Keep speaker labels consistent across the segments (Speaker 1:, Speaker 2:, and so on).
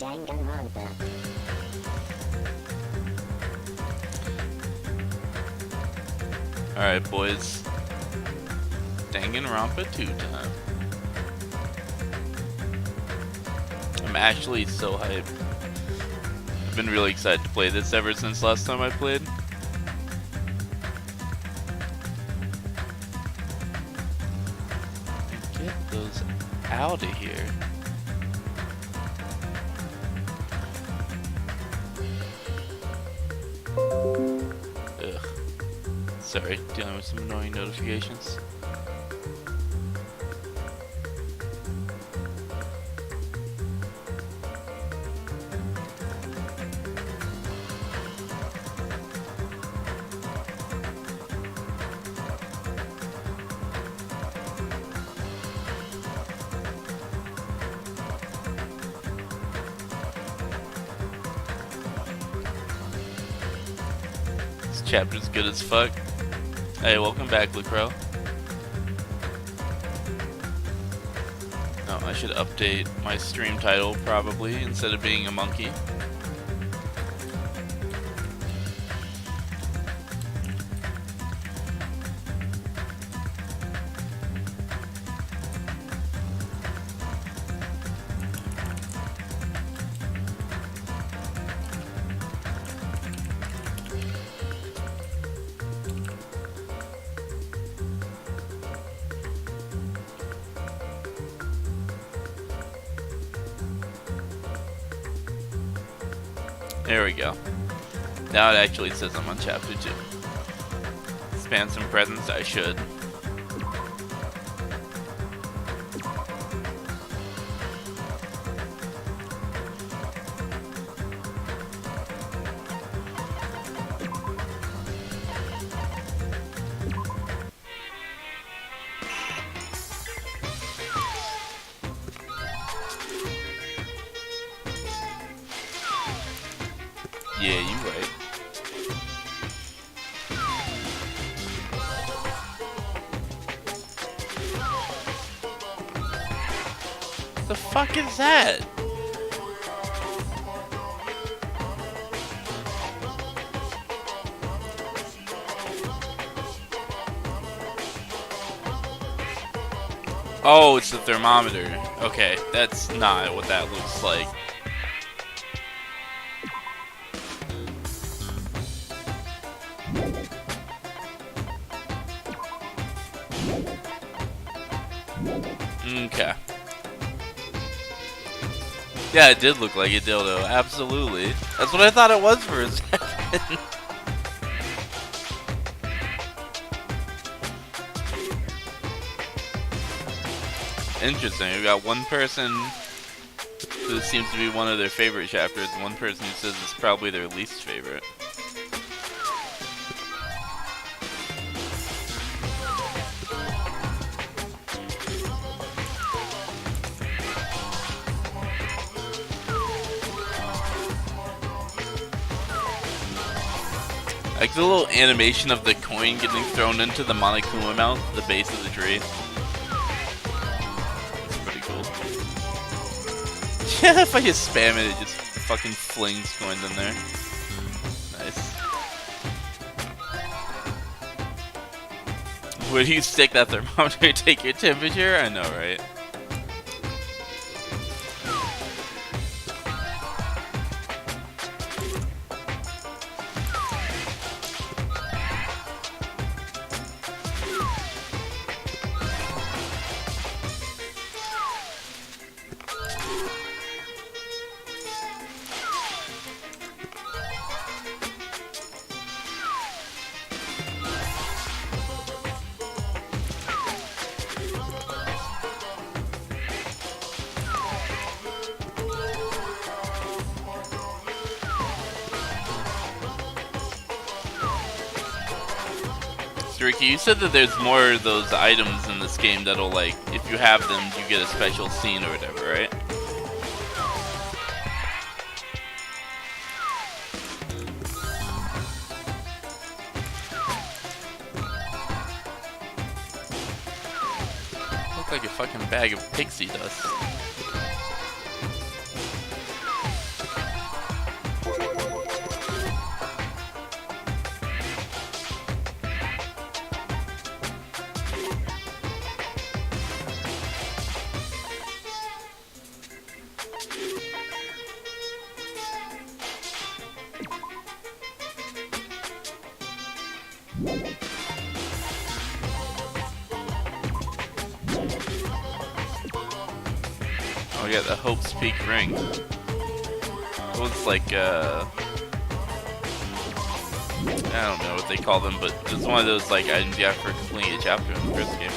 Speaker 1: Danganronpa.
Speaker 2: Alright, boys. Danganronpa 2 time. I'm actually so hyped. I've been really excited to play this ever since last time I played. Get those out of here. Ugh. Sorry, dealing with some annoying notifications. This chapter's good as fuck. Hey, welcome back, Lucro. Oh, I should update my stream title probably instead of being a monkey. There we go. Now it actually says I'm on chapter 2. Span some presents, I should. Yeah, you right. The fuck is that? Oh, it's the thermometer. Okay, that's not what that looks like. Okay. Yeah, it did look like a dildo, absolutely. That's what I thought it was for a second. Interesting, we got one person who seems to be one of their favorite chapters, and one person who says it's probably their least favorite. Like the little animation of the coin getting thrown into the Monokuma mount at the base of the tree. It's pretty cool. Yeah, if I just spam it, it just fucking flings coins in there. Nice. Would you stick that thermometer to take your temperature? I know, right? Ricky, you said that there's more of those items in this game that'll, like, if you have them, you get a special scene or whatever, right? Looks like a fucking bag of pixie dust. Oh, we got the Hope's Peak ring. It was like, I don't know what they call them, but it's one of those like items you have for completing a chapter in the first game.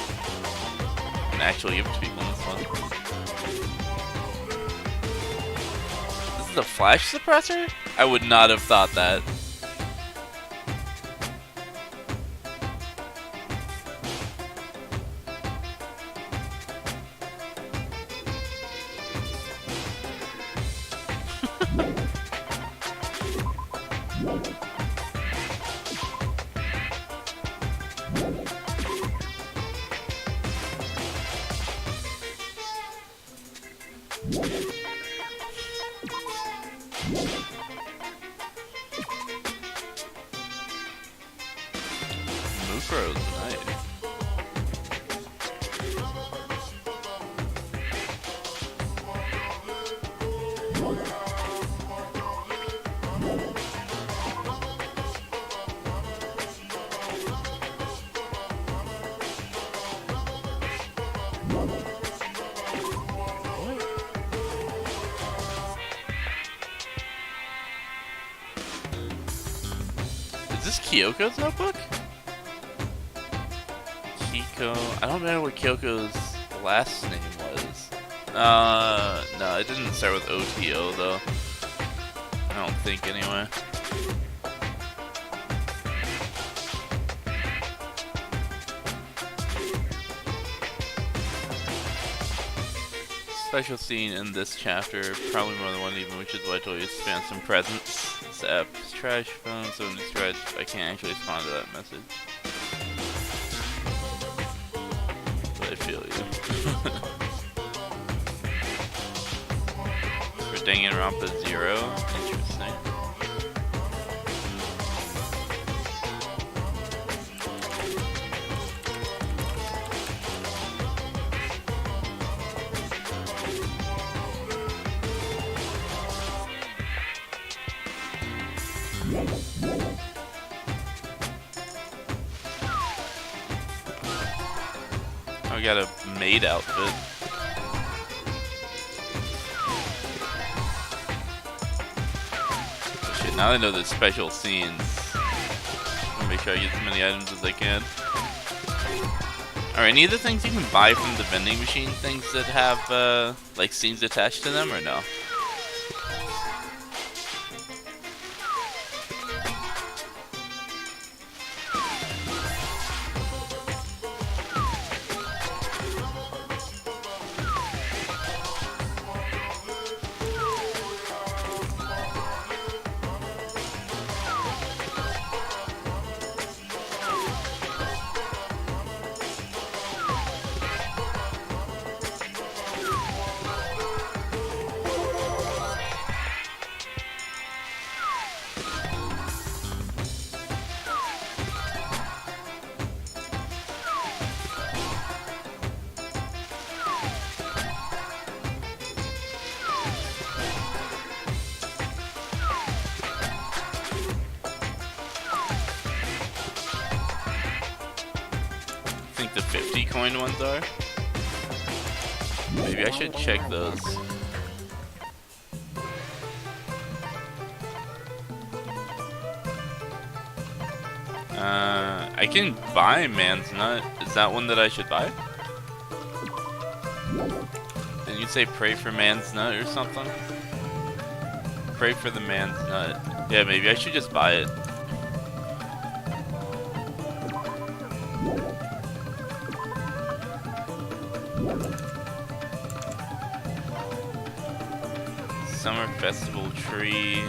Speaker 2: And actually give it to people in this one. This is a flash suppressor? I would not have thought that. Mufro's nice. Is this Kyoko's notebook? I don't remember what Kyoko's last name was. No, it didn't start with OTO though. I don't think anyway. Special scene in this chapter, probably more than one even, which is why I told you to spam some presents. This app's trash phone, so I'm described. I can't actually respond to that message. I feel you. For Danganronpa 0, interesting. I got a maid outfit. Shit, now I know there's special scenes. I'm gonna make sure I get as many items as I can. Are any of the things you can buy from the vending machine things that have, like, scenes attached to them, or no? The 50 coin ones are? Maybe I should check those. I can buy Man's Nut. Is that one that I should buy? Didn't you say pray for Man's Nut or something? Pray for the Man's Nut. Yeah, maybe I should just buy it. Summer Festival Tree,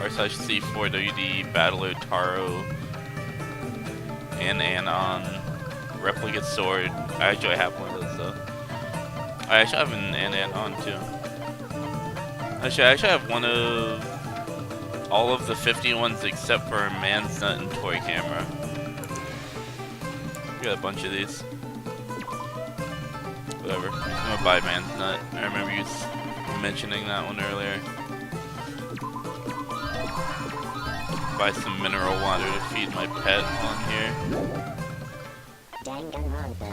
Speaker 2: R/C4WD, Battler Taro, and Anon, Replica Sword. I actually have one of those though. I actually have an Anon too. Actually, I actually have one of all of the 50 ones except for Man's Nut and Toy Camera. Got a bunch of these. Whatever. I'm just gonna buy Man's Nut. I remember you mentioning that one earlier. Buy some mineral water to feed my pet on here.
Speaker 1: Danganronpa.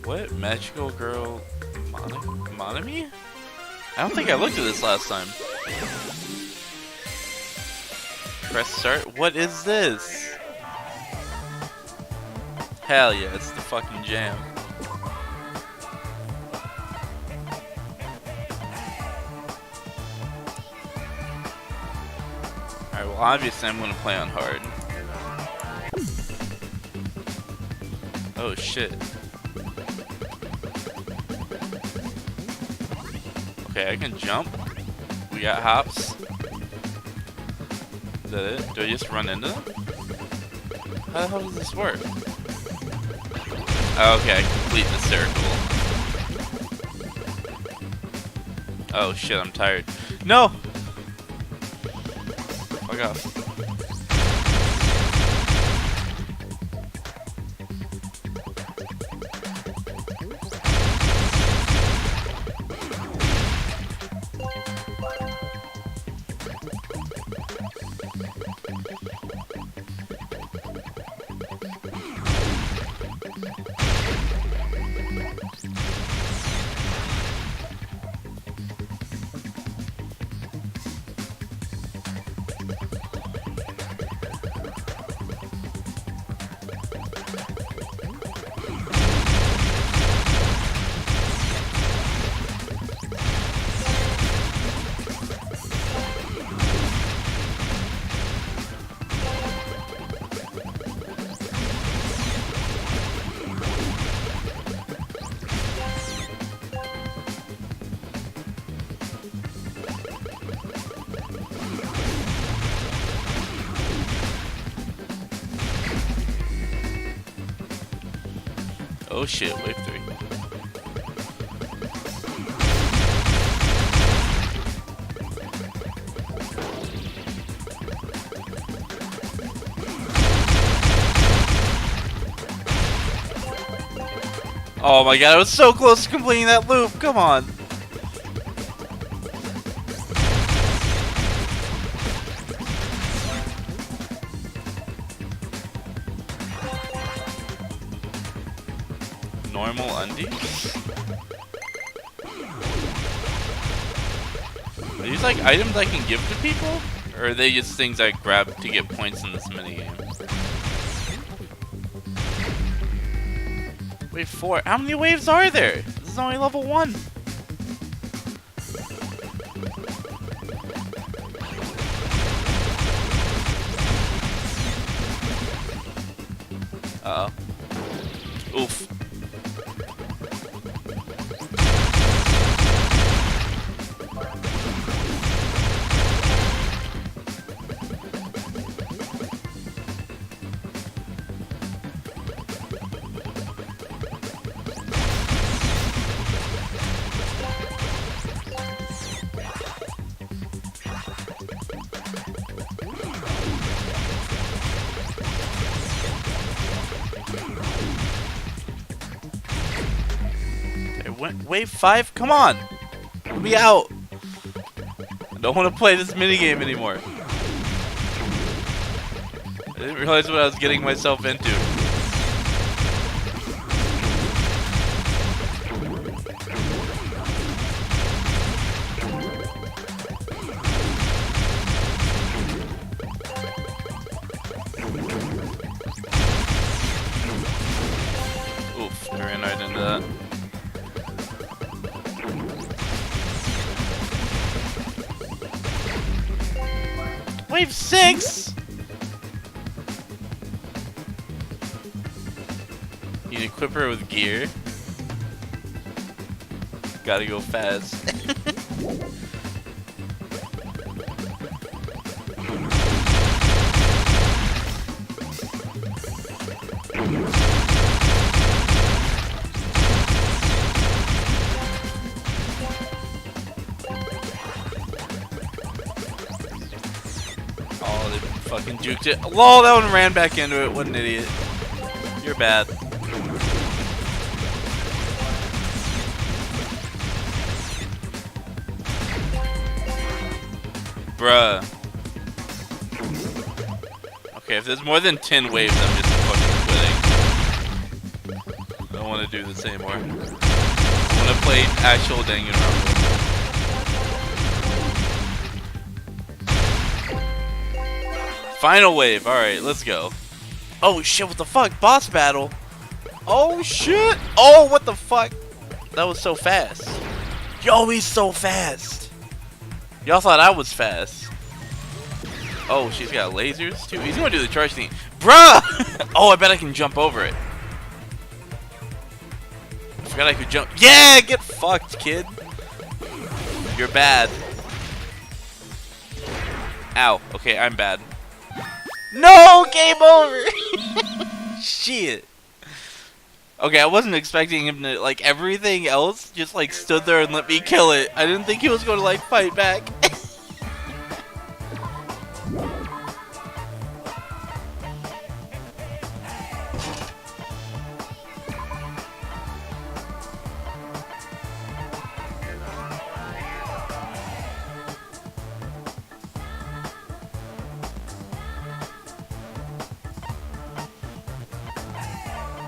Speaker 2: What? Magical girl Monami? I don't think I looked at this last time. Press start? What is this? Hell yeah, it's the fucking jam. Alright, well obviously I'm gonna play on hard. Oh shit. Okay, I can jump. We got hops. Is that it? Do I just run into them? How the hell does this work? Oh, okay, I complete the circle. Oh shit, I'm tired. No! Fuck off. Oh shit, wave 3. Oh my god, I was so close to completing that loop, come on! Normal undies? Are these like items I can give to people? Or are they just things I grab to get points in this minigame? Wave 4. How many waves are there? This is only level 1. Uh-oh. Oof. Wave 5? Come on! Let me out! I don't want to play this minigame anymore. I didn't realize what I was getting myself into. Oof, I ran right into that. Wave 6? You can equip her with gear. Gotta go fast. Oh, they fucking juked it. Lol, that one ran back into it. What an idiot. You're bad. Bruh. Okay, if there's more than 10 waves, I'm just fucking quitting. I don't want to do this anymore. I want to play actual Danganronpa. Final wave. Alright, let's go. Oh shit, what the fuck? Boss battle. Oh shit. Oh, what the fuck? That was so fast. Yo, he's so fast. Y'all thought I was fast. Oh, she's got lasers too. He's gonna do the charge thing. Bruh! Oh, I bet I can jump over it. I forgot I could jump. Yeah, get fucked, kid. You're bad. Ow. Okay, I'm bad. No! Game over! Shit. Okay, I wasn't expecting him to, like, everything else just, like, stood there and let me kill it. I didn't think he was going to, like, fight back.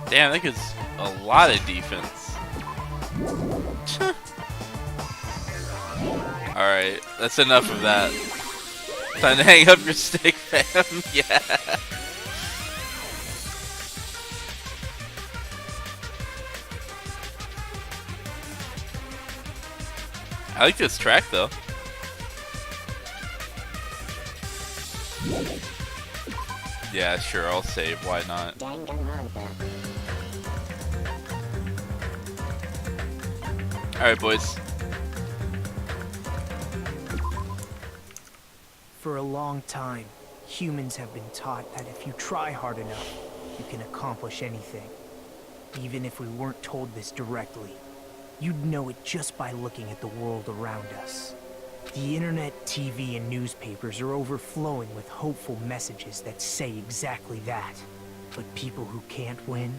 Speaker 2: Damn, that gives a lot of defense. Alright, that's enough of that. Time to hang up your stick, fam. Yeah. I like this track, though. Yeah, sure, I'll save. Why not? Alright, boys.
Speaker 1: For a long time, humans have been taught that if you try hard enough, you can accomplish anything. Even if we weren't told this directly, you'd know it just by looking at the world around us. The internet, TV, and newspapers are overflowing with hopeful messages that say exactly that. But people who can't win,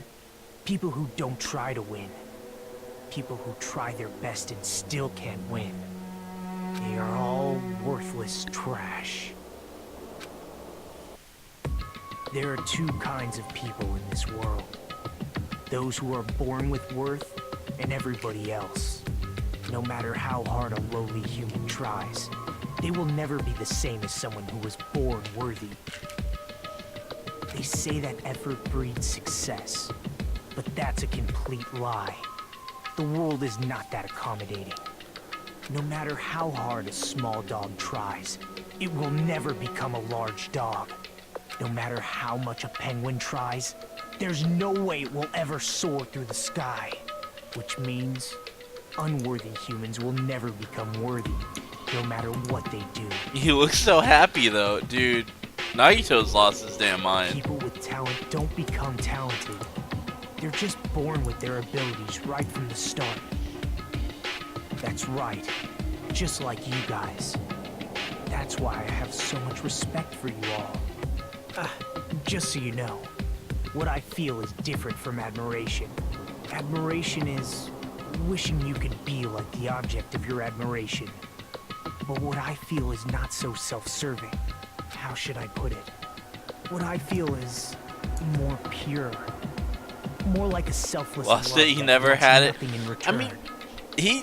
Speaker 1: people who don't try to win, people who try their best and still can't win, they are all worthless trash. There are two kinds of people in this world. Those who are born with worth, and everybody else. No matter how hard a lowly human tries, they will never be the same as someone who was born worthy. They say that effort breeds success, but that's a complete lie. The world is not that accommodating. No matter how hard a small dog tries, it will never become a large dog. No matter how much a penguin tries, there's no way it will ever soar through the sky. Which means unworthy humans will never become worthy, no matter what they do.
Speaker 2: He looks so happy though, dude. Nagito's lost his damn mind.
Speaker 1: People with talent don't become talented. They're just born with their abilities right from the start. That's right, just like you guys. That's why I have so much respect for you all. Just so you know, what I feel is different from admiration. Admiration is wishing you could be like the object of your admiration. But what I feel is not so self-serving. How should I put it? What I feel is more pure. More like a selfless
Speaker 2: Lost
Speaker 1: love
Speaker 2: it, he
Speaker 1: that
Speaker 2: never
Speaker 1: wants
Speaker 2: had it.
Speaker 1: nothing in
Speaker 2: I
Speaker 1: return.
Speaker 2: mean,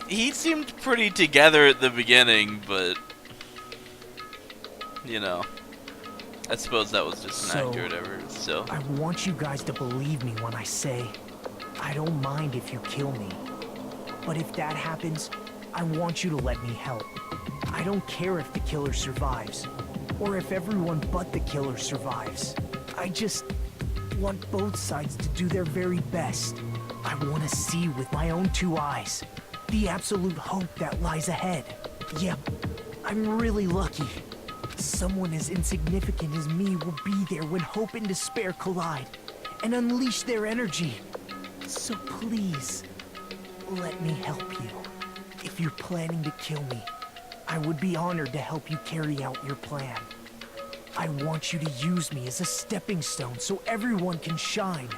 Speaker 2: he seemed pretty together at the beginning, but you know, I suppose that was just an act or whatever. So
Speaker 1: I want you guys to believe me when I say, I don't mind if you kill me. But if that happens, I want you to let me help. I don't care if the killer survives, or if everyone but the killer survives. I just want both sides to do their very best. I want to see with my own two eyes the absolute hope that lies ahead. Yep, I'm really lucky. Someone as insignificant as me will be there when hope and despair collide and unleash their energy. So please, let me help you. If you're planning to kill me, I would be honored to help you carry out your plan. I want you to use me as a stepping stone so everyone can shine.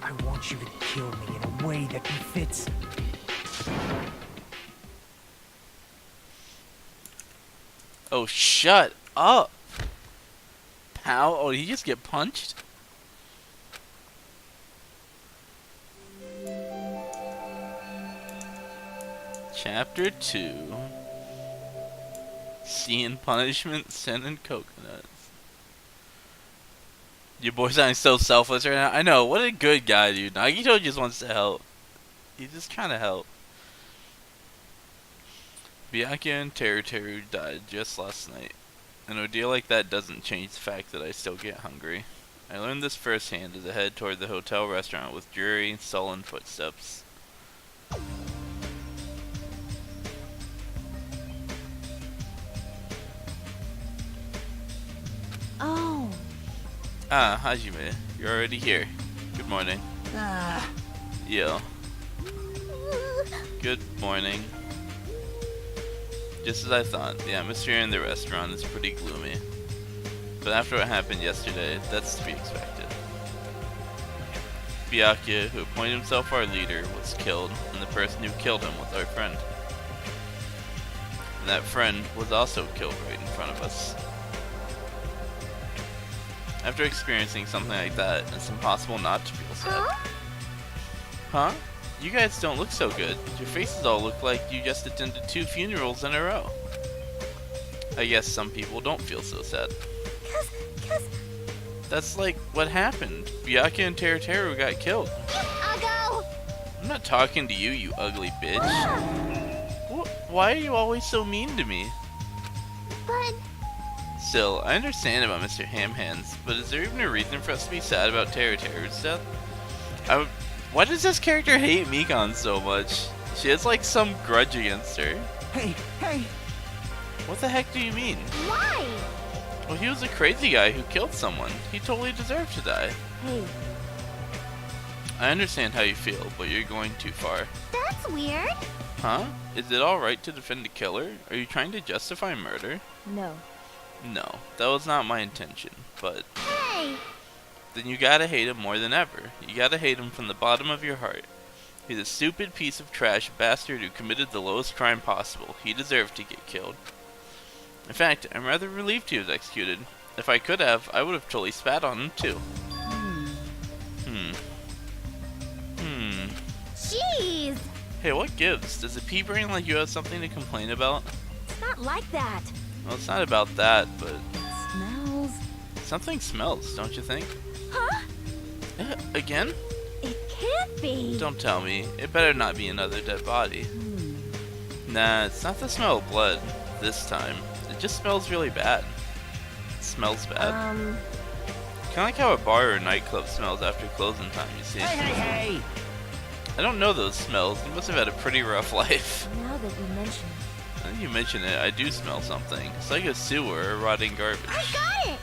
Speaker 1: I want you to kill me in a way that befits...
Speaker 2: Oh, shut up! How? Oh, did he just get punched? Chapter 2. Sea and Punishment, Sin and Coconuts. Your boy sounding so selfless right now. I know, what a good guy, dude. Nagito just wants to help. He's just trying to help. Byakuya and Teru died just last night. An ordeal like that doesn't change the fact that I still get hungry. I learned this firsthand as I head toward the hotel restaurant with dreary, sullen footsteps.
Speaker 3: Oh.
Speaker 2: Ah, Hajime, you're already here. Good morning. Yo. Good morning. Just as I thought, the atmosphere in the restaurant is pretty gloomy. But after what happened yesterday, that's to be expected. Byakuya, who appointed himself our leader, was killed, and the person who killed him was our friend. And that friend was also killed right in front of us. After experiencing something like that, it's impossible not to feel sad. Huh? You guys don't look so good. Your faces all look like you just attended 2 funerals in a row. I guess some people don't feel so sad.
Speaker 3: Cause...
Speaker 2: That's like what happened. Byakuya and Teru got killed.
Speaker 3: I'll go!
Speaker 2: I'm not talking to you, you ugly bitch. Why are you always so mean to me?
Speaker 3: But...
Speaker 2: Still, I understand about Mr. Hamhands, but is there even a reason for us to be sad about Teru's death? Why does this character hate Mikon so much? She has like some grudge against her.
Speaker 1: Hey!
Speaker 2: What the heck do you mean?
Speaker 3: Why?
Speaker 2: Well, he was a crazy guy who killed someone. He totally deserved to die.
Speaker 3: Hey,
Speaker 2: I understand how you feel, but you're going too far.
Speaker 3: that's weird.
Speaker 2: Huh? Is it alright to defend a killer? Are you trying to justify murder?
Speaker 3: No.
Speaker 2: No, that was not my intention, but...
Speaker 3: Hey!
Speaker 2: Then you gotta hate him more than ever. You gotta hate him from the bottom of your heart. He's a stupid piece of trash bastard who committed the lowest crime possible. He deserved to get killed. In fact, I'm rather relieved he was executed. If I could have, I would have totally spat on him too.
Speaker 3: Jeez!
Speaker 2: Hey, what gives? Does a pea brain like you have something to complain about?
Speaker 3: It's not like that.
Speaker 2: Well, it's not about that, but...
Speaker 3: Smells.
Speaker 2: Something smells, don't you think?
Speaker 3: Huh?
Speaker 2: Again?
Speaker 3: It can't be.
Speaker 2: Don't tell me. It better not be another dead body. Nah, it's not the smell of blood this time. It just smells really bad. It smells bad. Kinda like how a bar or a nightclub smells after closing time, you see.
Speaker 1: Hey!
Speaker 2: I don't know those smells. You must have had a pretty rough life.
Speaker 3: Now that you mention it.
Speaker 2: Now that you mention it, I do smell something. It's like a sewer or rotting garbage.
Speaker 3: I got it!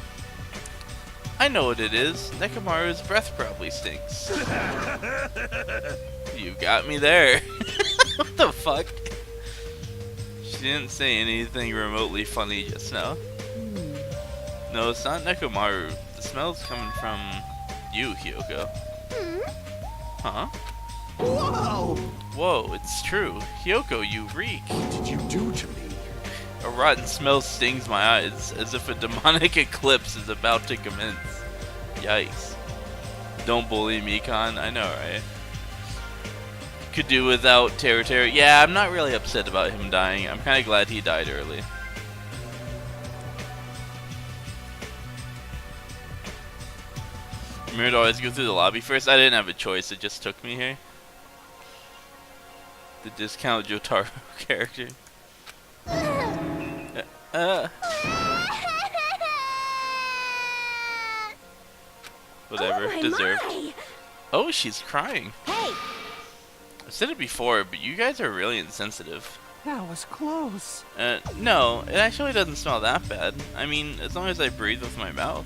Speaker 2: I know what it is. Nekomaru's breath probably stinks. You got me there. What the fuck? She didn't say anything remotely funny just now. No, it's not Nekomaru. The smell's coming from you, Hyoko. Huh?
Speaker 1: Whoa!
Speaker 2: Whoa, it's true. Hyoko, you reek.
Speaker 1: What did you do to me?
Speaker 2: A rotten smell stings my eyes, as if a demonic eclipse is about to commence. Yikes. Don't bully me, Con. I know, right? Could do without Teru. Yeah, I'm not really upset about him dying. I'm kind of glad he died early. Remember to always go through the lobby first? I didn't have a choice, it just took me here. The discount Jotaro character. Whatever,
Speaker 3: Oh
Speaker 2: deserved.
Speaker 3: my.
Speaker 2: Oh, she's crying.
Speaker 3: Hey!
Speaker 2: I've said it before, but you guys are really insensitive.
Speaker 1: That was close.
Speaker 2: No, it actually doesn't smell that bad. I mean, as long as I breathe with my mouth.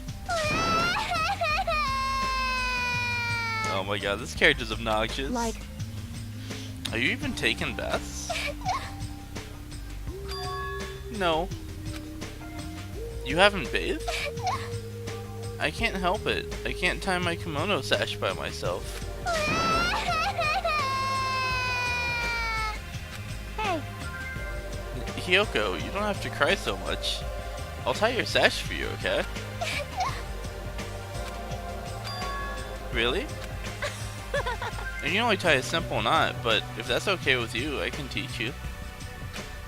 Speaker 2: Oh my god, this character's obnoxious.
Speaker 3: Like...
Speaker 2: Are you even taking baths? No. You haven't bathed? I can't help it. I can't tie my kimono sash by myself.
Speaker 3: Hey,
Speaker 2: Hiyoko, you don't have to cry so much. I'll tie your sash for you, okay? Really? You can only tie a simple knot, but if that's okay with you, I can teach you.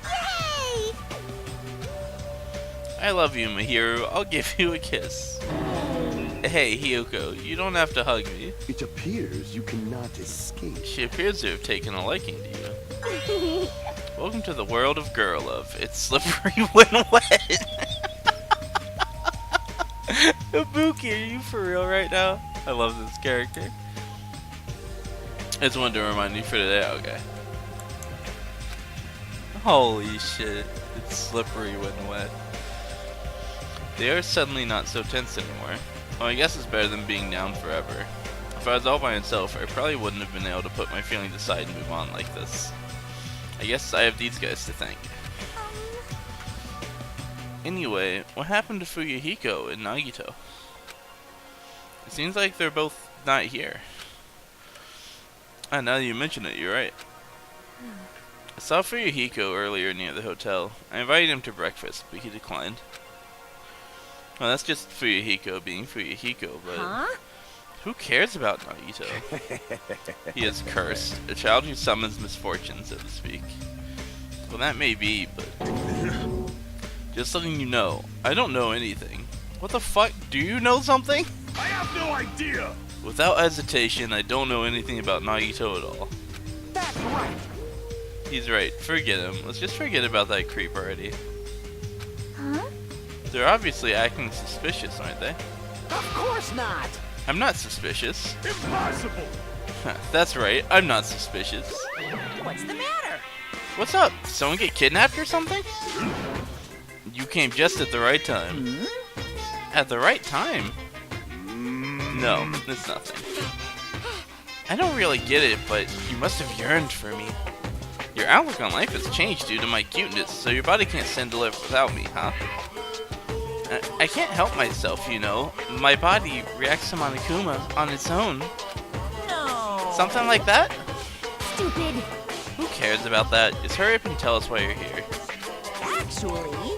Speaker 3: yay!
Speaker 2: I love you, Mahiro. I'll give you a kiss. Hey, Hiyoko, you don't have to hug me.
Speaker 4: It appears you cannot escape.
Speaker 2: She appears to have taken a liking to you. Welcome to the world of girl love. It's slippery when wet. Ibuki, are you for real right now? I love this character. I just wanted to remind you for today, okay. Holy shit. It's slippery when wet. They are suddenly not so tense anymore. Well, I guess it's better than being down forever. If I was all by myself, I probably wouldn't have been able to put my feelings aside and move on like this. I guess I have these guys to thank. Anyway, what happened to Fuyuhiko and Nagito? It seems like they're both not here. Ah, now that you mention it, you're right. I saw Fuyuhiko earlier near the hotel. I invited him to breakfast, but he declined. Well, that's just Fuyuhiko being Fuyuhiko, but
Speaker 3: Huh?
Speaker 2: who cares about Nagito? He is cursed, a child who summons misfortune, so to speak. Well, that may be, but just letting you know, I don't know anything. What the fuck? Do you know something?
Speaker 4: I have no idea!
Speaker 2: Without hesitation, I don't know anything about Nagito at all.
Speaker 4: That's right!
Speaker 2: He's right, forget him. Let's just forget about that creep already.
Speaker 3: Huh?
Speaker 2: They're obviously acting suspicious, aren't they?
Speaker 4: Of course not!
Speaker 2: I'm not suspicious.
Speaker 4: Impossible!
Speaker 2: That's right, I'm not suspicious.
Speaker 3: What's the matter?
Speaker 2: What's up? Did someone get kidnapped or something? You came just at the right time. At the right time? No, it's nothing. I don't really get it, but you must have yearned for me. Your outlook on life has changed due to my cuteness, so your body can't stand to live without me, huh? I can't help myself, you know. My body reacts to Monokuma on its own.
Speaker 3: No.
Speaker 2: Something like that?
Speaker 3: Stupid.
Speaker 2: Who cares about that? Just hurry up and tell us why you're here.
Speaker 3: Actually,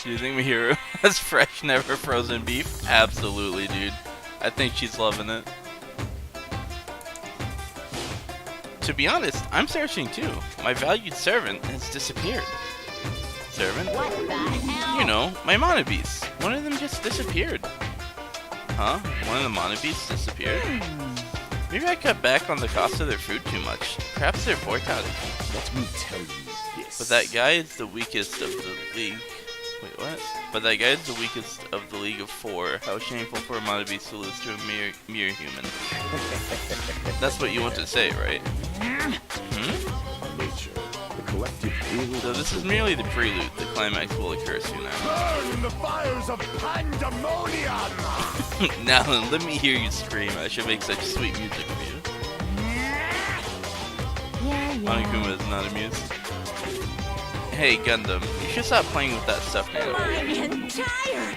Speaker 2: Do you think Mihiru has fresh, never frozen beef? Absolutely, dude. I think she's loving it. To be honest, I'm searching too. My valued servant has disappeared. Servant?
Speaker 3: what the hell?
Speaker 2: You know, my mana beasts. One of them just disappeared. Huh? One of the mana beasts disappeared? Maybe I cut back on the cost of their food too much. Perhaps they're boycotting.
Speaker 4: Let me tell you this.
Speaker 2: But that guy is the weakest of the league. Wait, what? But that guy is the weakest of the League of Four. How shameful for a mana beast to lose to a mere human. That's what you want to say, right? Hmm?
Speaker 4: Nature, the collective will.
Speaker 2: So this is merely the prelude. The climax will occur soon after.
Speaker 4: Burn in the fires of pandemonium!
Speaker 2: Now then, let me hear you scream. I should make such sweet music for you.
Speaker 3: Yeah.
Speaker 2: Monokuma is not amused. Hey, Gundam, you should stop playing with that stuffed animal.
Speaker 3: My entire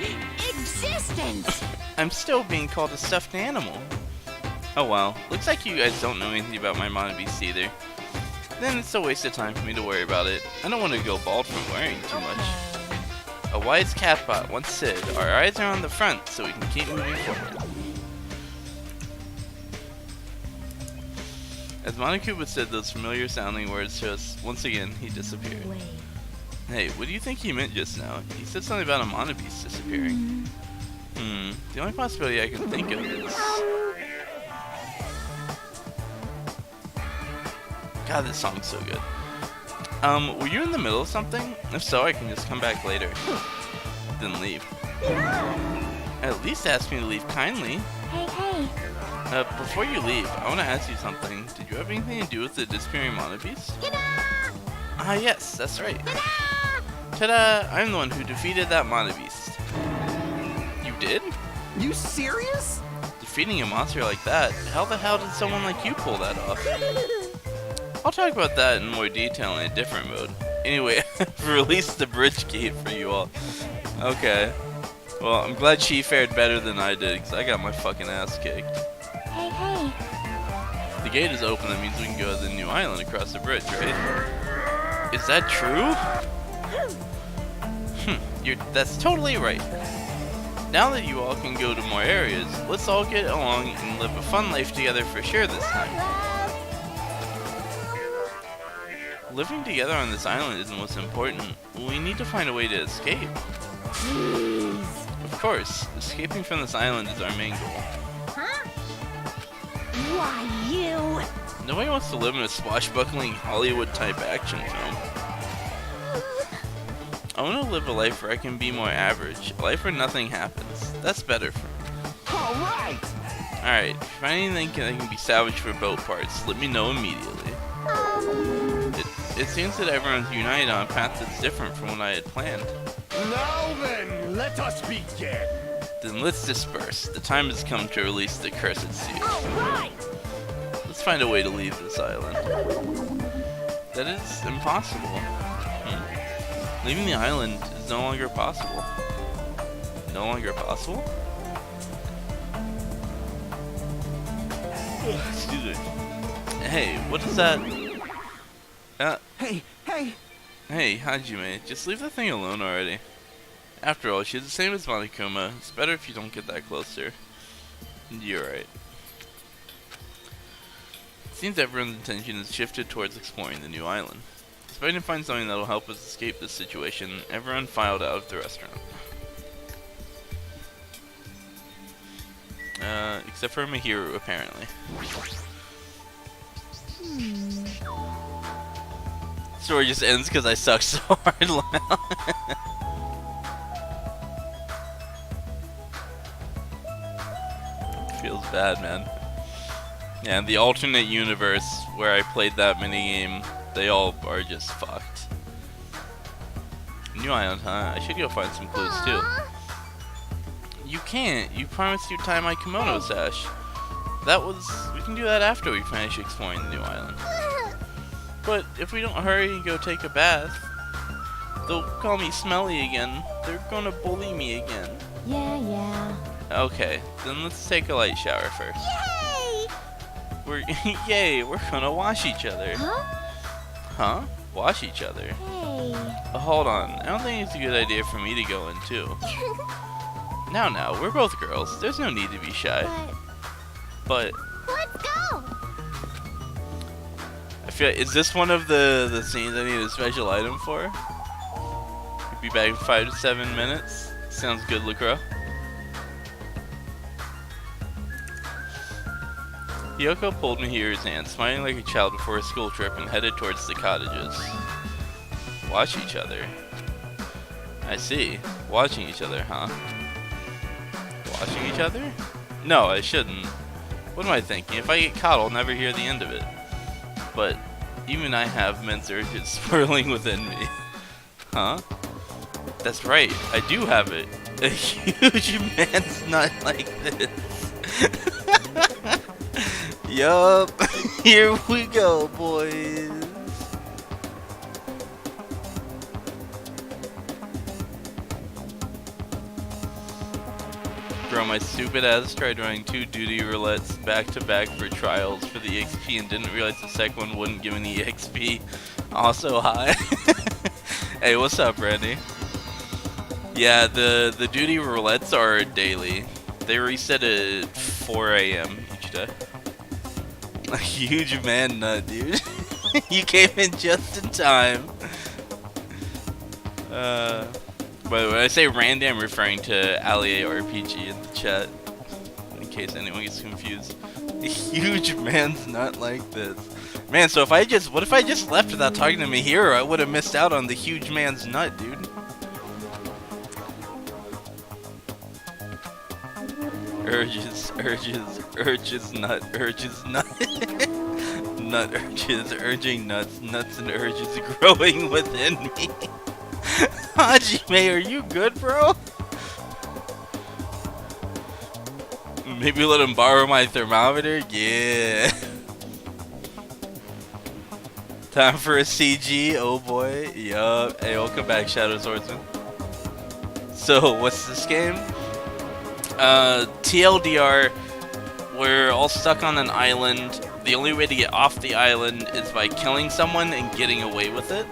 Speaker 3: existence.
Speaker 2: I'm still being called a stuffed animal. Oh well, looks like you guys don't know anything about my mana beast either. Then it's a waste of time for me to worry about it. I don't want to go bald from wearing too much. A wise catbot once said, our eyes are on the front so we can keep moving forward. As Monokuma said those familiar sounding words to us, once again he disappeared.
Speaker 3: Wait.
Speaker 2: Hey, what do you think he meant just now? He said something about a mana beast disappearing. The only possibility I can think of is... God, this song's so good. Were you in the middle of something? If so, I can just come back later. Then leave. At least ask me to leave kindly.
Speaker 3: Hey.
Speaker 2: Before you leave, I want to ask you something. Did you have anything to do with the disappearing mana beast? Ah, yes, that's right. Ta-da! I'm the one who defeated that mana beast. You did?
Speaker 4: You serious?
Speaker 2: Defeating a monster like that? How the hell did someone like you pull that off? I'll talk about that in more detail in a different mode. Anyway, I've released the bridge gate for you all. Okay. Well, I'm glad she fared better than I did, because I got my fucking ass kicked.
Speaker 3: Hey, hey.
Speaker 2: The gate is open, that means we can go to the new island across the bridge, right? Is that true? That's totally right. Now that you all can go to more areas, let's all get along and live a fun life together for sure this time. Living together on this island isn't what's important. We need to find a way to escape. Of course, escaping from this island is our main goal.
Speaker 3: Huh? Why, you?
Speaker 2: Nobody wants to live in a swashbuckling Hollywood-type action film. I want to live a life where I can be more average, a life where nothing happens. That's better for me.
Speaker 4: Alright!
Speaker 2: Alright, if you find anything that can be salvaged for boat parts, let me know immediately. It seems that everyone's united on a path that's different from what I had planned.
Speaker 4: Now then, let us begin!
Speaker 2: Then let's disperse. The time has come to release the cursed seal.
Speaker 3: Alright!
Speaker 2: Let's find a way to leave this island. That is impossible. Leaving the island is no longer possible. No longer possible? Excuse me. Hey, what is that?
Speaker 4: Hey!
Speaker 2: Hey, Hajime, just leave the thing alone already. After all, she's the same as Monokuma. It's better if you don't get that close to her. You're right. It seems everyone's attention is shifted towards exploring the new island. Despite to find something that'll help us escape this situation, everyone filed out of the restaurant. Except for Mihiru, apparently. Story just ends because I suck so hard. Feels bad, man. Yeah, in the alternate universe where I played that minigame, they all are just fucked. New island, huh? I should go find some clues too. You can't. You promised you'd tie my kimono sash. We can do that after we finish exploring the new island. But if we don't hurry and go take a bath, they'll call me smelly again. They're gonna bully me again.
Speaker 3: Yeah.
Speaker 2: Okay, then let's take a light shower first.
Speaker 3: Yay!
Speaker 2: Yay, we're gonna wash each other. Huh? Wash each other?
Speaker 3: Hey.
Speaker 2: Hold on, I don't think it's a good idea for me to go in too. Now, we're both girls. There's no need to be shy. But
Speaker 3: Let's go!
Speaker 2: I feel, is this one of the scenes I need a special item for? Could be back in 5 to 7 minutes. Sounds good, Lucro. Yoko pulled Mihiru's hand, smiling like a child before a school trip, and headed towards the cottages. Watch each other. I see. Watching each other, huh? Watching each other? No, I shouldn't. What am I thinking? If I get caught, I'll never hear the end of it. But even I have men's urges swirling within me. Huh? That's right, I do have it. A huge man's nut like this. Yup, here we go, boys. Bro, my stupid ass tried running 2 duty roulettes back to back for trials for the EXP and didn't realize the second one wouldn't give any EXP. Also, hi. Hey, what's up, Randy? Yeah, the duty roulettes are daily. They reset at 4 AM each day. A huge man nut, dude. You came in just in time. But when I say Randy, I'm referring to Allie RPG in the chat. In case anyone gets confused. A huge man's nut like this. Man, so what if I just left without talking to Mihiru? I would have missed out on the huge man's nut, dude. Urges, nut, nut urges, urging nuts and urges growing within me. Hajime, are you good, bro? Maybe let him borrow my thermometer? Yeah. Time for a CG, oh boy. Yup. Hey, welcome back, Shadow Swordsman. So, what's this game? TLDR, we're all stuck on an island. The only way to get off the island is by killing someone and getting away with it.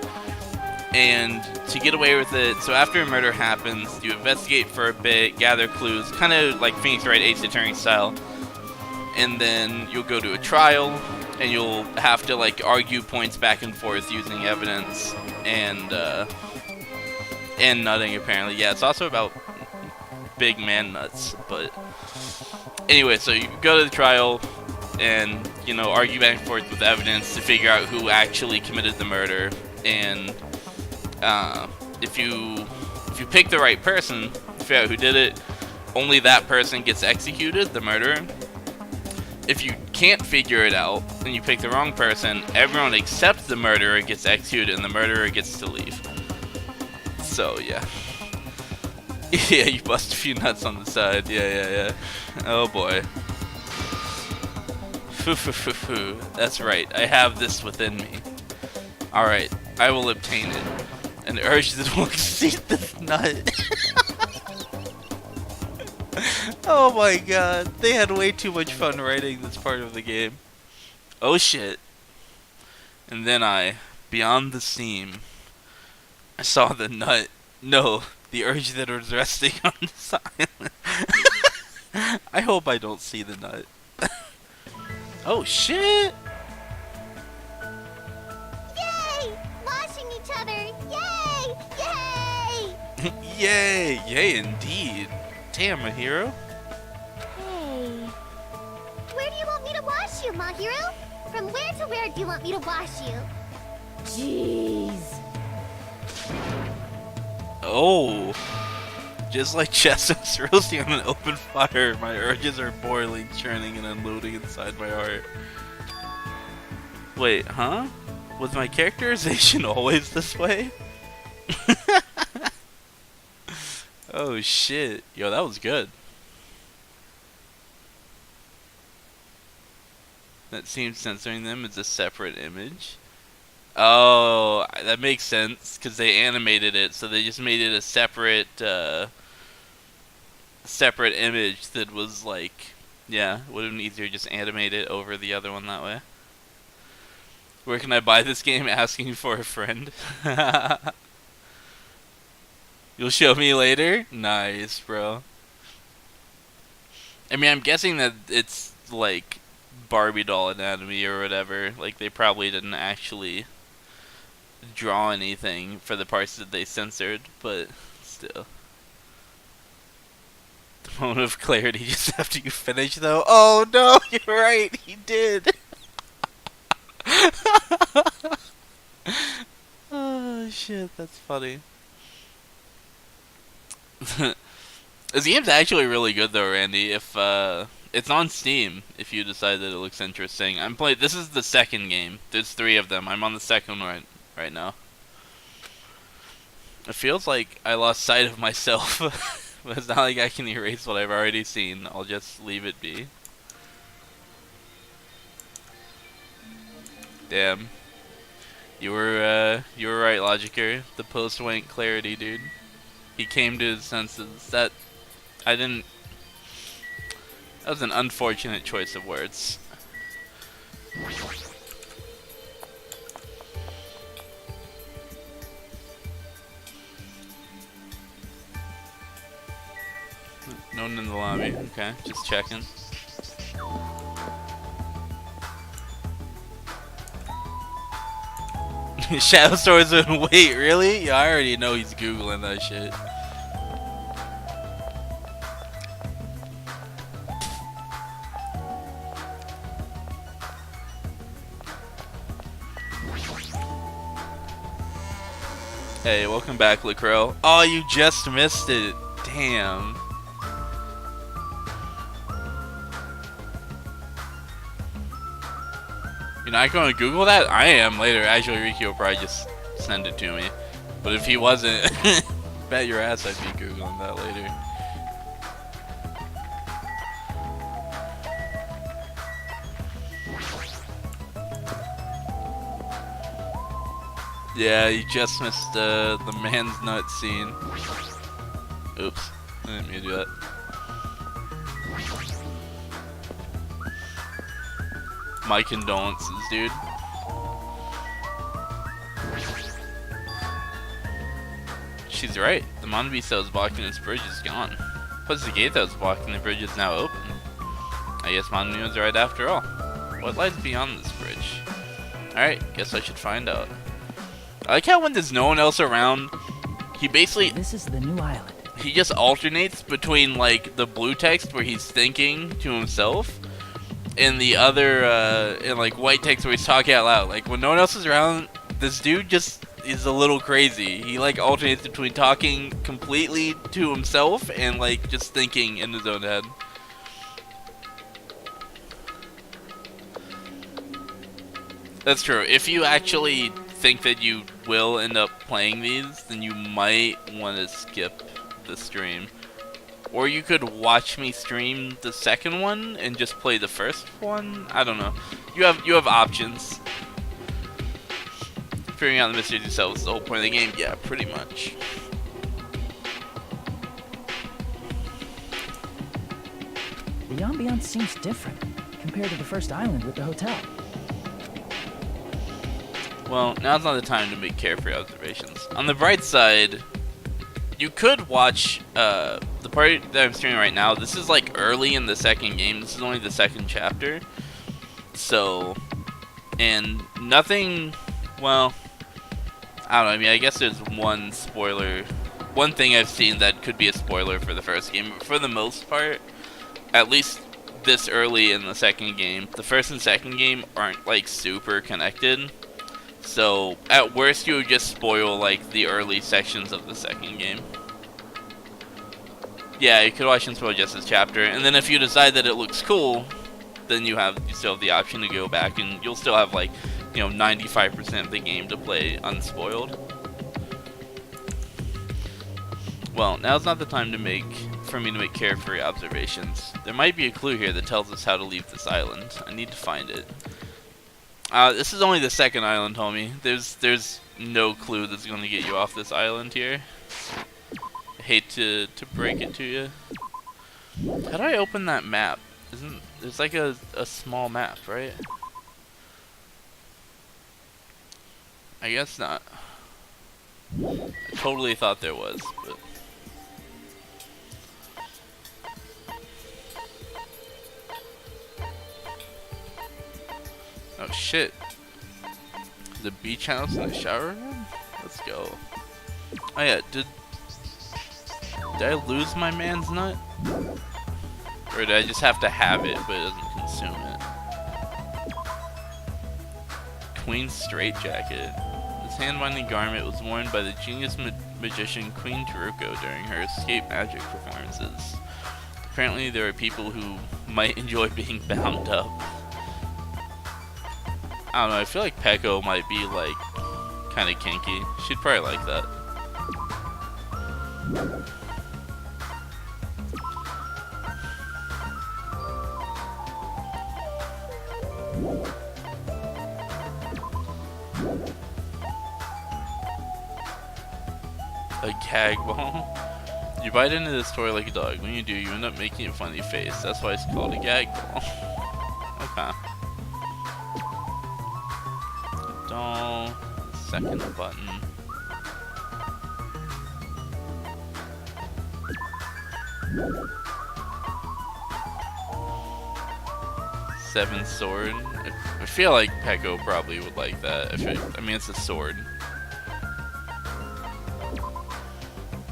Speaker 2: And to get away with it, so after a murder happens, you investigate for a bit, gather clues, kind of like Phoenix Wright Ace Attorney style. And then you'll go to a trial, and you'll have to like argue points back and forth using evidence and nutting apparently. Yeah, it's also about big man nuts. But anyway, so you go to the trial and argue back and forth with evidence to figure out who actually committed the murder. And if you pick the right person, figure out who did it, only that person gets executed, the murderer. If you can't figure it out and you pick the wrong person, everyone except the murderer gets executed and the murderer gets to leave. So yeah. Yeah, you bust a few nuts on the side. Yeah. Oh boy. That's right, I have this within me. Alright, I will obtain it. An urge that will exceed this nut. Oh my god, they had way too much fun writing this part of the game. Oh shit. And then beyond the seam, I saw the nut. No, the urge that was resting on this island. I hope I don't see the nut. Oh shit!
Speaker 3: Yay! Washing each other! Yay! Yay!
Speaker 2: Yay! Yay indeed. Damn, a hero.
Speaker 3: Hey. Where do you want me to wash you, Mahiro? From where to where do you want me to wash you? Jeez.
Speaker 2: Oh. Just like chestnuts roasting on an open fire, my urges are boiling, churning, and unloading inside my heart. Wait, huh? Was my characterization always this way? Oh shit. Yo, that was good. That seems censoring them as a separate image. Oh, that makes sense, because they animated it, so they just made it a separate, separate image that was like, yeah, would have been easier to just animate it over the other one that way. Where can I buy this game? Asking for a friend. You'll show me later? Nice, bro. I mean, I'm guessing that it's like Barbie doll anatomy or whatever. Like, they probably didn't actually draw anything for the parts that they censored, but still. The moment of clarity just after you finish, though. Oh no, you're right, he did. Oh shit, that's funny. This game's actually really good though, Randy. If it's on Steam, if you decide that it looks interesting. I'm playing. This is the second game. There's 3 of them. I'm on the second one right now. It feels like I lost sight of myself, but it's not like I can erase what I've already seen. I'll just leave it be. Damn. You were right, Logicer. The post-wank clarity, dude. He came to his senses. That was an unfortunate choice of words. No one in the lobby. Okay, just checking. Shadow Swordsman, wait, really? Yeah, I already know he's Googling that shit. Hey, welcome back, Lacroix. Oh, you just missed it. Damn. You're not going to Google that? I am later. Actually, Riki will probably just send it to me. But if he wasn't, bet your ass I'd be Googling that later. Yeah, you just missed the man's nut scene. Oops. I didn't mean to do that. My condolences, dude. She's right. The mana beast that was blocking this bridge is gone. Plus the gate that was blocking the bridge is now open. I guess Mana was right after all. What lies beyond this bridge? Alright, guess I should find out. I like how when there's no one else around, he basically...
Speaker 5: This is the new island.
Speaker 2: He just alternates between, like, the blue text where he's thinking to himself, and the other, and, like, white text where he's talking out loud. Like, when no one else is around, this dude just is a little crazy. He, like, alternates between talking completely to himself and, like, just thinking in his own head. That's true. If you actually think that you will end up playing these, then you might want to skip the stream. Or you could watch me stream the second one and just play the first one. I don't know. You have options. Figuring out the mysteries yourself is the whole point of the game. Yeah, pretty much.
Speaker 5: The ambiance seems different compared to the first island with the hotel.
Speaker 2: Well, now's not the time to make carefree observations. On the bright side, you could watch the part that I'm streaming right now. This is like early in the second game. This is only the second chapter. So, and nothing, well, I don't know. I mean, I guess there's one spoiler, one thing I've seen that could be a spoiler for the first game. But for the most part, at least this early in the second game, the first and second game aren't like super connected. So, at worst, you would just spoil, like, the early sections of the second game. Yeah, you could watch and spoil just this chapter, and then if you decide that it looks cool, then you still have the option to go back, and you'll still have, like, you know, 95% of the game to play unspoiled. Well, now's not the time for me to make carefree observations. There might be a clue here that tells us how to leave this island. I need to find it. This is only the second island, homie. There's no clue that's going to get you off this island here. I hate to break it to you. How do I open that map? There's like a small map, right? I guess not. I totally thought there was, but... Oh shit. The beach house and the shower room? Let's go. Oh yeah, did I lose my man's nut? Or did I just have to have it, but it doesn't consume it? Queen's straitjacket. This hand-binding garment was worn by the genius magician Queen Teruko during her escape magic performances. Apparently there are people who might enjoy being bound up. I don't know, I feel like Peko might be, like, kind of kinky. She'd probably like that. A gag ball? You bite into this toy like a dog. When you do, you end up making a funny face. That's why it's called a gag ball. Okay. Doll, second button. Seven sword. I feel like Peko probably would like that. I mean, it's a sword.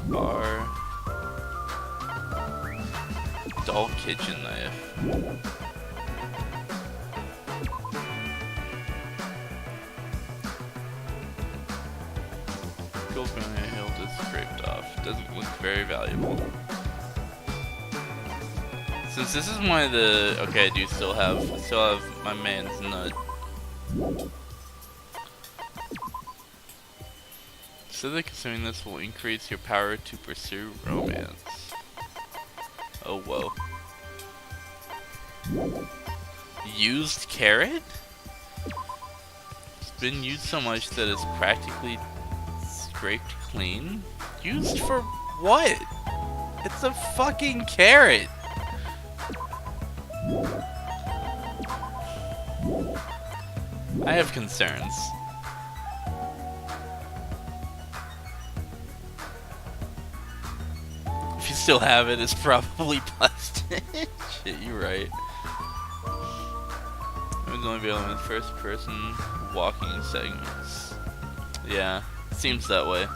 Speaker 2: Bar. Doll kitchen knife. Hilt is scraped off. Doesn't look very valuable. Since this is one of the... Okay, I still have my man's nut. So that consuming this will increase your power to pursue romance. Oh, whoa. Used carrot? It's been used so much that it's practically scraped clean? Used for what? It's a fucking carrot. I have concerns. If you still have it, it's probably plastic. Shit, you're right. It was only available in first person walking segments. Yeah, seems that way.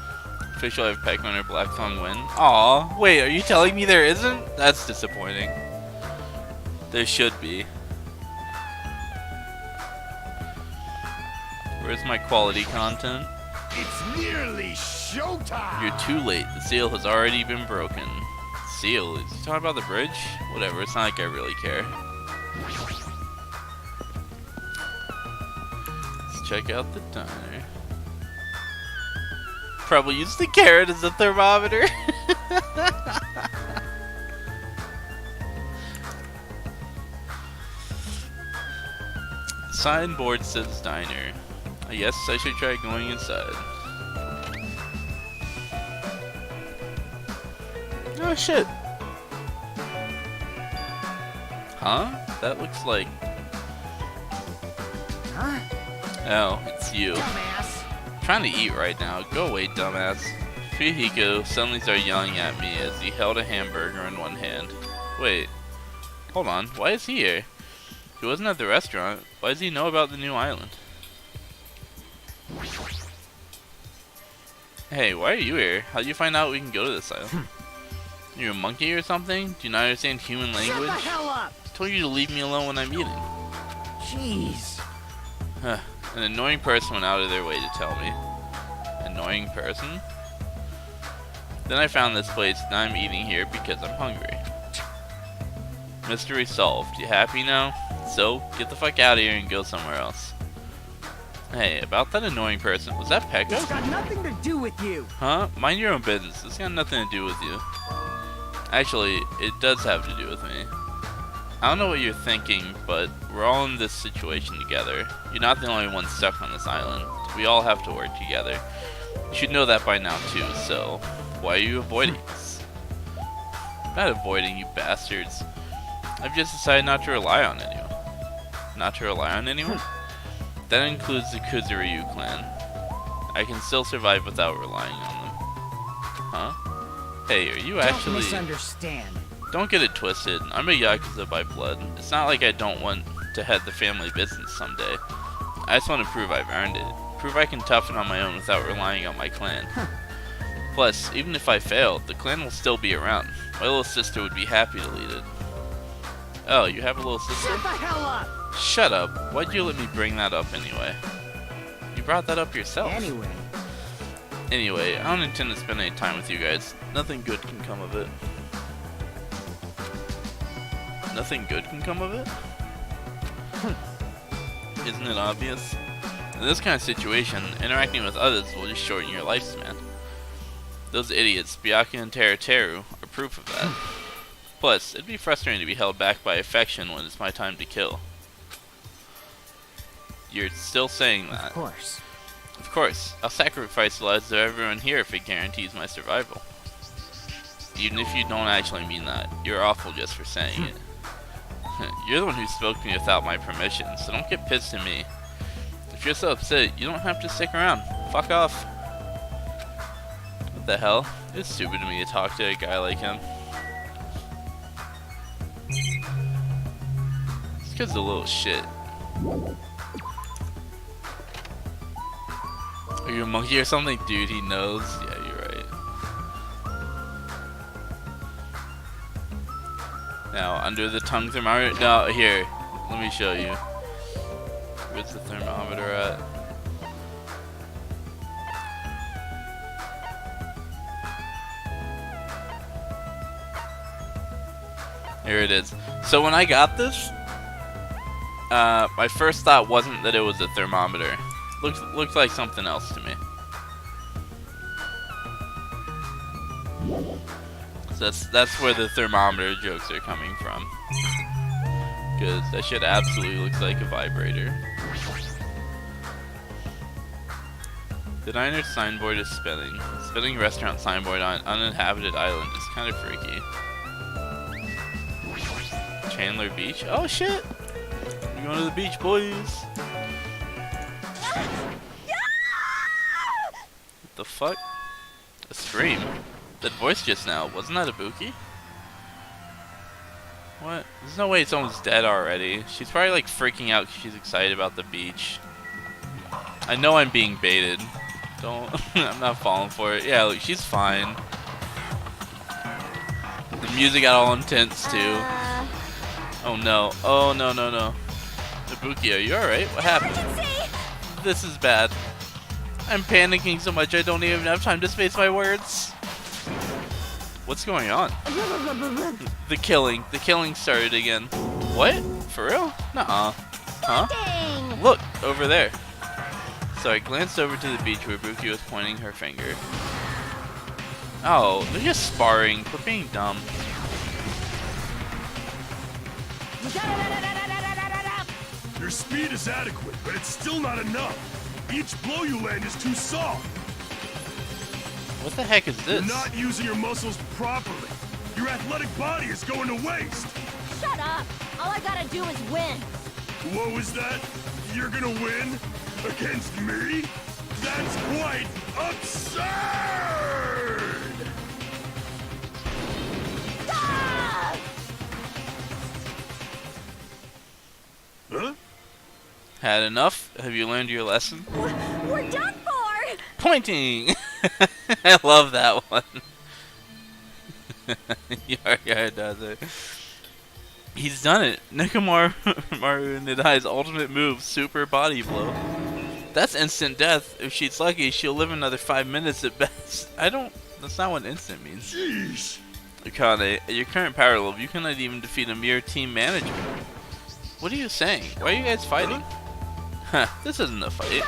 Speaker 2: Official have Pekman or Blackthorn win. Aw, wait, are you telling me there isn't? That's disappointing. There should be. Where's my quality content?
Speaker 4: It's nearly showtime.
Speaker 2: You're too late. The seal has already been broken. Seal? Is he talking about the bridge? Whatever, it's not like I really care. Let's check out the diner. Probably use the carrot as a thermometer. Signboard says diner. I guess I should try going inside. Oh shit. Huh? That looks like...
Speaker 5: Huh?
Speaker 2: Oh, it's you.
Speaker 5: Dumbass.
Speaker 2: Trying to eat right now. Go away, dumbass. Fuyuhiko suddenly started yelling at me as he held a hamburger in one hand. Wait. Hold on. Why is he here? He wasn't at the restaurant. Why does he know about the new island? Hey, why are you here? How'd you find out we can go to this island? You a monkey or something? Do you not understand human language?
Speaker 5: Shut the hell up!
Speaker 2: I told you to leave me alone when I'm eating.
Speaker 5: Jeez.
Speaker 2: An annoying person went out of their way to tell me. Annoying person? Then I found this place and I'm eating here because I'm hungry. Mystery solved. You happy now? So, get the fuck out of here and go somewhere else. Hey, about that annoying person, was that Pekka?
Speaker 5: It's got nothing to do with you.
Speaker 2: Huh? Mind your own business. It's got nothing to do with you. Actually, it does have to do with me. I don't know what you're thinking, but we're all in this situation together. You're not the only one stuck on this island. We all have to work together. You should know that by now too, so why are you avoiding us? I'm not avoiding you bastards. I've just decided not to rely on anyone. Not to rely on anyone? That includes the Kuzuryu clan. I can still survive without relying on them. Huh? Hey, are you actually...
Speaker 5: Don't misunderstand.
Speaker 2: Don't get it twisted. I'm a Yakuza by blood. It's not like I don't want to head the family business someday. I just want to prove I've earned it. Prove I can toughen on my own without relying on my clan. Plus, even if I fail, the clan will still be around. My little sister would be happy to lead it. Oh, you have a little sister?
Speaker 5: Shut the hell up!
Speaker 2: Shut up. Why'd you let me bring that up anyway? You brought that up yourself. Anyway, I don't intend to spend any time with you guys. Nothing good can come of it. Nothing good can come of it? Isn't it obvious? In this kind of situation, interacting with others will just shorten your lifespan. Those idiots, Byakuya and Teruteru, are proof of that. Plus, it'd be frustrating to be held back by affection when it's my time to kill. You're still saying that.
Speaker 5: Of course.
Speaker 2: Of course. I'll sacrifice the lives of everyone here if it guarantees my survival. Even if you don't actually mean that, you're awful just for saying it. You're the one who spoke to me without my permission, so don't get pissed at me. If you're so upset, you don't have to stick around. Fuck off. What the hell? It's stupid of me to talk to a guy like him. This kid's a little shit. Are you a monkey or something? Dude, he knows. Yeah, you're right. Now, under the tongue thermometer. No, here. Let me show you. Where's the thermometer at? Here it is. So when I got this, my first thought wasn't that it was a thermometer. Looks like something else to me. So that's where the thermometer jokes are coming from. Because that shit absolutely looks like a vibrator. The diner signboard is spinning. Spinning restaurant signboard on uninhabited island is kind of freaky. Chandler Beach? Oh shit! We're going to the beach, boys! What the fuck? A scream? That voice just now, wasn't that Ibuki? What? There's no way someone's dead already. She's probably like freaking out because she's excited about the beach. I know I'm being baited. Don't. I'm not falling for it. Yeah, look, she's fine. The music got all intense too. Oh no. Oh no, no, no. Ibuki, are you alright? What happened? This is bad. I'm panicking so much I don't even have time to space my words. What's going on? The killing started again. What? For real? Nuh-uh. Huh? Look, over there. So I glanced over to the beach where Ibuki was pointing her finger. Oh, they're just sparring. Quit being dumb.
Speaker 4: Your speed is adequate, but it's still not enough. Each blow you land is too soft.
Speaker 2: What the heck is this?
Speaker 4: You're not using your muscles properly. Your athletic body is going to waste.
Speaker 3: Shut up! All I gotta do is win.
Speaker 4: What was that? You're gonna win? Against me? That's quite absurd!
Speaker 3: Ah!
Speaker 4: Huh?
Speaker 2: Had enough? Have you learned your lesson?
Speaker 3: We're done for!
Speaker 2: Pointing! I love that one. Yar does it. He's done it. Nekomaru Nidai's ultimate move, Super Body Blow. That's instant death. If she's lucky, she'll live another 5 minutes at best. That's not what instant means.
Speaker 4: Jeez.
Speaker 2: Akane, at your current power level, you cannot even defeat a mere team manager. What are you saying? Why are you guys fighting? Huh, this isn't a fight.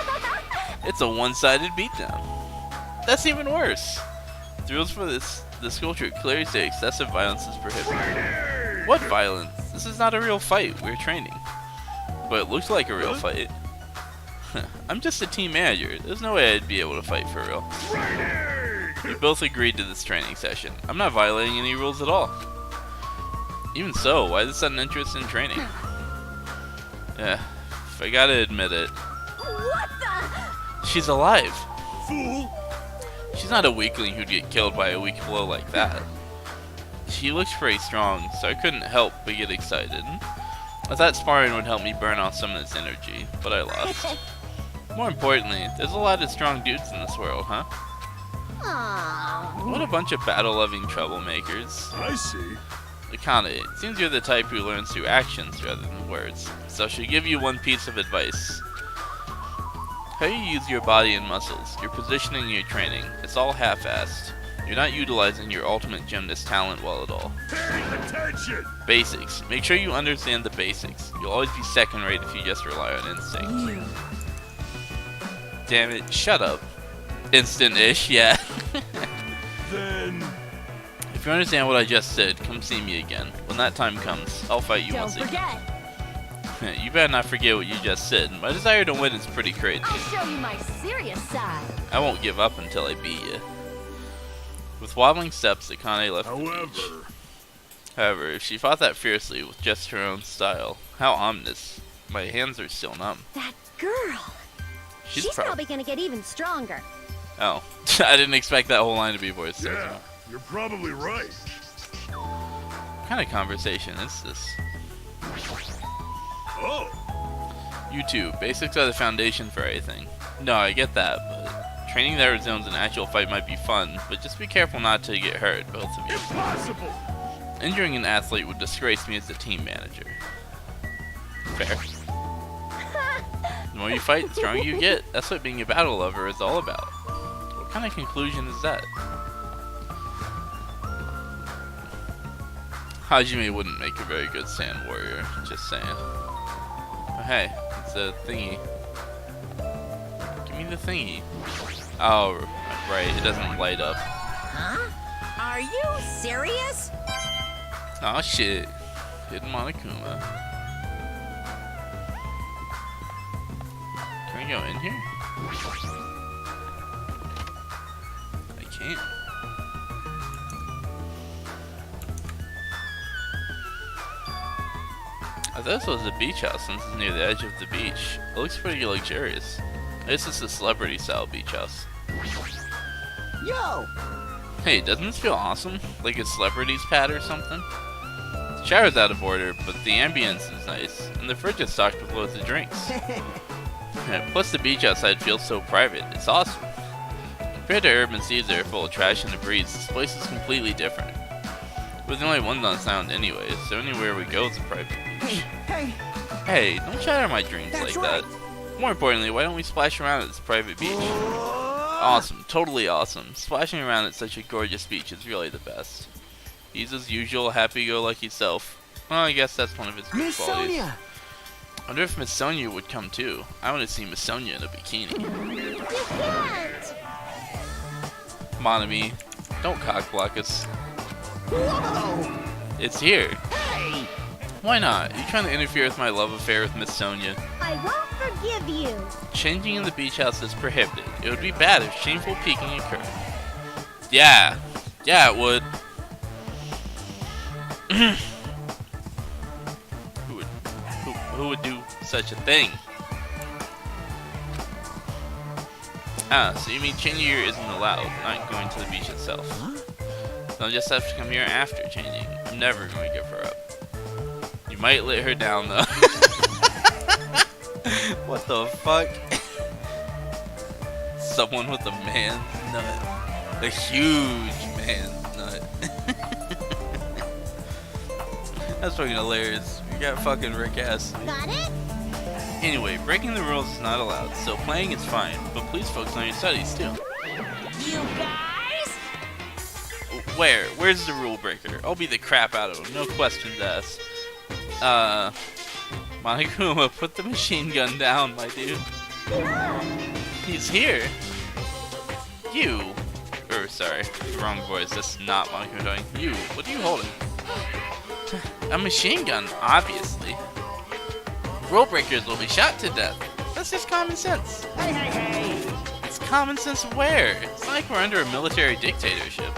Speaker 2: It's a one-sided beatdown. That's even worse. The rules for this culture clearly say excessive violence is prohibited. What violence? This is not a real fight. We're training. But it looks like a real fight. I'm just a team manager. There's no way I'd be able to fight for real. We both agreed to this training session. I'm not violating any rules at all. Even so, why the sudden interest in training? Yeah, if I gotta admit it.
Speaker 3: What the?
Speaker 2: She's alive.
Speaker 4: Fool!
Speaker 2: She's not a weakling who'd get killed by a weak blow like that. She looks pretty strong, so I couldn't help but get excited. I thought sparring would help me burn off some of this energy, but I lost. More importantly, there's a lot of strong dudes in this world, huh?
Speaker 3: Aww.
Speaker 2: What a bunch of battle-loving troublemakers.
Speaker 4: I see.
Speaker 2: Akane, it seems you're the type who learns through actions rather than words, so I should give you one piece of advice. How you use your body and muscles, your positioning and your training, it's all half-assed. You're not utilizing your ultimate gymnast talent well at all.
Speaker 4: Pay attention!
Speaker 2: Basics. Make sure you understand the basics. You'll always be second-rate if you just rely on instinct. Damn it, shut up. Instant-ish, yeah.
Speaker 4: Then...
Speaker 2: If you understand what I just said, come see me again. When that time comes, I'll fight you
Speaker 3: Don't
Speaker 2: once again.
Speaker 3: forget,
Speaker 2: You better not forget what you just said. My desire to win is pretty crazy.
Speaker 3: I'll show you my serious side.
Speaker 2: I won't give up until I beat you. With wobbling steps, Akane left the beach. However, if she fought that fiercely with just her own style, how ominous. My hands are still numb.
Speaker 3: That girl. She's probably gonna get even stronger.
Speaker 2: Oh, I didn't expect that whole line to be voiced.
Speaker 4: Yeah, you're probably right.
Speaker 2: What kind of conversation is this?
Speaker 4: Oh,
Speaker 2: YouTube, basics are the foundation for everything. No, I get that, but training that resumes an actual fight might be fun, but just be careful not to get hurt, both of you.
Speaker 4: impossible!
Speaker 2: Injuring an athlete would disgrace me as the team manager. Fair. The more you fight, the stronger you get. That's what being a battle lover is all about. What kind of conclusion is that? Hajime wouldn't make a very good sand warrior, just saying. Oh, hey, it's a thingy. Give me the thingy. Oh, right, it doesn't light up.
Speaker 3: Huh? Are you serious?
Speaker 2: Oh shit. Hidden Monokuma. Can we go in here? Damn. I thought this was a beach house since it's near the edge of the beach. It looks pretty luxurious. This is a celebrity style beach house.
Speaker 6: Yo!
Speaker 2: Hey, doesn't this feel awesome? Like a celebrity's pad or something? The shower's out of order, but the ambience is nice, and the fridge is stocked with loads of drinks. Plus the beach outside feels so private, it's awesome. Compared to urban seas that are full of trash and debris, this place is completely different. We're the only ones on sound anyway, so anywhere we go is a private beach. Hey, don't shatter my dreams like that. More importantly, why don't we splash around at this private beach? Awesome, totally awesome. Splashing around at such a gorgeous beach is really the best. He's his usual happy-go-lucky self. Well, I guess that's one of his good
Speaker 6: Miss
Speaker 2: qualities.
Speaker 6: Sonia!
Speaker 2: I wonder if Miss Sonia would come too. I want to see Miss Sonia in a bikini.
Speaker 3: You can't!
Speaker 2: Monami, don't cockblock us.
Speaker 6: Whoa!
Speaker 2: It's here.
Speaker 6: Hey!
Speaker 2: Why not? You trying to interfere with my love affair with Miss Sonia?
Speaker 3: I won't forgive you.
Speaker 2: Changing in the beach house is prohibited. It would be bad if shameful peeking occurred. Yeah. Yeah, it would. Who would do such a thing? Ah, so you mean changing here isn't allowed, not going to the beach itself.
Speaker 6: Huh?
Speaker 2: I'll just have to come here after changing. I'm never going to give her up. You might let her down though. What the fuck? Someone with a man's nut. A huge man's nut. That's fucking hilarious. We got fucking Rick ass.
Speaker 3: Got it?
Speaker 2: Anyway, breaking the rules is not allowed, so playing is fine, but please focus on your studies too.
Speaker 6: You guys?
Speaker 2: Where? Where's the rule breaker? I'll beat the crap out of him, no questions asked. Monokuma, put the machine gun down, my dude. He's here. You. Sorry, wrong voice. That's not Monokuma doing. You. What are you holding? A machine gun, obviously. Rule breakers will be shot to death. That's just common sense.
Speaker 6: Hey, hey, hey!
Speaker 2: It's common sense where? It's not like we're under a military dictatorship.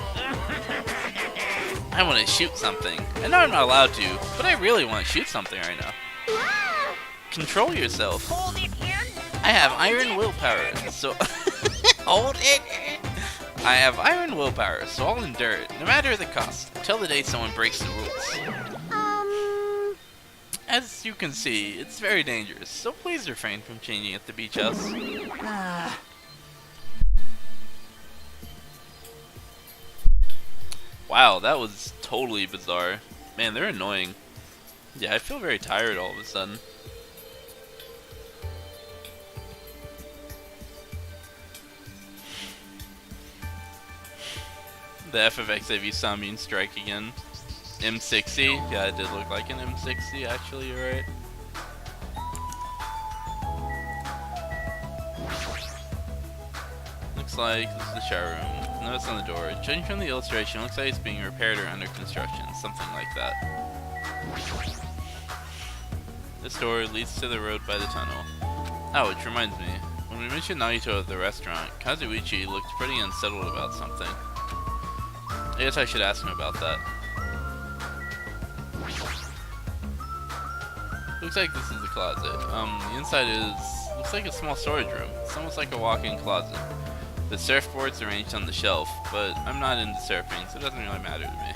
Speaker 2: I want to shoot something. I know I'm not allowed to, but I really want to shoot something right now.
Speaker 3: Ah!
Speaker 2: Control yourself.
Speaker 6: Hold it in!
Speaker 2: I have iron willpower, so... Hold it in! I have iron willpower, so I'll endure it, no matter the cost, until the day someone breaks the rules. As you can see, it's very dangerous, so please refrain from changing at the beach house.
Speaker 6: Ah.
Speaker 2: Wow, that was totally bizarre. Man, they're annoying. Yeah, I feel very tired all of a sudden. The FFXAV Samine strike again. M60? Yeah, it did look like an M60, actually, you're right. Looks like this is the shower room. Notice on the door. Judging from the illustration, it looks like it's being repaired or under construction, something like that. This door leads to the road by the tunnel. Oh, which reminds me. When we mentioned Naito at the restaurant, Kazuichi looked pretty unsettled about something. I guess I should ask him about that. Looks like this is the closet. The inside looks like a small storage room. It's almost like a walk-in closet. The surfboard's arranged on the shelf, but I'm not into surfing, so it doesn't really matter to me.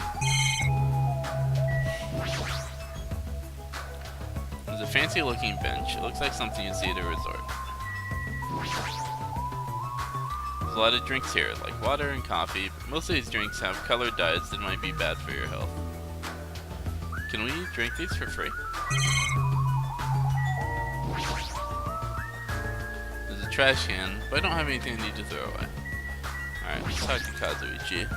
Speaker 2: There's a fancy-looking bench. It looks like something you'd see at a resort. There's a lot of drinks here, like water and coffee, but most of these drinks have colored dyes that might be bad for your health. Can we drink these for free? There's a trash can, but I don't have anything I need to throw away. Alright, let's talk to Kazuichi.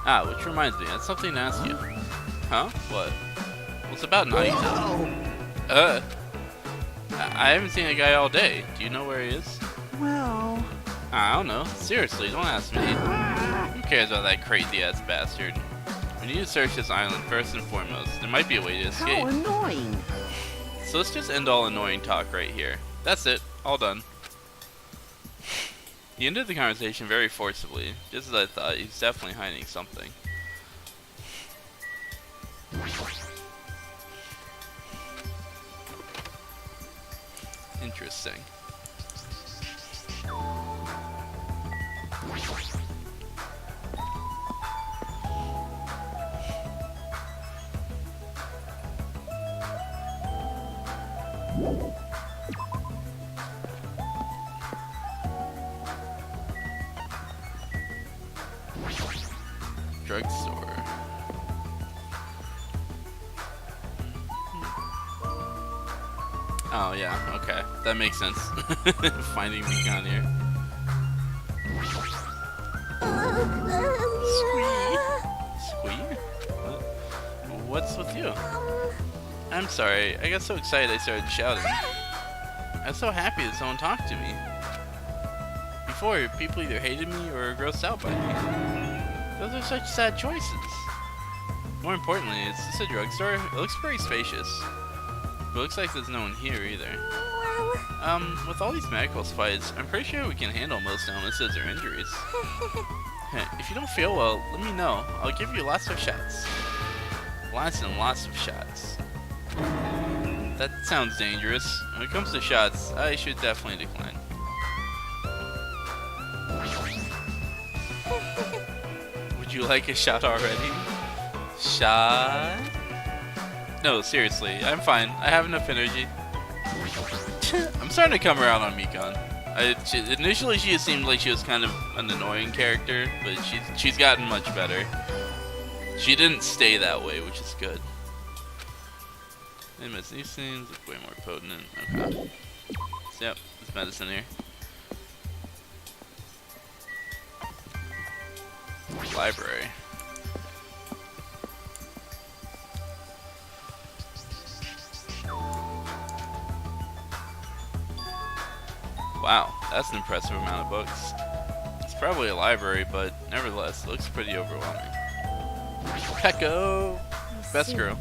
Speaker 2: Ah, which reminds me, I had something to ask you. Huh? What? What's about Naito? I haven't seen a guy all day. Do you know where he is?
Speaker 6: Well...
Speaker 2: I don't know. Seriously, don't ask me. Who cares about that crazy-ass bastard? We need to search this island first and foremost. There might be a way to escape.
Speaker 6: How annoying!
Speaker 2: So let's just end all annoying talk right here. That's it. All done. He ended the conversation very forcibly, just as I thought. He's definitely hiding something. Interesting. Drugstore. Oh yeah, okay. That makes sense. Finding Mikan here. Squee? What's with you? I'm sorry. I got so excited I started shouting. I was so happy that someone talked to me. Before, people either hated me or were grossed out by me. Those are such sad choices. More importantly, is this a drugstore? It looks pretty spacious. But it looks like there's no one here either. With all these medical supplies, I'm pretty sure we can handle most illnesses or injuries. If you don't feel well, let me know. I'll give you lots of shots. Lots and lots of shots. That sounds dangerous. When it comes to shots, I should definitely decline. Would you like a shot already? Shot? No, seriously, I'm fine. I have enough energy. I'm starting to come around on Mikan. Initially, she seemed like she was kind of an annoying character, but she's gotten much better. She didn't stay that way, which is good. These things look way more potent. Okay. So, yep, there's medicine here. Library. Wow, that's an impressive amount of books. It's probably a library, but nevertheless, it looks pretty overwhelming. Pecco! Best girl.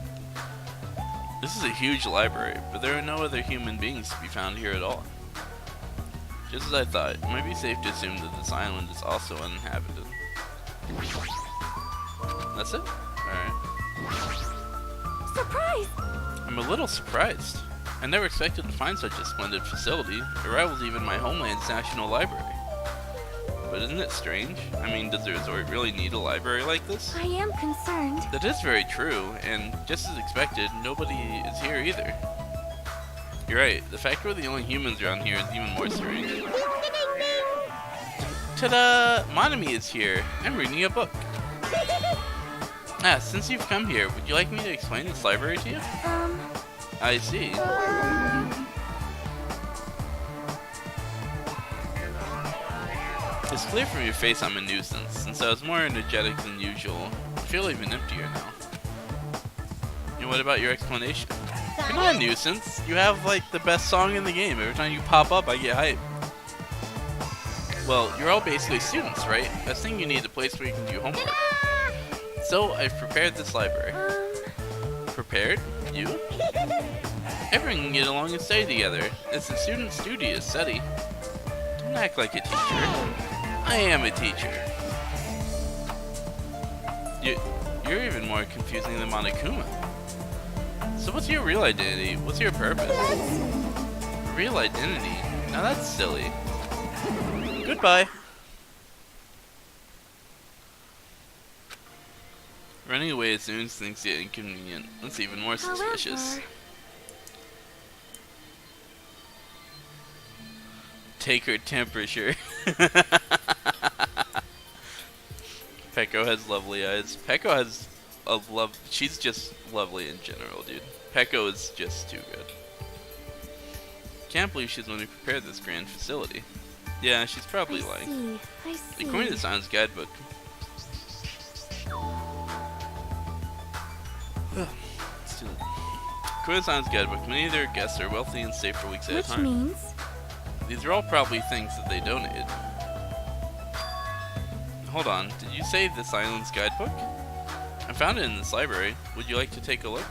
Speaker 2: This is a huge library, but there are no other human beings to be found here at all. Just as I thought, it might be safe to assume that this island is also uninhabited. That's it? Alright.
Speaker 3: Surprise!
Speaker 2: I'm a little surprised. I never expected to find such a splendid facility. It rivals even my homeland's National Library. But isn't it strange? I mean, does the resort really need a library like this?
Speaker 3: I am concerned.
Speaker 2: That is very true, and just as expected, nobody is here either. You're right, the fact we're the only humans around here is even more strange. Ta-da! Monami is here. I'm reading a book. Since you've come here, would you like me to explain this library to you? I see. It's clear from your face I'm a nuisance, since I was more energetic than usual. I feel even emptier now. And what about your explanation? You're not a nuisance. You have, like, the best song in the game. Every time you pop up, I get hype. Well, you're all basically students, right? Best thing you need a place where you can do homework. So, I've prepared this library. Prepared? You? Everyone can get along and study together. It's a student's duty to study. Don't act like a teacher. I am a teacher. You're even more confusing than Monokuma. So what's your real identity? What's your purpose? Real identity? Now that's silly. Goodbye. Running away as soon as things get inconvenient. That's even more suspicious.
Speaker 3: However...
Speaker 2: Take her temperature. Pecco has lovely eyes. Pecco has a love. She's just lovely in general, dude. Pecco is just too good. Can't believe she's the one who prepared this grand facility. Yeah, she's probably lying.
Speaker 3: I see.
Speaker 2: According to the Science Guidebook. Let's do it. According to the Science Guidebook, many of their guests are wealthy and stay for weeks at a
Speaker 3: Which
Speaker 2: time.
Speaker 3: means...
Speaker 2: These are all probably things that they donated. Hold on, did you say this island's guidebook? I found it in this library. Would you like to take a look?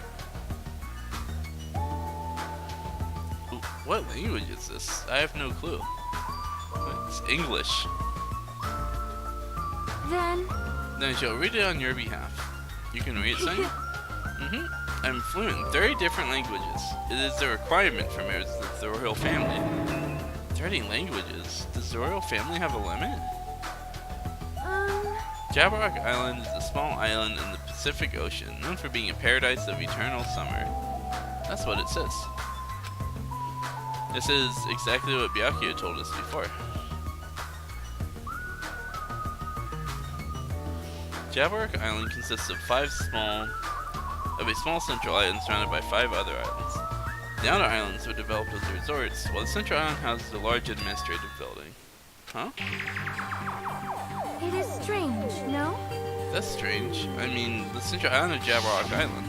Speaker 2: Ooh, what language is this? I have no clue. What? It's English.
Speaker 3: Then,
Speaker 2: Then she'll read it on your behalf. You can read it, son? I'm fluent in 30 different languages. It is a requirement for members of the royal family. 30 languages? Does the royal family have a limit? Jabberwock Island is a small island in the Pacific Ocean, known for being a paradise of eternal summer. That's what it says. This is exactly what Byakuya told us before. Jabberwock Island consists of a small central island surrounded by 5 other islands. The outer islands were developed as resorts, while the central island houses a large administrative building. Huh?
Speaker 3: it is strange, no?
Speaker 2: That's strange. I mean, the central island of Jabberwock Island.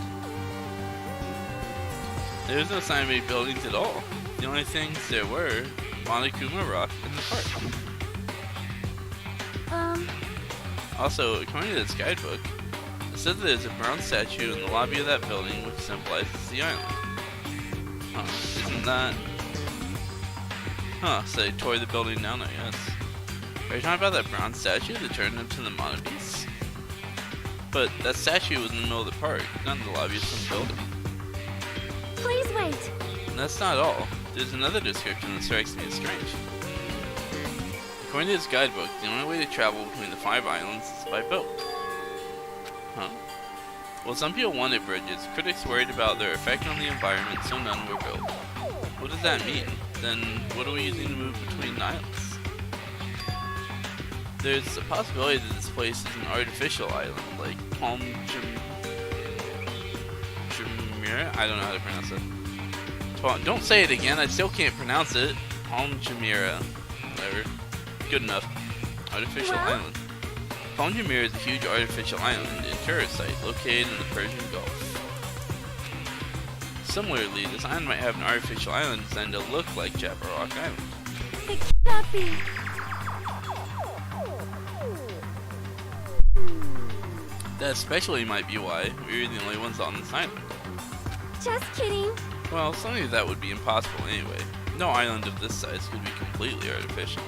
Speaker 2: There's no sign of any buildings at all. The only things there were Monokuma Rock and the park. Also, according to this guidebook, it says that there's a bronze statue in the lobby of that building which symbolizes the island. Huh, isn't that... Huh, so they tore the building down, I guess. Are you talking about that bronze statue that turned into the Monopiece? But that statue was in the middle of the park, not in the lobby of some building.
Speaker 3: Please wait.
Speaker 2: And that's not all. There's another description that strikes me as strange. According to this guidebook, the only way to travel between the 5 islands is by boat. Huh? Well, some people wanted bridges, critics worried about their effect on the environment, so none were built. What does that mean? Then, what are we using to move between the islands? There's a possibility that this place is an artificial island, like Palm Jumeirah? I don't know how to pronounce it. Don't say it again, I still can't pronounce it. Palm Jumeirah. Whatever. Good enough. Artificial island. Palm Jumeirah is a huge artificial island and tourist site located in the Persian Gulf. Similarly, this island might have an artificial island designed to look like Jabberwock Island.
Speaker 3: It cannot be.
Speaker 2: That especially might be why we're the only ones on this island.
Speaker 3: Just kidding.
Speaker 2: Well, something like that would be impossible anyway. No island of this size could be completely artificial.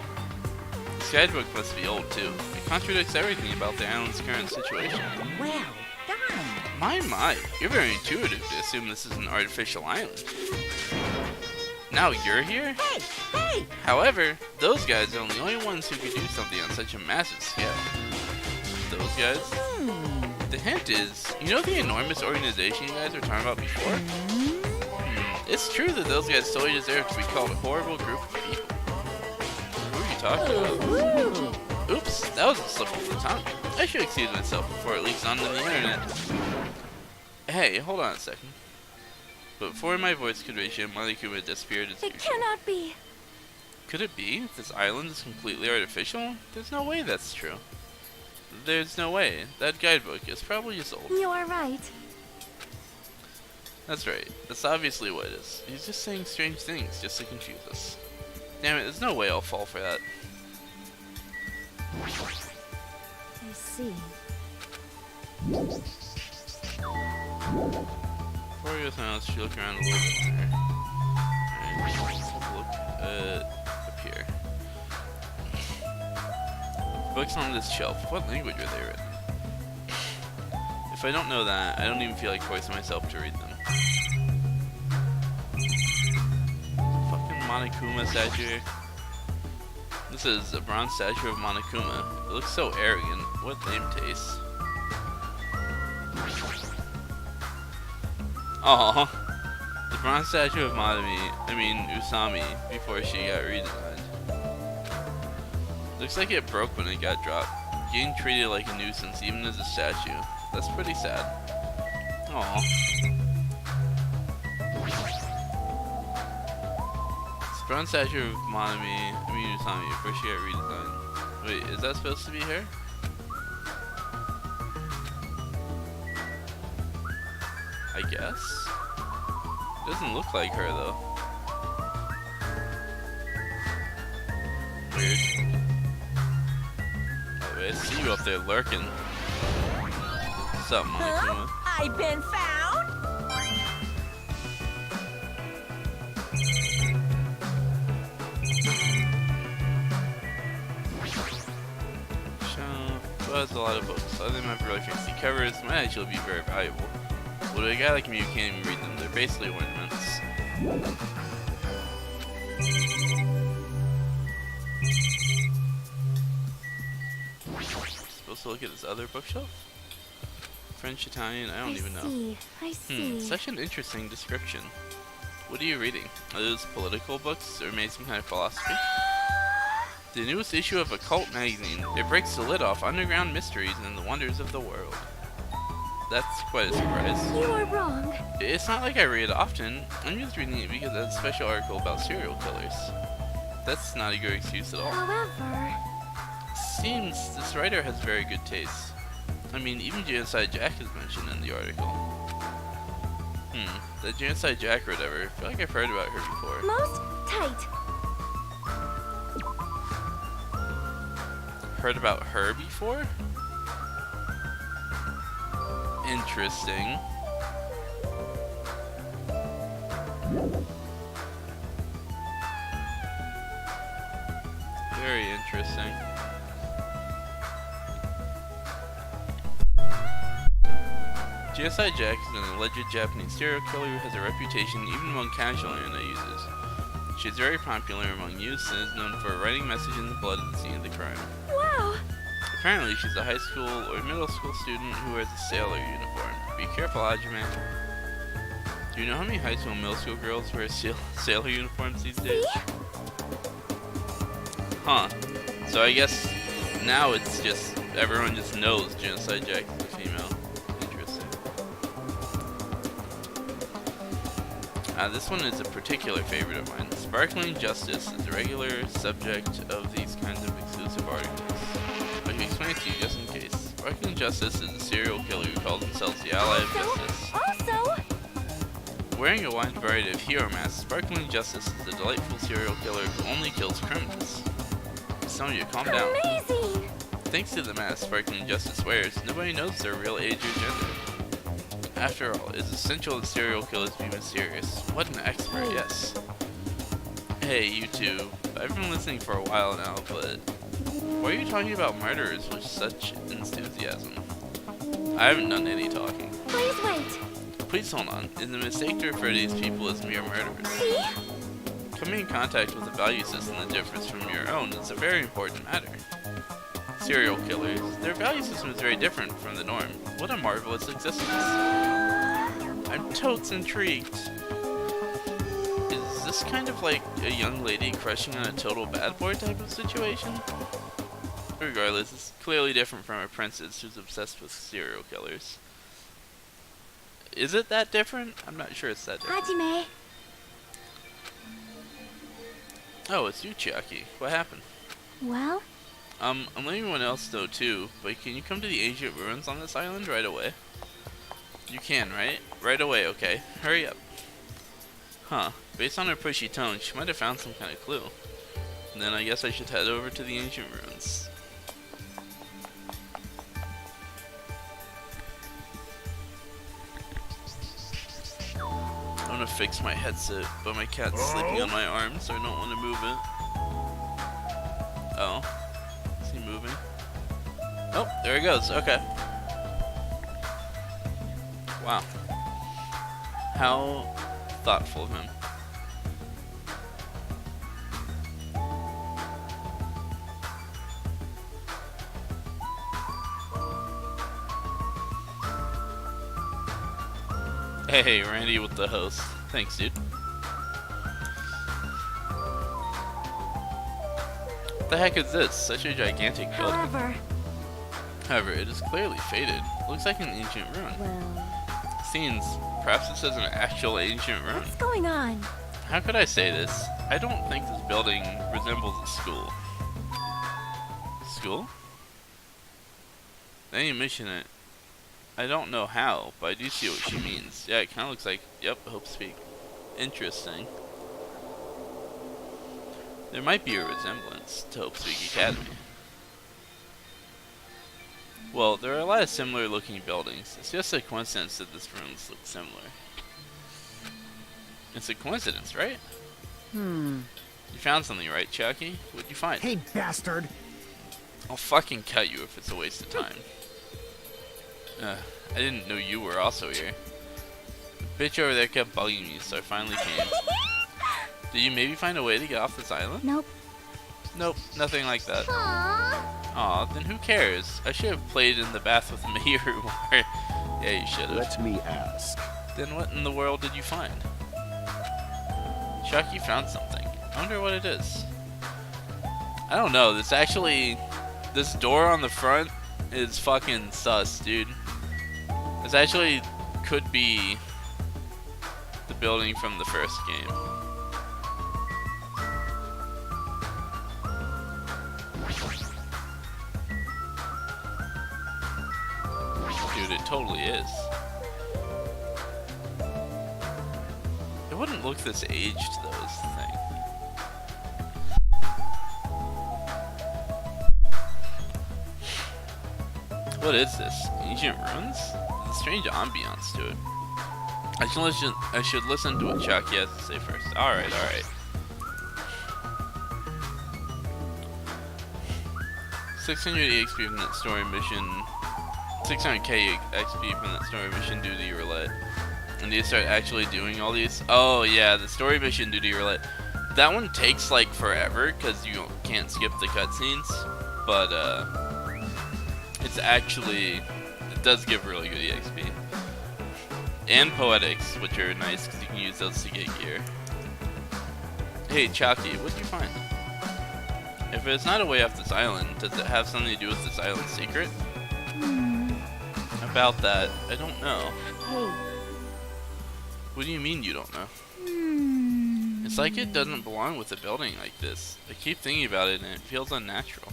Speaker 2: This guidebook must be old too. It contradicts everything about the island's current situation.
Speaker 6: Well done.
Speaker 2: My, you're very intuitive to assume this is an artificial island. Now you're here?
Speaker 6: Hey!
Speaker 2: However, those guys are the only ones who could do something on such a massive scale. Those guys? The hint is, you know the enormous organization you guys were talking about before? It's true that those guys totally deserve to be called a horrible group of people. Who are you talking about? Oops, that was a slip of the tongue. I should excuse myself before it leaks onto the internet. Hey, hold on a second. But before my voice could reach him, Monokuma disappeared as
Speaker 3: It
Speaker 2: usual.
Speaker 3: cannot be.
Speaker 2: Could it be? This island is completely artificial? There's no way that's true. There's no way. That guidebook is probably just old.
Speaker 3: You are right.
Speaker 2: That's right. That's obviously what it is. He's just saying strange things just to confuse us. Damn it, there's no way I'll fall for that.
Speaker 3: I see.
Speaker 2: Before we go somewhere else, look around a little bit there. Alright, let's have a look up here. Books on this shelf. What language are they written? If I don't know that, I don't even feel like forcing myself to read them. Fucking Monokuma statue. This is a bronze statue of Monokuma. It looks so arrogant. What lame taste. Aww. The bronze statue of Usami, before she got redesigned. Looks like it broke when it got dropped. Getting treated like a nuisance even as a statue. That's pretty sad. Aww. It's a bronze statue of Usami, before she got redesigned. Wait, is that supposed to be her? I guess? Doesn't look like her though. Weird. By the way, I see you up there lurking. What's up, Monokuma?
Speaker 6: I've been found.
Speaker 2: has a lot of books. Other than my really fancy covers, might actually be very valuable. But to a guy like me who can't even read them, they're basically ornaments. Supposed to look at this other bookshelf? French, Italian, I don't even know.
Speaker 3: I see.
Speaker 2: Such an interesting description. What are you reading? Are those political books or maybe some kind of philosophy? The newest issue of Occult magazine. It breaks the lid off underground mysteries and the wonders of the world. That's quite a surprise.
Speaker 3: You are wrong.
Speaker 2: It's not like I read it often. I'm just reading it because it's a special article about serial killers. That's not a good excuse at all.
Speaker 3: However,
Speaker 2: Seems this writer has very good taste. I mean, even Genocide Jack is mentioned in the article. That Genocide Jack or whatever, I feel like I've heard about her before.
Speaker 3: most tight.
Speaker 2: Heard about her before? Interesting. Very interesting. Genocide Jack is an alleged Japanese serial killer who has a reputation even among casual internet users. She is very popular among youths and is known for writing messages in the blood at the scene of the crime.
Speaker 3: Wow.
Speaker 2: Apparently, she's a high school or middle school student who wears a sailor uniform. Be careful, Hajime. Do you know how many high school and middle school girls wear sailor uniforms these days? Huh. So I guess now it's just, everyone just knows Genocide Jack is a female. Interesting. This one is a particular favorite of mine. Sparkling Justice is a regular subject of these kinds of exclusive articles. I can explain it to you just in case. Sparkling Justice is a serial killer who calls themselves the Ally of Justice.
Speaker 3: Also,
Speaker 2: Wearing a wide variety of hero masks, Sparkling Justice is a delightful serial killer who only kills criminals. Sonya, calm down.
Speaker 3: amazing.
Speaker 2: Thanks to the mask Sparkling Justice wears, nobody knows their real age or gender. After all, it's essential that serial killers be mysterious. What an expert, yes. Hey, you two. I've been listening for a while now, but why are you talking about murderers with such enthusiasm? I haven't done any talking.
Speaker 3: Please wait.
Speaker 2: Please hold on. Is the mistake to refer to these people as mere murderers?
Speaker 3: See?
Speaker 2: Coming in contact with a value system that differs from your own is a very important matter. Serial killers, their value system is very different from the norm. What a marvelous existence. I'm totes intrigued. Is this kind of like a young lady crushing on a total bad boy type of situation? Regardless, it's clearly different from a princess who's obsessed with serial killers. Is it that different? I'm not sure it's that different.
Speaker 3: Hajime.
Speaker 2: Oh, it's you, Chiaki. What happened?
Speaker 3: Well,
Speaker 2: I'm letting everyone else know too, but can you come to the ancient ruins on this island right away? You can, right? Right away, okay. Hurry up. Huh. Based on her pushy tone, she might have found some kind of clue. And then I guess I should head over to the ancient ruins. I'm gonna fix my headset, but my cat's sleeping on my arm, so I don't want to move it. Oh. Is he moving? Oh, there he goes. Okay. Wow. How thoughtful of him. Hey, Randy with the host. Thanks, dude. What the heck is this? Such a gigantic building. However, it is clearly faded. Looks like an ancient ruin.
Speaker 3: well,
Speaker 2: Seems, perhaps this is an actual ancient ruin.
Speaker 3: what's going on?
Speaker 2: How could I say this? I don't think this building resembles a school. School? Then you mention it. I don't know how, but I do see what she means. Yeah, it kind of looks like, yep, Hope Speak. Interesting. There might be a resemblance to Hope Speak Academy. Well, there are a lot of similar looking buildings. It's just a coincidence that this ruins look similar. It's a coincidence, right? You found something, right, Chucky? What'd you find?
Speaker 1: Hey, bastard!
Speaker 2: I'll fucking cut you if it's a waste of time. I didn't know you were also here. The bitch over there kept bugging me, so I finally came. Did you maybe find a way to get off this island?
Speaker 3: Nope.
Speaker 2: Nope, nothing like that.
Speaker 3: Aww.
Speaker 2: Aw, then who cares? I should have played in the bath with Mahiru more. Yeah, you should have.
Speaker 7: Let me ask.
Speaker 2: Then what in the world did you find? Chuck, you found something. I wonder what it is. I don't know. This door on the front is fucking sus, dude. This actually could be the building from the first game. Dude, it totally is. It wouldn't look this aged though, is the thing. What is this? Ancient ruins? There's a strange ambiance to it. I should listen to what Chucky has to say first. Alright, alright. 600 EXP from that story mission. 600k XP from that story mission duty roulette. And do you start actually doing all these? Oh yeah, the story mission duty roulette. That one takes like forever because you can't skip the cutscenes. But it's actually, it does give really good EXP. And poetics, which are nice because you can use those to get gear. Hey Chalky, what'd you find? If it's not a way off this island, does it have something to do with this island's secret? About that, I don't know.
Speaker 3: Hey.
Speaker 2: What do you mean you don't know? It's like it doesn't belong with a building like this. I keep thinking about it and it feels unnatural.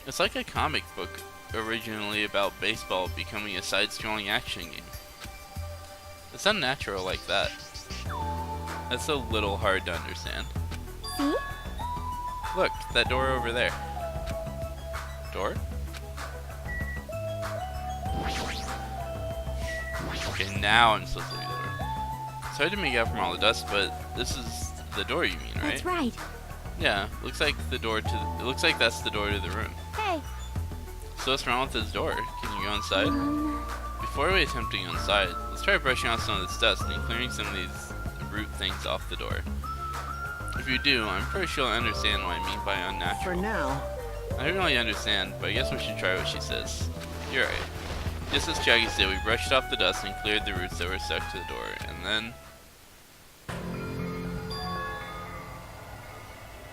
Speaker 2: It's like a comic book originally about baseball becoming a side-scrolling action game. It's unnatural like that. That's a little hard to understand.
Speaker 3: See?
Speaker 2: Look, that door over there. Door? Okay, now I'm supposed to be the door. Sorry to make out from all the dust, but this is the door you mean, right?
Speaker 3: That's right.
Speaker 2: Yeah, looks like the door to it looks like that's the door to the room.
Speaker 3: Hey.
Speaker 2: So what's wrong with this door? Can you go inside? Before we attempt to go inside, let's try brushing off some of this dust and clearing some of these root things off the door. If you do, I'm pretty sure you'll understand what I mean by unnatural.
Speaker 5: For now.
Speaker 2: I don't really understand, but I guess we should try what she says. You're right. Just as Shaggy said, we brushed off the dust and cleared the roots that were stuck to the door, and then...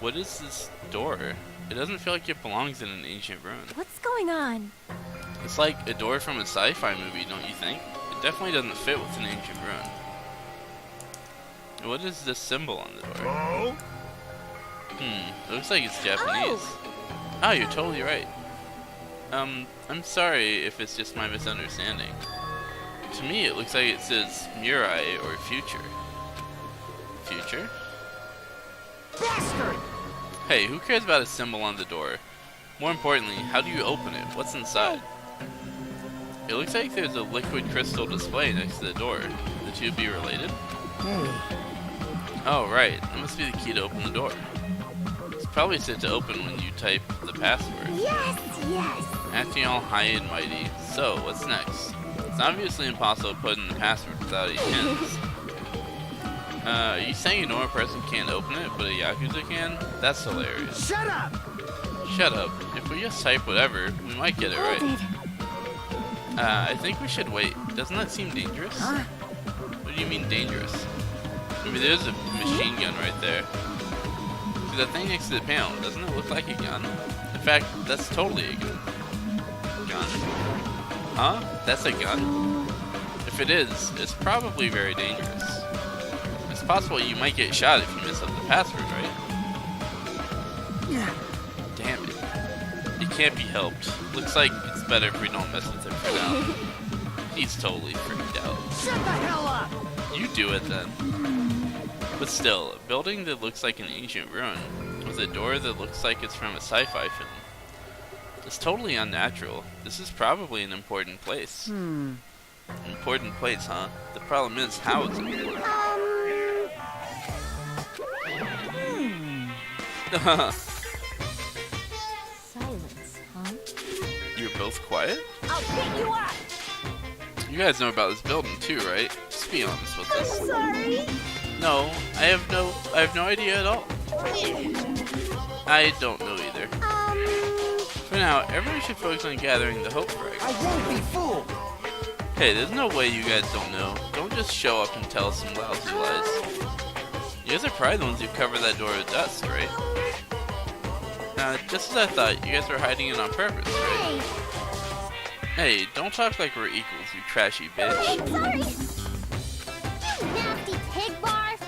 Speaker 2: What is this door? It doesn't feel like it belongs in an ancient ruin.
Speaker 3: What's going on?
Speaker 2: It's like a door from a sci-fi movie, don't you think? It definitely doesn't fit with an ancient ruin. What is this symbol on the door?
Speaker 4: Oh?
Speaker 2: It looks like it's Japanese. Oh, you're totally right. I'm sorry if it's just my misunderstanding. To me, it looks like it says Murai or future. Future?
Speaker 5: Bastard!
Speaker 2: Hey, who cares about a symbol on the door? More importantly, how do you open it? What's inside? It looks like there's a liquid crystal display next to the door. The two be related?
Speaker 5: Hey.
Speaker 2: Oh, right. That must be the key to open the door. It's probably set to open when you type the password.
Speaker 3: Yes, yes.
Speaker 2: Acting all high and mighty. So, what's next? It's obviously impossible to put in the password without any hints. Are you saying a normal person can't open it, but a Yakuza can? That's hilarious.
Speaker 5: Shut up!
Speaker 2: Shut up. If we just type whatever, we might get it right.
Speaker 3: Hold it.
Speaker 2: I think we should wait. Doesn't that seem dangerous?
Speaker 5: Huh?
Speaker 2: What do you mean dangerous? Maybe there's a machine gun right there. See that thing next to the panel, doesn't it look like a gun? In fact, that's totally a gun. Gun? Huh? That's a gun? If it is, it's probably very dangerous. It's possible you might get shot if you mess up the password, right? Damn it. It can't be helped. Looks like it's better if we don't mess with it for now. He's totally freaked out.
Speaker 5: Shut the hell up!
Speaker 2: You do it then. But still, a building that looks like an ancient ruin, with a door that looks like it's from a sci-fi film. It's totally unnatural. This is probably an important place. Important place, huh? The problem is how it's important. quiet?
Speaker 6: I'll pick you up.
Speaker 2: You guys know about this building too, right? Just be honest with us.
Speaker 6: Sorry.
Speaker 2: No, I have no idea at all. I don't know either. For now, everyone should focus on gathering the hope fragments.
Speaker 1: I won't be fooled.
Speaker 2: Hey, there's no way you guys don't know. Don't just show up and tell us some lousy lies. You guys are probably the ones who covered that door with dust, right? Just as I thought, you guys were hiding it on purpose, right? Hey, don't talk like we're equals, you trashy bitch.
Speaker 3: Sorry. You nasty pig barf.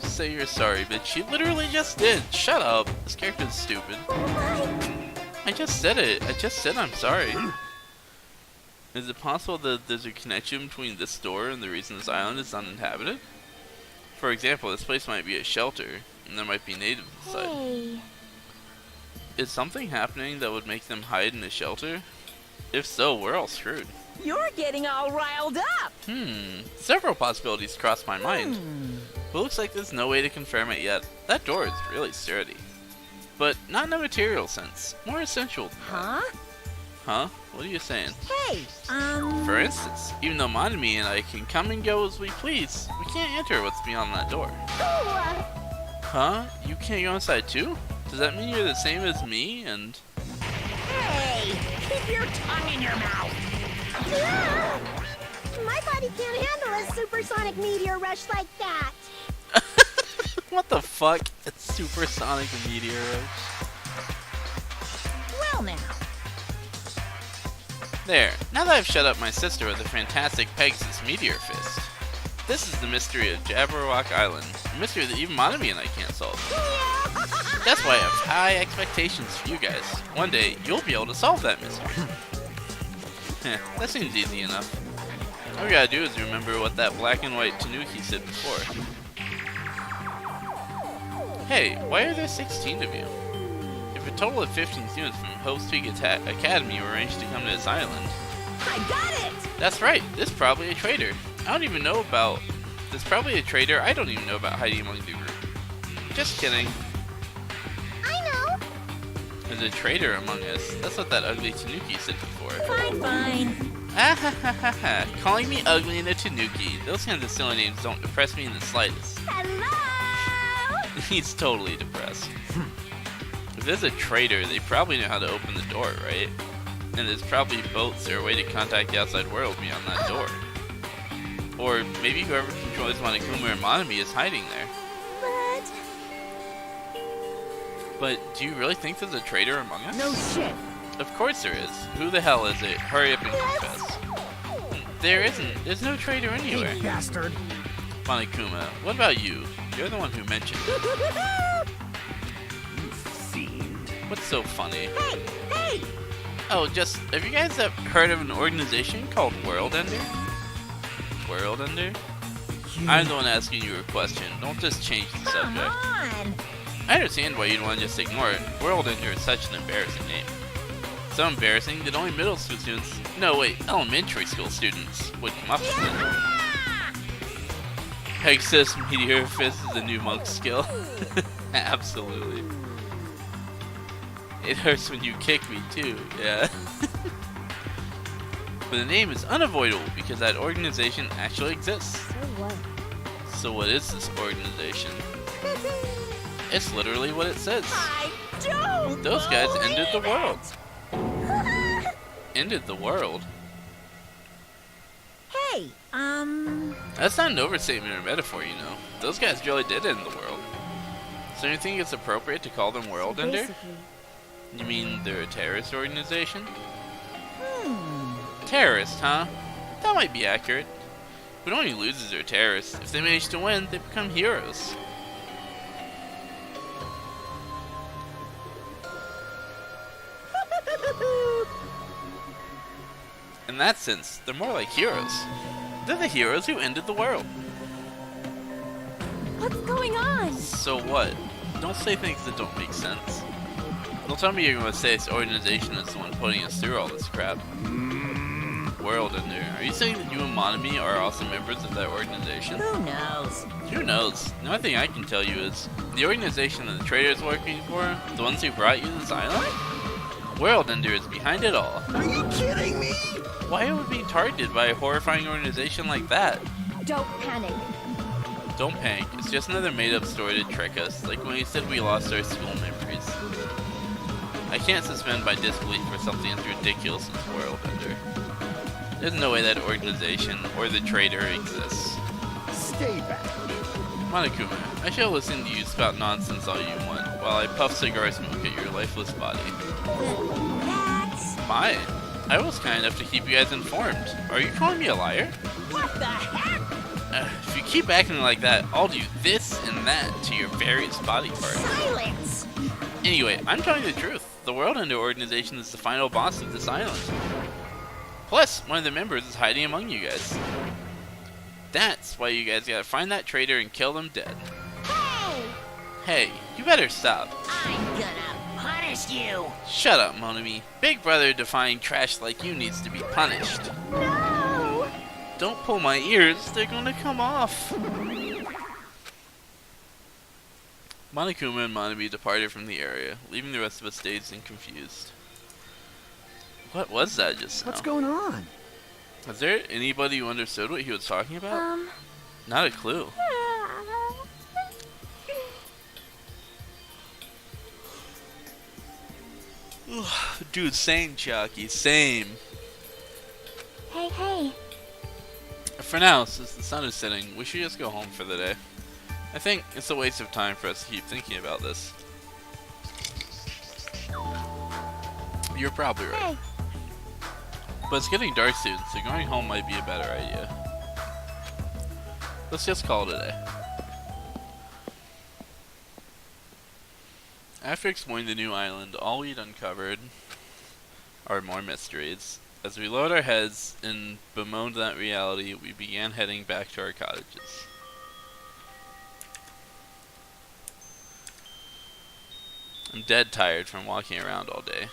Speaker 2: Say you're sorry, bitch. You literally just did. Shut up. This character's stupid. I just said it. I just said I'm sorry. Is it possible that there's a connection between this door and the reason this island is uninhabited? For example, this place might be a shelter, and there might be natives inside.
Speaker 3: Hey.
Speaker 2: Is something happening that would make them hide in a shelter? If so, we're all screwed.
Speaker 6: You're getting all riled up.
Speaker 2: Several possibilities cross my mind. But looks like there's no way to confirm it yet. That door is really sturdy. But not in a material sense, more essential than that. Huh? What are you saying?
Speaker 6: Hey,
Speaker 2: For instance, even though Monami and I can come and go as we please, we can't enter what's beyond that door. Huh? You can't go inside too? Does that mean you're the same as me and...
Speaker 6: Hey, keep your tongue in your mouth.
Speaker 3: My body can't handle a supersonic meteor rush like that.
Speaker 2: What the fuck? It's supersonic meteor rush.
Speaker 6: Well now.
Speaker 2: There, now that I've shut up my sister with a fantastic Pegasus meteor fist. This is the mystery of Jabberwock Island, a mystery that even Monami and I can't solve. That's why I have high expectations for you guys. One day, you'll be able to solve that mystery. That seems easy enough. All we gotta do is remember what that black and white Tanuki said before. Hey, why are there 16 of you? If a total of 15 students from Host Peak Academy were arranged to come to this island...
Speaker 6: I got it!
Speaker 2: That's right, this is probably a traitor. There's probably a traitor I don't even know about hiding among the group. Just kidding.
Speaker 3: I know.
Speaker 2: There's a traitor among us. That's what that ugly Tanuki said before.
Speaker 6: Fine.
Speaker 2: Ah ha ha ha ha. Calling me ugly and a Tanuki. Those kinds of silly names don't depress me in the slightest.
Speaker 3: Hello.
Speaker 2: He's totally depressed. If there's a traitor, they probably know how to open the door, right? And there's probably boats or a way to contact the outside world beyond that door. Or maybe whoever controls Monokuma or Monami is hiding there. But do you really think there's a traitor among us?
Speaker 6: No shit.
Speaker 2: Of course there is. Who the hell is it? Hurry up and confess. There isn't. There's no traitor anywhere.
Speaker 1: You bastard.
Speaker 2: Monokuma, what about you? You're the one who mentioned it.
Speaker 1: You fiend.
Speaker 2: What's so funny?
Speaker 6: Hey!
Speaker 2: Oh, have you guys heard of an organization called World Ender? World Ender? I'm the one asking you a question. Don't just change the
Speaker 6: Come
Speaker 2: subject.
Speaker 6: on!
Speaker 2: I understand why you'd want to just ignore it. World Ender is such an embarrassing name. So embarrassing that only middle school students, elementary school students would come up with it. Pegasus Meteor Fist is a new monk skill. Absolutely. It hurts when you kick me too, yeah. But the name is unavoidable because that organization actually exists. So what is this organization? It's literally what it says.
Speaker 6: I don't
Speaker 2: Those guys ended the
Speaker 6: believe
Speaker 2: world.
Speaker 6: it.
Speaker 2: Ended the world?
Speaker 6: Hey,
Speaker 2: That's not an overstatement or metaphor, you know. Those guys really did end the world. So you think it's appropriate to call them World Ender? You mean they're a terrorist organization? Terrorist, huh? That might be accurate. But only losers are terrorists. If they manage to win, they become heroes. In that sense, they're more like heroes. They're the heroes who ended the world.
Speaker 3: What's going on?
Speaker 2: So what? Don't say things that don't make sense. Don't tell me you're going to say this organization is the one putting us through all this crap. World Ender. Are you saying that you and Monami are also members of that organization?
Speaker 6: who knows?
Speaker 2: Who knows? The only thing I can tell you is, the organization that the trader is working for, the ones who brought you to this island? World Ender is behind it all.
Speaker 6: Are you kidding me?
Speaker 2: Why are we being targeted by a horrifying organization like that?
Speaker 3: Don't panic.
Speaker 2: Don't panic, it's just another made-up story to trick us, like when we said we lost our school memories. I can't suspend my disbelief for something as ridiculous as World Ender. There's no way that organization or the traitor exists.
Speaker 6: Stay back.
Speaker 2: Monokuma, I shall listen to you spout nonsense all you want, while I puff cigar smoke at your lifeless body.
Speaker 3: That's...
Speaker 2: Fine. I was kind enough to keep you guys informed. Are you calling me a liar?
Speaker 6: What the heck?
Speaker 2: If you keep acting like that, I'll do this and that to your various body parts.
Speaker 6: Silence!
Speaker 2: Anyway, I'm telling the truth. The World Ender organization is the final boss of this island. Plus, one of the members is hiding among you guys. That's why you guys gotta find that traitor and kill them dead.
Speaker 3: Hey!
Speaker 2: Hey, you better stop.
Speaker 6: I'm gonna punish you!
Speaker 2: Shut up, Monami. Big brother defying trash like you needs to be punished.
Speaker 3: No!
Speaker 2: Don't pull my ears, they're gonna come off. Monokuma and Monami departed from the area, leaving the rest of us dazed and confused. What was that just now?
Speaker 6: What's going on?
Speaker 2: Was there anybody who understood what he was talking about? Not a clue. Dude, same, Chucky, same.
Speaker 3: Hey.
Speaker 2: For now, since the sun is setting, we should just go home for the day. I think it's a waste of time for us to keep thinking about this. You're probably right.
Speaker 3: Hey.
Speaker 2: But it's getting dark soon, so going home might be a better idea. Let's just call it a day. After exploring the new island, all we'd uncovered are more mysteries. As we lowered our heads and bemoaned that reality, we began heading back to our cottages. I'm dead tired from walking around all day.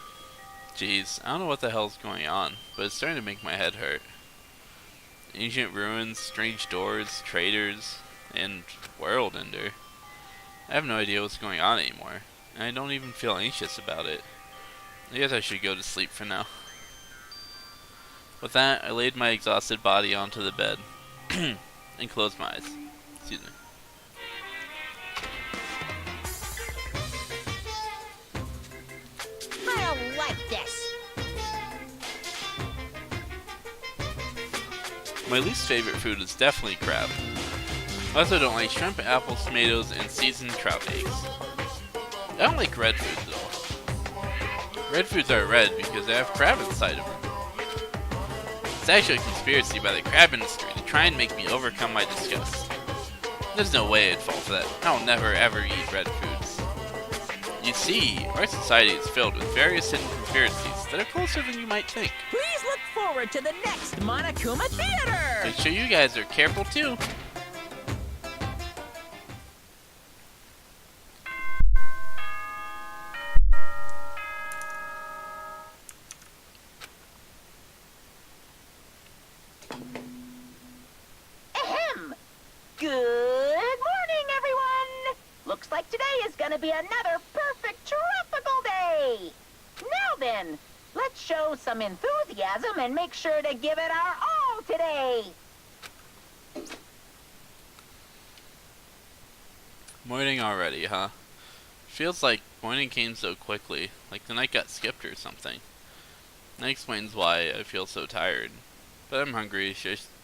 Speaker 2: Jeez, I don't know what the hell's going on, but it's starting to make my head hurt. Ancient ruins, strange doors, traitors, and World Ender. I have no idea what's going on anymore, and I don't even feel anxious about it. I guess I should go to sleep for now. With that, I laid my exhausted body onto the bed and closed my eyes. Excuse me.
Speaker 6: I don't like this.
Speaker 2: My least favorite food is definitely crab. I also don't like shrimp, apples, tomatoes, and seasoned trout eggs. I don't like red foods at all. Red foods are red because they have crab inside of them. It's actually a conspiracy by the crab industry to try and make me overcome my disgust. There's no way I'd fall for that. I'll never ever eat red foods. You see, our society is filled with various hidden conspiracies that are closer than you might think.
Speaker 6: Please look forward to the next Monokuma Theater!
Speaker 2: Make sure you guys are careful too.
Speaker 7: Ahem! Good morning, everyone! Looks like today is gonna be another perfect tropical day! Now then, let's show some enthusiasm and make sure to give it our all today!
Speaker 2: Morning already, huh? Feels like morning came so quickly, like the night got skipped or something. That explains why I feel so tired. But I'm hungry,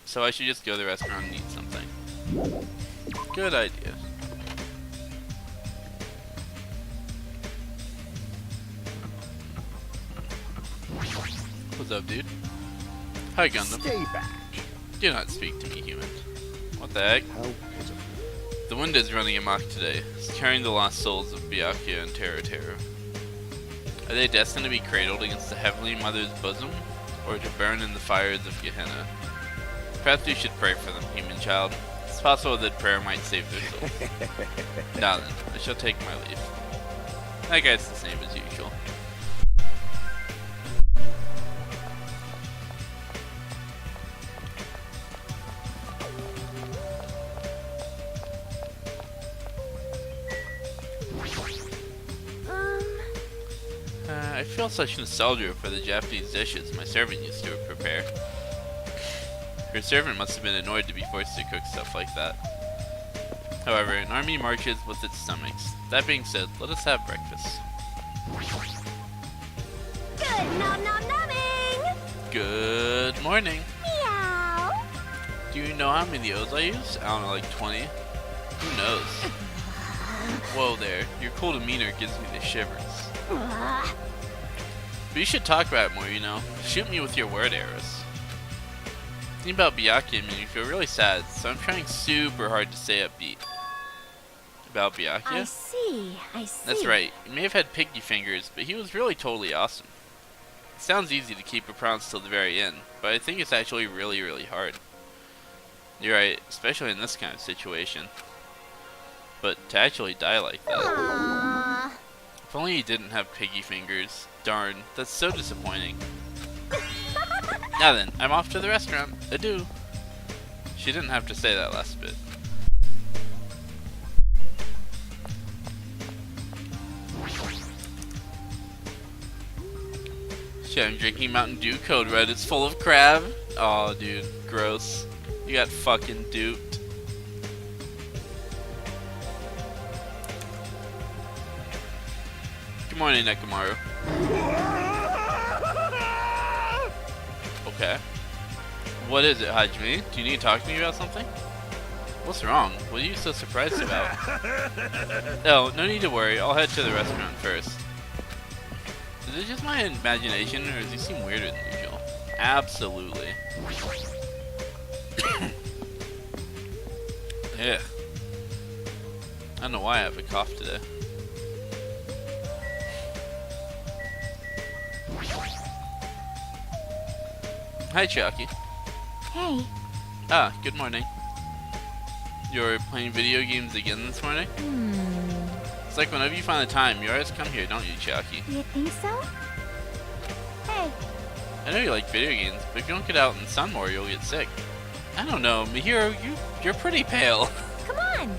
Speaker 2: so I should just go to the restaurant and eat something. Good idea. What's up, dude? Hi, Gundam.
Speaker 6: Stay back.
Speaker 2: Do not speak to me, human. What the heck?
Speaker 6: How pitiful.
Speaker 2: The wind is running amok today. It's carrying the lost souls of Byakuya and Teruteru. Are they destined to be cradled against the Heavenly Mother's bosom, or to burn in the fires of Gehenna? Perhaps you should pray for them, human child. It's possible that prayer might save their souls. Now then, I shall take my leave. That guy's the same as usual. I feel such nostalgia for the Japanese dishes my servant used to prepare. Her servant must have been annoyed to be forced to cook stuff like that. However, an army marches with its stomachs. That being said, let us have breakfast.
Speaker 3: Good nom nom nomming!
Speaker 2: Good morning.
Speaker 3: Meow!
Speaker 2: Do you know how many O's I use? I don't know, like 20? Who knows? Whoa there, your cool demeanor gives me the shivers. But you should talk about it more, you know. Shoot me with your word arrows. Thinking about Byakuya made me feel really sad, so I'm trying super hard to stay upbeat. About Byakuya?
Speaker 3: I see.
Speaker 2: That's right. He may have had piggy fingers, but he was really totally awesome. It sounds easy to keep a promise till the very end, but I think it's actually really, really hard. You're right, especially in this kind of situation. But to actually die like that.
Speaker 3: Aww.
Speaker 2: If only he didn't have piggy fingers. Darn, that's so disappointing. Now then, I'm off to the restaurant. Adieu. She didn't have to say that last bit. Shit, I'm drinking Mountain Dew Code Red. It's full of crab. Aw, dude. Gross. You got fucking duped. Good morning, Nekomaru. Okay. What is it, Hajime? Do you need to talk to me about something? What's wrong? What are you so surprised about? No need to worry. I'll head to the restaurant first. Is it just my imagination, or does he seem weirder than usual? Absolutely. Yeah. I don't know why I have a cough today. Hi, Chiaki.
Speaker 3: Hey.
Speaker 2: Ah, good morning. You're playing video games again this morning? It's like whenever you find the time, you always come here, don't you, Chiaki?
Speaker 3: You think so? Hey.
Speaker 2: I know you like video games, but if you don't get out in the sun more, you'll get sick. I don't know, Mihiro, you're pretty pale.
Speaker 3: Come on.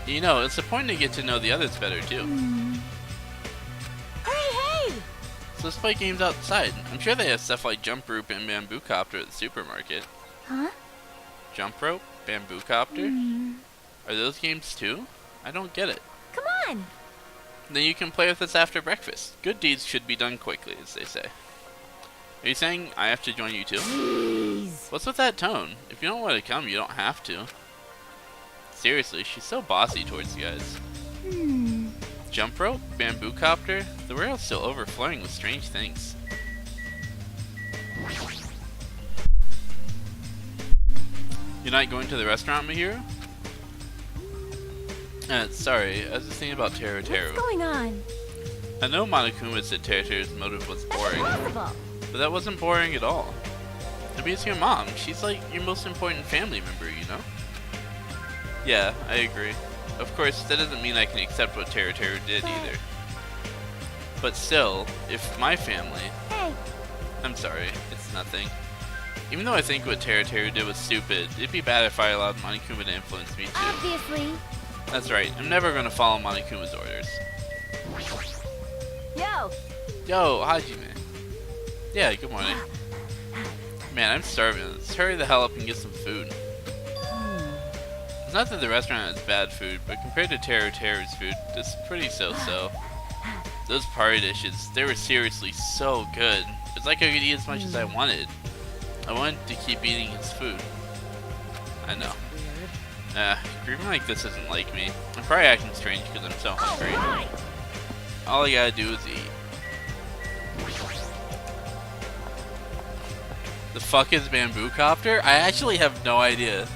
Speaker 2: You know, it's important to get to know the others better, too.
Speaker 3: Hey!
Speaker 2: So let's play games outside. I'm sure they have stuff like Jump Rope and Bamboo Copter at the supermarket.
Speaker 3: Huh?
Speaker 2: Jump Rope? Bamboo Copter? Are those games too? I don't get it.
Speaker 3: Come on.
Speaker 2: Then you can play with us after breakfast. Good deeds should be done quickly, as they say. Are you saying I have to join you too?
Speaker 3: Jeez.
Speaker 2: What's with that tone? If you don't want to come, you don't have to. Seriously, she's so bossy towards you guys. Jump rope? Bamboo copter? The world's still overflowing with strange things. You're not going to the restaurant, Mihiro? Sorry, I was just thinking about Teru Teru.
Speaker 3: What's going on?
Speaker 2: I know Monokuma said Teru Teru's motive was
Speaker 3: That's
Speaker 2: boring,
Speaker 3: impossible.
Speaker 2: but that wasn't boring at all. I mean, it's your mom. She's like your most important family member, you know? Yeah, I agree. Of course, that doesn't mean I can accept what Teru Teru did either. But still, if my family...
Speaker 3: Hey.
Speaker 2: I'm sorry, it's nothing. Even though I think what Teru Teru did was stupid, it'd be bad if I allowed Monokuma to influence me too.
Speaker 3: Obviously.
Speaker 2: That's right, I'm never gonna follow Monokuma's orders.
Speaker 3: Yo.
Speaker 2: Yo, Hajime. Yeah, good morning. Man, I'm starving. Let's hurry the hell up and get some food. It's not that the restaurant has bad food, but compared to Teru Teru's food, it's pretty so-so. Those party dishes, they were seriously so good. It's like I could eat as much as I wanted. I wanted to keep eating his food. I know. Grieving like this isn't like me. I'm probably acting strange because I'm so hungry. All I gotta do is eat. The fuck is Bamboo Copter? I actually have no idea.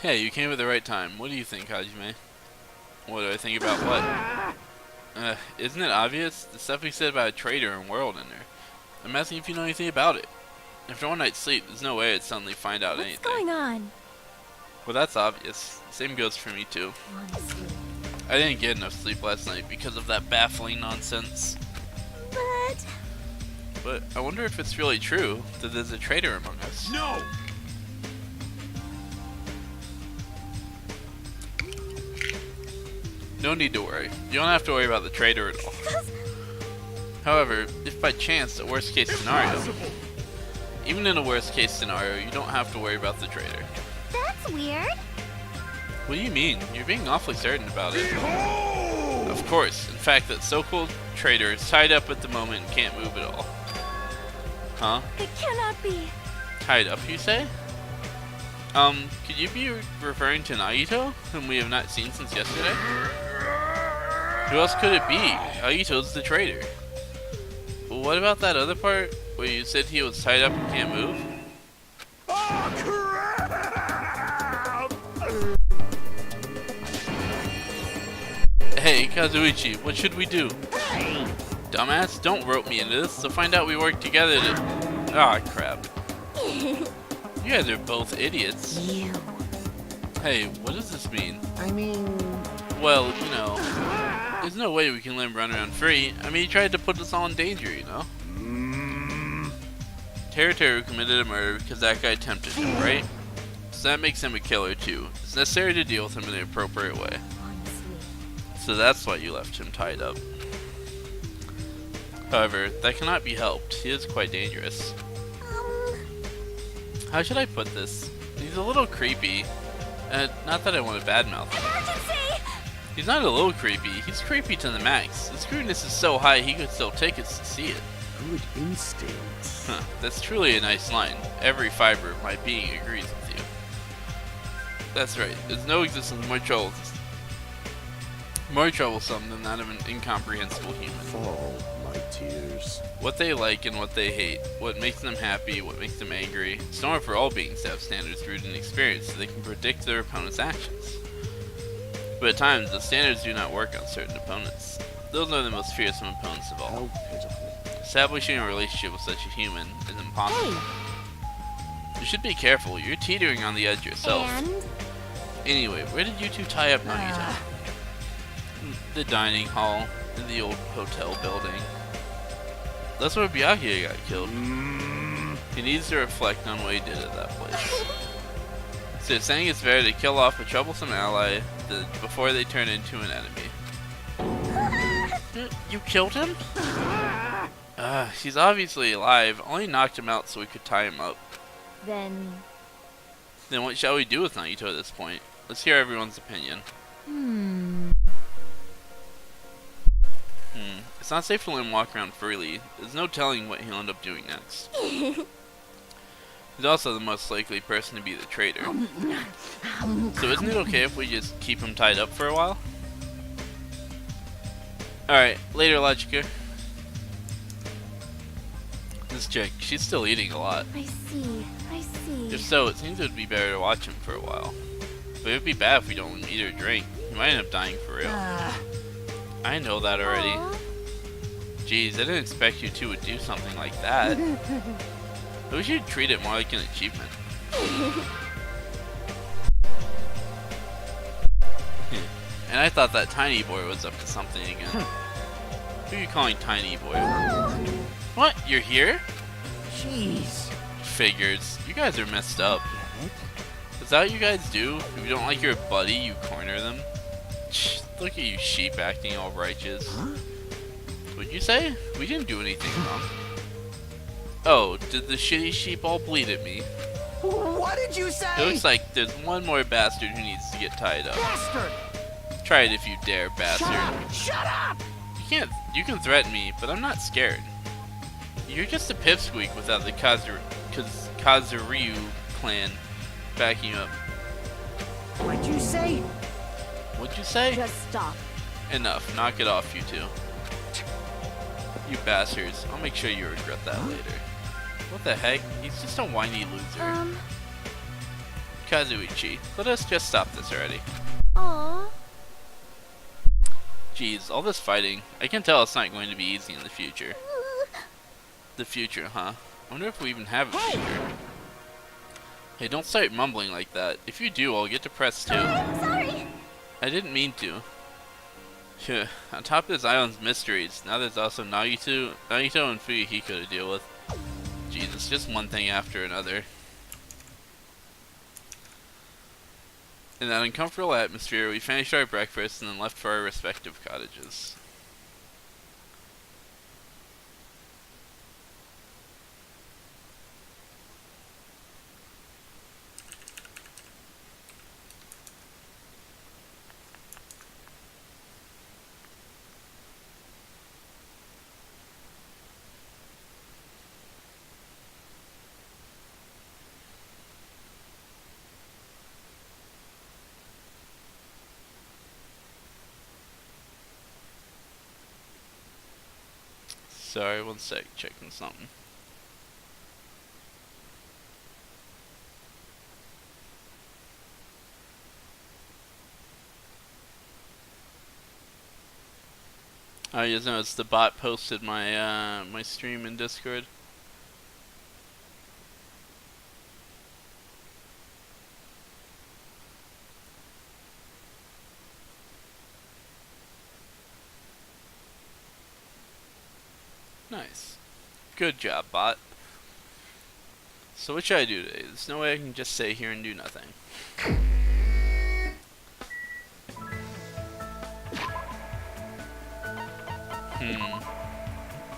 Speaker 2: Hey, you came at the right time. What do you think, Hajime? What do I think about what? Isn't it obvious? The stuff we said about a traitor and world in there. I'm asking if you know anything about it. After one night's sleep, there's no way I'd suddenly find out anything.
Speaker 3: What's going on?
Speaker 2: Well, that's obvious. Same goes for me, too.
Speaker 3: Honestly.
Speaker 2: I didn't get enough sleep last night because of that baffling nonsense.
Speaker 3: But
Speaker 2: But I wonder if it's really true that there's a traitor among us.
Speaker 4: No!
Speaker 2: No need to worry. You don't have to worry about the traitor at all. However, if by chance, the worst case scenario, even in a worst case scenario, you don't have to worry about the traitor.
Speaker 3: That's weird.
Speaker 2: What do you mean? You're being awfully certain about it.
Speaker 4: Behold!
Speaker 2: Of course. In fact, that so-called traitor is tied up at the moment and can't move at all. Huh?
Speaker 3: It cannot be.
Speaker 2: Tied up, you say? Could you be referring to Naito, whom we have not seen since yesterday? Who else could it be? Naito's the traitor. Well, what about that other part where you said he was tied up and can't move?
Speaker 4: Oh, crap!
Speaker 2: Hey, Kazuichi, what should we do?
Speaker 6: Hey!
Speaker 2: Dumbass, don't rope me into this, so find out we work together to... Ah, crap. You guys are both idiots.
Speaker 6: You.
Speaker 2: Hey, what does this mean?
Speaker 6: I mean...
Speaker 2: Well, you know, there's no way we can let him run around free. I mean, he tried to put us all in danger, you know? Teru committed a murder because that guy tempted him, right? So that makes him a killer too. It's necessary to deal with him in the appropriate way. So that's why you left him tied up. However, that cannot be helped. He is quite dangerous. How should I put this? He's a little creepy. Not that I want to badmouth him.
Speaker 3: Emergency!
Speaker 2: He's not a little creepy. He's creepy to the max. His crudeness is so high he could sell tickets to see it.
Speaker 6: Good instincts.
Speaker 2: Huh, that's truly a nice line. Every fiber of my being agrees with you. That's right. There's no existence more troublesome than that of an incomprehensible human.
Speaker 6: Fall, my tears.
Speaker 2: What they like and what they hate, what makes them happy, what makes them angry. It's normal for all beings to have standards rooted in experience so they can predict their opponent's actions. But at times, the standards do not work on certain opponents. Those are the most fearsome opponents of all.
Speaker 6: How pitiful.
Speaker 2: Establishing a relationship with such a human is impossible. You should be careful, you're teetering on the edge yourself.
Speaker 3: And?
Speaker 2: Anyway, where did you two tie up Nagito? The dining hall in the old hotel building. That's where Byakuya got killed. He needs to reflect on what he did at that place. So it's saying it's better to kill off a troublesome ally before they turn into an enemy. You killed him? He's obviously alive. Only knocked him out so we could tie him up.
Speaker 3: Then
Speaker 2: What shall we do with Nagito at this point? Let's hear everyone's opinion. It's not safe to let him walk around freely. There's no telling what he'll end up doing next. He's also the most likely person to be the traitor. So isn't it okay if we just keep him tied up for a while? Alright, later Logica. This chick, she's still eating a lot.
Speaker 3: I see.
Speaker 2: If so, it seems it would be better to watch him for a while. But it would be bad if we don't eat or drink. He might end up dying for real. I know that already.
Speaker 3: Aw.
Speaker 2: Jeez, I didn't expect you two would do something like that. I wish you'd treat it more like an achievement. And I thought that tiny boy was up to something again. Who are you calling tiny boy? What? You're here?
Speaker 6: Jeez.
Speaker 2: Figures. You guys are messed up.
Speaker 6: Get it?
Speaker 2: Is that what you guys do? If you don't like your buddy, you corner them? Look at you sheep acting all righteous.
Speaker 6: Huh?
Speaker 2: What'd you say? We didn't do anything wrong. Oh, did the shitty sheep all bleed at me?
Speaker 6: What did you say?
Speaker 2: It looks like there's one more bastard who needs to get tied up.
Speaker 6: Bastard!
Speaker 2: Try it if you dare, bastard.
Speaker 6: Shut up!
Speaker 2: You can threaten me, but I'm not scared. You're just a pipsqueak without the Kazuryu clan backing you up.
Speaker 6: What'd you say?
Speaker 2: What'd you say?
Speaker 3: Just stop.
Speaker 2: Enough. Knock it off, you two. You bastards. I'll make sure you regret that later. What the heck? He's just a whiny loser. Kazuichi, let us just stop this already.
Speaker 3: Aw.
Speaker 2: Jeez, all this fighting. I can tell it's not going to be easy in the future. The future, huh? I wonder if we even have a future. Hey, don't start mumbling like that. If you do, I'll get depressed too.
Speaker 3: I'm sorry.
Speaker 2: I didn't mean to. Phew, on top of this island's mysteries, now there's also Nagito and Fuyuhiko to deal with. Jeez, it's just one thing after another. In that uncomfortable atmosphere, we finished our breakfast and then left for our respective cottages. Sorry, one sec, checking something. I just noticed the bot posted my my stream in Discord. Nice. Good job, bot. So what should I do today? There's no way I can just stay here and do nothing.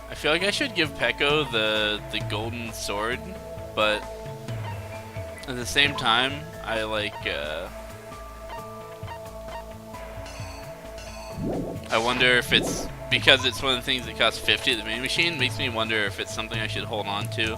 Speaker 2: I feel like I should give Peko the golden sword, but at the same time, I like I wonder if it's because it's one of the things that costs 50 at the main machine. Makes me wonder if it's something I should hold on to.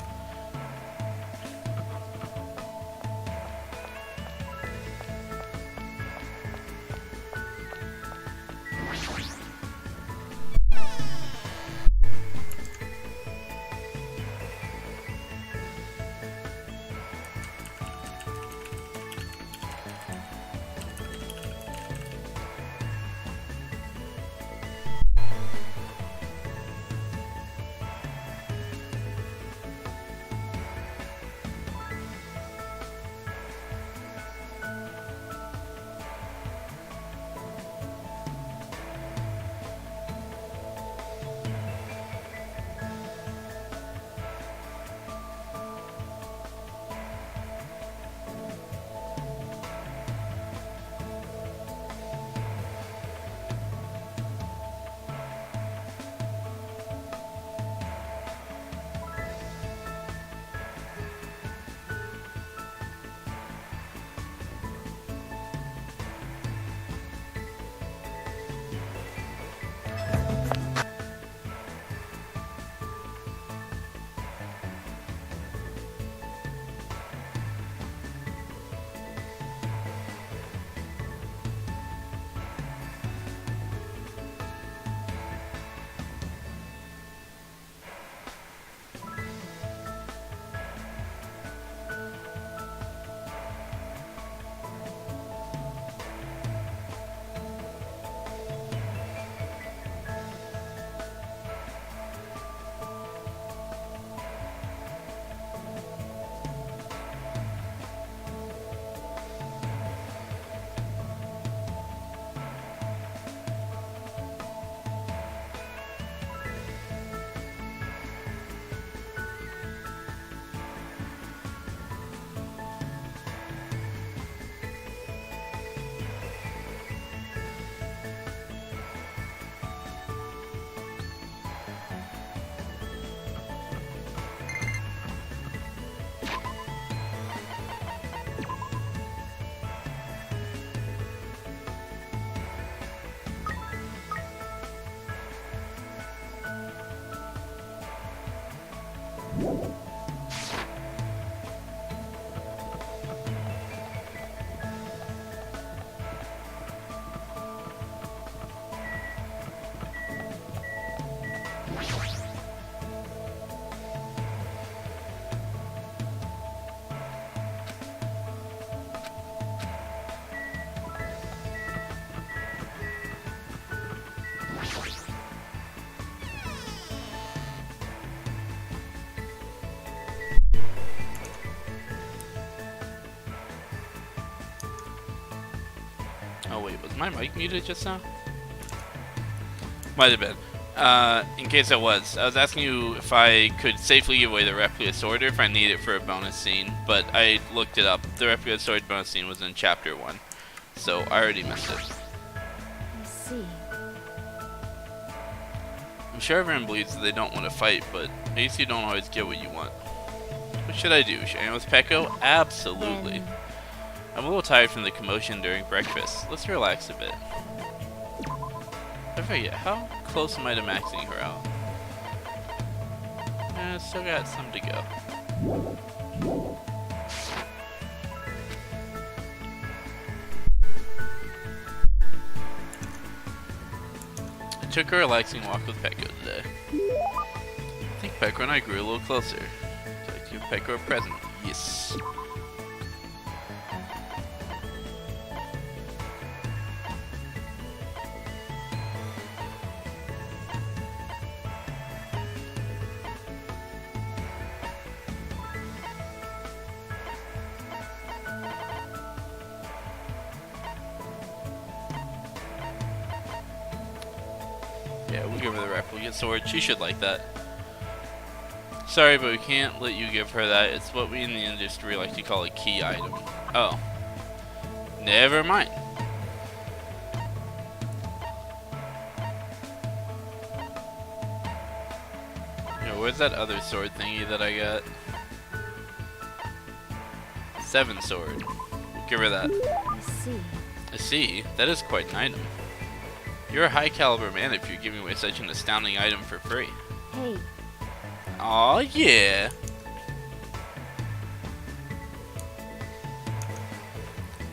Speaker 2: Oh wait, was my mic muted just now? Might have been. In case it was, I was asking you if I could safely give away the replica sword or if I need it for a bonus scene, but I looked it up. The replica sword bonus scene was in Chapter 1. so I already missed it.
Speaker 3: I see.
Speaker 2: I'm sure everyone believes that they don't want to fight, but at least you don't always get what you want. What should I do? Should I go with Pecco? Absolutely.
Speaker 3: Then
Speaker 2: I'm a little tired from the commotion during breakfast. Let's relax a bit. I forget, how close am I to maxing her out? Still got some to go. I took a relaxing walk with Pecco today. I think Pecco and I grew a little closer. So I give Pecco a present. Yes. Yeah, we'll give her the replicate sword. She should like that. Sorry, but we can't let you give her that. It's what we in the industry like to call a key item. Oh. Never mind. Yo, where's that other sword thingy that I got? 7 sword. We'll give her that.
Speaker 3: I see.
Speaker 2: I see. That is quite an item. You're a high caliber man if you're giving away such an astounding item for free.
Speaker 3: Hey,
Speaker 2: Aw, yeah.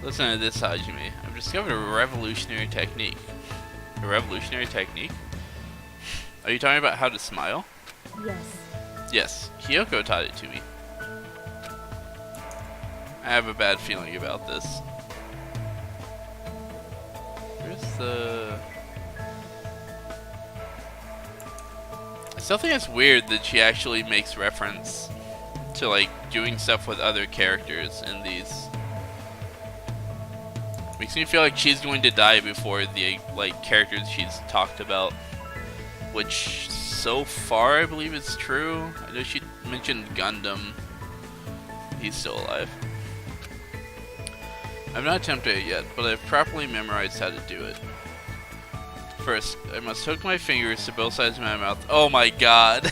Speaker 2: Listen to this, Hajime. I've discovered a revolutionary technique. A revolutionary technique? Are you talking about how to smile?
Speaker 3: yes.
Speaker 2: Yes, Kyoko taught it to me. I have a bad feeling about this. Where's the... I still think it's weird that she actually makes reference to, like, doing stuff with other characters in these. Makes me feel like she's going to die before the, like, characters she's talked about. Which, so far, I believe is true. I know she mentioned Gundam. He's still alive. I've not attempted it yet, but I've properly memorized how to do it. First, I must hook my fingers to both sides of my mouth. Oh my god!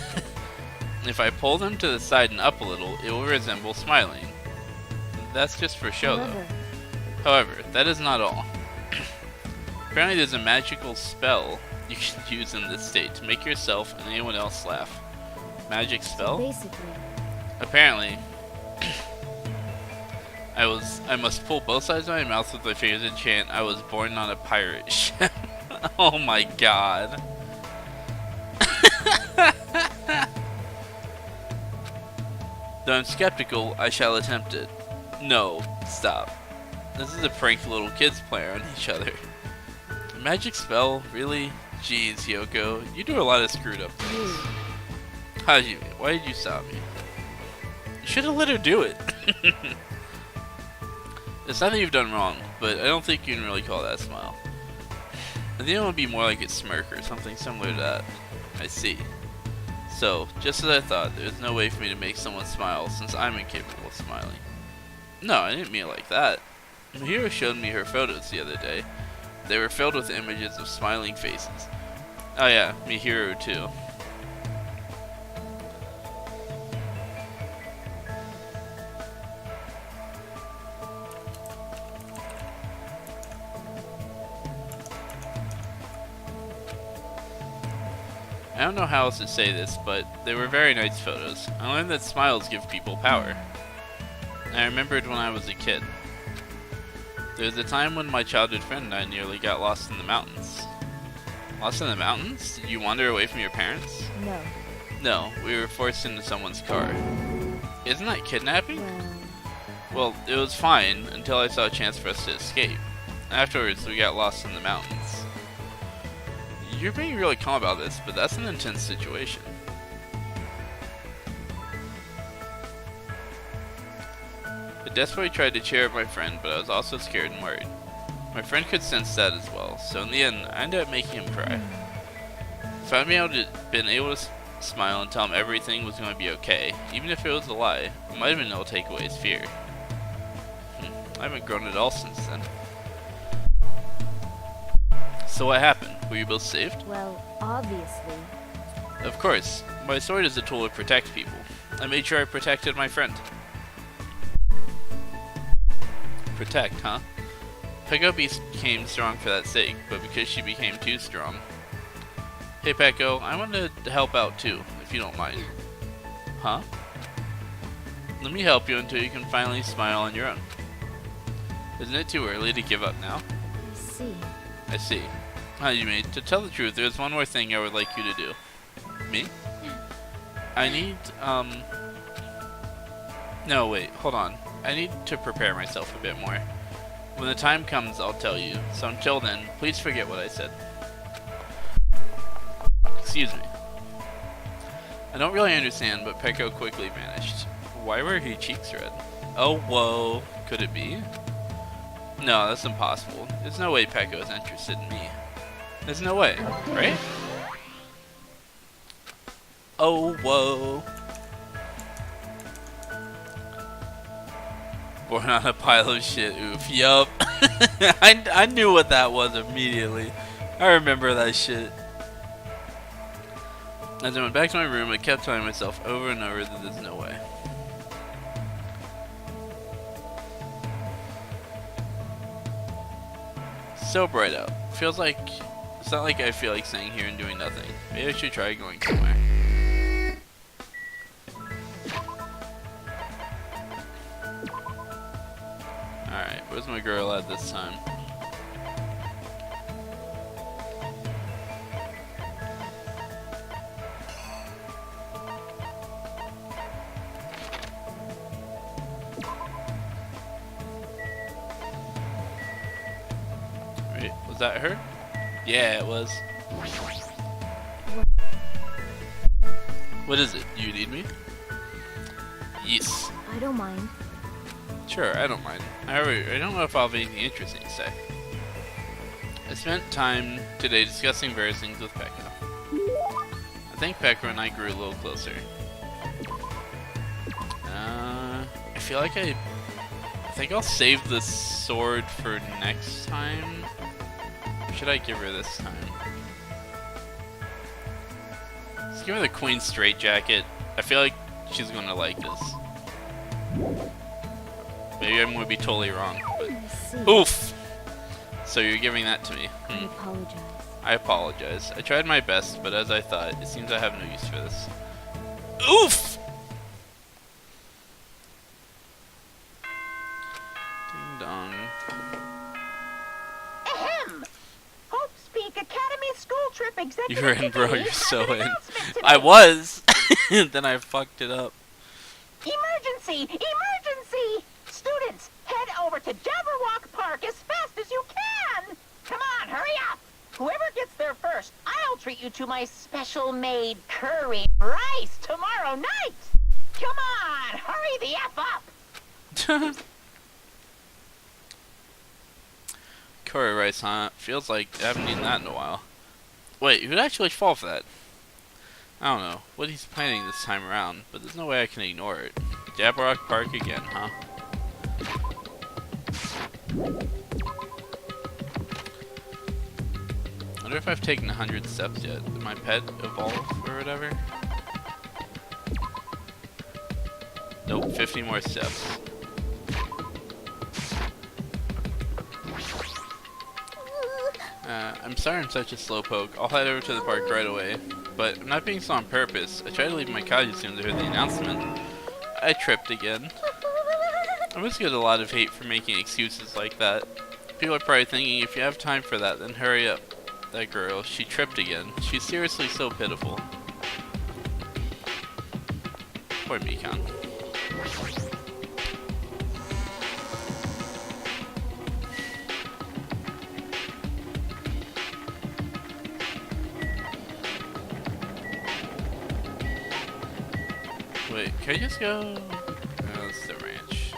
Speaker 2: If I pull them to the side and up a little, it will resemble smiling. That's just for show, though. However, that is not all. Apparently there's a magical spell you can use in this state to make yourself and anyone else laugh. Magic spell?
Speaker 3: Basically,
Speaker 2: Apparently, I must pull both sides of my mouth with my fingers and chant, I was born on a pirate ship. Oh my god. Though I'm skeptical, I shall attempt it. No, stop. This is a prank little kids play on each other. A magic spell? Really? Jeez, Yoko, you do a lot of screwed up things. Hajime, why did you stop me? You should have let her do it. It's nothing you've done wrong, but I don't think you can really call that a smile. I think it would be more like a smirk or something similar to that. I see. So, just as I thought, there's no way for me to make someone smile since I'm incapable of smiling. No, I didn't mean it like that. Mihiro showed me her photos the other day. They were filled with images of smiling faces. Oh yeah, Mihiro too. I don't know how else to say this, but they were very nice photos. I learned that smiles give people power. I remembered when I was a kid. There was a time when my childhood friend and I nearly got lost in the mountains. Lost in the mountains? Did you wander away from your parents?
Speaker 3: no.
Speaker 2: No, we were forced into someone's car. Isn't that kidnapping?
Speaker 3: Well,
Speaker 2: Well, it was fine until I saw a chance for us to escape. Afterwards, we got lost in the mountains. You're being really calm about this, but that's an intense situation. I desperately tried to cheer up my friend, but I was also scared and worried. My friend could sense that as well, so in the end, I ended up making him cry. If I'd been able to smile and tell him everything was going to be okay, even if it was a lie, it might have been able to take away his fear. I haven't grown at all since then. So what happened? Were you both saved?
Speaker 3: Well, obviously.
Speaker 2: Of course. My sword is a tool to protect people. I made sure I protected my friend. Protect, huh? Peko became strong for that sake, but because she became too strong. Hey Peko, I want to help out too, if you don't mind. Huh? Let me help you until you can finally smile on your own. Isn't it too early to give up now?
Speaker 3: I see.
Speaker 2: I see. Hajime, to tell the truth, there's one more thing I would like you to do. Me? I need, No, wait, hold on. I need to prepare myself a bit more. When the time comes, I'll tell you. So until then, please forget what I said. Excuse me. I don't really understand, but Peko quickly vanished. Why were her cheeks red? Oh, whoa. Could it be? No, that's impossible. There's no way Peko is interested in me. There's no way, right? Oh, whoa. Born on a pile of shit, oof. Yup. I knew what that was immediately. I remember that shit. As I went back to my room, I kept telling myself over and over that there's no way. So bright out. Feels like... It's not like I feel like staying here and doing nothing. Maybe I should try going somewhere. Alright, where's my girl at this time? Wait, was that her? Yeah, it was. What is it? You need me? Yes.
Speaker 3: I don't mind.
Speaker 2: Sure, I don't mind. However, I don't know if I'll have anything interesting to say. I spent time today discussing various things with Peko. I think Peko and I grew a little closer. I feel like I think I'll save the sword for next time. Or should I give her this time? Let's give her the Queen Straitjacket. I feel like she's gonna like this. Maybe I'm gonna be totally wrong, but
Speaker 3: I see.
Speaker 2: oof! So you're giving that to me.
Speaker 3: I apologize.
Speaker 2: I apologize. I tried my best, but as I thought, it seems I have no use for this. Oof! Ding dong.
Speaker 7: Ahem! Hope's Peak Academy School Trip Executive
Speaker 2: You're in, bro.
Speaker 7: Committee
Speaker 2: You're
Speaker 7: has
Speaker 2: so
Speaker 7: an
Speaker 2: in.
Speaker 7: announcement today.
Speaker 2: I was! Then I fucked it up.
Speaker 7: Emergency! Emergency! Students, head over to Jabberwock Park as fast as you can! Come on, hurry up! Whoever gets there first, I'll treat you to my special-made curry rice tomorrow night! Come on, hurry the F up!
Speaker 2: Curry rice, huh? Feels like I haven't eaten that in a while. Wait, who'd actually fall for that? I don't know what he's planning this time around, but there's no way I can ignore it. Jabberwock Park again, huh? I wonder if I've taken 100 steps yet. Did my pet evolve or whatever? Nope, 50 more steps. I'm sorry I'm such a slowpoke. I'll head over to the park right away. But I'm not being so on purpose. I tried to leave my cottage as soon as I heard the announcement. I tripped again. I must get a lot of hate for making excuses like that. People are probably thinking, if you have time for that, then hurry up. That girl, she tripped again. She's seriously so pitiful. Poor Mikan. Wait, can I just go? Oh, that's the ranch.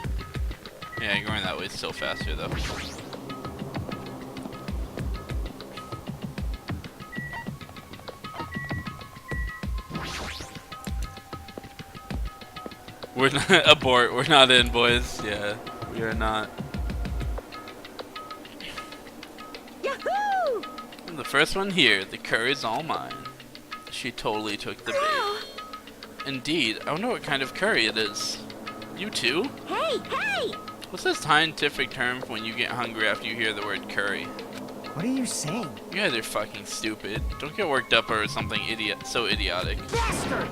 Speaker 2: Yeah, going that way is still faster though. We're not abort. We're not in, boys. Yeah, we are not.
Speaker 7: Yahoo!
Speaker 2: The first one here, the curry's all mine. She totally took the bait. Indeed, I wonder what kind of curry it is. You too?
Speaker 6: Hey, hey!
Speaker 2: What's this scientific term for when you get hungry after you hear the word curry?
Speaker 1: What are you saying?
Speaker 2: You guys are fucking stupid. Don't get worked up over something so idiotic.
Speaker 6: Bastard!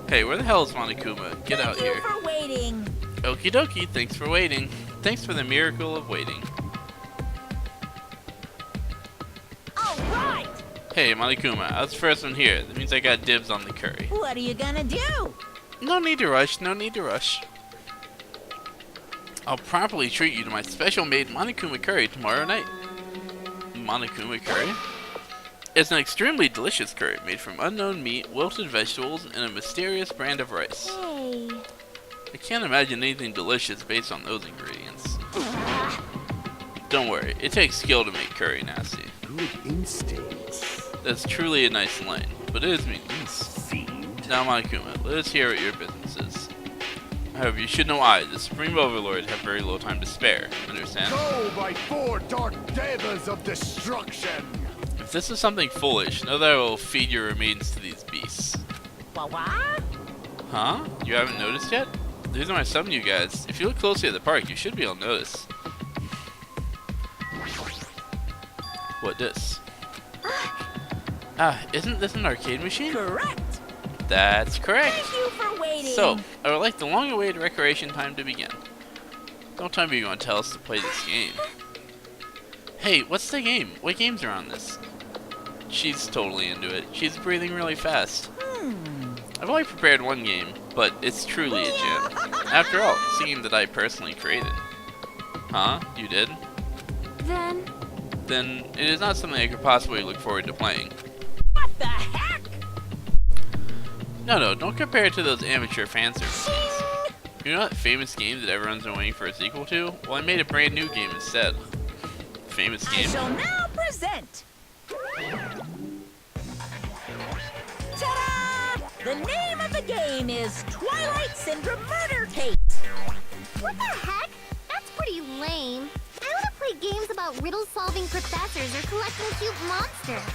Speaker 2: Hey, where the hell is Monokuma? Get out here.
Speaker 6: Thank you for waiting.
Speaker 2: Okie dokie, thanks for waiting. Thanks for the miracle of waiting.
Speaker 6: All right!
Speaker 2: Hey, Monokuma, I was the first one here. That means I got dibs on the curry.
Speaker 6: What are you gonna do?
Speaker 2: No need to rush, no need to rush. I'll properly treat you to my special made Monokuma curry tomorrow night. Monokuma curry? It's an extremely delicious curry made from unknown meat, wilted vegetables, and a mysterious brand of rice.
Speaker 3: Hey.
Speaker 2: I can't imagine anything delicious based on those ingredients. Don't worry, it takes skill to make curry nasty.
Speaker 4: Good instincts.
Speaker 2: That's truly a nice line, but it is meaningless. Now, Monokuma, let us hear what your business is. However, you should know I, the Supreme Overlord, have very little time to spare. Understand?
Speaker 4: Go by 4 dark devils of destruction!
Speaker 2: If this is something foolish, know that I will feed your remains to these beasts.
Speaker 6: What?
Speaker 2: Huh? You haven't noticed yet? The reason why I summoned you guys, if you look closely at the park, you should be able to notice. What this? Isn't this an arcade machine?
Speaker 6: Correct!
Speaker 2: That's correct.
Speaker 6: Thank you for waiting!
Speaker 2: So, I would like the long-awaited recreation time to begin. Don't tell me you're going to tell us to play this game. Hey, what's the game? What games are on this? She's totally into it. She's breathing really fast. I've only prepared one game, but it's truly a gem. After all, it's a game that I personally created. Huh? You did? Then it is not something I could possibly look forward to playing.
Speaker 6: What the heck?
Speaker 2: No, don't compare it to those amateur fan services. You know that famous game that everyone's been waiting for a sequel to? Well, I made a brand new game instead. Famous
Speaker 6: I
Speaker 2: game?
Speaker 6: shall now present. Ta-da! The name of the game is Twilight Syndrome Murder Case.
Speaker 3: What the heck? That's pretty lame. I want to play games about riddle-solving professors or collecting cute monsters.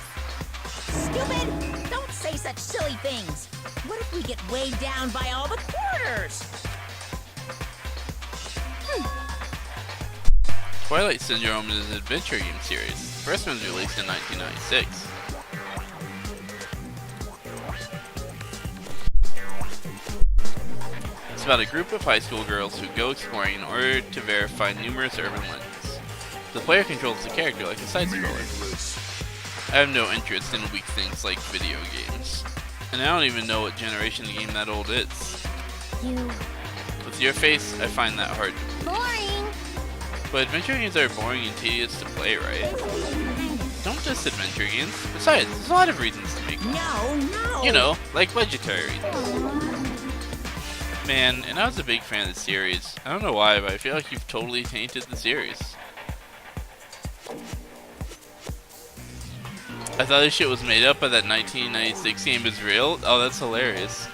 Speaker 6: Stupid! Don't say such silly things. What if we get weighed down by all the quarters?
Speaker 2: Twilight Syndrome is an adventure game series. The first one was released in 1996. It's about a group of high school girls who go exploring in order to verify numerous urban legends. The player controls the character like a side-scroller. I have no interest in weak things like video games. And I don't even know what generation the game that old is. With your face, I find that hard.
Speaker 3: Boring.
Speaker 2: But adventure games are boring and tedious to play, right? Don't just adventure games. Besides, there's a lot of reasons to make them.
Speaker 6: No.
Speaker 2: You know, like budgetary reasons. Man, and I was a big fan of the series. I don't know why, but I feel like you've totally tainted the series. I thought this shit was made up, but that 1996 game is real? Oh, that's hilarious.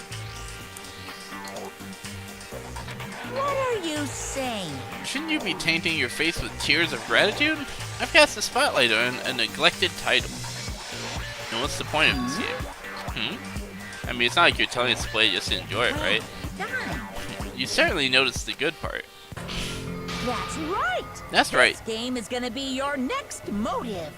Speaker 6: What are you saying?
Speaker 2: Shouldn't you be tainting your face with tears of gratitude? I've cast the spotlight on a neglected title. And what's the point of this game? I mean, it's not like you're telling us to play just to enjoy it, right? You certainly noticed the good part.
Speaker 6: That's right.
Speaker 2: That's right.
Speaker 6: This game is gonna be your next motive.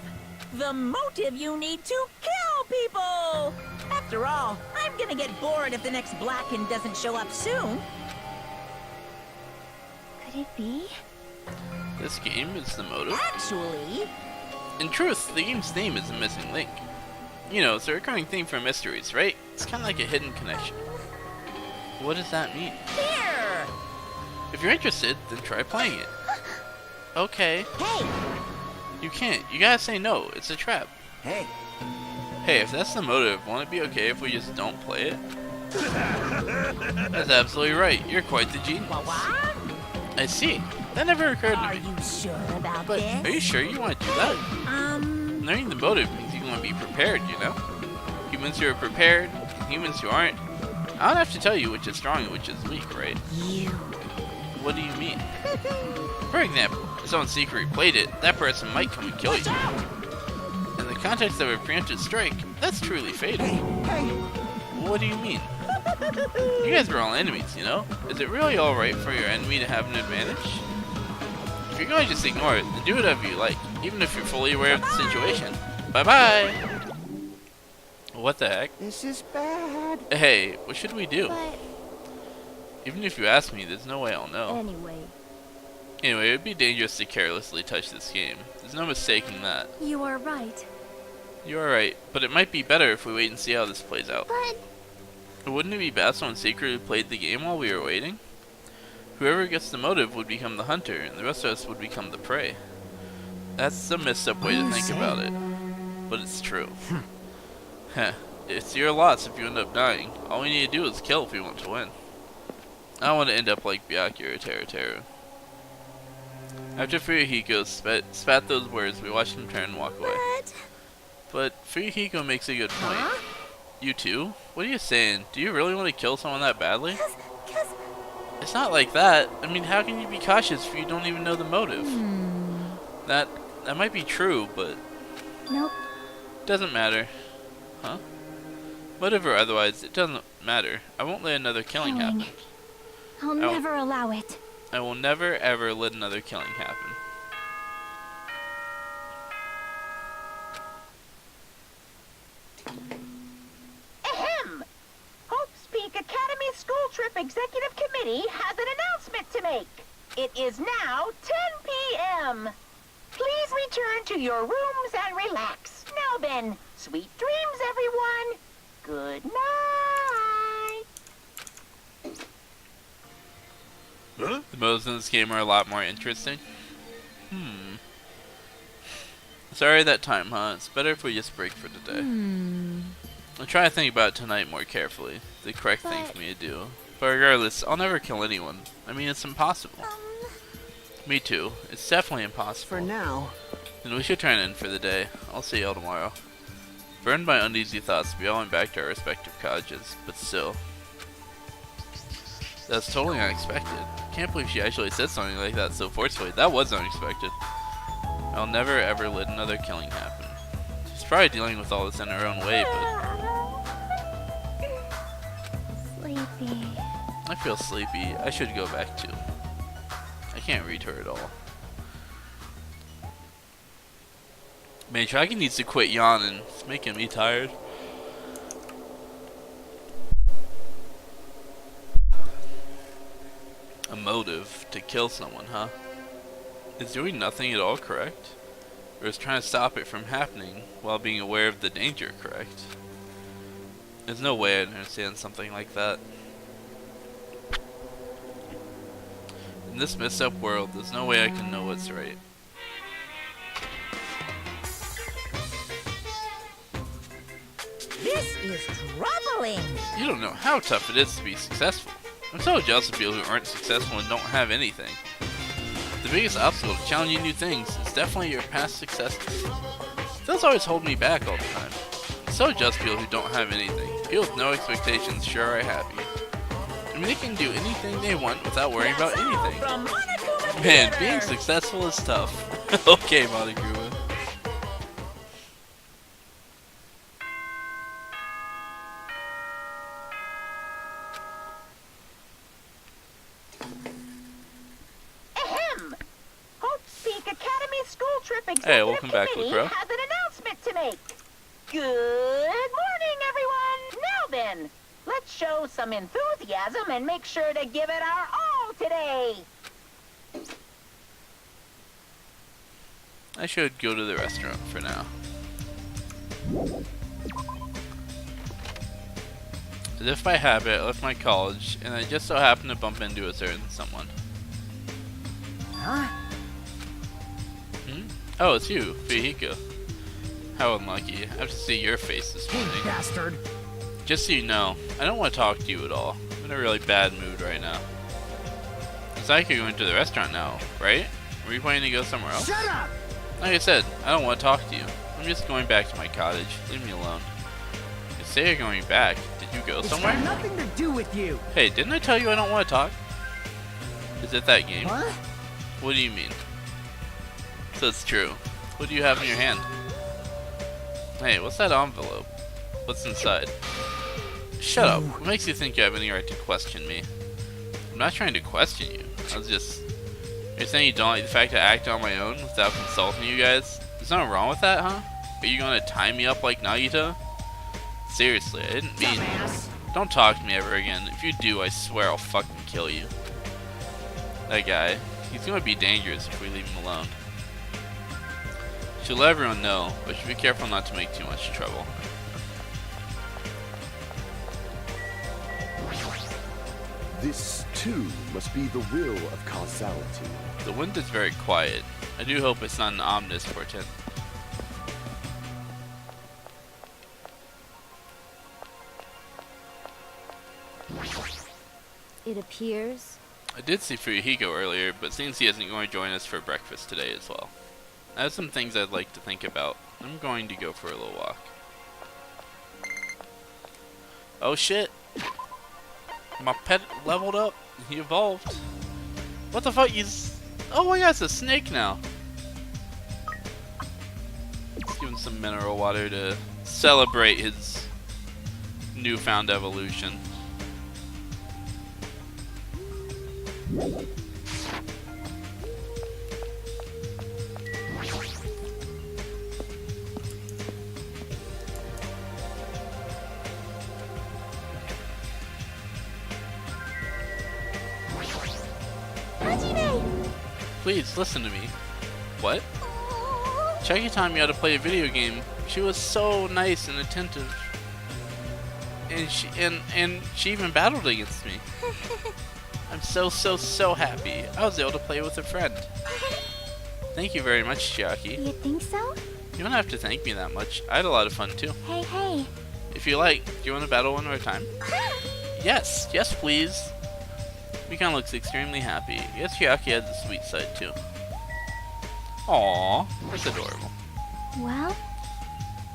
Speaker 6: The motive you need to kill people! After all, I'm gonna get bored if the next Blacken doesn't show up soon.
Speaker 3: Could it be?
Speaker 2: This game is the motive.
Speaker 6: Actually,
Speaker 2: In truth, the game's name is a missing link. You know, it's a recurring theme for mysteries, right? It's kind of like a hidden connection. What does that mean?
Speaker 6: here!
Speaker 2: If you're interested, then try playing it. Okay.
Speaker 6: Hey!
Speaker 2: You can't. You gotta say no. It's a trap.
Speaker 5: Hey,
Speaker 2: Hey, if that's the motive, won't it be okay if we just don't play it? That's absolutely right. You're quite the genius.
Speaker 6: What?
Speaker 2: I see. That never occurred to
Speaker 6: Are
Speaker 2: me.
Speaker 6: you sure about
Speaker 2: But
Speaker 6: this?
Speaker 2: are you sure you want to do that? Learning the motive means you want to be prepared, you know? Humans who are prepared, and humans who aren't. I don't have to tell you which is strong and which is weak, right?
Speaker 6: You.
Speaker 2: What do you mean? For example, if someone secretly played it, that person might come and kill you. context of a preemptive strike, that's truly fatal.
Speaker 5: Hey!
Speaker 2: What do you mean? You guys were all enemies, you know? Is it really alright for your enemy to have an advantage? If you're going to just ignore it, then do whatever you like, even if you're fully aware of the situation. Bye-bye! What the heck?
Speaker 1: This is bad.
Speaker 2: Hey, what should we do?
Speaker 3: But
Speaker 2: Even if you ask me, there's no way I'll know.
Speaker 3: anyway,
Speaker 2: Anyway, it would be dangerous to carelessly touch this game. There's no mistaking that.
Speaker 3: you are right.
Speaker 2: You are right, but it might be better if we wait and see how this plays out.
Speaker 3: But
Speaker 2: Wouldn't it be best someone secretly played the game while we were waiting? Whoever gets the motive would become the hunter, and the rest of us would become the prey. That's a messed up way to think about it. But it's true. Heh. It's your loss if you end up dying. All we need to do is kill if we want to win. I don't want to end up like Byakuya or Teruteru. After Fuyuhiko spat those words, we watched him turn and walk away. But Fuyuhiko makes a good point.
Speaker 3: Huh?
Speaker 2: You too? What are you saying? Do you really want to kill someone that badly?
Speaker 3: Cause
Speaker 2: It's not like that. I mean, how can you be cautious if you don't even know the motive? That might be true, but
Speaker 3: nope.
Speaker 2: doesn't matter. Huh? Motive or otherwise, it doesn't matter. I won't let another killing happen.
Speaker 3: I'll never allow it.
Speaker 2: I will never ever let another killing happen.
Speaker 7: Ahem! Hope's Peak Academy School Trip Executive Committee has an announcement to make. It is now 10 p.m. Please return to your rooms and relax. Now then, sweet dreams, everyone. Good night.
Speaker 4: Huh?
Speaker 2: The modes in this game are a lot more interesting. Sorry that time, huh? It's better if we just break for today. I'll try to think about it tonight more carefully. The correct thing for me to do. But regardless, I'll never kill anyone. I mean, it's impossible. Me too. It's definitely impossible.
Speaker 1: For now.
Speaker 2: And we should turn in for the day. I'll see y'all tomorrow. Burned by uneasy thoughts, we all went back to our respective cottages, but still. That's totally unexpected. Can't believe she actually said something like that so forcefully. That was unexpected. I'll never ever let another killing happen. She's probably dealing with all this in her own way, but
Speaker 3: Sleepy.
Speaker 2: I feel sleepy. I should go back too. I can't read her at all. Man, Shaggy needs to quit yawning. It's making me tired. A motive to kill someone, huh? Is doing nothing at all correct? Or is trying to stop it from happening while being aware of the danger correct? There's no way I'd understand something like that. In this messed up world, there's no way I can know what's right.
Speaker 6: This is troubling.
Speaker 2: You don't know how tough it is to be successful. I'm so jealous of people who aren't successful and don't have anything. The biggest obstacle to challenging new things is definitely your past successes. Those always hold me back all the time. I'm so jealous of people who don't have anything. People with no expectations sure are happy. I mean, they can do anything they want without worrying about
Speaker 6: That's all
Speaker 2: anything.
Speaker 6: from Monokuma
Speaker 2: Man,
Speaker 6: Theater.
Speaker 2: being successful is tough. Okay, Monokuma.
Speaker 7: Ahem! Hope's Peak Academy School Trip Executive
Speaker 2: Hey, welcome back,
Speaker 7: Committee
Speaker 2: Lucro.
Speaker 7: has an announcement to make. Good morning, everyone. Now then, let's show some enthusiasm and make sure to give it our all today.
Speaker 2: I should go to the restaurant for now. As if by habit, I left my college, and I just so happened to bump into a certain someone.
Speaker 1: Huh?
Speaker 2: Oh, it's you, Fuyuhiko. How unlucky. I have to see your face this
Speaker 1: Hey,
Speaker 2: morning.
Speaker 1: bastard.
Speaker 2: Just so you know, I don't want to talk to you at all. I'm in a really bad mood right now. It's like you're going to the restaurant now, right? Were you planning to go somewhere else?
Speaker 1: Shut up!
Speaker 2: Like I said, I don't want to talk to you. I'm just going back to my cottage. Leave me alone. You say you're going back. Did you go
Speaker 1: It's
Speaker 2: somewhere?
Speaker 1: got nothing to do with you.
Speaker 2: Hey, didn't I tell you I don't want to talk? Is it that game?
Speaker 1: What?
Speaker 2: What do you mean? So it's true. What do you have in your hand? Hey, what's that envelope? What's inside? Shut up. What makes you think you have any right to question me? I'm not trying to question you. I was just... You're saying you don't like the fact I acted on my own without consulting you guys? There's nothing wrong with that, huh? Are you gonna tie me up like Nagito? Seriously, I didn't mean... Don't talk to me ever again. If you do, I swear I'll fucking kill you. That guy. He's gonna be dangerous if we leave him alone. Should let everyone know, but should be careful not to make too much trouble.
Speaker 8: This, too, must be the will of causality.
Speaker 2: The wind is very quiet. I do hope it's not an ominous portent.
Speaker 3: It appears.
Speaker 2: I did see Fuyuhiko earlier, but seems he isn't going to join us for breakfast today as well. I have some things I'd like to think about. I'm going to go for a little walk. Oh shit! My pet leveled up. He evolved. What the fuck? Oh my god, it's a snake now. Let's give him some mineral water to celebrate his newfound evolution. Please, listen to me. What? Chucky taught me how to play a video game. She was so nice and attentive. And she even battled against me. I'm so happy. I was able to play with a friend. Thank you very much, Chiaki.
Speaker 3: You think so?
Speaker 2: You don't have to thank me that much. I had a lot of fun too.
Speaker 3: Hey.
Speaker 2: If you like, do you want to battle one more time? Yes, please. Mikan looks extremely happy. Yes, Chiaki has a sweet side too. Aww, that's adorable.
Speaker 3: Well?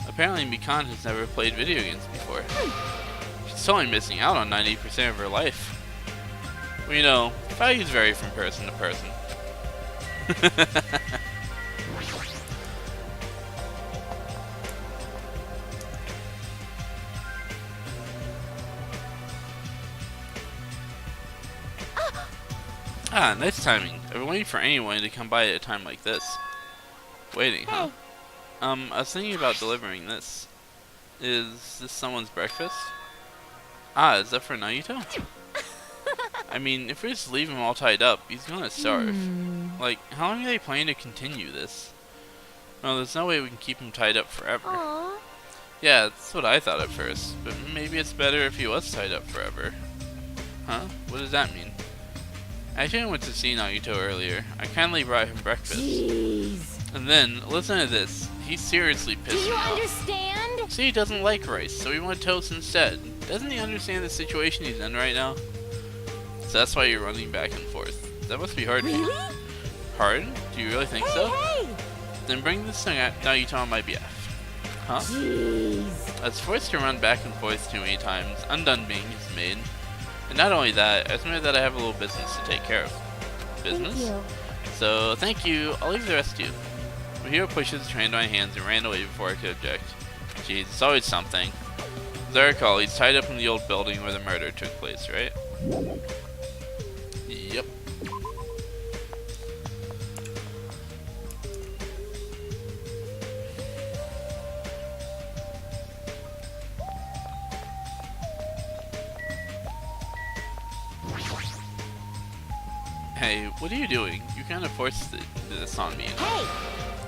Speaker 2: Apparently Mikan has never played video games before. She's totally missing out on 90% of her life. Well, you know, values vary from person to person. Ah, nice timing. I've been waiting for anyone to come by at a time like this. Waiting, huh? I was thinking about delivering this. Is this someone's breakfast? Ah, is that for Naito? I mean, if we just leave him all tied up, he's gonna starve. Like, how long are they planning to continue this? Well, there's no way we can keep him tied up forever.
Speaker 3: Aww.
Speaker 2: Yeah, that's what I thought at first, but maybe it's better if he was tied up forever. Huh? What does that mean? Actually, I went to see Naito earlier. I kindly brought him breakfast.
Speaker 3: Jeez.
Speaker 2: And then, listen to this. He seriously pissed
Speaker 3: Do
Speaker 2: me
Speaker 3: you
Speaker 2: off.
Speaker 3: understand?
Speaker 2: See, he doesn't like rice, so he wanted toast instead. Doesn't he understand the situation he's in right now? So that's why you're running back and forth. That must be hard for you.
Speaker 3: Really?
Speaker 2: Hard? Do you really think so?
Speaker 3: Hey!
Speaker 2: Then bring this thing out Naito on my behalf. Huh?
Speaker 3: Jeez.
Speaker 2: I was forced to run back and forth too many times, undone being his maid. And not only that, I admit that I have a little business to take care of. Business?
Speaker 3: Thank you.
Speaker 2: So, thank you. I'll leave the rest to you. The hero pushes the train to my hands and ran away before I could object. Jeez, it's always something. As I recall, he's tied up in the old building where the murder took place, right? Yep. Hey, what are you doing? You kind of forced this on me.
Speaker 3: Hey!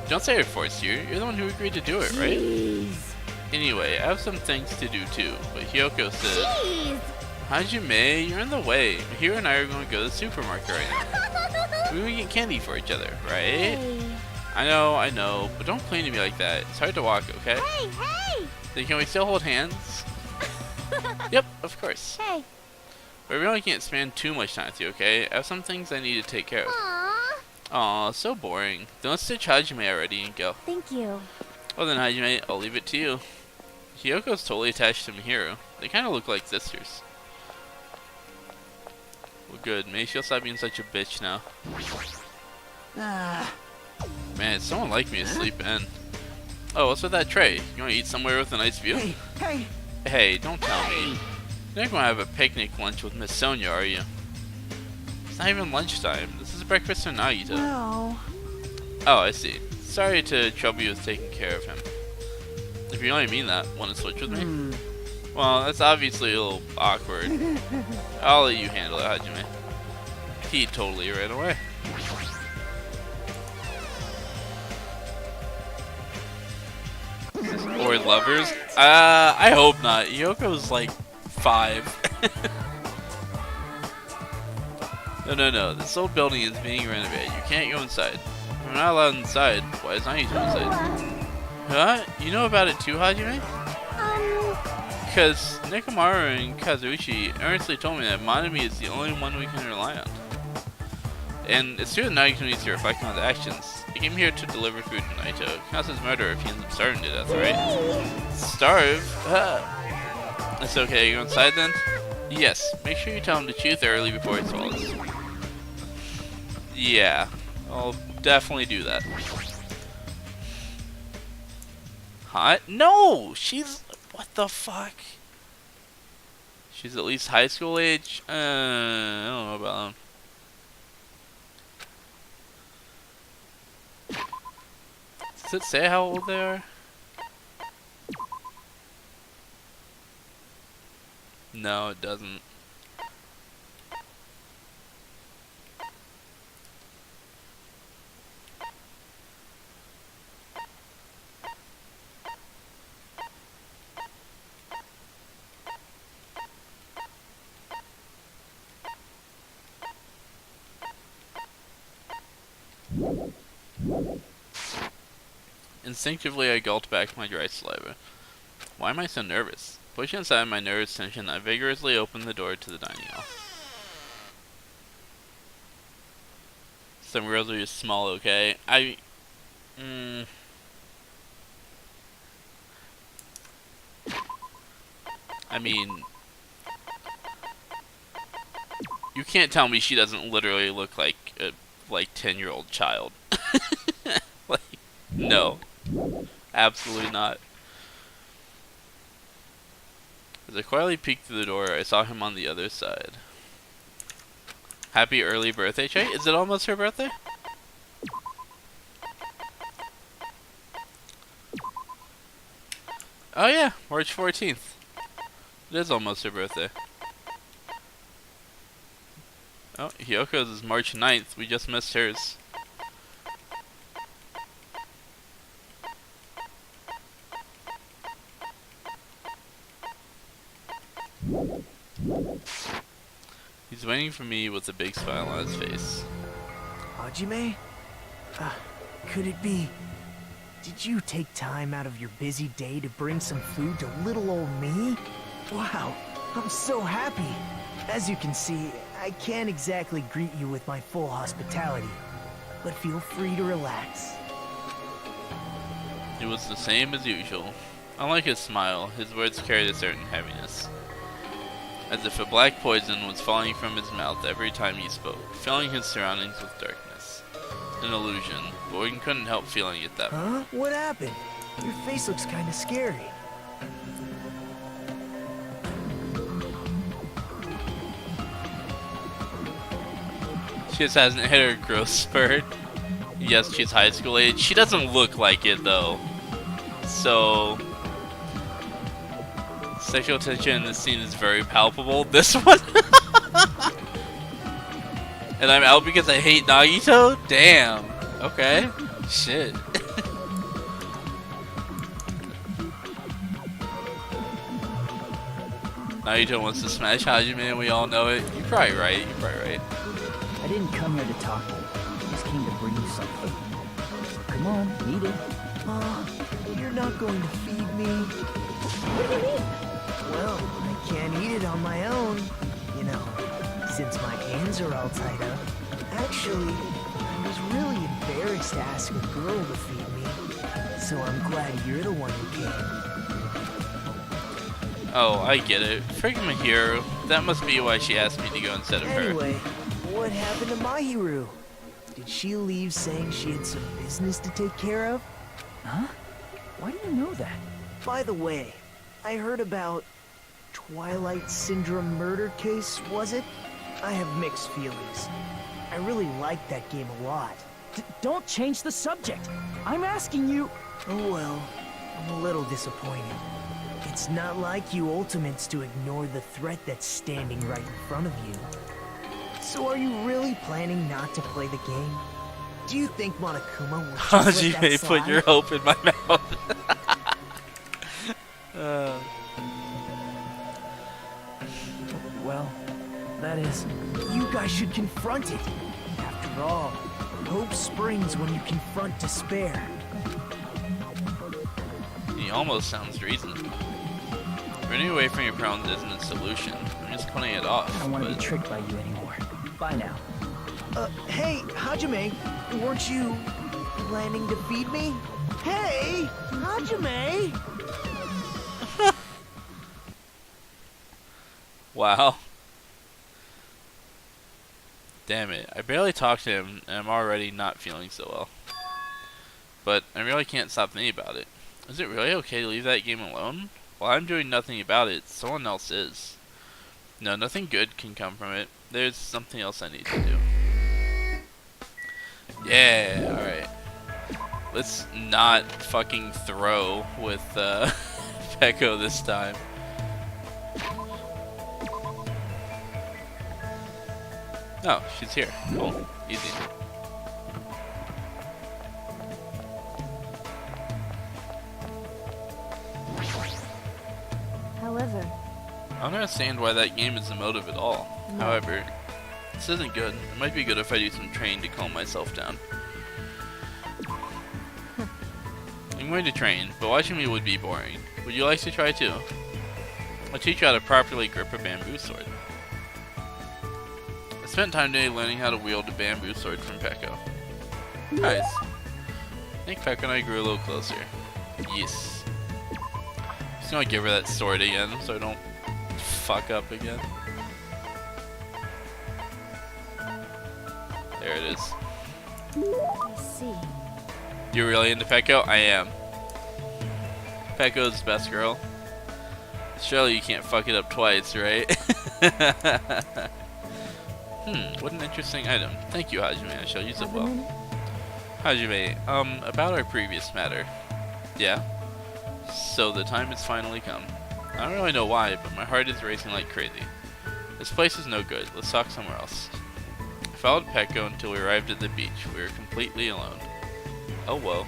Speaker 2: Don't say I forced you. You're the one who agreed to do it, right?
Speaker 3: Jeez.
Speaker 2: Anyway, I have some things to do too, but Hyoko says...
Speaker 3: Jeez.
Speaker 2: Hajime, you're in the way. Mahiro and I are going to go to the supermarket right now. We're going to get candy for each other, right?
Speaker 3: Hey.
Speaker 2: I know, but don't cling to me like that. It's hard to walk, okay?
Speaker 3: Hey!
Speaker 2: Then can we still hold hands? Yep, of course.
Speaker 3: Hey.
Speaker 2: But I really can't spend too much time with you, okay? I have some things I need to take care of.
Speaker 3: Aww.
Speaker 2: Aw, so boring. Then let's stitch Hajime already and go.
Speaker 3: Thank you.
Speaker 2: Well then, Hajime, I'll leave it to you. Hyoko's totally attached to Mahiro. They kind of look like sisters. Well, good. Maybe she'll stop being such a bitch now. Man, someone like me to sleep in. Oh, what's with that tray? You want to eat somewhere with a nice view?
Speaker 5: Hey!
Speaker 2: Hey, don't tell me. You're not going to have a picnic lunch with Miss Sonia, are you? It's not even lunchtime. This is breakfast for Nagito.
Speaker 6: No.
Speaker 2: Oh, I see. Sorry to trouble you with taking care of him. If you only mean that, want to switch with me? Well, that's obviously a little awkward. I'll let you handle it, Hajime. He totally ran away. Or lovers? I hope not. Yoko's like 5. No. This old building is being renovated. You can't go inside. If I'm not allowed inside, why is Nagito inside? Huh? You know about it too, Hajime? Because Nekomaru and Kazuichi earnestly told me that Monami is the only one we can rely on. And it's true that Nagito needs to reflect on his actions. He came here to deliver food to Naito. Counts as murder if he ends up starving to death, right? Starve? It's okay, you go inside then? Yes, make sure you tell him to chew thoroughly before he swallows. Yeah, I'll definitely do that. Hot? No! She's... What the fuck? She's at least high school age? I don't know about them. Does it say how old they are? No, it doesn't. Instinctively, I gulped back my dry saliva. Why am I so nervous? Pushing aside my nervous tension, I vigorously opened the door to the dining hall. Some girls are just small, okay? I mean, you can't tell me she doesn't literally look like a 10-year-old child. Like, no. Absolutely not. As I quietly peeked through the door, I saw him on the other side. Happy early birthday, Che? Is it almost her birthday? Oh yeah, March 14th. It is almost her birthday. Oh, Hyoko's is March 9th. We just missed hers. He's waiting for me with a big smile on his face.
Speaker 1: Hajime? Could it be... Did you take time out of your busy day to bring some food to little old me? Wow, I'm so happy. As you can see, I can't exactly greet you with my full hospitality, but feel free to relax.
Speaker 2: It was the same as usual. Unlike his smile, his words carried a certain heaviness. As if a black poison was falling from his mouth every time he spoke, filling his surroundings with darkness. An illusion, but we couldn't help feeling it that way.
Speaker 1: Huh? What happened? Your face looks kinda scary.
Speaker 2: She just hasn't hit her growth spurt. Yes, she's high school age. She doesn't look like it though. So... sexual tension in this scene is very palpable. This one? And I'm out because I hate Nagito? Damn. Okay. Shit. Nagito wants to smash Hajime and we all know it. You're probably right.
Speaker 5: I didn't come here to talk to you. I just came to bring you something. Come on, eat it.
Speaker 1: You're not going to feed me?
Speaker 6: What do you mean?
Speaker 1: Well, I can't eat it on my own, you know, since my hands are all tied up. Actually, I was really embarrassed to ask a girl to feed me, so I'm glad you're the one who came.
Speaker 2: Oh, I get it. Freaking Mahiru. That must be why she asked me to go instead of her.
Speaker 1: Anyway, what happened to Mahiru? Did she leave saying she had some business to take care of?
Speaker 5: Huh? Why do you know that?
Speaker 1: By the way, I heard about Twilight Syndrome murder case, was it? I have mixed feelings. I really liked that game a lot.
Speaker 5: Don't change the subject. I'm asking you.
Speaker 1: Oh well, I'm a little disappointed. It's not like you Ultimates to ignore the threat that's standing right in front of you. So are you really planning not to play the game? Do you think Monokuma will just let
Speaker 2: You
Speaker 1: that
Speaker 2: may put
Speaker 1: slide?
Speaker 2: your hope in my mouth.
Speaker 5: Well, that is.
Speaker 1: You guys should confront it. After all, hope springs when you confront despair.
Speaker 2: He almost sounds reasonable. Running away from your problems isn't a solution. I'm just putting it off.
Speaker 5: I don't want to
Speaker 2: but
Speaker 5: be tricked by you anymore. Bye now.
Speaker 1: Hey, Hajime, weren't you planning to feed me? Hey, Hajime!
Speaker 2: Wow. Damn it. I barely talked to him, and I'm already not feeling so well. But I really can't stop thinking about it. Is it really okay to leave that game alone? While I'm doing nothing about it, someone else is. No, nothing good can come from it. There's something else I need to do. Yeah, alright. Let's not fucking throw with Peko this time. Oh, she's here. Cool. Easy.
Speaker 3: However,
Speaker 2: I don't understand why that game is the motive at all.
Speaker 3: No.
Speaker 2: However, this isn't good. It might be good if I do some training to calm myself down. I'm going to train, but watching me would be boring. Would you like to try too? I'll teach you how to properly grip a bamboo sword. I spent time today learning how to wield a bamboo sword from Peko. Nice. I think Peko and I grew a little closer. Yes. Just gonna give her that sword again so I don't fuck up again. There it is.
Speaker 3: I see.
Speaker 2: You're really into Peko? I am. Peko's best girl. Surely you can't fuck it up twice, right? What an interesting item. Thank you, Hajime. I shall use it
Speaker 3: Have a
Speaker 2: well.
Speaker 3: minute?
Speaker 2: Hajime, about our previous matter. Yeah? So the time has finally come. I don't really know why, but my heart is racing like crazy. This place is no good. Let's talk somewhere else. I followed Peko until we arrived at the beach. We were completely alone. Oh well.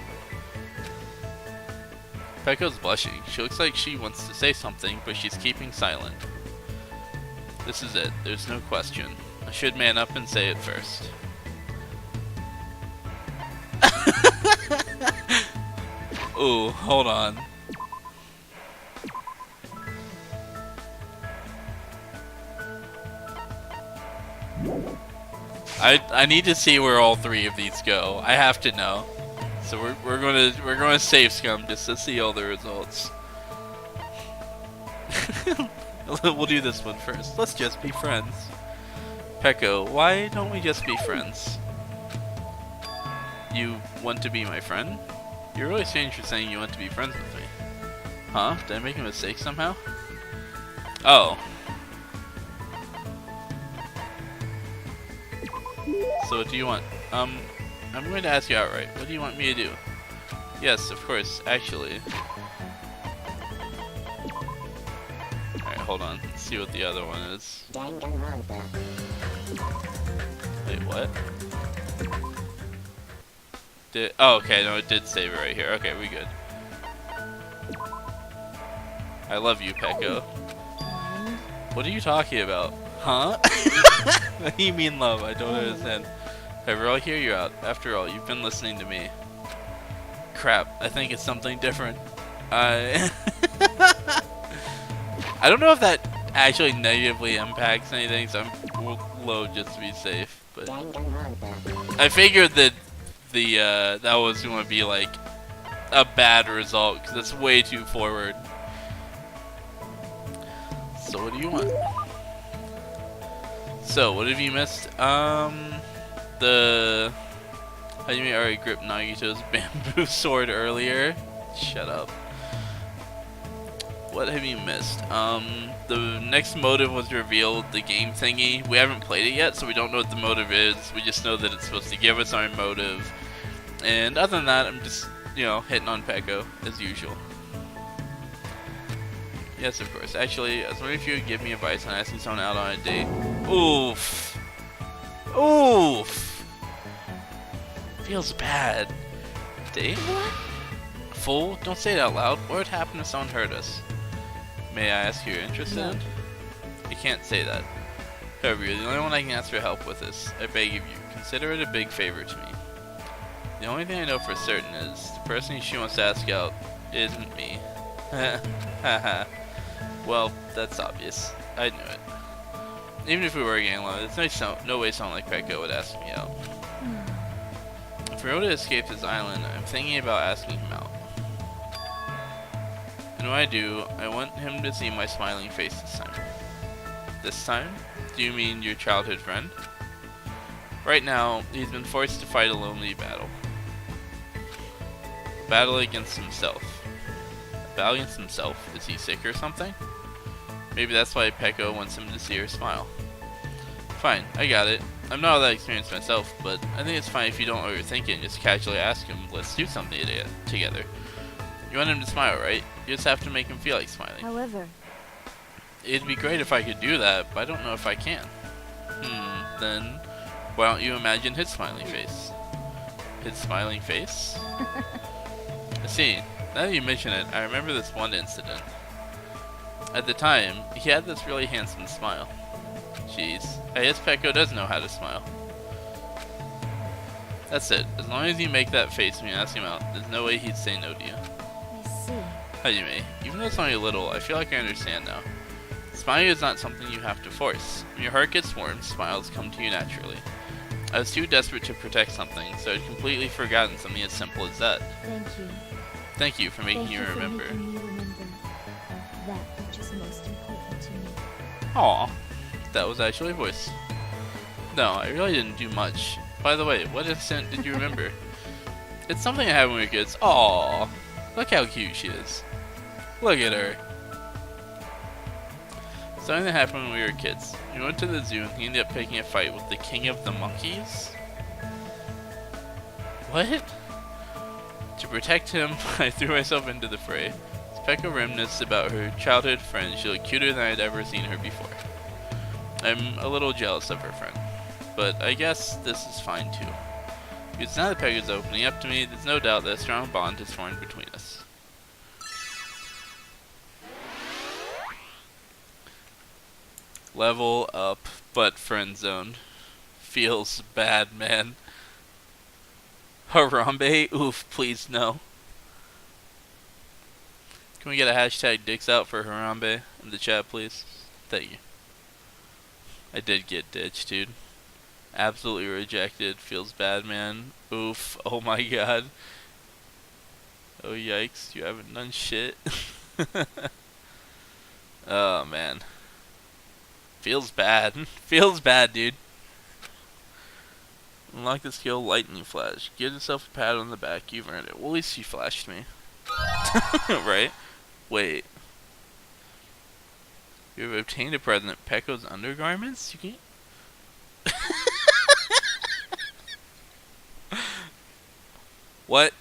Speaker 2: Peko's blushing. She looks like she wants to say something, but she's keeping silent. This is it. There's no question. I should man up and say it first. Ooh, hold on. I need to see where all three of these go. I have to know. So we're gonna save scum just to see all the results. We'll do this one first. Let's just be friends. Peko, why don't we just be friends? You want to be my friend? You're really strange for saying you want to be friends with me. Huh? Did I make a mistake somehow? Oh. So what do you want? I'm going to ask you outright. What do you want me to do? Yes, of course, actually. Alright, hold on. Let's see what the other one is.
Speaker 9: Danganronpa.
Speaker 2: Wait, what? Oh, okay, no, it did save it right here. Okay, we good. I love you, Peko. What are you talking about? Huh? What do you mean love? I don't understand. However, I'll hear you out. After all, you've been listening to me. Crap, I think it's something different. I don't know if that actually negatively impacts anything, so we'll load just to be safe. But
Speaker 9: Danganronpa.
Speaker 2: I figured that that was going to be like a bad result because it's way too forward. So what do you want? So what have you missed? Hajime already gripped Nagito's bamboo sword earlier. Shut up. What have you missed? The next motive was revealed, the game thingy. We haven't played it yet, so we don't know what the motive is. We just know that it's supposed to give us our motive. And other than that, I'm just, you know, hitting on Peko, as usual. Yes, of course. Actually, I was wondering if you would give me advice on asking someone out on a date. Oof. Oof. Feels bad. Date?
Speaker 3: What?
Speaker 2: Fool, don't say it out loud. What would happen if someone hurt us? May I ask who you're interested in? You can't say that. However, you're the only one I can ask for help with this. I beg of you, consider it a big favor to me. The only thing I know for certain is the person she wants to ask out isn't me. Haha. Well, that's obvious. I knew it. Even if we were getting along, there's no way someone like Peko would ask me out. If we were to escape this island, I'm thinking about asking him out. And when I do, I want him to see my smiling face this time. This time? Do you mean your childhood friend? Right now, he's been forced to fight a lonely battle. A battle against himself. A battle against himself? Is he sick or something? Maybe that's why Peko wants him to see her smile. Fine, I got it. I'm not all that experienced myself, but I think it's fine if you don't overthink it and just casually ask him, let's do something together. You want him to smile, right? You just have to make him feel like smiling.
Speaker 3: However,
Speaker 2: it'd be great if I could do that, but I don't know if I can. Then why don't you imagine his smiling face? His smiling face? I see. Now that you mention it, I remember this one incident. At the time, he had this really handsome smile. Jeez, I guess Peko does know how to smile. That's it. As long as you make that face when you ask him out, there's no way he'd say no to you.
Speaker 3: I see.
Speaker 2: Hajime, even though it's only a little, I feel like I understand now. Smiling is not something you have to force. When your heart gets warm, smiles come to you naturally. I was too desperate to protect something, so I'd completely forgotten something as simple as that.
Speaker 3: Thank you.
Speaker 2: Thank you for making
Speaker 3: Thank
Speaker 2: you
Speaker 3: you
Speaker 2: remember.
Speaker 3: for making me remember that which is most important to me.
Speaker 2: Aw, that was actually a voice. No, I really didn't do much. By the way, what incident did you remember? It's something I had when we were kids. Aw, look how cute she is. Look at her. Something that happened when we were kids. We went to the zoo and he ended up picking a fight with the king of the monkeys? What? To protect him, I threw myself into the fray. As Peko reminisced about her childhood friend, she looked cuter than I'd ever seen her before. I'm a little jealous of her friend, but I guess this is fine too. Because now that Peko's opening up to me, there's no doubt that a strong bond is formed between us. Level up, but friend zoned. Feels bad, man. Harambe? Oof, please no. Can we get a hashtag dicks out for Harambe in the chat, please? Thank you. I did get ditched, dude. Absolutely rejected. Feels bad, man. Oof. Oh my god. Oh yikes. You haven't done shit. Oh man. Feels bad. Feels bad, dude. Unlock the skill Lightning Flash. Give yourself a pat on the back. You've earned it. Well, at least you flashed me. Right? Wait. You have obtained a present. Peko's undergarments? You can... What?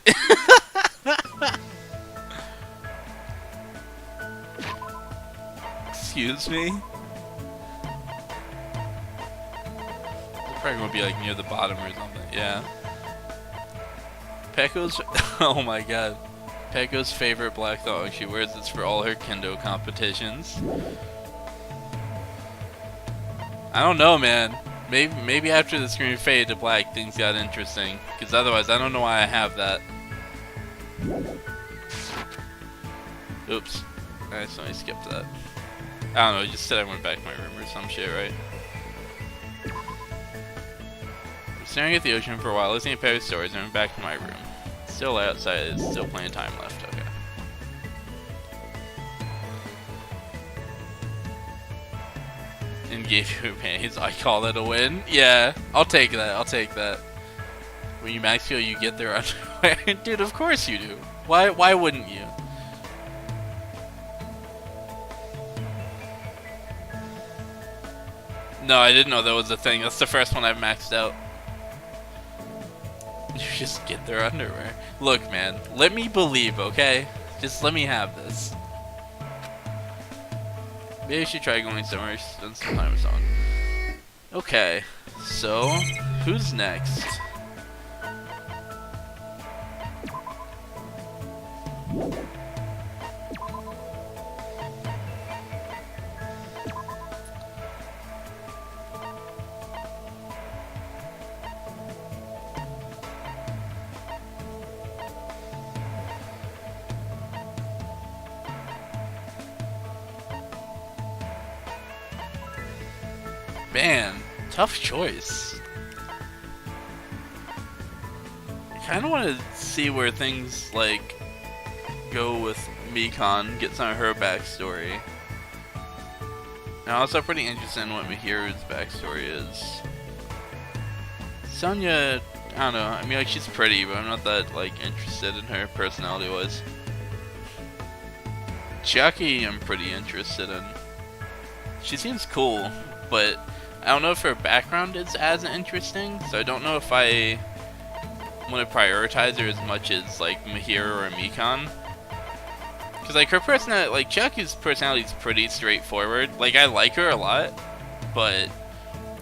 Speaker 2: Excuse me? Probably gonna be like near the bottom or something. Yeah. Peko's... Oh my god. Peko's favorite black thong. She wears this for all her kendo competitions. I don't know, man. Maybe after the screen faded to black, things got interesting. Because otherwise, I don't know why I have that. Oops. I accidentally skipped that. I don't know, it just said I went back to my room or some shit, right? I'm staring at the ocean for a while, listening to Perry's stories, and went back to my room. It's still light outside, there's still plenty of time left, okay. And gave you panties. I call that a win. Yeah, I'll take that. I'll take that. When you max heal, you get their underwear. Dude, of course you do. Why wouldn't you? No, I didn't know that was a thing. That's the first one I've maxed out. You just get their underwear. Look, man, let me believe, okay? Just let me have this. Maybe I should try going somewhere, spend some time with someone. Okay, so who's next? Man, tough choice. I kind of want to see where things like go with Mikon, get some of her backstory. I'm also pretty interested in what Mihiru's backstory is. Sonya, I don't know. I mean, like, she's pretty, but I'm not that like interested in her personality-wise. Chiaki, I'm pretty interested in. She seems cool, but I don't know if her background is as interesting, so I don't know if I want to prioritize her as much as like Mihiru or Mikon. Cause like her personality, like Chiaki's personality is pretty straightforward. Like I like her a lot, but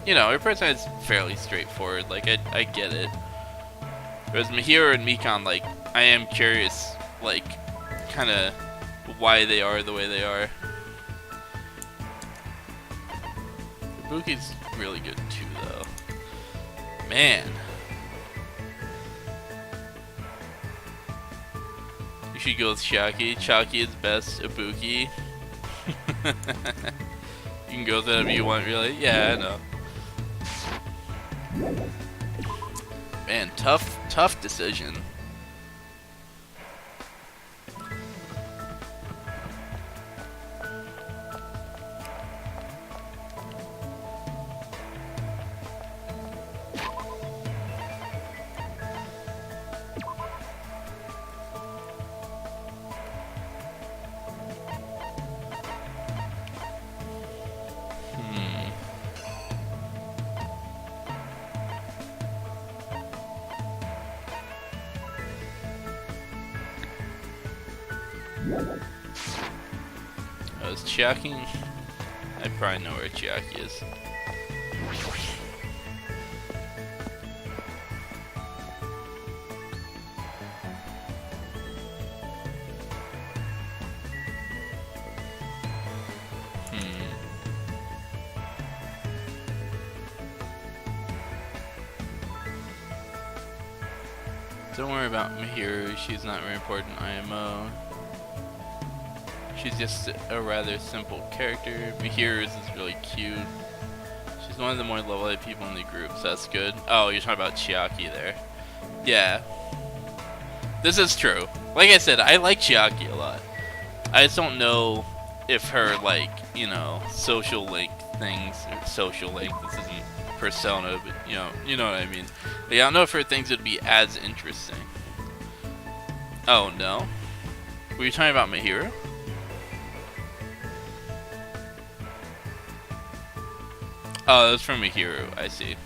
Speaker 2: you know her personality is fairly straightforward. Like I get it. Whereas Mihiru and Mikon, like I am curious, like kind of why they are the way they are. Ibuki's really good too, though. Man. You should go with Chiaki. Chiaki is best. Ibuki. You can go with whatever you want, really. Yeah, I know. Man, tough decision. Is Chiaki? I probably know where Chiaki is. Don't worry about Mihiru, she's not very important IMO. She's just a rather simple character. Mihiru's is really cute. She's one of the more level-headed people in the group, so that's good. Oh, you're talking about Chiaki there. Yeah. This is true. Like I said, I like Chiaki a lot. I just don't know if her, like, you know, social link things, this isn't Persona, but you know what I mean. Like, I don't know if her things would be as interesting. Oh, no? Were you talking about Mihiru? Oh, that's from Mihiru, I see.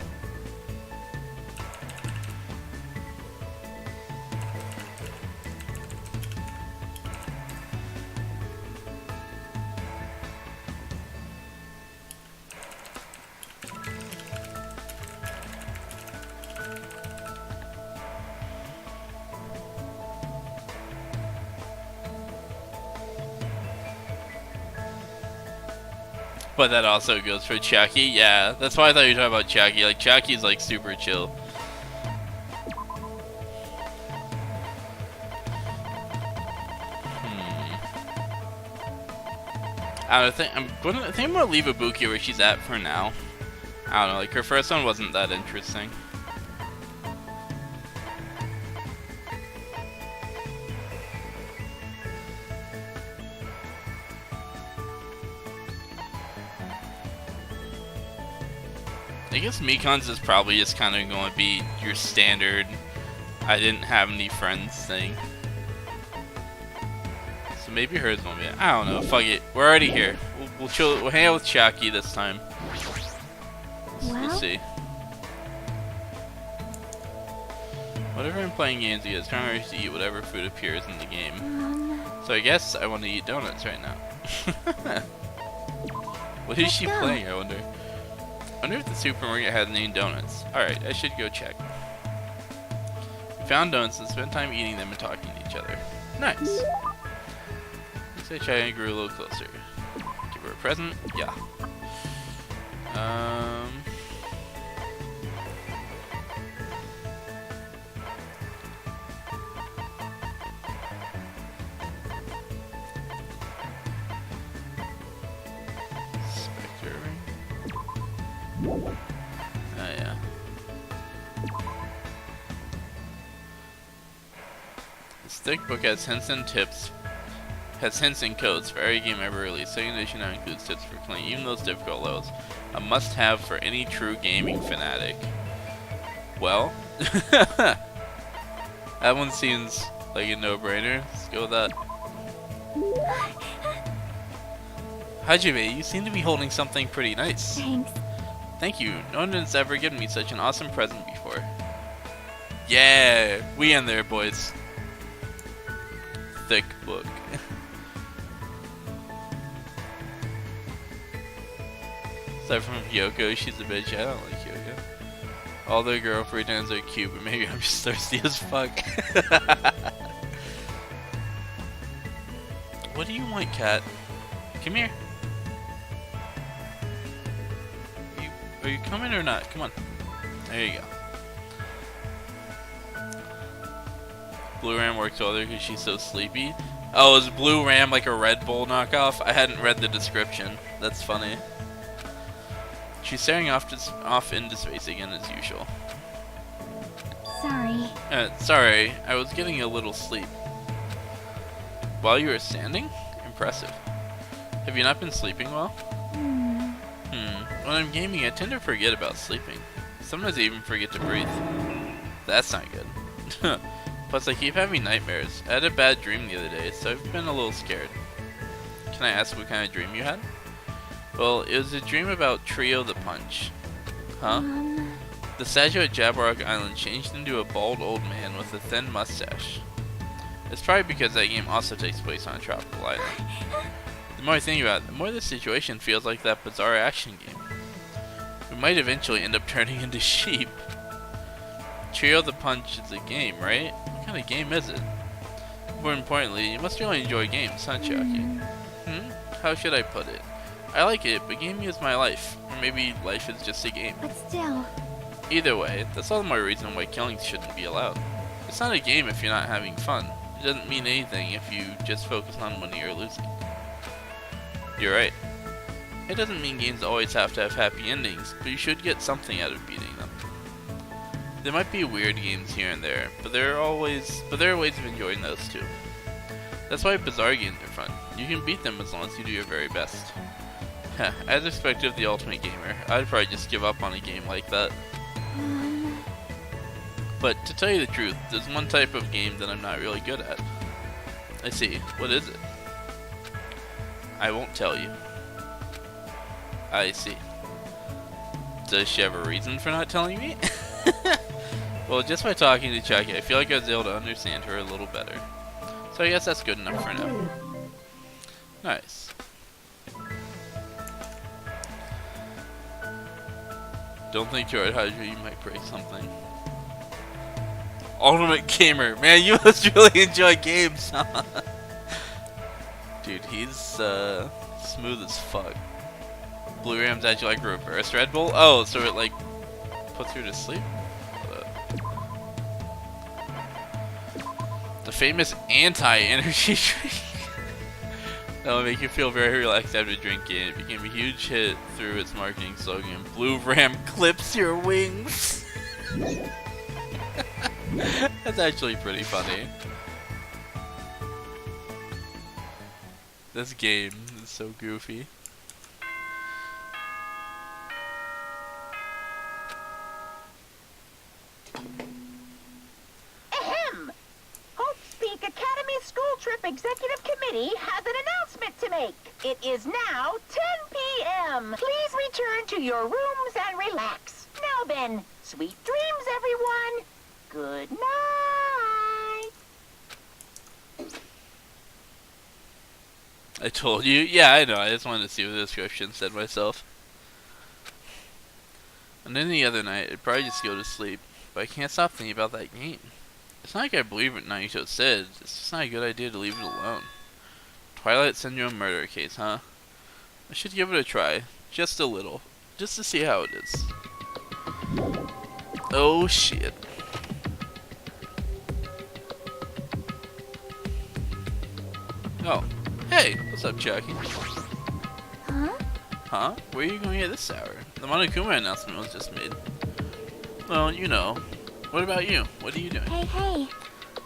Speaker 2: But that also goes for Chiaki. Yeah, that's why I thought you were talking about Chiaki. Like, Chiaki's like super chill. I think I'm gonna leave Ibuki where she's at for now. I don't know, like her first one wasn't that interesting. I guess Mikon's is probably just kind of going to be your standard I didn't have any friends thing. So maybe hers won't be. I don't know. Fuck it. We're already here. We'll chill. We'll hang out with Chucky this time. We'll see. Whenever I'm playing games, you guys can't to eat whatever food appears in the game. So I guess I want to eat donuts right now. What is she playing, I wonder? I wonder if the supermarket has named donuts. Alright, I should go check. We found donuts and spent time eating them and talking to each other. Nice. Looks like Cheyenne grew a little closer. Give her a present? Yeah. Spectre ring? Oh yeah. The stick book has hints and tips. Has hints and codes for every game ever released. Second edition now includes tips for playing even those difficult levels. A must-have for any true gaming fanatic. Well, that one seems like a no-brainer. Let's go with that. Hajime, you seem to be holding something pretty nice.
Speaker 3: Thanks.
Speaker 2: Thank you. No one has ever given me such an awesome present before. Yeah, we in there, boys. Thick book. Aside from Yoko, she's a bitch. I don't like Yoko. All their girlfriends are cute, but maybe I'm just thirsty as fuck. What do you want, cat? Come here. Are you coming or not? Come on. There you go. Blue Ram works well there because she's so sleepy. Oh, is Blue Ram like a Red Bull knockoff? I hadn't read the description. That's funny. She's staring off into space again as usual.
Speaker 3: Sorry.
Speaker 2: Sorry, I was getting a little sleep. While you were standing? Impressive. Have you not been sleeping well? When I'm gaming, I tend to forget about sleeping. Sometimes I even forget to breathe. That's not good. Plus, I keep having nightmares. I had a bad dream the other day, so I've been a little scared. Can I ask what kind of dream you had? Well, it was a dream about Trio the Punch. Huh? The statue at Jabberwock Island changed into a bald old man with a thin mustache. It's probably because that game also takes place on a tropical island. The more I think about it, the more the situation feels like that bizarre action game. We might eventually end up turning into sheep. Trio the Punch is a game, right? What kind of game is it? More importantly, you must really enjoy games, huh, Chucky? How should I put it? I like it, but gaming is my life. Or maybe life is just a game.
Speaker 3: But still.
Speaker 2: Either way, that's all the more reason why killing shouldn't be allowed. It's not a game if you're not having fun. It doesn't mean anything if you just focus on winning or losing. You're right. It doesn't mean games always have to have happy endings, but you should get something out of beating them. There might be weird games here and there, but there are ways of enjoying those too. That's why bizarre games are fun. You can beat them as long as you do your very best. As expected of the ultimate gamer, I'd probably just give up on a game like that. But to tell you the truth, there's one type of game that I'm not really good at. I see. What is it? I won't tell you. I see. Does she have a reason for not telling me? Well, just by talking to Chucky, I feel like I was able to understand her a little better. So I guess that's good enough for now. Nice. Don't think too hard, Hydra, you might break something. Ultimate Gamer. Man, you must really enjoy games, huh? Dude, he's smooth as fuck. Blue Ram's actually like reverse Red Bull? Oh, so it like puts her to sleep? The famous anti-energy drink. That will make you feel very relaxed after drinking it. It became a huge hit through its marketing slogan, Blue Ram clips your wings. That's actually pretty funny. This game is so goofy.
Speaker 7: Ahem! Hope's Peak Academy School Trip Executive Committee lady has an announcement to make. It is now 10 p.m. Please return to your rooms and relax. Now then, sweet dreams, everyone. Good night.
Speaker 2: I told you. Yeah, I know. I just wanted to see what the description said myself. And then the other night, I'd probably just go to sleep, but I can't stop thinking about that game. It's not like I believe what Naito said. It's just not a good idea to leave it alone. Twilight Syndrome murder case, huh? I should give it a try. Just a little. Just to see how it is. Oh, shit. Oh. Hey, what's up, Chucky?
Speaker 3: Huh?
Speaker 2: Huh? Where are you going at this hour? The Monokuma announcement was just made. Well, you know. What about you? What are you doing?
Speaker 3: Hey.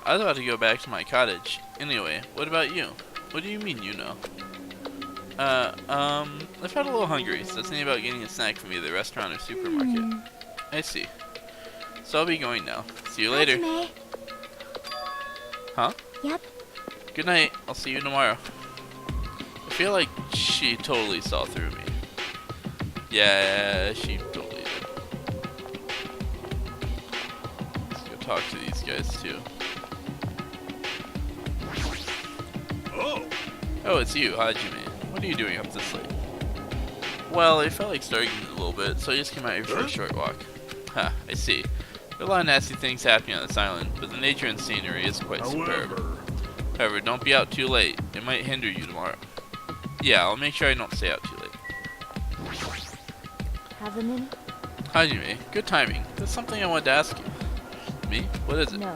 Speaker 2: I was about to go back to my cottage. Anyway, what about you? What do you mean, you know? I felt a little hungry, so thinking about getting a snack from either restaurant or supermarket. I see. So I'll be going now. See you later.
Speaker 3: Hajime.
Speaker 2: Huh?
Speaker 3: Yep.
Speaker 2: Good night. I'll see you tomorrow. I feel like she totally saw through me. Yeah, she totally did. Let's go talk to these guys too. Oh, it's you, Hajime. What are you doing up this late? Well, I felt like starting a little bit, so I just came out here for a short walk. Ha, I see. There are a lot of nasty things happening on this island, but the nature and scenery is quite superb. However, don't be out too late. It might hinder you tomorrow. Yeah, I'll make sure I don't stay out too late.
Speaker 3: Have a minute?
Speaker 2: Hajime, good timing. There's something I wanted to ask you. Me? What is it?
Speaker 3: No.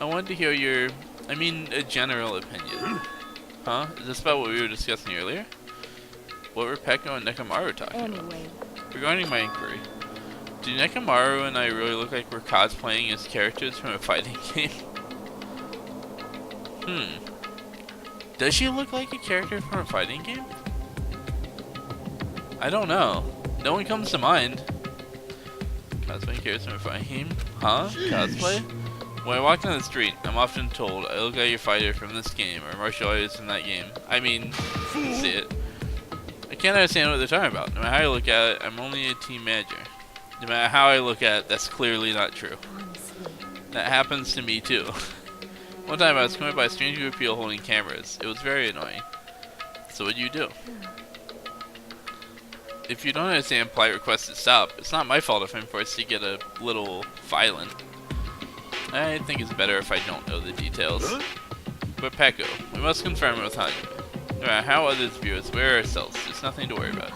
Speaker 2: I wanted to hear your, a general opinion. Huh? Is this about what we were discussing earlier? What were Pekko and Nekomaru talking about? Regarding my inquiry, do Nekomaru and I really look like we're cosplaying as characters from a fighting game? Does she look like a character from a fighting game? I don't know. No one comes to mind. Cosplaying characters from a fighting game? Huh? Cosplay? When I walk down the street, I'm often told I look like a fighter from this game or a martial artist from that game. I mean, see it. I can't understand what they're talking about. No matter how I look at it, I'm only a team manager. No matter how I look at it, that's clearly not true. That happens to me too. One time I was coming by a strange group of people holding cameras. It was very annoying. So what do you do? If you don't understand polite requests to stop, it's not my fault if I'm forced to get a little violent. I think it's better if I don't know the details. But Pekko, we must confirm it with Hajime. No matter how others view us, we're ourselves. There's nothing to worry about.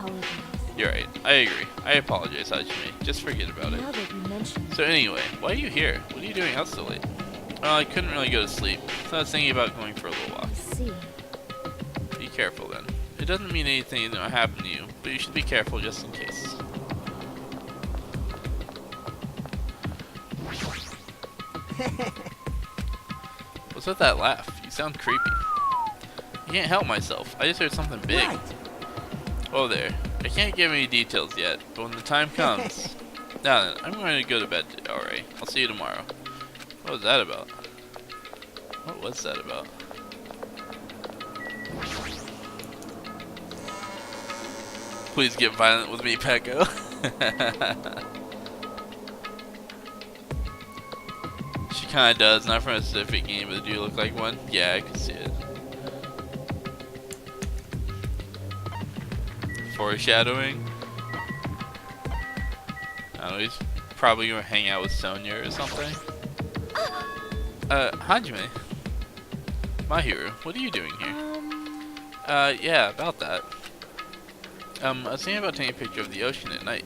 Speaker 2: You're right. I agree. I apologize, Hajime. Just forget about it. So anyway, why are you here? What are you doing out so late? Well, I couldn't really go to sleep, so I was thinking about going for a little walk. Be careful then. It doesn't mean anything will happen to you, but you should be careful just in case. What's with that laugh? You sound creepy. I can't help myself. I just heard something big. Oh there. I can't give any details yet, but when the time comes... Now then, I'm going to go to bed, alright. I'll see you tomorrow. What was that about? What was that about? Please get violent with me, Pekko. She kinda does, not from a specific game, but do you look like one? Yeah, I can see it. Foreshadowing? I don't know, he's probably gonna hang out with Sonya or something. Hajime. My hero, what are you doing here? Yeah, about that. I was thinking about taking a picture of the ocean at night.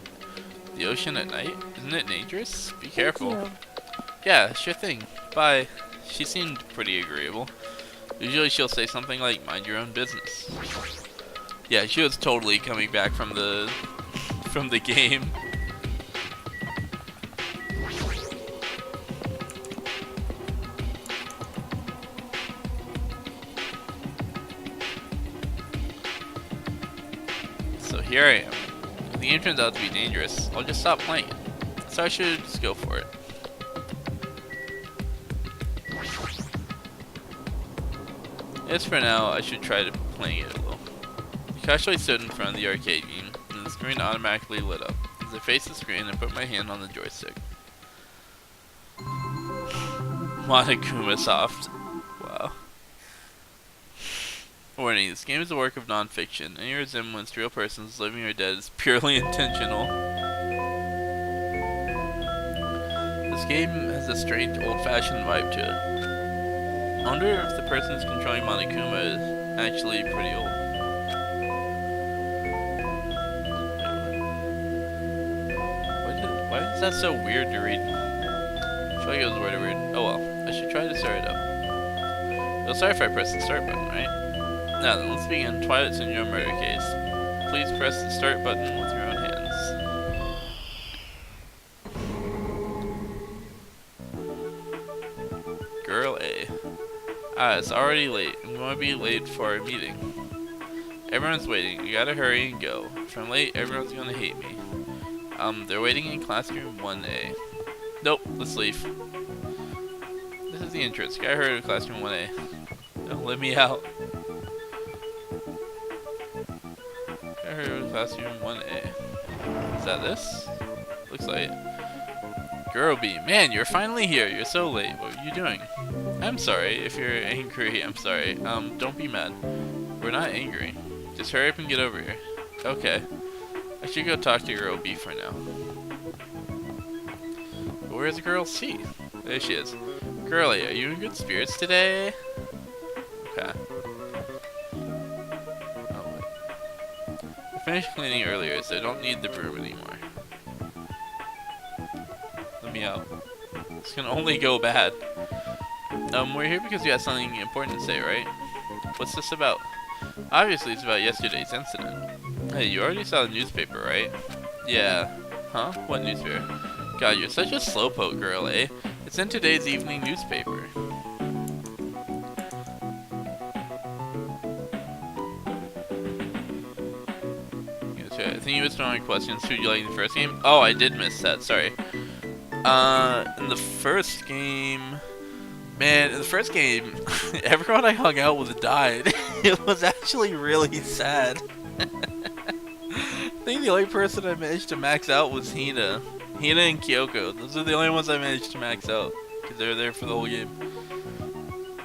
Speaker 2: The ocean at night? Isn't it dangerous? Be careful. Yeah, sure thing. Bye. She seemed pretty agreeable. Usually she'll say something like, mind your own business. Yeah, she was totally coming back from the game. So here I am. If the game turns out to be dangerous, I'll just stop playing it. So I should just go for it. As for now, I should try to playing it a little. I casually stood in front of the arcade game, and the screen automatically lit up. As I faced the screen, I put my hand on the joystick. Monokuma Soft. Wow. Warning, this game is a work of non-fiction. Any resemblance to real persons, living or dead, is purely intentional. This game has a strange, old-fashioned vibe to it. I wonder if the person who's controlling Monokuma is actually pretty old. Why is that so weird to read? I feel like it was word to word. Oh well, I should try to start it up. Oh, sorry if I press the start button, right? Now then, let's begin Twilight Syndrome Murder Case. Please press the start button with your own hands. Girl A. Ah, it's already late. I'm going to be late for our meeting. Everyone's waiting. You gotta hurry and go. If I'm late, everyone's gonna hate me. They're waiting in classroom 1A. Nope, let's leave. This is the entrance. Gotta hurry to classroom 1A. Don't let me out. Gotta hurry to classroom 1A. Is that this? Looks like it. Girl B, man, you're finally here. You're so late. What are you doing? I'm sorry. If you're angry, I'm sorry. Don't be mad. We're not angry. Just hurry up and get over here. Okay. I should go talk to girl B for now. But where's girl C? There she is. Girlie, are you in good spirits today? Okay. Oh, wait. I finished cleaning earlier, so I don't need the broom anymore. Let me out. This can only go bad. We're here because you have something important to say, right? What's this about? Obviously, it's about yesterday's incident. Hey, you already saw the newspaper, right? Yeah. Huh? What newspaper? God, you're such a slowpoke, girl, eh? It's in today's evening newspaper. I think you missed one of my questions. Who'd you like in the first game? Oh, I did miss that. Sorry. In the first game... Man, in the first game, everyone I hung out with died. It was actually really sad. I think the only person I managed to max out was Hina. Hina and Kyoko. Those are the only ones I managed to max out. Because they were there for the whole game.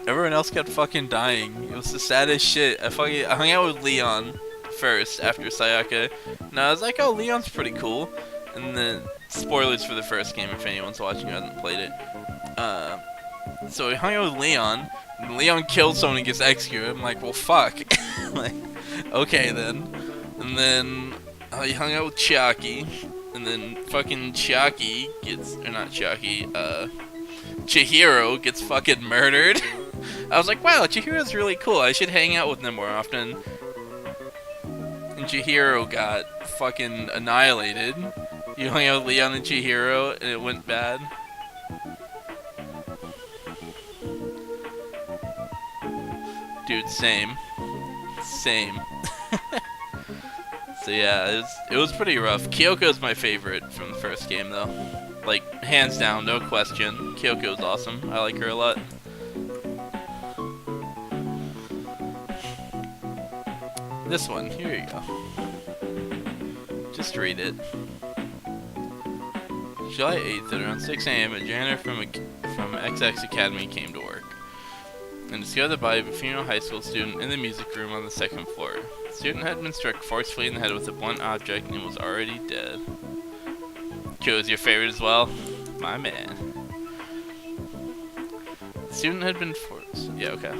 Speaker 2: Everyone else kept fucking dying. It was the saddest shit. I hung out with Leon first, after Sayaka. And I was like, oh, Leon's pretty cool. And then, spoilers for the first game if anyone's watching who hasn't played it. So we hung out with Leon, and Leon kills someone and gets executed. I'm like, well, fuck. Like, okay then. And then I hung out with Chiaki, and then fucking Chiaki gets, or not Chiaki, Chihiro gets fucking murdered. I was like, wow, Chihiro's really cool. I should hang out with them more often. And Chihiro got fucking annihilated. You hung out with Leon and Chihiro, and it went bad. Dude, same. So yeah, it was pretty rough. Kyoko's my favorite from the first game though. Like, hands down, no question. Kyoko's awesome. I like her a lot. This one, here you go. Just read it. July 8th at around 6 a.m. a janitor from XX Academy came to work and discovered the body of a female high school student in the music room on the second floor. The student had been struck forcefully in the head with a blunt object and was already dead. Kyo's your favorite as well? My man. The student had been forced. Yeah, okay.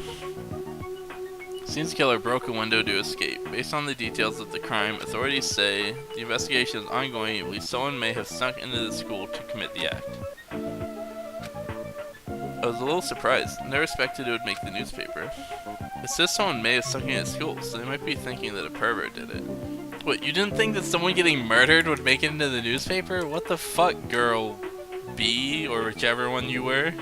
Speaker 2: The student's killer broke a window to escape. Based on the details of the crime, authorities say the investigation is ongoing and believe someone may have snuck into the school to commit the act. I was a little surprised. Never expected it would make the newspaper. It says someone may have snuck into school, so they might be thinking that a pervert did it. What, you didn't think that someone getting murdered would make it into the newspaper? What the fuck, girl B, or whichever one you were?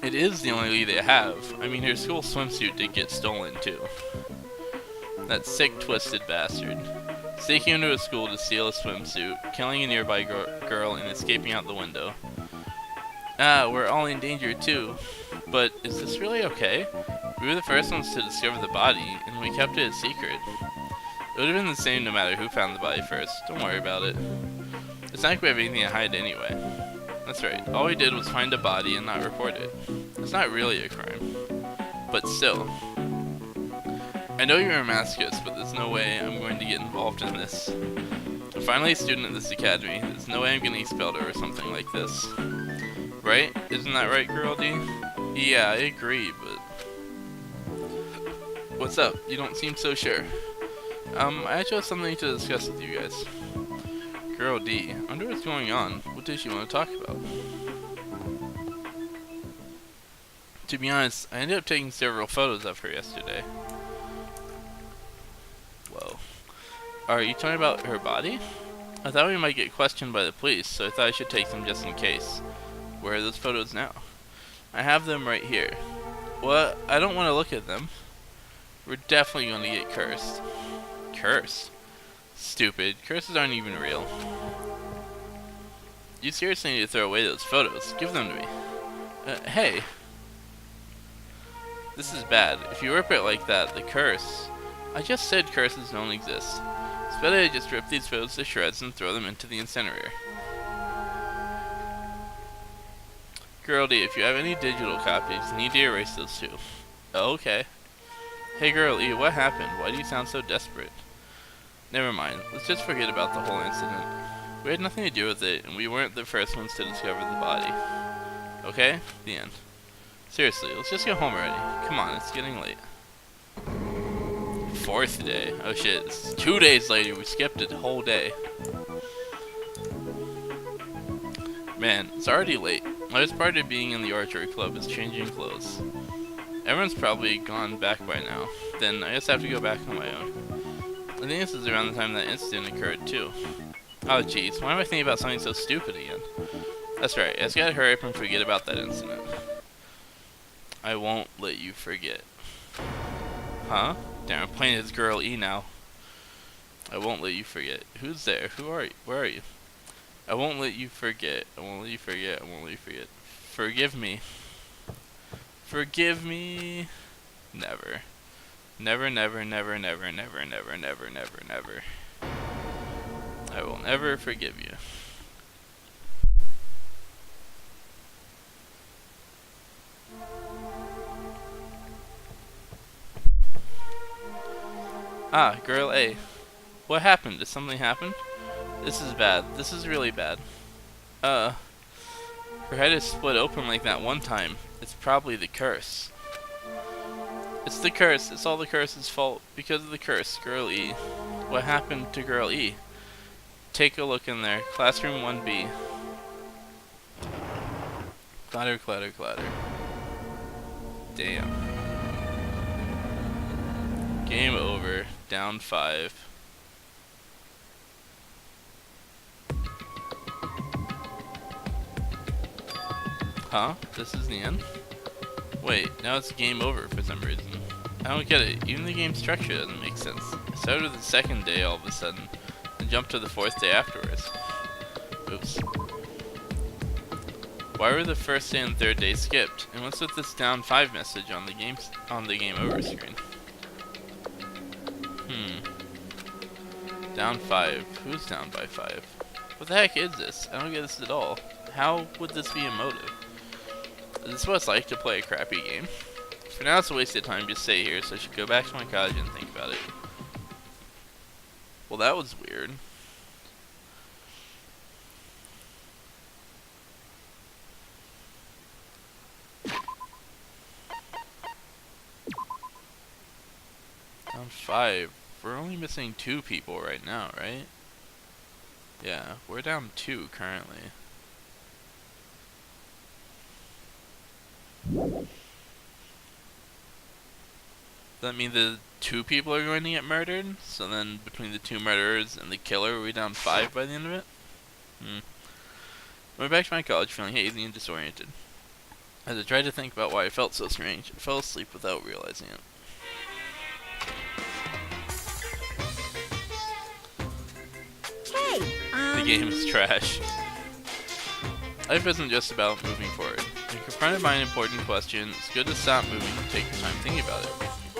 Speaker 2: It is the only lead they have. I mean, her school swimsuit did get stolen, too. That sick, twisted bastard. Sneaking into a school to steal a swimsuit, killing a nearby girl, and escaping out the window. Ah, we're all in danger, too. But is this really okay? We were the first ones to discover the body, and we kept it a secret. It would have been the same no matter who found the body first. Don't worry about it. It's not like we have anything to hide anyway. That's right. All we did was find a body and not report it. It's not really a crime. But still. I know you're a masochist, but there's no way I'm going to get involved in this. I'm finally a student at this academy. There's no way I'm getting expelled over something like this. Right? Isn't that right, Girl D? Yeah, I agree, but... What's up? You don't seem so sure. I actually have something to discuss with you guys. Girl D, I wonder what's going on. What does she want to talk about? To be honest, I ended up taking several photos of her yesterday. Whoa. Are you talking about her body? I thought we might get questioned by the police, so I thought I should take them just in case. Where are those photos now? I have them right here. Well, I don't want to look at them. We're definitely going to get cursed. Cursed? Stupid. Curses aren't even real. You seriously need to throw away those photos. Give them to me. Hey. This is bad. If you rip it like that, the curse... I just said curses don't exist. It's better I just rip these photos to shreds and throw them into the incinerator. Girl D, if you have any digital copies, you need to erase those too. Oh, okay. Hey Girl E, what happened? Why do you sound so desperate? Never mind. Let's just forget about the whole incident. We had nothing to do with it, and we weren't the first ones to discover the body. Okay? The end. Seriously, let's just go home already. Come on, it's getting late. 4th day. Oh shit, it's 2 days later. We skipped a whole day. Man, it's already late. The hardest part of being in the archery club is changing clothes. Everyone's probably gone back by now. Then I just have to go back on my own. I think this is around the time that incident occurred too. Oh jeez, why am I thinking about something so stupid again? That's right, I just gotta hurry up and forget about that incident. I won't let you forget. Huh? Damn, I'm playing as Girl E now. I won't let you forget. Who's there? Who are you? Where are you? I won't let you forget. I won't let you forget. I won't let you forget. Forgive me. Forgive me. Never. Never, never, never, never, never, never, never, never, never. I will never forgive you. Ah, Girl A. What happened? Did something happen? This is bad. This is really bad. Her head is split open like that one time. It's probably the curse. It's the curse. It's all the curse's fault. Because of the curse, Girl E. What happened to Girl E? Take a look in there. Classroom 1B. Clatter, clatter, clatter. Damn. Game over. Down 5. Huh? This is the end? Wait, now it's game over for some reason. I don't get it. Even the game structure doesn't make sense. I started with the 2nd day all of a sudden, and jumped to the 4th day afterwards. Oops. Why were the 1st day and 3rd day skipped? And what's with this down 5 message on the game over screen? Down 5. Who's down by 5? What the heck is this? I don't get this at all. How would this be a motive? Is this what it's like to play a crappy game? For now it's a waste of time to stay here, so I should go back to my cottage and think about it. Well, that was weird. Down 5. We're only missing 2 people right now, right? Yeah, we're down 2 currently. Does that mean the 2 people are going to get murdered? So then between the 2 murderers and the killer, are we down 5 by the end of it? I went back to my college feeling hazy and disoriented. As I tried to think about why I felt so strange, I fell asleep without realizing it.
Speaker 6: Hey,
Speaker 2: The game is trash. Life isn't just about moving forward. When confronted by an important question, it's good to stop moving and take your time thinking about it.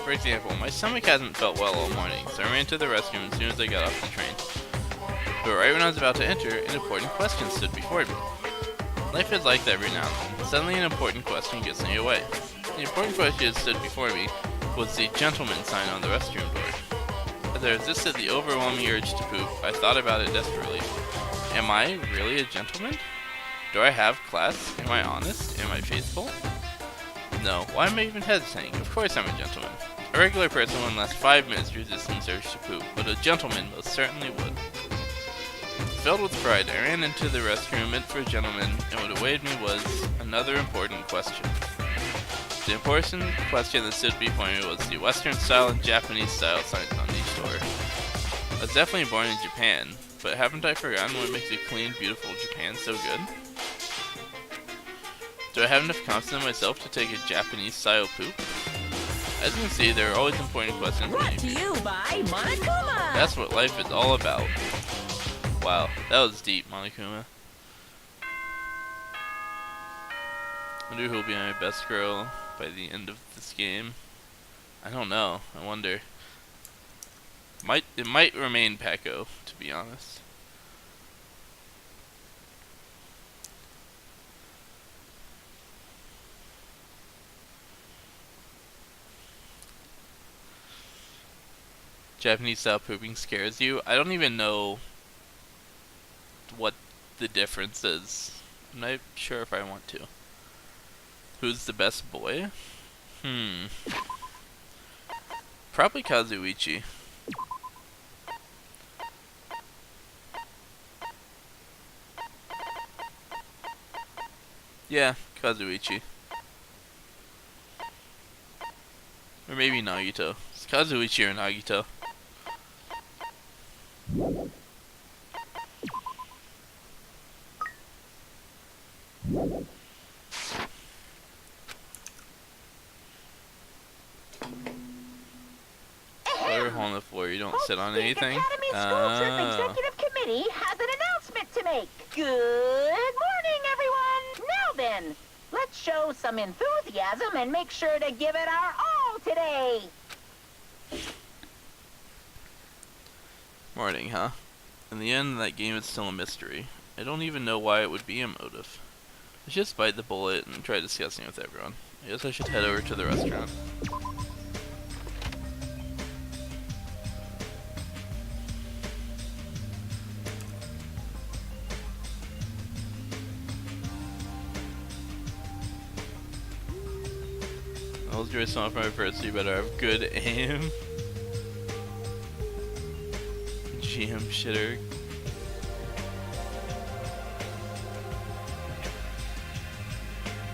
Speaker 2: For example, my stomach hasn't felt well all morning, so I ran to the restroom as soon as I got off the train. But right when I was about to enter, an important question stood before me. Life is like that every now and then. Suddenly an important question gets in your way. The important question that stood before me was the gentleman sign on the restroom door. As I resisted the overwhelming urge to poop, I thought about it desperately. Am I really a gentleman? Do I have class? Am I honest? Am I faithful? No, why am I even hesitating? Of course I'm a gentleman. A regular person wouldn't last 5 minutes resisting the urge to poop, but a gentleman most certainly would. Filled with pride, I ran into the restroom meant for a gentleman, and what awaited me was another important question. The important question that stood before me was the Western style and Japanese style signs on each door. I was definitely born in Japan, but haven't I forgotten what makes a clean, beautiful Japan so good? Do I have enough confidence in myself to take a Japanese style poop? As you can see, there are always important questions.
Speaker 6: Brought to you by Monokuma!
Speaker 2: That's what life is all about. Wow, that was deep, Monokuma. I wonder who will be my best girl by the end of this game. I don't know. I wonder. It might remain Peko, to be honest. Japanese style pooping scares you. I don't even know what the difference is. I'm not sure if I want to. Who's the best boy? Probably Kazuichi. Yeah, Kazuichi. Or maybe Nagito. It's Kazuichi or Nagito. Put a hole in the floor. You don't sit on anything.
Speaker 7: Academy School Trip Executive Committee has an announcement to make. Good morning, everyone. Now then, let's show some enthusiasm and make sure to give it our all today.
Speaker 2: Morning, huh? In the end, that game is still a mystery. I don't even know why it would be a motive. Let's just bite the bullet and try discussing with everyone. I guess I should head over to the restaurant. I was doing something for my first, you better have good aim. GM shitter.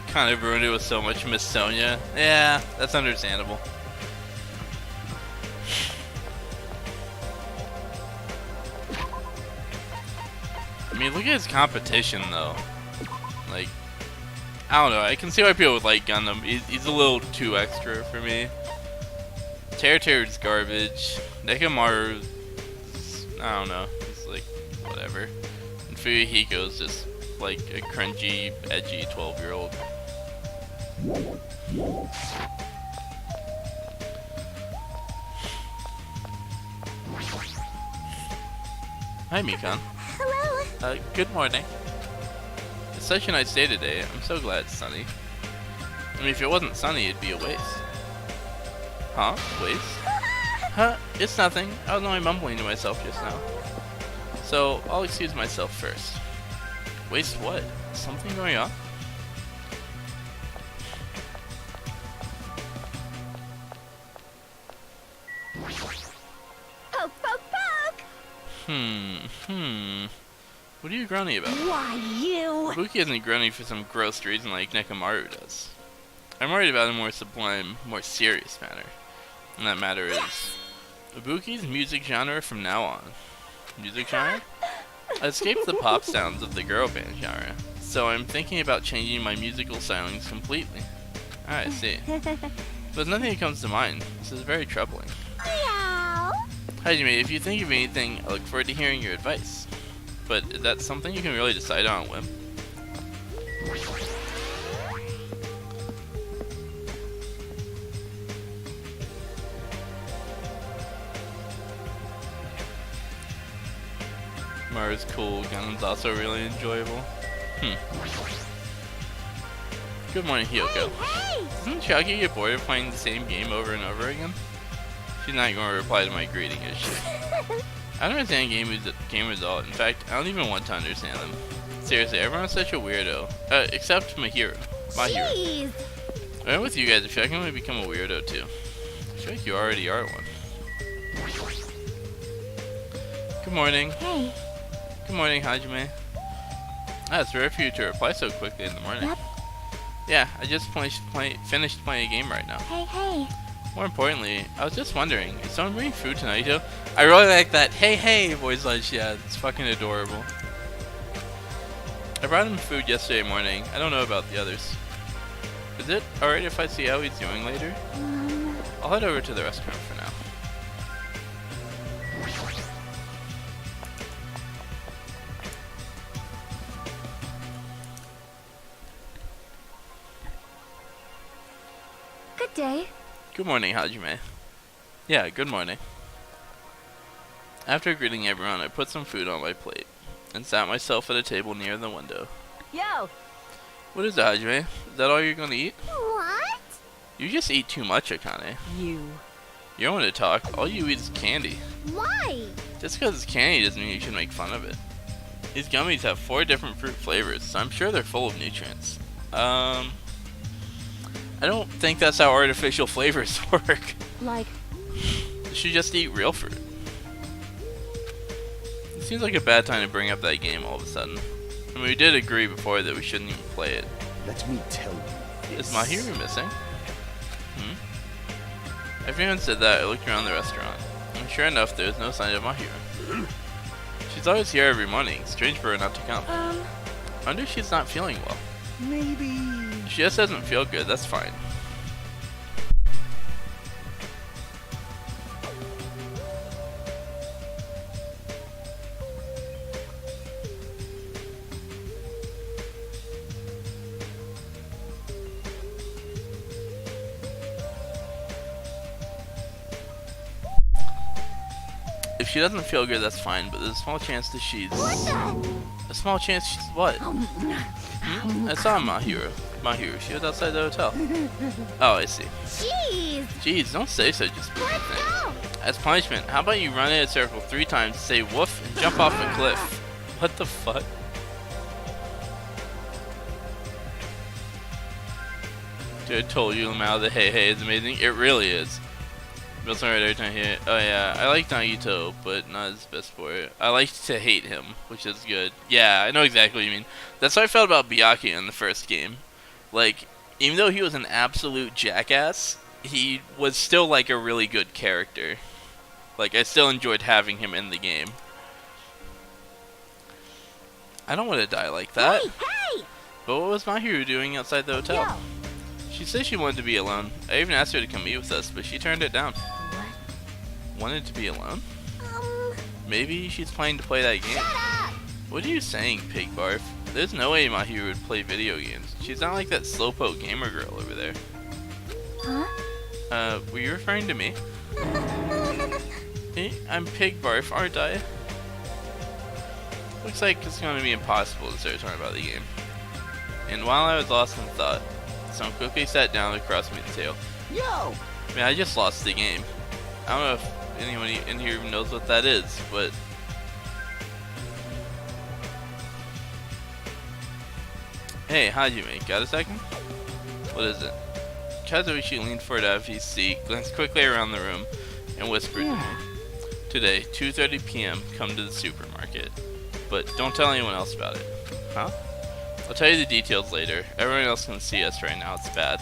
Speaker 2: Kind of ruined it with so much Miss Sonia. Yeah, that's understandable. I mean, look at his competition though. Like, I don't know. I can see why people would like Gundam. He's a little too extra for me. Teru's garbage. Nekomaru, I don't know. He's like whatever. And Fuyuhiko's just like a cringy, edgy 12-year-old. Hi, Mikan.
Speaker 3: Hello.
Speaker 2: Good morning. It's such a nice day today. I'm so glad it's sunny. I mean, if it wasn't sunny, it'd be a waste. Huh? Waste? Huh? It's nothing. I was only mumbling to myself just now. So, I'll excuse myself first. Waste what? Something going on?
Speaker 3: Poke, poke, poke.
Speaker 2: What are you groaning about?
Speaker 3: Why, you.
Speaker 2: Ibuki isn't groaning for some gross reason like Nekomaru does. I'm worried about a more sublime, more serious matter. And that matter is Ibuki's music genre from now on. Music genre? I escaped the pop sounds of the girl band genre, so I'm thinking about changing my musical stylings completely. Ah, I see. But nothing that comes to mind. This is very troubling.
Speaker 3: Meow.
Speaker 2: Hajime, if you think of anything, I look forward to hearing your advice. But is that something you can really decide on a whim? Mara's cool. Gun's also really enjoyable. Good morning, Hyoko.
Speaker 3: Hey!
Speaker 2: Doesn't Chucky get bored of playing the same game over and over again? She's not going to reply to my greeting, is she? I don't understand gamers at all. In fact, I don't even want to understand them. Seriously, everyone's such a weirdo. Except Mahiro.
Speaker 3: Jeez!
Speaker 2: I'm with you guys. I feel like I'm going to become a weirdo too. I feel like you already are one. Good morning.
Speaker 3: Hey.
Speaker 2: Good morning, Hajime. It's rare for you to reply so quickly in the morning.
Speaker 3: Yep.
Speaker 2: Yeah, I just finished playing a game right now.
Speaker 3: Hey.
Speaker 2: More importantly, I was just wondering, is someone bringing food tonight too? I really like that hey voice line. Yeah, it's fucking adorable. I brought him food yesterday morning. I don't know about the others. Is it alright if I see how he's doing later? I'll head over to the restaurant for now.
Speaker 3: Good day.
Speaker 2: Good morning, Hajime. Yeah, good morning. After greeting everyone, I put some food on my plate and sat myself at a table near the window.
Speaker 6: Yo,
Speaker 2: What is it, Hajime? Is that all you're gonna eat?
Speaker 3: What?
Speaker 2: You just eat too much, Akane.
Speaker 6: you.
Speaker 2: You don't want to talk. All you eat is candy.
Speaker 3: Why?
Speaker 2: Just because it's candy doesn't mean you should make fun of it. These gummies have 4 different fruit flavors, so I'm sure they're full of nutrients. I don't think that's how artificial flavors work.
Speaker 3: Like,
Speaker 2: You should just eat real fruit. It seems like a bad time to bring up that game all of a sudden. I mean, we did agree before that we shouldn't even play it.
Speaker 8: Let me tell you
Speaker 2: Is
Speaker 8: this.
Speaker 2: Mahiro missing? Everyone said that. I looked around the restaurant, and sure enough, there was no sign of Mahiro. She's always here every morning. Strange for her not to come. I wonder if she's not feeling well.
Speaker 8: Maybe.
Speaker 2: If she just doesn't feel good, that's fine. If she doesn't feel good, that's fine, but there's a small chance that she's... A small chance she's what? I saw Mahiro. She was outside the hotel. Oh, I see.
Speaker 3: jeez!
Speaker 2: Jeez, don't say so, just be
Speaker 3: Let's go!
Speaker 2: As punishment, how about you run in a circle 3 times, say woof, and jump off a cliff? What the fuck? Dude, I told you Lamau the hey is amazing. It really is. Built right every time here. Oh yeah, I like Nagito, but not his best for it. I like to hate him, which is good. Yeah, I know exactly what you mean. That's how I felt about Byakuya in the first game. Like, even though he was an absolute jackass, he was still like a really good character. Like, I still enjoyed having him in the game. I don't want to die like that.
Speaker 3: Hey!
Speaker 2: But what was Mahiro doing outside the hotel?
Speaker 3: Yo.
Speaker 2: She said she wanted to be alone. I even asked her to come eat with us, but she turned it down.
Speaker 3: What?
Speaker 2: Wanted to be alone? Maybe she's planning to play that game.
Speaker 3: Shut up!
Speaker 2: What are you saying, Pig Barf? There's no way Mahiro would play video games. She's not like that slowpoke gamer girl over there.
Speaker 3: Huh?
Speaker 2: Were you referring to me? Hey, I'm Pig Barf, aren't I? Looks like it's going to be impossible to start talking about the game. And while I was lost in thought, someone quickly sat down across me the tail.
Speaker 8: Yo!
Speaker 2: Man, I just lost the game. I don't know if anyone in here even knows what that is, but... Hey, Hajime, got a second? What is it? Kazuichi leaned forward out of his seat, glanced quickly around the room, and whispered to me. Today, 2:30 p.m., come to the supermarket. But don't tell anyone else about it. Huh? I'll tell you the details later. Everyone else can see us right now, it's bad.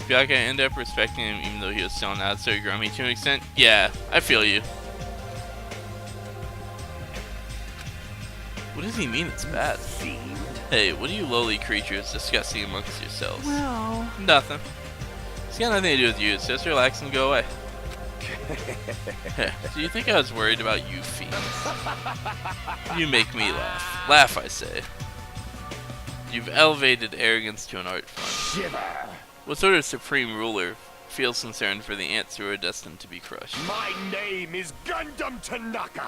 Speaker 2: Byakuya ended up respecting him even though he was still not so grummy to an extent. Yeah, I feel you. What does he mean it's bad? Hey, what are you lowly creatures discussing amongst yourselves?
Speaker 6: Well,
Speaker 2: Nothing. It's got nothing to do with you, so just relax and go away. Do you think I was worried about you fiends? You make me laugh. Laugh, I say. You've elevated arrogance to an art form.
Speaker 8: Shiver!
Speaker 2: What sort of supreme ruler feels concerned for the ants who are destined to be crushed.
Speaker 4: My name is Gundam Tanaka.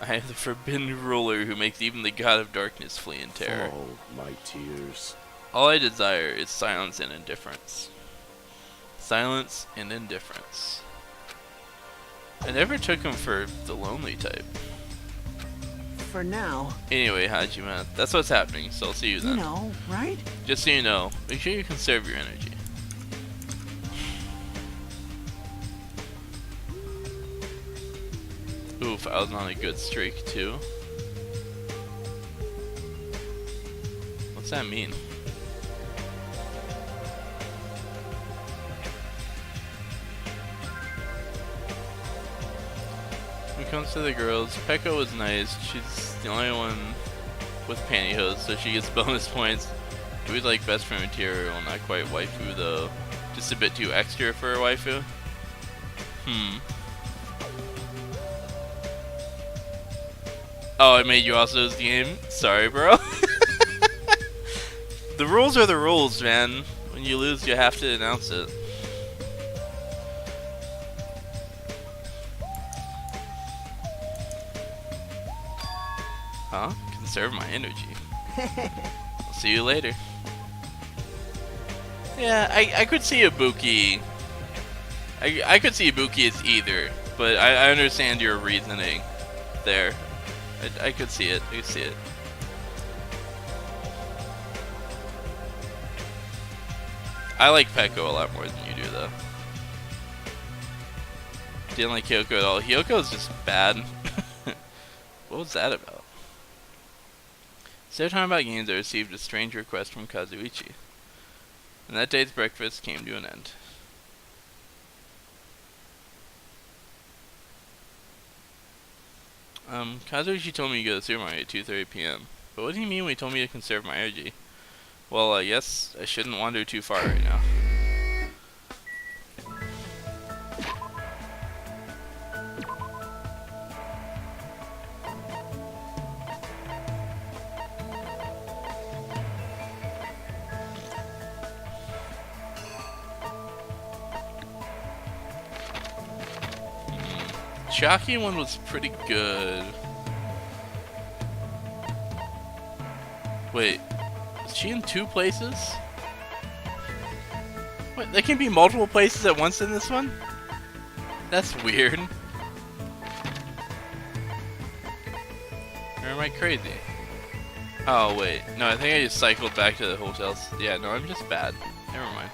Speaker 2: I am the forbidden ruler who makes even the god of darkness flee in terror.
Speaker 8: Oh, my tears.
Speaker 2: All I desire is silence and indifference. Silence and indifference. I never took him for the lonely type.
Speaker 10: For now.
Speaker 2: Anyway, Hajime, that's what's happening, so I'll see you then.
Speaker 10: You know, right?
Speaker 2: Just so you know, make sure you conserve your energy. Oof, I was on a good streak too. What's that mean? When it comes to the girls, Pekka was nice. She's the only one with pantyhose, so she gets bonus points. It was like best friend material, not quite waifu though. Just a bit too extra for a waifu. Oh, I made you also this game? Sorry, bro. The rules are the rules, man. When you lose, you have to announce it. Huh? Conserve my energy. I'll see you later. Yeah, I could see Ibuki. I could see Ibuki as either, but I understand your reasoning there. I could see it. I could see it. I like Pekko a lot more than you do, though. Didn't like Hyoko at all. Hyoko is just bad. What was that about? Instead of talking about games, I received a strange request from Kazuichi. And that day's breakfast came to an end. Kazuichi told me to go to the supermarket at 2:30 p.m. But what do you mean when he told me to conserve my energy? Well, I guess I shouldn't wander too far right now. Shaki one was pretty good. Wait, is she in 2 places? Wait, there can be multiple places at once in this one? That's weird. Or am I crazy? Oh wait, no, I think I just cycled back to the hotels. Yeah, no, I'm just bad. Never mind.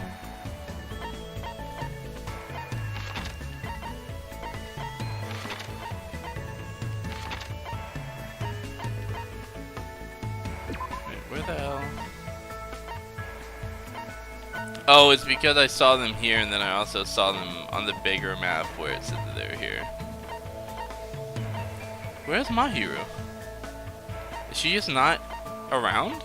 Speaker 2: Where the hell? Oh, it's because I saw them here and then I also saw them on the bigger map where it said that they were here. Where's Mahiru? Is she just not around?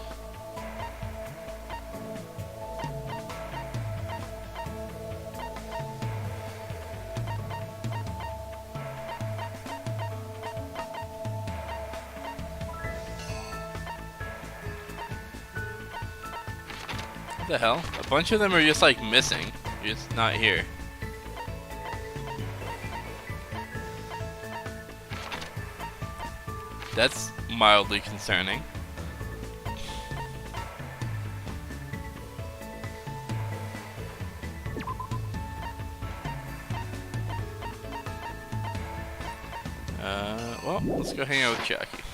Speaker 2: What the hell? A bunch of them are just like missing. They're just not here. That's mildly concerning. Well, let's go hang out with Jackie.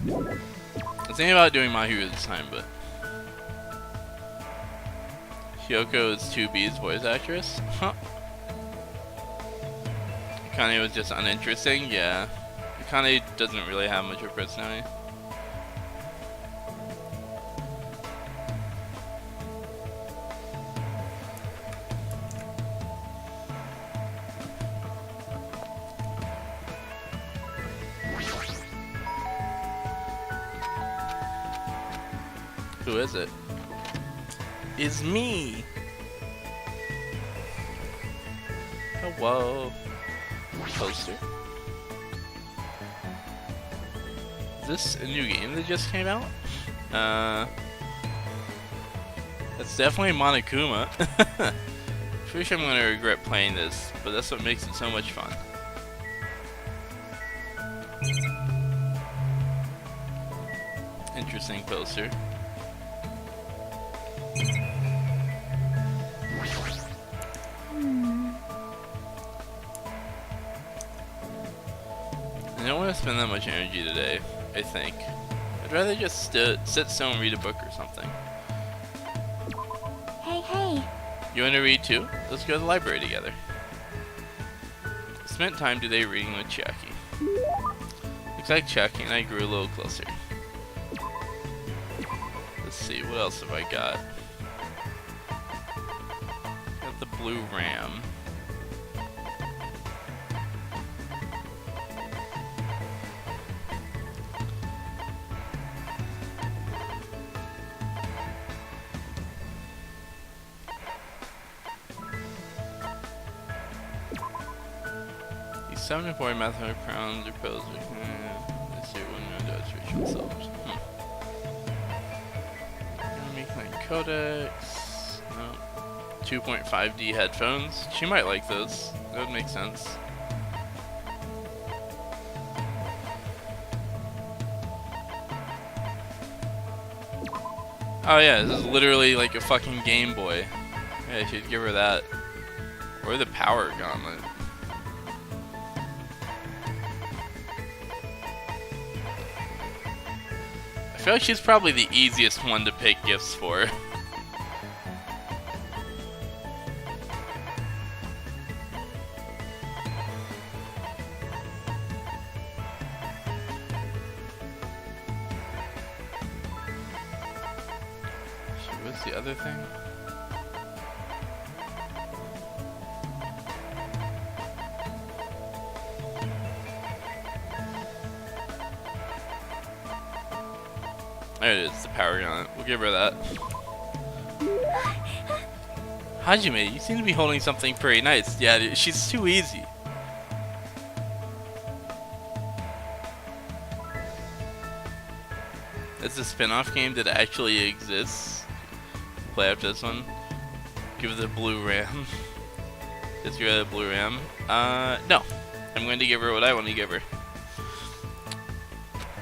Speaker 2: I was thinking about doing Mahiru this time, but Hyoko is 2B's voice actress? Huh. Akane was just uninteresting? Yeah. Akane doesn't really have much of a personality. Who is it? It's me! Hello. Poster? Is this a new game that just came out? That's definitely Monokuma. Pretty sure I'm gonna regret playing this, but that's what makes it so much fun. Interesting poster. I don't want to spend that much energy today, I think. I'd rather just sit still and read a book or something.
Speaker 3: Hey.
Speaker 2: You want to read too? Let's go to the library together. Spent time today reading with Jackie. Looks like Jackie and I grew a little closer. Let's see, what else have I got? Got the blue ram. These 74 mathematical crowns are posed. Let's see when we do it for themselves. Codex. No. 2.5D headphones. She might like those. That would make sense. Oh yeah, this is literally like a fucking Game Boy. Yeah, I should give her that. Or the power gauntlet. I feel like she's probably the easiest one to pick gifts for. What's the other thing? There it is, the power gun. We'll give her that. Hajime, you seem to be holding something pretty nice. Yeah, she's too easy. It's a spin-off game that actually exists. Play after this one. Give her the blue ram. Just give her the blue ram. No. I'm going to give her what I want to give her.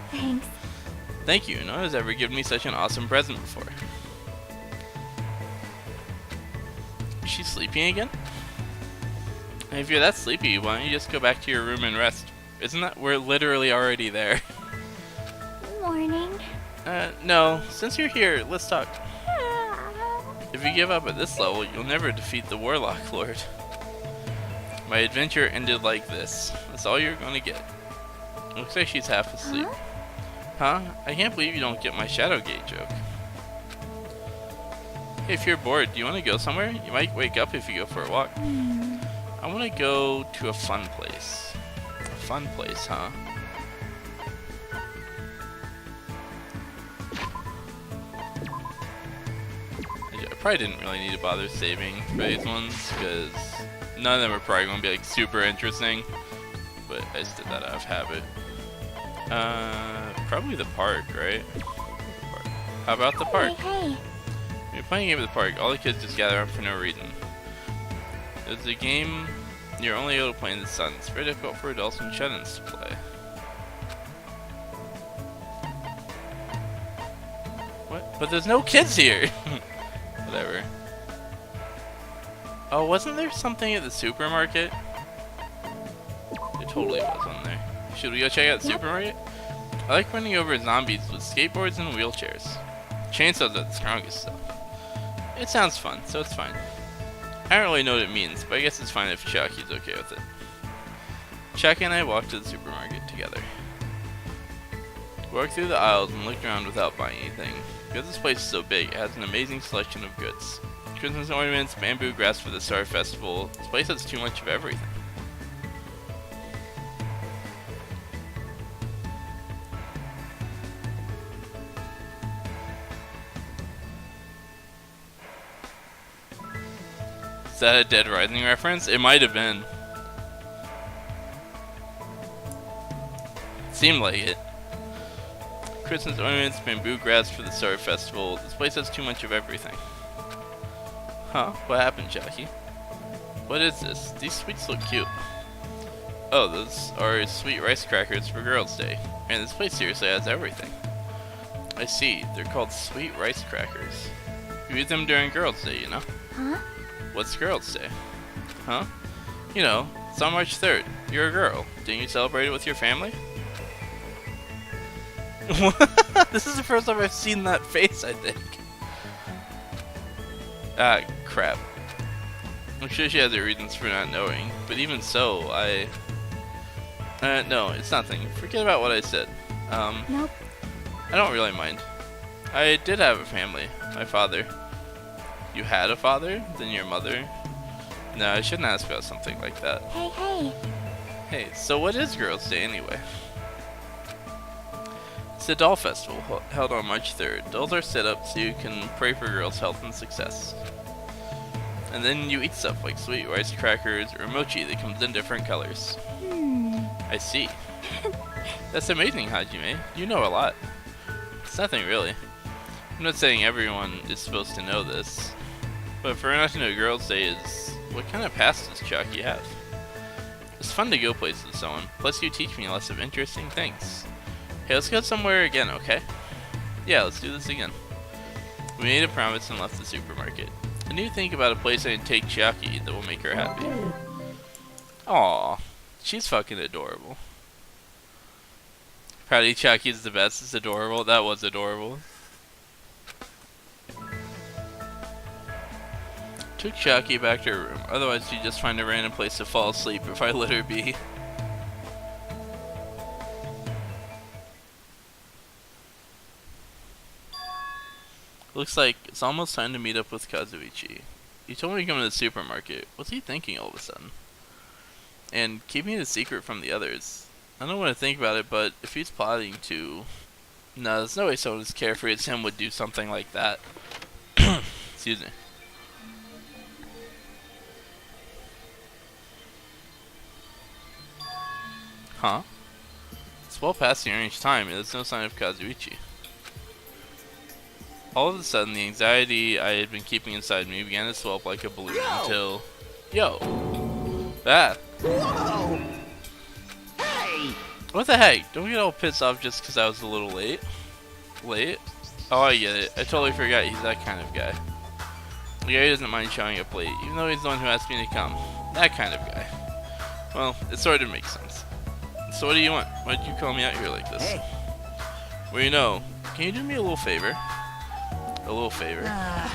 Speaker 3: Thanks.
Speaker 2: Thank you. No one has ever given me such an awesome present before. Is she sleeping again? If you're that sleepy, why don't you just go back to your room and rest? Isn't that we're literally already there?
Speaker 3: Morning.
Speaker 2: No. Since you're here, let's talk. If you give up at this level, you'll never defeat the Warlock Lord. My adventure ended like this. That's all you're gonna get. Looks like she's half asleep. Huh? I can't believe you don't get my Shadowgate joke. Hey, if you're bored, do you want to go somewhere? You might wake up if you go for a walk. I want to go to a fun place. A fun place, huh? I probably didn't really need to bother saving for these ones, because none of them are probably going to be like super interesting. But I just did that out of habit. Probably the park, right? How about the park?
Speaker 3: Hey.
Speaker 2: When you're playing a game at the park, all the kids just gather up for no reason. It's a game you're only able to play in the sun. It's very difficult for adults and shut-ins to play. What? But there's no kids here! Whatever. Oh, wasn't there something at the supermarket? There totally was one there. Should we go check out the supermarket? I like running over zombies with skateboards and wheelchairs. Chainsaws are the strongest though. It sounds fun, so it's fine. I don't really know what it means, but I guess it's fine if Chucky's okay with it. Chucky and I walked to the supermarket together. We walked through the aisles and looked around without buying anything. Because this place is so big, it has an amazing selection of goods. Christmas ornaments, bamboo grass for the Star Festival. This place has too much of everything. Is that a Dead Rising reference? It might have been. Seemed like it. Christmas ornaments, bamboo grass for the Star Festival. This place has too much of everything. Huh? What happened, Jackie? What is this? These sweets look cute. Oh, those are sweet rice crackers for Girls' Day. Man, this place seriously has everything. I see. They're called sweet rice crackers. You eat them during Girls' Day, you know?
Speaker 3: Huh?
Speaker 2: What's Girls' Day? Huh? You know, it's on March 3rd. You're a girl. Didn't you celebrate it with your family? This is the first time I've seen that face, I think. Ah, crap. I'm sure she has her reasons for not knowing, but even so, no, it's nothing. Forget about what I said.
Speaker 3: Nope.
Speaker 2: I don't really mind. I did have a family. My father. You had a father? Then your mother? No, I shouldn't ask about something like that.
Speaker 3: Hey, hey.
Speaker 2: Hey, so what is Girls' Day anyway? It's a doll festival held on March 3rd. Dolls are set up so you can pray for girls' health and success. And then you eat stuff like sweet rice crackers or mochi that comes in different colors. I see. That's amazing, Hajime. You know a lot. It's nothing really. I'm not saying everyone is supposed to know this, but for not to know Girls' Day is... What kind of past does Chucky have? It's fun to go places with someone, plus you teach me lots of interesting things. Hey, let's go somewhere again, okay? Yeah, let's do this again. We made a promise and left the supermarket. I need to think about a place I can take Chiaki that will make her happy. Aww, she's fucking adorable. Patty Chiaki's the best, it's adorable. That was adorable. Took Chiaki back to her room, otherwise she'd just find a random place to fall asleep if I let her be. Looks like it's almost time to meet up with Kazuichi. He told me to come to the supermarket. What's he thinking all of a sudden? And keeping it a secret from the others. I don't want to think about it, but if he's plotting to... No, there's no way someone as carefree as him would do something like that. Excuse me. Huh? It's well past the arranged time, and there's no sign of Kazuichi. All of a sudden, the anxiety I had been keeping inside me began to swell up like a balloon until... Yo! Ah!
Speaker 10: Whoa! Hey!
Speaker 2: What the heck? Don't get all pissed off just because I was a little late. Late? Oh, I get it. I totally forgot he's that kind of guy. The guy who doesn't mind showing up late, even though he's the one who asked me to come. That kind of guy. Well, it sort of makes sense. So what do you want? Why did you call me out here like this?
Speaker 10: Hey.
Speaker 2: Well, you know, can you do me a little favor? A little favor. I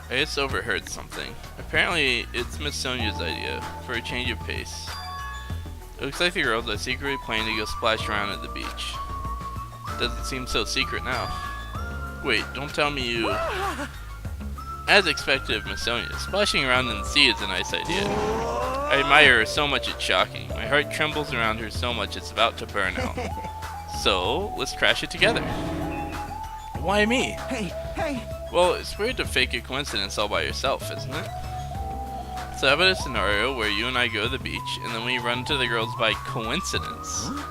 Speaker 2: just overheard something. Apparently, it's Miss Sonia's idea for a change of pace. It looks like the girls are secretly planning to go splash around at the beach. Doesn't seem so secret now. Wait, don't tell me you... As expected of Miss Sonia, splashing around in the sea is a nice idea. I admire her so much it's shocking. My heart trembles around her so much it's about to burn out. So, let's crash it together. Why me?
Speaker 10: Hey, hey!
Speaker 2: Well, it's weird to fake a coincidence all by yourself, isn't it? So how about a scenario where you and I go to the beach, and then we run into the girls by coincidence?
Speaker 10: Huh?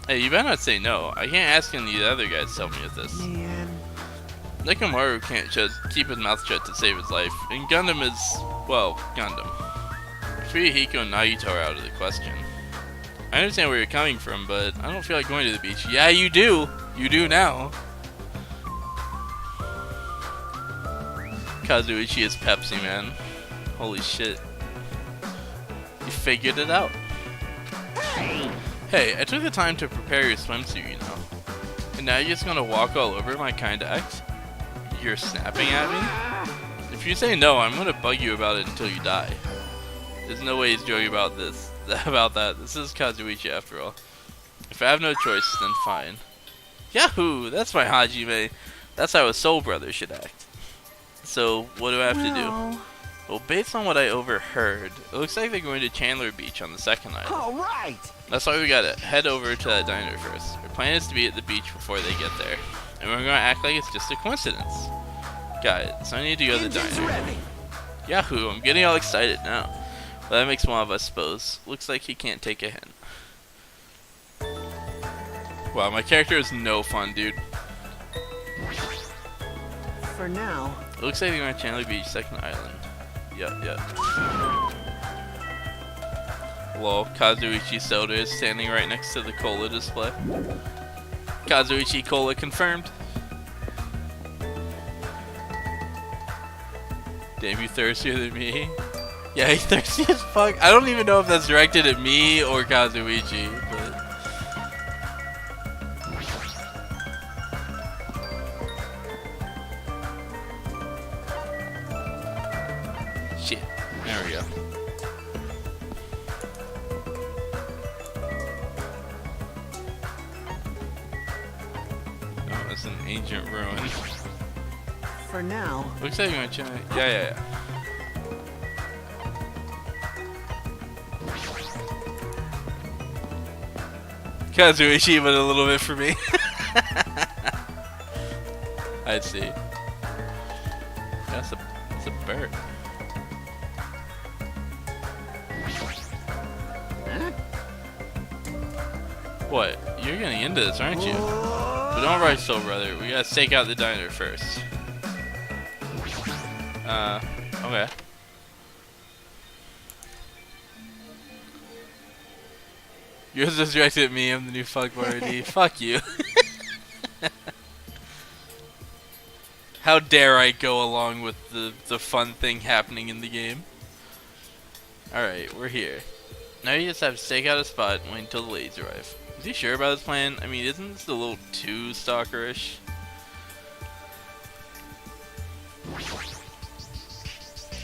Speaker 2: Hey, you better not say no. I can't ask any of the other guys to help me with this.
Speaker 10: Man.
Speaker 2: Nekomaru can't just keep his mouth shut to save his life, and Gundam is, well, Gundam. Fuyuhiko and Nagito are out of the question. I understand where you're coming from, but I don't feel like going to the beach. Yeah, you do! You do now. Kazuichi is Pepsi, man. Holy shit. You figured it out. Hey, I took the time to prepare your swimsuit, you know. And now you're just gonna walk all over my kind act? You're snapping at me? If you say no, I'm gonna bug you about it until you die. There's no way he's joking about this, about that. This is Kazuichi after all. If I have no choice, then fine. Yahoo! That's my Hajime. That's how a soul brother should act. So, what do I have to do? Well, based on what I overheard, it looks like they're going to Chandler Beach on the second island.
Speaker 10: All right.
Speaker 2: That's why we gotta head over to that diner first. Our plan is to be at the beach before they get there. And we're gonna act like it's just a coincidence. Got it. So I need to go to the
Speaker 10: Engine's
Speaker 2: diner.
Speaker 10: ready.
Speaker 2: Yahoo! I'm getting all excited now. Well, that makes one of us, suppose. Looks like he can't take a hint. Wow, my character is no fun, dude.
Speaker 10: For now.
Speaker 2: It looks like they're going to Chandler Beach, second island. Yup. Lol, Kazuichi Soda is standing right next to the cola display. Kazuichi Cola confirmed. Damn, you thirstier than me? Yeah, he's thirsty as fuck. I don't even know if that's directed at me or Kazuichi, but... Shit. There we go. Oh, it's an ancient ruin.
Speaker 10: For now.
Speaker 2: Looks like you're gonna yeah. Kazuichi, but a little bit for me. I'd see. That's a bird. What? You're getting into this, aren't you? But don't rush, soul brother. We gotta stake out the diner first. Okay. Yours is directed at me. I'm the new fuckboy. Fuck you. How dare I go along with the fun thing happening in the game? Alright, we're here. Now you just have to stake out a spot and wait until the ladies arrive. Is he sure about his plan? I mean, isn't this a little too stalkerish?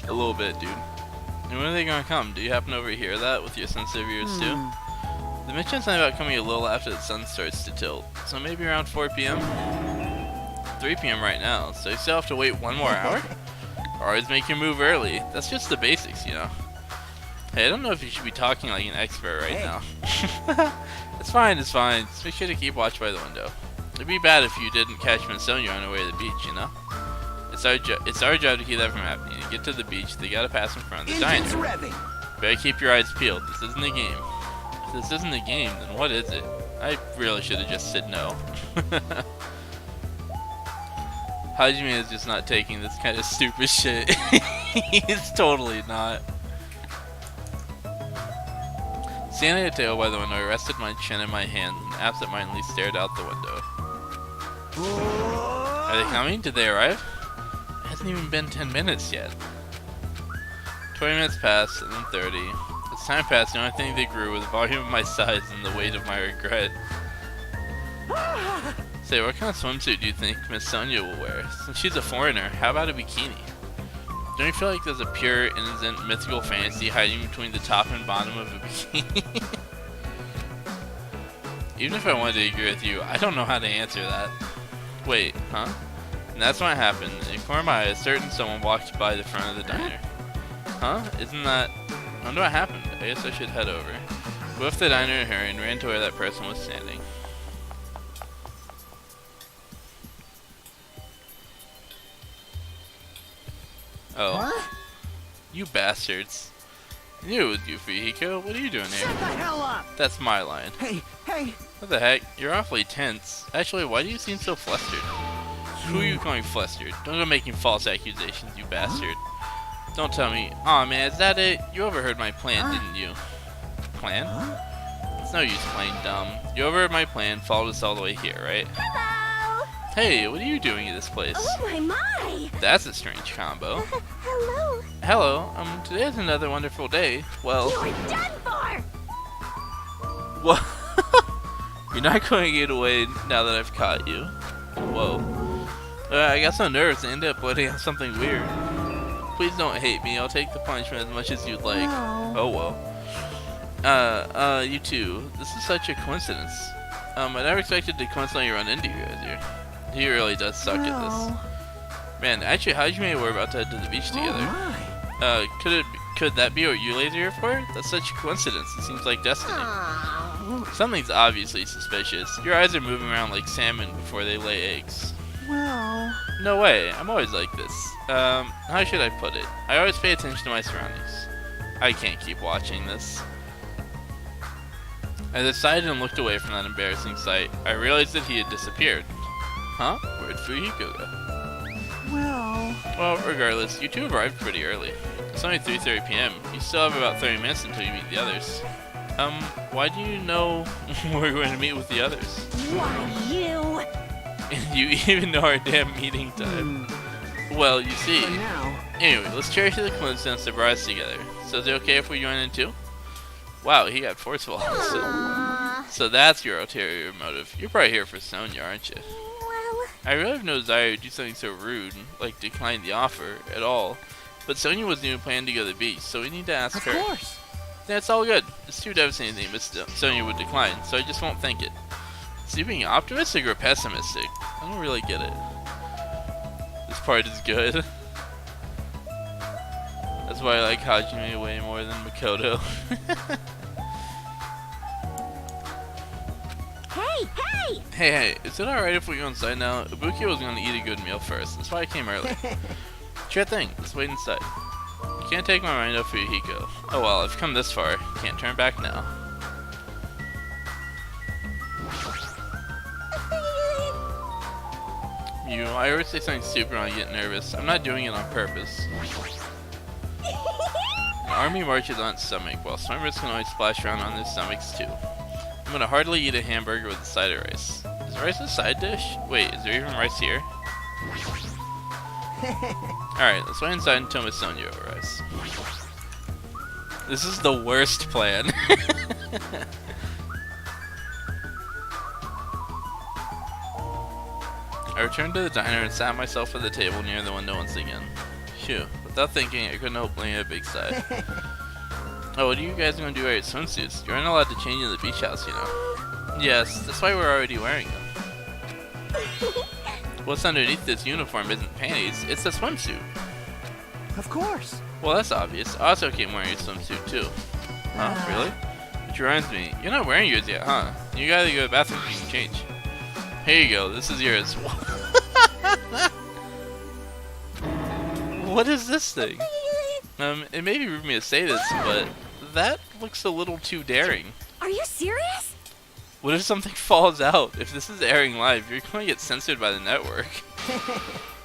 Speaker 2: A little bit, dude. And when are they gonna come? Do you happen to overhear that with your sensitive ears too? They mentioned something about coming a little after the sun starts to tilt, so maybe around 4 p.m. 3 p.m. right now, so you still have to wait 1 more hour? Always make your move early. That's just the basics, you know. Hey, I don't know if you should be talking like an expert right now. It's fine, it's fine. Just make sure to keep watch by the window. It'd be bad if you didn't catch Minsonia on her way to the beach, you know? It's our job to keep that from happening. To get to the beach, they gotta pass in front of the diner. Better keep your eyes peeled. This isn't a game. If this isn't a game, then what is it? I really should have just said no. Hajime is just not taking this kind of stupid shit. He's totally not. Standing at a table by the window, I rested my chin in my hand and absent-mindedly stared out the window. Are they coming? Did they arrive? It hasn't even been 10 minutes yet. 20 minutes passed, and then 30. As time passed, the only thing that grew was the volume of my sighs and the weight of my regret. Say, what kind of swimsuit do you think Miss Sonia will wear? Since she's a foreigner, how about a bikini? Don't you feel like there's a pure, innocent, mythical fantasy hiding between the top and bottom of a bikini? Even if I wanted to agree with you, I don't know how to answer that. Wait, huh? And that's what happened. In the corner of my eye, a certain someone walked by the front of the diner. Huh? Isn't that... I wonder what happened. I guess I should head over. We left the diner in a hurry and ran to where that person was standing. Oh.
Speaker 10: What?
Speaker 2: You bastards. I knew it was you, Fihiko. What are you doing here?
Speaker 10: Shut the hell up!
Speaker 2: That's my line.
Speaker 10: Hey!
Speaker 2: What the heck? You're awfully tense. Actually, why do you seem so flustered? Who are you calling flustered? Don't go making false accusations, you bastard. Don't tell me. Aw, man, is that it? You overheard my plan, didn't you? Plan? It's no use playing dumb. You overheard my plan, followed us all the way here, right?
Speaker 3: Hello!
Speaker 2: Hey, what are you doing in this place?
Speaker 3: Oh my!
Speaker 2: That's a strange combo.
Speaker 3: Hello!
Speaker 2: Hello, today's another wonderful day. Well...
Speaker 3: You're done for!
Speaker 2: What? You're not going to get away now that I've caught you. Whoa. I got so nervous and ended up letting out something weird. Please don't hate me. I'll take the punishment as much as you'd like.
Speaker 10: No.
Speaker 2: Oh well. You too. This is such a coincidence. I never expected to coincidentally run into you guys here. He really does suck at this. Man, actually, Hajime were about to head to the beach together. Could that be what you ladies are here for? That's such a coincidence. It seems like destiny.
Speaker 3: Aww.
Speaker 2: Something's obviously suspicious. Your eyes are moving around like salmon before they lay eggs.
Speaker 10: Well...
Speaker 2: No way. I'm always like this. How should I put it? I always pay attention to my surroundings. I can't keep watching this. I decided and looked away from that embarrassing sight. I realized that he had disappeared. Huh? Where'd Fujiko go? Well, regardless, you two arrived pretty early. It's only 3:30 p.m. You still have about 30 minutes until you meet the others. Why do you know we're going to meet with the others?
Speaker 6: Why, you?
Speaker 2: And you even know our damn meeting time. Well, you see.
Speaker 10: For now.
Speaker 2: Anyway, let's cherish the coincidence that brought us together. So is it okay if we join in too? Wow, he got forceful. So that's your ulterior motive. You're probably here for Sonya, aren't you?
Speaker 3: Well,
Speaker 2: I really have no desire to do something so rude, like decline the offer, at all. But Sonya wasn't even planning to go to the beach, so we need to ask her.
Speaker 10: Of course.
Speaker 2: That's all good. It's too devastating but still, Sonya would decline, so I just won't think it. Is he being optimistic or pessimistic? I don't really get it. This part is good. That's why I like Hajime way more than Makoto.
Speaker 3: hey!
Speaker 2: Hey, is it alright if we go inside now? Ibuki was gonna eat a good meal first, that's why I came early. Sure thing, let's wait inside. Can't take my mind off Yukiko. Oh well, I've come this far. Can't turn back now. I always say something stupid when I get nervous. I'm not doing it on purpose. An army marches on its stomach, while swimmers can always splash around on their stomachs too. I'm gonna hardly eat a hamburger with a side of rice. Is rice a side dish? Wait, is there even rice here? Alright, let's wait inside until Miss Sonya arrives. This is the worst plan. I returned to the diner and sat myself at the table near the window once again. Phew, without thinking, I couldn't help laying a big sigh. Oh, what are you guys gonna do at your swimsuits? You aren't allowed to change in the beach house, you know. Yes, that's why we're already wearing them. What's underneath this uniform isn't panties, it's a swimsuit.
Speaker 10: Of course.
Speaker 2: Well, that's obvious. I also came wearing a swimsuit too. Huh? Really? Which reminds me, you're not wearing yours yet, huh? You gotta go to the bathroom so you can change. Here you go, this is yours. What is this thing? It may be rude of me to say this, but that looks a little too daring.
Speaker 3: Are you serious?
Speaker 2: What if something falls out? If this is airing live, you're going to get censored by the network.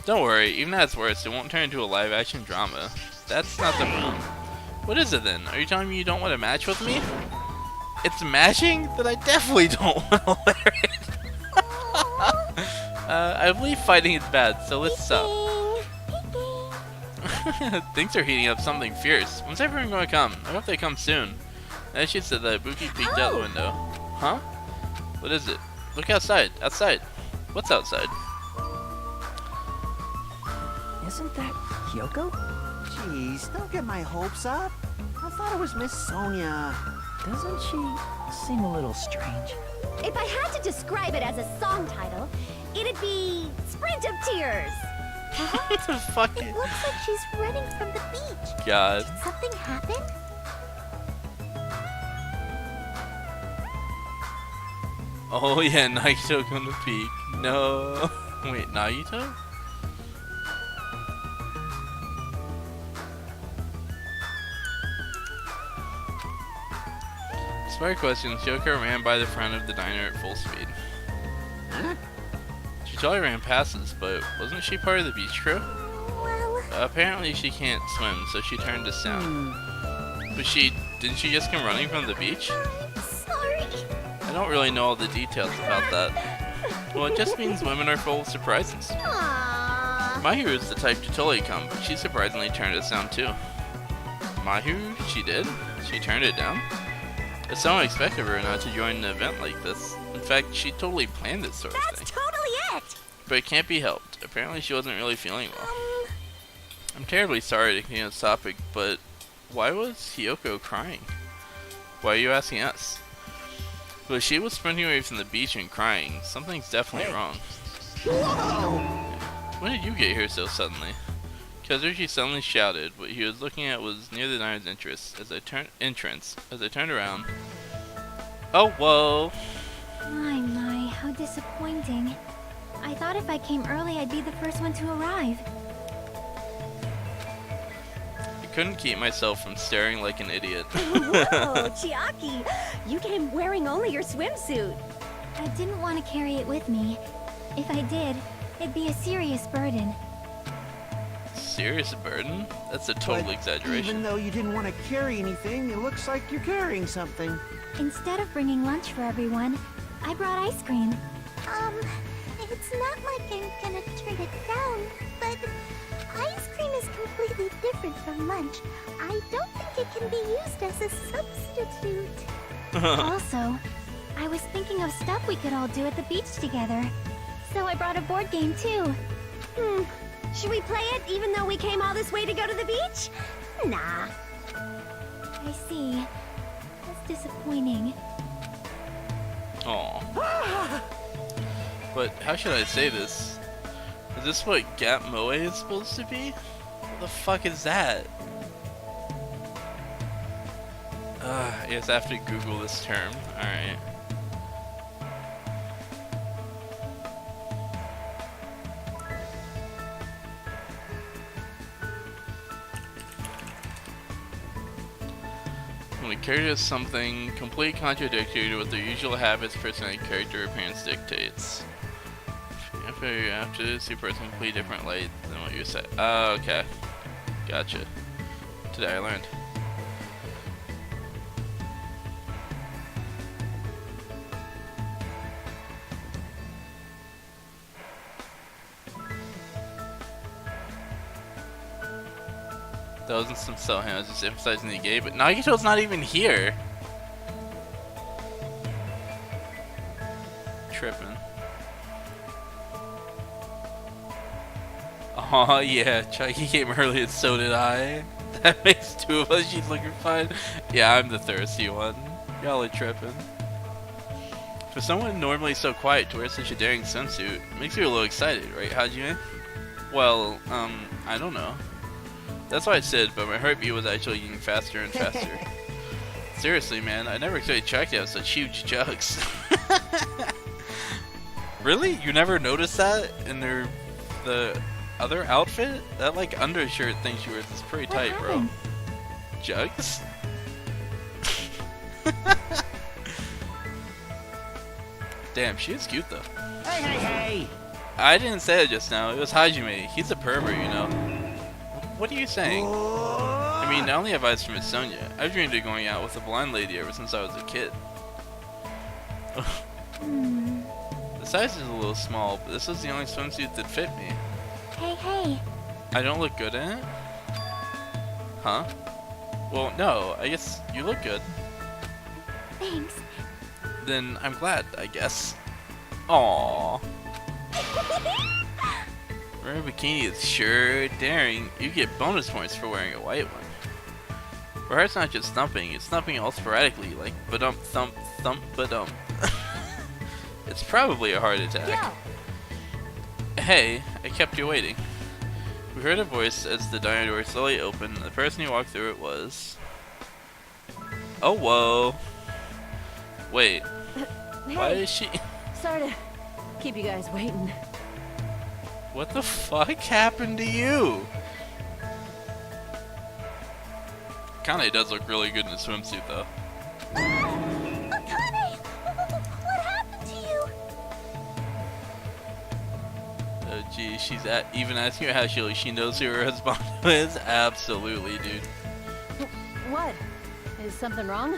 Speaker 2: Don't worry, even at its worst, it won't turn into a live-action drama. That's not the problem. What is it then? Are you telling me you don't want to match with me? It's matching? Then I definitely don't want to wear it. I believe fighting is bad, so let's stop. Things are heating up something fierce. When's everyone going to come? I hope they come soon. As she said that, Buki peeked out the window. Huh? What is it? Look outside. Outside. What's outside?
Speaker 5: Isn't that Kyoko?
Speaker 10: Jeez, don't get my hopes up. I thought it was Miss Sonya.
Speaker 5: Doesn't she seem a little strange?
Speaker 3: If I had to describe it as a song title, it'd be Sprint of Tears.
Speaker 2: What the fuck?
Speaker 3: It looks like she's running from the beach.
Speaker 2: God.
Speaker 3: Did something happen?
Speaker 2: Oh yeah, Naito gonna peek. No. Wait, Naito? Smart question. Kyoko ran by the front of the diner at full speed.
Speaker 10: Huh?
Speaker 2: She totally ran past us, but wasn't she part of the beach crew?
Speaker 3: Well,
Speaker 2: Apparently she can't swim, so she turned us down. But didn't she just come running from the beach?
Speaker 3: sorry.
Speaker 2: I don't really know all the details about that. Well, it just means women are full of surprises.
Speaker 3: Aww.
Speaker 2: Mahiru's the type to totally come, but she surprisingly turned us down too. Mahiru? She did? She turned it down? It's so unexpected of her not to join an event like this. In fact, she totally planned this sort of thing.
Speaker 3: That's totally it.
Speaker 2: But it can't be helped. Apparently she wasn't really feeling well. I'm terribly sorry to continue this topic, but why was Hiyoko crying? Why are you asking us? But she was sprinting away from the beach and crying. Something's definitely wrong.
Speaker 10: Whoa!
Speaker 2: When did you get here so suddenly? Kazuchi suddenly shouted. What he was looking at was near the diner's entrance. As I turned around. Oh, whoa!
Speaker 3: My, how disappointing. I thought if I came early, I'd be the first one to arrive.
Speaker 2: I couldn't keep myself from staring like an idiot.
Speaker 3: Whoa, Chiaki! You came wearing only your swimsuit. I didn't want to carry it with me. If I did, it'd be a serious burden.
Speaker 2: serious burden? That's a total
Speaker 10: But
Speaker 2: exaggeration.
Speaker 10: even though you didn't want to carry anything, it looks like you're carrying something.
Speaker 3: Instead of bringing lunch for everyone, I brought ice cream. It's not like I'm gonna turn it down, but ice cream is completely different from lunch. I don't think it can be used as a substitute. Also, I was thinking of stuff we could all do at the beach together. So I brought a board game too. Should we play it even though we came all this way to go to the beach? Nah. I see. That's disappointing.
Speaker 2: Aw. But how should I say this? Is this what Gap Moe is supposed to be? What the fuck is that? I guess I have to Google this term. Alright. When a character does something completely contradictory to what their usual habits, personality, character, appearance dictates. After you see a person in a completely different light than what you said. Oh, okay. Gotcha. Today I learned. That wasn't some Sohan, I was just emphasizing the gay, but Nagito's not even here. Tripping. Aw, yeah, Chucky came early and so did I. That makes two of us, she's looking fine. Yeah, I'm the thirsty one. Y'all are tripping. For someone normally so quiet to wear such a daring swimsuit, makes you a little excited, right, Hajime? Well, I don't know. That's what I said, but my heartbeat was actually getting faster and faster. Seriously, man, I never expected Chuck to have such huge jugs. Really? You never noticed that in the other outfit? That like undershirt thing she wears is pretty tight, bro. Jugs? Damn, she is cute though.
Speaker 10: Hey, hey, hey!
Speaker 2: I didn't say it just now. It was Hajime. He's a pervert, you know. What are you saying? I mean, not only have I from Sonya, I've dreamed of going out with a blonde lady ever since I was a kid. The size is a little small, but this was the only swimsuit that fit me.
Speaker 3: Hey, hey.
Speaker 2: I don't look good in it? Huh? Well, no, I guess you look good.
Speaker 3: Thanks.
Speaker 2: Then I'm glad, I guess. Aww. Wearing a bikini is sure daring. You get bonus points for wearing a white one. Her heart's not just thumping, it's thumping all sporadically, like ba-dump, thump, thump, ba-dump. It's probably a heart attack. Hey, I kept you waiting. We heard a voice as the diner door slowly opened. The person who walked through it was... Oh, whoa. Wait.
Speaker 11: Hey,
Speaker 2: Why is she...
Speaker 11: Sorry to keep you guys waiting.
Speaker 2: What the fuck happened to you? Akane does look really good in a swimsuit though.
Speaker 3: Akane! What happened to you?
Speaker 2: Oh gee, she's even asking her how she knows who her husband is? Absolutely, dude.
Speaker 11: What? Is something wrong?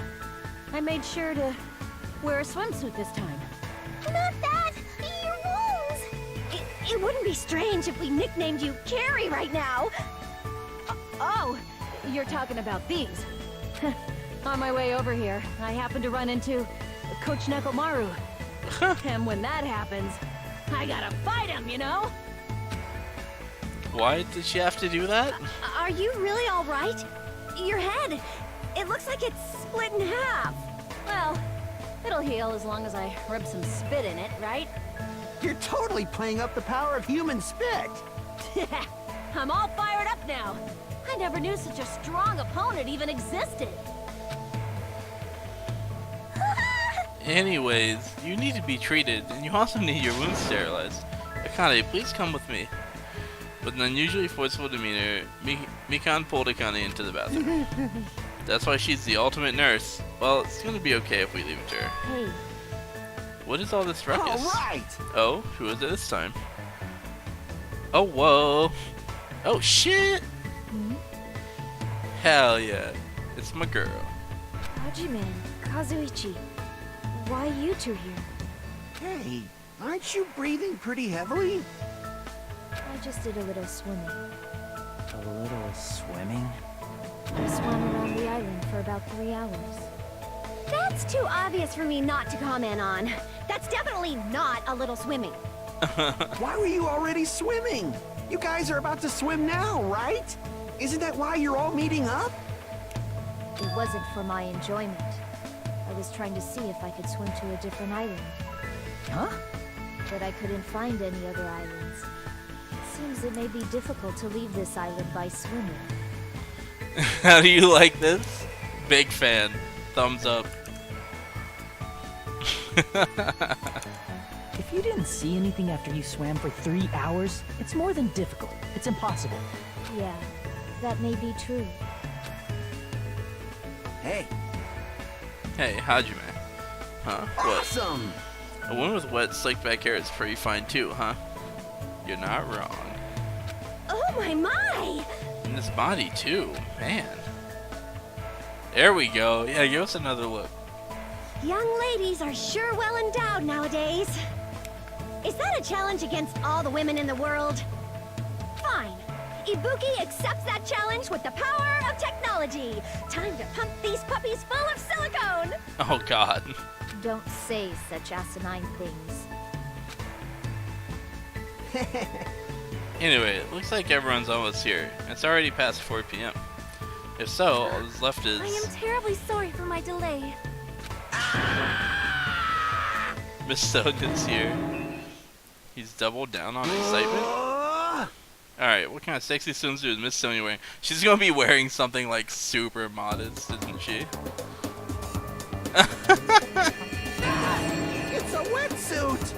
Speaker 11: I made sure to wear a swimsuit this time.
Speaker 3: Not that! Your wounds! It wouldn't be strange if we nicknamed you Carrie right now.
Speaker 11: Oh, you're talking about these. On my way over here, I happened to run into Coach Nekomaru. And when that happens, I gotta fight him, you know?
Speaker 2: Why did she have to do that?
Speaker 3: Are you really all right? Your head, it looks like it's split in half.
Speaker 11: Well, it'll heal as long as I rub some spit in it, right?
Speaker 10: You're totally playing up the power of human spit.
Speaker 11: I'm all fired up now. I never knew such a strong opponent even existed.
Speaker 2: Anyways, you need to be treated, and you also need your wounds sterilized. Akane, please come with me. With an unusually forceful demeanor, Mikan pulled Akane into the bathroom. That's why she's the ultimate nurse. Well, it's gonna be okay if we leave it to her.
Speaker 11: Hey.
Speaker 2: What is all this ruckus?
Speaker 10: All right.
Speaker 2: Oh, who is it this time? Oh, whoa. Oh shit! Hell yeah. It's my girl.
Speaker 11: Hajime, Kazuichi, why you two here?
Speaker 10: Hey, aren't you breathing pretty heavily?
Speaker 11: I just did a little swimming.
Speaker 5: A little swimming?
Speaker 11: I swam around the island for about 3 hours.
Speaker 3: That's too obvious for me not to comment on. That's definitely not a little swimming.
Speaker 10: Why were you already swimming? You guys are about to swim now, right? Isn't that why you're all meeting up?
Speaker 11: It wasn't for my enjoyment. I was trying to see if I could swim to a different island.
Speaker 5: Huh?
Speaker 11: But I couldn't find any other islands. It seems it may be difficult to leave this island by swimming.
Speaker 2: How do you like this? Big fan. Thumbs up.
Speaker 5: If you didn't see anything after you swam for 3 hours, it's more than difficult. It's impossible.
Speaker 11: Yeah, that may be true.
Speaker 10: Hey,
Speaker 2: Hey, Hajime. Huh? What?
Speaker 10: awesome!
Speaker 2: A woman with wet, slick back hair is pretty fine too, huh? You're not wrong.
Speaker 3: Oh my!
Speaker 2: And this body too, man. There we go. Yeah, give us another look.
Speaker 3: Young ladies are sure well endowed nowadays. Is that a challenge against all the women in the world? Fine. Ibuki accepts that challenge with the power of technology. Time to pump these puppies full of silicone.
Speaker 2: Oh god.
Speaker 11: Don't say such asinine things.
Speaker 2: Anyway, it looks like everyone's almost here. It's already past 4 p.m. If so, all that's left is...
Speaker 3: I am terribly sorry for my delay.
Speaker 2: Miss Sonia's here. He's doubled down on excitement. Alright, what kind of sexy swimsuit is Miss Sonia wearing? She's gonna be wearing something like super modest, isn't she?
Speaker 10: It's a wetsuit!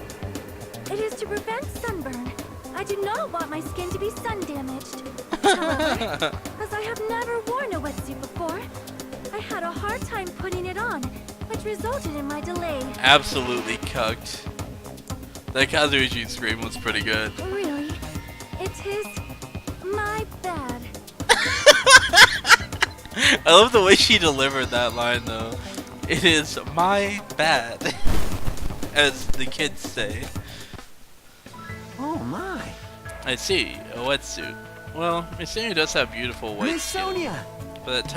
Speaker 3: It is to prevent sunburn. I do not want my skin to be sun damaged. However, as I have never worn a wetsuit before, I had a hard time putting it on, which resulted in my delay.
Speaker 2: Absolutely cucked. That Kazuichi scream was pretty good.
Speaker 3: Really? It is my bad.
Speaker 2: I love the way she delivered that line though. It is my bad. As the kids say.
Speaker 10: Oh my.
Speaker 2: I see, a wetsuit. Well, Miss Sonia does have beautiful white
Speaker 10: Miss
Speaker 2: skin.
Speaker 10: Sonia!
Speaker 2: But that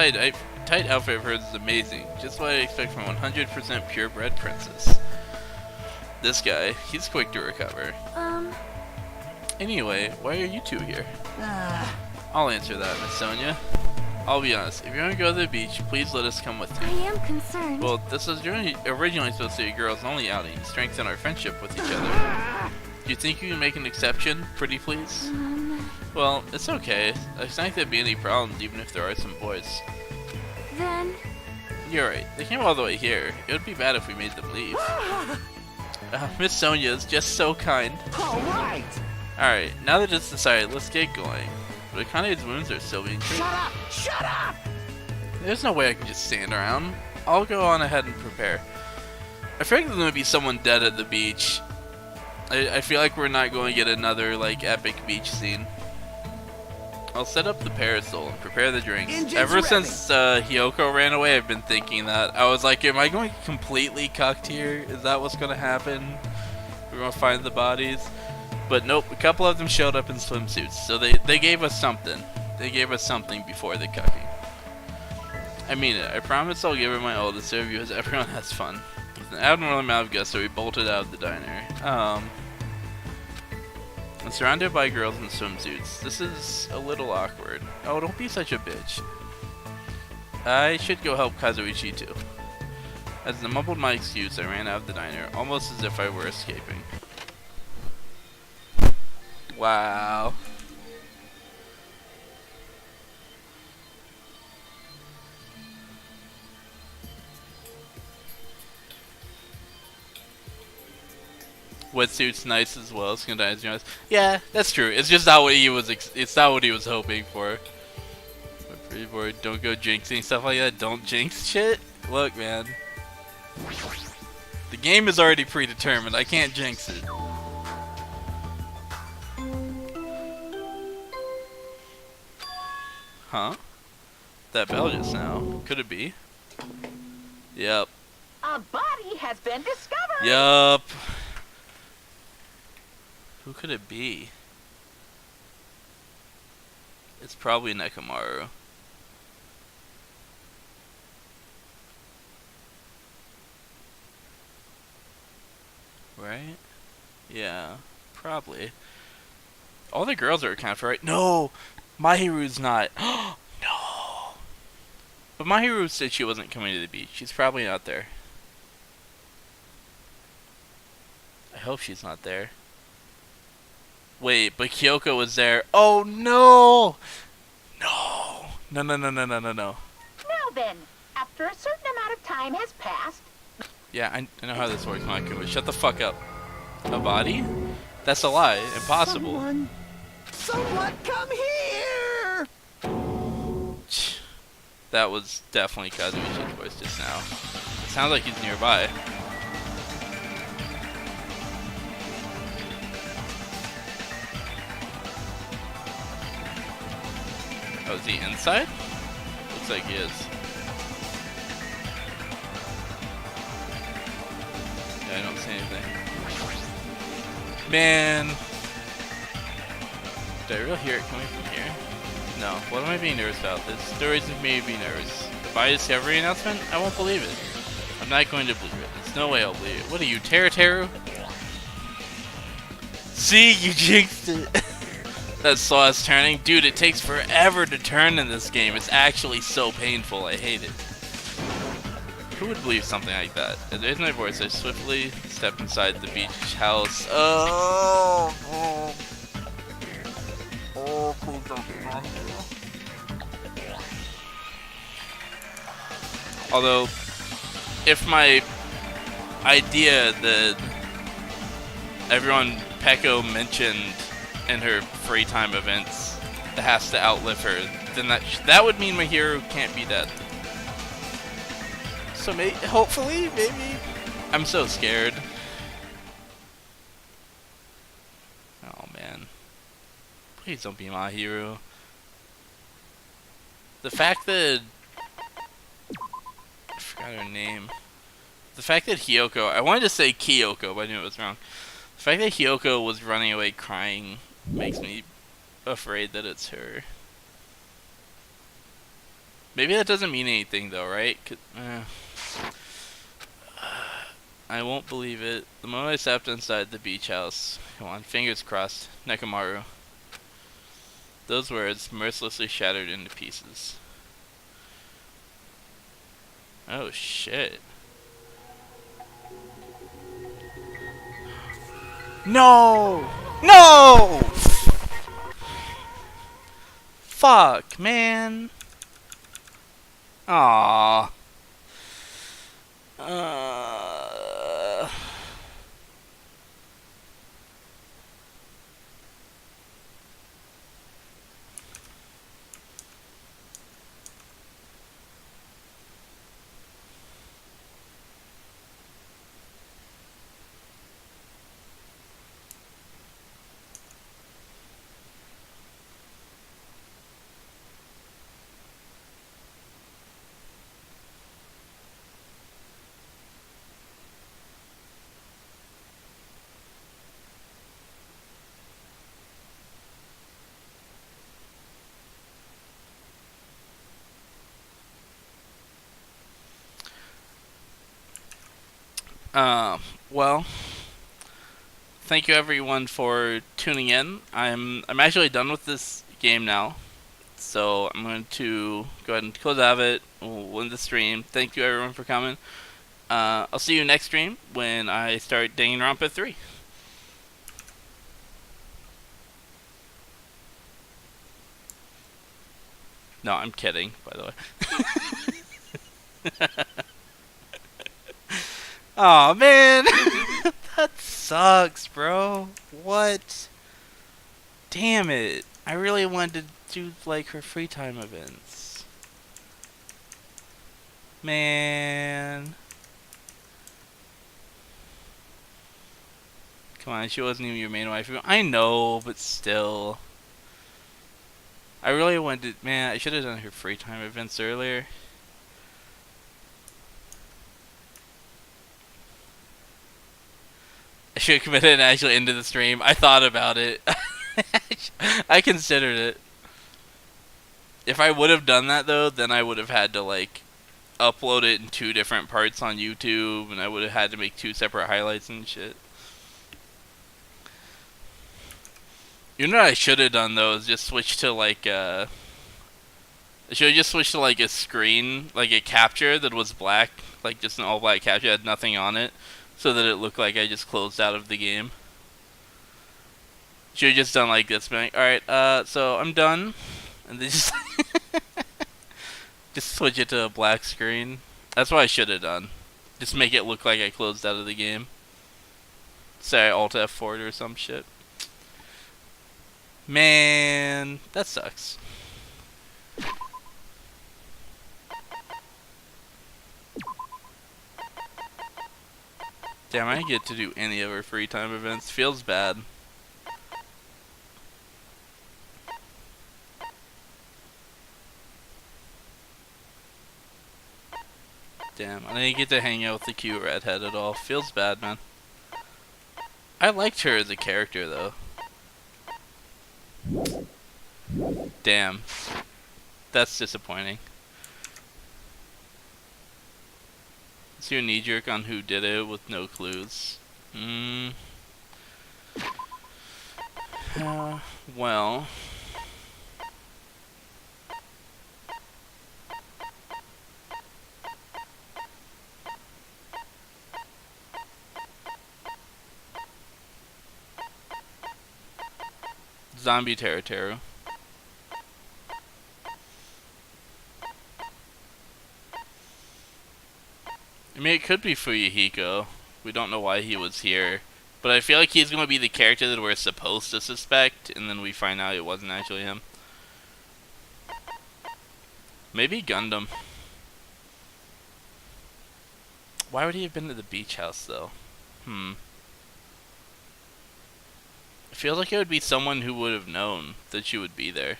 Speaker 2: tight outfit of hers is amazing. Just what I expect from 100% purebred princess. This guy, he's quick to recover. Anyway, why are you two here? I'll answer that, Miss Sonia. I'll be honest, if you're gonna go to the beach, please let us come with
Speaker 3: I
Speaker 2: you.
Speaker 3: am concerned.
Speaker 2: Well, this was originally supposed to be a girls only outing, to strengthen our friendship with each other. Do you think you can make an exception, pretty please? Well, it's okay. It's not gonna be any problems, even if there are some boys.
Speaker 3: Then,
Speaker 2: You're right. They came all the way here. It would be bad if we made them leave. Miss Sonia is just so kind.
Speaker 10: Alright!
Speaker 2: Alright, now that it's decided, let's get going. But Akane's wounds are still being treated.
Speaker 10: Shut up! Shut up!
Speaker 2: There's no way I can just stand around. I'll go on ahead and prepare. I feel like there's gonna be someone dead at the beach. I feel like we're not going to get another, like, epic beach scene. I'll set up the parasol and prepare the drinks.
Speaker 10: Engines
Speaker 2: Ever
Speaker 10: ready.
Speaker 2: since Hiyoko ran away, I've been thinking that. I was like, am I going completely cucked here? Is that what's going to happen? We're going to find the bodies? But nope, a couple of them showed up in swimsuits. So they gave us something. They gave us something before the cucking. I mean it. I promise I'll give her my all to serve you as everyone has fun. With an abnormal amount of gusto, we bolted out of the diner. I'm surrounded by girls in swimsuits. This is a little awkward. Oh, don't be such a bitch. I should go help Kazuichi too. As I mumbled my excuse, I ran out of the diner, almost as if I were escaping. Wow. Wetsuit's nice as well. Sometimes, yeah, that's true. It's just not what he was. It's not what he was hoping for. But pretty boy, don't go jinxing stuff like that. Don't jinx shit. Look, man. The game is already predetermined. I can't jinx it. Huh? That bell just now. Could it be? Yep.
Speaker 7: A body has been discovered.
Speaker 2: Yup. Who could it be? It's probably Nekomaru. Right? Yeah, probably. All the girls are kind of right. No! Mahiru's not. No! But Mahiru said she wasn't coming to the beach. She's probably not there. I hope she's not there. Wait, but Kyoko was there. Oh no! No! No, no, no, no, no, no, no.
Speaker 7: Now then, after a certain amount of time has passed...
Speaker 2: Yeah, I know how this works, Makuma. Shut the fuck up. A body? That's a lie. Impossible.
Speaker 10: Someone come here!
Speaker 2: That was definitely Kazuichi's voice just now. It sounds like he's nearby. Oh, is he inside? Looks like he is. Yeah, I don't see anything. Man! Did I really hear it coming from here? No. What am I being nervous about? This stories of me being nervous. The By Discovery announcement? I won't believe it. I'm not going to believe it. There's no way I'll believe it. What are you, Teru? See, you jinxed it. That saw us turning. Dude, it takes forever to turn in this game. It's actually so painful. I hate it. Who would believe something like that? There's my voice. I swiftly step inside the beach house. Oh, please don't be wrong. Although, if my idea that everyone Peko mentioned in her free time events that has to outlive her, then that would mean my hero can't be dead. So hopefully, maybe. I'm so scared. Oh man. Please don't be my hero. The fact that... I forgot her name. The fact that Hiyoko... I wanted to say Kyoko, but I knew it was wrong. The fact that Hiyoko was running away crying makes me afraid that it's her. Maybe that doesn't mean anything though, right? I won't believe it. The moment I stepped inside the beach house. Come on, fingers crossed. Nekomaru. Those words mercilessly shattered into pieces. Oh shit. No! No! Fuck, man. Aww. Well, thank you everyone for tuning in. I'm actually done with this game now, so I'm going to go ahead and close out of it. We'll end the stream. Thank you everyone for coming. I'll see you next stream when I start Danganronpa 3. No, I'm kidding, by the way. Aw, man. That sucks, bro. What? Damn it. I really wanted to do, like, her free time events. Man. Come on, she wasn't even your main wife. I know, but still. I really wanted, man, I should have done her free time events earlier. I should have committed and actually into the stream. I thought about it. I considered it. If I would have done that though, then I would have had to like upload it in 2 different parts on YouTube, and I would have had to make 2 separate highlights and shit. You know what I should have done though is just switch to like I should have just switched to like a screen, like a capture that was black, like just an all black capture, had nothing on it, so that it looked like I just closed out of the game. Should have just done like this, being like, alright, so I'm done. And then just just switch it to a black screen. That's what I should have done. Just make it look like I closed out of the game. Say I Alt F4 or some shit. Man, that sucks. Damn, I didn't get to do any of her free time events. Feels bad. Damn, I didn't get to hang out with the cute redhead at all. Feels bad, man. I liked her as a character, though. Damn. That's disappointing. Let's do a knee-jerk on who did it with no clues. Well... Zombie Teru. I mean, it could be Fuyuhiko. We don't know why he was here. But I feel like he's going to be the character that we're supposed to suspect, and then we find out it wasn't actually him. Maybe Gundam. Why would he have been to the beach house, though? It feels like it would be someone who would have known that she would be there.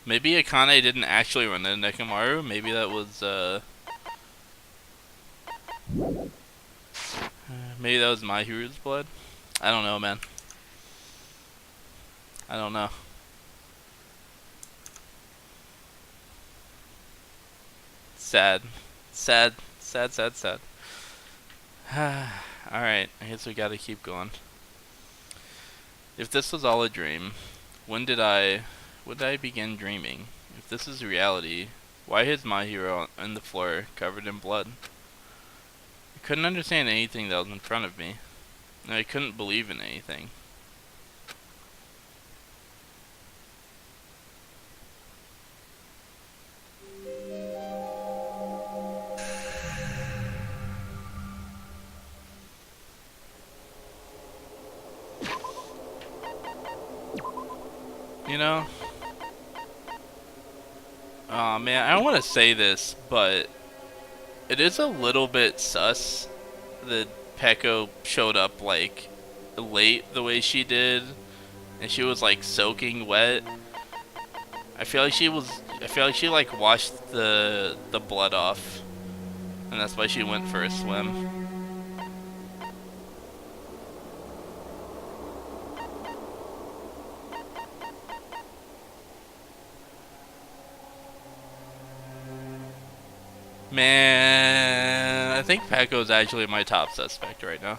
Speaker 2: Maybe Akane didn't actually run into Nekomaru. Maybe that was, maybe that was Mahiru's blood? I don't know, man. I don't know. Sad. Sad. Sad, sad, sad. Alright, I guess we gotta keep going. If this was all a dream, when did I begin dreaming? If this is reality, why is my hero on the floor covered in blood? I couldn't understand anything that was in front of me, and I couldn't believe in anything. You know? Aw, man, I don't want to say this, but it is a little bit sus that Peko showed up, like, late the way she did, and she was, like, soaking wet. I feel like she like, washed the blood off, and that's why she went for a swim. Man, I think Peko's actually my top suspect right now.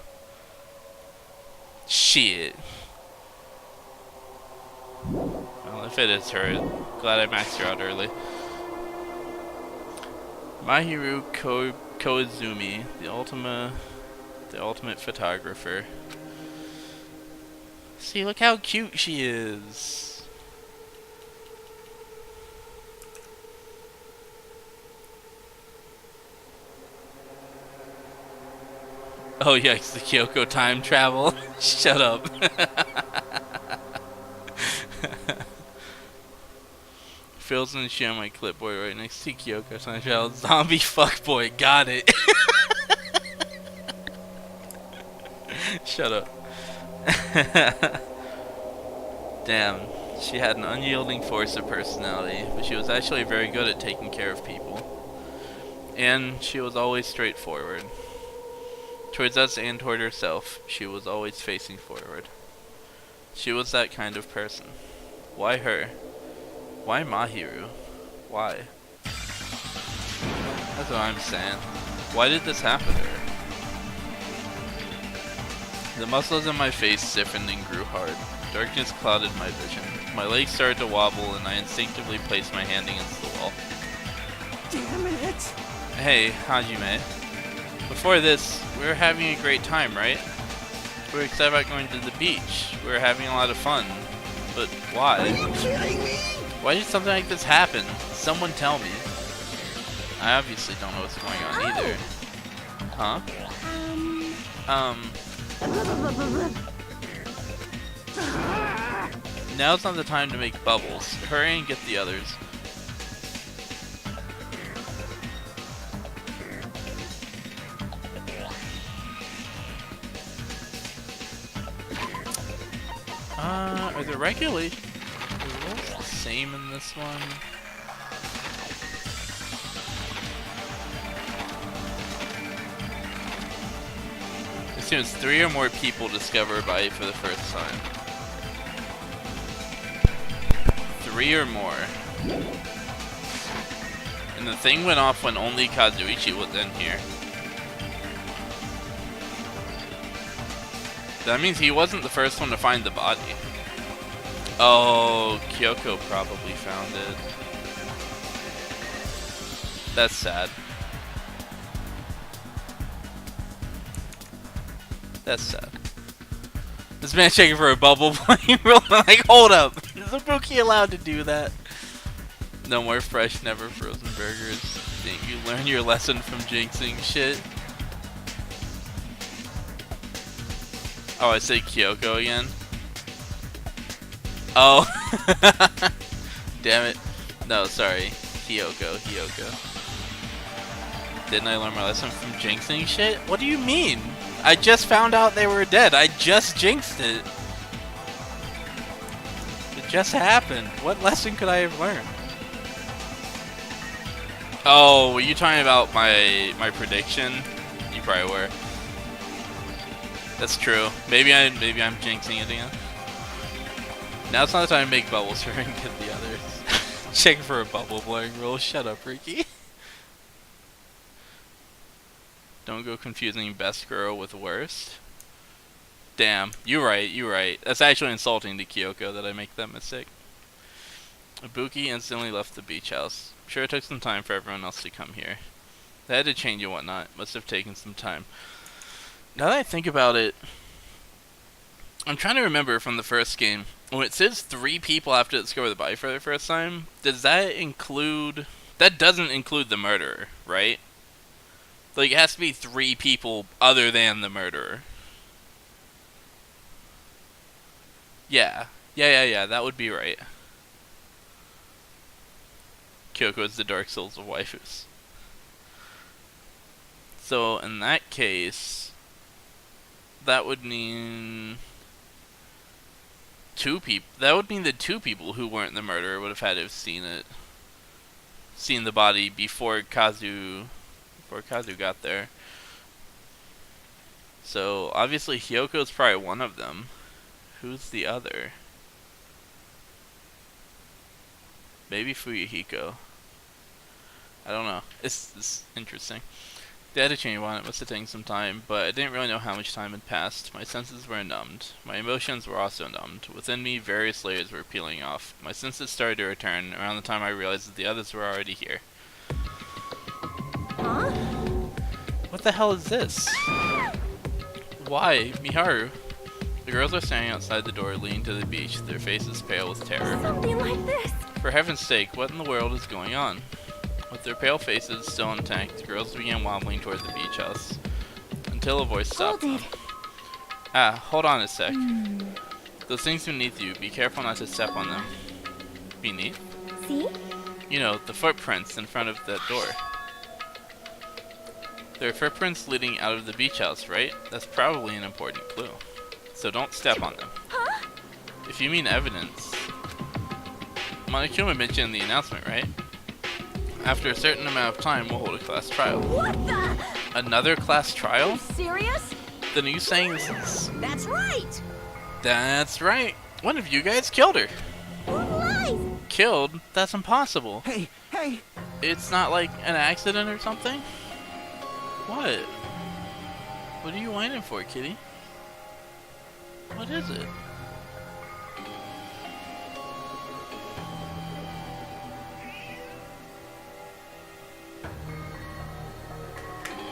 Speaker 2: Shit. Well, if it is her, glad I maxed her out early. Mahiru Koizumi, the ultimate photographer. See, look how cute she is. Oh yikes, the Kyoko time travel. Shut up. Phil's gonna share my clipboard right next to Kyoko time travel. Zombie fuckboy, got it. Shut up. Damn, she had an unyielding force of personality, but she was actually very good at taking care of people. And she was always straightforward. Towards us and toward herself, she was always facing forward. She was that kind of person. Why her? Why Mahiru? Why? That's what I'm saying. Why did this happen to her? The muscles in my face stiffened and grew hard. Darkness clouded my vision. My legs started to wobble and I instinctively placed my hand against the wall.
Speaker 10: Damn it!
Speaker 2: Hey, Hajime. Before this, we were having a great time, right? We were excited about going to the beach. We were having a lot of fun. But why?
Speaker 10: Are you kidding me?
Speaker 2: Why did something like this happen? Someone tell me. I obviously don't know what's going on either. Huh? Now's not the time to make bubbles. Hurry and get the others. Are the regulations the same in this one? As soon as 3 or more people discover a body for the first time. 3 or more. And the thing went off when only Kazuichi was in here. That means he wasn't the first one to find the body. Oh, Kyoko probably found it. That's sad. That's sad. This man's checking for a bubble playing real like, hold up. Is Ibuki allowed to do that? No more fresh, never frozen burgers. Didn't you learn your lesson from jinxing shit? Oh, I said Kyoko again? Oh. Damn it. No, sorry. Kyoko. Didn't I learn my lesson from jinxing shit? What do you mean? I just found out they were dead. I just jinxed it. It just happened. What lesson could I have learned? Oh, were you talking about my prediction? You probably were. That's true. Maybe I'm jinxing it again. Now it's not the time to make bubbles for and get the others. Checking for a bubble blowing rule. Shut up, Ricky. Don't go confusing best girl with worst. Damn, you're right. That's actually insulting to Kyoko that I make that mistake. Ibuki instantly left the beach house. Sure, it took some time for everyone else to come here. They had to change and whatnot. Must have taken some time. Now that I think about it, I'm trying to remember from the first game. When it says 3 people have to discover the body for the first time, does that include... That doesn't include the murderer, right? Like, it has to be 3 people other than the murderer. Yeah, that would be right. Kyoko is the Dark Souls of waifus. So, in that case, that would mean... 2 people. That would mean the 2 people who weren't the murderer would have had to have seen it. Seen the body before Kazu got there. So, obviously Hyoko's probably one of them. Who's the other? Maybe Fuyuhiko. I don't know. It's interesting. They had to change on it, must have taken some time, but I didn't really know how much time had passed. My senses were numbed. My emotions were also numbed. Within me, various layers were peeling off. My senses started to return around the time I realized that the others were already here.
Speaker 11: Huh?
Speaker 2: What the hell is this? Why? Miharu? The girls are standing outside the door, leaning to the beach, their faces pale with terror.
Speaker 11: Something like this.
Speaker 2: For heaven's sake, what in the world is going on? With their pale faces still intact, the girls began wobbling toward the beach house, until a voice stopped them. Hold on a sec. Those things beneath you, be careful not to step on them. Beneath?
Speaker 3: See?
Speaker 2: You know, the footprints in front of that door. There are footprints leading out of the beach house, right? That's probably an important clue. So don't step on them.
Speaker 3: Huh?
Speaker 2: If you mean evidence, Monokuma mentioned in the announcement, right? After a certain amount of time, we'll hold a class trial.
Speaker 6: What the?
Speaker 2: Another class trial?
Speaker 6: Serious?
Speaker 2: Then are you saying this is...
Speaker 6: That's right.
Speaker 2: That's right. One of you guys killed her.
Speaker 3: Lies!
Speaker 2: Killed? That's impossible.
Speaker 10: Hey, hey!
Speaker 2: It's not like an accident or something? What? What are you whining for, kitty? What is it?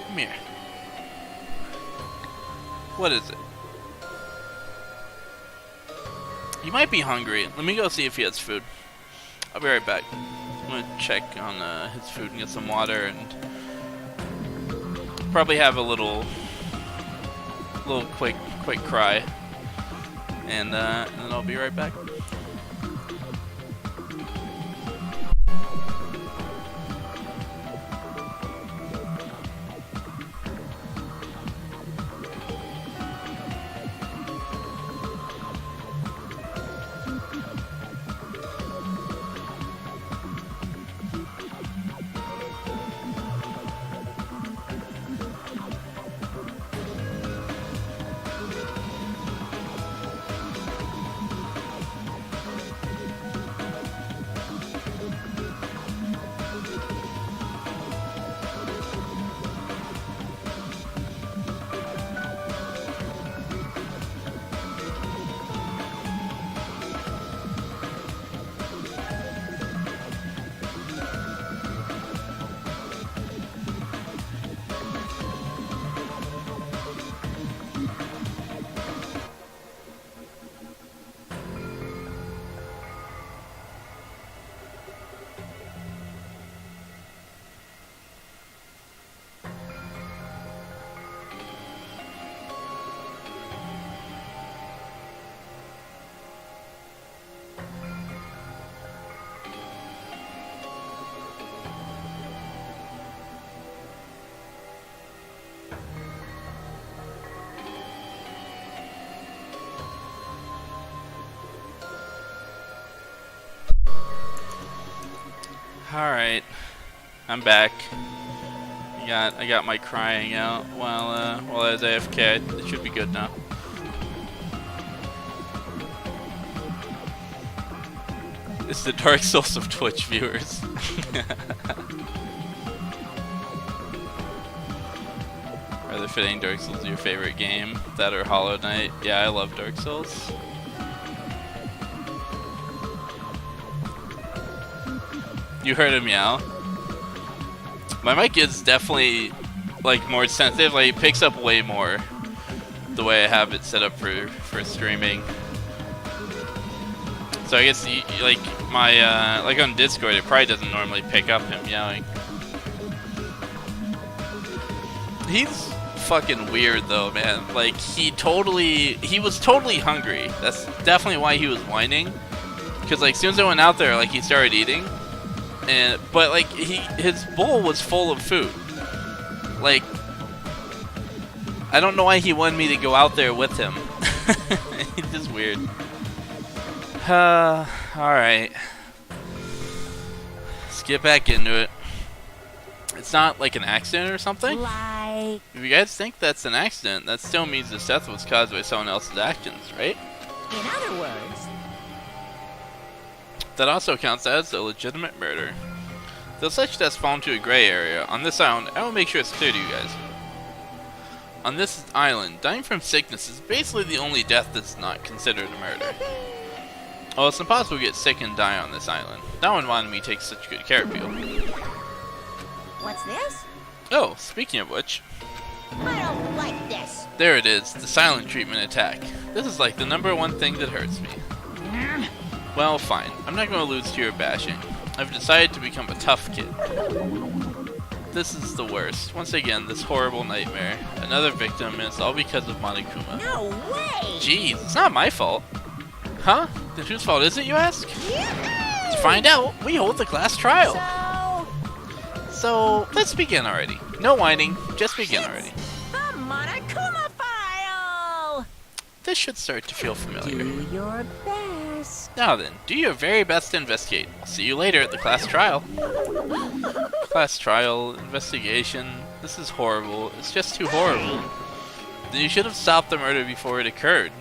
Speaker 2: Come here. What is it? You might be hungry. Let me go see if he has food. I'll be right back. I'm gonna check on his food and get some water and probably have a little quick cry, and then I'll be right back. Alright, I'm back. I got my crying out while I was AFK. It should be good now. It's the Dark Souls of Twitch viewers. Rather fitting, Dark Souls is your favorite game. That or Hollow Knight. Yeah, I love Dark Souls. You heard him meow. My mic is definitely like more sensitive. Like it picks up way more the way I have it set up for streaming. So I guess like my like on Discord, it probably doesn't normally pick up him meowing. He's fucking weird though, man. Like he was totally hungry. That's definitely why he was whining. Cause like as soon as I went out there, like he started eating. But like his bowl was full of food. Like I don't know why he wanted me to go out there with him. It's just weird. Alright. Let's get back into it. It's not like an accident or something?
Speaker 6: Like...
Speaker 2: If you guys think that's an accident, that still means this death was caused by someone else's actions, right?
Speaker 6: In other words...
Speaker 2: That also counts as a legitimate murder. Though such deaths fall into a gray area, on this island, I will make sure it's clear to you guys. On this island, dying from sickness is basically the only death that's not considered a murder. Well, it's impossible to get sick and die on this island. No one wanted me to take such good care of you.
Speaker 6: What's this?
Speaker 2: Oh, speaking of which...
Speaker 6: I don't like this.
Speaker 2: There it is, the silent treatment attack. This is like the #1 thing that hurts me. Well, fine. I'm not going to lose to your bashing. I've decided to become a tough kid. This is the worst. Once again, this horrible nightmare. Another victim, and it's all because of Monokuma.
Speaker 6: No way!
Speaker 2: Jeez, it's not my fault. Huh? Then whose fault is it, you ask?
Speaker 6: Yahoo!
Speaker 2: To find out, we hold the class trial. So, let's begin already. No whining, just begin already.
Speaker 6: The Monokuma file!
Speaker 2: This should start to feel familiar.
Speaker 6: Do your best.
Speaker 2: Now then, do your very best to investigate. I'll see you later at the class trial. Class trial, investigation. This is horrible. It's just too horrible. Then you should have stopped the murder before it occurred.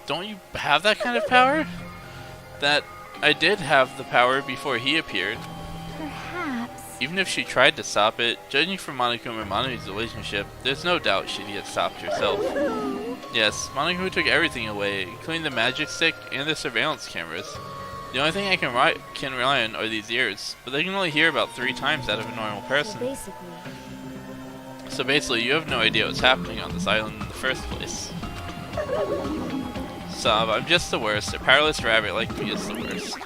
Speaker 2: Don't you have that kind of power? That I did have the power before he appeared.
Speaker 3: Perhaps.
Speaker 2: Even if she tried to stop it, judging from Monokuma and Manu's relationship, there's no doubt she'd get stopped herself. Yes, Monokuma took everything away, including the magic stick and the surveillance cameras. The only thing I can rely on are these ears, but they can only hear about 3 times out of a normal person. So basically, you have no idea what's happening on this island in the first place. Sob, I'm just the worst. A powerless rabbit like me is the worst.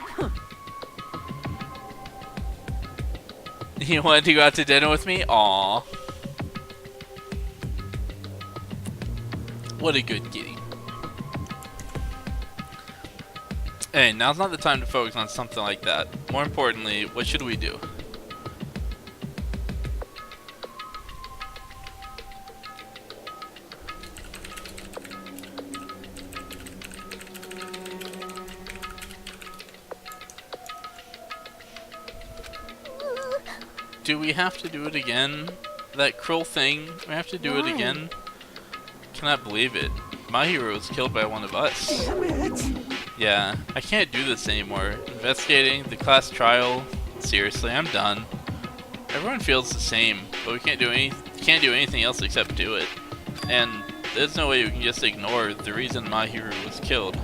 Speaker 2: You wanted to go out to dinner with me? Aww. What a good kitty. Hey, now's not the time to focus on something like that. More importantly, what should we do? Do we have to do it again? That cruel thing? We have to do it again? Cannot believe it. My hero was killed by one of us.
Speaker 10: Damn it!
Speaker 2: Yeah, I can't do this anymore. Investigating, the class trial. Seriously, I'm done. Everyone feels the same, but we can't do anything else except do it. And there's no way we can just ignore the reason my hero was killed.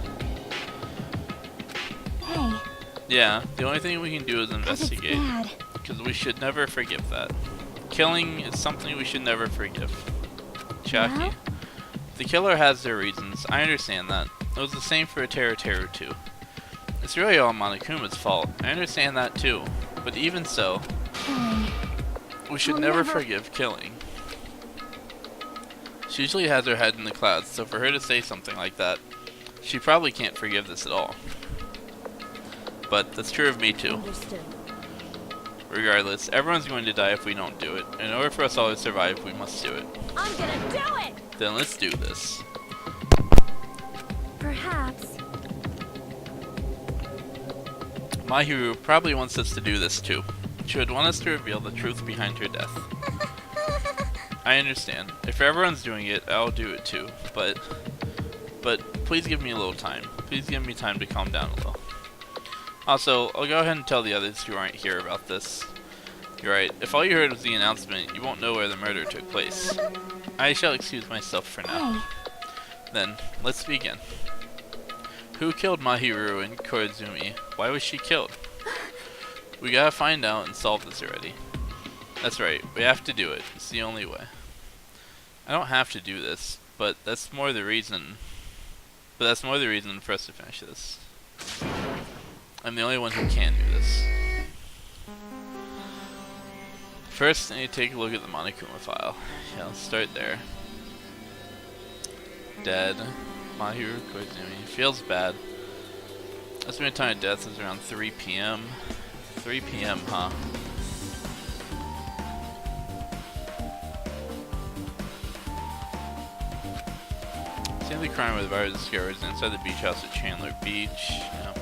Speaker 3: Hey.
Speaker 2: Yeah, the only thing we can do is investigate.
Speaker 3: Bad.
Speaker 2: Because we should never forgive that. Killing is something we should never forgive. Chucky.
Speaker 3: Yeah?
Speaker 2: The killer has their reasons, I understand that. It was the same for Teru Teru too. It's really all Monokuma's fault, I understand that too. But even so, we should never forgive killing. She usually has her head in the clouds, so for her to say something like that, she probably can't forgive this at all. But that's true of me too.
Speaker 11: Understood.
Speaker 2: Regardless, everyone's going to die if we don't do it. In order for us all to survive, we must do it.
Speaker 11: I'm gonna do it!
Speaker 2: Then let's do this.
Speaker 3: Perhaps.
Speaker 2: Mahiru probably wants us to do this too. She would want us to reveal the truth behind her death. I understand. If everyone's doing it, I'll do it too. But please give me a little time. Please give me time to calm down a little. Also, I'll go ahead and tell the others who aren't here about this. You're right. If all you heard was the announcement, you won't know where the murder took place. I shall excuse myself for now. Then, let's begin. Who killed Mahiru and Koizumi? Why was she killed? We gotta find out and solve this already. That's right, we have to do it. It's the only way. I don't have to do this, but that's more the reason. But that's more the reason for us to finish this. I'm the only one who can do this. First, I need to take a look at the Monokuma file. Yeah, let's start there. Dead. Mahiru Koizumi. Feels bad. Estimated time of death is around 3 p.m. 3 p.m., huh? Scene of the crime where the virus discovered is inside the beach house at Chandler Beach. Yeah.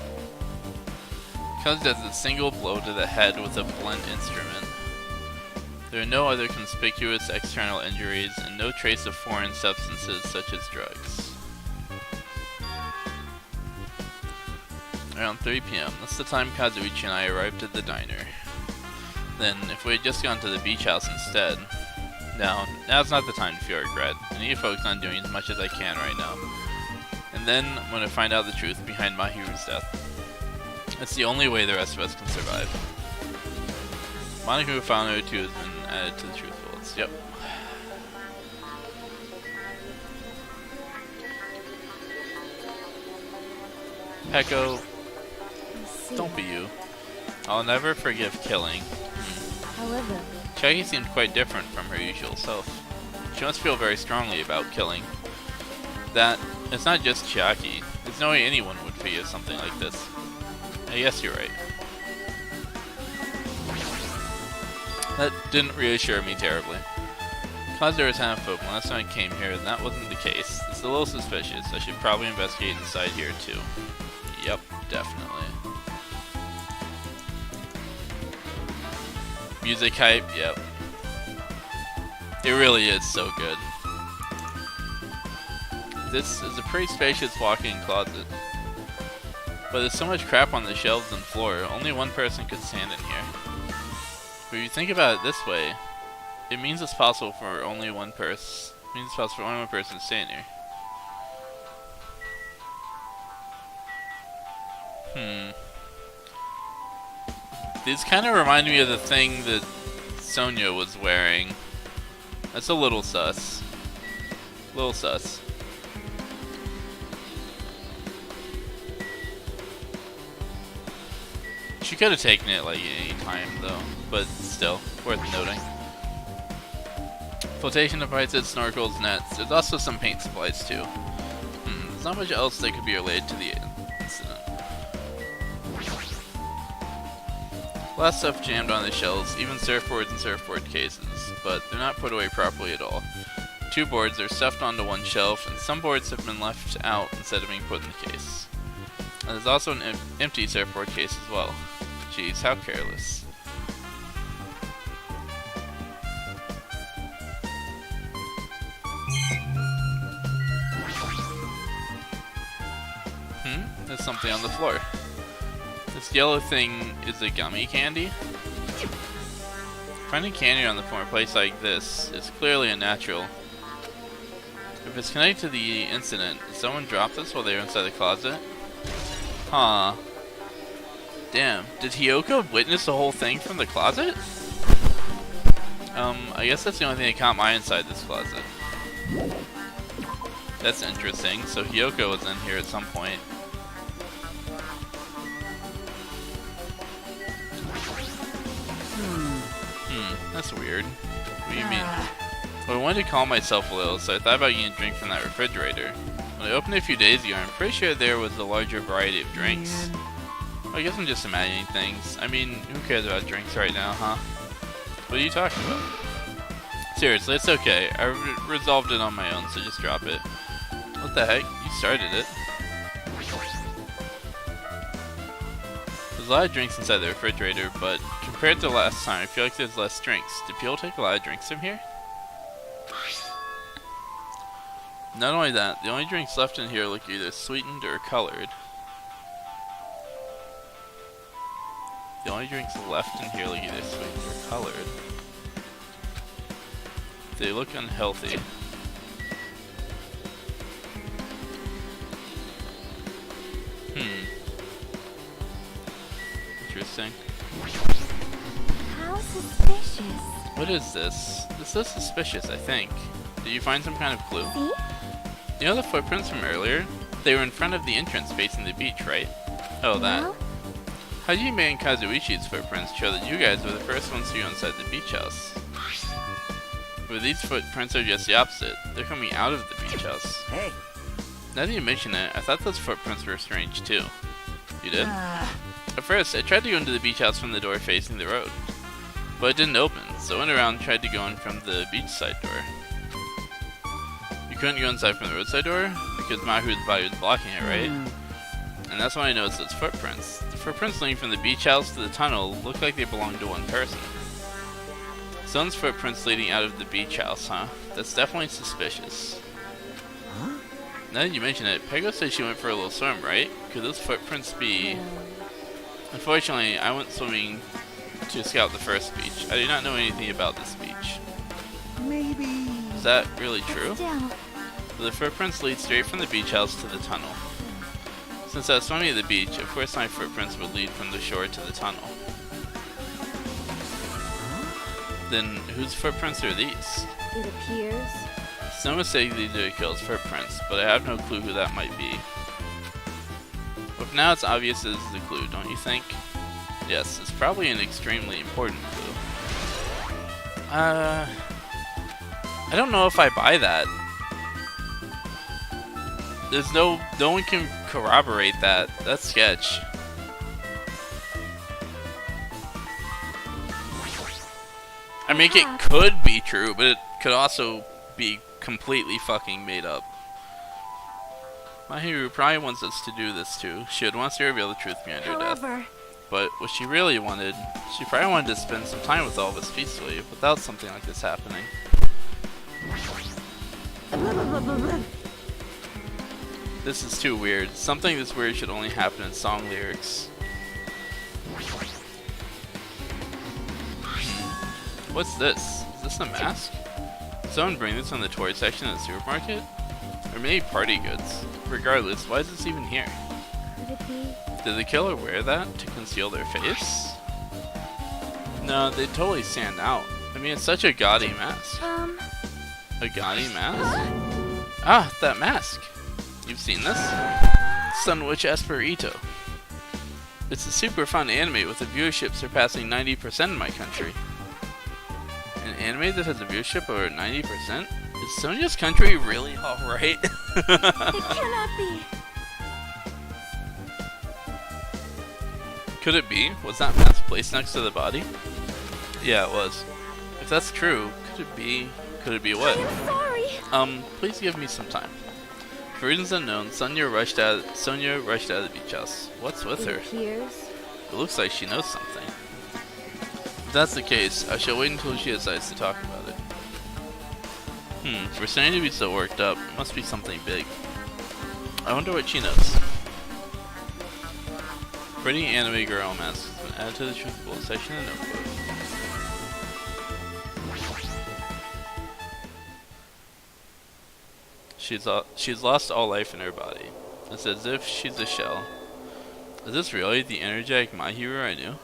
Speaker 2: Caused death with a single blow to the head with a blunt instrument. There are no other conspicuous external injuries and no trace of foreign substances such as drugs. Around 3 p.m. That's the time Kazuichi and I arrived at the diner. Then, if we had just gone to the beach house instead... Now's not the time to feel regret. I need to focus on doing as much as I can right now. And then, I'm going to find out the truth behind Mahiru's death. That's the only way the rest of us can survive. Monokuma File No. 2 has been added to the truth bullets. Yep. Peko, don't be you. I'll never forgive killing.
Speaker 11: However,
Speaker 2: Chiaki seemed quite different from her usual self. She must feel very strongly about killing. That, it's not just Chiaki. There's no way anyone would forgive something like this. I guess you're right. That didn't reassure me terribly. Thought there was half open last time I came here, and that wasn't the case. It's a little suspicious. I should probably investigate inside here too. Yep, definitely. Music hype, yep. It really is so good. This is a pretty spacious walk-in closet. But there's so much crap on the shelves and floor, only one person could stand in here. But if you think about it this way, it means it's possible for only one person. It means it's possible for only one person to stand here. These kind of remind me of the thing that Sonia was wearing. That's a little sus. Little sus. She could have taken it like any time though, but still, worth noting. Flotation devices, snorkels, nets. There's also some paint supplies too. There's not much else that could be related to the incident. A lot of stuff jammed on the shelves, even surfboards and surfboard cases, but they're not put away properly at all. 2 boards are stuffed onto one shelf, and some boards have been left out instead of being put in the case. And there's also an empty surfboard case as well. Jeez, how careless. There's something on the floor. This yellow thing is a gummy candy. Finding candy on the floor in a place like this is clearly unnatural. If it's connected to the incident, did someone drop this while they were inside the closet? Huh. Damn, did Hiyoko witness the whole thing from the closet? I guess that's the only thing that caught my eye inside this closet. That's interesting, so Hiyoko was in here at some point. That's weird. What do you mean? Well, I wanted to calm myself a little, so I thought about getting a drink from that refrigerator. When I opened it a few days ago, I'm pretty sure there was a larger variety of drinks. Well, I guess I'm just imagining things. I mean, who cares about drinks right now, huh? What are you talking about? Seriously, it's okay. I resolved it on my own, so just drop it. What the heck? You started it. There's a lot of drinks inside the refrigerator, but compared to last time, I feel like there's less drinks. Do people take a lot of drinks from here? Not only that, the only drinks left in here look either sweetened or colored. The only drinks left in here look either sweetened or colored. They look unhealthy. Interesting.
Speaker 3: How suspicious.
Speaker 2: What is this? This is suspicious, I think. Did you find some kind of clue?
Speaker 3: See?
Speaker 2: You know the footprints from earlier? They were in front of the entrance facing the beach, right? Oh, that.
Speaker 3: Well?
Speaker 2: Hajime and Kazuichi's footprints show that you guys were the first ones to go inside the beach house. But these footprints are just the opposite. They're coming out of the beach house.
Speaker 10: Hey.
Speaker 2: Now that you mention it, I thought those footprints were strange too. You did? At first, I tried to go into the beach house from the door facing the road. But it didn't open, so I went around and tried to go in from the beachside door. You couldn't go inside from the roadside door? Because Mahu's body was blocking it, right? And that's when I noticed those footprints. The footprints leading from the beach house to the tunnel look like they belong to one person. Someone's footprints leading out of the beach house, huh? That's definitely suspicious.
Speaker 10: Huh?
Speaker 2: Now that you mention it, Pego said she went for a little swim, right? Could those footprints be... Unfortunately, I went swimming to scout the first beach. I do not know anything about this beach.
Speaker 10: Maybe...
Speaker 2: Is that really true?
Speaker 3: Still.
Speaker 2: The footprints lead straight from the beach house to the tunnel. Since I was swimming at the beach, of course my footprints would lead from the shore to the tunnel. Then whose footprints are these?
Speaker 11: It appears.
Speaker 2: It's no mistake these are Akil's footprints, but I have no clue who that might be. But for now it's obvious this is the clue, don't you think? Yes, it's probably an extremely important clue. I don't know if I buy that. There's no one can corroborate that. That's sketch. I mean, it could be true, but it could also be completely fucking made up. Mahiru probably wants us to do this too. She would want to reveal the truth behind her death.
Speaker 3: However,
Speaker 2: But what she really wanted, she probably wanted to spend some time with all of us peacefully without something like this happening. This is too weird. Something this weird should only happen in song lyrics. What's this? Is this a mask? Someone bring this in the toy section at the supermarket? Or maybe party goods. Regardless, why is this even here?
Speaker 3: could it be?
Speaker 2: Did the killer wear that to conceal their face? No, they totally stand out. I mean, it's such a gaudy mask. A gaudy mask? Ah, that mask. You've seen this? Sun Witch Esperito. It's a super fun anime with a viewership surpassing 90% in my country. An anime that has a viewership over 90%? Is Sonia's country really alright?
Speaker 3: It cannot be.
Speaker 2: Could it be? Was that mask placed next to the body? Yeah, it was. If that's true, could it be? Could it be what?
Speaker 3: I'm sorry.
Speaker 2: Please give me some time. For reasons unknown, Sonia rushed out of the beach house. What's with her?
Speaker 11: Tears.
Speaker 2: It looks like she knows something. If that's the case, I shall wait until she decides to talk about it. For Sonia to be so worked up, it must be something big. I wonder what she knows. Pretty anime girl mask has been added to the truth bullet section of the notebook. She's lost all life in her body. It's as if she's a shell. Is this really the energetic Mahiru I knew?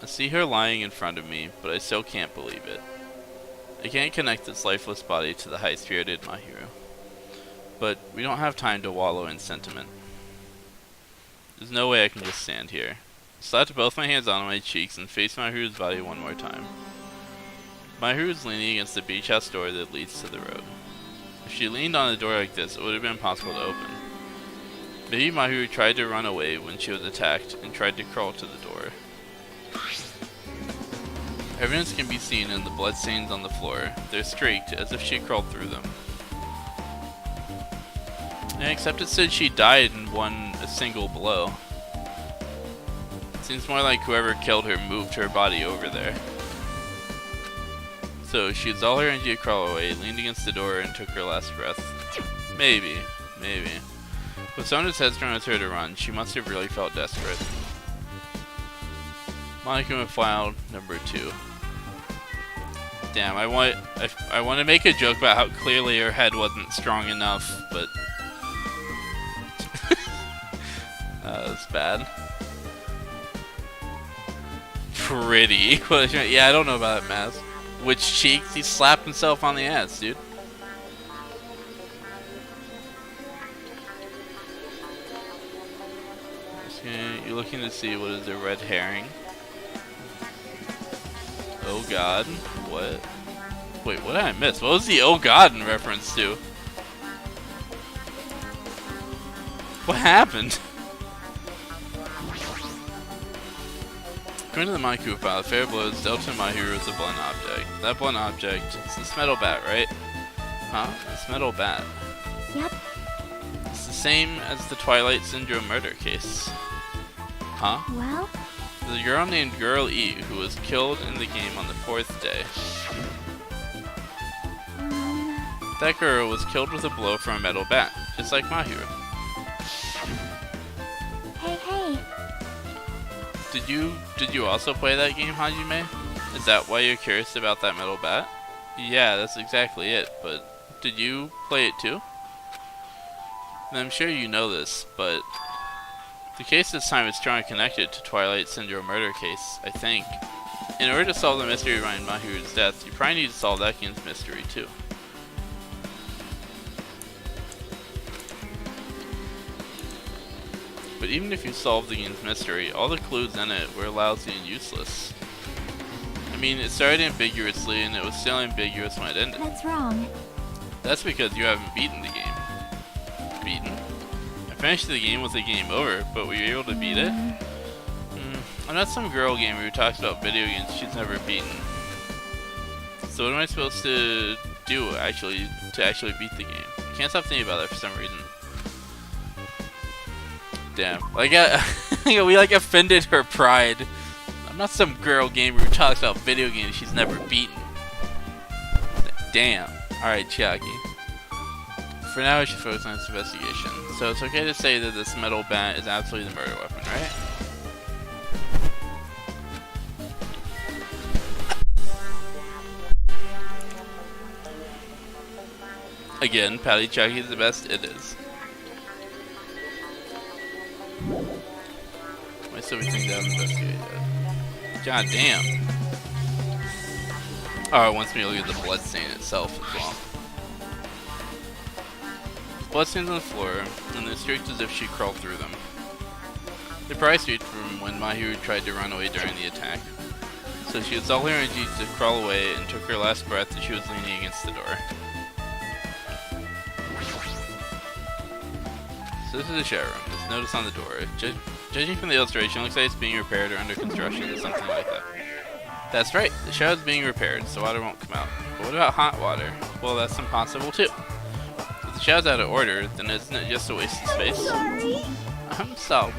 Speaker 2: I see her lying in front of me, but I still can't believe it. I can't connect this lifeless body to the high-spirited Mahiru. But we don't have time to wallow in sentiment. There's no way I can just stand here. I slapped both my hands onto my cheeks and faced Mahiru's body one more time. Mahiru is leaning against the beach house door that leads to the road. If she leaned on the door like this, it would have been impossible to open. Maybe Mahiru tried to run away when she was attacked and tried to crawl to the door. Evidence can be seen in the bloodstains on the floor. They're streaked, as if she crawled through them. Except it said she died in a single blow. Seems more like whoever killed her moved her body over there. So she used all her energy to crawl away, leaned against the door, and took her last breath. Maybe. With Sonia's headstrong as her to run, she must have really felt desperate. Monica file number 2. Damn, I want to make a joke about how clearly her head wasn't strong enough, but that's bad. Pretty. Yeah, I don't know about that mask. Which cheeks? He slapped himself on the ass, dude. You're looking to see what is a red herring. Oh god. What? Wait, what did I miss? What was the oh god in reference to? What happened? According to the Maiku file, fair blows dealt to Mahiru with a blunt object. That blunt object, it's this metal bat, right? Huh? This metal bat.
Speaker 3: Yep.
Speaker 2: It's the same as the Twilight Syndrome murder case. Huh?
Speaker 3: Well?
Speaker 2: The girl named Girl E, who was killed in the game on the 4th day. That girl was killed with a blow from a metal bat, just like Mahiru.
Speaker 3: Hey.
Speaker 2: Did you also play that game, Hajime? Is that why you're curious about that metal bat? Yeah, that's exactly it, but did you play it too? And I'm sure you know this, but the case this time is strongly connected to Twilight Syndrome murder case, I think. In order to solve the mystery behind Mahiru's death, you probably need to solve that game's mystery too. But even if you solve the game's mystery, all the clues in it were lousy and useless. I mean, it started ambiguously and it was still ambiguous when it ended.
Speaker 3: That's wrong.
Speaker 2: That's because you haven't beaten the game. Beaten? I finished the game with the game over, but were you able to beat it? I'm not some girl gamer who talks about video games she's never beaten. So what am I supposed to do actually to beat the game? I can't stop thinking about that for some reason. Damn. Like we like offended her pride. I'm not some girl gamer who talks about video games she's never beaten. Damn. Alright, Chiaki. For now, I should focus on this investigation. So it's okay to say that this metal bat is absolutely the murder weapon, right? Again, Patty Chiaki is the best. It is. Why still we think that was investigated? God damn. Oh, it wants me to look at the blood stain itself as well. Blood stains on the floor, and they're streaked as if she crawled through them. They probably streaked from when Mahiru tried to run away during the attack. So she used all her energy to crawl away and took her last breath as she was leaning against the door. So this is the shower room. There's a notice on the door. Judging from the illustration, it looks like it's being repaired or under construction or something like that. That's right, the shower is being repaired, so water won't come out. But what about hot water? Well, that's impossible too. If the shower's out of order, then isn't it just a waste of space? I'm sorry.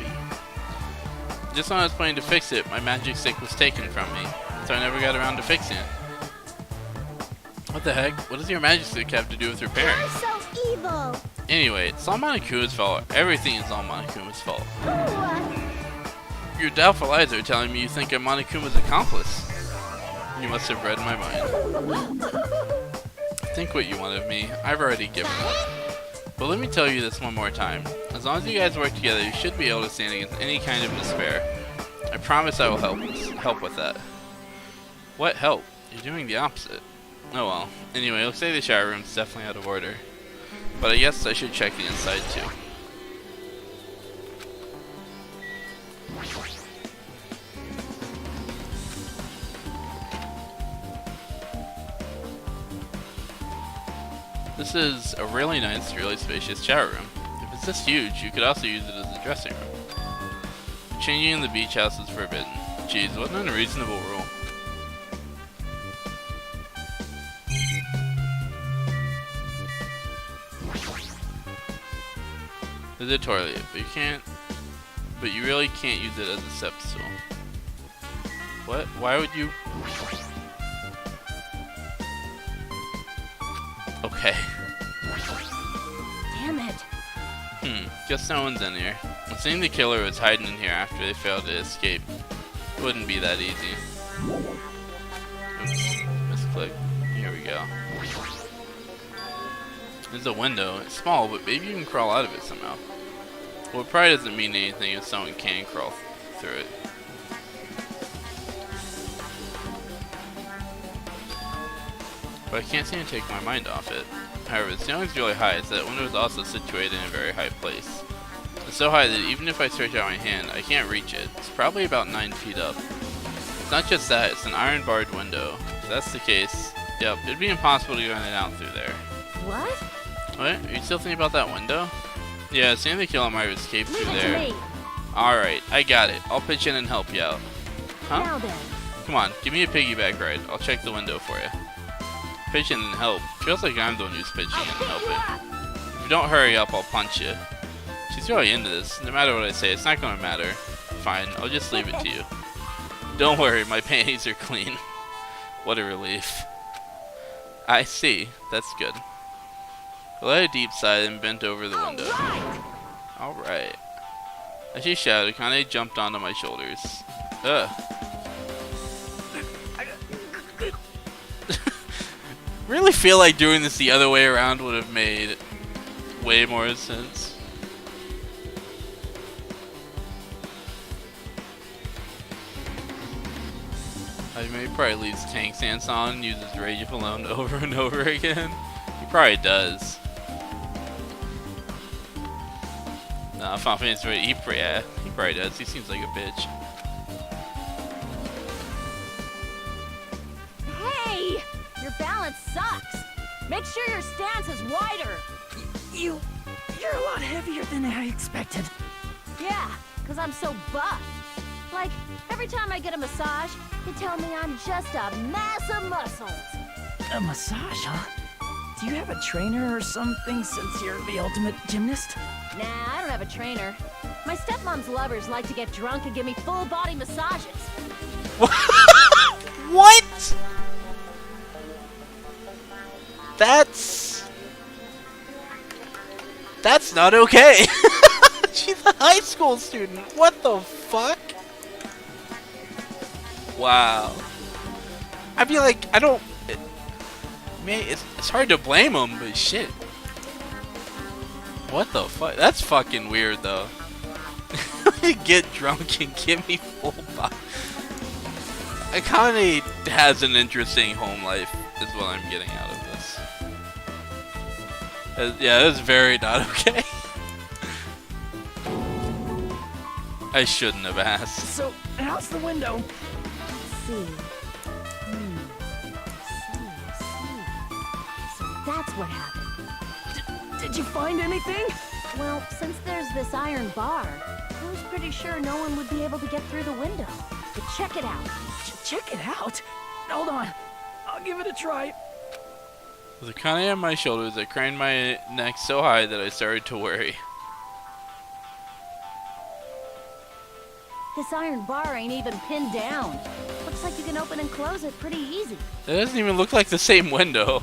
Speaker 2: Just when I was planning to fix it, my magic stick was taken from me, so I never got around to fixing it. What the heck? What does your magic stick have to do with repairing?
Speaker 3: You're so evil.
Speaker 2: Anyway, it's all Monokuma's fault. Everything is all Monokuma's fault. Your doubtful eyes are telling me you think I'm Monokuma's accomplice. You must have read my mind. Think what you want of me. I've already given up. But let me tell you this one more time. As long as you guys work together, you should be able to stand against any kind of despair. I promise I will help with that. What help? You're doing the opposite. Oh well. Anyway, looks like the shower room's definitely out of order. But I guess I should check the inside too. This is a really nice, really spacious shower room. If it's this huge, you could also use it as a dressing room. Changing in the beach house is forbidden. Jeez, what an unreasonable rule. There's a toilet, but you really can't use it as a step stool. What? Why would you? Okay.
Speaker 11: Damn it.
Speaker 2: Guess no one's in here. I'm seeing the killer was hiding in here after they failed to escape. It wouldn't be that easy. Oops, misclick. Here we go. There's a window. It's small, but maybe you can crawl out of it somehow. Well, it probably doesn't mean anything if someone can crawl through it. But I can't seem to take my mind off it. However, the ceiling's really high, so that window is also situated in a very high place. It's so high that even if I stretch out my hand, I can't reach it. It's probably about 9 feet up. It's not just that, it's an iron barred window. If that's the case, yep, it'd be impossible to go in and out through there.
Speaker 11: What?
Speaker 2: What? Are you still thinking about that window? Yeah, seeing the killer might have escaped through
Speaker 11: Leave it
Speaker 2: there.
Speaker 11: to me.
Speaker 2: Alright, I got it. I'll pitch in and help you out. Huh?
Speaker 11: Now then.
Speaker 2: Come on, give me a piggyback ride. I'll check the window for you. Pitch in and help. Feels like I'm the one who's pitching in and helping. If you don't hurry up, I'll punch you. She's really into this. No matter what I say, it's not gonna matter. Fine, I'll just leave it to you. Don't worry, my panties are clean. What a relief. I see. That's good. I let a deep sigh and bent over the window. Alright. As she shouted, Kane jumped onto my shoulders. Ugh. Really feel like doing this the other way around would have made way more sense. I mean, he probably leaves Tank Stance on and uses Rage of Alone over and over again. He probably does. Nah, Final Fantasy, he probably does. He seems like a bitch.
Speaker 11: Hey! Your balance sucks. Make sure your stance is wider.
Speaker 6: You're a lot heavier than I expected.
Speaker 11: Yeah, because I'm so buff. Like, every time I get a massage, they tell me I'm just a mass of muscles.
Speaker 5: A massage, huh? Do you have a trainer or something since you're the ultimate gymnast?
Speaker 11: Nah, I don't have a trainer. My stepmom's lovers like to get drunk and give me full body massages.
Speaker 2: What? That's not okay. She's a high school student. What the fuck? Wow. I feel like I don't. I mean, it's hard to blame him, but shit. What the fuck? That's fucking weird, though. Get drunk and give me full body. Akane has an interesting home life, is what I'm getting out of this. Yeah, that's very not okay. I shouldn't have asked.
Speaker 5: So, how's the window?
Speaker 11: Let's see. So that's what happened.
Speaker 5: Did you find anything?
Speaker 11: Well, since there's this iron bar, I was pretty sure no one would be able to get through the window. But check it out.
Speaker 5: Check it out? Hold on. I'll give it a try.
Speaker 2: With Akane on my shoulders, I craned my neck so high that I started to worry.
Speaker 11: This iron bar ain't even pinned down. Looks like you can open and close it pretty easy.
Speaker 2: It doesn't even look like the same window.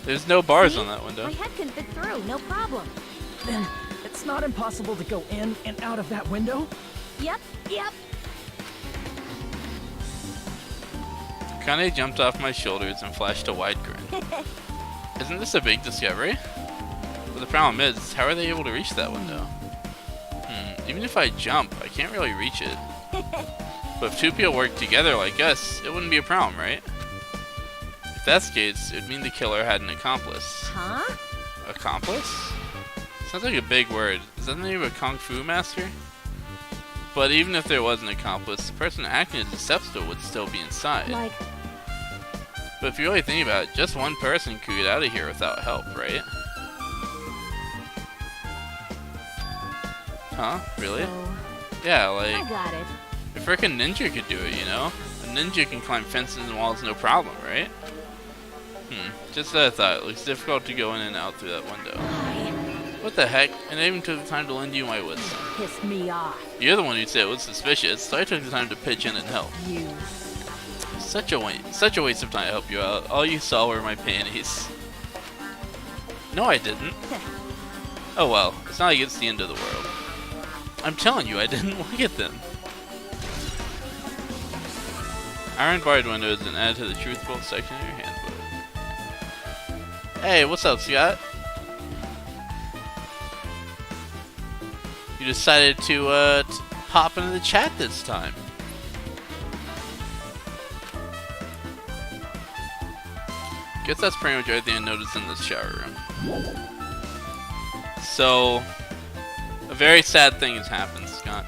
Speaker 2: There's no bars
Speaker 11: See?
Speaker 2: on that window.
Speaker 11: My head can fit through, no problem.
Speaker 5: Then it's not impossible to go in and out of that window?
Speaker 11: Yep.
Speaker 2: Akane jumped off my shoulders and flashed a wide grin. Isn't this a big discovery? But the problem is, how are they able to reach that window? Even if I jump, I can't really reach it. But if two people work together like us, it wouldn't be a problem, right? If that's the case, it would mean the killer had an accomplice.
Speaker 11: Huh?
Speaker 2: Accomplice? Sounds like a big word. Is that the name of a kung fu master? But even if there was an accomplice, the person acting as a stepstool would still be inside.
Speaker 11: Like...
Speaker 2: But if you really think about it, just one person could get out of here without help, right? Huh? Really?
Speaker 11: So...
Speaker 2: Yeah, like...
Speaker 11: I got it.
Speaker 2: A frickin' ninja could do it, you know? A ninja can climb fences and walls no problem, right? Just that I thought. It looks difficult to go in and out through that window. What the heck? And I even took the time to lend you my wisdom.
Speaker 11: Pissed me off.
Speaker 2: You're the one who said it was suspicious, so I took the time to pitch in and help.
Speaker 11: You.
Speaker 2: Such a waste of time to help you out. All you saw were my panties. No, I didn't. Oh well, it's not like it's the end of the world. I'm telling you, I didn't look at them. Iron barred windows and add to the truthful section of your handbook. Hey, what's up, Scott? You decided to hop into the chat this time. Guess that's pretty much everything I noticed in this shower room. So, a very sad thing has happened, Scott.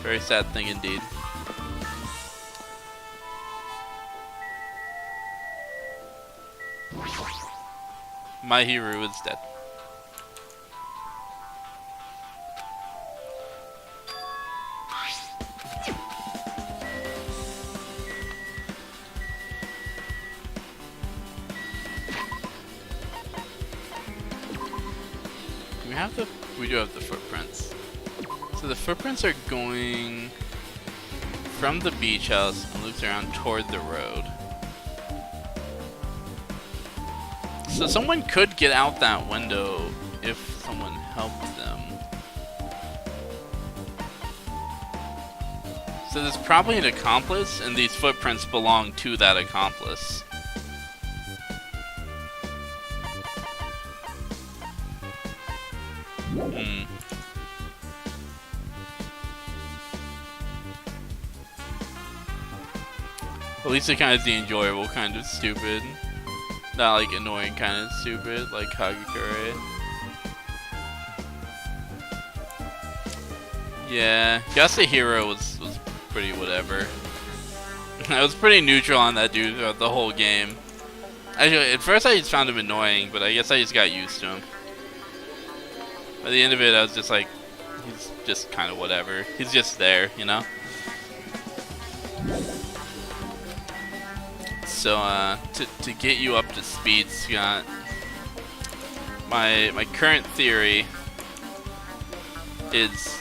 Speaker 2: Very sad thing indeed. My hero is dead. We do have the footprints. So the footprints are going from the beach house and loops around toward the road. So someone could get out that window if someone helped them. So there's probably an accomplice, and these footprints belong to that accomplice. At least it kind of is the enjoyable kind of stupid. Not like annoying kind of stupid, like Hagakure. Yeah, Yasuhiro was pretty whatever. I was pretty neutral on that dude throughout the whole game. Actually, at first I just found him annoying, but I guess I just got used to him. By the end of it, I was just like, he's just kind of whatever. He's just there, you know? So, to get you up to speed, Scott, my current theory is,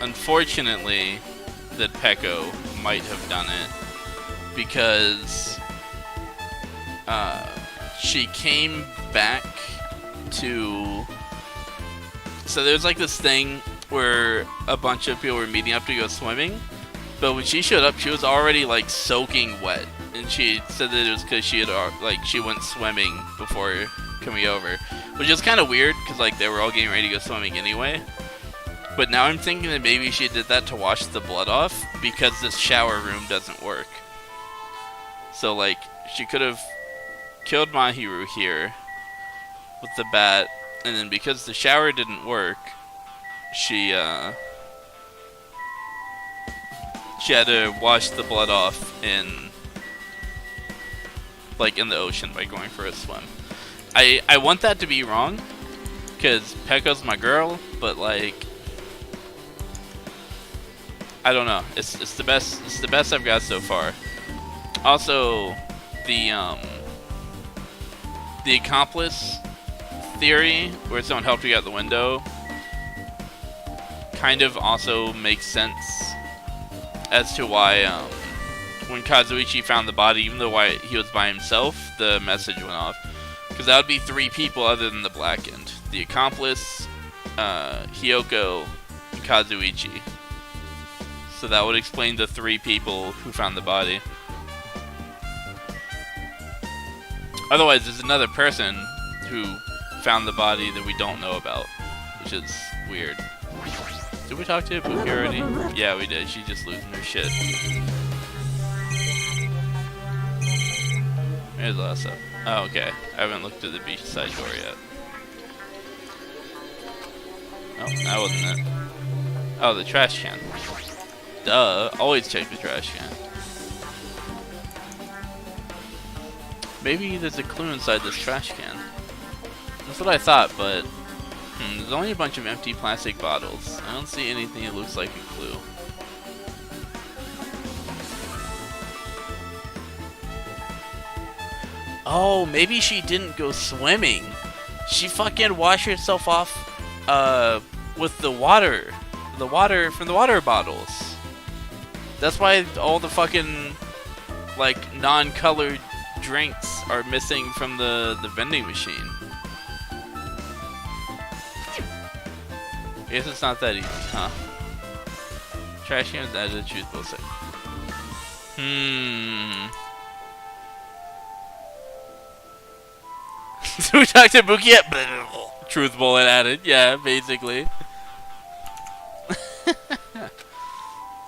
Speaker 2: unfortunately, that Peko might have done it because she came back to. So there's like this thing where a bunch of people were meeting up to go swimming, but when she showed up, she was already like soaking wet, and she said that it was because she had she went swimming before coming over, which is kind of weird because like they were all getting ready to go swimming anyway. But now I'm thinking that maybe she did that to wash the blood off because this shower room doesn't work. So like she could have killed Mahiru here with the bat, and then because the shower didn't work, she had to wash the blood off in the ocean by going for a swim. I want that to be wrong because Peko's my girl, but like I don't know. It's the best. It's the best I've got so far. Also, the accomplice theory, where someone helped you out the window, kind of also makes sense as to why when Kazuichi found the body, even though he was by himself, the message went off. Because that would be 3 people other than the Blackened: the accomplice, Hiyoko, and Kazuichi. So that would explain the 3 people who found the body. Otherwise, there's another person who found the body that we don't know about, which is weird. Did we talk to Ibuki already? Yeah, we did. She's just losing her shit. Here's the last stuff. Oh, okay. I haven't looked at the beachside door yet. Oh, that wasn't it. Oh, the trash can. Duh, always check the trash can. Maybe there's a clue inside this trash can. That's what I thought, but there's only a bunch of empty plastic bottles. I don't see anything that looks like a clue. Oh, maybe she didn't go swimming. She fucking washed herself off with the water from the water bottles. That's why all the fucking like non-colored drinks are missing from the vending machine. I guess it's not that easy, huh? Trash cans added to truth set. So we talked to Buki yet? Truth bullet added, yeah, basically.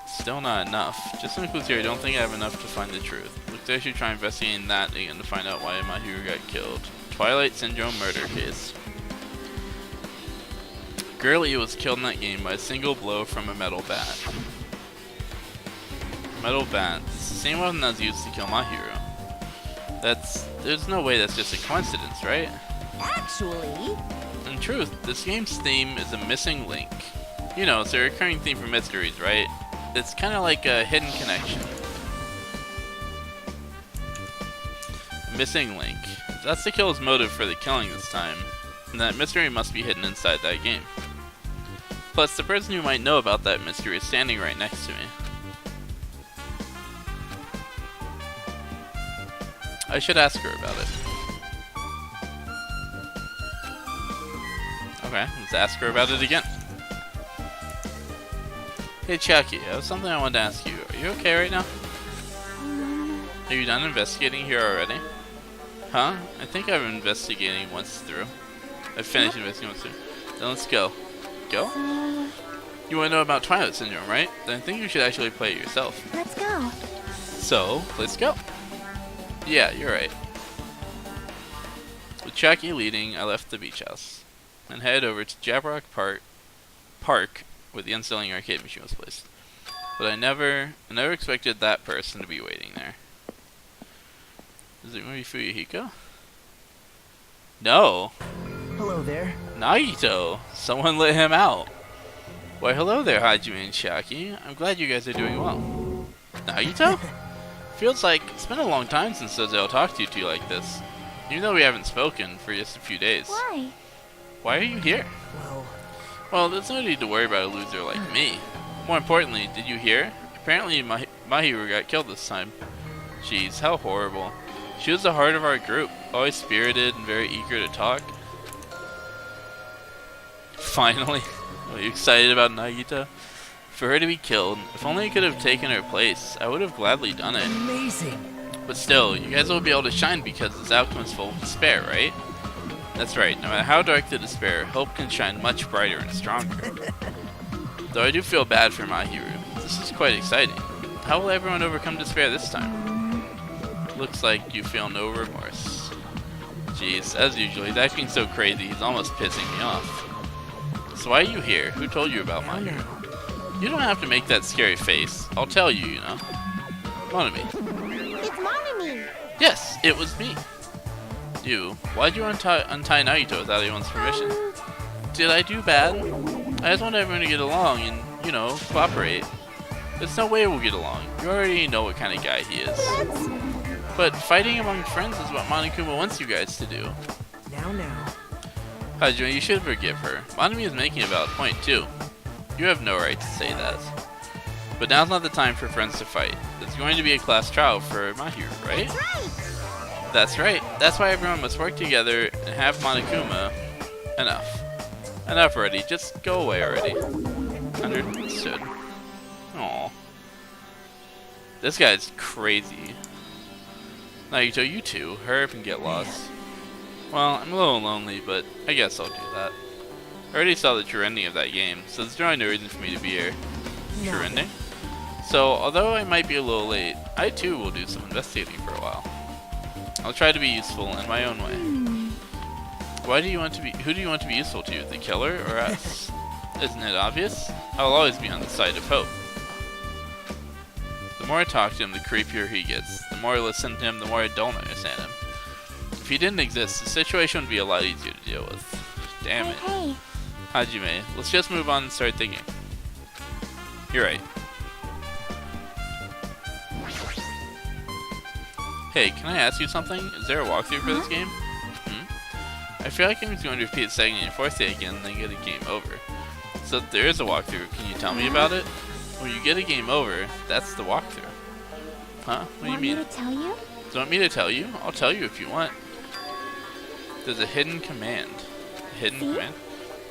Speaker 2: Still not enough. Just some clues here. I don't think I have enough to find the truth. Looks like I should try investigating that again to find out why Mahiru got killed. Twilight Syndrome murder case. Girlie was killed in that game by a single blow from a metal bat. Metal bat. It's the same weapon that was used to kill Mahiru. There's no way that's just a coincidence, right?
Speaker 6: Actually...
Speaker 2: In truth, this game's theme is a missing link. You know, it's a recurring theme for mysteries, right? It's kind of like a hidden connection. Missing link. That's the killer's motive for the killing this time, and that mystery must be hidden inside that game. Plus, the person who might know about that mystery is standing right next to me. I should ask her about it. Okay, let's ask her about it again. Hey Chucky, I have something I wanted to ask you. Are you okay right now? Are you done investigating here already? Huh? I think I've investigating once through. I've finished investigating once through. Then let's go. Go? You want to know about Twilight Syndrome, right? Then I think you should actually play it yourself.
Speaker 3: Let's go.
Speaker 2: So, let's go. Yeah, you're right. With Chucky leading, I left the beach house and headed over to Jabrock Park where the unselling arcade machine was placed. But I never expected that person to be waiting there. Is it maybe Fuyuhiko? No.
Speaker 5: Hello there.
Speaker 2: Nagito! Someone let him out. Why hello there, Hajime and Shaki. I'm glad you guys are doing well. Nagito? Feels like it's been a long time since I'll talk to you two like this. Even though we haven't spoken for just a few days.
Speaker 3: Why?
Speaker 2: Why are you here? Well, there's no need to worry about a loser like me. More importantly, did you hear? Apparently Mahiru got killed this time. Jeez, how horrible. She was the heart of our group, always spirited and very eager to talk. Finally, are you excited about Nagito? For her to be killed, if only I could have taken her place, I would have gladly done it.
Speaker 1: Amazing.
Speaker 2: But still, you guys will be able to shine because this outcome is full of despair, right? That's right, no matter how dark the despair, hope can shine much brighter and stronger. Though I do feel bad for Mahiru, this is quite exciting. How will everyone overcome despair this time? Looks like you feel no remorse. Jeez, as usual, he's acting so crazy, he's almost pissing me off. So why are you here? Who told you about Mahiru? You don't have to make that scary face. I'll tell you, you know. Monami.
Speaker 3: It's Monami.
Speaker 2: Yes, it was me. You. Why'd you untie Nagito without anyone's permission? Did I do bad? I just want everyone to get along and, you know, cooperate. There's no way we'll get along. You already know what kind of guy he is. But fighting among friends is what Monokuma wants you guys to do.
Speaker 1: Now.
Speaker 2: Hajime, you should forgive her. Monami is making a valid point, too. You have no right to say that. But now's not the time for friends to fight. There's going to be a class trial for Mahiru, right? That's right. That's why everyone must work together and have Monokuma. Enough. Enough already. Just go away already. Understood. Aww. This guy's crazy. Nagito, you too. Hurry up and get lost. Well, I'm a little lonely, but I guess I'll do that. I already saw the true ending of that game, so there's really no reason for me to be here. True ending? So, although I might be a little late, I too will do some investigating for a while. I'll try to be useful in my own way. Who do you want to be useful to? The killer or us? Isn't it obvious? I'll always be on the side of hope. The more I talk to him, the creepier he gets. The more I listen to him, the more I don't understand him. If he didn't exist, the situation would be a lot easier to deal with. Damn it.
Speaker 3: Hey.
Speaker 2: Hajime, let's just move on and start thinking. You're right. Hey, can I ask you something? Is there a walkthrough for this game? I feel like I'm just going to repeat the second and fourth day again and then get a game over. So if there is a walkthrough, can you tell me about it? When you get a game over, that's the walkthrough. Huh? What do you mean?
Speaker 3: Want me to tell you?
Speaker 2: Do you want me to tell you? I'll tell you if you want. There's a hidden command. A hidden command?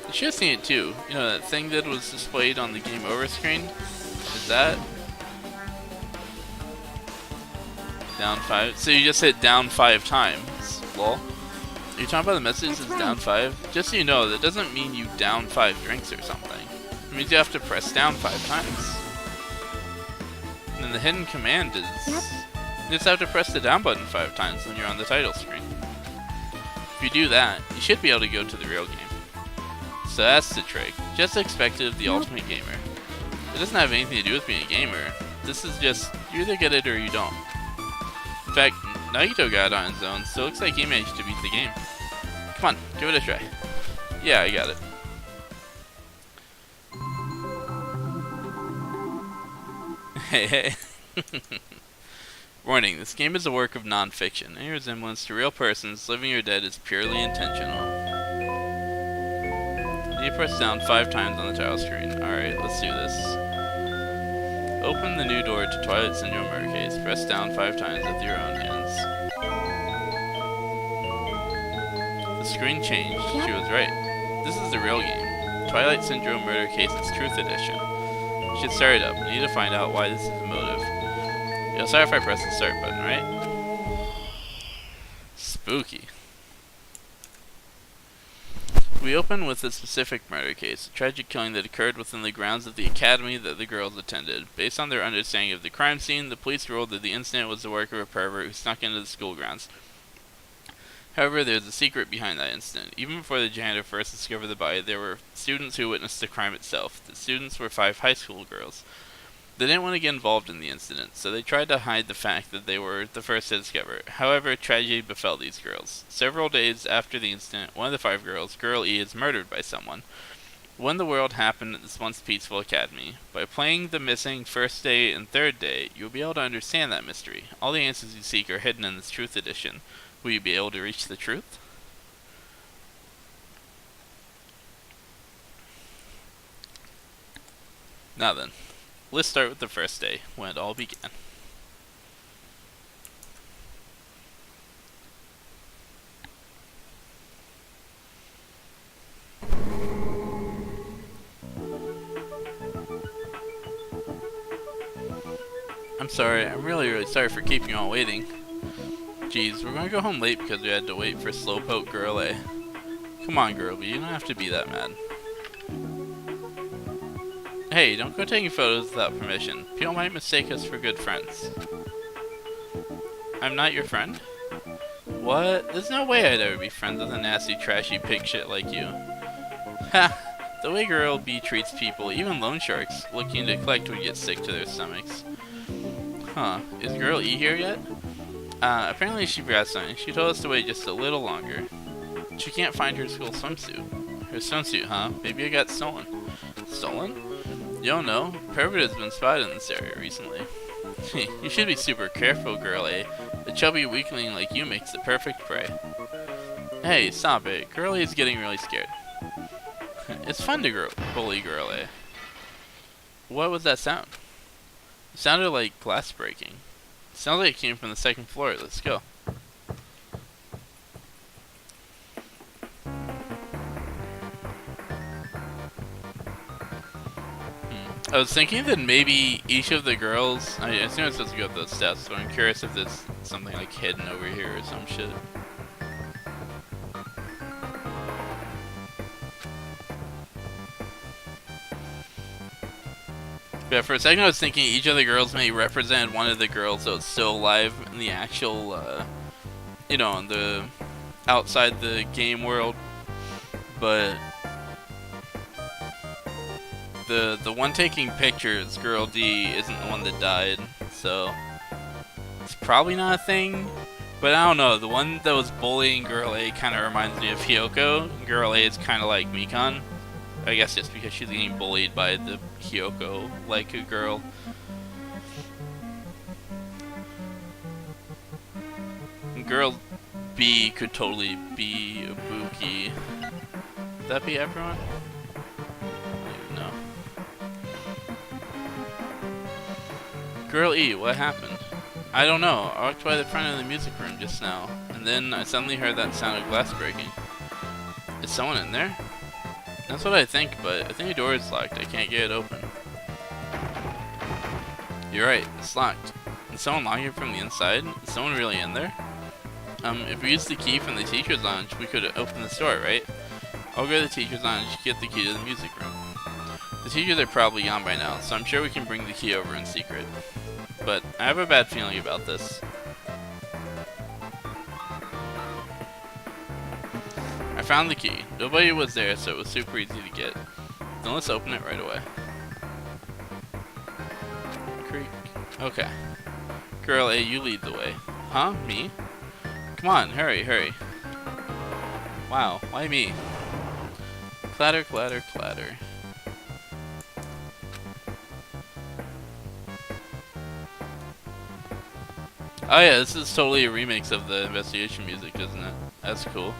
Speaker 2: You should have seen it too. You know, that thing that was displayed on the game over screen? Is that? Down 5? So you just hit down 5 times. Lol. Are you talking about the message that's down 5? Just so you know, that doesn't mean you down 5 drinks or something. It means you have to press down 5 times. And then the hidden command is... You just have to press the down button 5 times when you're on the title screen. If you do that, you should be able to go to the real game. So that's the trick. Just expect it of the ultimate gamer. It doesn't have anything to do with being a gamer. This is just, you either get it or you don't. In fact, Nagito got it on his own, so it looks like he managed to beat the game. Come on, give it a try. Yeah, I got it. Hey. Warning, this game is a work of non-fiction. Any resemblance to real persons, living or dead, is purely intentional. You press down 5 times on the title screen. Alright, let's do this. Open the new door to Twilight Syndrome murder case. Press down 5 times with your own hands. The screen changed. She was right. This is the real game. Twilight Syndrome Murder Case's Truth Edition. You should start it up. We need to find out why this is the motive. You'll start if I press the start button, right? Spooky. We open with a specific murder case, a tragic killing that occurred within the grounds of the academy that the girls attended. Based on their understanding of the crime scene, the police ruled that the incident was the work of a pervert who snuck into the school grounds. However, there's a secret behind that incident. Even before the janitor first discovered the body, there were students who witnessed the crime itself. The students were 5 high school girls. They didn't want to get involved in the incident, so they tried to hide the fact that they were the first to discover it. However, tragedy befell these girls. Several days after the incident, one of the 5 girls, Girl E, is murdered by someone. When the world happened at this once peaceful academy. By playing the missing first day and third day, you'll be able to understand that mystery. All the answers you seek are hidden in this Truth Edition. Will you be able to reach the truth? Now then, let's start with the first day, when it all began. I'm sorry, I'm really sorry for keeping you all waiting. Geez, we're gonna go home late because we had to wait for Slowpoke Girl A. Come on, Girl B, you don't have to be that mad. Hey, don't go taking photos without permission. People might mistake us for good friends. I'm not your friend? What? There's no way I'd ever be friends with a nasty, trashy pig shit like you. Ha! The way Girl B treats people, even loan sharks looking to collect would get sick to their stomachs. Huh, is Girl E here yet? Apparently she forgot something. She told us to wait just a little longer. She can't find her school swimsuit. Her swimsuit, huh? Maybe it got stolen. Stolen? You don't know. Pervert has been spotted in this area recently. You should be super careful, Girl A. A chubby weakling like you makes the perfect prey. Hey, stop it. Girl A is getting really scared. It's fun to bully Girl A. What was that sound? It sounded like glass breaking. It sounds like it came from the second floor. Let's go. I was thinking that maybe each of the girls, I assume I'm supposed to go up those steps, so I'm curious if there's something like hidden over here or some shit. But for a second I was thinking each of the girls may represent one of the girls that was still alive in the actual, you know, in the outside the game world, but the one taking pictures, Girl D, isn't the one that died, so it's probably not a thing. But I don't know, the one that was bullying Girl A kind of reminds me of Hiyoko. Girl A is kind of like Mikan. I guess just because she's getting bullied by the Hiyoko like a girl. Girl B could totally be Ibuki. Would that be everyone? I don't even know. Girl E, what happened? I don't know. I walked by the front of the music room just now, and then I suddenly heard that sound of glass breaking. Is someone in there? That's what I think, but I think the door is locked. I can't get it open. You're right, it's locked. Is someone locking it from the inside? Is someone really in there? If we use the key from the teacher's lounge, we could open the door, right? I'll go to the teacher's lounge and get the key to the music room. The teachers are probably gone by now, so I'm sure we can bring the key over in secret. But I have a bad feeling about this. I found the key. Nobody was there, so it was super easy to get. Then let's open it right away. Creak. Okay. Girl A, you lead the way. Huh? Me? Come on, hurry, hurry. Wow, why me? Clatter, clatter, clatter. Oh yeah, this is totally a remix of the investigation music, isn't it? That's cool.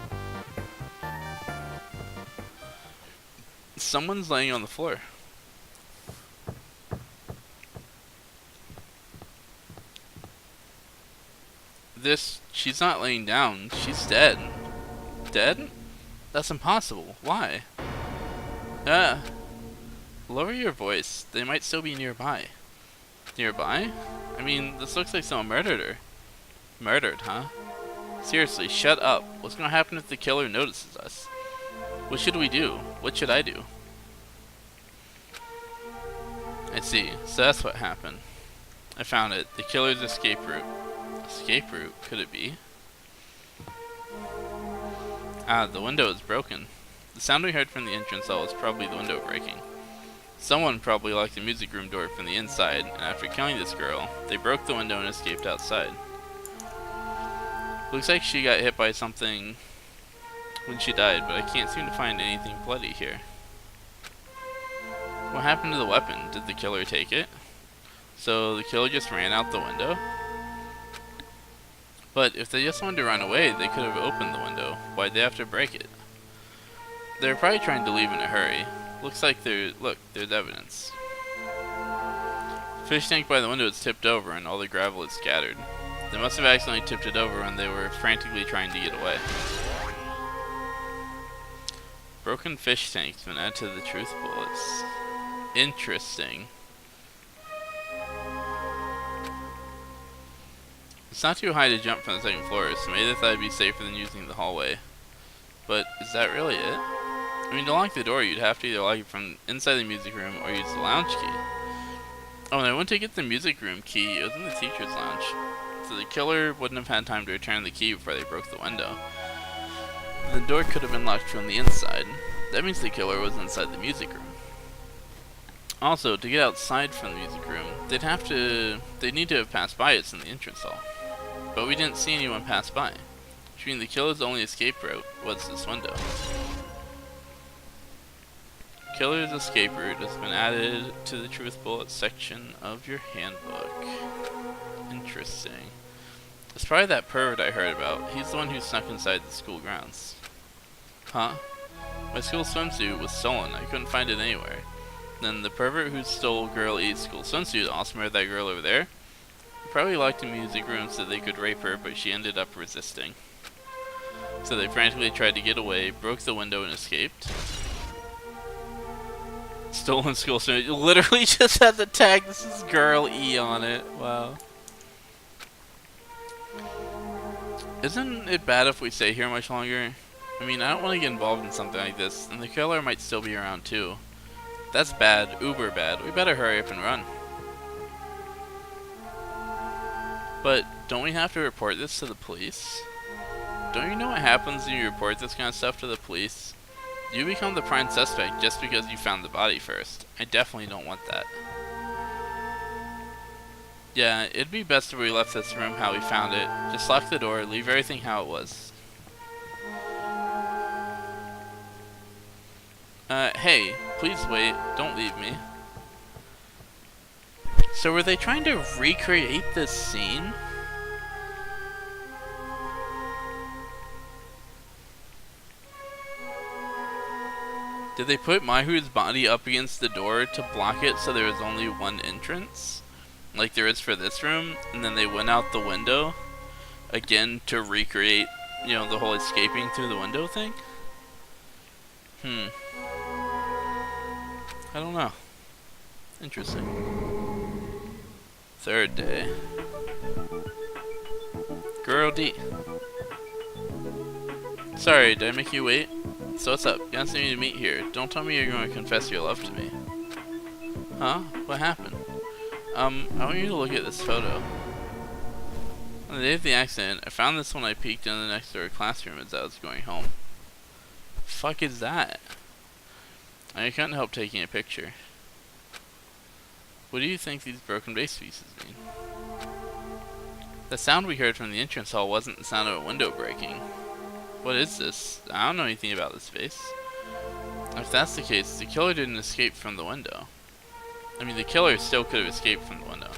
Speaker 2: Someone's laying on the floor. She's not laying down, she's dead. Dead? That's impossible. Why? Lower your voice. They might still be nearby. Nearby? I mean, this looks like someone murdered her. Murdered, huh? Seriously, shut up. What's gonna happen if the killer notices us? What should we do? What should I do? I see. So that's what happened. I found it. The killer's escape route. Escape route? Could it be? Ah, the window is broken. The sound we heard from the entrance hall was probably the window breaking. Someone probably locked the music room door from the inside, and after killing this girl, they broke the window and escaped outside. Looks like she got hit by something when she died, but I can't seem to find anything bloody here. What happened to the weapon? Did the killer take it? So the killer just ran out the window? But if they just wanted to run away, they could have opened the window. Why'd they have to break it? They're probably trying to leave in a hurry. Looks like there's evidence. Fish tank by the window is tipped over and all the gravel is scattered. They must have accidentally tipped it over when they were frantically trying to get away. Broken fish tank's been added to the truth bullets. Interesting. It's not too high to jump from the second floor, so maybe they thought it'd be safer than using the hallway. But is that really it? I mean, to lock the door, you'd have to either lock it from inside the music room or use the lounge key. Oh, and I went to get the music room key. It was in the teacher's lounge. So the killer wouldn't have had time to return the key before they broke the window. The door could have been locked from the inside. That means the killer was inside the music room. Also, to get outside from the music room, they'd need to have passed by us in the entrance hall. But we didn't see anyone pass by, which means the killer's only escape route was this window. Killer's escape route has been added to the truth bullet section of your handbook. Interesting. It's probably that pervert I heard about. He's the one who snuck inside the school grounds. Huh? My school swimsuit was stolen. I couldn't find it anywhere. Then the pervert who stole Girl E's school swimsuit also married that girl over there. He probably locked the music room so they could rape her, but she ended up resisting. So they frantically tried to get away, broke the window, and escaped. Stolen school swimsuit. It literally just has the tag, "This is Girl E" on it. Wow. Isn't it bad if we stay here much longer? I mean, I don't want to get involved in something like this, and the killer might still be around too. That's bad, uber bad. We better hurry up and run. But don't we have to report this to the police? Don't you know what happens when you report this kind of stuff to the police? You become the prime suspect just because you found the body first. I definitely don't want that. Yeah, it'd be best if we left this room how we found it. Just lock the door, leave everything how it was. Hey, please wait, don't leave me. So were they trying to recreate this scene? Did they put Mahu's body up against the door to block it so there was only one entrance? Like there is for this room, and then they went out the window again to recreate, you know, the whole escaping through the window thing? I don't know. Interesting. Third day. Girl D. Sorry, did I make you wait? So what's up? You asked me to meet here. Don't tell me you're going to confess your love to me. Huh? What happened? I want you to look at this photo. On the day of the accident, I found this when I peeked in the next door classroom as I was going home. Fuck is that? I couldn't help taking a picture. What do you think these broken bass pieces mean? The sound we heard from the entrance hall wasn't the sound of a window breaking. What is this? I don't know anything about this vase. If that's the case, the killer didn't escape from the window. I mean, the killer still could have escaped from the window.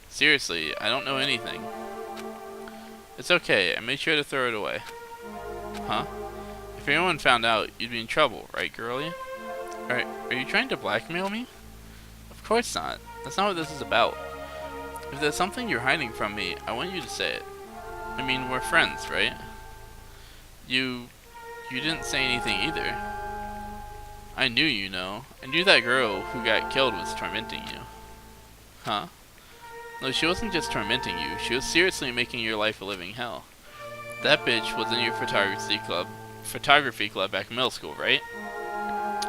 Speaker 2: Seriously, I don't know anything. It's okay, I made sure to throw it away. Huh? If anyone found out, you'd be in trouble, right, girlie? Are you trying to blackmail me? Of course not. That's not what this is about. If there's something you're hiding from me, I want you to say it. I mean, we're friends, right? You didn't say anything either. I knew, you know. I knew that girl who got killed was tormenting you. Huh? No, she wasn't just tormenting you. She was seriously making your life a living hell. That bitch was in your photography club back in middle school, right?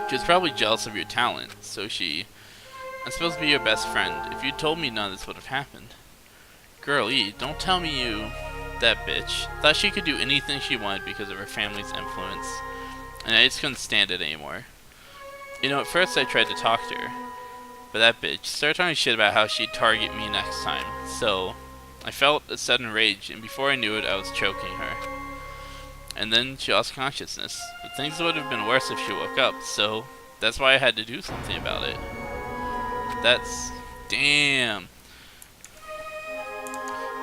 Speaker 2: She was probably jealous of your talent, so I'm supposed to be your best friend. If you'd told me, none of this would have happened. Girl E, don't tell me that bitch thought she could do anything she wanted because of her family's influence, and I just couldn't stand it anymore. You know, at first I tried to talk to her, but that bitch started talking shit about how she'd target me next time, so I felt a sudden rage, and before I knew it, I was choking her. And then she lost consciousness, but things would have been worse if she woke up, so That's why I had to do something about it. That's... damn.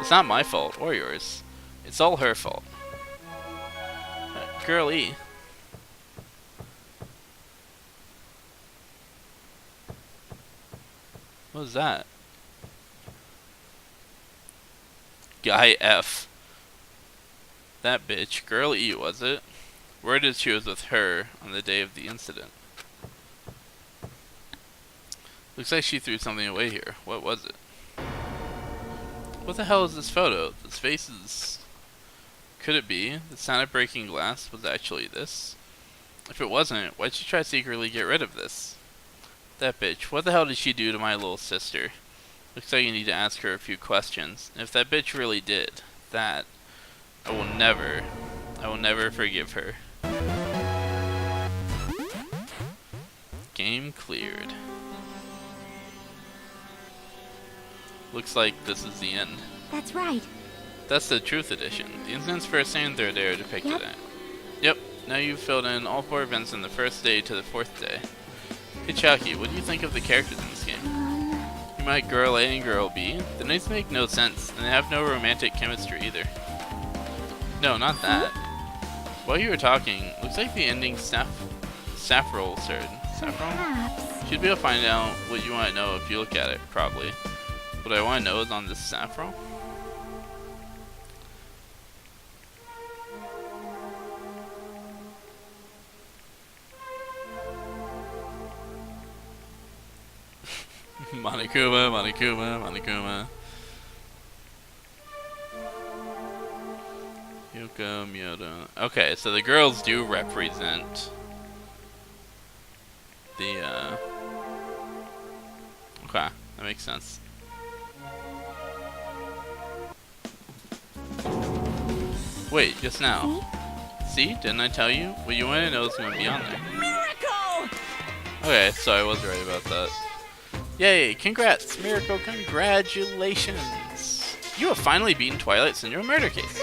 Speaker 2: It's not my fault, or yours. It's all her fault. Girlie. What was that? Guy F. That bitch. Girl E, was it? Word is she was with her on the day of the incident. Looks like she threw something away here. What was it? What the hell is this photo? This face is... Could it be? The sound of breaking glass was actually this? If it wasn't, why'd she try to secretly get rid of this? That bitch. What the hell did she do to my little sister? Looks like you need to ask her a few questions. And if that bitch really did that, I will never forgive her. Game cleared. Looks like this is the end.
Speaker 3: That's right.
Speaker 2: That's the Truth Edition. The incidents first and third day are depicted in it. Yep, now you've filled in all 4 events in the first day to the 4th day. Hey Chucky, what do you think of the characters in this game? You might Girl A and Girl B? The names make no sense, and they have no romantic chemistry either. No, not that. While you were talking, looks like the ending saffron started. Saffron? Should be able to find out what you want to know if you look at it, probably. What I want to know is on this saffron? Monokuma. Yoko Myoto. Okay, so the girls do represent the, okay, that makes sense. Wait, just now. See? Didn't I tell you? What you want to know is going to be on there.
Speaker 6: Miracle!
Speaker 2: Okay, so I was right about that. Yay, congrats, Miracle, congratulations! You have finally beaten Twilight Syndrome Murder Case.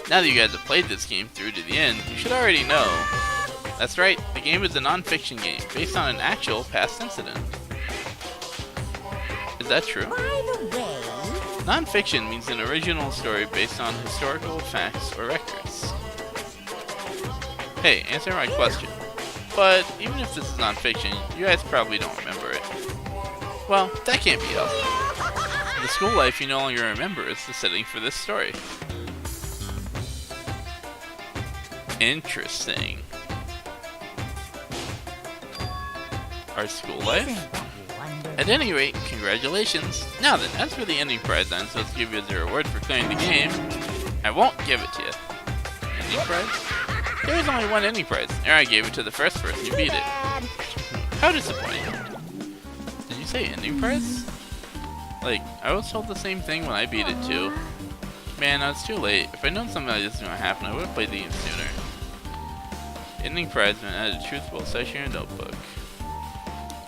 Speaker 2: Now that you guys have played this game through to the end, you should already know. That's right, the game is a non-fiction game, based on an actual past incident. Is that true?
Speaker 6: By the way...
Speaker 2: Non-fiction means an original story based on historical facts or records. Hey, answer my question. But even if this is non-fiction, you guys probably don't remember it. Well, that can't be helpful. The school life you no longer remember is the setting for this story. Interesting. Our school life? At any rate, congratulations. Now then, as for the ending prize I'm supposed to give you as a reward for clearing the game, I won't give it to you. Ending prize? There is only one ending prize, and I gave it to the first person who beat it. How disappointing. Did you say ending prize? Like, I was told the same thing when I beat it too. Man, it's too late. If I'd known something like this was going to happen, I would have played the game sooner. Ending prize meant add a truthful section in your notebook.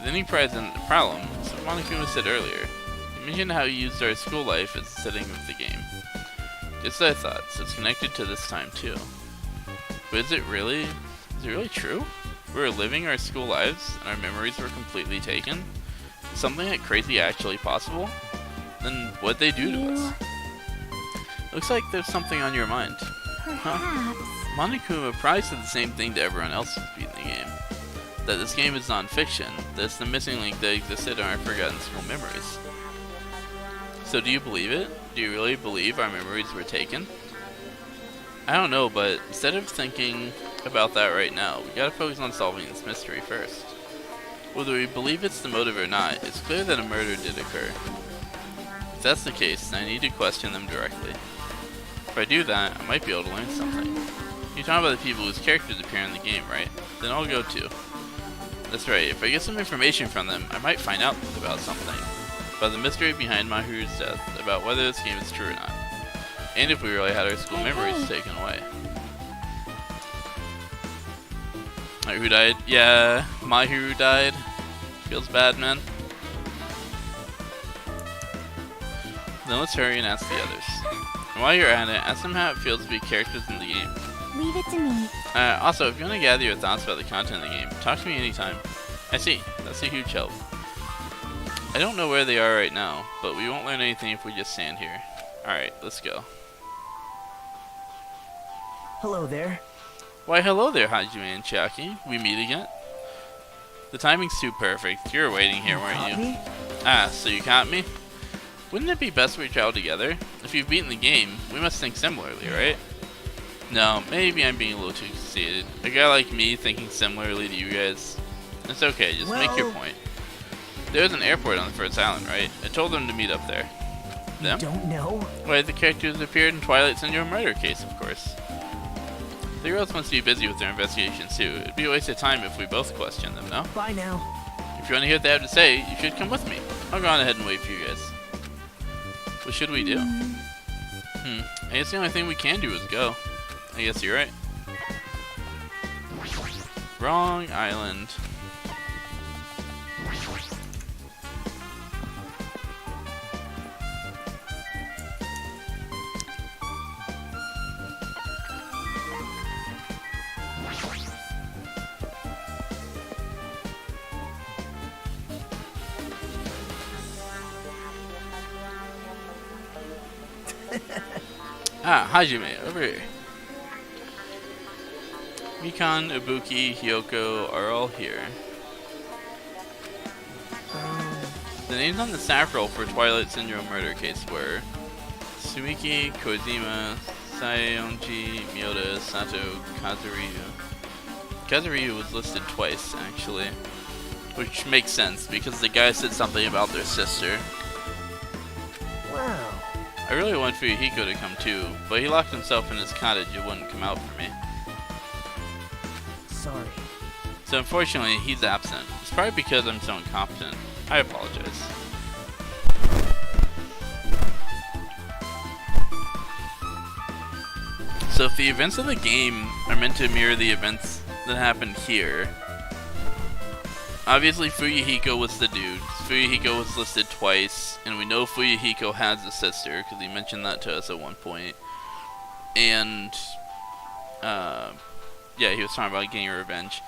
Speaker 2: The ending prize isn't the problem, as Monokuma said earlier. You mentioned how you used our school life as the setting of the game. Just as I thought, so it's connected to this time too. But is it really true? We were living our school lives, and our memories were completely taken? Is something that crazy actually possible? Then what'd they do to us? Looks like there's something on your mind.
Speaker 3: Perhaps.
Speaker 2: Monokuma probably said the same thing to everyone else who's beaten the game. That this game is non-fiction, that it's the missing link that existed in our forgotten school memories. So do you believe it? Do you really believe our memories were taken? I don't know, but instead of thinking about that right now, we gotta focus on solving this mystery first. Whether we believe it's the motive or not, it's clear that a murder did occur. If that's the case, then I need to question them directly. If I do that, I might be able to learn something. You're talking about the people whose characters appear in the game, right? Then I'll go too. That's right, if I get some information from them, I might find out about something. About the mystery behind Mahiru's death, about whether this game is true or not. And if we really had our school memories taken away. Alright, who died? Yeah, Mahiru died. Feels bad, man. Then let's hurry and ask the others. And while you're at it, ask them how it feels to be characters in the game.
Speaker 3: Leave it to me.
Speaker 2: Also, if you want to gather your thoughts about the content of the game, talk to me anytime. I see. That's a huge help. I don't know where they are right now, but we won't learn anything if we just stand here. Alright, let's go.
Speaker 1: Hello there.
Speaker 2: Why hello there, Hajime and Chiaki. We meet again? The timing's too perfect. You were waiting here, weren't you?
Speaker 1: Me?
Speaker 2: Ah, so you caught me? Wouldn't it be best we travel together? If you've beaten the game, we must think similarly, right? No, maybe I'm being a little too conceited. A guy like me thinking similarly to you guys. It's okay, just make your point. There's an airport on the first island, right? I told them to meet up there. Them?
Speaker 1: Don't know.
Speaker 2: Why, the characters appeared in Twilight Syndrome murder case, of course. The girls must be busy with their investigations too. It'd be a waste of time if we both question them, no?
Speaker 1: Bye now.
Speaker 2: If you want to hear what they have to say, you should come with me. I'll go on ahead and wait for you guys. What should we do? I guess the only thing we can do is go. I guess you're right. Wrong island. Ah, Hajime, over here. Mikan, Ibuki, Hyoko are all here. The names on the staff roll for Twilight Syndrome murder case were Sumiki, Kojima, Sayonji, Miyoda, Sato, Kazuryu. Kazuryu was listed twice, actually. Which makes sense, because the guy said something about their sister.
Speaker 1: Wow.
Speaker 2: I really want Fuyuhiko to come too, but he locked himself in his cottage and wouldn't come out for me.
Speaker 1: Sorry.
Speaker 2: So unfortunately, he's absent. It's probably because I'm so incompetent. I apologize. So if the events of the game are meant to mirror the events that happened here, obviously Fuyuhiko was the dude. Fuyuhiko was listed twice, and we know Fuyuhiko has a sister, because he mentioned that to us at one point. And, yeah, he was talking about getting revenge.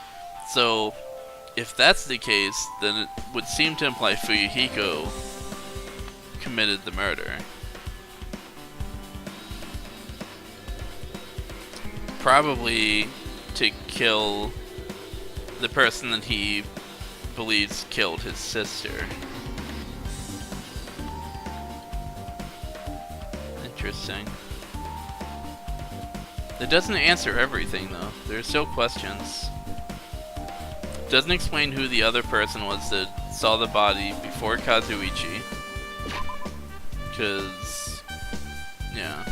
Speaker 2: So, if that's the case, then it would seem to imply Fuyuhiko committed the murder. Probably to kill the person that he believes killed his sister. Interesting. It doesn't answer everything though. There are still questions. Doesn't explain who the other person was that saw the body before Kazuichi. Cause yeah.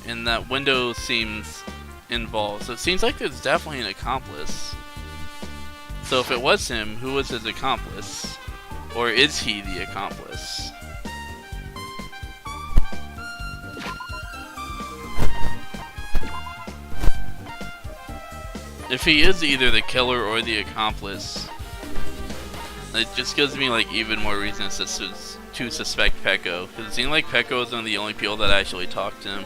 Speaker 2: And that window seems involved. So it seems like there's definitely an accomplice. So if it was him, who was his accomplice? Or is he the accomplice? If he is either the killer or the accomplice, it just gives me like even more reasons to suspect Peko. Because it seemed like Peko was one of the only people that actually talked to him.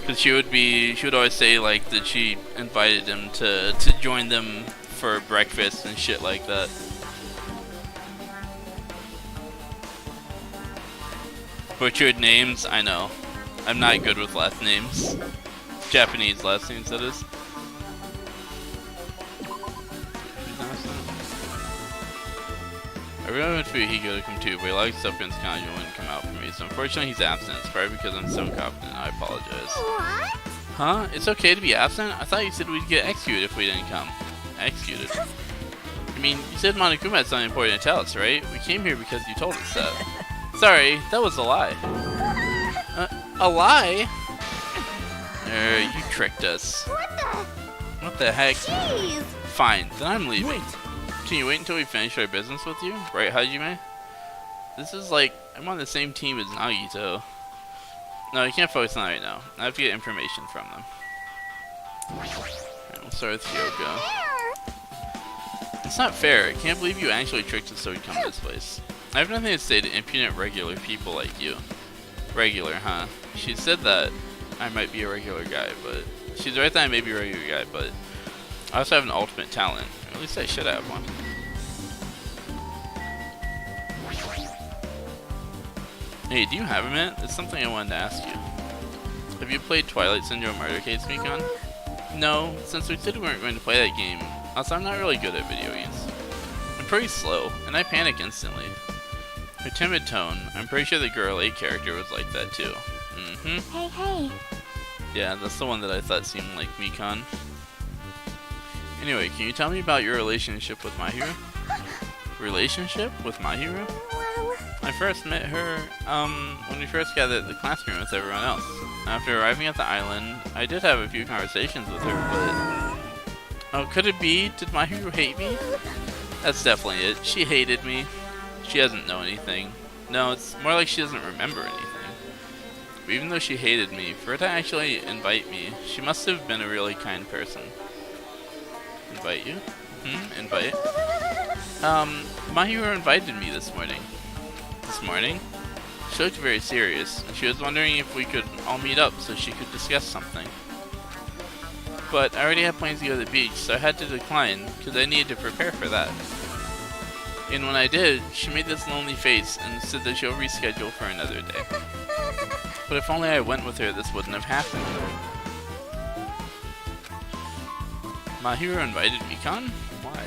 Speaker 2: Because she would always say like that she invited him to join them for breakfast and shit like that. Butchered names, I know. I'm not good with last names. Japanese last names, that is. I really want Fuyuhiko to come too, but he locked himself in his cottage and wouldn't come out for me. So unfortunately he's absent. It's probably because I'm so incompetent. I apologize.
Speaker 3: What?
Speaker 2: Huh? It's okay to be absent? I thought you said we'd get executed if we didn't come. Executed? I mean, you said Monokuma had something important to tell us, right? We came here because you told us that. Sorry, that was a lie. A lie? You tricked us. What the heck?
Speaker 3: Jeez.
Speaker 2: Fine, then I'm leaving.
Speaker 1: Wait.
Speaker 2: Can you wait until we finish our business with you? Right, Hajime? This is like, I'm on the same team as Nagito. No, you can't focus on that right now. I have to get information from them. Alright, we'll start with Hyoko. It's not fair. I can't believe you actually tricked us so we'd come to this place. I have nothing to say to impudent regular people like you. Regular, huh? She said that I might be a regular guy, but... She's right that I may be a regular guy, but... I also have an ultimate talent. At least I should have one. Hey, do you have a minute? There's something I wanted to ask you. Have you played Twilight Syndrome Murder Case, Mikon? No, since we said we weren't going to play that game. Also, I'm not really good at video games. I'm pretty slow, and I panic instantly. Her timid tone, I'm pretty sure the Girl 8 character was like that too.
Speaker 3: Hey, hey.
Speaker 2: Yeah, that's the one that I thought seemed like Mikon. Anyway, can you tell me about your relationship with My Hero? Relationship with My Hero?
Speaker 3: Well,
Speaker 2: I first met her, when we first gathered at the classroom with everyone else. After arriving at the island, I did have a few conversations with her, but... Oh, could it be? Did My Hero hate me? That's definitely it. She hated me. She doesn't know anything. No, it's more like she doesn't remember anything. But even though she hated me, for her to actually invite me, she must have been a really kind person. Invite you? Invite? My Hero invited me this morning. This morning? She looked very serious, and she was wondering if we could all meet up so she could discuss something. But I already had plans to go to the beach, so I had to decline, because I needed to prepare for that. And when I did, she made this lonely face and said that she'll reschedule for another day. But if only I went with her, this wouldn't have happened. My Hero invited Mikon? Why?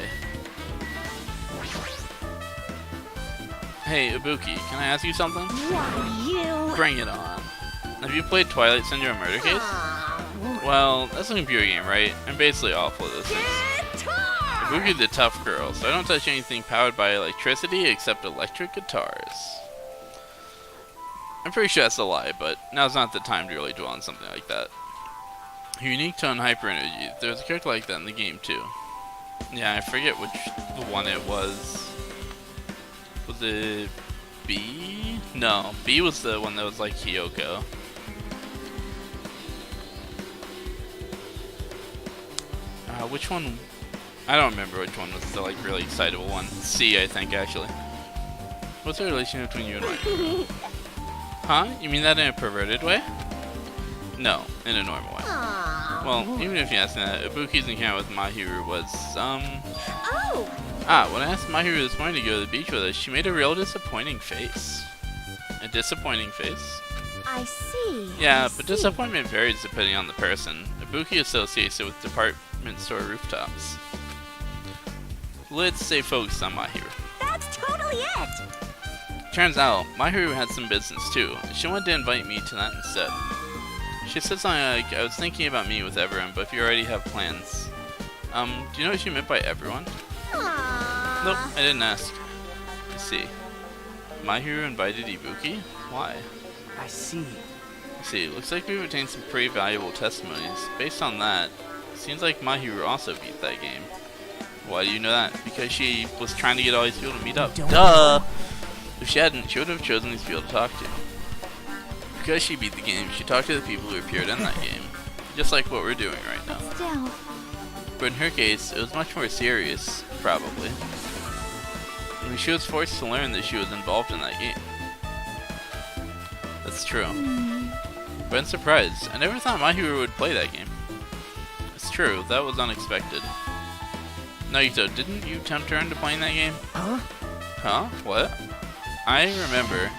Speaker 2: Hey, Ibuki, can I ask you something?
Speaker 3: why you?
Speaker 2: Bring it on. Have you played Twilight Syndrome Murder Case? Well, that's a computer game, right? I'm basically awful at those things. Ibuki's the tough girl, so I don't touch anything powered by electricity except electric guitars. I'm pretty sure that's a lie, but now's not the time to really dwell on something like that. Unique tone hyper energy. There's a character like that in the game too. Yeah, I forget which one it was. Was it B? No, B was the one that was like Hiyoko. Which one? I don't remember which one was the like really excitable one. C, I think actually. What's the relation between you and My Hero? Huh? You mean that in a perverted way? No, in a normal way. Well, even if you ask me that, Ibuki's encounter with My Hero was,
Speaker 3: Oh!
Speaker 2: when I asked My Hero this morning to go to the beach with us, she made a real disappointing face. A disappointing face?
Speaker 3: I see.
Speaker 2: Yeah,
Speaker 3: I
Speaker 2: but
Speaker 3: see.
Speaker 2: disappointment varies depending on the person. Ibuki associates it with department store rooftops. Let's stay focused on My Hero.
Speaker 3: That's totally it!
Speaker 2: Turns out, My Hero had some business too, and she wanted to invite me to that instead. She said something like, I was thinking about meeting with everyone, but if you already have plans. Do you know what she meant by everyone?
Speaker 3: Aww.
Speaker 2: Nope, I didn't ask. I see. My Hero invited Ibuki? Why?
Speaker 1: I see.
Speaker 2: I see, looks like we've obtained some pretty valuable testimonies. Based on that, it seems like My Hero also beat that game. Why do you know that? Because she was trying to get all these people to meet up. Duh! If she hadn't, she would have chosen these people to talk to. Because she beat the game, she talked to the people who appeared in that game. Just like what we're doing right now.
Speaker 3: Still.
Speaker 2: But in her case, it was much more serious, probably. I mean, she was forced to learn that she was involved in that game. That's true. But I'm surprised. I never thought My Hero would play that game. It's true, that was unexpected. Naito, didn't you tempt her into playing that game?
Speaker 1: Huh?
Speaker 2: Huh? What? I remember.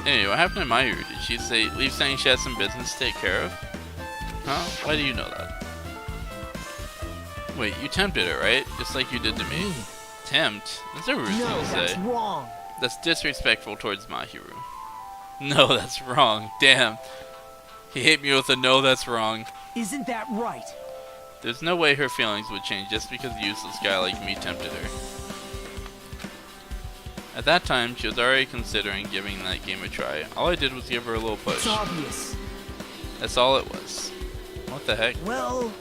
Speaker 2: Anyway, what happened to My Hero? Did she leave saying she had some business to take care of? Huh? Why do you know that? Wait, you tempted her, right? Just like you did to me. Tempt? That's a rude thing
Speaker 1: No,
Speaker 2: to say.
Speaker 1: that's wrong.
Speaker 2: That's disrespectful towards My Hero. No, that's wrong. Damn. He hit me with a no, that's wrong.
Speaker 1: Isn't that right?
Speaker 2: There's no way her feelings would change just because a useless guy like me tempted her. At that time, she was already considering giving that game a try. All I did was give her a little push.
Speaker 1: It's obvious.
Speaker 2: That's all it was. What the heck?
Speaker 1: Well,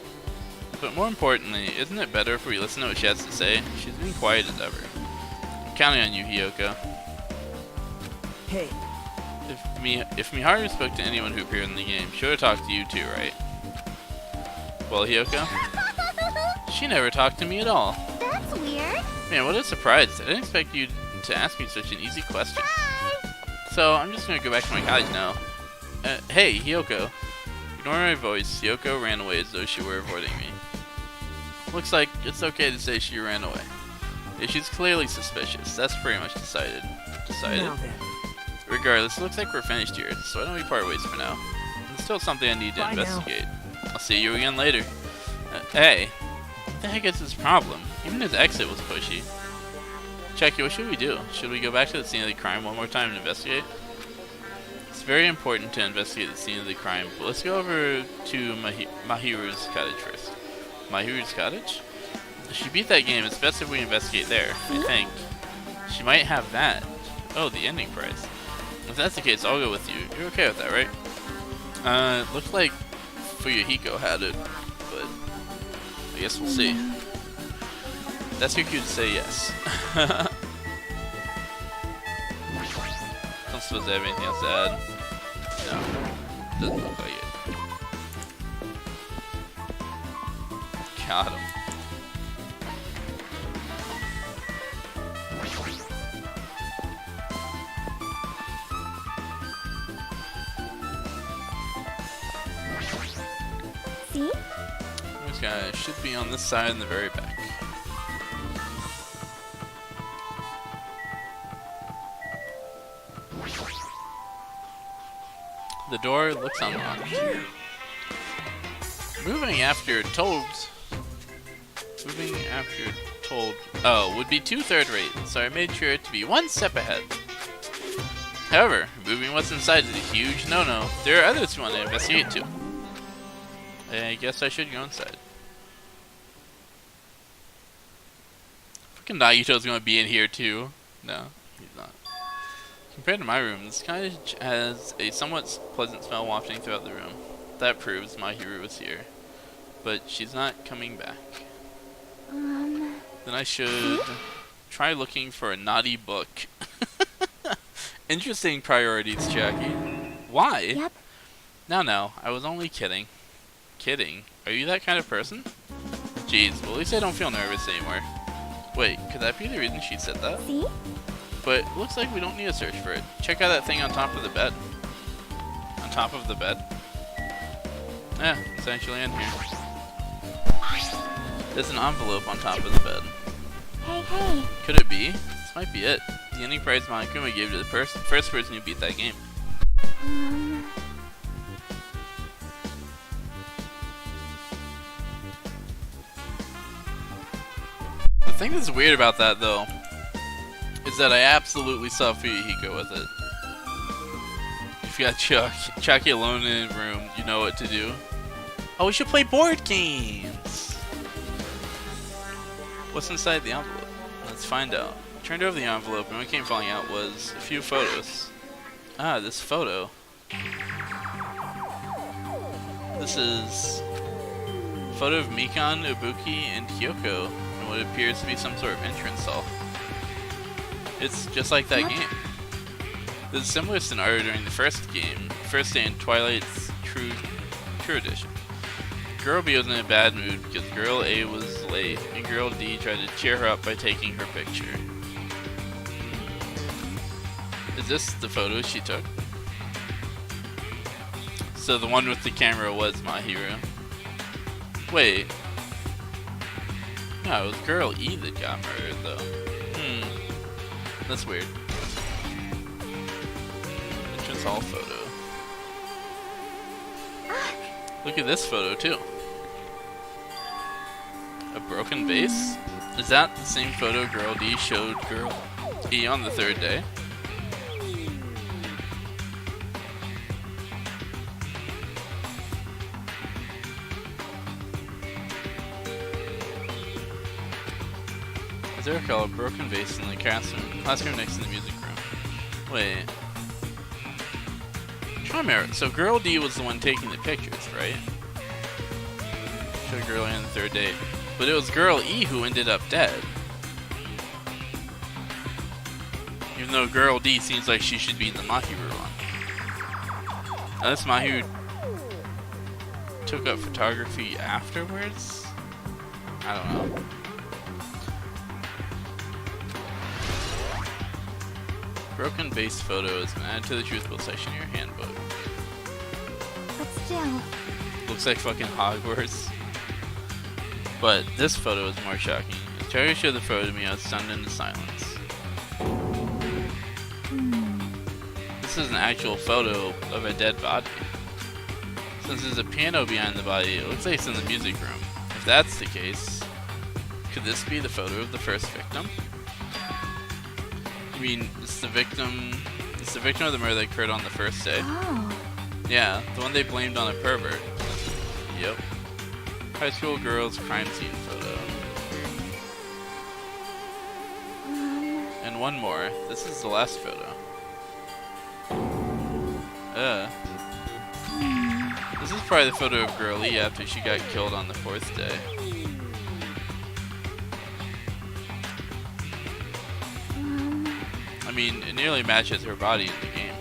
Speaker 2: But more importantly, isn't it better if we listen to what she has to say? She's been quiet as ever. I'm counting on you, Hiyoko.
Speaker 1: hey,
Speaker 2: If Miharu spoke to anyone who appeared in the game, she would have talked to you too, right? Well, Hiyoko? She never talked to me at all.
Speaker 3: That's weird.
Speaker 2: Man, what a surprise. I didn't expect you to ask me such an easy question. So, I'm just gonna go back to my college now. Hey, Hiyoko. Ignoring my voice, Hiyoko ran away as though she were avoiding me. Looks like it's okay to say she ran away. If she's clearly suspicious, that's pretty much decided.
Speaker 1: Now then.
Speaker 2: Regardless, it looks like we're finished here, so why don't we part ways for now? There's still something I need to
Speaker 1: Bye now.
Speaker 2: investigate. I'll see you again later. Hey, what the heck is his problem? Even his exit was pushy. Chucky, what should we do? Should we go back to the scene of the crime one more time and investigate? It's very important to investigate the scene of the crime, but let's go over to Mahiru's cottage first. Mahiru's cottage? If she beat that game, it's best if we investigate there, I think. She might have that. Oh, the ending prize. If that's the case, I'll go with you. You're okay with that, right? Looks like Fuyuhiko had it, but I guess we'll see. That's your cue to say yes. Don't suppose I have anything else to add. No, doesn't look like it. Got him.
Speaker 3: See?
Speaker 2: This guy should be on this side in the very back. The door looks unlocked. Moving after told. Oh, would be 2 third rate, so I made sure to be 1 step ahead. However, moving what's inside is a huge no-no. There are others we want to investigate too. I guess I should go inside. Fucking Nagito's gonna be in here too. No, he's not. Compared to my room, this cottage has a somewhat pleasant smell wafting throughout the room. That proves Mahiru was here. But she's not coming back. Then I should try looking for a naughty book. Interesting priorities, Jackie. Why?
Speaker 3: Yep.
Speaker 2: No, I was only kidding. Kidding? Are you that kind of person? Jeez, well at least I don't feel nervous anymore. Wait, could that be the reason she said that?
Speaker 3: See?
Speaker 2: But it looks like we don't need to search for it. Check out that thing on top of the bed. On top of the bed? Yeah, it's actually in here. There's an envelope on top of the bed.
Speaker 3: Hey.
Speaker 2: Could it be? This might be it. The ending prize Monokuma gave to the first person who beat that game. The thing that's weird about that, though, is that I absolutely saw Fuyuhiko with it. If you got Chucky alone in a room, you know what to do. Oh, we should play board games! What's inside the envelope? Let's find out. I turned over the envelope, and what came falling out was a few photos. Ah, this photo. This is a photo of Mikan, Ibuki, and Hyoko in what appears to be some sort of entrance hall. It's just like that game. There's a similar scenario during the first game, first day in Twilight's True Edition. Girl B was in a bad mood because Girl A was late, and Girl D tried to cheer her up by taking her picture. Is this the photo she took? So the one with the camera was Mahiru. Wait. No, it was Girl E that got murdered though. That's weird. Entrance hall photo. Look at this photo too. A broken vase? Is that the same photo Girl D showed Girl E on the third day? As I recall, a broken vase in the classroom next to the music room. Wait. So Girl D was the one taking the pictures, right? Showed Girl E on the third day. But it was Girl E who ended up dead. Even though Girl D seems like she should be in the Mahiru one. Unless Mahiru took up photography afterwards? I don't know. Broken base photo has been added to the truthful section of your handbook.
Speaker 3: But still.
Speaker 2: Looks like fucking Hogwarts. But this photo is more shocking. As Cherry showed the photo to me, I was stunned into silence. This is an actual photo of a dead body. Since there's a piano behind the body, it looks like it's in the music room. If that's the case, could this be the photo of the first victim? I mean, it's the victim of the murder that occurred on the first day.
Speaker 3: Oh.
Speaker 2: Yeah, the one they blamed on a pervert. Yep. High school girls crime scene photo. And one more. This is the last photo. This is probably the photo of Girlie after she got killed on the 4th day. I mean, it nearly matches her body in the game.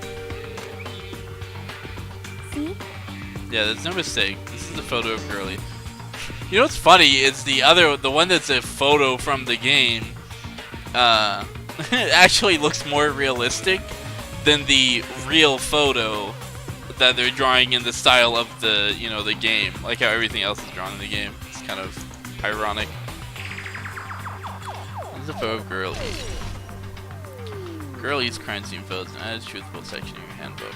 Speaker 3: See?
Speaker 2: Yeah, there's no mistake. This is the photo of Girlie. You know what's funny is the one that's a photo from the game, actually looks more realistic than the real photo that they're drawing in the style of the, you know, the game. Like how everything else is drawn in the game. It's kind of ironic. This is a photo of Girlie. Girlie's crime scene photos and added truthful section in your handbook.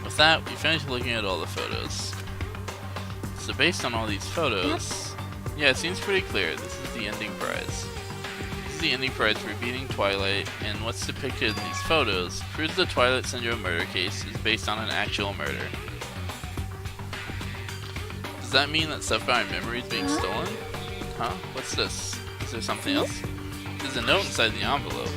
Speaker 2: With that, we finished looking at all the photos. So based on all these photos, yeah, it seems pretty clear. This is the ending prize. This is the ending prize for beating Twilight, and what's depicted in these photos proves the Twilight Syndrome murder case is based on an actual murder. Does that mean that stuff about my memory is being stolen? Huh? What's this? Is there something else? There's a note inside the envelope.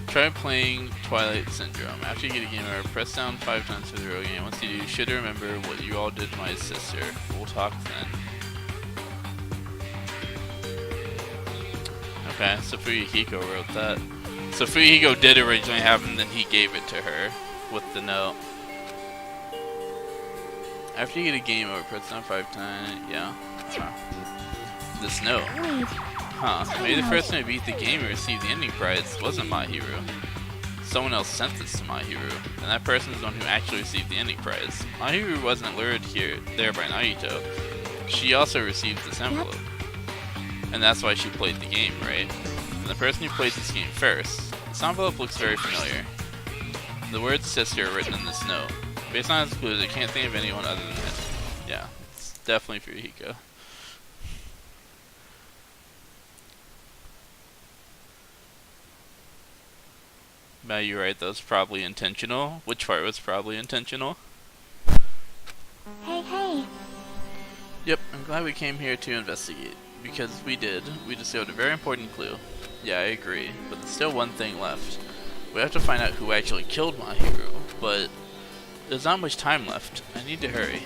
Speaker 2: Try playing Twilight Syndrome. After you get a game over, press down 5 times for the real game. Once you do, you should remember what you all did to my sister. We'll talk then. Okay, so Fuyuhiko wrote that. So Fuyuhiko did originally have him, then he gave it to her with the note. After you get a game over, press down 5 times. Yeah. This note. Huh. Maybe the person who beat the game and received the ending prize wasn't Mahiru. Someone else sent this to Mahiru, and that person is the one who actually received the ending prize. Mahiru wasn't lured there by Naito. She also received this envelope. And that's why she played the game, right? And the person who played this game first. This envelope looks very familiar. The word sister are written in this note. Based on its clues, I can't think of anyone other than it. Yeah, it's definitely Fuyuhiko. Now you're right, that was probably intentional. Which part was probably intentional?
Speaker 3: Hey, hey.
Speaker 2: Yep, I'm glad we came here to investigate. Because we did. We discovered a very important clue. Yeah, I agree. But there's still one thing left. We have to find out who actually killed Mahiru. But there's not much time left. I need to hurry.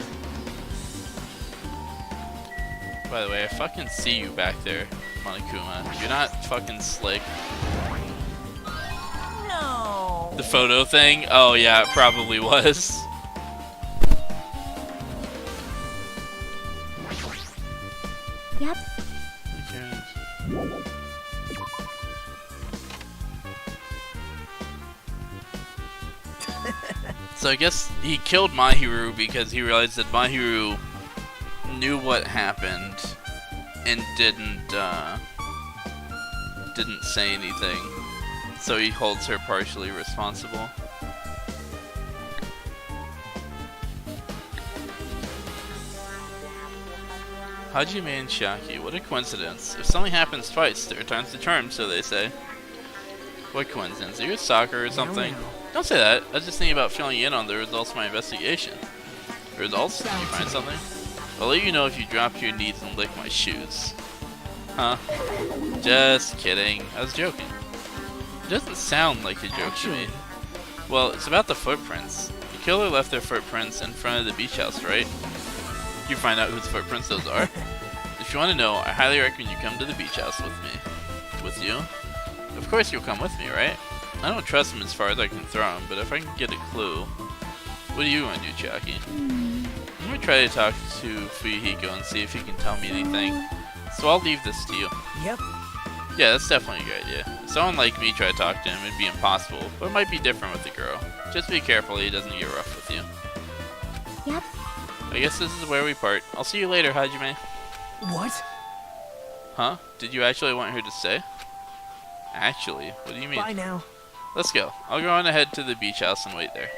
Speaker 2: By the way, I fucking see you back there, Monokuma. You're not fucking slick.
Speaker 6: No.
Speaker 2: The photo thing? Oh yeah, it probably was.
Speaker 3: Yep.
Speaker 2: So I guess he killed Mahiru because he realized that Mahiru knew what happened and didn't say anything. So he holds her partially responsible. Hajime and Shaki, what a coincidence. If something happens twice, third time's the charm, so they say. What coincidence? Are you a stalker or something? Don't say that. I was just thinking about filling you in on the results of my investigation. The results? Did you find something? I'll let you know if you drop to your knees and lick my shoes. Huh? Just kidding. I was joking. It doesn't sound like a joke to me. Well, it's about the footprints. The killer left their footprints in front of the beach house, right? You find out whose footprints those are. If you want to know, I highly recommend you come to the beach house with me. With you? Of course you'll come with me, right? I don't trust him as far as I can throw him, but if I can get a clue... What do you want to do, Chucky? I'm going to try to talk to Fuyuhiko and see if he can tell me anything. So I'll leave this to you.
Speaker 1: Yep.
Speaker 2: Yeah, that's definitely a good idea. If someone like me tried to talk to him, it'd be impossible, but it might be different with the girl. Just be careful he doesn't get rough with you.
Speaker 3: Yep.
Speaker 2: I guess this is where we part. I'll see you later, Hajime.
Speaker 1: What?
Speaker 2: Huh? Did you actually want her to stay? Actually? What do you mean?
Speaker 1: Bye now.
Speaker 2: Let's go. I'll go on ahead to the beach house and wait there.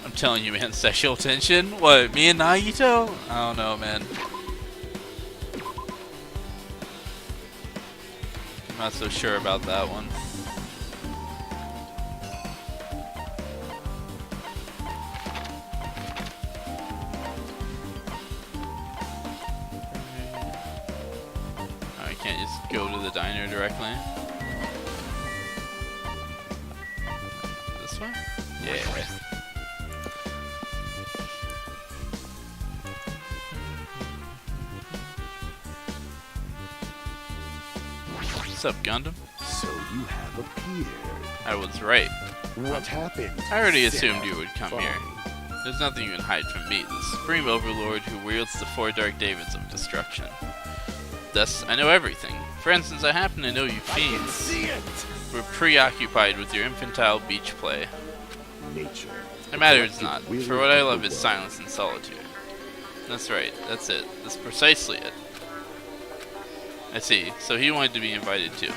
Speaker 2: I'm telling you, man, sexual tension? What, me and Nagito? I don't know, man. I'm not so sure about that one. I can't just go to the diner directly. This way? Yeah. What's up, Gundam?
Speaker 8: So you have appeared.
Speaker 2: I was right.
Speaker 8: What happened?
Speaker 2: I already
Speaker 8: Sarah?
Speaker 2: assumed you would come
Speaker 8: Fine.
Speaker 2: here. There's nothing you can hide from me, the Supreme Overlord who wields the four Dark Davids of destruction. Thus, I know everything. For instance, I happen to know you
Speaker 8: I can
Speaker 2: fiends
Speaker 8: see it.
Speaker 2: were preoccupied with your infantile beach play.
Speaker 8: Nature.
Speaker 2: It matters not, for what I love is silence and solitude. That's right, that's it. That's precisely it. I see, so he wanted to be invited too.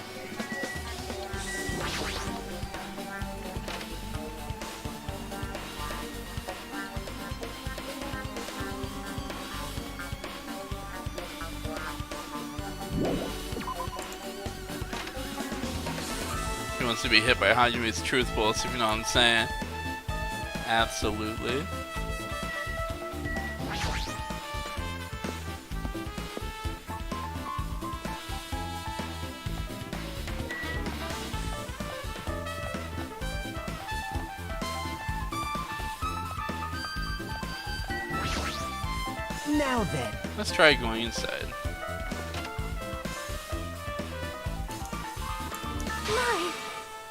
Speaker 2: He wants to be hit by Hajime's truth bullets, if you know what I'm saying. Absolutely.
Speaker 1: Now then.
Speaker 2: Let's try going inside.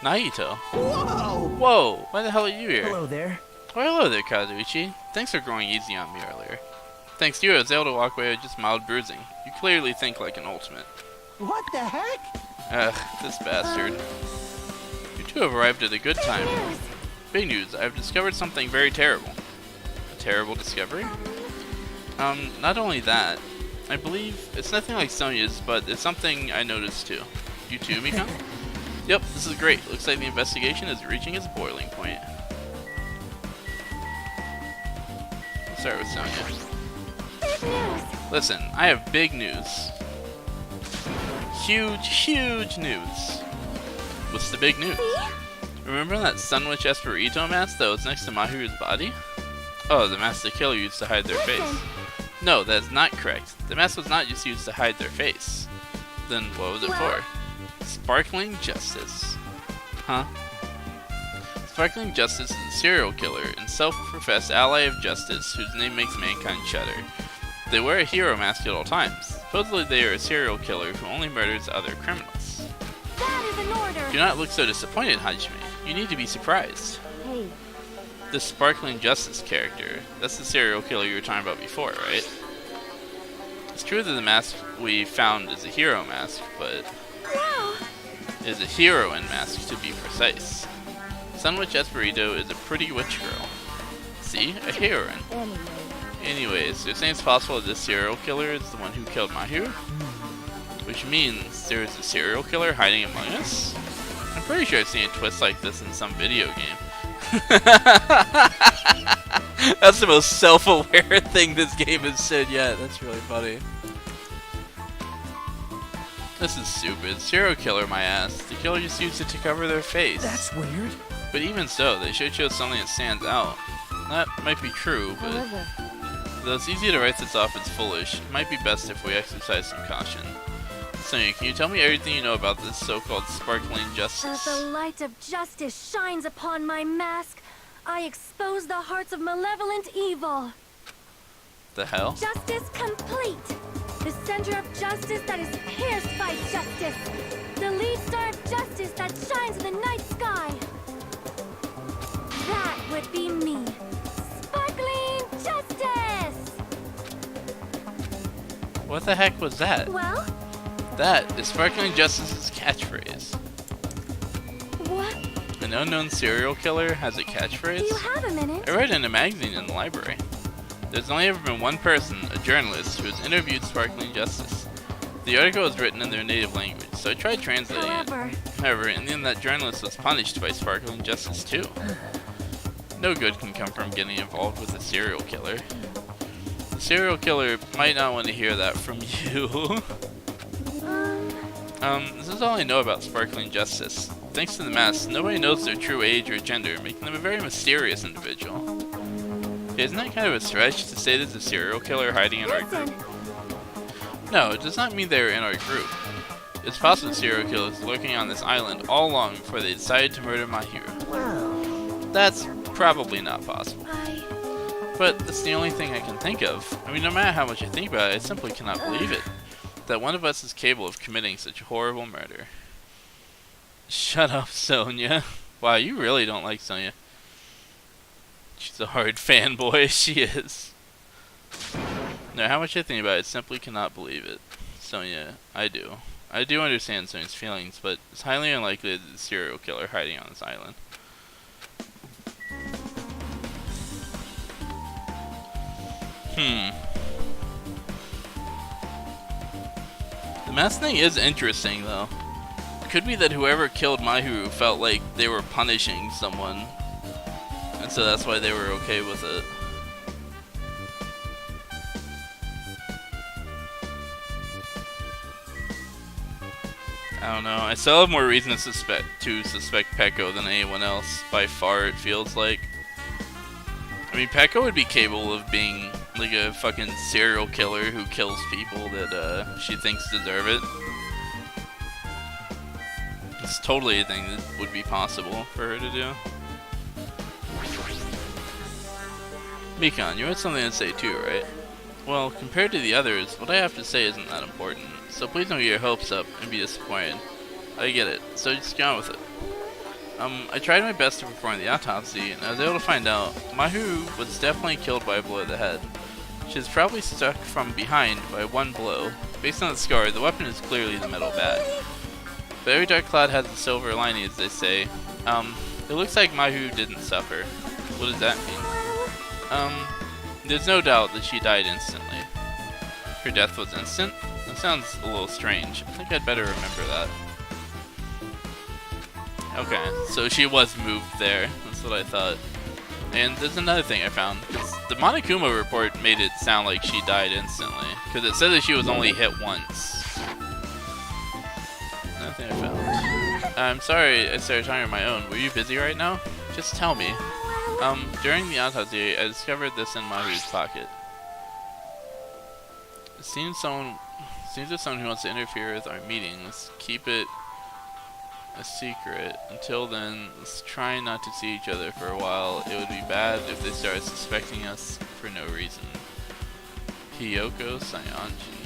Speaker 2: Naito.
Speaker 1: Whoa!
Speaker 2: Whoa! Why the hell are you here?
Speaker 1: Hello there.
Speaker 2: Oh, hello there, Kazuichi. Thanks for going easy on me earlier. Thanks to you, I was able to walk away with just mild bruising. You clearly think like an ultimate.
Speaker 10: What the heck?
Speaker 2: Ugh, this bastard. You two have arrived at a good time. Big news, I've discovered something very terrible. A terrible discovery? Not only that, I believe it's nothing like Sonya's, but it's something I noticed too. You too, Mika? Yep, this is great. Looks like the investigation is reaching its boiling point. Let's start with Sonya. Listen, I have big news. Huge news. What's the big news? Remember that Sunwitch Esperito mask that was next to Mahiru's body? Oh, the mask the killer used to hide their face. No, that is not correct. The mask was not just used to hide their face. Then what was it for? Sparkling Justice. Huh? Sparkling Justice is a serial killer and self-professed ally of justice whose name makes mankind shudder. They wear a hero mask at all times. Supposedly they are a serial killer who only murders other criminals.
Speaker 3: That is an order.
Speaker 2: Do not look so disappointed, Hajime. You need to be surprised.
Speaker 11: Hey,
Speaker 2: The Sparkling Justice character, that's the serial killer you were talking about before, right? It's true that the mask we found is a hero mask, but it is a heroine mask to be precise. Sunwitch Esperito is a pretty witch girl. See? A heroine. Anyways, you're saying it's possible that this serial killer is the one who killed Mahiru? Which means there is a serial killer hiding among us? I'm pretty sure I've seen a twist like this in some video game. That's the most self-aware thing this game has said yet. That's really funny. This is stupid. Serial killer, my ass. The killer just used it to cover their face.
Speaker 1: That's weird.
Speaker 2: But even so, they should show something that stands out. That might be true, but though it's easy to write this off as foolish, it might be best if we exercise some caution. Sonya, can you tell me everything you know about this so-called Sparkling Justice?
Speaker 3: As the light of justice shines upon my mask, I expose the hearts of malevolent evil.
Speaker 2: The hell?
Speaker 3: Justice complete. The center of justice that is pierced by justice. The lead star of justice that shines in the night sky. That would be me. Sparkling Justice!
Speaker 2: What the heck was that?
Speaker 3: Well?
Speaker 2: That is Sparkling Justice's catchphrase. An unknown serial killer has a catchphrase?
Speaker 3: Do you have a minute?
Speaker 2: I read in a magazine in the library. There's only ever been one person, a journalist, who has interviewed Sparkling Justice. The article was written in their native language, so I tried translating it. However, in the end, that journalist was punished by Sparkling Justice too. No good can come from getting involved with a serial killer. The serial killer might not want to hear that from you. This is all I know about Sparkling Justice. Thanks to the mask, nobody knows their true age or gender, making them a very mysterious individual. Isn't that kind of a stretch to say there's a serial killer hiding in our group? No, it does not mean they are in our group. It's possible serial killers lurking on this island all along before they decided to murder my hero. That's probably not possible. But that's the only thing I can think of. I mean, no matter how much I think about it, I simply cannot believe it. That one of us is capable of committing such horrible murder. Shut up, Sonia. Wow, you really don't like Sonia. She's a hard fanboy, she is. No, how much I think about it, I simply cannot believe it. Sonia, I do. I do understand Sonia's feelings, but it's highly unlikely that there's a serial killer hiding on this island. The mask thing is interesting, though. It could be that whoever killed Mahiru felt like they were punishing someone, and so that's why they were okay with it. I don't know. I still have more reason to suspect Peko than anyone else. By far, it feels like. I mean, Peko would be capable of being like a fucking serial killer who kills people that she thinks deserve it. It's totally a thing that would be possible for her to do. Mikan, you had something to say too, right? Well, compared to the others, what I have to say isn't that important. So please don't get your hopes up and be disappointed. I get it, so just get on with it. I tried my best to perform the autopsy, and I was able to find out Mahiru was definitely killed by a blow to the head. She was probably struck from behind by one blow. Based on the scar, the weapon is clearly the metal bat. But every dark cloud has a silver lining, as they say. It looks like Mahiru didn't suffer. What does that mean? There's no doubt that she died instantly. Her death was instant? That sounds a little strange. I think I'd better remember that. Okay, so she was moved there. That's what I thought. And there's another thing I found. The Monokuma report made it sound like she died instantly. Because it said that she was only hit once. Another thing I found. I'm sorry I started talking on my own. Were you busy right now? Just tell me. During the autopsy, I discovered this in Mahiru's pocket. It seems there's someone who wants to interfere with our meetings. Keep it a secret. Until then, let's try not to see each other for a while. It would be bad if they started suspecting us for no reason. Hiyoko Sayanji.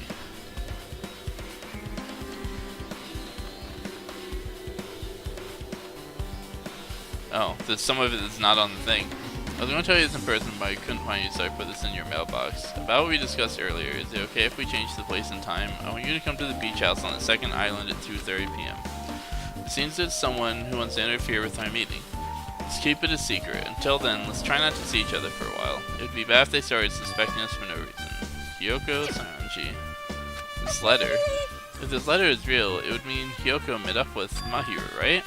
Speaker 2: Oh, some of it is not on the thing. I was going to tell you this in person, but I couldn't find you, so I put this in your mailbox. About what we discussed earlier, is it okay if we change the place and time? I want you to come to the beach house on the second island at 2:30 p.m. It seems there's someone who wants to interfere with our meeting. Let's keep it a secret. Until then, let's try not to see each other for a while. It would be bad if they started suspecting us for no reason. Hiyoko Sayanji. This letter. If this letter is real, it would mean Hiyoko met up with Mahiru, right?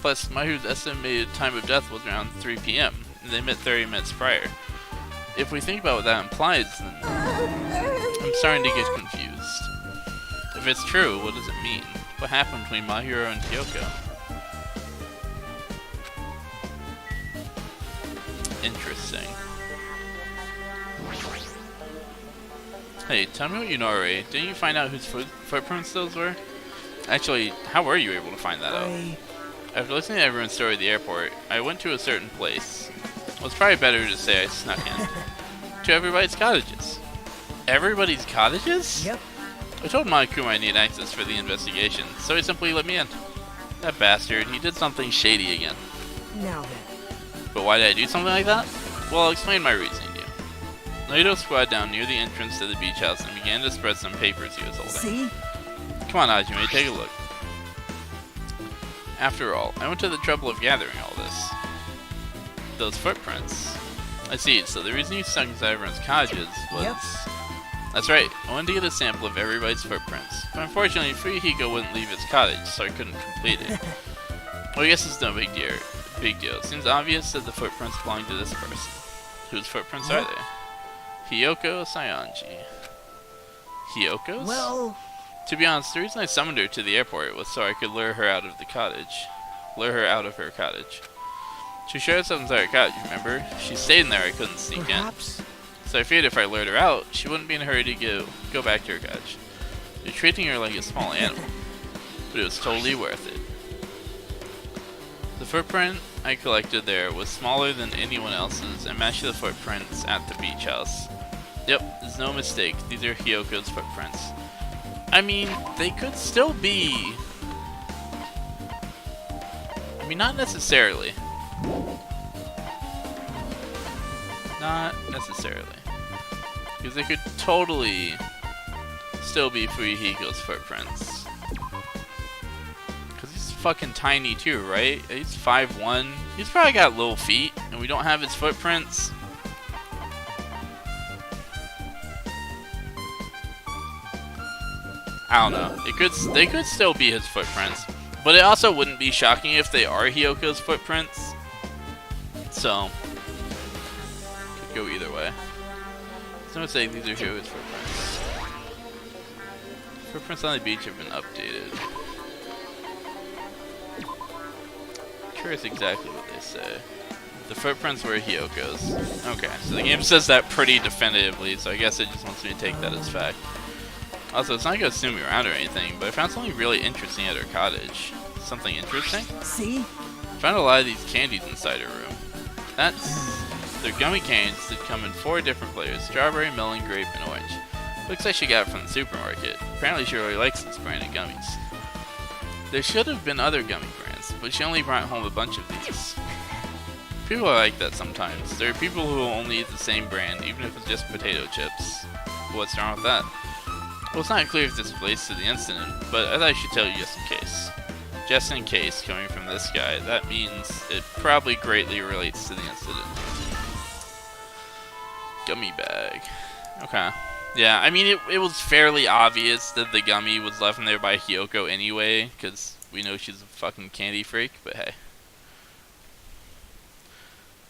Speaker 2: Plus, Mahiru's estimated time of death was around 3 p.m., and they met 30 minutes prior. If we think about what that implies, then I'm starting to get confused. If it's true, what does it mean? What happened between Mahiru and Hiyoko? Interesting. Hey, tell me what you know already. Didn't you find out whose footprints those were? Actually, how were you able to find that out? After listening to everyone's story at the airport, I went to a certain place. Well, it's probably better to say I snuck in. To everybody's cottages. Everybody's cottages?
Speaker 1: Yep.
Speaker 2: I told Monokuma I need access for the investigation, so he simply let me in. That bastard, he did something shady again.
Speaker 1: Now then.
Speaker 2: But why did I do something like that? Well, I'll explain my reasoning to you. Naito squatted down near the entrance to the beach house and began to spread some papers he was holding.
Speaker 1: See?
Speaker 2: Come on, Hajime, take a look. After all, I went to the trouble of gathering all this. Those footprints. I see, so the reason you snuck inside everyone's cottages was...
Speaker 1: Yep.
Speaker 2: That's right, I wanted to get a sample of everybody's footprints. But unfortunately, Fuyuhiko wouldn't leave his cottage, so I couldn't complete it. Well, I guess it's no big deal. It seems obvious that the footprints belong to this person. Whose footprints are they? Hiyoko Saionji. Hiyoko's?
Speaker 1: Well...
Speaker 2: To be honest, the reason I summoned her to the airport was so I could lure her out of the cottage. Lure her out of her cottage. She shared us inside her cottage, remember? She stayed in there, I couldn't sneak
Speaker 1: Perhaps.
Speaker 2: in. So I figured if I lured her out, she wouldn't be in a hurry to go back to her cottage. You're treating her like a small animal. But it was totally worth it. The footprint I collected there was smaller than anyone else's and matched the footprints at the beach house. Yep, there's no mistake. These are Hiyoko's footprints. I mean, they could still be... I mean, not necessarily. Not necessarily. Because they could totally still be Fuyuhiko's footprints. Because he's fucking tiny too, right? He's 5'1". He's probably got little feet, and we don't have his footprints. I don't know. They could still be his footprints. But it also wouldn't be shocking if they are Hiyoko's footprints. So, could go either way. So I'm gonna say these are Hiyoko's footprints. Footprints on the beach have been updated. Curious exactly what they say. The footprints were Hiyoko's. Okay, so the game says that pretty definitively, so I guess it just wants me to take that as fact. Also, it's not gonna snoop me around or anything, but I found something really interesting at her cottage. Something interesting?
Speaker 1: See?
Speaker 2: I found a lot of these candies inside her room. They're gummy candies that come in 4 different flavors: strawberry, melon, grape, and orange. Looks like she got it from the supermarket. Apparently she really likes this brand of gummies. There should have been other gummy brands, but she only brought home a bunch of these. People are like that sometimes. There are people who will only eat the same brand, even if it's just potato chips. What's wrong with that? Well, it's not clear if this relates to the incident, but I thought I should tell you just in case. Just in case, coming from this guy, that means it probably greatly relates to the incident. Gummy bag. Okay. Yeah, I mean, it was fairly obvious that the gummy was left in there by Hiyoko anyway, because we know she's a fucking candy freak, but hey.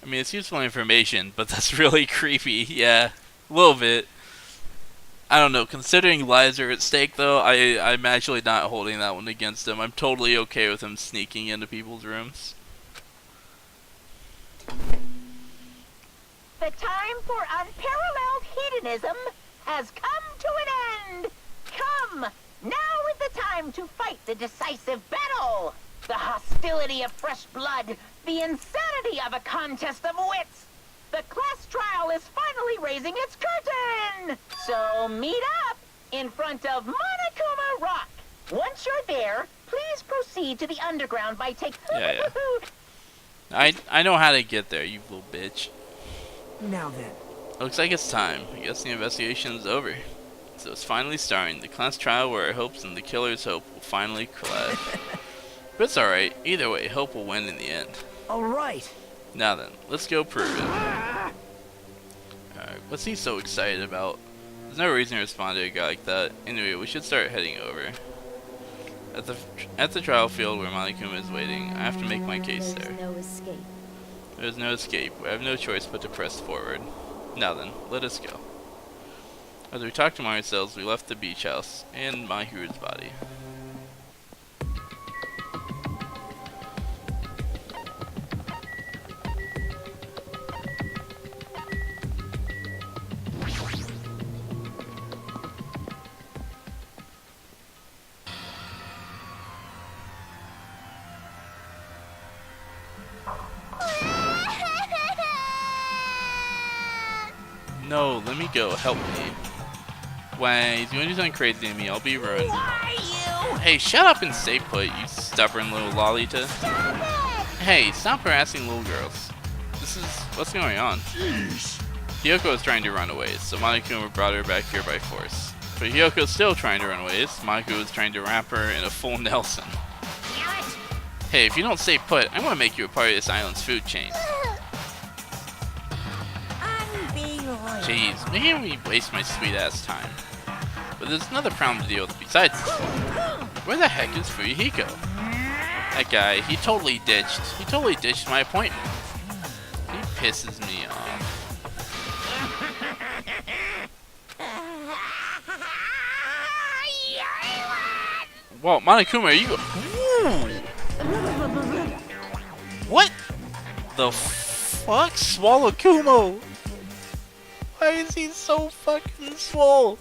Speaker 2: I mean, it's useful information, but that's really creepy, yeah. A little bit. I don't know, considering lives are at stake though, I'm actually not holding that one against him. I'm totally okay with him sneaking into people's rooms.
Speaker 7: The time for unparalleled hedonism has come to an end! Come! Now is the time to fight the decisive battle! The hostility of fresh blood, the insanity of a contest of wits! The class trial is finally raising its curtain! So meet up in front of Monokuma Rock. Once you're there, please proceed to the underground by taking...
Speaker 2: Yeah. I know how to get there, you little bitch.
Speaker 1: Now then.
Speaker 2: Looks like it's time. I guess the investigation is over. So it's finally starting. The class trial where our hopes and the killer's hope will finally collide. But it's alright. Either way, hope will win in the end.
Speaker 1: Alright.
Speaker 2: Now then, let's go prove it. Alright, what's he so excited about? There's no reason to respond to a guy like that. Anyway, we should start heading over. At the trial field where Monokuma is waiting, I have to make my case there.
Speaker 11: There's no escape.
Speaker 2: There's no escape. We have no choice but to press forward. Now then, let us go. As we talked among ourselves, we left the beach house and Mahiru's body. No, let me go. Help me. Why, he's going to do something crazy to me. I'll be ruined.
Speaker 6: Why you?
Speaker 2: Hey, shut up and stay put, you stubborn little lolita. Hey, stop harassing little girls. This is... what's going on?
Speaker 4: Jeez.
Speaker 2: Hiyoko is trying to run away, so Monokuma brought her back here by force. But Hiyoko's still trying to run away, so Monokuma is trying to wrap her in a full Nelson.
Speaker 6: Damn it!
Speaker 2: Hey, if you don't stay put, I'm gonna make you a part of this island's food chain. Jeez, making me waste my sweet ass time. But there's another problem to deal with besides this one. Where the heck is Fuyuhiko? That guy, he totally ditched my appointment. He pisses me off. Whoa, Monokuma, are you... What the fuck? Swallow Kumo! Why is he so fucking swole?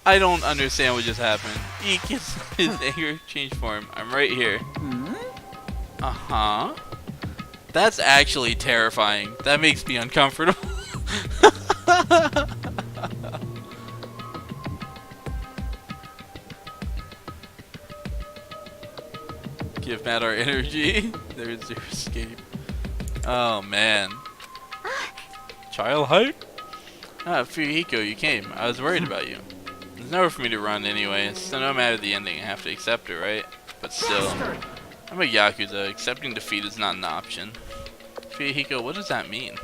Speaker 2: I don't understand what just happened. He gets his anger change form. I'm right here. Uh-huh. That's actually terrifying. That makes me uncomfortable. Give Matt our energy. There's your escape. Oh man. Child height? Ah, Fuyuhiko, you came. I was worried about you. There's nowhere for me to run anyway, so no matter the ending, I have to accept it, right? But still, I'm a Yakuza. Accepting defeat is not an option. Fuyuhiko, what does that mean?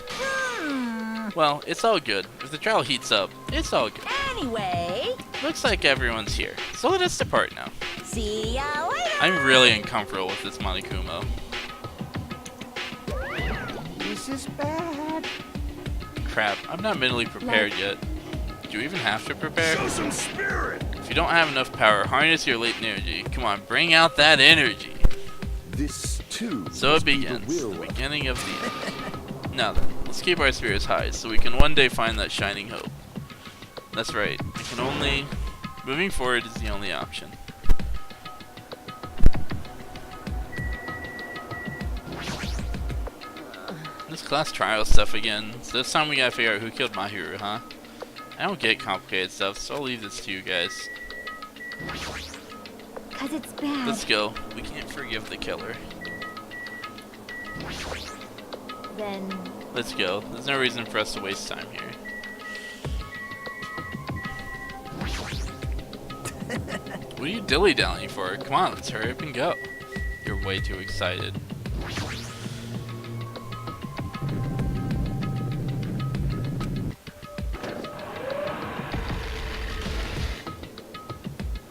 Speaker 2: Well, it's all good. If the trial heats up, it's all good.
Speaker 6: Anyway,
Speaker 2: Looks like everyone's here, so let us depart now.
Speaker 6: see ya later.
Speaker 2: I'm really uncomfortable with this Monokuma.
Speaker 10: This is bad.
Speaker 2: Crap, I'm not mentally prepared yet. Do you even have to prepare?
Speaker 4: Show some spirit!
Speaker 2: If you don't have enough power, harness your latent energy. Come on, bring out that energy.
Speaker 8: This too.
Speaker 2: So it
Speaker 8: must be
Speaker 2: begins,
Speaker 8: will
Speaker 2: the
Speaker 8: of
Speaker 2: beginning of the end. Now then, let's keep our spirits high so we can one day find that shining hope. That's right, moving forward is the only option. This class trial stuff again. So this time we gotta figure out who killed Mahiru, huh? I don't get complicated stuff, so I'll leave this to you guys.
Speaker 3: 'Cause it's bad.
Speaker 2: Let's go. We can't forgive the killer.
Speaker 3: Then
Speaker 2: Let's go. There's no reason for us to waste time here. What are you dilly-dallying for? Come on, let's hurry up and go. You're way too excited.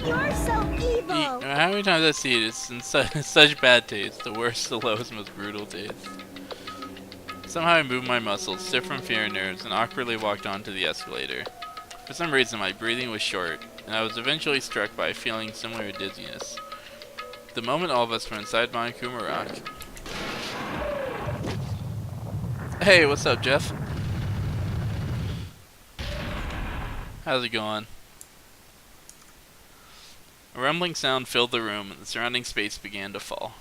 Speaker 3: you're so evil.
Speaker 2: How many times I see it? It's in such bad taste. The worst, the lowest, most brutal taste. Somehow I moved my muscles, stiff from fear and nerves, and awkwardly walked onto the escalator. For some reason, my breathing was short, and I was eventually struck by a feeling similar to dizziness. The moment all of us were inside Monokuma Rock. Hey, what's up, Jeff? How's it going? A rumbling sound filled the room, and the surrounding space began to fall.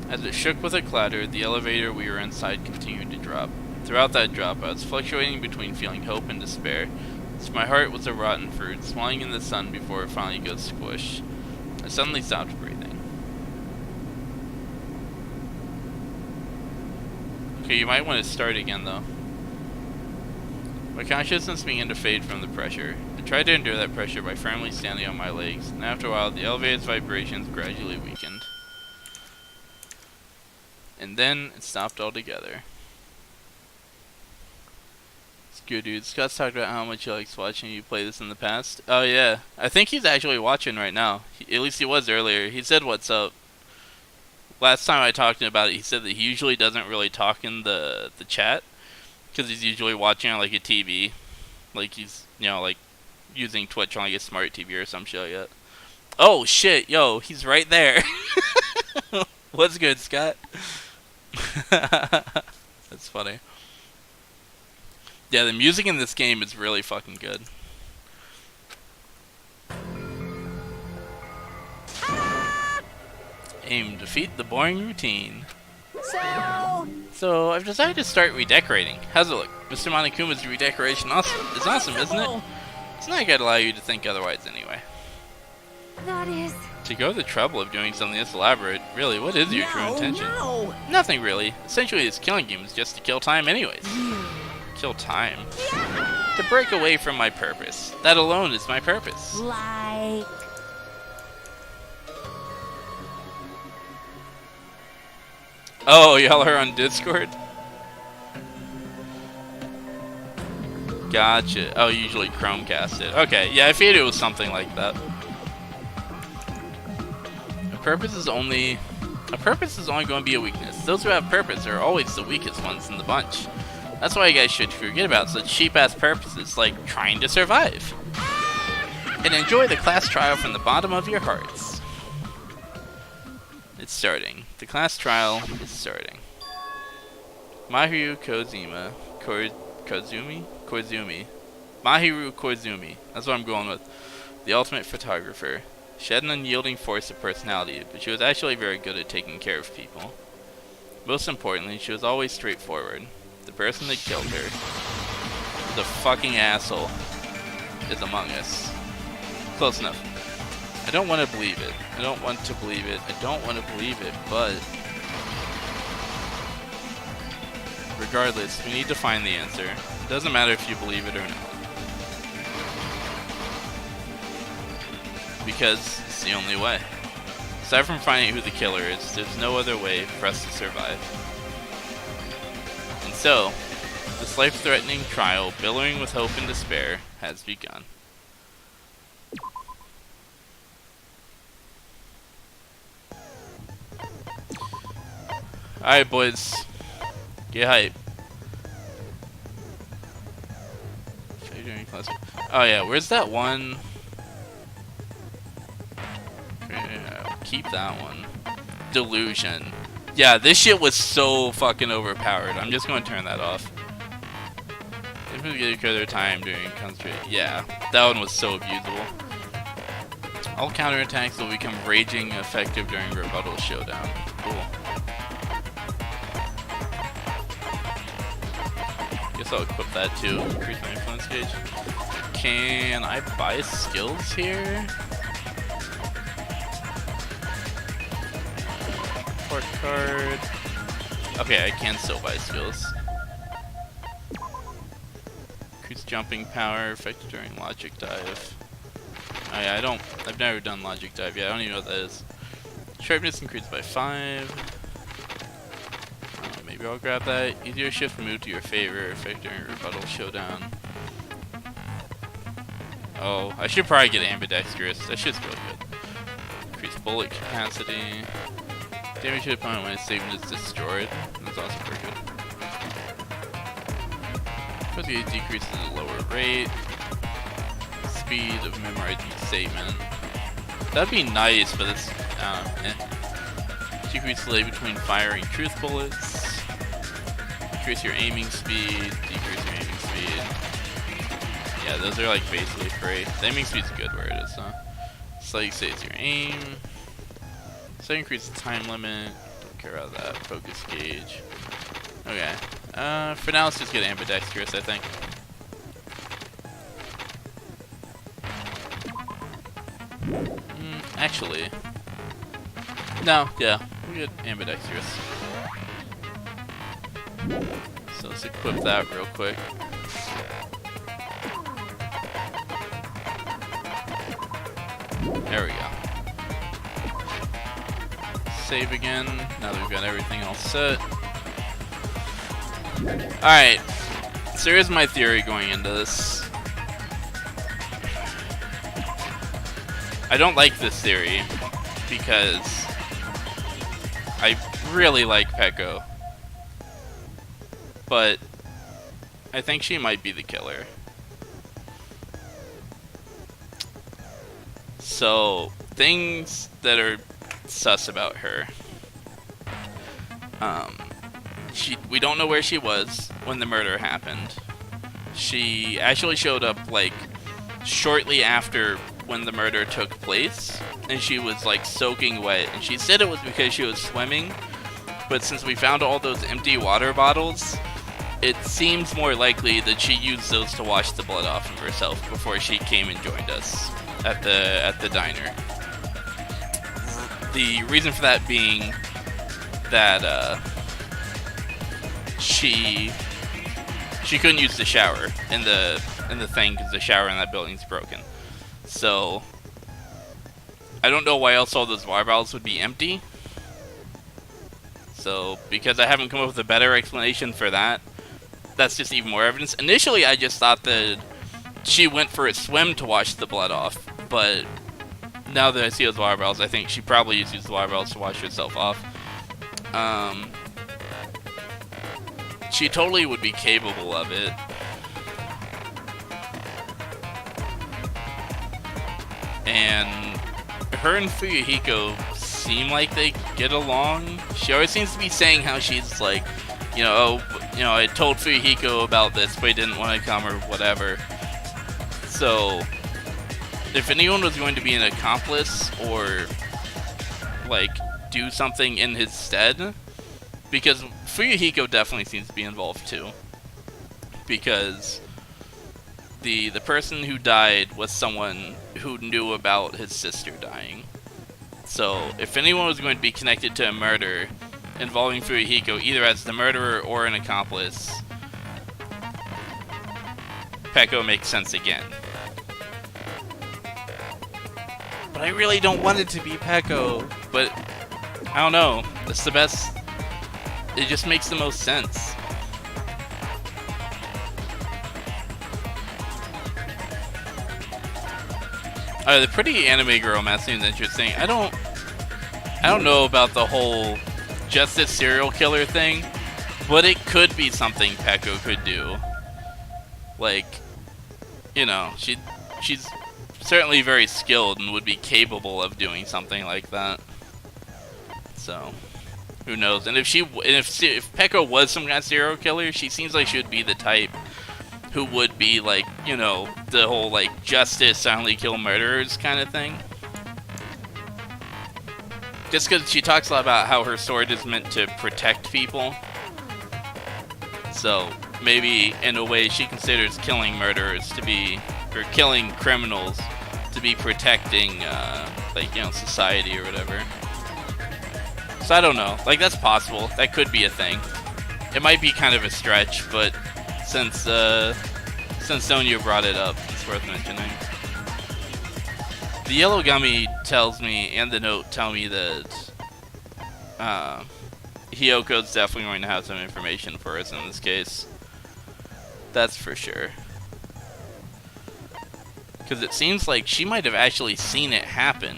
Speaker 2: As it shook with a clatter, the elevator we were inside continued to drop. Throughout that drop, I was fluctuating between feeling hope and despair, as my heart was a rotten fruit, swelling in the sun before it finally goes squish. I suddenly stopped breathing. Okay, you might want to start again, though. My consciousness began to fade from the pressure. I tried to endure that pressure by firmly standing on my legs, and after a while, the elevator's vibrations gradually weakened. And then, it stopped altogether. It's good, dude. Scott's talked about how much he likes watching you play this in the past. Oh, yeah. I think he's actually watching right now. At least he was earlier. He said, "What's up?" Last time I talked to him about it, he said that he usually doesn't really talk in the chat, because he's usually watching on, like, a TV. Like, he's, you know, like, using Twitch on, like, a smart TV or some shit like that. Oh, shit. Yo, he's right there. What's good, Scott? That's funny. Yeah, the music in this game is really fucking good. Aim, defeat the boring routine. So I've decided to start redecorating. How's it look? Mr. Monokuma's redecoration is awesome, isn't it? It's not gonna allow you to think otherwise anyway.
Speaker 3: That is.
Speaker 2: To go to the trouble of doing something this elaborate, really, what is your true intention?
Speaker 6: No.
Speaker 2: Nothing really. Essentially, this killing game is just to kill time anyways. Kill time? To break away from my purpose. That alone is my purpose.
Speaker 6: Like.
Speaker 2: Oh, y'all are on Discord? Gotcha. Oh, usually Chromecast it. Okay, yeah, I figured it was something like that. A purpose is only going to be a weakness. Those who have purpose are always the weakest ones in the bunch. That's why you guys should forget about such cheap-ass purposes like trying to survive. And enjoy the class trial from the bottom of your hearts. It's starting. The class trial is starting. Mahiru Kozumi. Koizumi. Mahiru Koizumi. That's what I'm going with. The ultimate photographer. She had an unyielding force of personality, but she was actually very good at taking care of people. Most importantly, she was always straightforward. The person that killed her, the fucking asshole, is among us. Close enough. I don't want to believe it. I don't want to believe it. I don't want to believe it, but... regardless, we need to find the answer. It doesn't matter if you believe it or not. Because it's the only way. Aside from finding who the killer is, there's no other way for us to survive. And so, this life-threatening trial, billowing with hope and despair, has begun. Alright, boys. Get hype. Oh yeah, where's that one? Yeah, keep that one. Delusion. Yeah, this shit was so fucking overpowered. I'm just going to turn that off. If we get their time during concentrate. Yeah, that one was so abusable. All counterattacks will become raging effective during rebuttal showdown. Cool. Guess I'll equip that too. Increase my influence gauge. Can I buy skills here? Port card. Okay, I can still buy skills. Increase jumping power, effective during logic dive. Oh yeah, I've never done logic dive yet. I don't even know what that is. Sharpness increased by 5. Maybe I'll grab that. Easier shift move to your favor, effect during rebuttal showdown. Oh, I should probably get ambidextrous. That shit's really good. Increase bullet capacity. Damage to the opponent when its statement is destroyed. That's also pretty good. Plus it decreases at a lower rate. Speed of memorizing statement. That'd be nice, but it's decrease delay between firing truth bullets. Increase your aiming speed. Decrease your aiming speed. Yeah, those are like basically free. The aiming speed's good where it is, huh? So you say it's your aim. So increase the time limit. Don't care about that. Focus gauge. Okay. For now, let's just get ambidextrous, I think. Actually. No, yeah. We'll get ambidextrous. So let's equip that real quick. There we go. Save again, now that we've got everything all set. Alright, so here's my theory going into this. I don't like this theory because I really like Peko, but I think she might be the killer. So, things that are sus about her. We don't know where she was when the murder happened. She actually showed up, like, shortly after when the murder took place, and she was, like, soaking wet. And she said it was because she was swimming, but since we found all those empty water bottles, it seems more likely that she used those to wash the blood off of herself before she came and joined us at the diner. The reason for that being that she couldn't use the shower in the thing because the shower in that building's broken. So I don't know why else all those water bottles would be empty. So, because I haven't come up with a better explanation for that, that's just even more evidence. Initially, I just thought that she went for a swim to wash the blood off, but now that I see those water bottles, I think she probably uses the water bottles to wash herself off. She totally would be capable of it. And her and Fuyuhiko seem like they get along. She always seems to be saying how she's like, you know, oh, you know, I told Fuyuhiko about this, but he didn't want to come or whatever. So, if anyone was going to be an accomplice or, like, do something in his stead, because Fuyuhiko definitely seems to be involved too. Because the person who died was someone who knew about his sister dying. So, if anyone was going to be connected to a murder involving Fuyuhiko, either as the murderer or an accomplice, Peko makes sense again. But I really don't want it to be Peko. But, I don't know. It's the best. It just makes the most sense. The pretty anime girl mask seems interesting. I don't know about the whole justice serial killer thing, but it could be something Peko could do. Like, you know, she's certainly very skilled and would be capable of doing something like that. So, who knows? And if Peko was some kind of serial killer, she seems like she would be the type who would be like, you know, the whole like justice silently kill murderers kind of thing. Just because she talks a lot about how her sword is meant to protect people. So maybe in a way she considers killing murderers to be, or killing criminals to be protecting, like, you know, society or whatever. So I don't know. Like, that's possible. That could be a thing. It might be kind of a stretch, but since Sonya brought it up, it's worth mentioning. The yellow gummy tells me, and the note tell me that Hyoko's definitely going to have some information for us in this case. That's for sure. Because it seems like she might have actually seen it happen.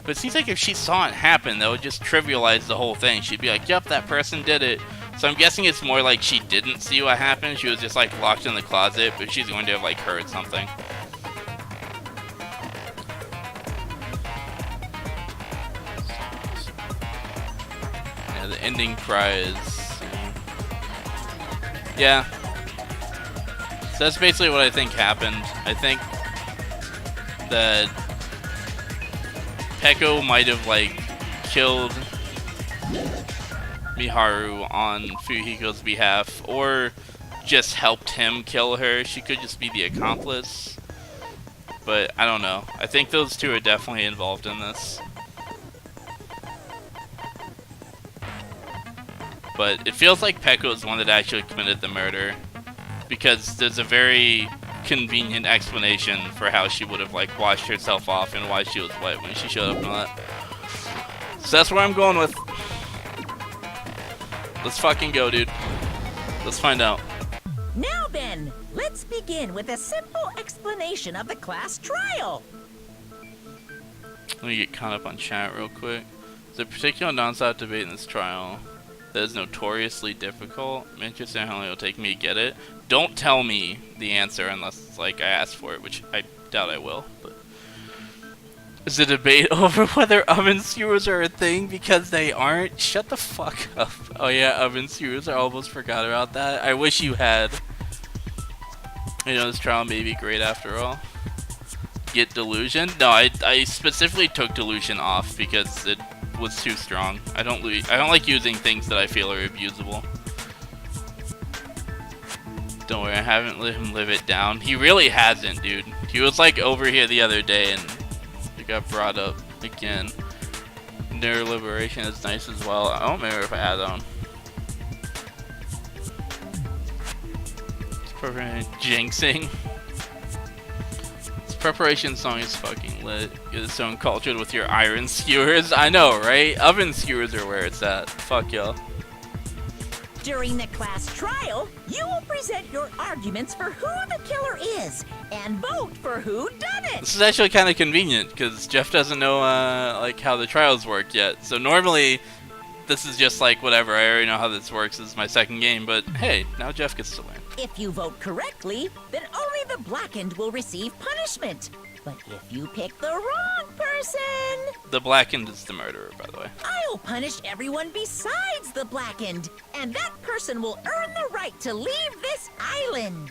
Speaker 2: But it seems like if she saw it happen, that would just trivialize the whole thing. She'd be like, yep, that person did it. So I'm guessing it's more like she didn't see what happened. She was just like locked in the closet, but she's going to have like heard something. Yeah, the ending cry is... yeah. So that's basically what I think happened. I think that Peko might have like killed Miharu on Fuyuhiko's behalf, or just helped him kill her. She could just be the accomplice, but I don't know. I think those two are definitely involved in this. But it feels like Peko is the one that actually committed the murder, because there's a very convenient explanation for how she would have like washed herself off and why she was wet when she showed up and all that. So that's where I'm going with. Let's fucking go, dude. Let's find out.
Speaker 6: Now then, let's begin with a simple explanation of the class trial.
Speaker 2: Let me get caught up on chat real quick. There's a particular non-stop debate in this trial that is notoriously difficult. I'm interested in how long it'll take me to get it. Don't tell me the answer unless like I ask for it, which I doubt I will. But is a debate over whether oven skewers are a thing because they aren't? Shut the fuck up. Oh yeah, oven skewers. I almost forgot about that. I wish you had. You know, this trial may be great after all. Get delusion? No, I specifically took delusion off because it was too strong. I don't like using things that I feel are abusable. Don't worry, I haven't let him live it down. He really hasn't, dude. He was like over here the other day and it got brought up again. Their liberation is nice as well. I don't remember if I had on. It's program jinxing. It's Preparation song is fucking lit. Get its own cultured with your iron skewers. I know, right? Oven skewers are where it's at. Fuck y'all.
Speaker 6: During the class trial, you will present your arguments for who the killer is and vote for who done it.
Speaker 2: This is actually kind of convenient because Jeff doesn't know like how the trials work yet. So normally this is just like whatever. I already know how this works. This is my second game, but hey, now Jeff gets to learn.
Speaker 6: If you vote correctly, then only the blackened will receive punishment. But if you pick the wrong person,
Speaker 2: The blackened is the murderer, by the way.
Speaker 6: I'll punish everyone besides the blackened, and that person will earn the right to leave this island.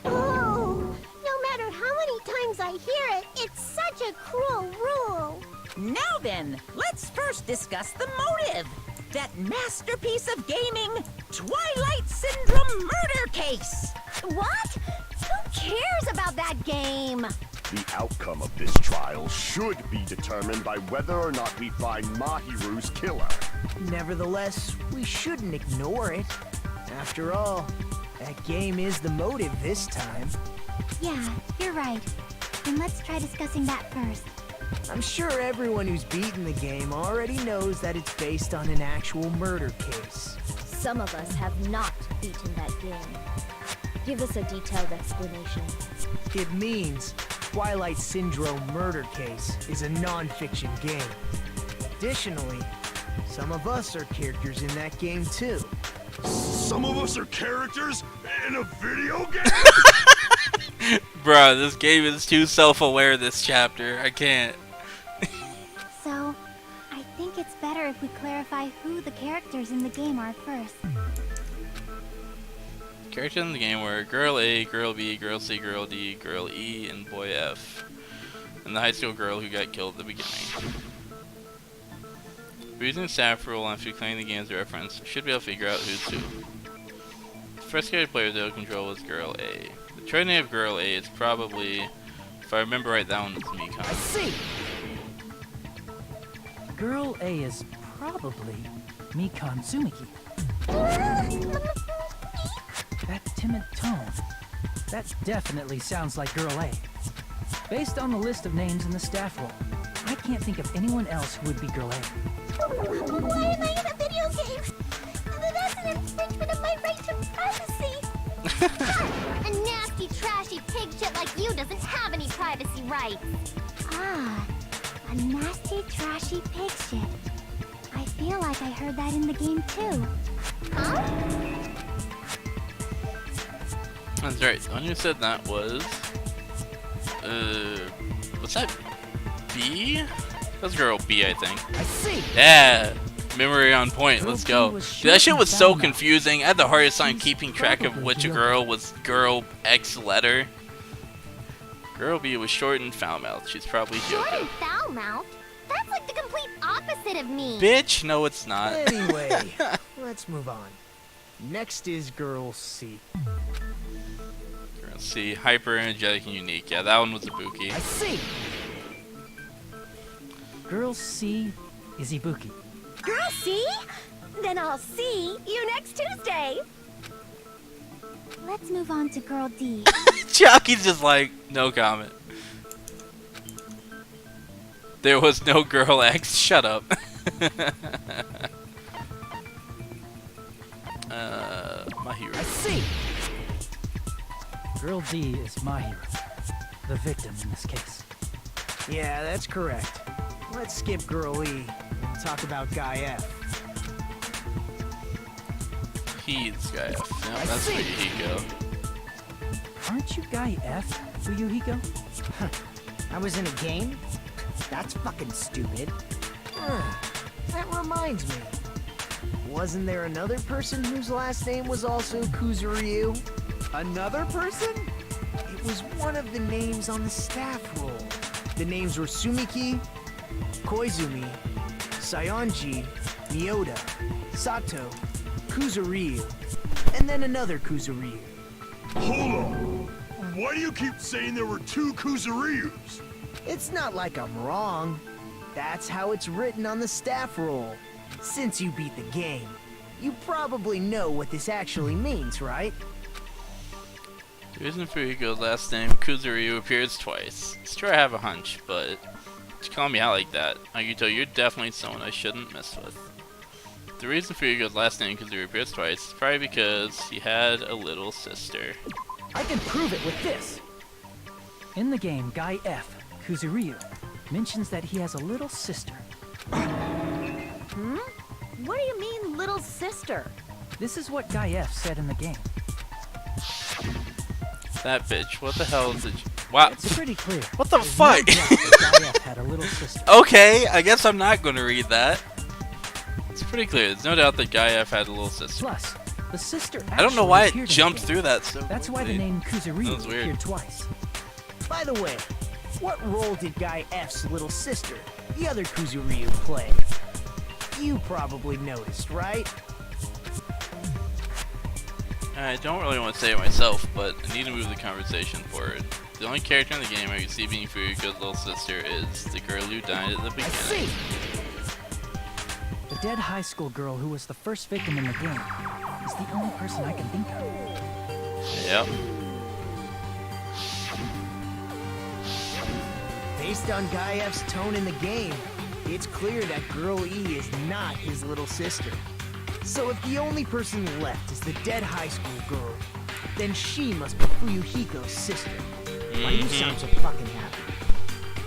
Speaker 3: Oh, no matter how many times I hear it, it's such a cruel rule.
Speaker 6: Now then, let's first discuss the motive. That masterpiece of gaming, Twilight Syndrome murder case.
Speaker 3: What? Who cares about that game?
Speaker 8: The outcome of this trial should be determined by whether or not we find Mahiru's killer.
Speaker 1: Nevertheless, we shouldn't ignore it. After all, that game is the motive this time.
Speaker 3: Yeah, you're right. Then let's try discussing that first.
Speaker 1: I'm sure everyone who's beaten the game already knows that it's based on an actual murder case.
Speaker 11: Some of us have not beaten that game. Give us a detailed explanation.
Speaker 1: It means Twilight Syndrome Murder Case is a non-fiction game. Additionally, some of us are characters in that game too.
Speaker 4: Some of us are characters in a video game?
Speaker 2: Bruh, this game is too self-aware this chapter. I can't.
Speaker 3: So, I think it's better if we clarify who the characters in the game are first.
Speaker 2: Characters in the game were Girl A, Girl B, Girl C, Girl D, Girl E, and Boy F. And the high school girl who got killed at the beginning. We're using staff rule after declaring the game as a reference. Should be able to figure out who's who. The first character player to control was Girl A. The trade name of Girl A is probably, if I remember right, that one was Mikon.
Speaker 5: I see. Girl A is probably Mikon Tsumiki. That timid tone. That definitely sounds like Girl A. Based on the list of names in the staff roll, I can't think of anyone else who would be Girl A.
Speaker 3: Why am I in a video game? That's an infringement of my right to privacy. A nasty, trashy pig shit like you doesn't have any privacy rights. Ah, a nasty, trashy pig shit. I feel like I heard that in the game too. Huh?
Speaker 2: That's right. The one who said that was, what's that? B? That's Girl B, I think.
Speaker 5: I see.
Speaker 2: Yeah, memory on point.
Speaker 5: Girl
Speaker 2: Let's
Speaker 5: B
Speaker 2: go.
Speaker 5: was
Speaker 2: Dude,
Speaker 5: short
Speaker 2: that shit
Speaker 5: and
Speaker 2: was so
Speaker 5: foul-mouthed.
Speaker 2: confusing. I had the hardest time
Speaker 5: She's
Speaker 2: keeping track of
Speaker 5: probably
Speaker 2: which
Speaker 5: Girl.
Speaker 2: girl was Girl X letter. Girl B was short and foul-mouthed. She's probably
Speaker 3: Short and
Speaker 2: Joko.
Speaker 3: foul-mouthed? That's like the complete opposite of me.
Speaker 2: Bitch, no, it's not.
Speaker 1: Anyway, let's move on. Next is Girl C.
Speaker 2: Girl C, hyper energetic and unique. Yeah, that one was Ibuki.
Speaker 5: I see. Girl C is Ibuki.
Speaker 3: Girl, see? Then I'll see you next Tuesday. Let's move on to Girl D.
Speaker 2: Chucky's just like, no comment. There was no Girl X. Shut up. My hero.
Speaker 5: I see. Girl D is my hero. The victim in this case.
Speaker 1: Yeah, that's correct. Let's skip Girl E and talk about Guy F.
Speaker 2: He's Guy F. No,
Speaker 5: I
Speaker 2: that's
Speaker 5: see.
Speaker 2: Yukiko.
Speaker 5: Aren't you Guy F, Fuyuhiko?
Speaker 1: I was in a game? That's fucking stupid. That reminds me. Wasn't there another person whose last name was also Kuzuryu? Another person? It was one of the names on the staff roll. The names were Sumiki, Koizumi, Sayonji, Miyoda, Sato, Kuzuryu, and then another Kuzuryu.
Speaker 4: Hold on. Why do you keep saying there were two Kuzuryus?
Speaker 1: It's not like I'm wrong. That's how it's written on the staff roll. Since you beat the game, you probably know what this actually means, right?
Speaker 2: The reason Fuyuhiko's last name, Kuzuryu, appears twice. It's true I have a hunch, but to call me out like that, Agito, you're definitely someone I shouldn't mess with. The reason Fuyuhiko's last name, Kuzuryu, appears twice is probably because he had a little sister.
Speaker 5: I can prove it with this. In the game, Guy F, Kuzuryu, mentions that he has a little sister.
Speaker 11: Hmm? What do you mean, little sister?
Speaker 5: This is what Guy F said in the game.
Speaker 2: That bitch, what the hell is it? Wow.
Speaker 5: It's pretty clear.
Speaker 2: What the
Speaker 5: There's
Speaker 2: fuck?
Speaker 5: no doubt that Guy F had a little sister.
Speaker 2: Okay, I guess I'm not going to read that. It's pretty clear. There's no doubt that Guy F had a little sister.
Speaker 5: Plus, the sister
Speaker 2: I don't know why
Speaker 5: actually
Speaker 2: it
Speaker 5: appeared in the
Speaker 2: jumped
Speaker 5: game.
Speaker 2: through that so
Speaker 5: That's why the
Speaker 2: quickly.
Speaker 5: name
Speaker 2: That was
Speaker 5: Kuzuryu
Speaker 2: weird.
Speaker 5: appeared twice.
Speaker 1: By the way, what role did Guy F's little sister, the other Kuzuryu, play? You probably noticed, right?
Speaker 2: I don't really want to say it myself, but I need to move the conversation forward. The only character in the game I can see being Fuyuhiko's little sister is the girl who died at the
Speaker 5: I
Speaker 2: beginning.
Speaker 5: see. The dead high school girl who was the first victim in the game is the only person I can think of.
Speaker 2: Yep.
Speaker 1: Based on Guy F's tone in the game, it's clear that Girl E is not his little sister. So if the only person left is the dead high school girl, then she must be Fuyuhiko's sister. Why do you sound so fucking happy?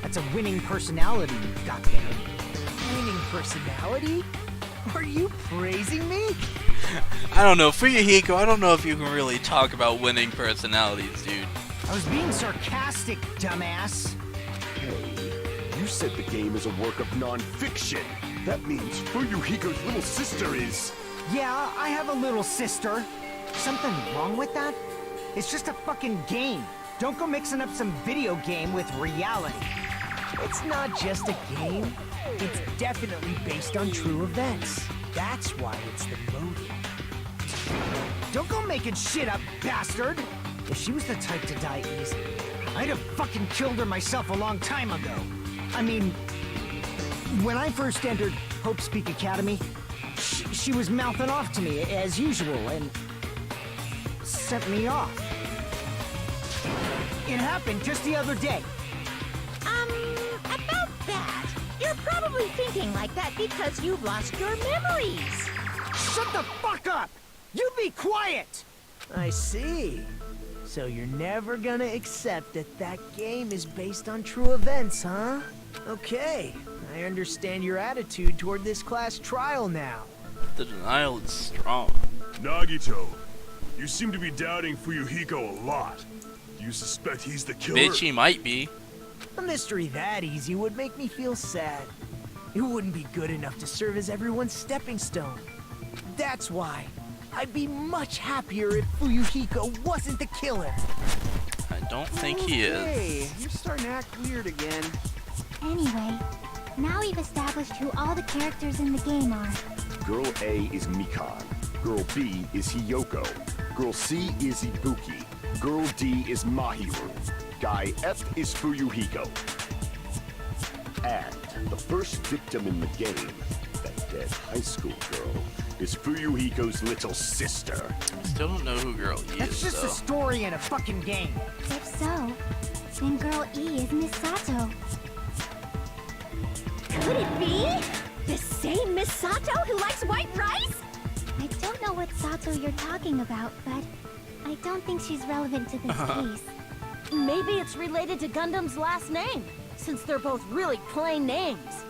Speaker 1: That's a winning personality you've got there. Winning personality? Are you praising me?
Speaker 2: I don't know, Fuyuhiko, I don't know if you can really talk about winning personalities, dude.
Speaker 1: I was being sarcastic, dumbass.
Speaker 8: Hey, you said the game is a work of non-fiction. That means Fuyuhiko's little sister is...
Speaker 1: Yeah, I have a little sister. Something wrong with that? It's just a fucking game. Don't go mixing up some video game with reality. It's not just a game. It's definitely based on true events. That's why it's the motive. Don't go making shit up, bastard! If she was the type to die easy, I'd have fucking killed her myself a long time ago. I mean, when I first entered Hope Speak Academy, she was mouthing off to me as usual and sent me off. It happened just the other day.
Speaker 6: About that. You're probably thinking like that because you've lost your memories.
Speaker 1: Shut the fuck up! You be quiet! I see. So you're never gonna accept that that game is based on true events, huh? Okay, I understand your attitude toward this class trial now.
Speaker 2: The denial is strong.
Speaker 4: Nagito, you seem to be doubting Fuyuhiko a lot. Do you suspect he's the killer?
Speaker 2: Bitch, he might be.
Speaker 1: A mystery that easy would make me feel sad. It wouldn't be good enough to serve as everyone's stepping stone. That's why I'd be much happier if Fuyuhiko wasn't the killer.
Speaker 2: I don't think he is.
Speaker 10: Hey, you're starting to act weird again.
Speaker 3: Anyway, now we've established who all the characters in the game are.
Speaker 8: Girl A is Mikan. Girl B is Hiyoko. Girl C is Ibuki. Girl D is Mahiru. Guy F is Fuyuhiko. And the first victim in the game, that dead high school girl, is Fuyuhiko's little sister.
Speaker 2: Still don't know who girl E
Speaker 1: That's
Speaker 2: is,
Speaker 1: just
Speaker 2: though.
Speaker 1: a story in a fucking game.
Speaker 3: If so, then Girl E is Miss Sato.
Speaker 11: Could it be? The same Miss Sato who likes white rice?
Speaker 3: I don't know what Sato you're talking about, but I don't think she's relevant to this case.
Speaker 11: Maybe it's related to Gundam's last name, since they're both really plain names.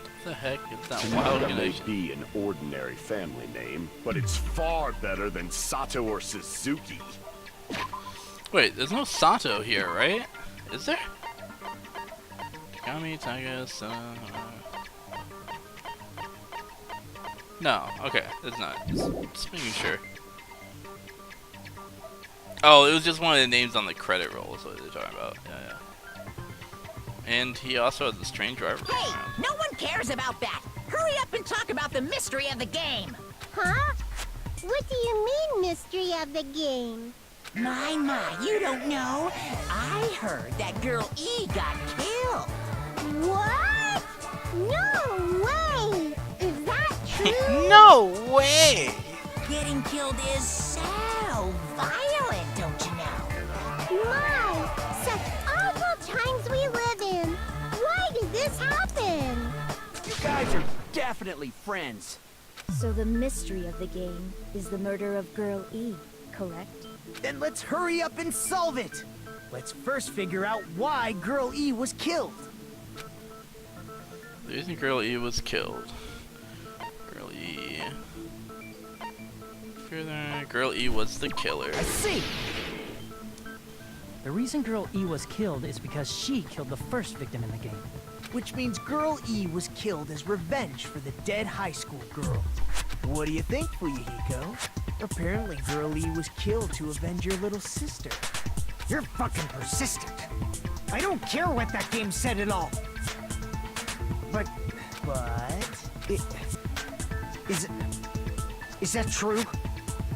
Speaker 2: What the heck is that
Speaker 8: Tsunoda
Speaker 2: wild
Speaker 8: may
Speaker 2: connection?
Speaker 8: be an ordinary family name, but it's far better than Sato or Suzuki.
Speaker 2: Wait, there's no Sato here, right? Is there? Kami, Taiga, No, okay, there's not. Just making sure. Oh, it was just one of the names on the credit roll, is what they're talking about. Yeah. And he also has a strange driver.
Speaker 6: Hey, no one cares about that. Hurry up and talk about the mystery of the game.
Speaker 3: Huh? What do you mean, mystery of the game?
Speaker 6: My, you don't know. I heard that Girl E got killed.
Speaker 3: What? No way! Is that true?
Speaker 2: No way!
Speaker 6: Getting killed is so violent.
Speaker 3: this happen?
Speaker 10: You guys are definitely friends.
Speaker 11: So the mystery of the game is the murder of Girl E, correct?
Speaker 1: Then let's hurry up and solve it. Let's first figure out why Girl E was killed.
Speaker 2: The reason Girl E was killed. Girl E. Girl E was the killer.
Speaker 1: I see.
Speaker 5: The reason Girl E was killed is because she killed the first victim in the game.
Speaker 1: Which means Girl E was killed as revenge for the dead high school girl. What do you think, Fuyuhiko? Apparently Girl E was killed to avenge your little sister. You're fucking persistent. I don't care what that game said at all. But, is that true?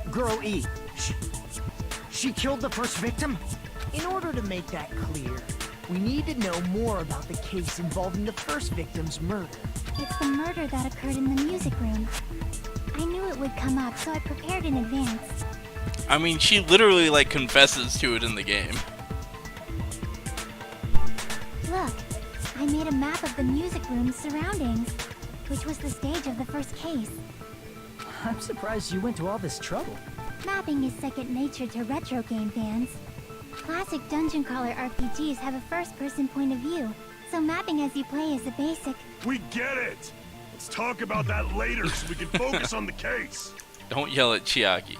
Speaker 1: Girl E, she killed the first victim? In order to make that clear, we need to know more about the case involving the first victim's murder.
Speaker 3: It's the murder that occurred in the music room. I knew it would come up, so I prepared in advance.
Speaker 2: I mean, she literally, like, confesses to it in the game.
Speaker 3: Look, I made a map of the music room's surroundings, which was the stage of the first case.
Speaker 5: I'm surprised you went to all this trouble.
Speaker 3: Mapping is second nature to retro game fans. Classic dungeon crawler RPGs have a first-person point of view, so mapping as you play is a basic.
Speaker 4: We get it! Let's talk about that later so we can focus on the case.
Speaker 2: Don't yell at Chiaki.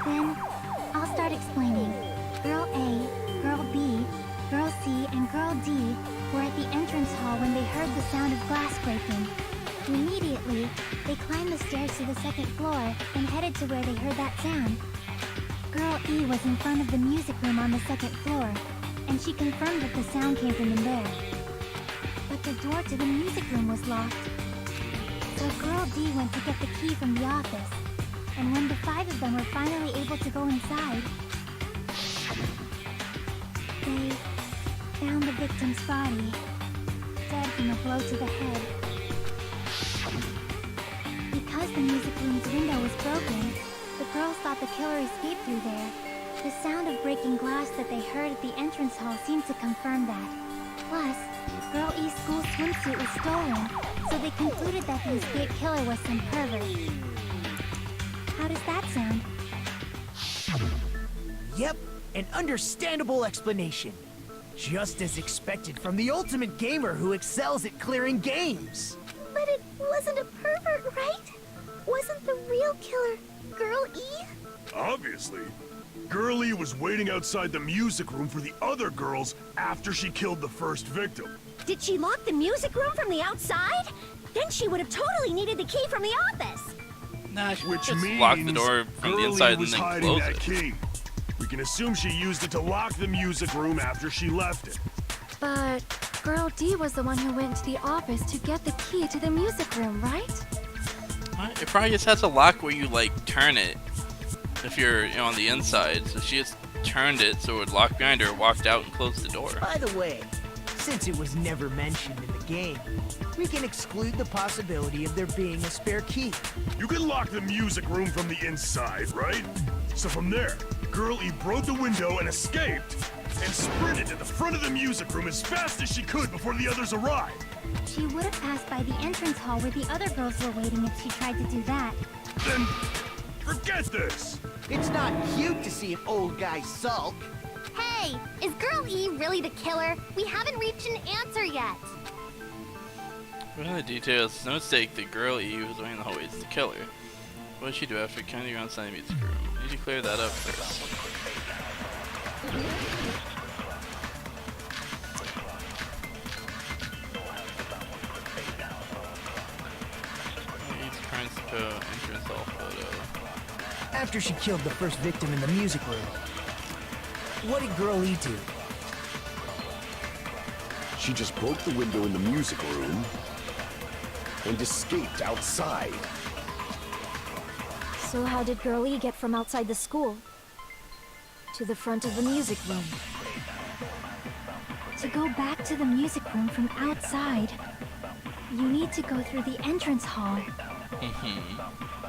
Speaker 3: Then, I'll start explaining. Girl A, Girl B, Girl C, and Girl D were at the entrance hall when they heard the sound of glass breaking. Immediately, they climbed the stairs to the second floor and headed to where they heard that sound. Girl E was in front of the music room on the second floor, and she confirmed that the sound came from in there. But the door to the music room was locked. So Girl D went to get the key from the office, and when the five of them were finally able to go inside, they found the victim's body, dead from a blow to the head. Because the music room's window was broken, the girls thought the killer escaped through there. The sound of breaking glass that they heard at the entrance hall seemed to confirm that. Plus, Girl E's school swimsuit was stolen, so they concluded that the escaped killer was some pervert. How does that sound?
Speaker 1: Yep, an understandable explanation. Just as expected from the ultimate gamer who excels at clearing games.
Speaker 3: But it wasn't a pervert, right? Wasn't the real killer Girl E?
Speaker 4: Obviously. Girl E was waiting outside the music room for the other girls after she killed the first victim.
Speaker 3: Did she lock the music room from the outside? Then she would have totally needed the key from the office.
Speaker 2: Nah, she
Speaker 4: Which
Speaker 2: just
Speaker 4: means
Speaker 2: lock the door from the
Speaker 4: Girl E
Speaker 2: inside and
Speaker 4: was
Speaker 2: then
Speaker 4: hiding
Speaker 2: close
Speaker 4: that
Speaker 2: it.
Speaker 4: key. We can assume she used it to lock the music room after she left it.
Speaker 11: But Girl D was the one who went to the office to get the key to the music room, right?
Speaker 2: It probably just has a lock where you, like, turn it if you're, you know, on the inside. So she just turned it so it would lock behind her, walked out, and closed the door.
Speaker 1: By the way, since it was never mentioned in the game, we can exclude the possibility of there being a spare key.
Speaker 4: You can lock the music room from the inside, right? So from there, Girl E broke the window and escaped, and sprinted to the front of the music room as fast as she could before the others arrived.
Speaker 3: She would have passed by the entrance hall where the other girls were waiting if she tried to do that.
Speaker 4: Then, forget this!
Speaker 10: It's not cute to see an old guy sulk.
Speaker 3: Hey, is Girl E really the killer? We haven't reached an answer yet.
Speaker 2: Within the details, it's no mistake that Girl E was waiting in the hallway is the killer. What did she do after counting around inside the music room? You need to clear that up first. Entrance hall photo.
Speaker 1: After she killed the first victim in the music room, what did Girl E do?
Speaker 8: She just broke the window in the music room and escaped outside.
Speaker 11: So how did Girl E get from outside the school to the front of the music room?
Speaker 3: To go back to the music room from outside, you need to go through the entrance hall.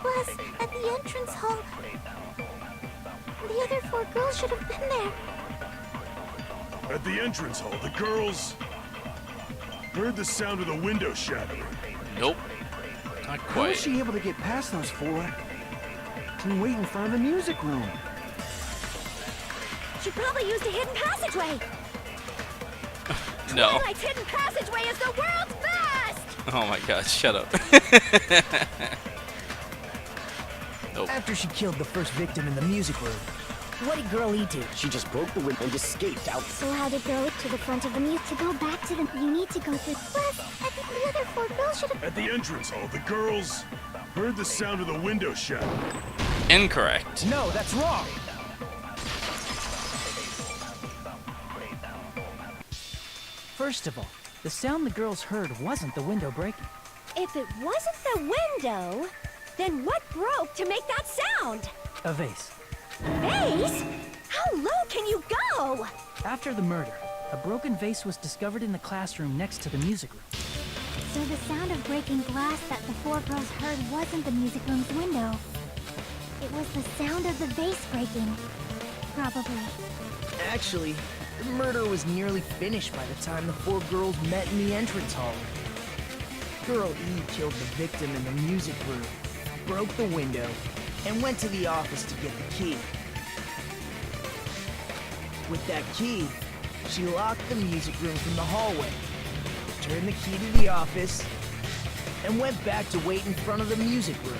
Speaker 3: Plus, at the entrance hall, the other four girls should have been there.
Speaker 4: At the entrance hall, the girls heard the sound of the window shattering.
Speaker 2: Nope. Not
Speaker 10: How was
Speaker 2: quite.
Speaker 10: she able to get past those four and wait in front of the music room?
Speaker 3: She probably used a hidden passageway.
Speaker 2: No.
Speaker 3: Twilight's hidden passageway is the world's best!
Speaker 2: Oh my god, shut up. Nope.
Speaker 1: After she killed the first victim in the music room, what did Girl E do?
Speaker 8: She just broke the window and escaped out.
Speaker 3: So how did Girl to the front of the mute to go back to them? You need to go through. Plus, I think the other four girls should have.
Speaker 4: At the entrance hall, the girls heard the sound of the window shattering.
Speaker 2: Incorrect.
Speaker 1: No, that's wrong. First of all, the sound the girls heard wasn't the window breaking.
Speaker 3: If it wasn't the window, then what broke to make that sound?
Speaker 1: A vase.
Speaker 3: Vase? How low can you go?
Speaker 5: After the murder, a broken vase was discovered in the classroom next to the music room.
Speaker 3: So the sound of breaking glass that the four girls heard wasn't the music room's window. It was the sound of the vase breaking. Probably.
Speaker 1: Actually, the murder was nearly finished by the time the four girls met in the entrance hall. Girl E killed the victim in the music room, broke the window, and went to the office to get the key. With that key, she locked the music room from the hallway, turned the key to the office, and went back to wait in front of the music room.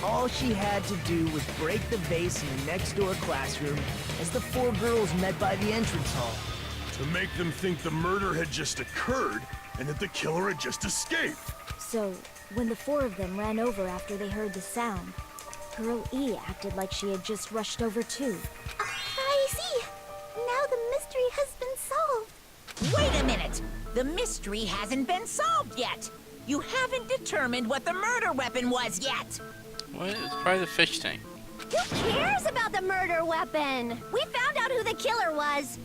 Speaker 1: All she had to do was break the vase in the next door classroom as the four girls met by the entrance hall.
Speaker 4: To make them think the murder had just occurred and that the killer had just escaped.
Speaker 3: So, when the four of them ran over after they heard the sound, Girl E acted like she had just rushed over too. I see. Now the mystery has been solved.
Speaker 6: Wait a minute! The mystery hasn't been solved yet! You haven't determined what the murder weapon was yet!
Speaker 2: What? It's probably the fish tank.
Speaker 3: Who cares about the murder weapon? We found out who the killer was.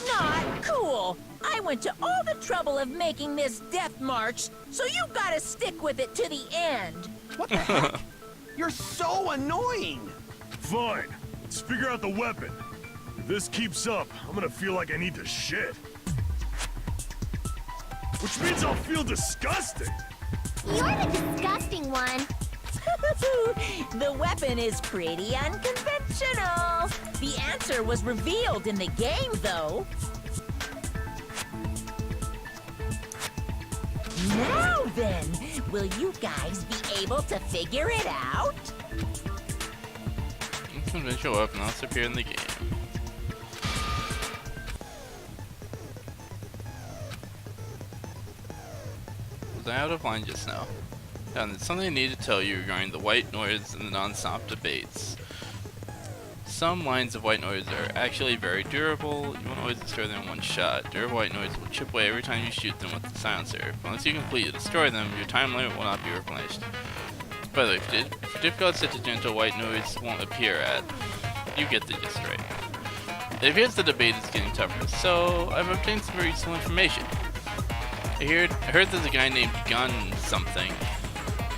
Speaker 6: Not cool! I went to all the trouble of making this death march, so you gotta stick with it to the end!
Speaker 10: What the heck? You're so annoying!
Speaker 4: Fine. Let's figure out the weapon. If this keeps up, I'm gonna feel like I need to shit. Which means I'll feel disgusting.
Speaker 3: You're the disgusting one.
Speaker 6: The weapon is pretty unconventional. The answer was revealed in the game, though. Now then, will you guys be able to figure it out?
Speaker 2: Conventional weapon also appear in the game. Was I out of line just now? Now, there's something I need to tell you regarding the white noise and the non-stop debates. Some lines of white noise are actually very durable. You won't always destroy them in one shot. Durable white noise will chip away every time you shoot them with the silencer. But once you completely destroy them, your time limit will not be replenished. By the way, for difficult such a gentle white noise won't appear at. You get the gist right. It appears the debate is getting tougher, so I've obtained some very useful information. I heard there's a guy named Gun something.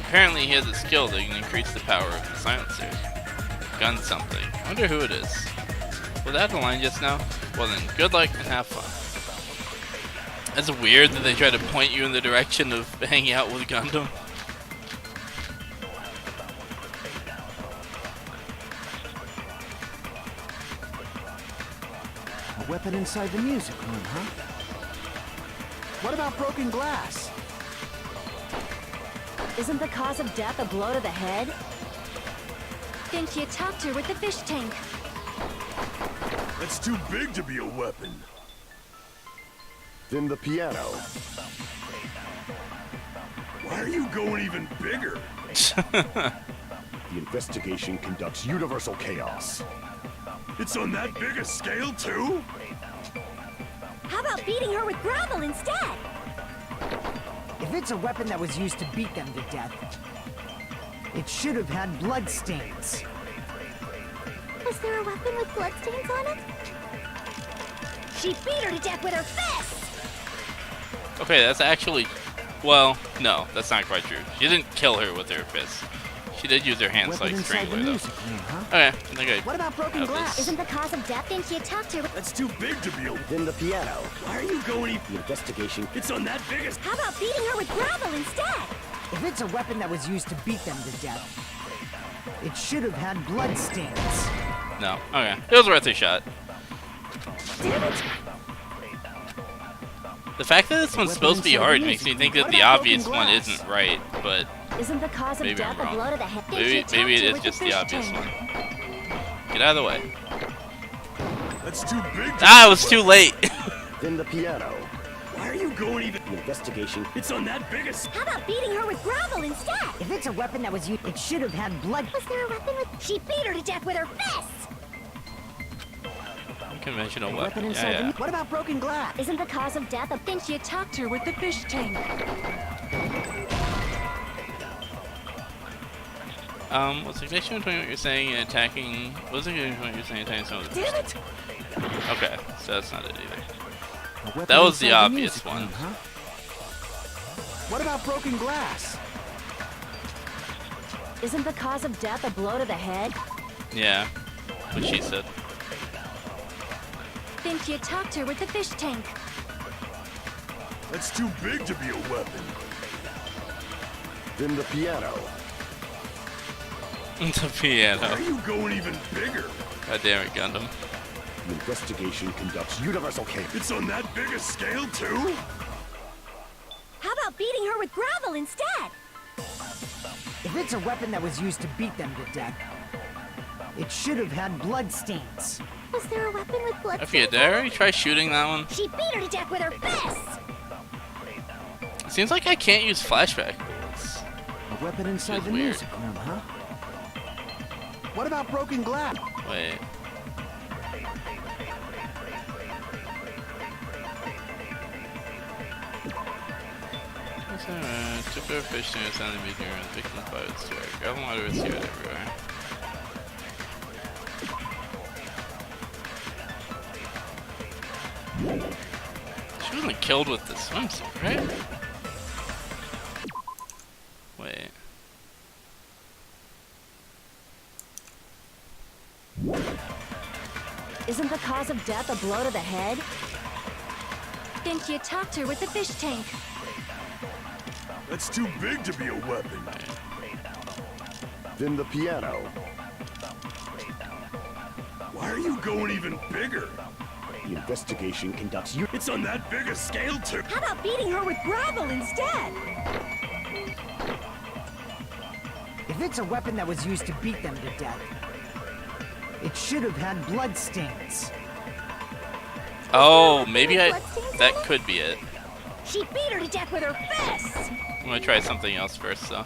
Speaker 2: Apparently he has a skill that can increase the power of the silencer. Gun something. I wonder who it is. Was that the line just now? Well then, good luck and have fun. That's weird that they try to point you in the direction of hanging out with Gundam.
Speaker 10: A weapon inside the music room, huh? What about broken glass?
Speaker 11: Isn't the cause of death a blow to the head?
Speaker 3: Think you topped her with the fish tank.
Speaker 4: That's too big to be a weapon.
Speaker 8: Then the piano.
Speaker 4: Why are you going even bigger?
Speaker 8: The investigation conducts universal chaos.
Speaker 4: It's on that big a scale, too?
Speaker 3: How about beating her with gravel instead?
Speaker 1: If it's a weapon that was used to beat them to death, it should have had blood stains.
Speaker 3: Was there a weapon with bloodstains on it? She beat her to death with her fists!
Speaker 2: Okay, that's actually... Well, no, that's not quite true. She didn't kill her with her fist. She did use her hands
Speaker 10: Weapon
Speaker 2: like
Speaker 10: inside the
Speaker 2: strangler though.
Speaker 10: music room, huh?
Speaker 2: Okay, I think I
Speaker 10: What about broken
Speaker 2: have
Speaker 10: glass?
Speaker 2: this.
Speaker 3: Isn't the cause of death? Think you talked to her.
Speaker 4: That's too big to be a...
Speaker 8: Then the piano.
Speaker 4: Why are you going...
Speaker 8: The investigation.
Speaker 4: It's on that biggest...
Speaker 3: How about beating her with gravel instead?
Speaker 5: If it's a weapon that was used to beat them to death, it should have had blood stains.
Speaker 2: No. Okay. It was worth a shot.
Speaker 3: Damn it!
Speaker 2: The fact that this one's supposed to be hard makes me think that the obvious one isn't right, but
Speaker 3: Isn't the cause of
Speaker 2: maybe I'm
Speaker 3: death a blow
Speaker 2: wrong.
Speaker 3: to the head? Think
Speaker 2: Maybe
Speaker 3: you talked
Speaker 2: it
Speaker 3: to her
Speaker 2: is
Speaker 3: with
Speaker 2: just the
Speaker 3: fish
Speaker 2: obvious
Speaker 3: tank.
Speaker 2: one. Get out of the way.
Speaker 4: That's too big to...
Speaker 2: Ah, it was too late.
Speaker 8: Then the piano.
Speaker 4: Why are you going even...
Speaker 8: The investigation.
Speaker 4: It's on that biggest...
Speaker 3: How about beating her with gravel instead?
Speaker 5: If it's a weapon that was used, it should have had blood.
Speaker 3: Was there a weapon with... She beat her to death with her fists!
Speaker 2: Conventional
Speaker 5: A
Speaker 2: weapon.
Speaker 5: inside
Speaker 2: Yeah,
Speaker 5: the. What about broken glass?
Speaker 3: Isn't the cause of death a... Think you talked to her with the fish tank.
Speaker 2: What's the connection between what you're saying and attacking? What's the connection between what you're saying and attacking someone with
Speaker 3: Damn it!
Speaker 2: Okay, so that's not it either.
Speaker 10: A weapon
Speaker 2: That was the
Speaker 10: inside
Speaker 2: obvious
Speaker 10: music
Speaker 2: one.
Speaker 10: room, huh? What about broken glass?
Speaker 11: Isn't the cause of death a blow to the head?
Speaker 2: Yeah, what she said.
Speaker 3: Think you talked to her with the fish tank.
Speaker 4: That's too big to be a weapon.
Speaker 8: Then the piano.
Speaker 2: The
Speaker 4: Why are
Speaker 2: piano.
Speaker 4: you going even bigger?
Speaker 2: God damn it, Gundam.
Speaker 8: The investigation conducts universal cable.
Speaker 4: It's on that big a scale, too?
Speaker 3: How about beating her with gravel instead?
Speaker 5: If it's a weapon that was used to beat them to death, it should have had blood stains.
Speaker 3: Was there a weapon with blood?
Speaker 2: I forget, did I already try shooting that one?
Speaker 3: She beat her to death with her fists!
Speaker 2: It seems like I can't use flashback bullets.
Speaker 10: A weapon inside
Speaker 2: Feels
Speaker 10: the
Speaker 2: weird.
Speaker 10: music room, huh? What about broken glass?
Speaker 2: Wait. Took our fish to the sound of meteor and the victim's body was too hard. Gravel water was here everywhere. She wasn't killed with the swimsuit, right? Wait.
Speaker 11: Isn't the cause of death a blow to the head?
Speaker 3: Think you talked to her with the fish tank.
Speaker 4: That's too big to be a weapon.
Speaker 8: Then the piano.
Speaker 4: Why are you going even bigger?
Speaker 8: The investigation conducts
Speaker 4: It's on that big a scale, too.
Speaker 3: How about beating her with gravel instead?
Speaker 5: If it's a weapon that was used to beat them to death, it should have had blood stains.
Speaker 2: Oh, maybe that could be it.
Speaker 3: She beat her to death with her fists!
Speaker 2: I'm gonna try something else first, though.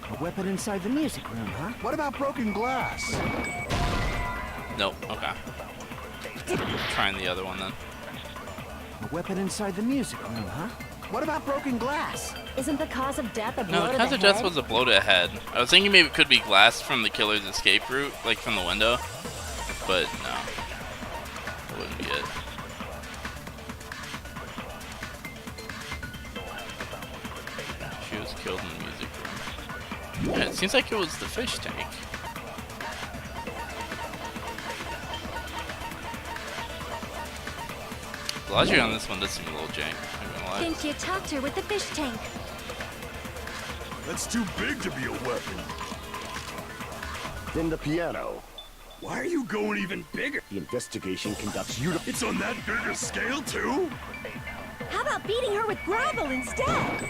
Speaker 10: A weapon inside the music room, huh? What about broken glass?
Speaker 2: Nope. Okay. Trying the other one then.
Speaker 10: A weapon inside the music room, huh? What about broken glass?
Speaker 11: Isn't the cause of death a blow
Speaker 2: No,
Speaker 11: to
Speaker 2: the cause
Speaker 11: the
Speaker 2: of death
Speaker 11: head?
Speaker 2: was a blow to the head. I was thinking maybe it could be glass from the killer's escape route, like from the window. But no. That wouldn't be it. She was killed in the music room. Yeah, it seems like it was the fish tank. The logic on this one does seem a little jank, I'm not gonna lie.
Speaker 3: Think you talked to her with the fish tank.
Speaker 4: That's too big to be a weapon.
Speaker 8: Then the piano.
Speaker 4: Why are you going even bigger?
Speaker 8: The investigation conducts
Speaker 4: It's on that big a scale, too?
Speaker 3: How about beating her with gravel instead?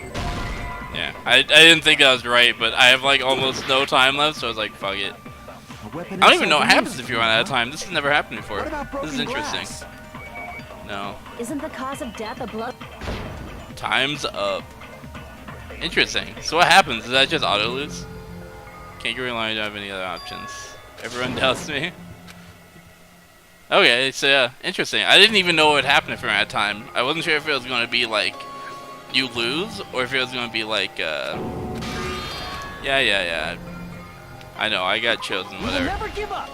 Speaker 2: Yeah, I didn't think I was right, but I have like almost no time left, so I was like, fuck it.
Speaker 10: A weapon
Speaker 2: I don't even know
Speaker 10: inside
Speaker 2: what
Speaker 10: the
Speaker 2: happens
Speaker 10: music
Speaker 2: if you run
Speaker 10: room,
Speaker 2: out of
Speaker 10: huh?
Speaker 2: time. This has never happened before.
Speaker 10: What about
Speaker 2: This is
Speaker 10: broken
Speaker 2: interesting.
Speaker 10: glass?
Speaker 2: No.
Speaker 11: Isn't the cause of death a blow?
Speaker 2: Time's up. Interesting. So what happens? Is that just auto lose? Can't rely on have any other options. Everyone doubts me. Okay, so yeah, interesting. I didn't even know what would happen if we ran out of time. I wasn't sure if it was going to be like you lose, or if it was going to be like yeah. I know, I got chosen,
Speaker 5: We will
Speaker 2: whatever.
Speaker 5: never give up.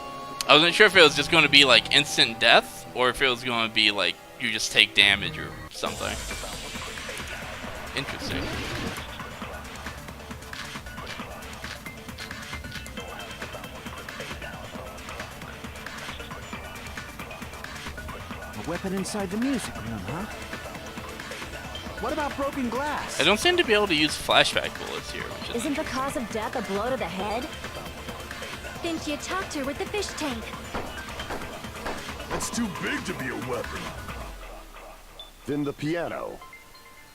Speaker 2: I wasn't sure if it was just going to be like instant death, or if it was going to be like you just take damage or something. Interesting.
Speaker 10: A weapon inside the music room, huh? What about broken glass?
Speaker 2: I don't seem to be able to use flashback bullets here, which is
Speaker 11: Isn't the cause of death a blow to the head?
Speaker 3: Didn't you talk to her with the fish tank?
Speaker 4: That's too big to be a weapon.
Speaker 8: Then the piano.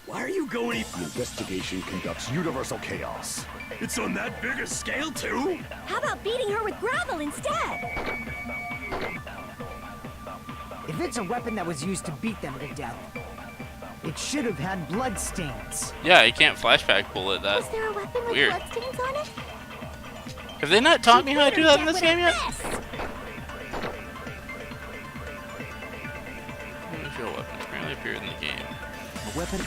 Speaker 4: Why are you going?
Speaker 8: The investigation conducts universal chaos.
Speaker 4: It's on that big a scale too?
Speaker 3: How about beating her with gravel instead?
Speaker 12: If it's a weapon that was used to beat them to death, it should have had blood stains.
Speaker 2: Yeah, I can't flashback bullet that.
Speaker 3: Was there a weapon with
Speaker 2: Weird.
Speaker 3: bloodstains on it?
Speaker 2: Have they not taught me how to do that in this game yet? Unusual weapons apparently appeared in the game.
Speaker 10: A weapon.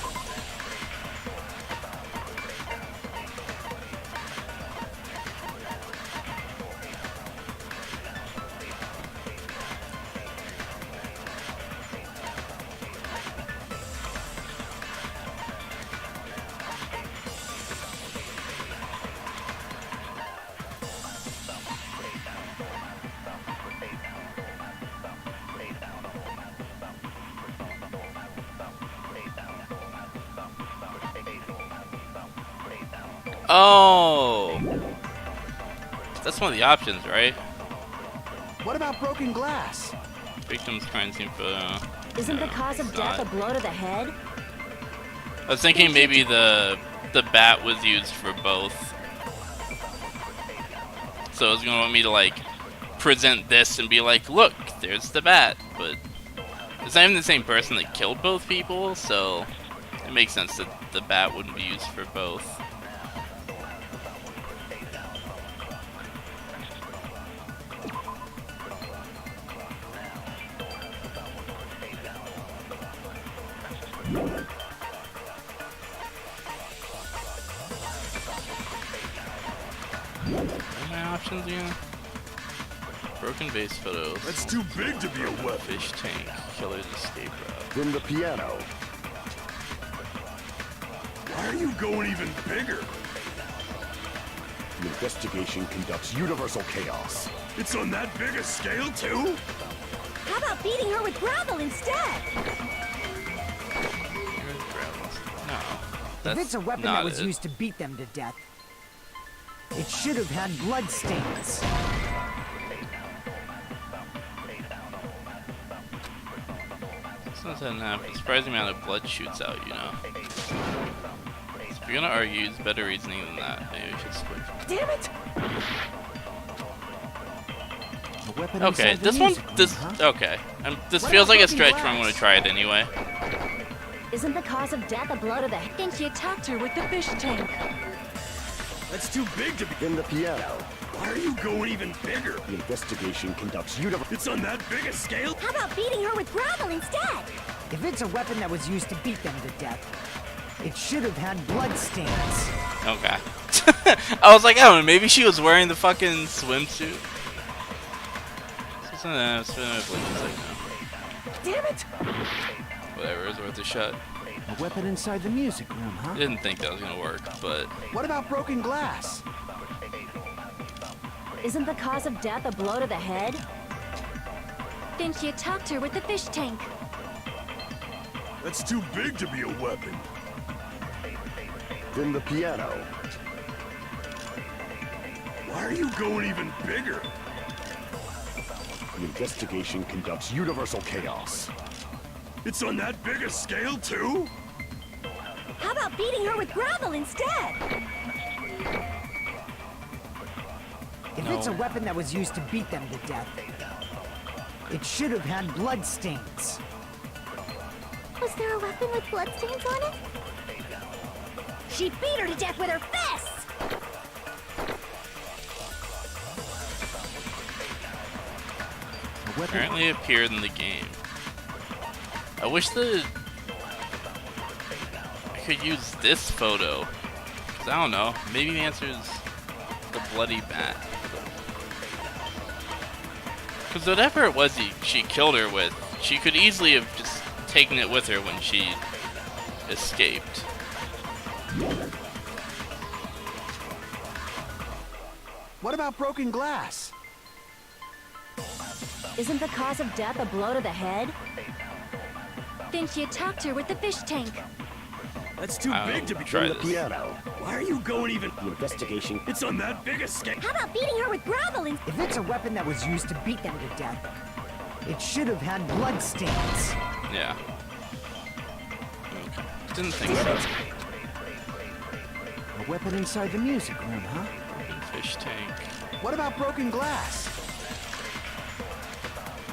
Speaker 2: Oh! That's one of the options, right?
Speaker 10: What about broken glass?
Speaker 2: Victim's crime scene photo.
Speaker 11: Isn't the
Speaker 2: No,
Speaker 11: cause of
Speaker 2: it's
Speaker 11: death
Speaker 2: not.
Speaker 11: a blow to the head?
Speaker 2: I was thinking maybe the bat was used for both. So it's gonna want me to like present this and be like, look, there's the bat, but it's not even the same person that killed both people, so it makes sense that the bat wouldn't be used for both. What are my options again? Broken base photos.
Speaker 4: That's too big to be a weapon.
Speaker 2: Fish tank. Killer's escape route.
Speaker 8: Then the piano.
Speaker 4: Why are you going even bigger?
Speaker 8: The investigation conducts universal chaos.
Speaker 4: It's on that big a scale too?
Speaker 3: How about beating her with gravel instead?
Speaker 2: No.
Speaker 12: If
Speaker 2: That's
Speaker 12: it's a weapon
Speaker 2: not
Speaker 12: that was
Speaker 2: it.
Speaker 12: used to beat them to death, it should have had blood stains.
Speaker 2: Sometimes that happens. Surprising amount of blood shoots out, you know. So if you're gonna argue, it's better reasoning than that. Maybe we should switch.
Speaker 10: Damn it! A weapon
Speaker 2: Okay,
Speaker 10: inside the
Speaker 2: this one,
Speaker 10: music room,
Speaker 2: this,
Speaker 10: huh?
Speaker 2: okay. This
Speaker 12: What
Speaker 2: feels
Speaker 12: about
Speaker 2: like a
Speaker 12: broken
Speaker 2: stretch, but I'm
Speaker 12: glass?
Speaker 2: gonna try it anyway.
Speaker 11: Isn't the cause of death a blow to the head?
Speaker 3: Didn't you talk to her with the fish tank?
Speaker 4: That's too big to be.
Speaker 8: Then the piano.
Speaker 4: Why are you going even bigger?
Speaker 8: The investigation conducts universal.
Speaker 4: It's on that big a scale?
Speaker 3: How about beating her with gravel instead?
Speaker 12: If it's a weapon that was used to beat them to death, it should have had blood stains.
Speaker 2: Okay. I was like, I don't know, maybe she was wearing the fucking swimsuit. So it's like, no.
Speaker 10: Damn it!
Speaker 2: Whatever, it's worth a shot.
Speaker 10: A weapon inside the music room, huh?
Speaker 2: I didn't think that was gonna work, but
Speaker 10: What about broken glass?
Speaker 11: Isn't the cause of death a blow to the head?
Speaker 3: Didn't you talk to her with the fish tank?
Speaker 4: That's too big to be a weapon.
Speaker 8: Then the piano.
Speaker 4: Why are you going even bigger?
Speaker 8: The investigation conducts universal chaos.
Speaker 4: It's on that big a scale too?
Speaker 3: How about beating her with gravel instead?
Speaker 12: If it's a weapon that was used to beat them to death, it should have had blood stains.
Speaker 3: Was there a weapon with bloodstains on it? She beat her to death with her fists!
Speaker 10: A weapon.
Speaker 2: apparently it appeared in the game. I wish I could use this photo. 'Cause I don't know, maybe the answer is the bloody bat. Because whatever it was she killed her with, she could easily have just taken it with her when she escaped.
Speaker 10: What about broken glass?
Speaker 11: Isn't the cause of death a blow to the head? Think you talked her with the fish tank.
Speaker 4: That's too big to be
Speaker 2: try
Speaker 8: The
Speaker 2: this.
Speaker 8: piano.
Speaker 4: Why are you going even?
Speaker 8: The investigation.
Speaker 4: It's on that big a scale.
Speaker 3: How about beating her with gravel and...
Speaker 12: If it's a weapon that was used to beat them to death, it should have had blood stains.
Speaker 2: Yeah. Okay. Didn't think so.
Speaker 10: A weapon inside the music room, huh?
Speaker 2: Fish tank.
Speaker 10: What about broken glass?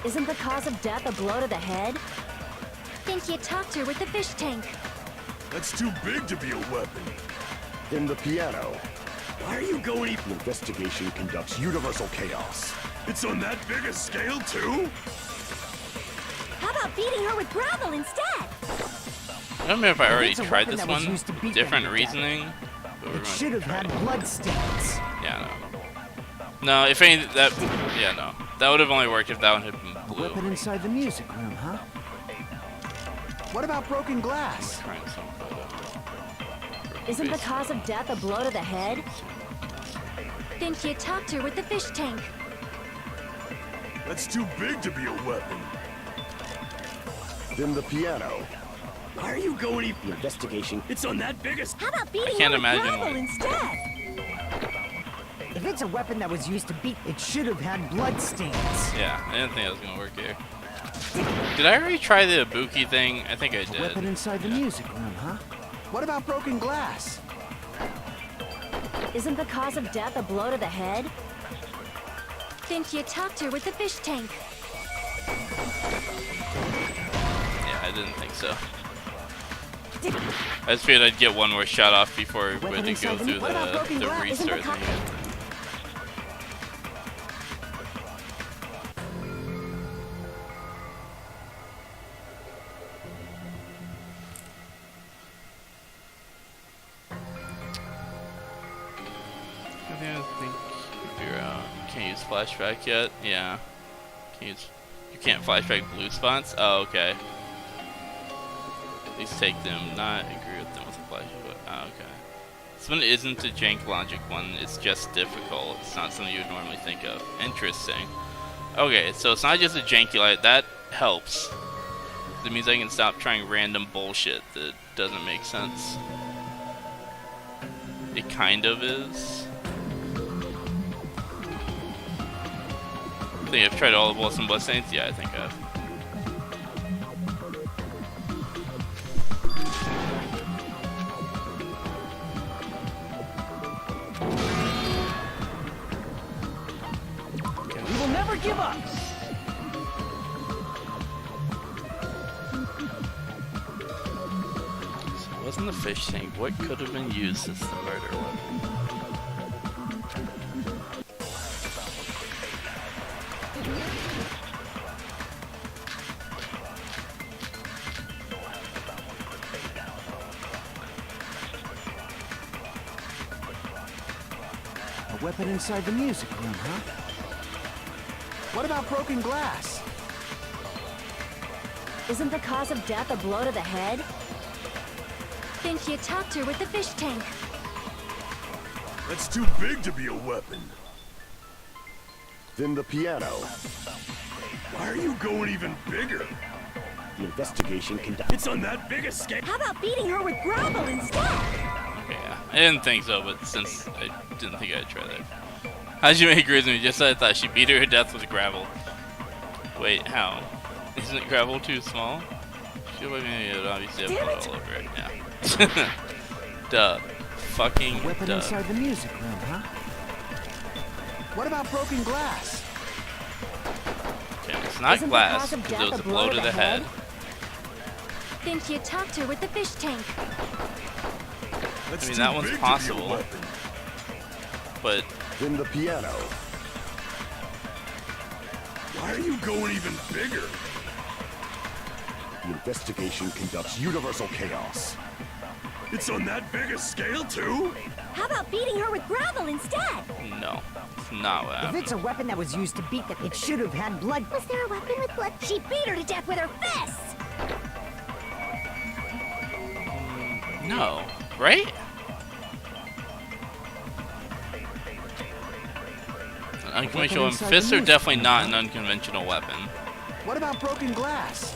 Speaker 11: Isn't the cause of death a blow to the head?
Speaker 3: Think you talked her with the fish tank.
Speaker 4: That's too big to be a weapon.
Speaker 8: In the piano.
Speaker 4: Why are you going even?
Speaker 8: The investigation conducts universal chaos.
Speaker 4: It's on that big a scale too?
Speaker 3: How about beating her with gravel instead?
Speaker 2: I don't remember if I already
Speaker 12: it's a
Speaker 2: tried
Speaker 12: weapon
Speaker 2: this
Speaker 12: that was
Speaker 2: one.
Speaker 12: used to beat them
Speaker 2: Different
Speaker 12: to death,
Speaker 2: reasoning. But we're
Speaker 12: It
Speaker 2: going
Speaker 12: should
Speaker 2: to
Speaker 12: have
Speaker 2: try
Speaker 12: had
Speaker 2: it.
Speaker 12: blood stains.
Speaker 2: Yeah, no. No, if any that. Yeah, no. That would have only worked if that one had been
Speaker 10: A
Speaker 2: blue.
Speaker 10: weapon inside the music room, huh? What about broken glass?
Speaker 2: Trying some photo.
Speaker 11: Isn't the cause of death a blow to the head?
Speaker 3: Think you talked her with the fish tank.
Speaker 4: That's too big to be a weapon.
Speaker 8: Then the piano.
Speaker 4: Why are you going even?
Speaker 8: The investigation.
Speaker 4: It's on that big a...
Speaker 3: How about beating
Speaker 2: can't
Speaker 3: her with
Speaker 2: imagine,
Speaker 3: gravel
Speaker 2: like-
Speaker 3: instead?
Speaker 12: If it's a weapon that was used to beat, it should have had blood stains.
Speaker 2: Yeah, I didn't think that was gonna work here. Did I already try the Ibuki thing? I think I
Speaker 10: A weapon
Speaker 2: did.
Speaker 10: inside the music room, huh? What about broken glass?
Speaker 11: Isn't the cause of death a blow to the head?
Speaker 3: Think you talked her with the fish tank.
Speaker 2: Yeah, I didn't think so. I just figured I'd get one more shot off before we had to go through
Speaker 12: What about broken
Speaker 2: the
Speaker 12: glass? Isn't
Speaker 2: restart
Speaker 12: the
Speaker 2: thing. I think figure out. Can't use flashback yet. Yeah. You can't flashback blue spots. Oh, okay. Please take them. Not agree with them with the flashback. Oh, okay. This one isn't a jank logic one. It's just difficult. It's not something you would normally think of. Interesting. Okay, so it's not just a janky light. That helps. It means I can stop trying random bullshit that doesn't make sense. It kind of is. I think I've tried all the Wilson Bloodstains. Yeah, I think I've.
Speaker 5: We will never give up.
Speaker 2: So it wasn't the fish tank. What could have been used as the murder weapon?
Speaker 10: A weapon inside the music room, huh? What about broken glass?
Speaker 11: Isn't the cause of death a blow to the head?
Speaker 3: Think you talked her with the fish tank.
Speaker 4: That's too big to be a weapon.
Speaker 8: Then the piano.
Speaker 4: Why are you going even bigger?
Speaker 8: The investigation conducts.
Speaker 4: It's on that big a scale.
Speaker 3: How about beating her with gravel instead?
Speaker 2: Okay, yeah. I didn't think so, but since I didn't think I'd try that. How'd you make Grizzly? Just said I thought she beat her to death with gravel. Wait, how? Isn't gravel too small? She would obviously have put all over it. Yeah. Duh. Fucking
Speaker 10: A weapon
Speaker 2: duh.
Speaker 10: inside the music room, huh? What about broken glass?
Speaker 2: Okay, it's not
Speaker 11: Isn't the
Speaker 2: glass,
Speaker 11: cause of
Speaker 2: because
Speaker 11: death
Speaker 2: it was
Speaker 11: a
Speaker 2: a blow to the head.
Speaker 3: Think you talked her with the fish tank.
Speaker 4: That's
Speaker 2: I mean,
Speaker 4: too
Speaker 2: that one's
Speaker 4: big to be a
Speaker 2: possible.
Speaker 4: weapon.
Speaker 2: But
Speaker 8: Then the piano.
Speaker 4: Why are you going even bigger?
Speaker 8: The investigation conducts universal chaos.
Speaker 4: It's on that big a scale too?
Speaker 3: How about beating her with gravel instead?
Speaker 2: no, it's not what
Speaker 12: If
Speaker 2: happened.
Speaker 12: it's a weapon that was used to beat them, it should have had blood.
Speaker 3: Was there a weapon with blood? She beat her to death with her fists!
Speaker 2: No, right? unconventional weapon.
Speaker 10: inside
Speaker 2: Fists
Speaker 10: the
Speaker 2: are
Speaker 10: music
Speaker 2: definitely
Speaker 10: room,
Speaker 2: not
Speaker 10: huh?
Speaker 2: an unconventional weapon.
Speaker 10: What about broken glass?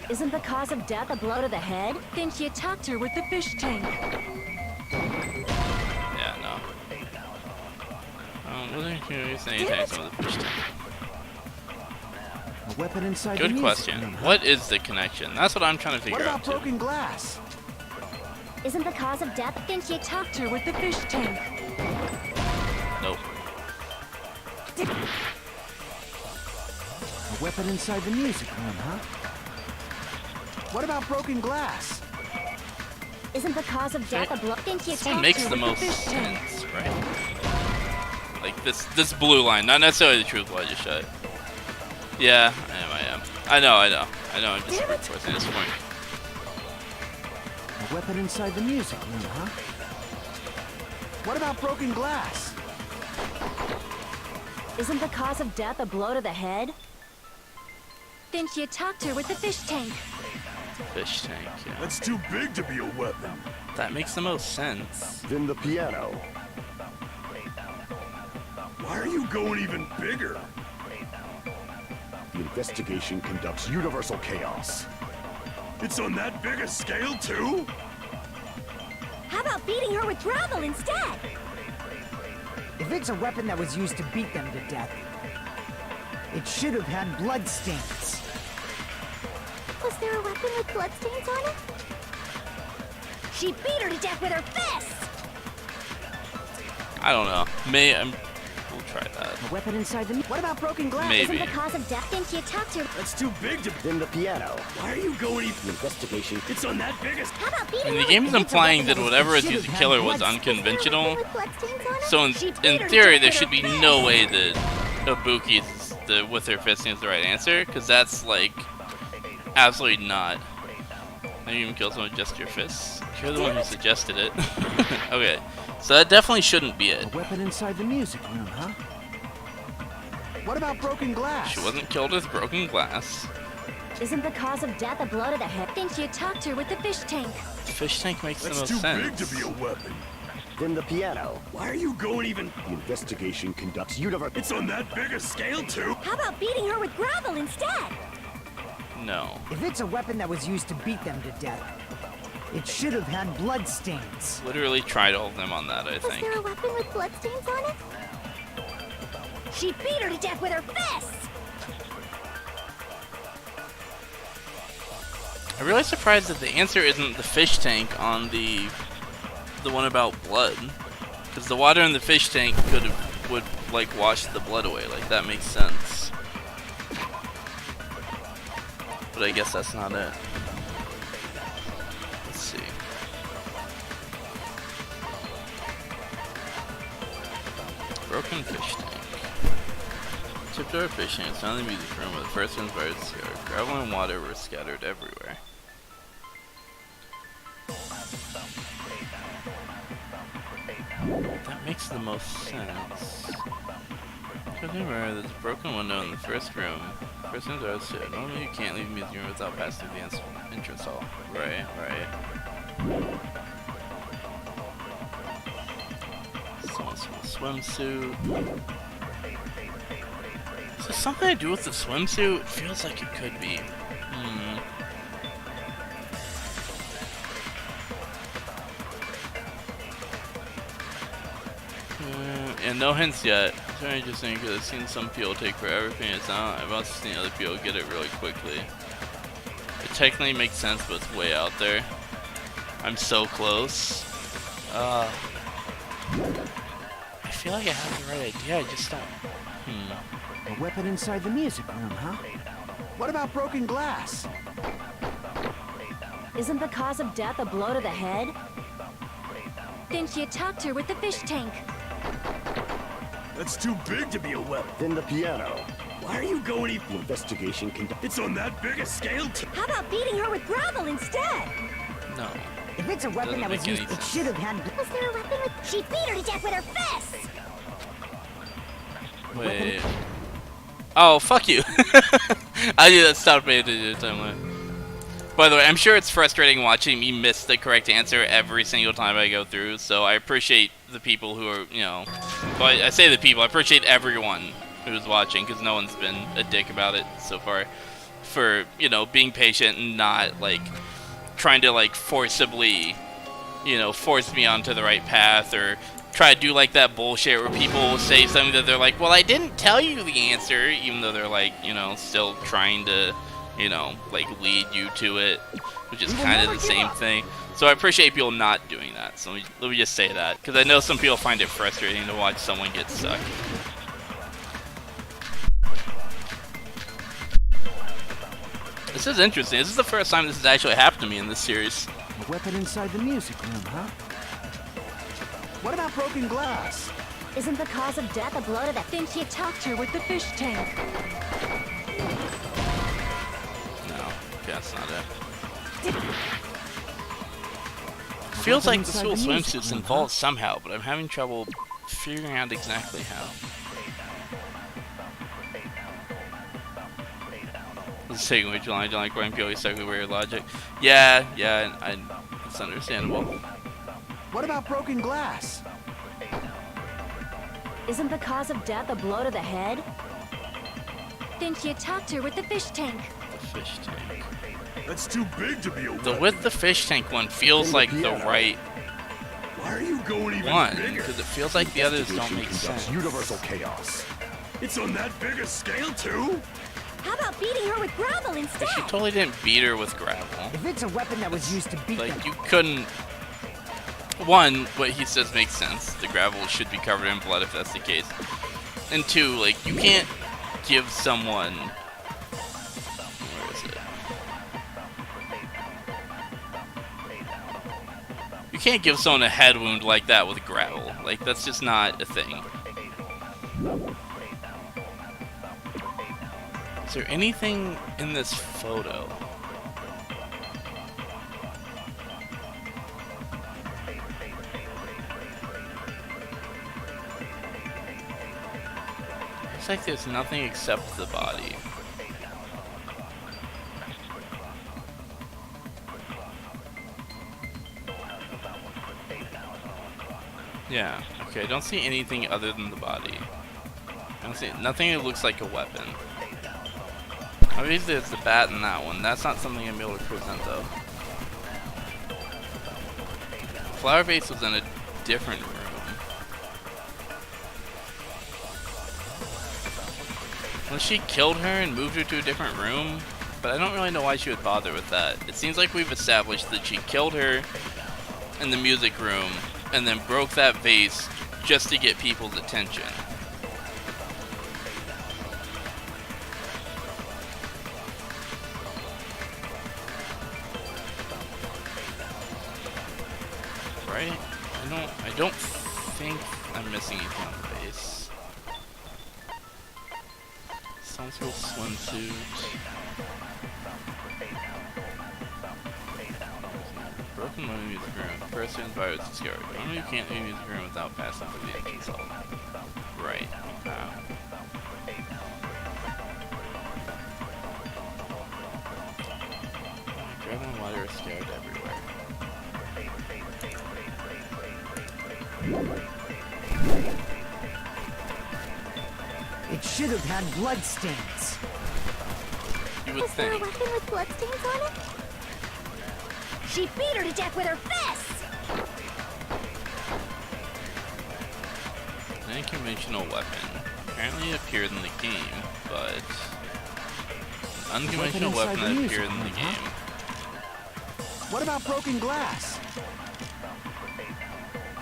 Speaker 11: Isn't the cause of death a blow to the head? Then she attacked her with the fish tank.
Speaker 2: Yeah, no. Wasn't curious anything with the fish tank.
Speaker 10: A weapon inside the
Speaker 2: Good
Speaker 10: music
Speaker 2: question.
Speaker 10: room, huh?
Speaker 2: What is the connection? That's what I'm trying to
Speaker 10: What
Speaker 2: figure
Speaker 10: about
Speaker 2: out too.
Speaker 10: broken glass?
Speaker 3: Isn't the cause of death?
Speaker 11: Then she attacked her with the fish tank.
Speaker 2: Nope.
Speaker 10: A weapon inside the music room, huh? What about broken glass?
Speaker 3: Isn't the cause of death a blow? Then she
Speaker 2: This one
Speaker 3: attacked
Speaker 2: makes
Speaker 3: her
Speaker 2: the
Speaker 3: with
Speaker 2: most
Speaker 3: fish tank.
Speaker 2: sense, right? Like this blue line, not necessarily the truth line just shut. Yeah, I am. I know. I'm just reinforcing this point.
Speaker 10: A weapon inside the music room, huh? What about broken glass?
Speaker 11: Isn't the cause of death a blow to the head? Then she attacked her with the fish tank.
Speaker 2: Fish tank, yeah.
Speaker 4: That's too big to be a weapon.
Speaker 2: That makes the most sense.
Speaker 8: Then the piano.
Speaker 4: Why are you going even bigger?
Speaker 8: The investigation conducts universal chaos.
Speaker 4: It's on that big a scale, too?
Speaker 3: How about beating her with gravel instead?
Speaker 12: If it's a weapon that was used to beat them to death, it should have had blood stains.
Speaker 3: Was there a weapon with bloodstains on it? She beat her to death with her fists!
Speaker 2: I don't know. We'll try that.
Speaker 12: A weapon inside the... What about broken glass?
Speaker 2: Maybe.
Speaker 3: Isn't the cause of death? Then she attacked her.
Speaker 4: That's too big to...
Speaker 8: Then the piano.
Speaker 4: Why are you going even...
Speaker 8: The investigation.
Speaker 4: It's on that big a...
Speaker 3: How about beating
Speaker 2: And
Speaker 3: her
Speaker 2: the game is
Speaker 3: with...
Speaker 2: implying that whatever is used to kill her was unconventional.
Speaker 3: With bloodstains on it?
Speaker 2: So in
Speaker 3: She beat her to
Speaker 2: theory,
Speaker 3: death
Speaker 2: there
Speaker 3: with
Speaker 2: should
Speaker 3: her
Speaker 2: be
Speaker 3: fists!
Speaker 2: no way that Ibuki with her fisting is the right answer, because that's like absolutely not. Have you even killed someone with just your fists? You're the one who suggested it. Okay, so that definitely shouldn't be
Speaker 10: A
Speaker 2: it.
Speaker 10: weapon inside the music room, huh? What about broken glass?
Speaker 2: She wasn't killed with broken glass.
Speaker 11: Isn't the cause of death a blow to the head? Then she attacked her with the fish tank.
Speaker 2: Fish tank makes the
Speaker 4: That's
Speaker 2: most
Speaker 4: too
Speaker 2: sense.
Speaker 4: big to be a weapon.
Speaker 8: Then the piano.
Speaker 4: Why are you going even...
Speaker 8: The investigation conducts universal.
Speaker 4: It's on that big a scale, too?
Speaker 3: How about beating her with gravel instead?
Speaker 2: No.
Speaker 12: If it's a weapon that was used to beat them to death, it should have had blood stains.
Speaker 2: Literally tried all of them on that, I
Speaker 3: Was
Speaker 2: think.
Speaker 3: there a weapon with bloodstains on it? She beat her to death with her fists!
Speaker 2: I'm really surprised that the answer isn't the fish tank on the one about blood, because the water in the fish tank would like wash the blood away. Like that makes sense. But I guess that's not it. Let's see. Broken fish tank. Tipped over fish tank. It's not in the music room where the first one's buried. Gravel and water were scattered everywhere. That makes the most sense. Remember, there's a broken window in the first room. First room's outside. Normally you can't leave the museum without passing the entrance hall. Right. Someone's in a swimsuit. Is there something to do with the swimsuit? It feels like it could be. And no hints yet. It's very interesting because I've seen some people take forever figuring it out. I've also seen other people get it really quickly. It technically makes sense, but it's way out there. I'm so close. I feel like I have the right idea, I just don't.
Speaker 10: A weapon inside the music room, huh? What about broken glass?
Speaker 11: Isn't the cause of death a blow to the head? Then she attacked her with the fish tank.
Speaker 4: That's too big to be a weapon.
Speaker 8: Then the piano.
Speaker 4: Why are you going even...
Speaker 8: The investigation conducts.
Speaker 4: It's on that big a scale, too?
Speaker 3: How about beating her with gravel instead?
Speaker 2: No.
Speaker 12: If it's a weapon
Speaker 2: Doesn't
Speaker 12: that was
Speaker 2: make
Speaker 12: used,
Speaker 2: any
Speaker 12: it
Speaker 2: sense.
Speaker 12: should have had...
Speaker 3: Was there a weapon with... She beat her to death with her fists!
Speaker 2: Wait. Oh, fuck you. I need to stop paying attention to the timeline. By the way, I'm sure it's frustrating watching me miss the correct answer every single time I go through, so I appreciate the people who are, you know... Well, I say the people, I appreciate everyone who's watching, because no one's been a dick about it so far. For, you know, being patient and not, like, trying to, like, forcibly, you know, force me onto the right path, or try to do, like, that bullshit where people will say something that they're like, well, I didn't tell you the answer, even though they're, like, you know, still trying to... you know, like, lead you to it, which is kind of the same thing. So I appreciate people not doing that. So let me just say that, because I know some people find it frustrating to watch someone get stuck. This is interesting. This is the first time this has actually happened to me in this series.
Speaker 10: A weapon inside the music room, huh? What about broken glass?
Speaker 3: Isn't the cause of death a blow to the...
Speaker 11: Think you talked her with the fish tank.
Speaker 2: That's not it. Feels like the school swimsuit's involved somehow, but I'm having trouble figuring out exactly how. This is taking way too long. I don't like where I'm going stuck with weird logic. Yeah, it's understandable.
Speaker 10: What about broken glass?
Speaker 11: Isn't the cause of death a blow to the head? Think you talked her with the fish tank.
Speaker 2: The fish tank.
Speaker 4: That's too big to be a weapon.
Speaker 2: With the fish tank one feels like the right
Speaker 4: Why are you going even
Speaker 2: one,
Speaker 4: bigger?
Speaker 2: because it feels like the others don't make sense.
Speaker 8: Universal chaos.
Speaker 4: It's on that big a scale too?
Speaker 3: How about beating her with gravel instead?
Speaker 2: She totally didn't beat her with gravel.
Speaker 12: If it's a weapon that was used to beat them...
Speaker 2: Like, you couldn't... One, what he says makes sense. The gravel should be covered in blood if that's the case. And two, like, you can't give someone... Where is it? You can't give someone a head wound like that with gravel. Like, that's just not a thing. Is there anything in this photo? Looks like there's nothing except the body. Yeah, okay, I don't see anything other than the body. I don't see nothing that looks like a weapon. Obviously, it's the bat in that one. That's not something I'm able to present, though. Flower vase was in a different room. Unless she killed her and moved her to a different room, but I don't really know why she would bother with that. It seems like we've established that she killed her in the music room and then broke that vase just to get people's attention. Right? I don't think I'm missing anything on the base. Some sort of swimsuit. Broken money music room. Person virus discovered. Normally you can't leave music room without passing through the entrance hall. Right. Grabbing water is scared everywhere.
Speaker 12: It should have had blood stains.
Speaker 2: You would
Speaker 3: Was there a
Speaker 2: think.
Speaker 3: weapon with bloodstains on it? She beat her to death with her fists!
Speaker 2: An unconventional weapon. Apparently it appeared in the game, but... An unconventional weapon that appeared in the game.
Speaker 12: What about broken glass?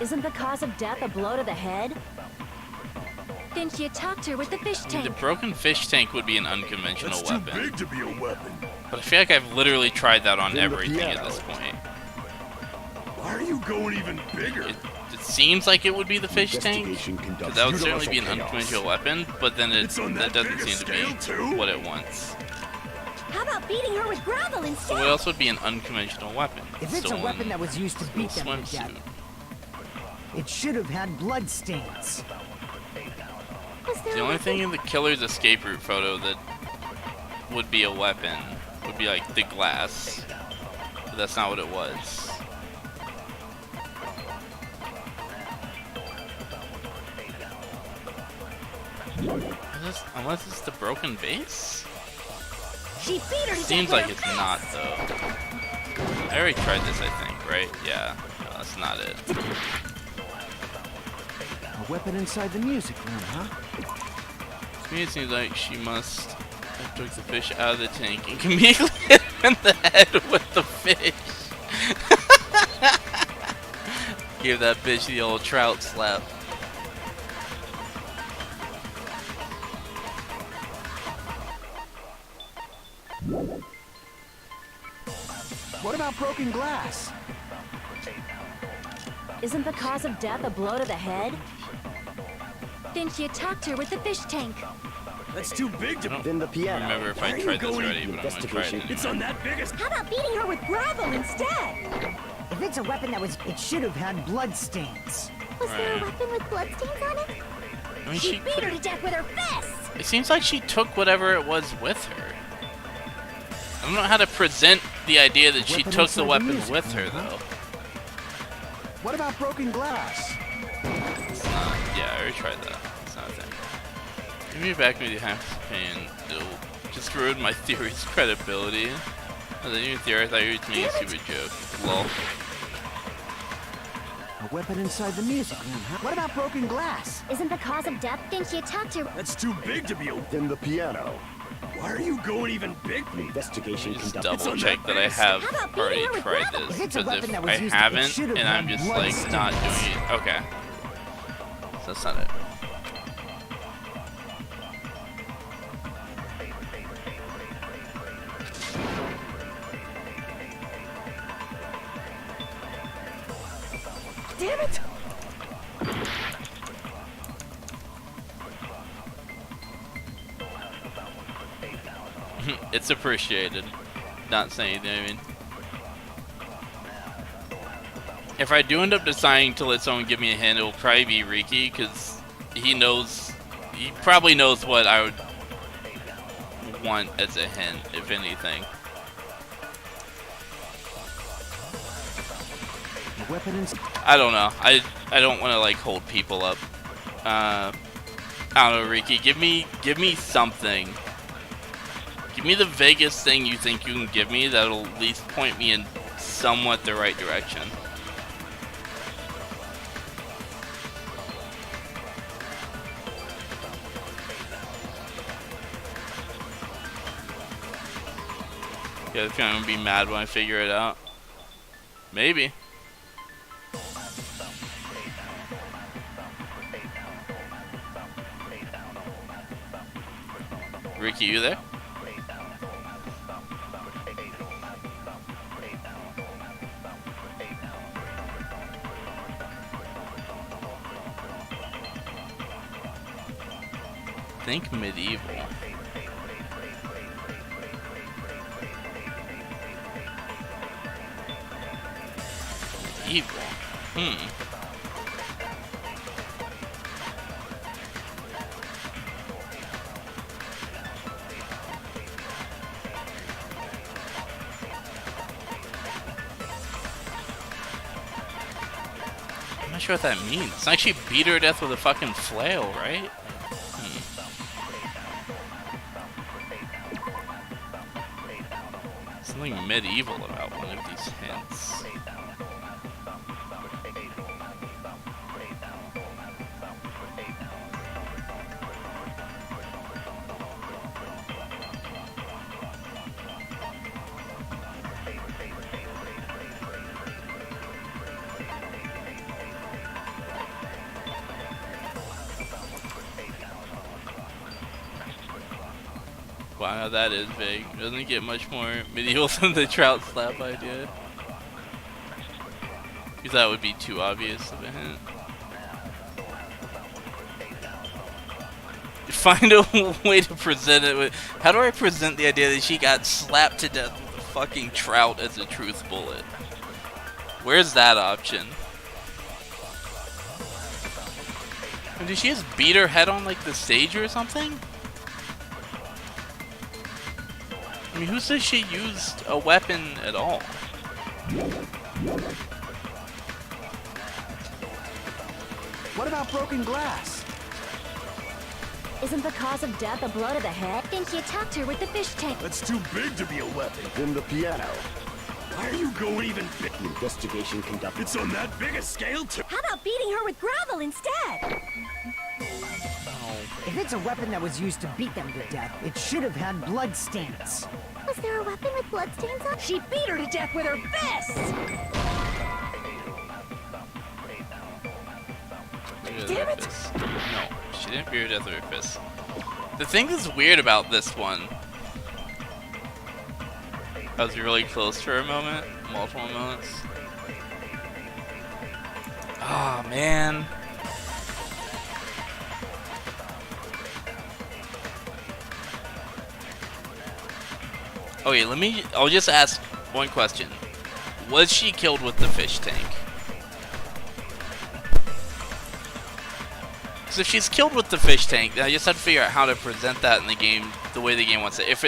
Speaker 11: Isn't the cause of death a blow to the head? Think you talked her with the fish
Speaker 2: I mean,
Speaker 11: tank.
Speaker 2: the broken fish tank would be an unconventional
Speaker 4: That's
Speaker 2: weapon.
Speaker 4: too big to be a weapon.
Speaker 2: But I feel like I've literally tried that on everything at this point.
Speaker 4: Why are you going even bigger?
Speaker 2: It seems like it would be the fish tank,
Speaker 8: Investigation
Speaker 2: because
Speaker 8: conducts
Speaker 2: that would certainly be an
Speaker 8: universal
Speaker 2: unconventional
Speaker 8: chaos.
Speaker 2: weapon, but then
Speaker 4: It's on
Speaker 2: that
Speaker 4: that
Speaker 2: doesn't
Speaker 4: big a
Speaker 2: seem to
Speaker 4: scale,
Speaker 2: be
Speaker 4: too?
Speaker 2: what it wants.
Speaker 3: How about beating her with gravel
Speaker 2: So
Speaker 3: instead?
Speaker 2: what else would be an unconventional weapon?
Speaker 12: If it's a
Speaker 2: Stolen
Speaker 12: weapon that was used to beat them to
Speaker 2: swimsuit.
Speaker 12: death, it should have had blood stains.
Speaker 3: Was there
Speaker 2: The
Speaker 3: a
Speaker 2: only
Speaker 3: weapon?
Speaker 2: thing in the killer's escape route photo that would be a weapon would be like the glass. But that's not what it was. Unless it's the broken vase?
Speaker 11: She beat her to
Speaker 2: Seems
Speaker 11: death with
Speaker 2: like
Speaker 11: her
Speaker 2: it's
Speaker 11: fist.
Speaker 2: not though. I already tried this, I think, right? Yeah, no, that's not it.
Speaker 10: A weapon inside the music room, huh?
Speaker 2: To me, it seems like she must have took the fish out of the tank and immediately hit him in the head with the fish. Give that bitch the old trout slap.
Speaker 10: What about broken glass?
Speaker 11: Isn't the cause of death a blow to the head?
Speaker 3: Then she attacked her with the fish tank.
Speaker 4: That's too big to...
Speaker 8: Then the
Speaker 2: I
Speaker 8: piano.
Speaker 2: don't remember if I tried this already, but I'm gonna try it
Speaker 4: It's
Speaker 2: anyway.
Speaker 4: on that biggest...
Speaker 6: How about beating her with gravel instead?
Speaker 12: If it's a weapon that was, it should have had blood stains.
Speaker 3: Was there a
Speaker 2: Right.
Speaker 3: weapon with bloodstains on it?
Speaker 2: I mean,
Speaker 11: She
Speaker 2: she
Speaker 11: beat her to death with her fists.
Speaker 2: It seems like she took whatever it was with her. I don't know how to present the idea that she
Speaker 10: Weapon
Speaker 2: took the
Speaker 10: inside the
Speaker 2: weapon
Speaker 10: music
Speaker 2: with her,
Speaker 10: room, huh?
Speaker 2: though.
Speaker 10: What about broken glass?
Speaker 2: It's not. Yeah, I already tried that. It's not a thing. Give me back with your half pain. It'll just ruin my theory's credibility. I was even theory, I thought you were making a stupid joke. Lol.
Speaker 10: A weapon inside the music room, huh? What about broken glass?
Speaker 3: Isn't the cause of death? Then she attacked her.
Speaker 4: That's too big to be a...
Speaker 8: Then the piano.
Speaker 4: Why are you going even big?
Speaker 8: Investigation
Speaker 2: Just
Speaker 8: conducted.
Speaker 2: double check that I have
Speaker 6: How about beating
Speaker 2: already
Speaker 6: her with
Speaker 2: tried
Speaker 6: gravel?
Speaker 2: this.
Speaker 12: If it's a
Speaker 2: Because
Speaker 12: weapon
Speaker 2: if
Speaker 12: that
Speaker 2: I
Speaker 12: was used, it
Speaker 2: haven't,
Speaker 12: should have
Speaker 2: and I'm
Speaker 12: had
Speaker 2: just
Speaker 12: blood
Speaker 2: like not doing
Speaker 12: stains.
Speaker 2: it. Okay. So that's not it.
Speaker 6: Damn it!
Speaker 2: It's appreciated. Not saying anything, I mean. If I do end up deciding to let someone give me a hint, it will probably be Riki, because he probably knows what I would want as a hint, if anything.
Speaker 10: A weapon inside...
Speaker 2: I don't know. I don't want to like hold people up. I don't know, Riki. Give me something. Give me the vaguest thing you think you can give me that'll at least point me in somewhat the right direction. Yeah, it's gonna be mad when I figure it out. Maybe. Riki, you there? Think medieval. Medieval. I'm not sure what that means. It's like she beat her to death with a fucking flail, right? Something medieval about one of these hints. Wow, that is big. Doesn't get much more medieval than the trout slap idea. Because that would be too obvious of a hint. Find a way to present it with... How do I present the idea that she got slapped to death with a fucking trout as a truth bullet? Where's that option? And did she just beat her head on like the stage or something? I mean, who says she used a weapon at all?
Speaker 10: What about broken glass?
Speaker 11: Isn't the cause of death a blow to the head?
Speaker 3: Think you attacked her with the fish tank.
Speaker 4: That's too big to be a weapon.
Speaker 8: Then the piano.
Speaker 4: Why are you going even big?
Speaker 8: Investigation conducted.
Speaker 4: It's on that big a scale too.
Speaker 11: How about beating her with gravel instead?
Speaker 12: If it's a weapon that was used to beat them to death, it should have had blood stains.
Speaker 3: Was there a weapon with bloodstains on it?
Speaker 11: She beat her to death with her fists!
Speaker 2: Damn it! No, she didn't beat her to death with her fists. The thing that's weird about this one, I was really close for a moment, multiple moments. Oh man. Okay, I'll just ask one question. Was she killed with the fish tank? So if she's killed with the fish tank, then I just have to figure out how to present that in the game the way the game wants it. If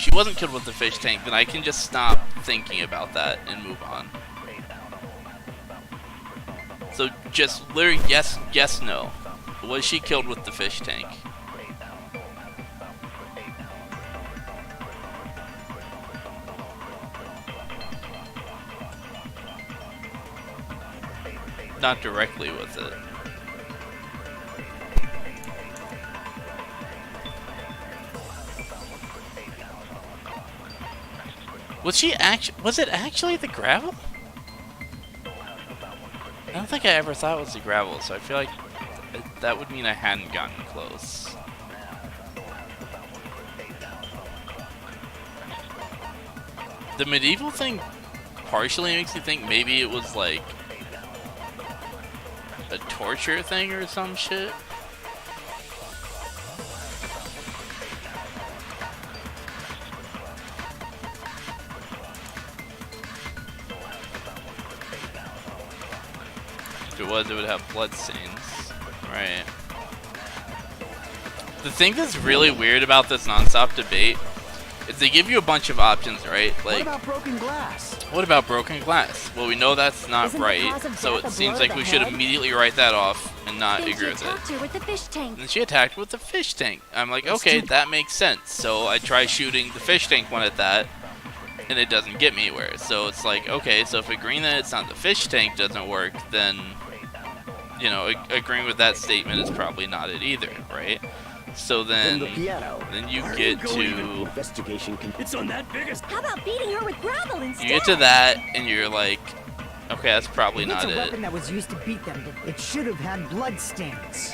Speaker 2: she wasn't killed with the fish tank, then I can just stop thinking about that and move on. So just literally yes, no. Was she killed with the fish tank? Not directly with it. Was it actually the gravel? I don't think I ever thought it was the gravel, so I feel like that would mean I hadn't gotten close. The medieval thing partially makes me think maybe it was like a torture thing or some shit. If it was, it would have blood stains. Right. The thing that's really weird about this non-stop debate is they give you a bunch of options, right? Like,
Speaker 10: What about broken glass?
Speaker 2: what about broken glass? Well, we know that's not
Speaker 11: Isn't the
Speaker 2: right,
Speaker 11: cause of
Speaker 2: so
Speaker 11: death
Speaker 2: it
Speaker 11: a
Speaker 2: seems
Speaker 11: blow
Speaker 2: like
Speaker 11: to
Speaker 2: we
Speaker 11: the
Speaker 2: should
Speaker 11: head?
Speaker 2: immediately write that off and not
Speaker 3: Think
Speaker 2: agree
Speaker 3: you
Speaker 2: with it.
Speaker 3: attacked her with the fish tank.
Speaker 2: And she attacked with the fish tank. I'm like, okay, that makes sense. So I try shooting the fish tank one at that, and it doesn't get me anywhere. So it's like, okay, so if agreeing that it's not the fish tank doesn't work, then, you know, agreeing with that statement is probably not it either, right? So then
Speaker 8: the piano.
Speaker 2: then you
Speaker 4: Why are
Speaker 2: get
Speaker 4: you going
Speaker 2: to
Speaker 8: Investigation
Speaker 4: It's on that big a
Speaker 11: How about beating her with gravel instead?
Speaker 2: you get to that, and you're like, okay, that's probably
Speaker 12: If it's
Speaker 2: not
Speaker 12: a
Speaker 2: it.
Speaker 12: weapon that was used to beat them to it should have had blood stains.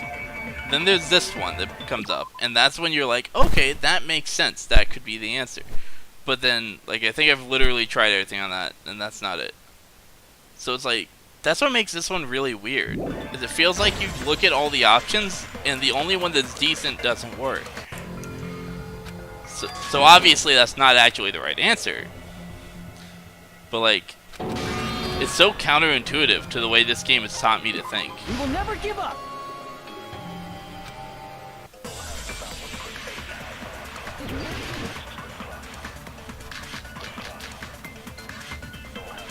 Speaker 2: Then there's this one that comes up, and that's when you're like, okay, that makes sense. That could be the answer. But then, like, I think I've literally tried everything on that, and that's not it. So it's like, that's what makes this one really weird. Is it feels like you look at all the options, and the only one that's decent doesn't work. So obviously that's not actually the right answer. But like, it's so counterintuitive to the way this game has taught me to think.
Speaker 5: We will never give up.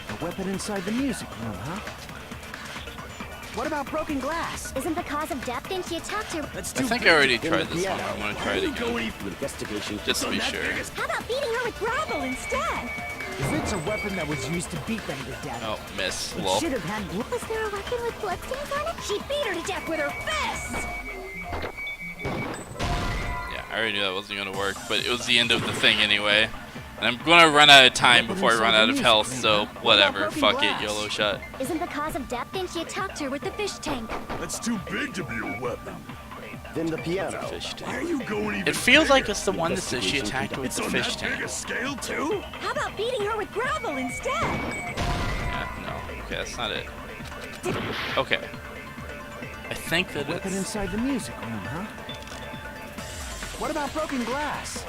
Speaker 10: A weapon inside the music room, huh? What about broken glass?
Speaker 3: Isn't the cause of death? Think you attacked her.
Speaker 4: That's
Speaker 2: I
Speaker 4: too
Speaker 2: think
Speaker 4: big
Speaker 2: I already
Speaker 8: to-
Speaker 2: tried this
Speaker 8: Yeah.
Speaker 2: one. I'm gonna
Speaker 4: Why
Speaker 2: try
Speaker 4: are
Speaker 2: it
Speaker 4: you
Speaker 2: again.
Speaker 4: going
Speaker 8: Investigation.
Speaker 2: Just to be
Speaker 4: on that
Speaker 2: sure.
Speaker 4: big a
Speaker 3: How about beating her with gravel instead?
Speaker 12: If it's a weapon that was used to beat them to death,
Speaker 2: Oh, miss.
Speaker 12: it
Speaker 2: Lol.
Speaker 12: should have had blood.
Speaker 3: Was there a weapon with bloodstains on it?
Speaker 11: She beat her to death with her fists!
Speaker 2: Yeah, I already knew that wasn't gonna work, but it was the end of the thing anyway. And I'm gonna run out of time before I run out of health, so whatever. Fuck it, YOLO shot.
Speaker 3: Isn't the cause of death? Think you attacked her with the fish tank.
Speaker 4: That's too big to be a weapon.
Speaker 8: Then the piano.
Speaker 2: Fish tank.
Speaker 4: Why are you going even
Speaker 2: It feels like
Speaker 4: bigger?
Speaker 2: it's the one that says she attacked her with
Speaker 4: It's
Speaker 2: the
Speaker 4: on
Speaker 2: fish
Speaker 4: that big
Speaker 2: tank.
Speaker 4: a scale too?
Speaker 11: How about beating her with gravel instead?
Speaker 2: Yeah, no. Okay, that's not it. Okay. I think that
Speaker 10: Weapon
Speaker 2: it's...
Speaker 10: inside the music room, huh? What about broken glass?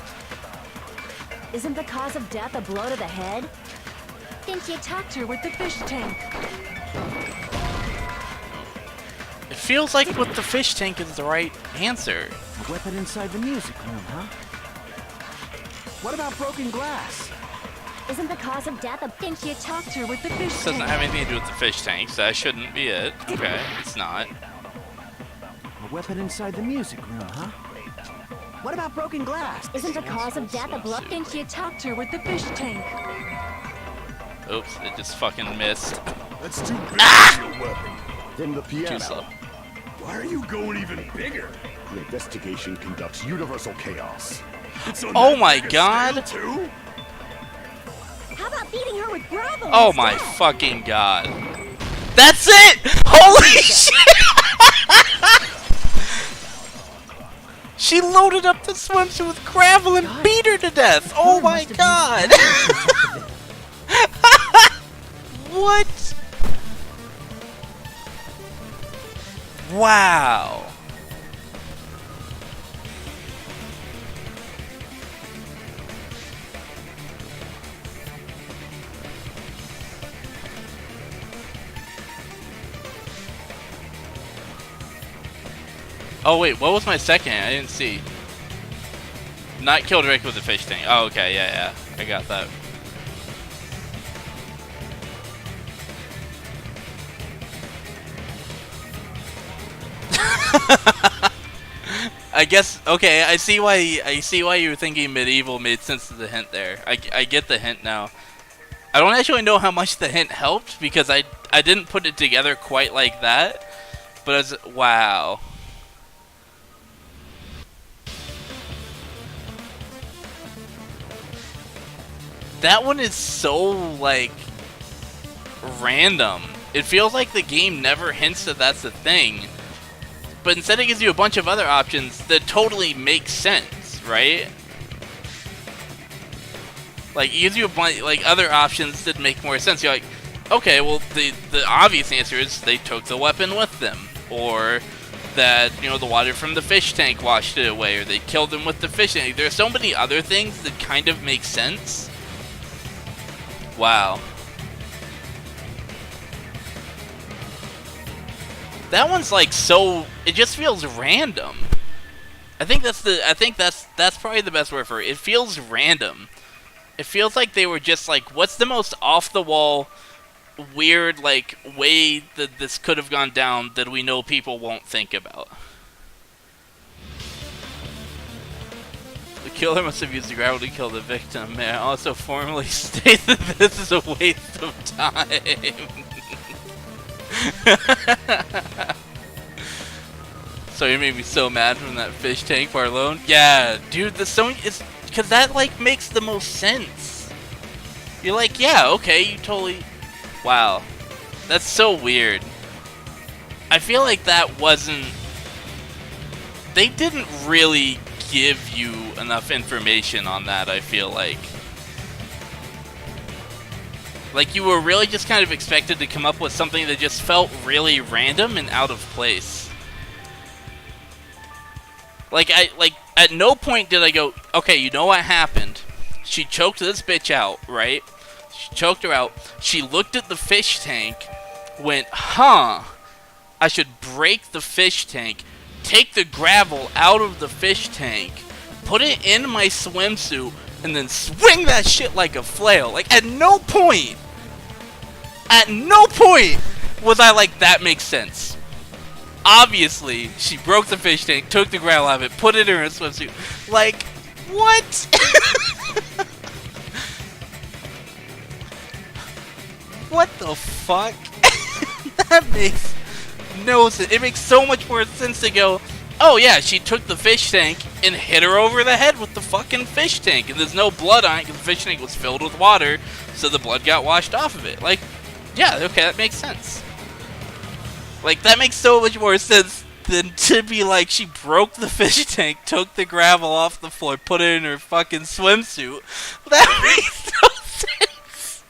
Speaker 11: Isn't the cause of death a blow to the head?
Speaker 3: Think you attacked her with the fish tank.
Speaker 2: It feels like with the fish tank is the right answer.
Speaker 10: A weapon inside the music room, huh? What about broken glass?
Speaker 11: Isn't the cause of death a...
Speaker 3: Didn't you talk to her with the fish
Speaker 2: This doesn't have anything to do with the fish tanks. That shouldn't be it. Okay, it's not.
Speaker 10: A weapon inside the music room, huh? What about broken glass?
Speaker 11: Isn't the cause of death a blood...
Speaker 3: Didn't you talk to her with the fish tank?
Speaker 2: Oops, it just fucking missed.
Speaker 4: That's too big for your weapon.
Speaker 8: From the
Speaker 2: Too
Speaker 8: piano,
Speaker 2: slow.
Speaker 4: Why are you going even bigger?
Speaker 8: the investigation conducts universal chaos.
Speaker 4: It's on
Speaker 2: Oh
Speaker 4: that
Speaker 2: my
Speaker 4: big a
Speaker 2: God.
Speaker 4: scale, too?
Speaker 3: How about beating her with gravel?
Speaker 2: Oh my fucking god. That's it! Holy shit! She loaded up the swimsuit with gravel and beat her to death! Oh my god! What? Wow. Oh wait, what was my second? I didn't see. Not kill directly with the fish tank. Oh, okay, yeah, I got that. I guess, okay, I see why you were thinking medieval made sense to the hint there. I get the hint now. I don't actually know how much the hint helped because I didn't put it together quite like that. But as wow. That one is so, like, random. It feels like the game never hints that that's a thing. But instead it gives you a bunch of other options that totally make sense, right? Like, it gives you a bunch, like, other options that make more sense. You're like, okay, well, the obvious answer is they took the weapon with them. Or that, you know, the water from the fish tank washed it away. Or they killed them with the fish tank. There are so many other things that kind of make sense. Wow. That one's like so, it just feels random. I think that's probably the best word for it. It feels random. It feels like they were just like, what's the most off the wall, weird like way that this could have gone down that we know people won't think about. The killer must have used the gravel to kill the victim. May I also formally state that this is a waste of time. So you made me so mad from that fish tank part alone. Yeah, dude, the song is because that like makes the most sense. You're like, yeah, okay, you totally. Wow, that's so weird. I feel like that wasn't. They didn't really give you enough information on that, I feel like. Like, you were really just kind of expected to come up with something that just felt really random and out of place. Like, at no point did I go, okay, you know what happened? She choked this bitch out, right? She choked her out. She looked at the fish tank, went, huh, I should break the fish tank, take the gravel out of the fish tank, put it in my swimsuit, and then swing that shit like a flail. Like, at no point was I like, that makes sense. Obviously, she broke the fish tank, took the gravel out of it, put it in her swimsuit. Like, what? What the fuck? That makes no sense. It makes so much more sense to go, oh yeah, she took the fish tank and hit her over the head with the fucking fish tank. And there's no blood on it because the fish tank was filled with water, so the blood got washed off of it. Like, yeah, okay, that makes sense. Like, that makes so much more sense than to be like, she broke the fish tank, took the gravel off the floor, put it in her fucking swimsuit. That makes no sense.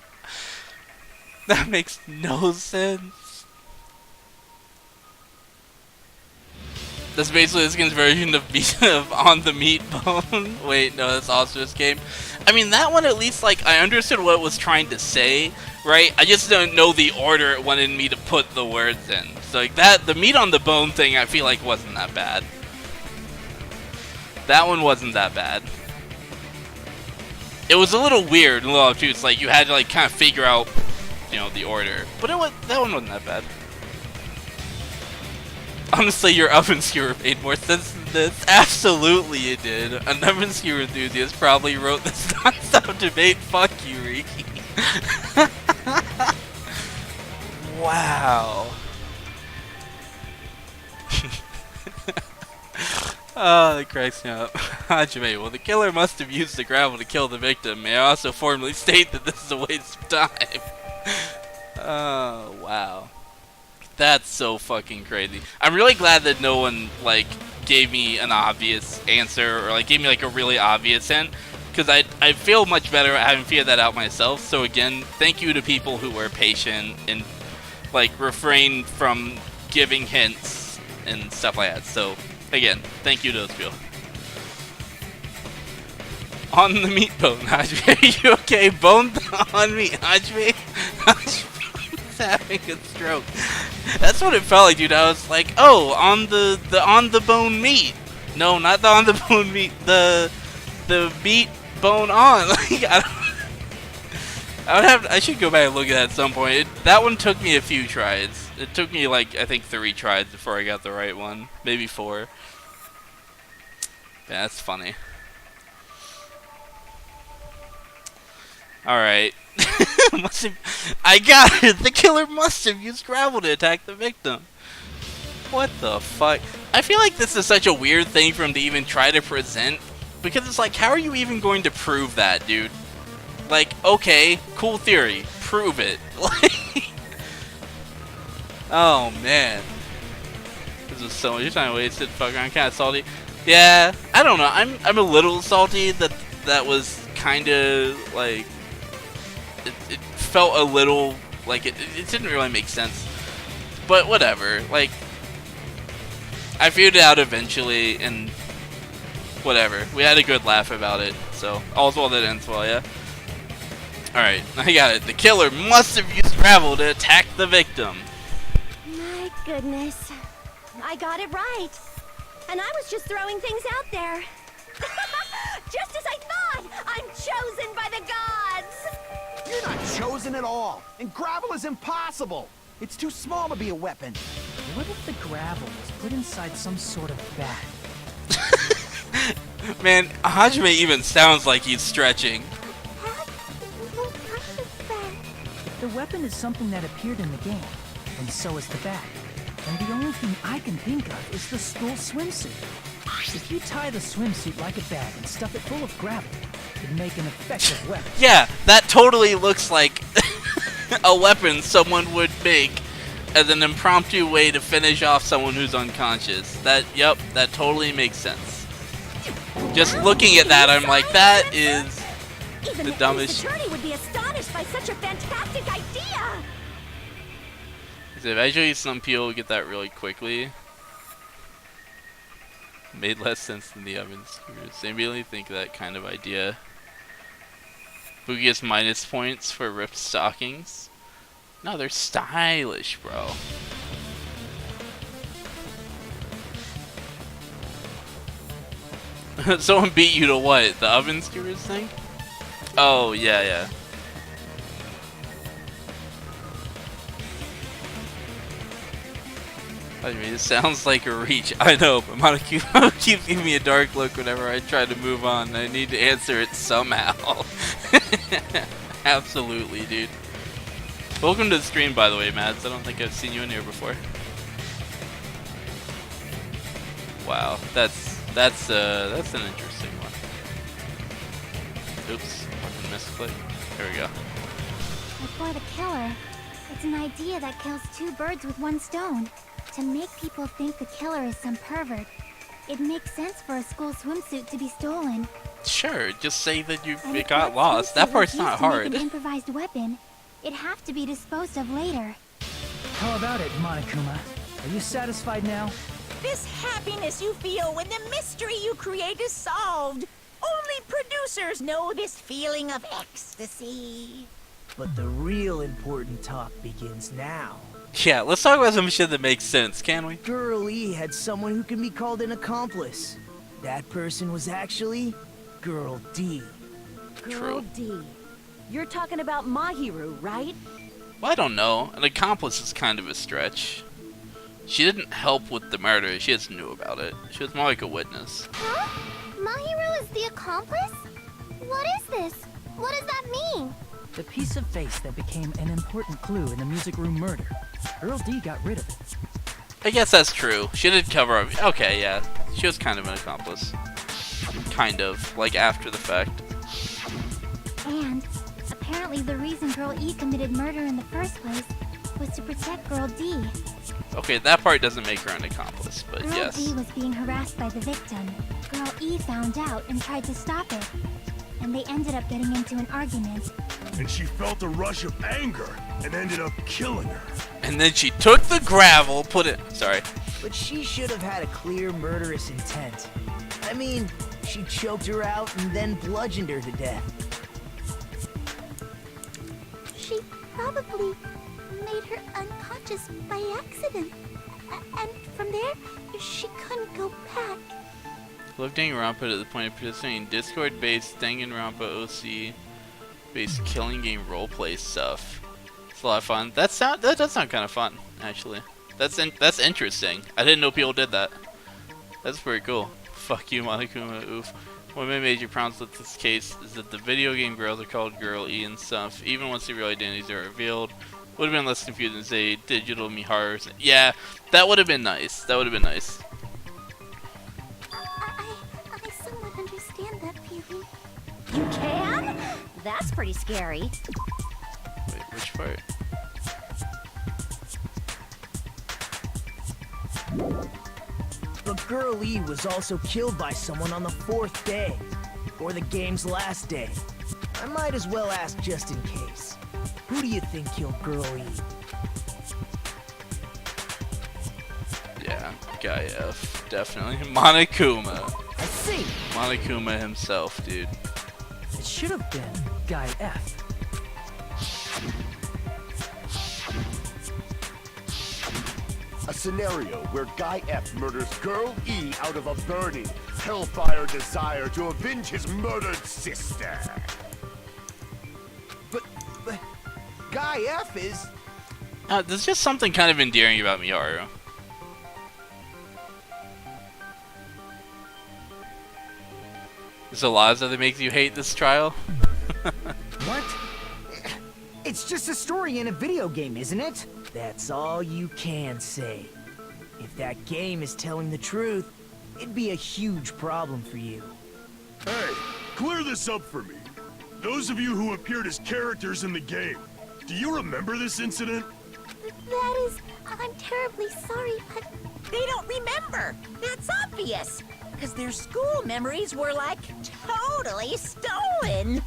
Speaker 2: That makes no sense. That's basically this game's version of On the Meat Bone. Wait, no, that's also this game. I mean, that one at least, like, I understood what it was trying to say, right? I just don't know the order it wanted me to put the words in. So, like, that, the meat on the bone thing, I feel like wasn't that bad. That one wasn't that bad. it was a little weird, a little obtuse. Like you had to like kind of figure out, you know, the order. But that one wasn't that bad. Honestly, your oven skewer made more sense than this. Absolutely it did. An oven skewer enthusiast probably wrote this non-stop debate. Fuck you, Riki. Wow. Oh, that cracks me up. Hajime, well, the killer must have used the gravel to kill the victim. May I also formally state that this is a waste of time? Oh, wow. That's so fucking crazy. I'm really glad that no one, like, gave me an obvious answer or, like, gave me, like, a really obvious hint. Because I feel much better at having figured that out myself. So, again, thank you to people who were patient and, like, refrained from giving hints and stuff like that. So, again, thank you to those people. On the meat bone, Hajime. Are you okay? Bone on meat, Hajime. Hajime's having a stroke. That's what it felt like, dude. I was like, oh, on the bone meat. No, not the on the bone meat. The meat bone on. Like, I should go back and look at that at some point. That one took me a few tries. It took me like I think 3 tries before I got the right one, maybe 4. That's funny. All right. I got it. The killer must have used gravel to attack the victim. What the fuck? I feel like this is such a weird thing for him to even try to present, because it's like, how are you even going to prove that, dude? Like, okay, cool theory, prove it. Oh man, this is so much time wasted. Fuck, I'm kind of salty. Yeah, I don't know. I'm a little salty that was kind of like it felt a little like it didn't really make sense. But whatever. Like, I figured it out eventually, and whatever. We had a good laugh about it. So all's well that ends well, yeah. Alright, I got it. The killer must have used gravel to attack the victim.
Speaker 3: My goodness. I got it right. And I was just throwing things out there. Just as I thought! I'm chosen by the gods!
Speaker 10: You're not chosen at all, and gravel is impossible. It's too small to be a weapon.
Speaker 5: What if the gravel was put inside some sort of bag?
Speaker 2: Man, Hajime even sounds like he's stretching.
Speaker 5: The weapon is something that appeared in the game, and so is the bag. And the only thing I can think of is the school swimsuit. If you tie the swimsuit like a bag and stuff it full of gravel, it'd make an effective weapon.
Speaker 2: Yeah, that totally looks like a weapon someone would make as an impromptu way to finish off someone who's unconscious. Yep, that totally makes sense. Just looking at that, I'm like, that is the dumbest.
Speaker 3: Even the attorney would be astonished by such a fantastic idea.
Speaker 2: Eventually, some people get that really quickly. Made less sense than the oven skewers. They really think that kind of idea. Boogie gets minus points for ripped stockings. No, they're stylish, bro. Someone beat you to what? The oven skewers thing? Oh, yeah, yeah. I mean, it sounds like a reach. I know, but Monocuba keeps giving me a dark look whenever I try to move on. I need to answer it somehow. Absolutely, dude. Welcome to the stream, by the way, Mads. I don't think I've seen you in here before. Wow, that's an interesting one. Oops, fucking misclick. There we go.
Speaker 3: Before the killer, it's an idea that kills 2 birds with 1 stone. To make people think the killer is some pervert, it makes sense for a school swimsuit to be stolen.
Speaker 2: Sure, just say that
Speaker 3: And
Speaker 2: it
Speaker 3: if
Speaker 2: got
Speaker 3: that
Speaker 2: lost.
Speaker 3: swimsuit
Speaker 2: That
Speaker 3: was
Speaker 2: part's
Speaker 3: used
Speaker 2: not
Speaker 3: to make
Speaker 2: hard.
Speaker 3: an improvised weapon, it'd have to be disposed of later.
Speaker 5: How about it, Monokuma? Are you satisfied now?
Speaker 6: This happiness you feel when the mystery you create is solved. Only producers know this feeling of ecstasy.
Speaker 1: But the real important talk begins now.
Speaker 2: Yeah, let's talk about some shit that makes sense, can we?
Speaker 1: Girl E had someone who can be called an accomplice. That person was actually Girl D.
Speaker 11: Girl
Speaker 2: True.
Speaker 11: D. You're talking about Mahiru, right?
Speaker 2: Well, I don't know. An accomplice is kind of a stretch. She didn't help with the murder. She just knew about it. She was more like a witness.
Speaker 3: Huh? Mahiru is the accomplice? What is this? What does that mean?
Speaker 5: The piece of face that became an important clue in the music room murder. Girl D got rid of it.
Speaker 2: I guess that's true. She did cover up. Okay, yeah. She was kind of an accomplice. Kind of. Like after the fact.
Speaker 3: And apparently the reason Girl E committed murder in the first place was to protect Girl D.
Speaker 2: Okay, that part doesn't make her an accomplice, but
Speaker 3: Girl
Speaker 2: yes.
Speaker 3: D was being harassed by the victim. Girl E found out and tried to stop it. And they ended up getting into an argument.
Speaker 4: And she felt a rush of anger and ended up killing her.
Speaker 2: And then she took the gravel, put it. Sorry.
Speaker 5: But she should have had a clear murderous intent. I mean, she choked her out and then bludgeoned her to death.
Speaker 3: She probably made her unconscious by accident. And from there, she couldn't go back.
Speaker 2: Love Danganronpa to the point of participating in Discord-based Danganronpa OC-based killing game roleplay stuff. It's a lot of fun. That does sound kind of fun, actually. That's interesting. I didn't know people did that. That's pretty cool. Fuck you, Monokuma. Oof. One of my major problems with this case is that the video game girls are called Girl E and stuff. Even once the real identities are revealed, would have been less confusing to say digital Miharu. Yeah, that would have been nice. That would have been nice.
Speaker 3: I somewhat understand that feeling.
Speaker 11: You can? That's pretty scary.
Speaker 2: Wait, which part?
Speaker 5: But Girl E was also killed by someone on the 4th day, or the game's last day. I might as well ask just in case. Who do you think killed Girl E?
Speaker 2: Yeah, Guy F. Definitely. Monokuma.
Speaker 5: I see.
Speaker 2: Monokuma himself, dude.
Speaker 5: It should have been Guy F.
Speaker 8: A scenario where Guy F murders Girl E out of a burning, hellfire desire to avenge his murdered sister. But Guy F is...
Speaker 2: There's just something kind of endearing about Miharu. There's a lot that makes you hate this trial.
Speaker 12: What? It's just a story in a video game, isn't it?
Speaker 5: That's all you can say. If that game is telling the truth, it'd be a huge problem for you.
Speaker 4: Hey, clear this up for me. Those of you who appeared as characters in the game, do you remember this incident?
Speaker 3: That is, I'm terribly sorry, but
Speaker 6: They don't remember. That's obvious. Because their school memories were, like, totally stolen.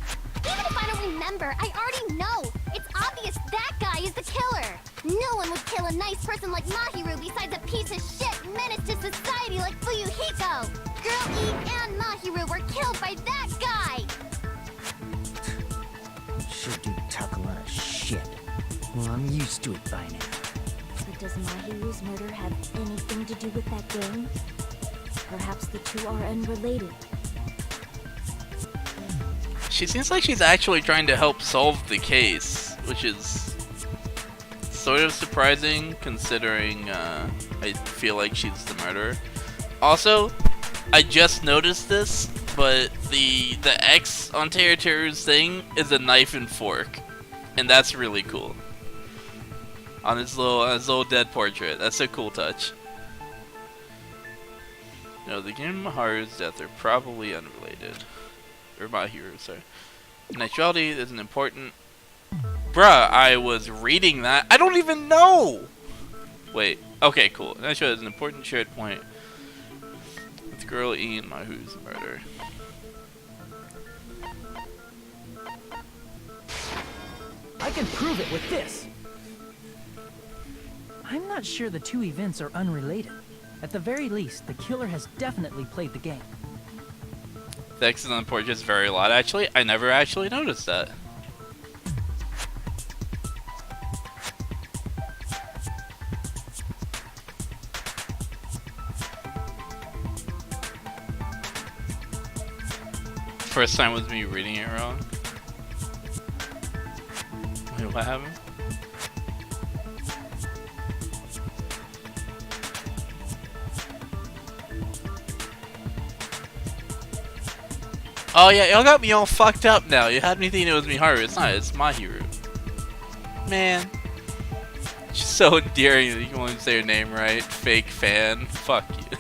Speaker 3: even if I don't remember, I already know. It's obvious that guy is the killer. No one would kill a nice person like Mahiru besides a piece of shit menace to society like Fuyuhiko. Girl E and Mahiru were killed by that guy.
Speaker 12: Sure do talk a lot of shit. Well, I'm used to it by now.
Speaker 3: But does Mahiru's murder have anything to do with that game? Perhaps the two are unrelated.
Speaker 2: She seems like she's actually trying to help solve the case, which is sort of surprising considering I feel like she's the murderer. Also, I just noticed this, but the X on Teru's thing is a knife and fork, and that's really cool. On his little dead portrait, that's a cool touch. No, the game and Maharu's death are probably unrelated. Or Mahiru, sorry. Neutrality is an important... Bruh, I was reading that. I don't even know! Wait, okay, cool. Neutrality is an important shared point with Girl E and Mahiru's murder.
Speaker 5: I can prove it with this. I'm not sure the two events are unrelated. At the very least, the killer has definitely played the game.
Speaker 2: The X is on the portrait vary a lot, actually. I never actually noticed that. First time was me reading it wrong. Wait, what happened? Oh yeah, y'all got me all fucked up now. You had me thinking it was Miharu. It's not, it's Mahiru. Man. She's so endearing that you can only say her name right. Fake fan. Fuck you.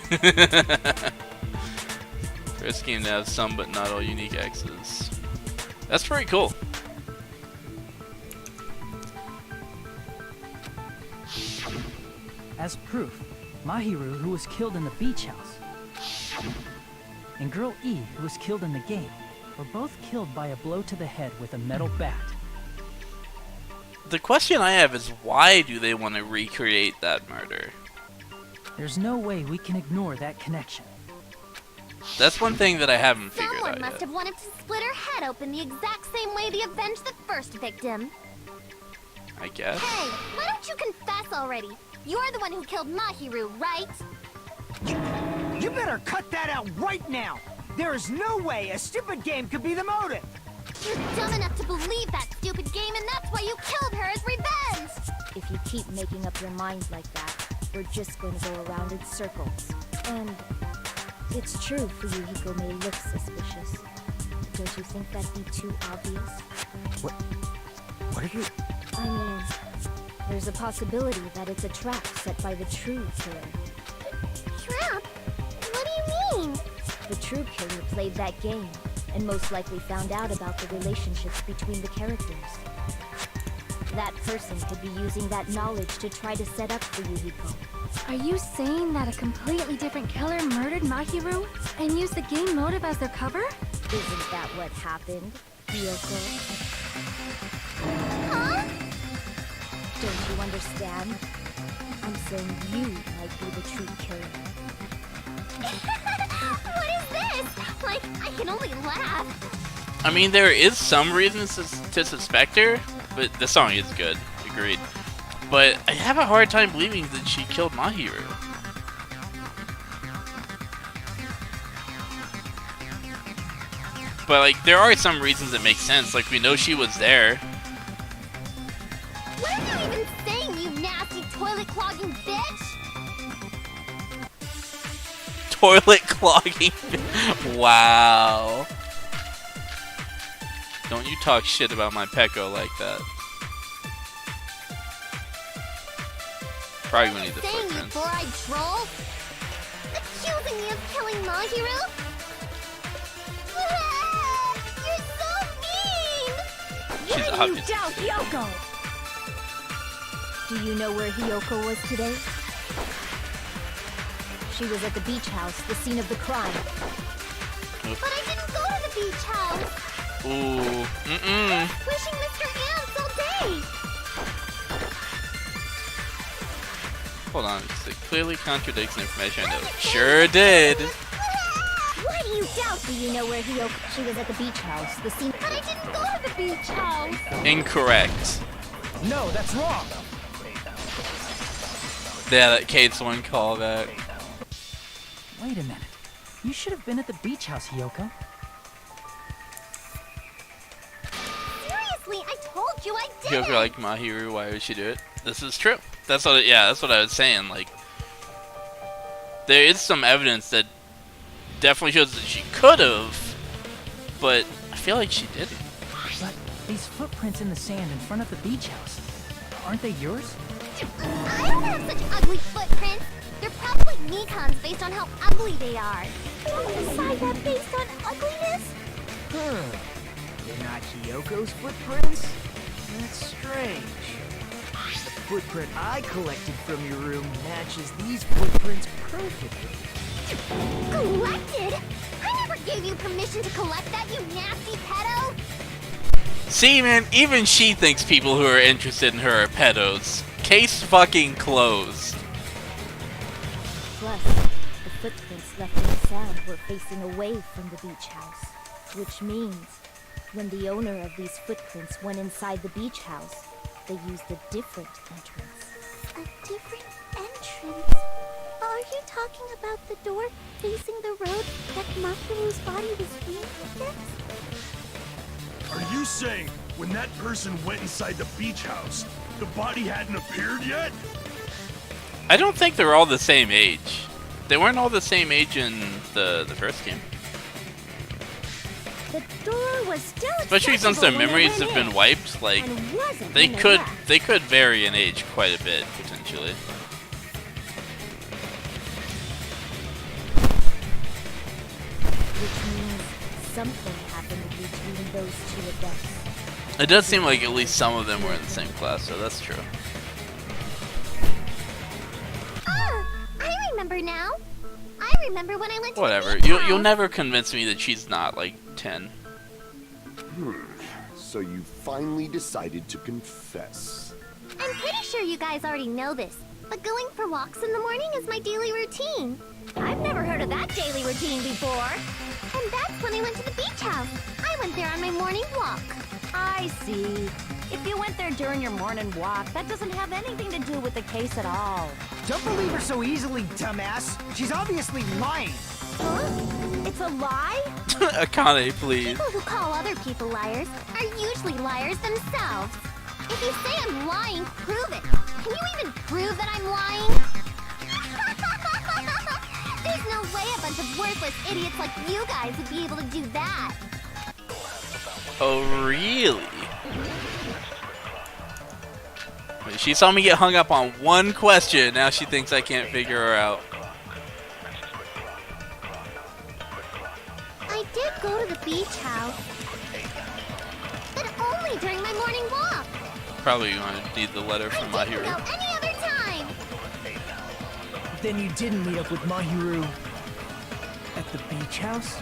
Speaker 2: First game to have some but not all unique X's. That's pretty cool.
Speaker 5: As proof, Mahiru, who was killed in the beach house, and Girl E, who was killed in the game, were both killed by a blow to the head with a metal bat.
Speaker 2: The question I have is, why do they want to recreate that murder?
Speaker 5: There's no way we can ignore that connection.
Speaker 2: That's one thing that I haven't figured
Speaker 3: Someone
Speaker 2: out
Speaker 3: must
Speaker 2: yet.
Speaker 3: have wanted to split her head open the exact same way they avenged the first victim.
Speaker 2: I guess.
Speaker 3: Hey, why don't you confess already? You're the one who killed Mahiru, right?
Speaker 12: You better cut that out right now! There is no way a stupid game could be the motive!
Speaker 3: You're dumb enough to believe that stupid game, and that's why you killed her as revenge!
Speaker 11: If you keep making up your mind like that, we're just going to go around in circles. And it's true Fuyuhiko may look suspicious. Don't you think that'd be too obvious?
Speaker 12: What are you...
Speaker 11: I mean, there's a possibility that it's a trap set by the true killer.
Speaker 3: Trap? What do you mean?
Speaker 11: The true killer played that game, and most likely found out about the relationships between the characters. That person could be using that knowledge to try to set up Fuyuhiko.
Speaker 13: Are you saying that a completely different killer murdered Mahiru and used the game motive as their cover?
Speaker 11: Isn't that what happened, Hiyoko?
Speaker 3: Huh?
Speaker 11: Don't you understand? I'm saying you might be the true killer.
Speaker 3: What is this? Like, I can only laugh.
Speaker 2: I mean, there is some reasons to suspect her, but the song is good. Agreed. But I have a hard time believing that she killed Mahiru. But, like, there are some reasons that make sense. Like, we know she was there.
Speaker 3: What are you even saying, you nasty toilet-clogging bitch?
Speaker 2: Toilet clogging. Wow. Don't you talk shit about my Pecco like that. Probably gonna need the
Speaker 3: Saying
Speaker 2: footprints.
Speaker 3: before I troll? Accusing me of killing Mahiru? You're so mean!
Speaker 2: She's
Speaker 11: What do you
Speaker 2: obvious.
Speaker 11: doubt, Hiyoko? Do you know where Hiyoko was today? She was at the beach house, the scene of the crime.
Speaker 3: But I didn't go to the beach house!
Speaker 2: Ooh.
Speaker 3: I was wishing Mr. Ants all day!
Speaker 2: Hold on. It clearly contradicts information I know. Sure did.
Speaker 11: Why do you doubt? Do you know where Hiyoko? She was at the beach house, the scene.
Speaker 3: But I didn't go to the beach house!
Speaker 2: Incorrect.
Speaker 10: No, that's wrong.
Speaker 2: Yeah, that Kate's one callback.
Speaker 5: Wait a minute. You should have been at the beach house, Hiyoko.
Speaker 3: Seriously, I told you I didn't!
Speaker 2: Hiyoko like Mahiru, why would she do it? This is true. That's what that's what I was saying. Like, there is some evidence that definitely shows that she could have, but I feel like she didn't.
Speaker 5: But these footprints in the sand in front of the beach house, aren't they yours?
Speaker 3: I don't have such ugly footprints! They're probably Nikon's based on how ugly they are. Don't decide that based on ugliness?
Speaker 1: They're not Hiyoko's footprints? That's strange. The footprint I collected from your room matches these footprints perfectly.
Speaker 3: Collected? I never gave you permission to collect that, you nasty pedo!
Speaker 2: See, man, even she thinks people who are interested in her are pedos. Case fucking closed.
Speaker 11: Plus, the footprints left in the sand were facing away from the beach house, which means when the owner of these footprints went inside the beach house, they used a different entrance.
Speaker 3: A different entrance? Are you talking about the door facing the road that Mahiru's body was being against?
Speaker 4: Are you saying when that person went inside the beach house, the body hadn't appeared yet?
Speaker 2: I don't think they're all the same age. They weren't all the same age in the first game.
Speaker 3: The door was still
Speaker 2: Especially since their memories have been wiped, like they could vary in age quite a bit potentially.
Speaker 3: Which means something happened between those two events.
Speaker 2: It does seem like at least some of them were in the same class, so that's true.
Speaker 3: Ah, I remember now. I remember when I went to
Speaker 2: Whatever.
Speaker 3: the beach
Speaker 2: You'll
Speaker 3: house.
Speaker 2: never convince me that she's not like 10.
Speaker 8: So you finally decided to confess.
Speaker 3: I'm pretty sure you guys already know this, but going for walks in the morning is my daily routine. I've never heard of that daily routine before. And that's when I went to the beach house. I went there on my morning walk.
Speaker 11: I see. If you went there during your morning walk, that doesn't have anything to do with the case at all.
Speaker 12: Don't believe her so easily, dumbass. She's obviously lying.
Speaker 3: Huh?
Speaker 11: It's a lie?
Speaker 2: Akane, please.
Speaker 3: People who call other people liars are usually liars themselves. If you say I'm lying, prove it. Can you even prove that I'm lying? There's no way a bunch of worthless idiots like you guys would be able to do that.
Speaker 2: Oh, really? She saw me get hung up on one question, now she thinks I can't figure her out.
Speaker 3: I did go to the beach house, but only during my morning walk.
Speaker 2: Probably going to need the letter from
Speaker 3: I didn't
Speaker 2: Mahiru.
Speaker 3: go any other time.
Speaker 5: Then you didn't meet up with Mahiru at the beach house?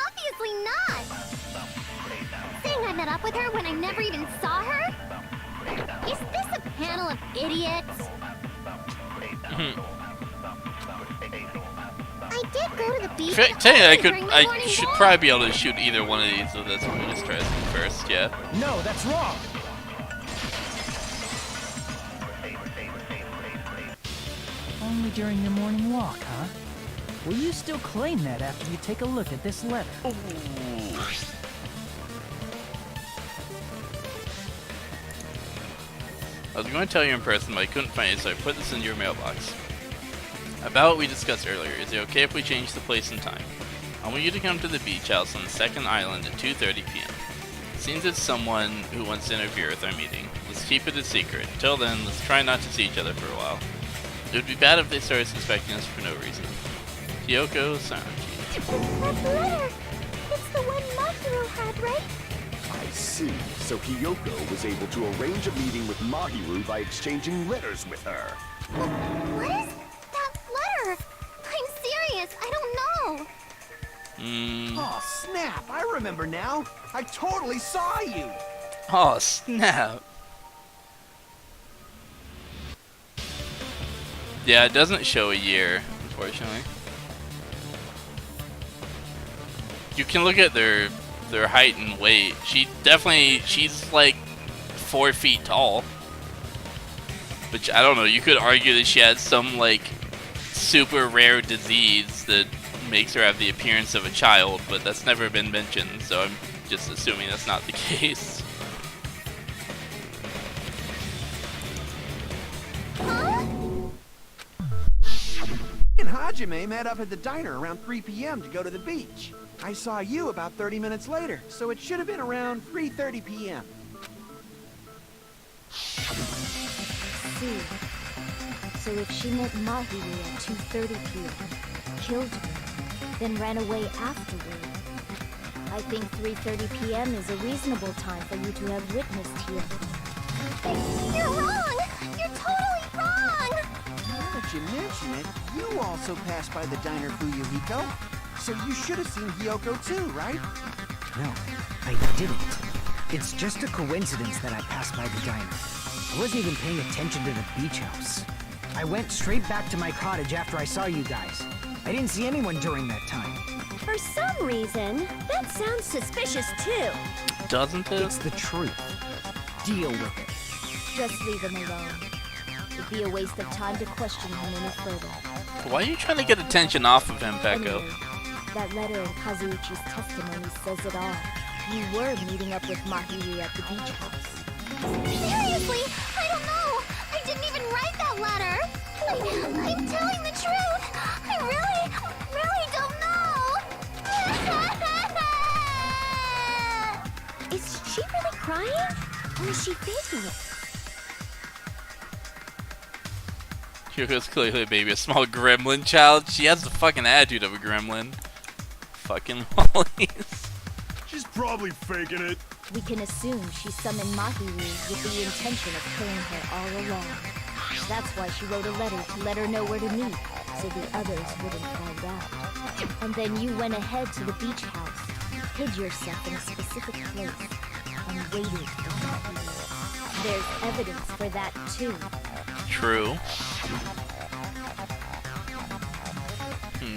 Speaker 3: Obviously not. Saying I met up with her when I never even saw her? Is this a panel of idiots? I did go to the beach.
Speaker 2: I should probably be able to shoot either one of these, so that's what we'll just try this one first, yeah.
Speaker 5: No, that's wrong. Only during your morning walk, huh? Will you still claim that after you take a look at this letter?
Speaker 2: I was going to tell you in person, but I couldn't find it, so I put this in your mailbox. About what we discussed earlier, is it okay if we change the place and time? I want you to come to the beach house on the second island at 2:30 p.m. Seems it's someone who wants to interfere with our meeting. Let's keep it a secret. Until then, let's try not to see each other for a while. It would be bad if they started suspecting us for no reason. Kyoko Sanji.
Speaker 3: That letter! It's the one Mahiru had, right?
Speaker 8: I see. So Hiyoko was able to arrange a meeting with Mahiru by exchanging letters with her.
Speaker 3: What is that letter? I'm serious, I don't know.
Speaker 10: Oh, snap. I remember now. I totally saw you.
Speaker 2: Oh, snap. Yeah, it doesn't show a year, unfortunately. You can look at their height and weight. She's like 4 feet tall. Which, I don't know, you could argue that she has some like super rare disease that makes her have the appearance of a child, but that's never been mentioned, so I'm just assuming that's not the case.
Speaker 10: And Hajime met up at the diner around 3 p.m. to go to the beach. I saw you about 30 minutes later, so it should have been around 3:30 p.m.
Speaker 3: See. So if she met Mahiru at 2:30 p.m., killed her, then ran away afterward, I think 3:30 p.m. is a reasonable time for you to have witnessed here. You're wrong! You're totally wrong!
Speaker 10: Now that you mention it, you also passed by the diner, Fuyuhiko. So you should have seen Hiyoko too, right?
Speaker 12: No, I didn't. It's just a coincidence that I passed by the diner. I wasn't even paying attention to the beach house. I went straight back to my cottage after I saw you guys. I didn't see anyone during that time.
Speaker 3: For some reason, that sounds suspicious too.
Speaker 2: Doesn't it?
Speaker 12: It's the truth. Deal with it.
Speaker 3: Just leave him alone. It'd be a waste of time to question him any further.
Speaker 2: Why are you trying to get attention off of him, Peko?
Speaker 3: Anyway, That letter in Kazuichi's testimony says it all. You were meeting up with Mahiru at the beach house. Seriously? I don't know! I didn't even write that letter! I'm telling the truth! I really don't know! Is she really crying? Or is she faking it?
Speaker 2: Kyoko's clearly a baby, a small gremlin child. She has the fucking attitude of a gremlin. Fucking lollies.
Speaker 4: She's probably faking it.
Speaker 3: We can assume she summoned Mahiru with the intention of killing her all along. That's why she wrote a letter to let her know where to meet, so the others wouldn't find out. And then you went ahead to the beach house, hid yourself in a specific place, and waited for Mahiru. There's evidence for that too.
Speaker 2: True.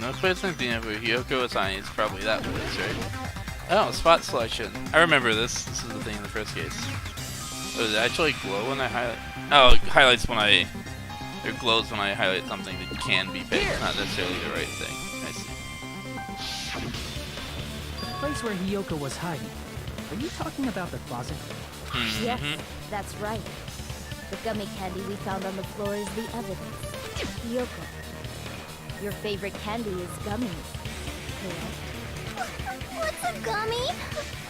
Speaker 2: No place thinking of Hyoko Asani is probably that place, right? Oh, spot selection. I remember this. This is the thing in the first case. Oh, does it actually glow when I highlight? Oh, it highlights when I... It glows when I highlight something that can be picked, not necessarily the right thing. I see.
Speaker 5: The place where Hyoko was hiding. Are you talking about the closet?
Speaker 3: Yes, that's right. The gummy candy we found on the floor is the evidence. Hyoko, your favorite candy is gummies, correct? What's a gummy?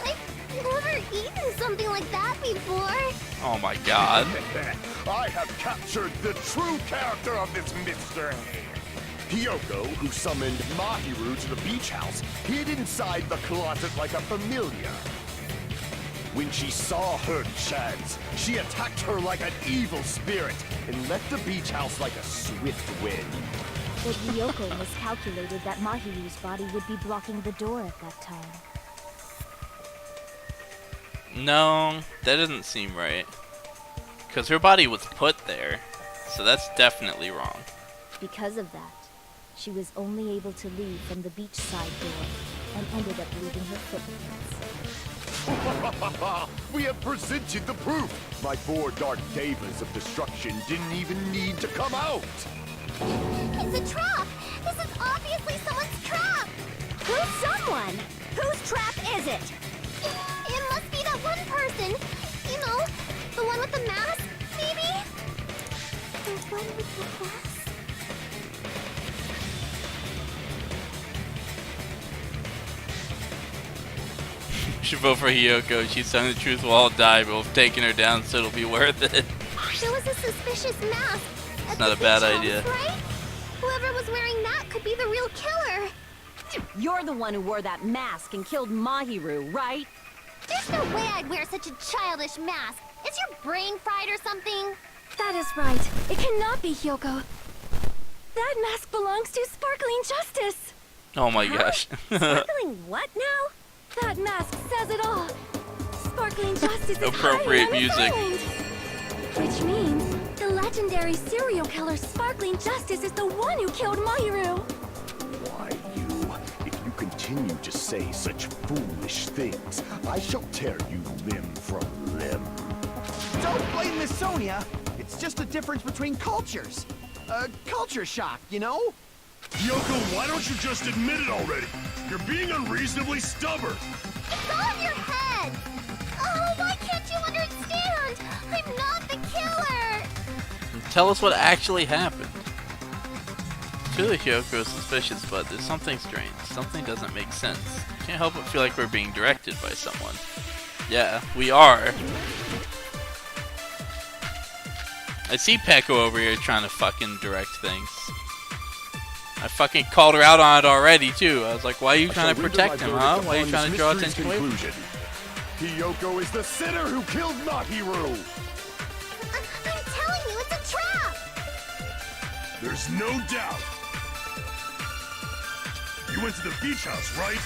Speaker 3: I've never eaten something like that before.
Speaker 2: Oh my god.
Speaker 8: I have captured the true character of this mystery. Hyoko, who summoned Mahiru to the beach house, hid inside the closet like a familiar. When she saw her chance, she attacked her like an evil spirit and left the beach house like a swift wind.
Speaker 3: But Hyoko miscalculated that Mahiru's body would be blocking the door at that time.
Speaker 2: No, that doesn't seem right. Because her body was put there, so that's definitely wrong.
Speaker 3: Because of that, she was only able to leave from the beachside door and ended up leaving her footprints.
Speaker 8: We have presented the proof! My 4 dark devas of destruction didn't even need to come out!
Speaker 3: It's a trap! This is obviously someone's trap!
Speaker 11: Who's someone? Whose trap is it?
Speaker 3: It must be that one person! You know, the one with the mask, maybe? The one with the mask?
Speaker 2: Should vote for Hyoko. She's telling the truth, we'll all die, but we've taken her down, so it'll be worth it.
Speaker 3: There was a suspicious mask.
Speaker 2: It's not a bad idea.
Speaker 3: Right? Whoever was wearing that could be the real killer.
Speaker 11: You're the one who wore that mask and killed Mahiru, right?
Speaker 3: There's no way I'd wear such a childish mask. Is your brain fried or something?
Speaker 13: That is right. It cannot be Hyoko. That mask belongs to Sparkling Justice.
Speaker 2: Oh my gosh.
Speaker 11: Sparkling what now?
Speaker 13: That mask says it all. Sparkling Justice is
Speaker 2: Appropriate music.
Speaker 13: Which means the legendary serial killer Sparkling Justice is the one who killed Mahiru.
Speaker 8: Why, you? If you continue to say such foolish things, I shall tear you limb from limb.
Speaker 10: Don't blame Miss Sonia. It's just a difference between cultures. A culture shock, you know?
Speaker 4: Hyoko, why don't you just admit it already? You're being unreasonably stubborn.
Speaker 3: It's all in your head. Oh, why can't you understand? I'm not the killer.
Speaker 2: Tell us what actually happened. Clearly Hyoko is suspicious, but there's something strange. Something doesn't make sense. Can't help but feel like we're being directed by someone. Yeah, we are. I see Peko over here trying to fucking direct things. I fucking called her out on it already, too. I was like, why are you trying to protect him, huh? Why are you trying to draw attention away from him?
Speaker 8: Hyoko is the sinner who killed Mahiru!
Speaker 3: I'm telling you, it's a trap!
Speaker 4: There's no doubt. You went to the beach house, right?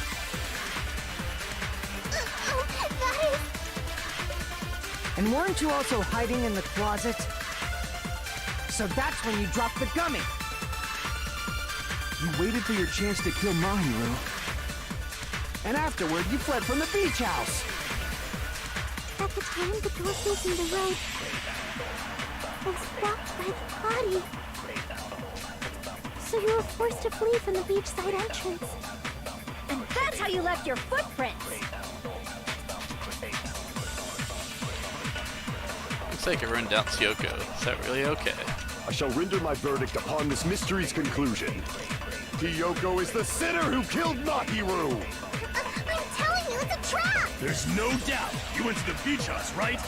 Speaker 3: That is...
Speaker 12: And weren't you also hiding in the closet? So that's when you dropped the gummy.
Speaker 10: You waited for your chance to kill Mahiru. And afterward, you fled from the beach house.
Speaker 3: At the time, the door facing the road was blocked by the body. So you were forced to flee from the beachside entrance.
Speaker 11: So that's how you left your footprints.
Speaker 2: Looks like it ruined down Kyoko. Is that really okay?
Speaker 8: I shall render my verdict upon this mystery's conclusion. Kyoko is the sinner who killed Mahiru!
Speaker 3: I'm telling you, it's a trap!
Speaker 4: There's no doubt. You went to the beach house, right?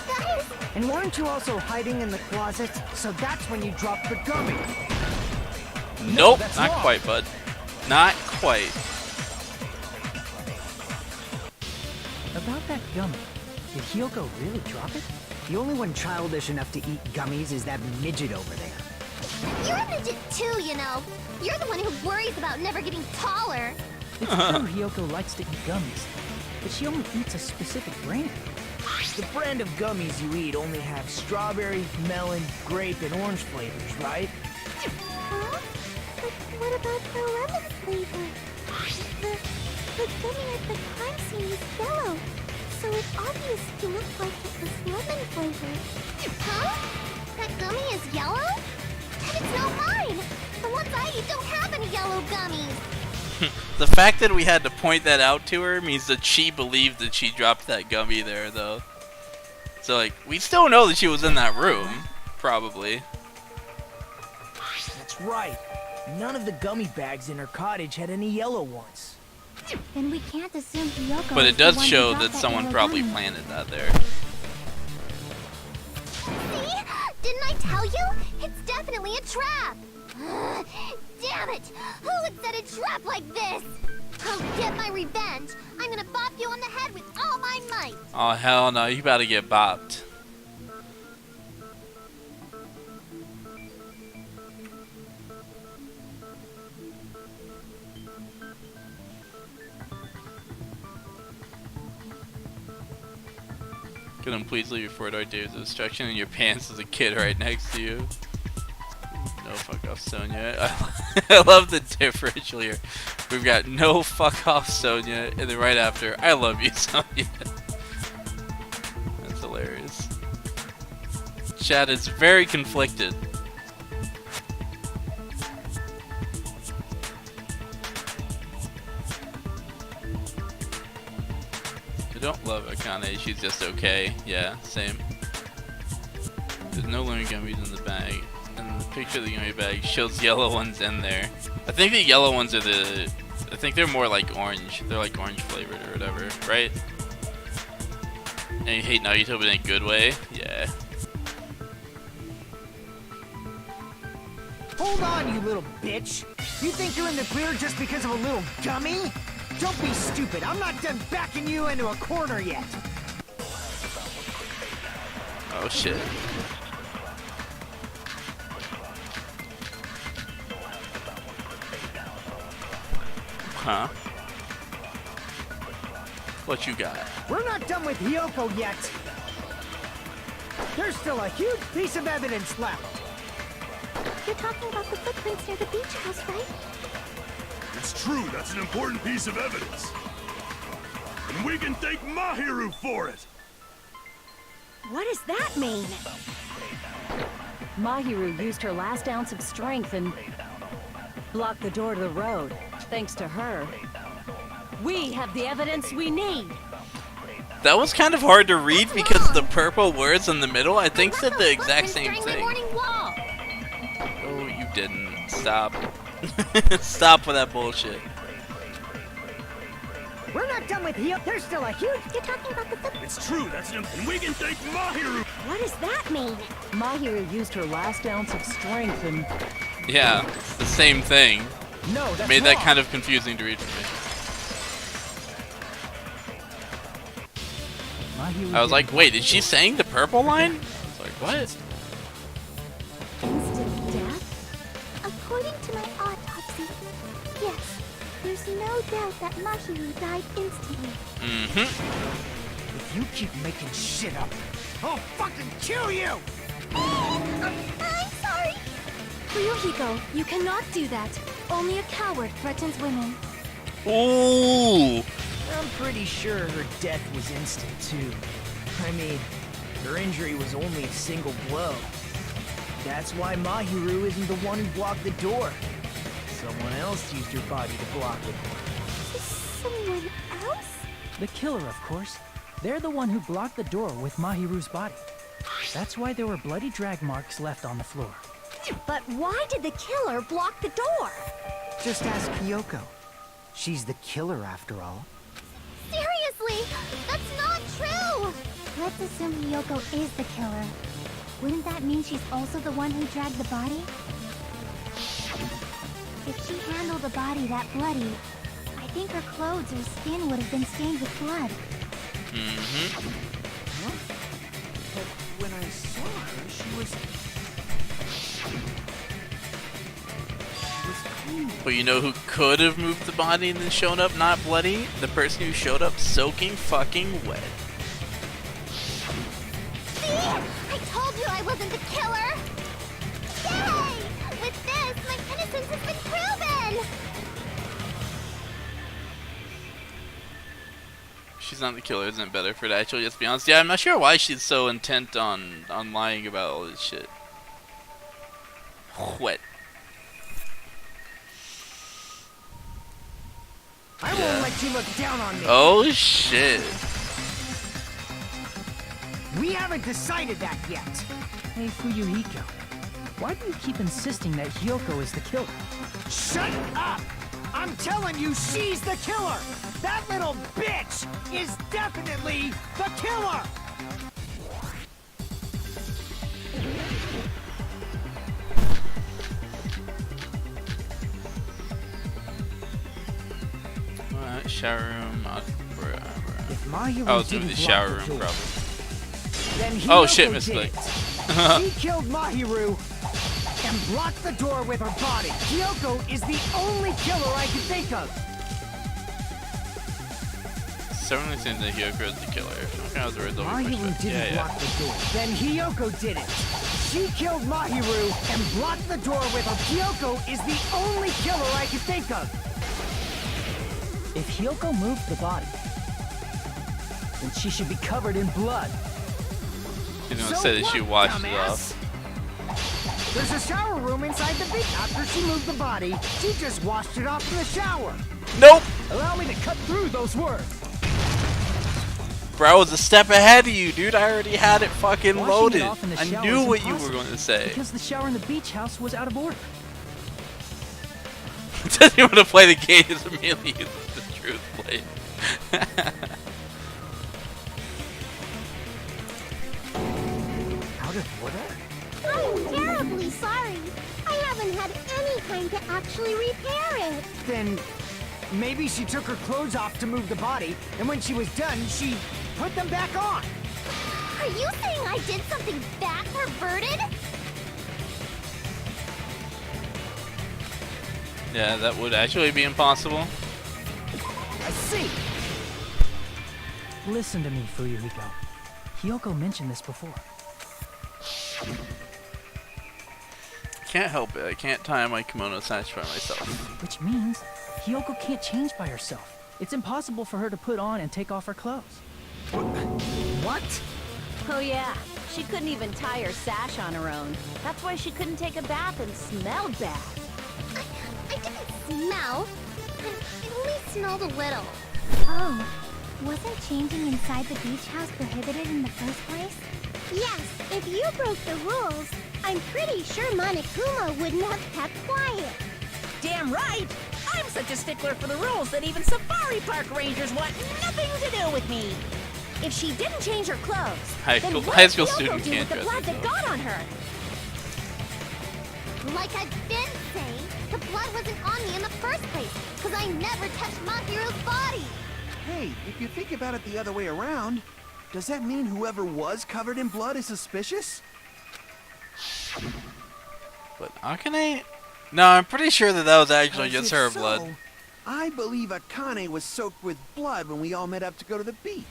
Speaker 3: Guys,
Speaker 12: And weren't you also hiding in the closet? So that's when you dropped the gummy.
Speaker 2: Nope,
Speaker 12: that's
Speaker 2: not
Speaker 12: wrong.
Speaker 2: quite, bud. Not quite.
Speaker 5: About that gummy, did Hyoko really drop it?
Speaker 12: The only one childish enough to eat gummies is that midget over there.
Speaker 3: you're a midget too, you know. You're the one who worries about never getting taller.
Speaker 5: It's true Hyoko likes to eat gummies, but she only eats a specific brand.
Speaker 1: The brand of gummies you eat only have strawberry, melon, grape, and orange flavors, right?
Speaker 3: Huh? But what about the lemon flavor? The gummy at the crime scene is yellow, so it obviously looked like it was lemon flavored. Huh? That gummy is yellow? Then it's not mine! The ones I eat don't have any yellow gummies!
Speaker 2: The fact that we had to point that out to her means that she believed that she dropped that gummy there, though. So, like, we still know that she was in that room, probably.
Speaker 1: That's right. None of the gummy bags in her cottage had any yellow ones.
Speaker 3: Then we can't assume Hyoko
Speaker 2: But
Speaker 3: is
Speaker 2: it
Speaker 3: the
Speaker 2: does
Speaker 3: one who
Speaker 2: show
Speaker 3: dropped
Speaker 2: that someone
Speaker 3: yellow
Speaker 2: probably
Speaker 3: gummy.
Speaker 2: planted that there.
Speaker 3: See? Didn't I tell you? It's definitely a trap! Damn it! Who would set a trap like this? I'll get my revenge! I'm gonna bop you on the head with all my might!
Speaker 2: Oh, hell no, you about to get bopped. Could him please leave your four-door days of destruction in your pants as a kid right next to you? No fuck off, Sonia. I love the differential here. We've got no fuck off, Sonia, and then right after, I love you, Sonia. That's hilarious. Chat is very conflicted. I don't love Akane, she's just okay. Yeah, same. There's no lemon gummies in the bag. And the picture of the gummy bag shows yellow ones in there. I think the yellow ones are the... I think they're more like orange. They're like orange flavored or whatever, right? And you hate Naruto but in a good way? Yeah.
Speaker 12: Hold on, you little bitch! You think you're in the clear just because of a little gummy? Don't be stupid, I'm not done backing you into a corner yet!
Speaker 2: Oh shit. Huh? What you got?
Speaker 12: We're not done with Hyoko yet! There's still a huge piece of evidence left!
Speaker 3: You're talking about the footprints near the beach house, right?
Speaker 4: It's true, that's an important piece of evidence. And we can thank Mahiru for it!
Speaker 11: What does that mean? Mahiru used her last ounce of strength and blocked the door to the road. Thanks to her, we have the evidence we need.
Speaker 2: That was kind of hard to read because the purple words in the middle, I think, said the exact
Speaker 3: Footprints
Speaker 2: same
Speaker 3: during the
Speaker 2: thing.
Speaker 3: morning walk.
Speaker 2: Oh, you didn't. Stop. Stop with that bullshit.
Speaker 12: We're not done with Hyoko, there's still a huge...
Speaker 3: You're talking about the footprints.
Speaker 4: It's true, that's an... And we can thank Mahiru!
Speaker 11: What does that mean? Mahiru used her last ounce of strength and...
Speaker 2: Yeah, it's the same thing.
Speaker 12: No, that's
Speaker 2: Made that
Speaker 12: wrong.
Speaker 2: kind of confusing to read for me.
Speaker 5: Mahiru
Speaker 2: I was like,
Speaker 5: didn't
Speaker 2: wait,
Speaker 5: block
Speaker 2: is
Speaker 5: the
Speaker 2: she
Speaker 5: door.
Speaker 2: saying the purple line? I was like, what?
Speaker 3: Instant death? According to my autopsy, yes, there's no doubt that Mahiru died instantly.
Speaker 2: Mm-hmm.
Speaker 12: If you keep making shit up, I'll fucking kill you!
Speaker 3: I'm sorry.
Speaker 13: Ryuhiko, you cannot do that. Only a coward threatens women.
Speaker 2: Ooh!
Speaker 1: I'm pretty sure her death was instant, too. I mean, her injury was only a single blow. That's why Mahiru isn't the one who blocked the door. Someone else used her body to block it.
Speaker 3: Someone else?
Speaker 5: The killer, of course. They're the one who blocked the door with Mahiru's body. That's why there were bloody drag marks left on the floor.
Speaker 3: But why did the killer block the door?
Speaker 12: Just ask Kyoko. She's the killer after all.
Speaker 3: Seriously, that's not true! Let's assume Hiyoko is the killer. Wouldn't that mean she's also the one who dragged the body? If she handled a body that bloody, I think her clothes or skin would have been stained with blood.
Speaker 2: Mm-hmm.
Speaker 10: Huh? But when I saw her, she was clean.
Speaker 2: But you know who could have moved the body and then shown up not bloody? The person who showed up soaking fucking wet.
Speaker 3: See? I told you I wasn't the killer! Yay! With this, my innocence has been proven!
Speaker 2: She's not the killer, isn't it better for it actually, let's be honest. Yeah, I'm not sure why she's so intent on lying about all this shit. Wet.
Speaker 12: I won't let you look down on me.
Speaker 2: Oh shit.
Speaker 12: We haven't decided that yet.
Speaker 5: Hey, Fuyuhiko. Why do you keep insisting that Hiyoko is the killer?
Speaker 12: Shut up! I'm telling you, she's the killer! That little bitch is definitely the killer!
Speaker 2: Shower room.
Speaker 12: If Mahiru
Speaker 2: Oh, it's in
Speaker 12: didn't
Speaker 2: the shower
Speaker 12: block the
Speaker 2: room,
Speaker 12: door,
Speaker 2: probably.
Speaker 12: then
Speaker 2: Oh
Speaker 12: Hiyoko
Speaker 2: shit,
Speaker 12: did
Speaker 2: mistake.
Speaker 12: it. She killed Mahiru and blocked the door with her body. Kyoko is the only killer I can think of.
Speaker 2: Certainly seems that Hiyoko is the killer. Okay, I was right over
Speaker 12: Mahiru didn't block the door. Then Hiyoko did it. She killed Mahiru and blocked the door with her. Kyoko is the only killer I can think of.
Speaker 5: If Hiyoko moved the body, then she should be covered in blood.
Speaker 2: You don't say that she washed it off.
Speaker 12: There's a shower room inside the beach. After she moved the body, she just washed it off in the shower.
Speaker 2: Nope!
Speaker 5: Allow me to cut through those words.
Speaker 2: Bro, I was a step ahead of you, dude. I already had it fucking
Speaker 5: Washing
Speaker 2: loaded.
Speaker 5: it off in the
Speaker 2: I
Speaker 5: shower
Speaker 2: knew
Speaker 5: is
Speaker 2: what you were
Speaker 5: impossible,
Speaker 2: going to say.
Speaker 5: Because the shower in the beach house was out of order.
Speaker 2: Doesn't want to play the game, just immediately uses the truth plate.
Speaker 12: Out of order?
Speaker 3: I'm terribly sorry. I haven't had any time to actually repair it.
Speaker 12: Then maybe she took her clothes off to move the body, and when she was done, she put them back on.
Speaker 3: Are you saying I did something that perverted?
Speaker 2: Yeah, that would actually be impossible.
Speaker 12: I see.
Speaker 5: Listen to me, Fuyuhiko. Hiyoko mentioned this before.
Speaker 2: Can't help it. I can't tie my kimono sash by myself.
Speaker 5: Which means Hiyoko can't change by herself. It's impossible for her to put on and take off her clothes.
Speaker 12: What?
Speaker 11: Oh yeah, she couldn't even tie her sash on her own. That's why she couldn't take a bath and smelled bad.
Speaker 3: I didn't smell. It only smelled a little. Oh, wasn't changing inside the beach house prohibited in the first place? Yes, if you broke the rules, I'm pretty sure Monokuma wouldn't have kept quiet.
Speaker 6: Damn right! I'm such a stickler for the rules that even safari park rangers want nothing to do with me.
Speaker 11: If she didn't change her clothes,
Speaker 2: High
Speaker 11: then
Speaker 2: school-
Speaker 11: what
Speaker 2: high
Speaker 11: did
Speaker 2: school
Speaker 11: Kyoko
Speaker 2: student
Speaker 11: do
Speaker 2: can't
Speaker 11: with the
Speaker 2: dress
Speaker 11: blood that
Speaker 2: themselves.
Speaker 11: got on her?
Speaker 3: Like I've been saying, the blood wasn't on me in the first place, because I never touched Mahiru's body.
Speaker 10: Hey, if you think about it the other way around, does that mean whoever was covered in blood is suspicious?
Speaker 2: But Akane? No, I'm pretty sure that was actually just
Speaker 10: Because
Speaker 2: her
Speaker 10: if
Speaker 2: blood.
Speaker 10: so, I believe Akane was soaked with blood when we all met up to go to the beach.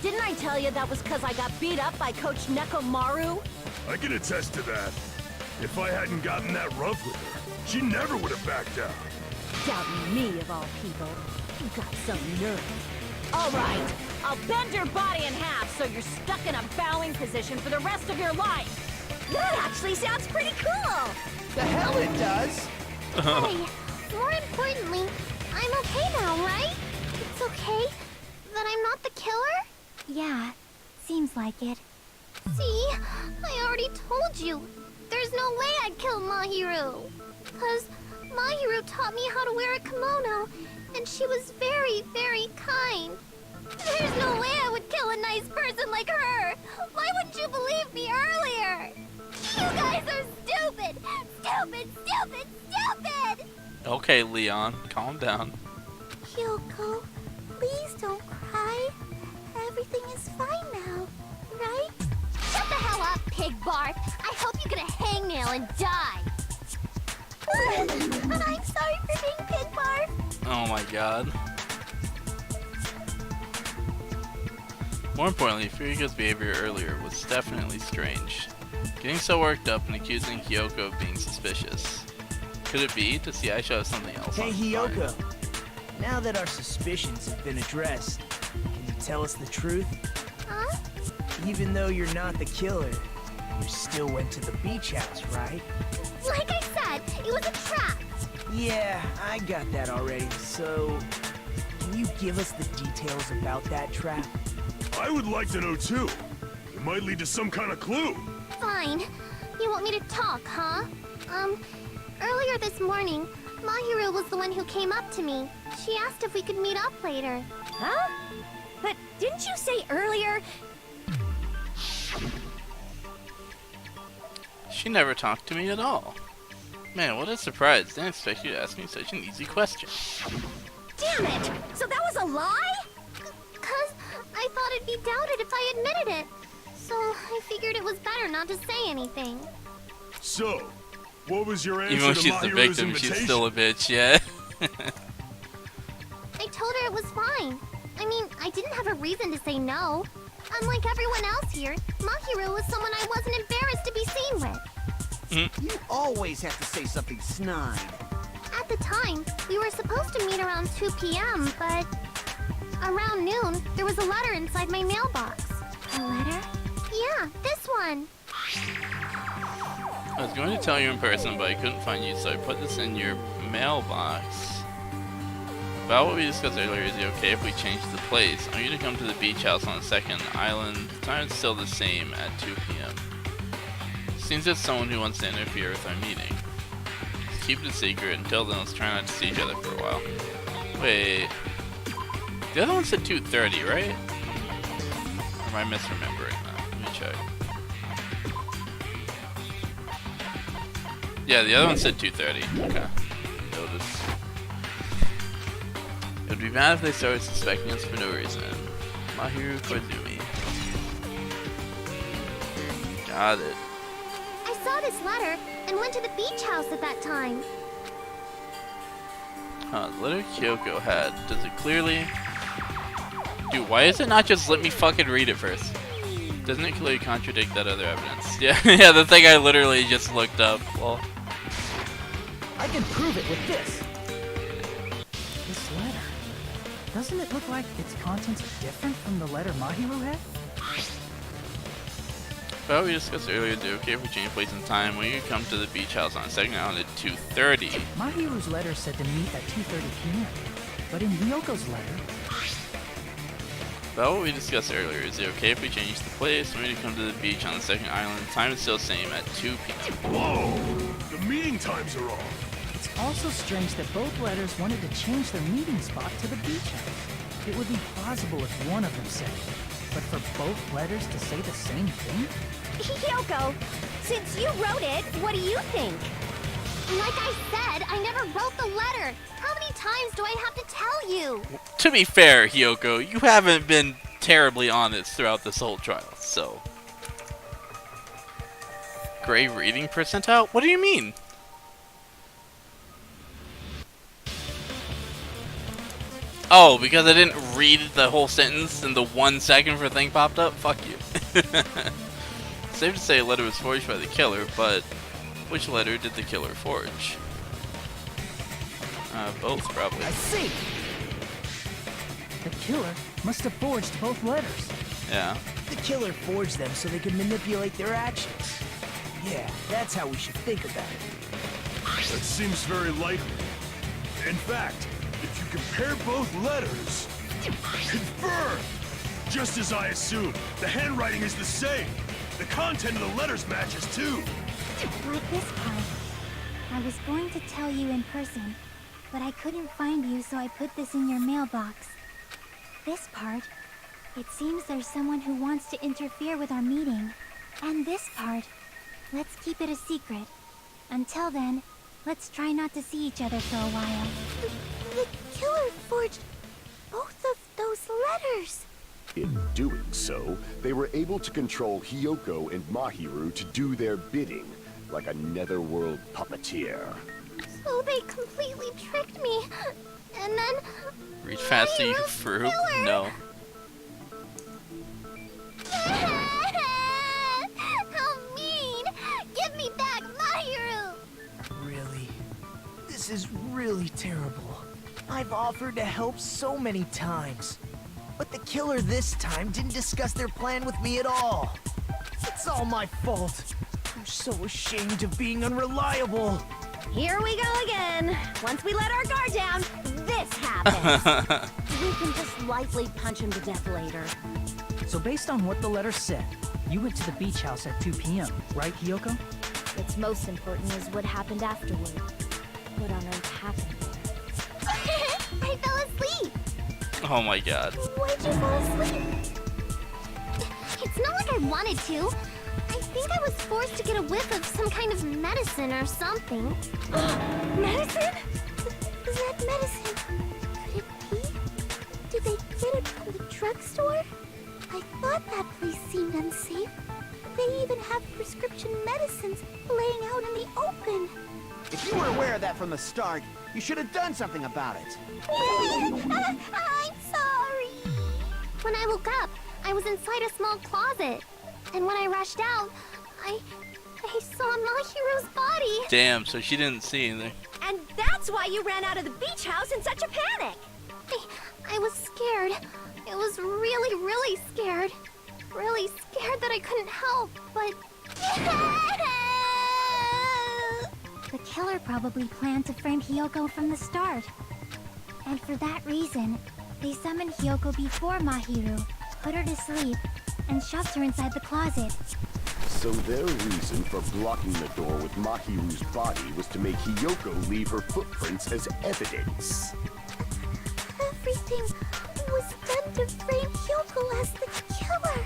Speaker 11: Didn't I tell you that was because I got beat up by Coach Nekomaru?
Speaker 4: I can attest to that. If I hadn't gotten that rough with her, she never would have backed down.
Speaker 11: Doubting me, of all people. You got some nerve. All right, I'll bend your body in half so you're stuck in a bowing position for the rest of your life. That actually sounds pretty cool.
Speaker 10: The hell it does!
Speaker 3: Hey, more importantly, I'm I'm okay now, right? It's okay that I'm not the killer? Yeah, seems like it. See? I already told you. There's no way I'd kill Mahiru. 'Cause Mahiru taught me how to wear a kimono, and she was very, very kind. There's no way I would kill a nice person like her. Why wouldn't you believe me earlier? You guys are stupid! Stupid, stupid, stupid!
Speaker 2: Okay, Leon, calm down.
Speaker 3: Kyoko, please don't cry. Everything is fine now, right? Shut the hell up, pig barf! I hope you get a hangnail and die! I'm sorry for being pig barf!
Speaker 2: Oh my god. More importantly, Furiko's behavior earlier was definitely strange. Getting so worked up and accusing Hiyoko of being suspicious. Could it be? Does the Aisha have something else
Speaker 1: Hey,
Speaker 2: on his
Speaker 1: Hiyoko.
Speaker 2: mind?
Speaker 1: Now that our suspicions have been addressed, can you tell us the truth?
Speaker 3: Huh?
Speaker 1: Even though you're not the killer, you still went to the beach house, right?
Speaker 3: Like I said, it was a trap!
Speaker 1: Yeah, I got that already, so... Can you give us the details about that trap?
Speaker 4: I would like to know too. It might lead to some kind of clue.
Speaker 3: Fine. You want me to talk, huh? Earlier this morning, Mahiru was the one who came up to me. She asked if we could meet up later.
Speaker 11: Huh? But didn't you say earlier?
Speaker 2: She never talked to me at all. Man, what a surprise. Didn't expect you to ask me such an easy question.
Speaker 11: Damn it! So that was a lie?
Speaker 3: 'Cause I thought it'd be doubted if I admitted it. So I figured it was better not to say anything.
Speaker 4: So, what was your answer
Speaker 2: Even when
Speaker 4: to
Speaker 2: she's the
Speaker 4: Mahiru's
Speaker 2: victim,
Speaker 4: invitation?
Speaker 2: she's still a bitch, yeah.
Speaker 3: I told her it was fine. I mean, I didn't have a reason to say no. Unlike everyone else here, Mahiru was someone I wasn't embarrassed to be seen with.
Speaker 10: You always have to say something snide.
Speaker 3: At the time, we were supposed to meet around 2 p.m., but... Around noon, there was a letter inside my mailbox. A letter? Yeah, this one.
Speaker 2: I was going to tell you in person, but I couldn't find you, so I put this in your mailbox. About what we discussed earlier, is it okay if we change the place? I want you to come to the beach house on the second island. The time is still the same at 2 p.m. Seems it's someone who wants to interfere with our meeting. Just keep it a secret. Until then, let's try not to see each other for a while. Wait. The other one said 2:30, right? Or am I misremembering that? Let me check. Yeah, the other one said 2:30. Okay. Notice. It would be bad if they started suspecting us for no reason. Mahiru Koizumi. Got it.
Speaker 3: I saw this letter and went to the beach house at that time.
Speaker 2: Huh, the letter Kyoko had. Does it clearly... Dude, why is it not just let me fucking read it first? Doesn't it clearly contradict that other evidence? Yeah, yeah, the thing I literally just looked up. Well,
Speaker 5: I can prove it with this. This letter. Doesn't it look like its contents are different from the letter Mahiru had?
Speaker 2: well, we discussed earlier, is it okay if we change place and time? When you come to the beach house on the second island at 2:30.
Speaker 5: Mahiru's letter said to meet at 2:30 p.m. But in Ryoko's letter...
Speaker 2: Well, what we discussed earlier, is it okay if we change the place? When you come to the beach on the second island, the time is still the same at 2 p.m.
Speaker 4: Whoa! The meeting times are off.
Speaker 5: It's also strange that both letters wanted to change their meeting spot to the beach house. It would be plausible if one of them said it. But for both letters to say the same thing?
Speaker 3: Kyoko, since you wrote it, what do you think? Like I said, I never wrote the letter. How many times do I have to tell you?
Speaker 2: To be fair, Hiyoko, you haven't been terribly honest throughout this whole trial, so... Gray reading percentile? What do you mean? Oh, because I didn't read the whole sentence and the 1 second for thing popped up? Fuck you. Safe to say a letter was forged by the killer, but which letter did the killer forge? Both, probably.
Speaker 5: I see! The killer must have forged both letters.
Speaker 2: Yeah.
Speaker 1: The killer forged them so they could manipulate their actions. Yeah, that's how we should think about it.
Speaker 4: That seems very likely. In fact, if you compare both letters. Confirmed! Just as I assumed, the handwriting is the same. The content of the letters matches too.
Speaker 3: Like this part. I was going to tell you in person, but I couldn't find you, so I put this in your mailbox. This part. It seems there's someone who wants to interfere with our meeting. And this part. Let's keep it a secret. Until then, let's try not to see each other for a while. The killer forged both of those letters.
Speaker 8: In doing so, they were able to control Hiyoko and Mahiru to do their bidding, like a netherworld puppeteer.
Speaker 3: So they completely tricked me. And then...
Speaker 2: Reach fast to you through? No.
Speaker 3: How mean! Give me back Mahiru!
Speaker 1: Really? This is really terrible. I've offered to help so many times. But the killer this time didn't discuss their plan with me at all. It's all my fault. I'm so ashamed of being unreliable.
Speaker 11: Here we go again. Once we let our guard down, this happens. We can just lightly punch him to death later.
Speaker 5: So based on what the letter said, you went to the beach house at 2 p.m., right, Hiyoko?
Speaker 3: What's most important is what happened afterward. What on earth happened there? I fell asleep!
Speaker 2: Oh my god.
Speaker 3: Why'd you fall asleep? It's not like I wanted to. I think I was forced to get a whiff of some kind of medicine or something. Medicine? Is that medicine? Could it be? Did they get it from the drugstore? I thought that place seemed unsafe. They even have prescription medicines laying out in the open.
Speaker 10: If you were aware of that from the start, you should have done something about it.
Speaker 3: I'm sorry. When I woke up, I was inside a small closet. And when I rushed out, I saw Mahiru's body.
Speaker 2: Damn, so she didn't see anything.
Speaker 11: And that's why you ran out of the beach house in such a panic.
Speaker 3: I was scared. It was really, really scared. Really scared that I couldn't help, but... The killer probably planned to frame Hiyoko from the start. And for that reason, they summoned Hiyoko before Mahiru, put her to sleep, and shoved her inside the closet.
Speaker 8: So their reason for blocking the door with Mahiru's body was to make Hiyoko leave her footprints as evidence.
Speaker 3: Everything was done to frame Hiyoko as the killer.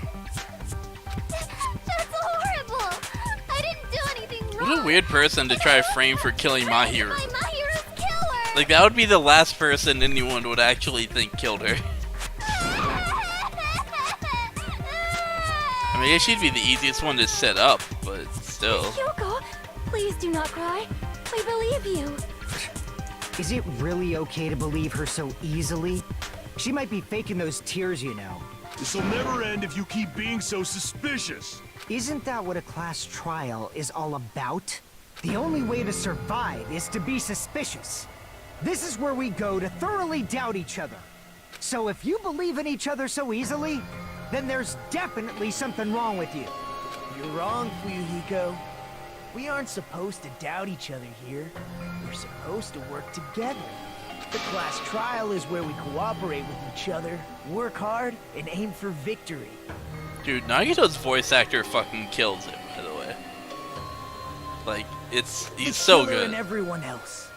Speaker 3: That's horrible! I didn't do anything wrong!
Speaker 2: What a weird person to try to frame for killing Mahiru.
Speaker 3: Mahiru's killer!
Speaker 2: Like, that would be the last person anyone would actually think killed her. I mean, she'd be the easiest one to set up, but still.
Speaker 11: Hiyoko, please do not cry. We believe you.
Speaker 12: Is it really okay to believe her so easily? She might be faking those tears, you know.
Speaker 4: This'll never end if you keep being so suspicious.
Speaker 12: Isn't that what a class trial is all about? The only way to survive is to be suspicious. This is where we go to thoroughly doubt each other. So if you believe in each other so easily, then there's definitely something wrong with you.
Speaker 1: You're wrong, Fuyuhiko. We aren't supposed to doubt each other here. We're supposed to work together. The class trial is where we cooperate with each other, work hard, and aim for victory.
Speaker 2: Dude, Nagito's voice actor fucking kills it, by the way. Like, he's so
Speaker 1: Killer
Speaker 2: good.
Speaker 1: and everyone else.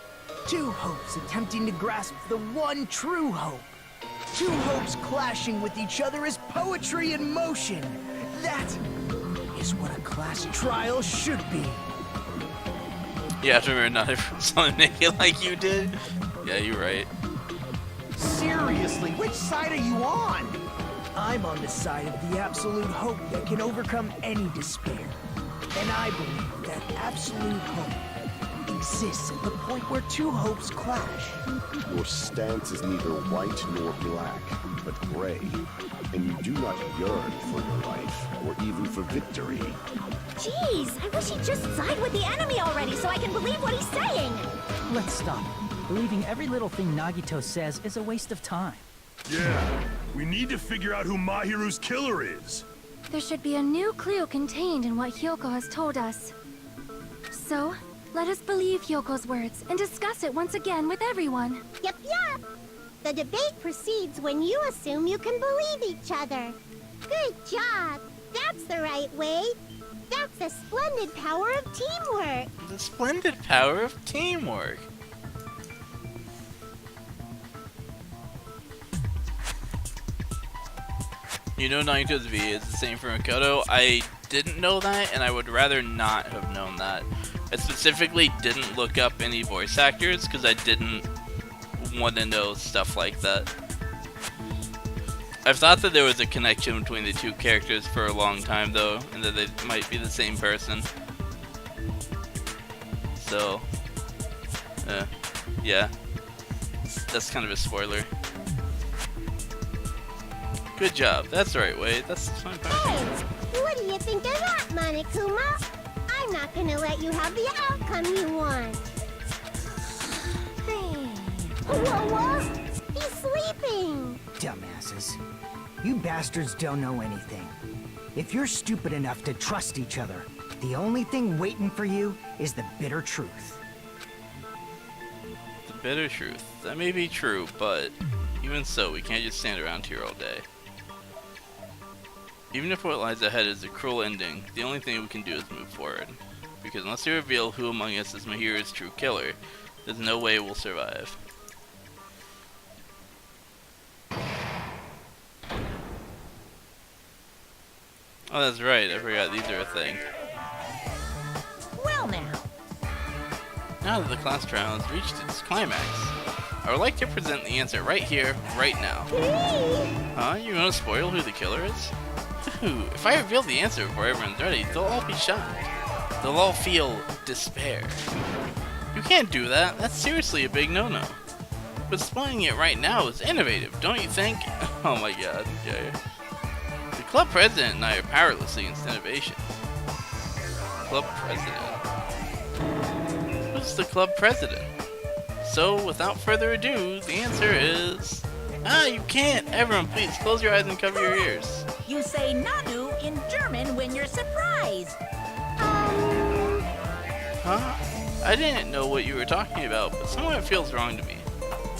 Speaker 1: Two hopes attempting to grasp the one true hope. Two hopes clashing with each other is poetry in motion. That is what a class trial should be.
Speaker 2: You have to remember not everyone's on naked like you did. Yeah, you're right.
Speaker 10: Seriously, which side are you on?
Speaker 1: I'm on the side of the absolute hope that can overcome any despair. And I believe that absolute hope exists at the point where two hopes clash.
Speaker 8: Your stance is neither white nor black, but gray. And you do not yearn for your life, or even for victory.
Speaker 3: Jeez, I wish he'd just side with the enemy already so I can believe what he's saying.
Speaker 5: Let's stop. Believing every little thing Nagito says is a waste of time.
Speaker 4: Yeah, we need to figure out who Mahiru's killer is.
Speaker 13: There should be a new clue contained in what Hiyoko has told us. So, let us believe Hyoko's words and discuss it once again with everyone.
Speaker 3: Yep, yep. The debate proceeds when you assume you can believe each other. Good job. That's the right way. That's the splendid power of teamwork.
Speaker 2: The splendid power of teamwork. You know Naruto's V is the same for Makoto. I didn't know that, and I would rather not have known that. I specifically didn't look up any voice actors because I didn't want to know stuff like that. I've thought that there was a connection between the two characters for a long time though, and that they might be the same person. So, yeah. That's kind of a spoiler. Good job. That's the right way. That's fine.
Speaker 3: Hey, what do you think of that, Monokuma? I'm not gonna let you have the outcome you want. Whoa, he's sleeping.
Speaker 12: Dumbasses. You bastards don't know anything. If you're stupid enough to trust each other, the only thing waiting for you is the bitter truth.
Speaker 2: The bitter truth. That may be true, but even so, we can't just stand around here all day. Even if what lies ahead is a cruel ending, the only thing we can do is move forward. Because unless they reveal who among us is Mahiru's true killer, there's no way we'll survive. Oh, that's right. I forgot these are a thing.
Speaker 6: Well now.
Speaker 2: Now that the class trial has reached its climax, I would like to present the answer right here, right now. Huh? You want to spoil who the killer is? If I reveal the answer before everyone's ready, they'll all be shocked. They'll all feel despair. You can't do that. That's seriously a big no-no. But spoiling it right now is innovative, don't you think? Oh my god, yeah. The club president and I are powerless against innovation. Club president. Who's the club president? So, without further ado, the answer is... you can't! Everyone, please, close your eyes and cover your ears.
Speaker 6: You say Nadu in German when you're surprised.
Speaker 2: Huh? I didn't know what you were talking about, but somehow it feels wrong to me.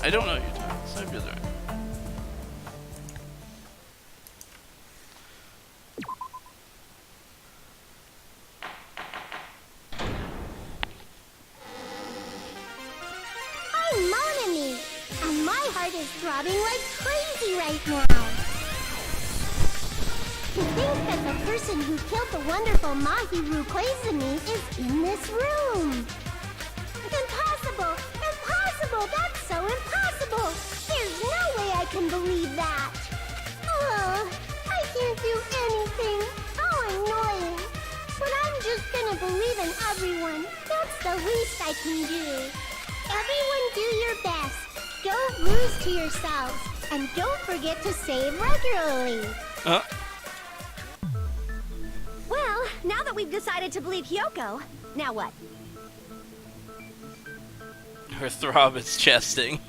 Speaker 2: I don't know what you're talking about, so it feels wrong.
Speaker 3: I'm Monami, and my heart is throbbing like crazy right now. To think that the person who killed the wonderful Mahiru Koizumi is in this room. Impossible! Impossible! That's so impossible! There's no way I can believe that! Oh, I can't do anything. How annoying. But I'm just gonna believe in everyone. That's the least I can do. Everyone do your best. Don't lose to yourselves. And don't forget to save regularly.
Speaker 11: Well, now that we've decided to believe Hyoko, now what?
Speaker 2: Her throb is chesting.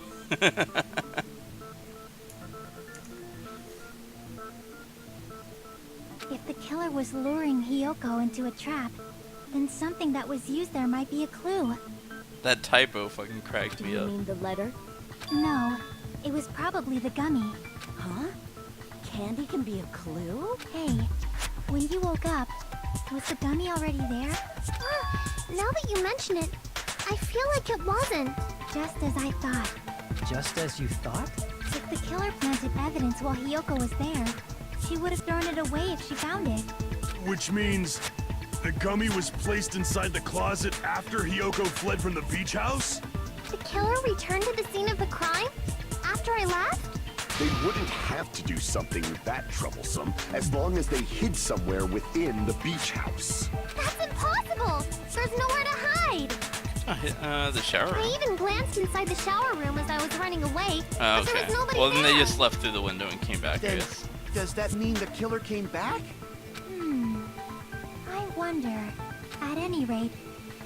Speaker 3: If the killer was luring Hyoko into a trap, then something that was used there might be a clue.
Speaker 2: That typo fucking cracked me
Speaker 11: You
Speaker 2: up.
Speaker 11: mean the letter?
Speaker 3: No, it was probably the gummy.
Speaker 11: Huh? Candy can be a clue?
Speaker 3: Hey, when you woke up, was the gummy already there? Now that you mention it, I feel like it wasn't. Just as I thought.
Speaker 12: Just as you thought?
Speaker 3: If the killer planted evidence while Hyoko was there, she would have thrown it away if she found it.
Speaker 4: Which means the gummy was placed inside the closet after Hyoko fled from the beach house?
Speaker 3: The killer returned to the scene of the crime? After I left?
Speaker 8: They wouldn't have to do something that troublesome as long as they hid somewhere within the beach house.
Speaker 3: That's impossible! There's nowhere to hide!
Speaker 2: The shower room.
Speaker 3: I even glanced inside the shower room as I was running away, but there
Speaker 2: Okay.
Speaker 3: was nobody
Speaker 2: Well, then
Speaker 3: there.
Speaker 2: they just left through the window and came back, I
Speaker 10: Then,
Speaker 2: guess.
Speaker 10: does that mean the killer came back?
Speaker 3: I wonder. At any rate,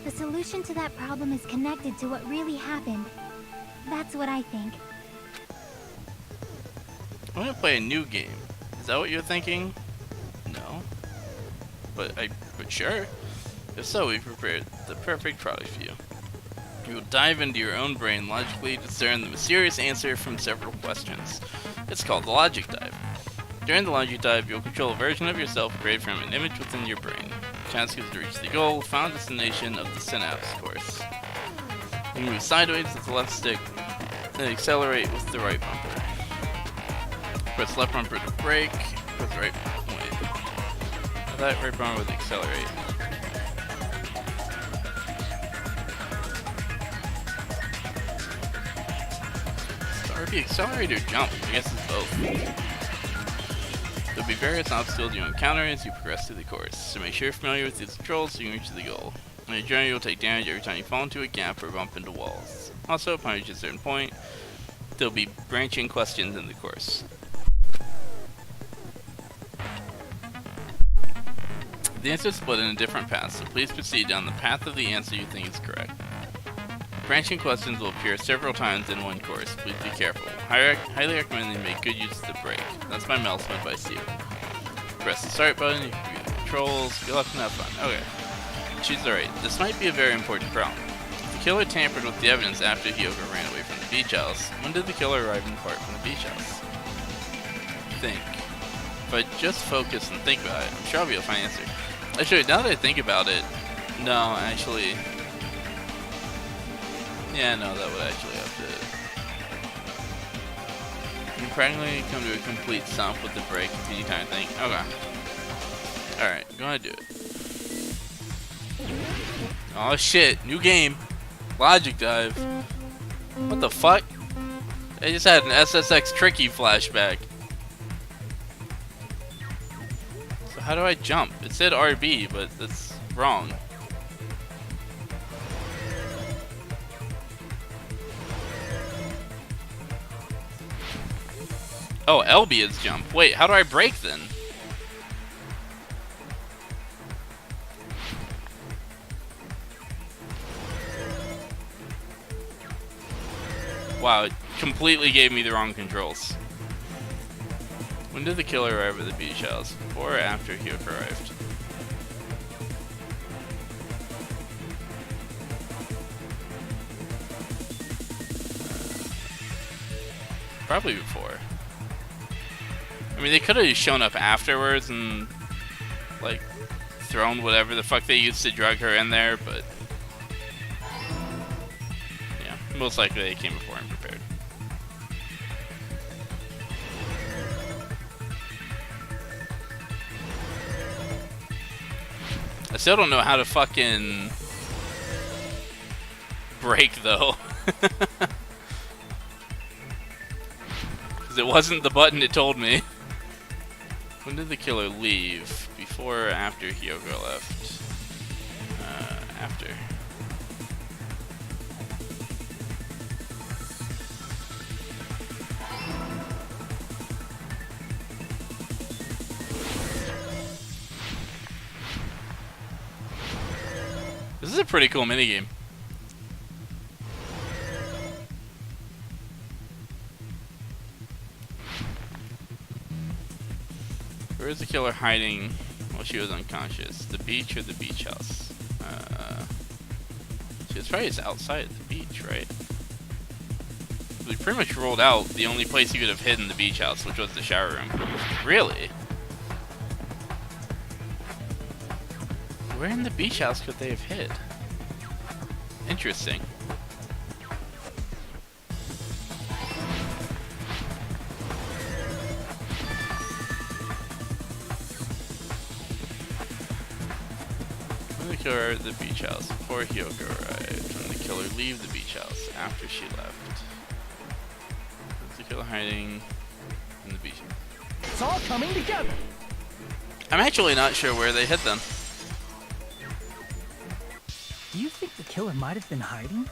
Speaker 3: the solution to that problem is connected to what really happened. That's what I think.
Speaker 2: I'm gonna play a new game. Is that what you're thinking? No. But sure. If so, we prepared the perfect product for you. You will dive into your own brain, logically discern the mysterious answer from several questions. It's called the logic dive. During the logic dive, you'll control a version of yourself created from an image within your brain. Chance is to reach the goal, final destination of the synapse course. You move sideways with the left stick, then accelerate with the right bumper. Press left bumper to brake, press right, wait. That right bumper would accelerate. RB, accelerate or jump? I guess it's both. There'll be various obstacles you encounter as you progress through the course, so make sure you're familiar with these controls so you can reach the goal. On your journey, you'll take damage every time you fall into a gap or bump into walls. Also, upon reaching a certain point, there'll be branching questions in the course. The answer is split into different paths, so please proceed down the path of the answer you think is correct. Branching questions will appear several times in one course. Please be careful. Highly recommend that you make good use of the brake. That's my mouse advice to you. Press the start button, you can view the controls. Good luck and have fun. Okay. She's right. This might be a very important problem. If the killer tampered with the evidence after Hyoko ran away from the beach house, when did the killer arrive and depart from the beach house? Think. If I just focus and think about it, I'm sure I'll be able to find an answer. Actually, now that I think about it, no, actually... Yeah, no, that would actually have to... You can practically come to a complete stop with the brake if you kind of think. Okay. Alright, go ahead and do it. Oh shit, new game. Logic dive. What the fuck? I just had an SSX Tricky flashback. So how do I jump? It said RB, but that's wrong. Oh, LB is jump. Wait, how do I brake then? Wow, it completely gave me the wrong controls. When did the killer arrive at the beach house? Before or after Hyoko arrived? Probably before. I mean, they could have shown up afterwards and, like, thrown whatever the fuck they used to drug her in there, but... yeah, most likely they came before and prepared. I still don't know how to fucking... brake, though. Because it wasn't the button it told me. When did the killer leave? Before or after Hyoko left? After. This is a pretty cool minigame. Where is the killer hiding while she was unconscious? The beach or the beach house? She was probably just outside the beach, right? We pretty much ruled out the only place you could have hidden the beach house, which was the shower room. Really? Where in the beach house could they have hid? Interesting. When the killer arrived at the beach house? Before Hyoko arrived. When the killer leave the beach house? After she left. Was the killer hiding in the beach house?
Speaker 5: It's all coming together.
Speaker 2: I'm actually not sure where they hid them.
Speaker 5: Do you think the killer might have been hiding?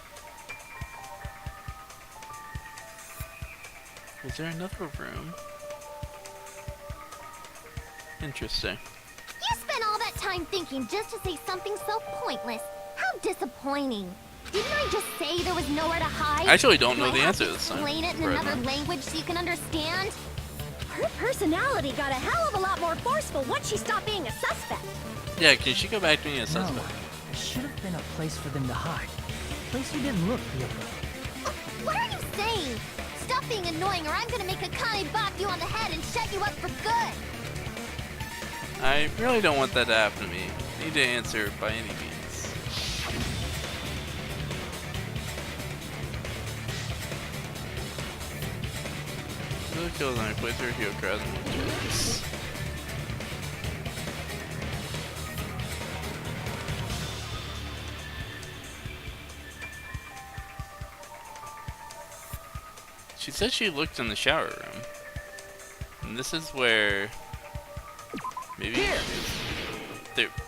Speaker 2: Was there another room? Interesting.
Speaker 3: You spent all that time thinking just to say something so pointless. How disappointing. Didn't I just say there was nowhere to hide?
Speaker 2: I actually don't know
Speaker 3: Do
Speaker 2: the
Speaker 3: I have
Speaker 2: answer
Speaker 3: to
Speaker 2: to this time.
Speaker 3: explain it in another language so you can understand?
Speaker 11: Her personality got a hell of a lot more forceful once she stopped being a suspect.
Speaker 2: Yeah, can she go back to being a
Speaker 5: No,
Speaker 2: suspect?
Speaker 5: there should have been a place for them to hide. place you didn't look, Yoko.
Speaker 3: What are you saying? Stop being annoying or I'm gonna make Akane bop you on the head and shut you up for good!
Speaker 2: I really don't want that to happen to me. I need to answer by any means. Who kills my playthrough? Hyoko has no choice. She said she looked in the shower room. And this is where... Maybe...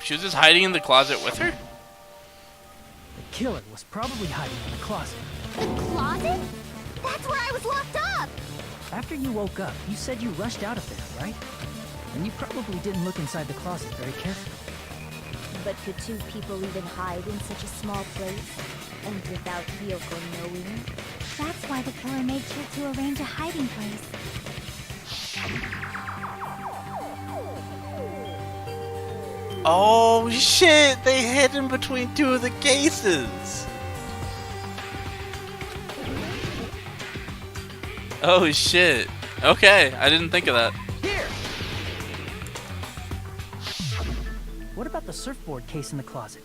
Speaker 2: She was just hiding in the closet with her?
Speaker 5: The killer was probably hiding in the closet.
Speaker 3: The closet? That's where I was locked up!
Speaker 5: After you woke up, you said you rushed out of there, right? And you probably didn't look inside the closet very carefully.
Speaker 11: But could two people even hide in such a small place? And without Hyoko knowing?
Speaker 3: That's why the killer made sure to arrange a hiding place.
Speaker 2: Oh shit! They hid in between two of the cases! Oh shit. Okay, I didn't think of that.
Speaker 5: Here! What about the surfboard case in the closet?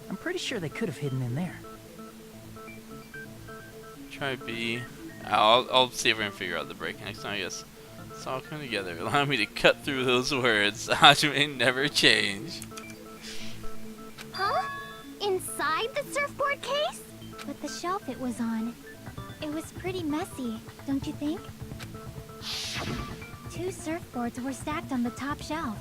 Speaker 5: I'm pretty sure they could have hidden in there.
Speaker 2: Try B. I'll see if I can figure out the break next time, I guess. It's all coming together. Allow me to cut through those words. Hajime never change.
Speaker 3: Huh? Inside the surfboard case? But the shelf it was on. It was pretty messy, don't you think? Two surfboards were stacked on the top shelf.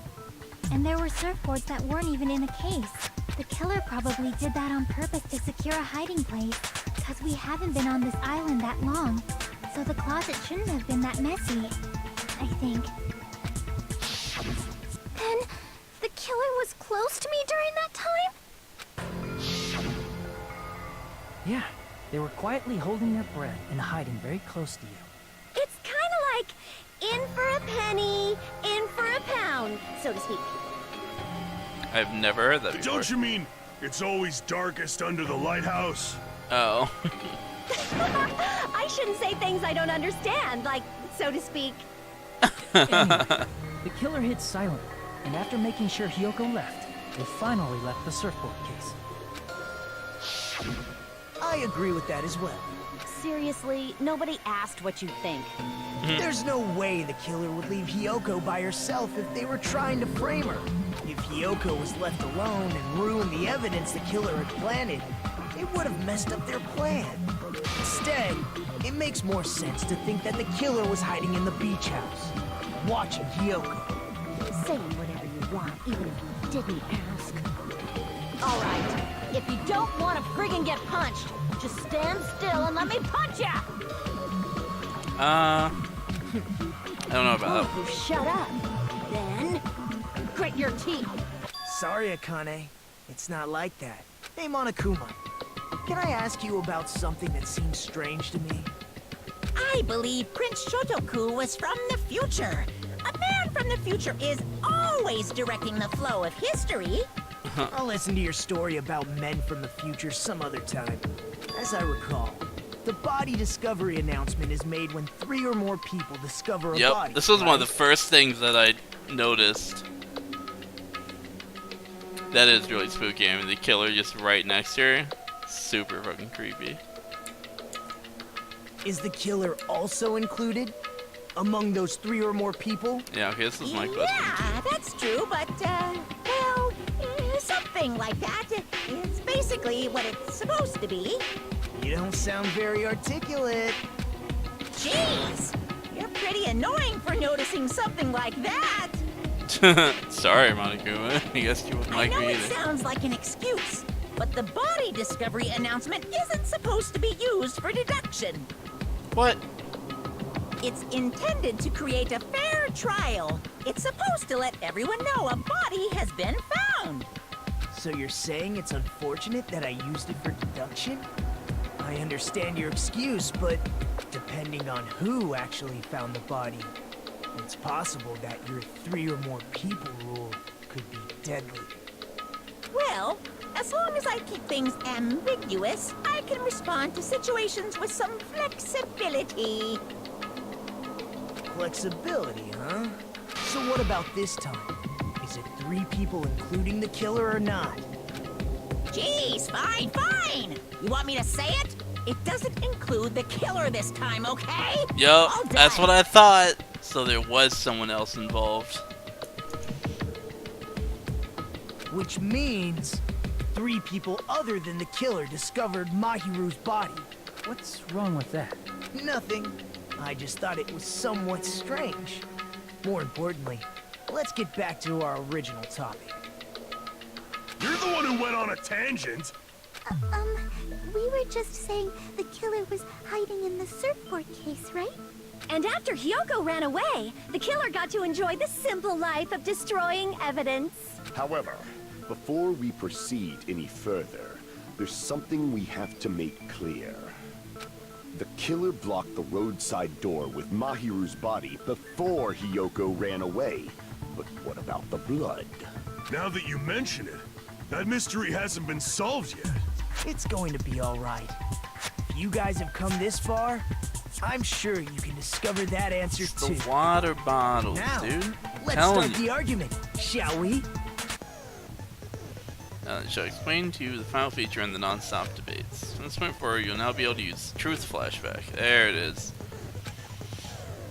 Speaker 3: And there were surfboards that weren't even in a case. The killer probably did that on purpose to secure a hiding place. Because we haven't been on this island that long. So the closet shouldn't have been that messy, I think. Then, the killer was close to me during that time?
Speaker 5: Yeah, they were quietly holding their breath and hiding very close to you.
Speaker 13: It's kind of like in for a penny, in for a pound, so to speak.
Speaker 2: I've never heard that before.
Speaker 4: Don't you mean it's always darkest under the lighthouse?
Speaker 2: Oh.
Speaker 13: I shouldn't say things I don't understand, like, so to speak.
Speaker 5: Anyway, the killer hid silently, and after making sure Hyoko left, they finally left the surfboard case.
Speaker 12: I agree with that as well.
Speaker 11: Seriously, nobody asked what you think.
Speaker 12: There's no way the killer would leave Hyoko by herself if they were trying to frame her. If Hyoko was left alone and ruined the evidence the killer had planted, it would have messed up their plan. Instead, it makes more sense to think that the killer was hiding in the beach house, watching Hyoko.
Speaker 11: Saying whatever you want, even if you didn't ask. Alright, if you don't want to friggin' get punched, just stand still and let me punch ya!
Speaker 2: I don't know about that.
Speaker 11: Oh, shut up. Then, grit your teeth.
Speaker 12: Sorry, Akane. It's not like that. Hey, Monokuma. Can I ask you about something that seems strange to me?
Speaker 6: I believe Prince Shotoku was from the future. A man from the future is always directing the flow of history.
Speaker 12: I'll listen to your story about men from the future some other time. As I recall, the body discovery announcement is made when 3 or more people discover a body.
Speaker 2: Yep, this was
Speaker 12: right?
Speaker 2: one of the first things that I noticed. That is really spooky. I mean, the killer just right next to her. Super fucking creepy.
Speaker 12: Is the killer also included among those 3 or more people?
Speaker 2: Yeah, okay, this is my question.
Speaker 6: Yeah, that's true, but, well, something like that. It's basically what it's supposed to be.
Speaker 12: You don't sound very articulate.
Speaker 6: Jeez, you're pretty annoying for noticing something like that.
Speaker 2: Sorry, Monokuma. I guess you wouldn't like
Speaker 6: I know
Speaker 2: me
Speaker 6: it
Speaker 2: either.
Speaker 6: sounds like an excuse, but the body discovery announcement isn't supposed to be used for deduction.
Speaker 2: What?
Speaker 6: It's intended to create a fair trial. It's supposed to let everyone know a body has been found.
Speaker 12: So you're saying it's unfortunate that I used it for deduction? I understand your excuse, but depending on who actually found the body, it's possible that your 3 or more people rule could be deadly.
Speaker 6: Well, as long as I keep things ambiguous, I can respond to situations with some flexibility.
Speaker 1: Flexibility, huh? So what about this time? Is it 3 people including the killer or not?
Speaker 6: Jeez, fine. You want me to say it? It doesn't include the killer this time, okay?
Speaker 2: Yup,
Speaker 6: All
Speaker 2: that's
Speaker 6: done.
Speaker 2: what I thought. So there was someone else involved.
Speaker 1: Which means 3 people other than the killer discovered Mahiru's body.
Speaker 5: What's wrong with that?
Speaker 1: Nothing. I just thought it was somewhat strange. More importantly, let's get back to our original topic.
Speaker 4: You're the one who went on a tangent.
Speaker 3: We were just saying the killer was hiding in the surfboard case, right?
Speaker 13: And after Hyoko ran away, the killer got to enjoy the simple life of destroying evidence.
Speaker 8: However, before we proceed any further, there's something we have to make clear. The killer blocked the roadside door with Mahiru's body before Hyoko ran away. But what about the blood?
Speaker 4: Now that you mention it, that mystery hasn't been solved yet.
Speaker 1: It's going to be alright. If you guys have come this far, I'm sure you can discover that answer
Speaker 2: It's
Speaker 1: too.
Speaker 2: the water bottles,
Speaker 1: Now,
Speaker 2: dude.
Speaker 1: let's
Speaker 2: Telling
Speaker 1: start
Speaker 2: you.
Speaker 1: the argument, shall we?
Speaker 2: Shall explain to you the final feature in the non-stop debates. From this point forward, you'll now be able to use truth flashback. There it is.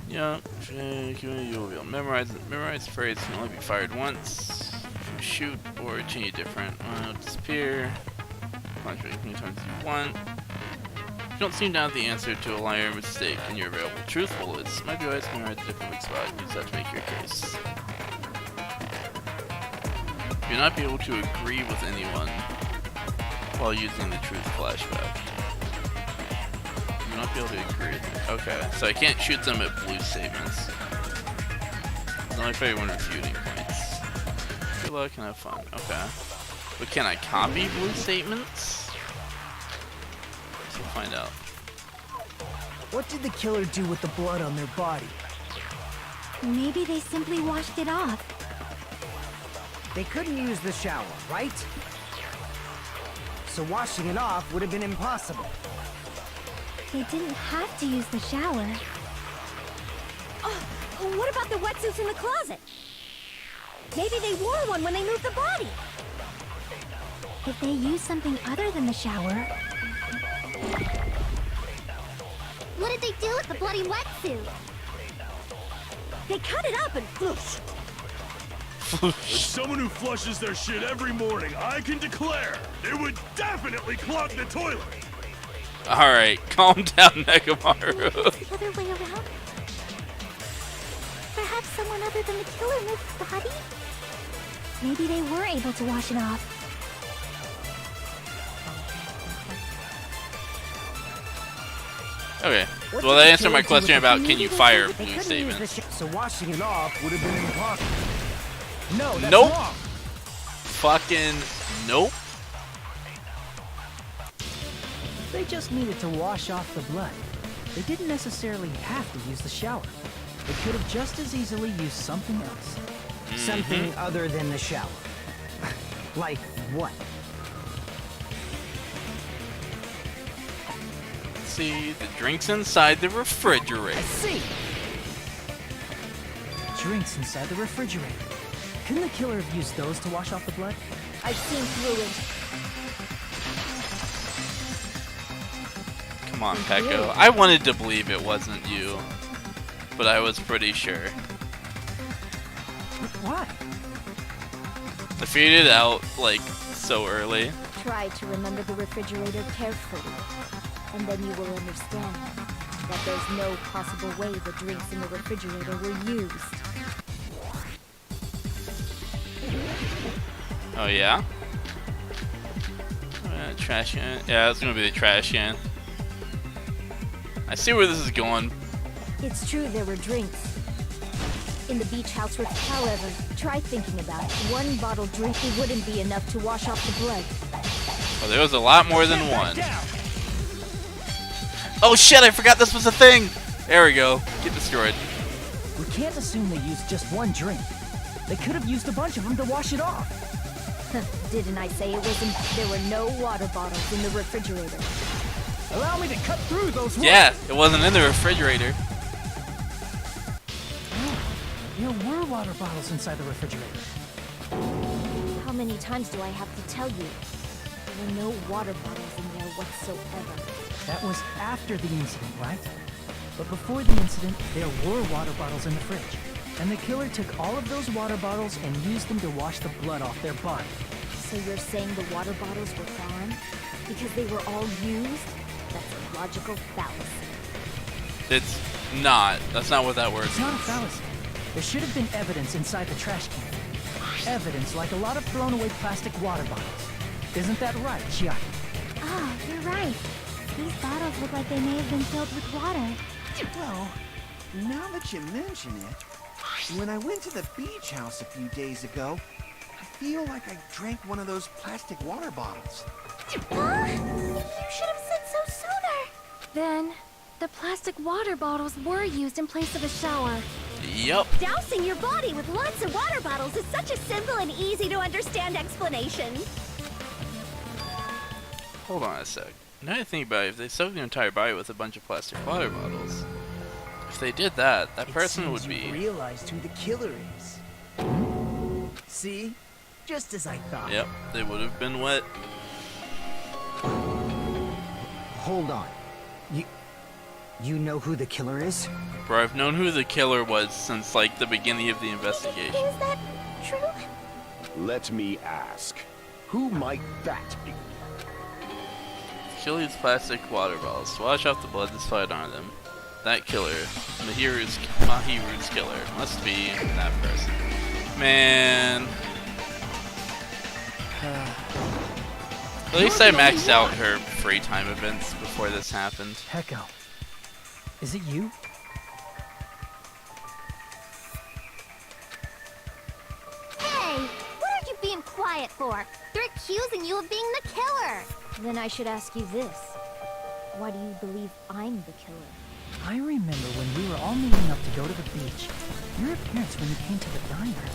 Speaker 2: Yeah, you'll be able to memorize it. Memorize the phrase can only be fired once. Shoot or change it different. Disappear. Flashback as many times as you want. If you don't seem to have the answer to a lie or mistake in your available truth bullets, might be wise to memorize a different weak spot and use that to make your case. You'll not be able to agree with anyone while using the truth flashback. You'll not be able to agree with them. Okay, so I can't shoot them at blue statements. There's only 31 refuting points. Good luck and have fun. Okay. But can I copy blue statements? Let's find out.
Speaker 1: What did the killer do with the blood on their body?
Speaker 3: Maybe they simply washed it off.
Speaker 12: They couldn't use the shower, right? So washing it off would have been impossible.
Speaker 3: They didn't have to use the shower.
Speaker 13: Oh, what about the wetsuits in the closet? Maybe they wore one when they moved the body.
Speaker 3: If they used something other than the shower... What did they do with the bloody wetsuit?
Speaker 13: They cut it up and whoosh.
Speaker 4: As someone who flushes their shit every morning, I can declare it would definitely clog the toilet.
Speaker 2: Alright, calm down, Nekomaru.
Speaker 3: Maybe it's the other way around? Perhaps someone other than the killer moved the body? Maybe they were able to wash it off.
Speaker 2: Okay,
Speaker 12: What
Speaker 2: well
Speaker 12: did
Speaker 2: that
Speaker 12: the
Speaker 2: answered
Speaker 12: killer
Speaker 2: my
Speaker 12: do
Speaker 2: question
Speaker 12: with the
Speaker 2: about can you fire
Speaker 12: They
Speaker 2: blue
Speaker 12: couldn't use
Speaker 2: statements.
Speaker 12: the so washing it off would have been impossible.
Speaker 1: No, that's
Speaker 2: Nope.
Speaker 1: wrong.
Speaker 2: Fucking nope.
Speaker 5: They just needed to wash off the blood. They didn't necessarily have to use the shower. They could have just as easily used something else.
Speaker 12: Something other than the shower. Like what?
Speaker 2: See, the drink's inside the refrigerator.
Speaker 5: I see! Drinks inside the refrigerator. Couldn't the killer have used those to wash off the blood?
Speaker 13: I've seen through it.
Speaker 2: Come on, Pecco. I wanted to believe it wasn't you, but I was pretty sure.
Speaker 5: Why?
Speaker 2: I figured it out, like, so early.
Speaker 3: Try to remember the refrigerator carefully, and then you will understand that there's no possible way the drinks in the refrigerator were used.
Speaker 2: Oh, yeah? Trash can. Yeah, that's gonna be the trash can. I see where this is going.
Speaker 3: It's true there were drinks in the beach house. However, try thinking about it. One bottle drinking wouldn't be enough to wash off the blood.
Speaker 2: Oh, there was a lot more than one. Oh shit, I forgot this was a thing! There we go. Get destroyed.
Speaker 5: We can't assume they used just one drink. They could have used a bunch of them to wash it off.
Speaker 13: Didn't I say there were no water bottles in the refrigerator?
Speaker 5: Allow me to cut through those walls.
Speaker 2: Yeah, it wasn't in the refrigerator.
Speaker 5: There were water bottles inside the refrigerator.
Speaker 13: How many times do I have to tell you? There were no water bottles in there whatsoever.
Speaker 5: That was after the incident, right? But before the incident, there were water bottles in the fridge. And the killer took all of those water bottles and used them to wash the blood off their body.
Speaker 13: So you're saying the water bottles were gone? Because they were all used? That's a logical fallacy.
Speaker 2: It's not. That's not what that word
Speaker 5: It's not a fallacy. There should have been evidence inside the trash can. Evidence like a lot of thrown away plastic water bottles. Isn't that right, Chiaki?
Speaker 3: Oh, you're right. These bottles look like they may have been filled with water.
Speaker 10: Well, now that you mention it, when I went to the beach house a few days ago, I feel like I drank one of those plastic water bottles.
Speaker 3: Huh? You should have said so sooner. Then, the plastic water bottles were used in place of a shower.
Speaker 2: Yup.
Speaker 13: Dousing your body with lots of water bottles is such a simple and easy to understand explanation.
Speaker 2: Hold on a sec. Now that I think about it, if they soaked the entire body with a bunch of plastic water bottles, if they did that, that person would be...
Speaker 1: realized who the killer is. See? Just as I thought.
Speaker 2: Yep, they would have been wet.
Speaker 12: Hold on. You know who the killer is?
Speaker 2: Bro, I've known who the killer was since, like, the beginning of the investigation.
Speaker 3: Is that true?
Speaker 8: Let me ask, who might that be?
Speaker 2: Kill these plastic water bottles. Wash off the blood that's splattered on them. That killer, Mahiru's killer, must be that person. Man. At least I maxed out her free time events before this happened.
Speaker 5: Hecko. Is it you?
Speaker 3: Hey, what are you being quiet for? They're accusing you of being the killer.
Speaker 13: Then I should ask you this. Why do you believe I'm the killer?
Speaker 5: I remember when we were all meeting up to go to the beach. Your appearance when you came to the diner.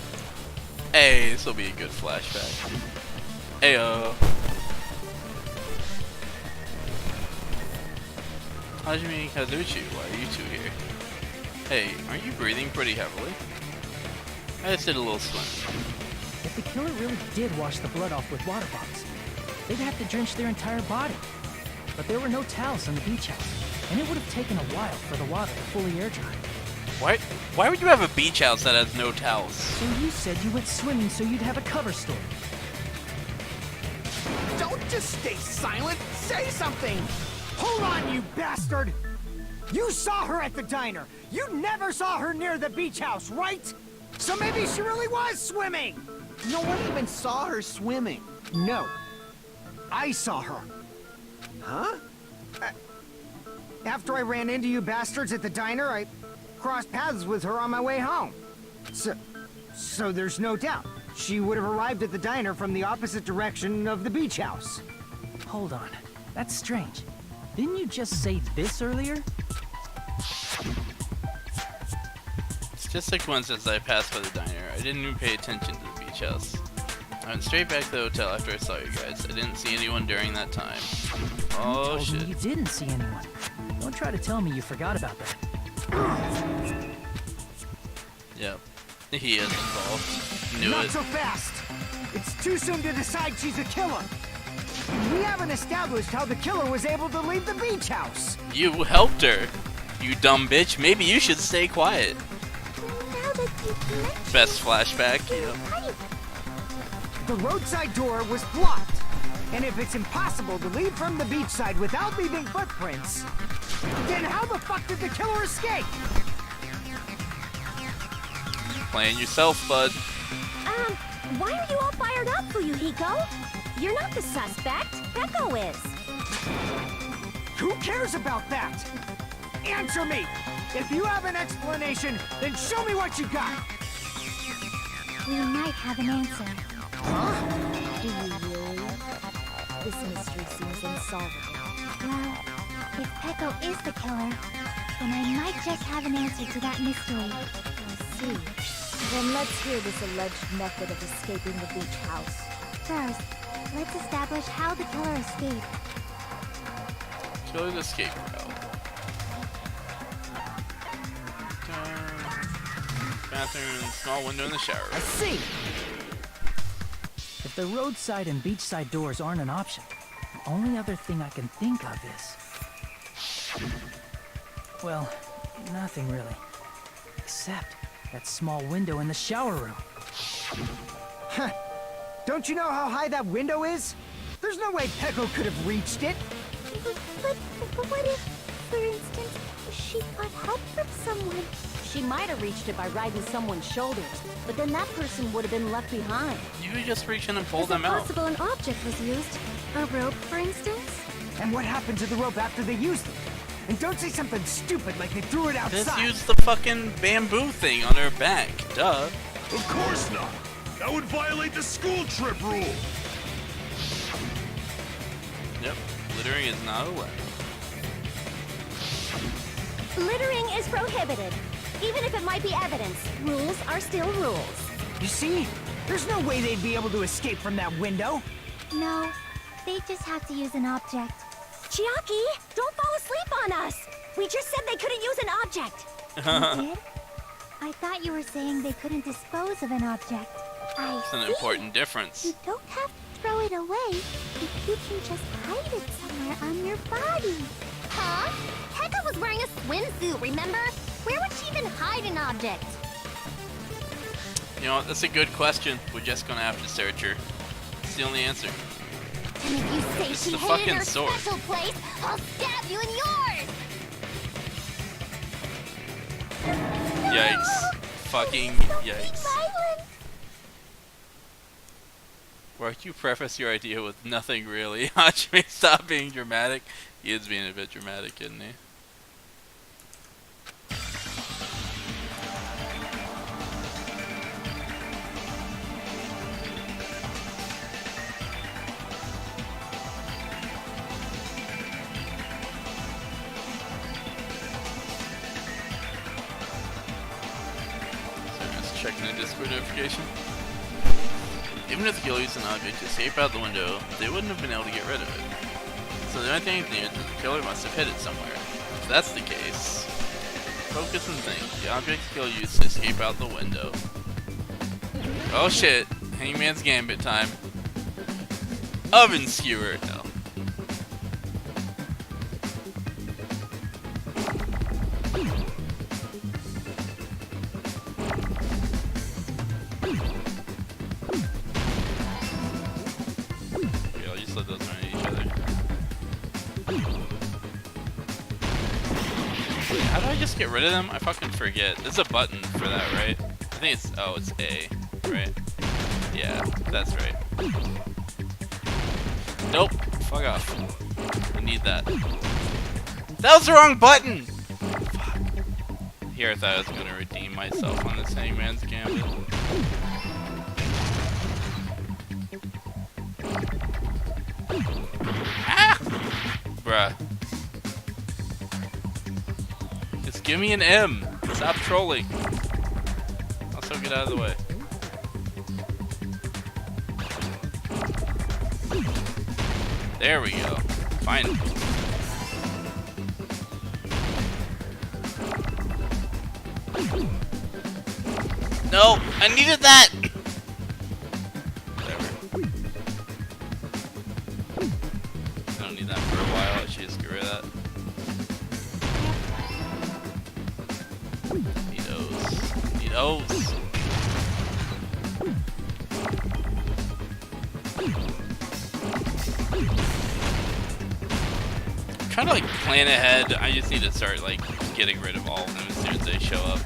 Speaker 2: Hey, this will be a good flashback. Heyo. Hajime Kazuchi, why are you two here? Hey, aren't you breathing pretty heavily? I just did a little swim.
Speaker 5: If the killer really did wash the blood off with water bottles, they'd have to drench their entire body. But there were no towels in the beach house, and it would have taken a while for the water to fully air dry.
Speaker 2: Why would you have a beach house that has no towels?
Speaker 5: So you said you went swimming so you'd have a cover story.
Speaker 10: Don't just stay silent. Say something. Hold on, you bastard! You saw her at the diner. You never saw her near the beach house, right? So maybe she really was swimming. No one even saw her swimming. No. I saw her. Huh? After I ran into you bastards at the diner, I crossed paths with her on my way home. So there's no doubt. She would have arrived at the diner from the opposite direction of the beach house.
Speaker 5: Hold on. That's strange. Didn't you just say this earlier?
Speaker 2: It's just like once as I passed by the diner, I didn't even pay attention to the beach house. I went straight back to the hotel after I saw you guys. I didn't see anyone during that time. Oh
Speaker 5: you told
Speaker 2: shit.
Speaker 5: me you didn't see anyone. Don't try to tell me you forgot about that.
Speaker 2: Yep. He is involved. Knew
Speaker 10: Not
Speaker 2: it.
Speaker 10: so fast! It's too soon to decide she's a killer. We haven't established how the killer was able to leave the beach house.
Speaker 2: You helped her. You dumb bitch. Maybe you should stay quiet.
Speaker 3: Now that you mention
Speaker 2: Best flashback, yep.
Speaker 10: The roadside door was blocked. And if it's impossible to leave from the beachside without leaving footprints, then how the fuck did the killer escape?
Speaker 2: Playing yourself, bud.
Speaker 13: Why are you all fired up, Fuyuhiko? You're not the suspect. Peko is.
Speaker 10: Who cares about that? Answer me! If you have an explanation, then show me what you got!
Speaker 3: we might have an answer.
Speaker 13: Do you really? This mystery seems unsolvable.
Speaker 3: Well, if Peko is the killer, then I might just have an answer to that mystery.
Speaker 13: I see. Then let's hear this alleged method of escaping the beach house.
Speaker 3: First, let's establish how the killer escaped.
Speaker 2: Killer's escape route. Bathroom, small window in the shower.
Speaker 5: I see! If the roadside and beachside doors aren't an option, the only other thing I can think of is... well, nothing really. Except that small window in the shower room.
Speaker 10: Huh. Don't you know how high that window is? There's no way Peko could have reached it.
Speaker 3: But what if, for instance, she got help from someone?
Speaker 11: She might have reached it by riding someone's shoulders, but then that person would have been left behind.
Speaker 2: You could just reach in and pull
Speaker 3: Is
Speaker 2: them
Speaker 3: it
Speaker 2: out.
Speaker 3: possible an object was used? A rope, for instance?
Speaker 10: And what happened to the rope after they used it? And don't say something stupid like they threw it outside.
Speaker 2: Just use the fucking bamboo thing on her back. Duh.
Speaker 4: Of course not! That would violate the school trip rule!
Speaker 2: Yep. Littering is not allowed.
Speaker 13: Littering is prohibited. Even if it might be evidence, rules are still rules.
Speaker 10: You see? There's no way they'd be able to escape from that window.
Speaker 3: No, they just have to use an object.
Speaker 13: Chiaki, don't fall asleep on us! We just said they couldn't use an object.
Speaker 3: You did? I thought you were saying they couldn't dispose of an object. I
Speaker 2: It's an
Speaker 3: see.
Speaker 2: important difference.
Speaker 3: You don't have to throw it away if you can just hide it somewhere on your body.
Speaker 13: Huh? Pekka was wearing a swimsuit, remember? Where would she even hide an object?
Speaker 2: You know what? That's a good question. We're just gonna have to search her. It's the only answer.
Speaker 13: And if you say
Speaker 2: It's
Speaker 13: she
Speaker 2: the
Speaker 13: hid
Speaker 2: fucking
Speaker 13: in her
Speaker 2: sword.
Speaker 13: special place, I'll stab you in yours!
Speaker 2: Yikes. Fucking yikes.
Speaker 3: Violent.
Speaker 2: Why'd you preface your idea with nothing really? Hachime, stop being dramatic. He is being a bit dramatic, isn't he? So just checking the Discord notification. Even if the killer used an object to escape out the window, they wouldn't have been able to get rid of it. So the only thing is that the killer must have hid it somewhere. If that's the case, focus and think. The object the killer used to escape out the window. Oh shit, Hangman's Gambit time. Oven skewer, no. Okay, I'll just let those run at each other. Wait, how do I just get rid of them? I fucking forget. There's a button for that, right? I think it's, oh, it's A, right? Yeah, that's right. Nope, fuck off. I need that. That was the wrong button! Fuck. Here I thought I was gonna redeem myself on this Hangman's Gambit. Ah! Bruh. Just give me an M. Stop trolling. Also get out of the way. There we go. Finally. No, I needed that. Whatever. I don't need that for a while. I should just get rid of that. Need those. Need those. I'm trying to like plan ahead. I just need to start like getting rid of all of them as soon as they show up.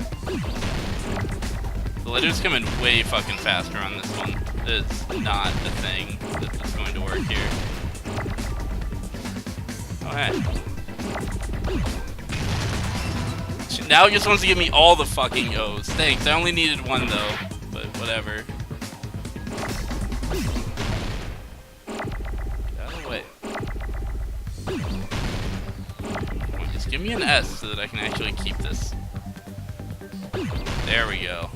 Speaker 2: The litter's coming way fucking faster on this one. It's not the thing that's going to work here. Okay. Now it just wants to give me all the fucking O's. Thanks. I only needed one though, but whatever. Get out of the way. Come on, just give me an S so that I can actually keep this. There we go.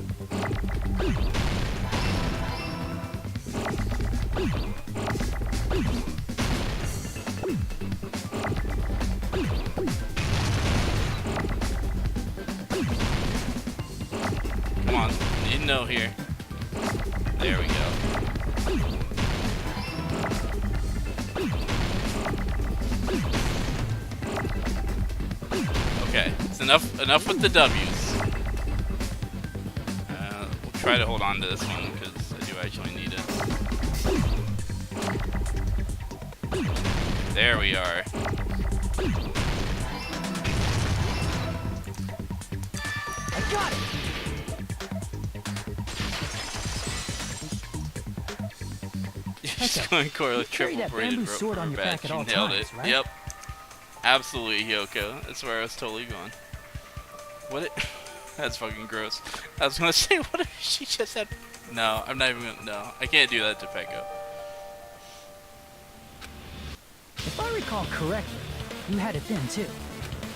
Speaker 2: here. There we go. Okay, it's enough with the W's. We'll try to hold on to this one because I do actually need it. There we are.
Speaker 10: I got it!
Speaker 2: Just going Corla
Speaker 5: carry
Speaker 2: triple
Speaker 5: that
Speaker 2: braided
Speaker 5: bamboo
Speaker 2: rope
Speaker 5: sword on your
Speaker 2: rubber
Speaker 5: back
Speaker 2: badge.
Speaker 5: at all
Speaker 2: You nailed
Speaker 5: times,
Speaker 2: it.
Speaker 5: right?
Speaker 2: Yep. Absolutely, Hyoko. That's where I was totally going. What it? That's fucking gross. I was gonna say, what if she just had... No, I'm not even gonna... No, I can't do that to Peko.
Speaker 5: If I recall correctly, you had it then too.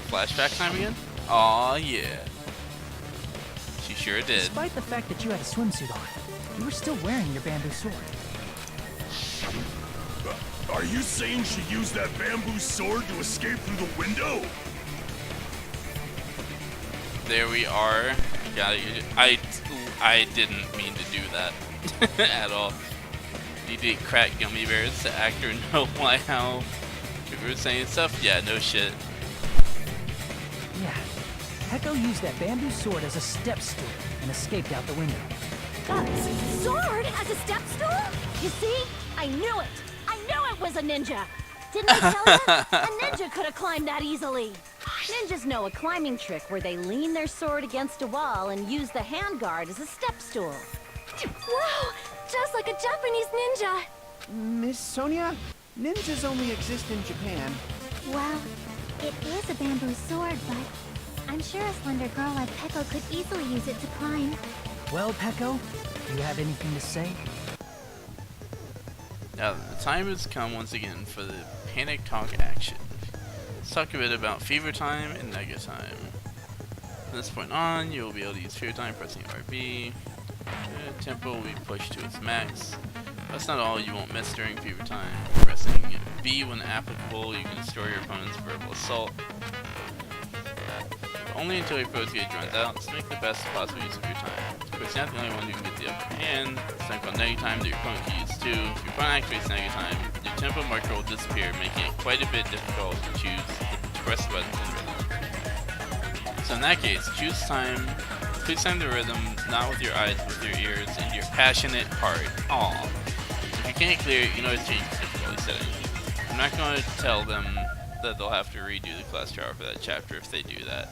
Speaker 2: Flashback time again? Aw, yeah. She sure did.
Speaker 5: Despite the fact that you had a swimsuit on, you were still wearing your bamboo sword.
Speaker 4: Are you saying she used that bamboo sword to escape through the window?
Speaker 2: There we are. I didn't mean to do that at all. You did crack gummy bears. The actor know why how we were saying stuff? Yeah, no shit.
Speaker 5: Yeah. Peko used that bamboo sword as a step stool and escaped out the window.
Speaker 13: Sword as a step stool? You see? I knew it! I knew it was a ninja! Didn't I tell you? A ninja could have climbed that easily. Ninjas know a climbing trick where they lean their sword against a wall and use the handguard as a step stool.
Speaker 3: Wow! Just like a Japanese ninja!
Speaker 10: Miss Sonia, ninjas only exist in Japan.
Speaker 3: Well, it is a bamboo sword, but I'm sure a slender girl like Peko could easily use it to climb.
Speaker 5: Well, Peko, do you have anything to say?
Speaker 2: Now, the time has come once again for the Panic Talk action. Let's talk a bit about Fever Time and Nega Time. From this point on, you will be able to use Fever Time pressing RB. Tempo will be pushed to its max. That's not all, you won't miss during Fever Time. Pressing B when applicable, you can destroy your opponent's verbal assault. Only until your foe's gauge runs out, so make the best possible use of your time. But it's not the only one who can get the upper hand. It's not called Nega Time that your opponent can use too. If your opponent activates Nega Time, your tempo marker will disappear, making it quite a bit difficult to choose to press the buttons in rhythm. So in that case, choose time. Please time the rhythm, not with your eyes, but with your ears and your passionate heart. Aw. If you can't clear it, you can always change the difficulty setting. I'm not going to tell them that they'll have to redo the class trial for that chapter if they do that.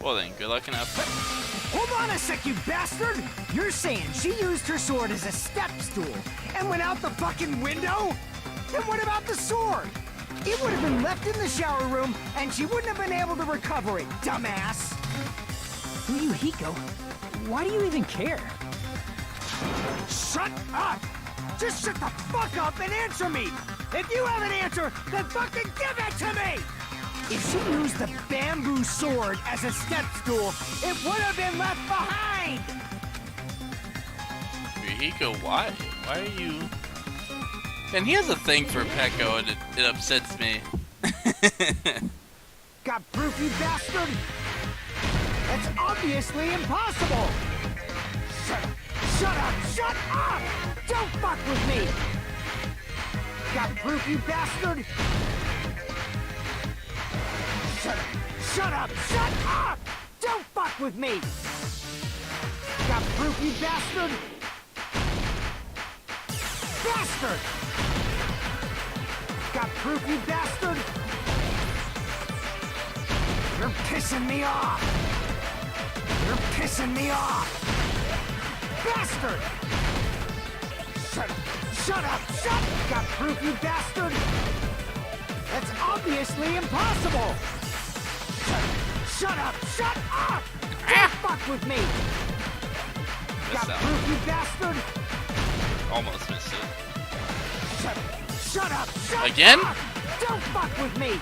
Speaker 2: Well then, good luck and have fun.
Speaker 10: Hold on a sec, you bastard! You're saying she used her sword as a step stool and went out the fucking window? Then what about the sword? It would have been left in the shower room and she wouldn't have been able to recover it, dumbass!
Speaker 5: Hiko, why do you even care?
Speaker 10: Shut up! Just shut the fuck up and answer me! If you have an answer, then fucking give it to me! If she used the bamboo sword as a step stool, it would have been left behind!
Speaker 2: Hiko, why? Why are you... And he has a thing for Peko and it upsets me.
Speaker 10: Got proof, you bastard? That's obviously impossible! Shut up! Shut up! Don't fuck with me! Got proof, you bastard? Shut up! Shut up! Don't fuck with me! Got proof, you bastard? Bastard! Got proof, you bastard? You're pissing me off! You're pissing me off! Bastard! Shut up! Shut up! Shut! Got proof, you bastard? That's obviously impossible! Shut up! Shut up! Don't fuck with me! Got proof, you bastard?
Speaker 2: Almost missed it.
Speaker 10: Shut up! Shut
Speaker 2: Again?
Speaker 10: up! Don't fuck with me!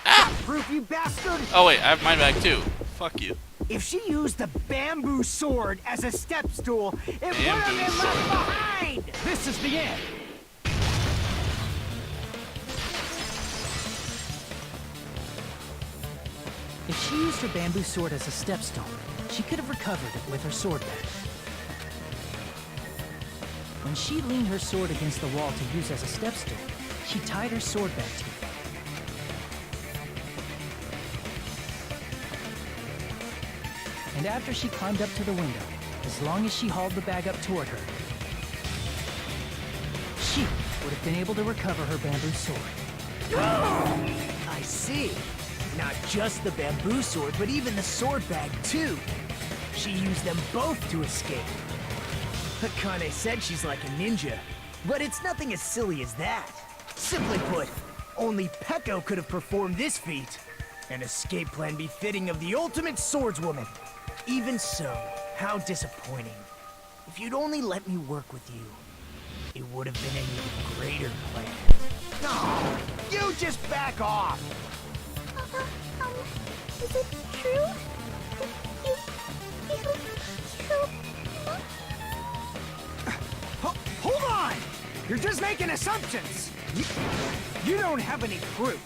Speaker 10: Got proof, you bastard?
Speaker 2: Oh wait, I have mine back too. Fuck you.
Speaker 10: If she used the bamboo sword as a step stool, it would have been left behind! This is the end!
Speaker 5: If she used her bamboo sword as a step stone, she could have recovered it with her sword back. When she leaned her sword against the wall to use as a step stool, she tied her sword back to it. And after she climbed up to the window, as long as she hauled the bag up toward her, she would have been able to recover her bamboo sword.
Speaker 1: I see. Not just the bamboo sword, but even the sword bag, too. She used them both to escape. Akane said she's like a ninja, but it's nothing as silly as that. Simply put, only Peko could have performed this feat. An escape plan befitting of the ultimate swordswoman. Even so, how disappointing. If you'd only let me work with you, it would have been an even greater plan.
Speaker 10: No, you just back off.
Speaker 3: Is it true?
Speaker 10: Hold on! You're just making assumptions. You don't have any proof.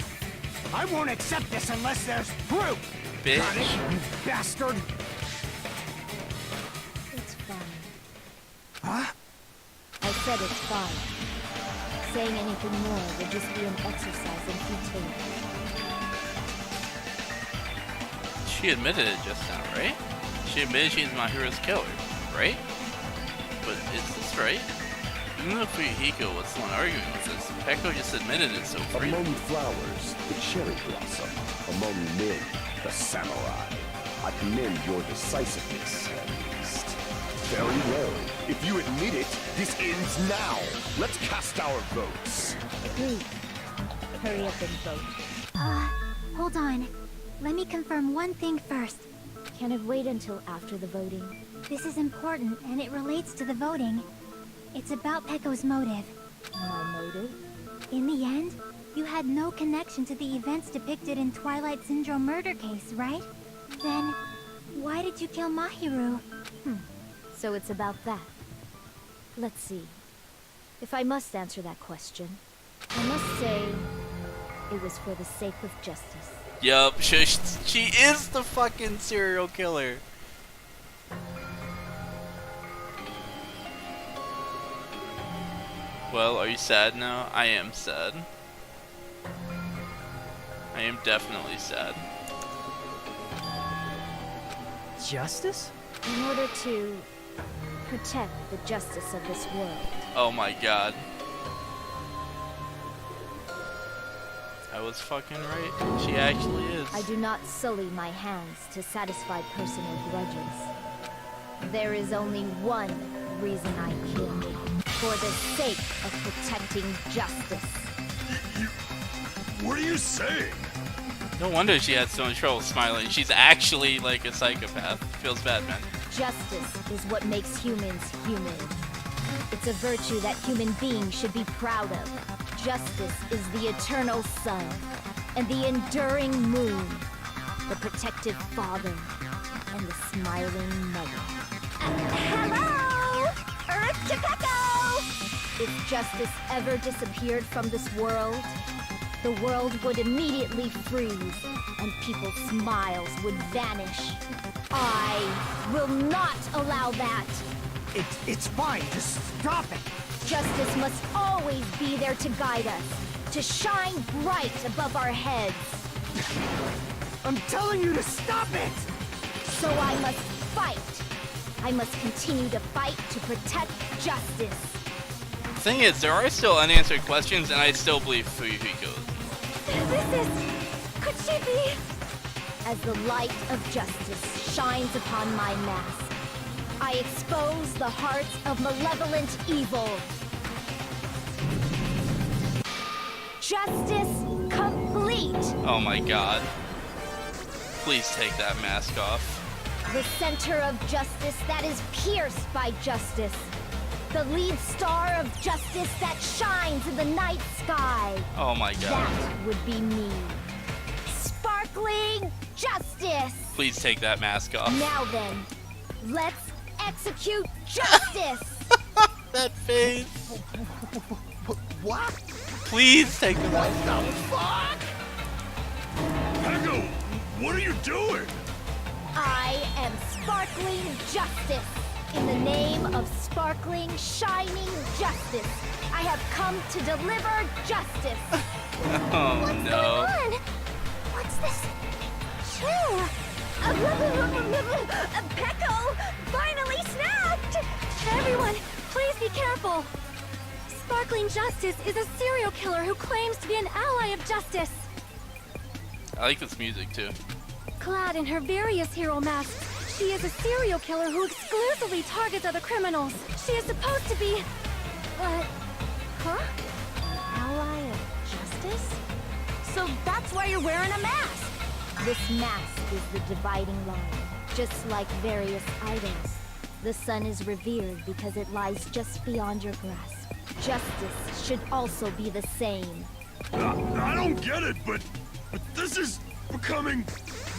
Speaker 10: I won't accept this unless there's proof.
Speaker 2: Bitch.
Speaker 10: Got it, you bastard?
Speaker 13: It's fine.
Speaker 10: Huh?
Speaker 13: I said it's fine. Saying anything more would just be an exercise in futility.
Speaker 2: She admitted it just now, right? She admitted she's Mahiru's killer, right? But is this right? Even though Fuyuhiko was the one arguing with this, Peko just admitted it so freely.
Speaker 8: Among flowers, the cherry blossom. Among men, the samurai. I commend your decisiveness, at least. Very well. If you admit it, this ends now. Let's cast our votes.
Speaker 13: Agreed. Hurry up and vote.
Speaker 3: Hold on. Let me confirm one thing first.
Speaker 13: Can it wait until after the voting?
Speaker 3: This is important, and it relates to the voting. It's about Peko's motive.
Speaker 13: My motive?
Speaker 3: In the end, you had no connection to the events depicted in Twilight Syndrome murder case, right? Then, why did you kill Mahiru?
Speaker 13: So it's about that. Let's see. If I must answer that question, I must say it was for the sake of justice.
Speaker 2: Yup, she is the fucking serial killer. Well, are you sad now? I am sad. I am definitely sad.
Speaker 5: Justice?
Speaker 13: In order to protect the justice of this world.
Speaker 2: Oh my god. I was fucking right. She actually is.
Speaker 13: I do not sully my hands to satisfy personal grudges. There is only one reason I kill. For the sake of protecting justice.
Speaker 4: What are you saying?
Speaker 2: No wonder she had so much trouble smiling. She's actually like a psychopath. Feels bad, man.
Speaker 13: Justice is what makes humans human. It's a virtue that human beings should be proud of. Justice is the eternal sun and the enduring moon, the protective father and the smiling mother.
Speaker 3: Hello! Earth to Peko!
Speaker 13: If justice ever disappeared from this world, the world would immediately freeze and people's smiles would vanish. I will not allow that.
Speaker 10: It's fine. Just stop it.
Speaker 13: Justice must always be there to guide us, to shine bright above our heads.
Speaker 10: I'm telling you to stop it!
Speaker 13: So I must fight. I must continue to fight to protect justice.
Speaker 2: The thing is, there are still unanswered questions, and I still believe Fuyuhiko.
Speaker 13: Could she be? As the light of justice shines upon my mask, I expose the hearts of malevolent evil. Justice complete!
Speaker 2: Oh my god. Please take that mask off.
Speaker 13: The center of justice that is pierced by justice. The lead star of justice that shines in the night sky.
Speaker 2: Oh my god.
Speaker 13: That would be me. Sparkling justice!
Speaker 2: Please take that mask off.
Speaker 13: Now then, let's execute justice!
Speaker 2: That face.
Speaker 10: What?
Speaker 2: Please take the mask
Speaker 10: What
Speaker 2: off.
Speaker 10: the fuck?
Speaker 4: Peko, what are you doing?
Speaker 13: I am
Speaker 3: sparkling justice. In the name of sparkling, shining justice, I have come to deliver justice.
Speaker 2: Oh
Speaker 3: What's
Speaker 2: no.
Speaker 3: going on? What's this? Chill. Pecco finally snapped! Everyone, please be careful. Sparkling Justice is a serial killer who claims to be an ally of justice.
Speaker 2: I like this music too.
Speaker 3: Clad in her various hero masks, she is a serial killer who exclusively targets other criminals. She is supposed to be... Huh? Ally of justice? So that's why you're wearing a mask! This mask is the dividing line, just like various idols. The sun is revered because it lies just beyond your grasp. Justice should also be the same.
Speaker 4: I don't get it, but this is becoming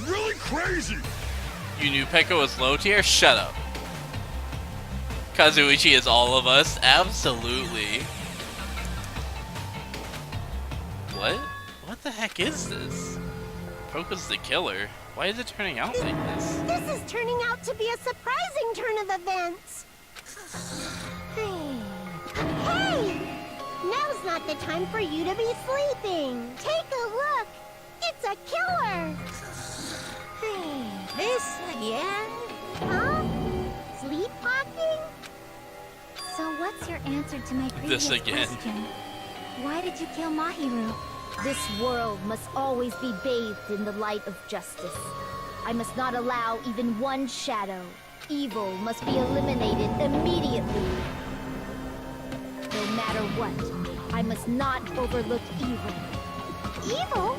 Speaker 4: really crazy.
Speaker 2: You knew Pekka was low tier? Shut up. Kazuichi is all of us? Absolutely. What? What the heck is this? Poko's the killer. Why is it turning out like this?
Speaker 3: This is turning out to be a surprising turn of events. Hey! Now's not the time for you to be sleeping. Take a look. It's a killer.
Speaker 6: This again?
Speaker 3: Huh? Sleepwalking? So what's your answer to my previous
Speaker 2: This again.
Speaker 3: question? Why did you kill Mahiru? This world must always be bathed in the light of justice. I must not allow even one shadow. Evil must be eliminated immediately. No matter what, I must not overlook evil. Evil?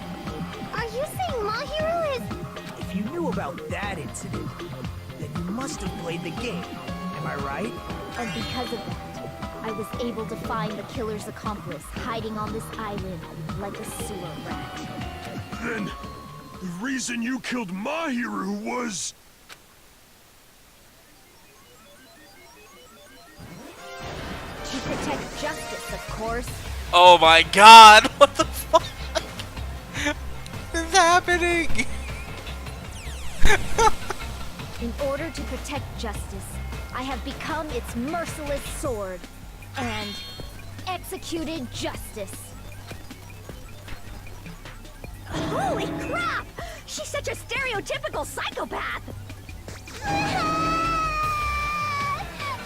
Speaker 3: Are you saying Mahiru is...
Speaker 5: If you knew about that incident, then you must have played the game. Am I right?
Speaker 3: And because of that, I was able to find the killer's accomplice hiding on this island like a sewer rat.
Speaker 4: Then, the reason you killed Mahiru was...
Speaker 3: To protect justice, of course.
Speaker 2: Oh my god! What the fuck is happening?
Speaker 3: In order to protect justice, I have become its merciless sword and executed justice.
Speaker 13: Holy crap! She's such a stereotypical psychopath!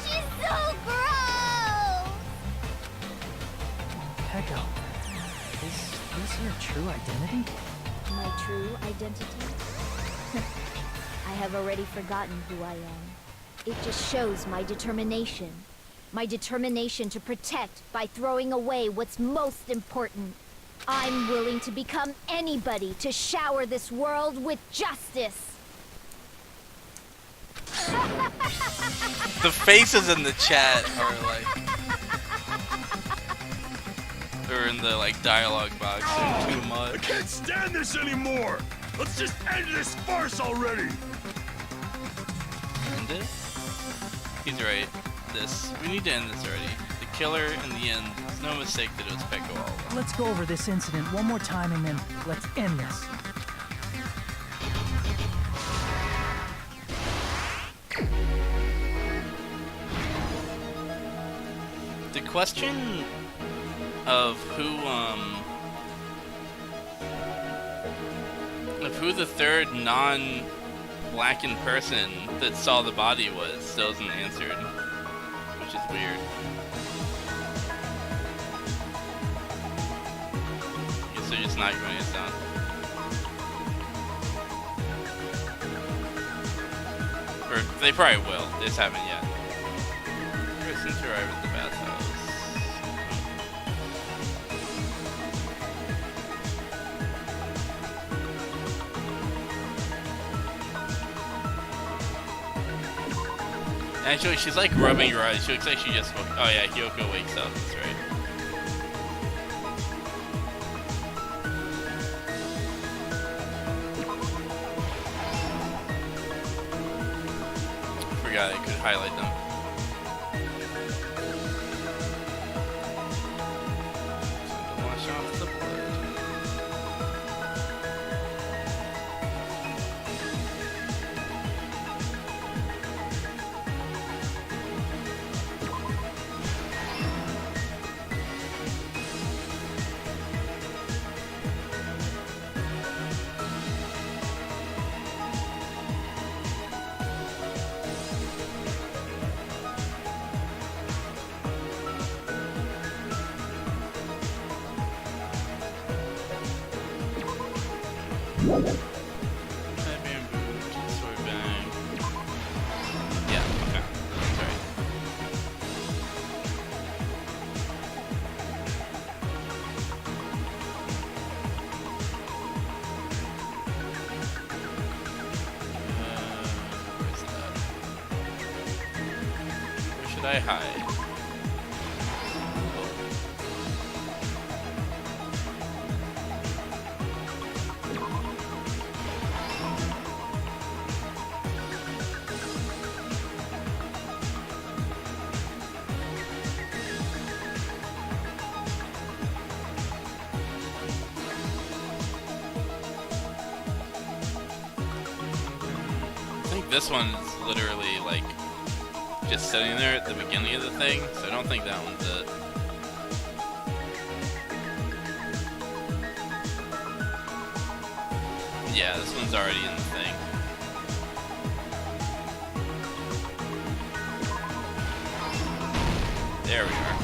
Speaker 3: She's so gross!
Speaker 5: Pecco, is this your true identity?
Speaker 3: My true identity? I have already forgotten who I am. It just shows my determination. My determination to protect by throwing away what's most important. I'm willing to become anybody to shower this world with justice.
Speaker 2: The faces in the chat are like... Or in the like dialogue box are too
Speaker 4: I
Speaker 2: much.
Speaker 4: can't stand this anymore! Let's just end this farce already!
Speaker 2: End it? He's right. We need to end this already. The killer in the end, it's no mistake that it was Pekko all along.
Speaker 5: Let's go over this incident one more time and then let's end this.
Speaker 2: The question of who the third non-blackened person that saw the body was still isn't answered, which is weird. Guess they're just not going it down. Or they probably will. They just haven't yet. Person to arrive at the bathhouse. Actually, she's like rubbing her eyes. She looks like she just woke. Oh yeah, Hyoko wakes up. That's right. Forgot I could highlight them. Time to wash off the blood. Sword bang. Yeah, okay. Sorry. Where's that? Where should I hide? This one's literally like just sitting there at the beginning of the thing, so I don't think that one's it. Yeah, this one's already in the thing. There we are.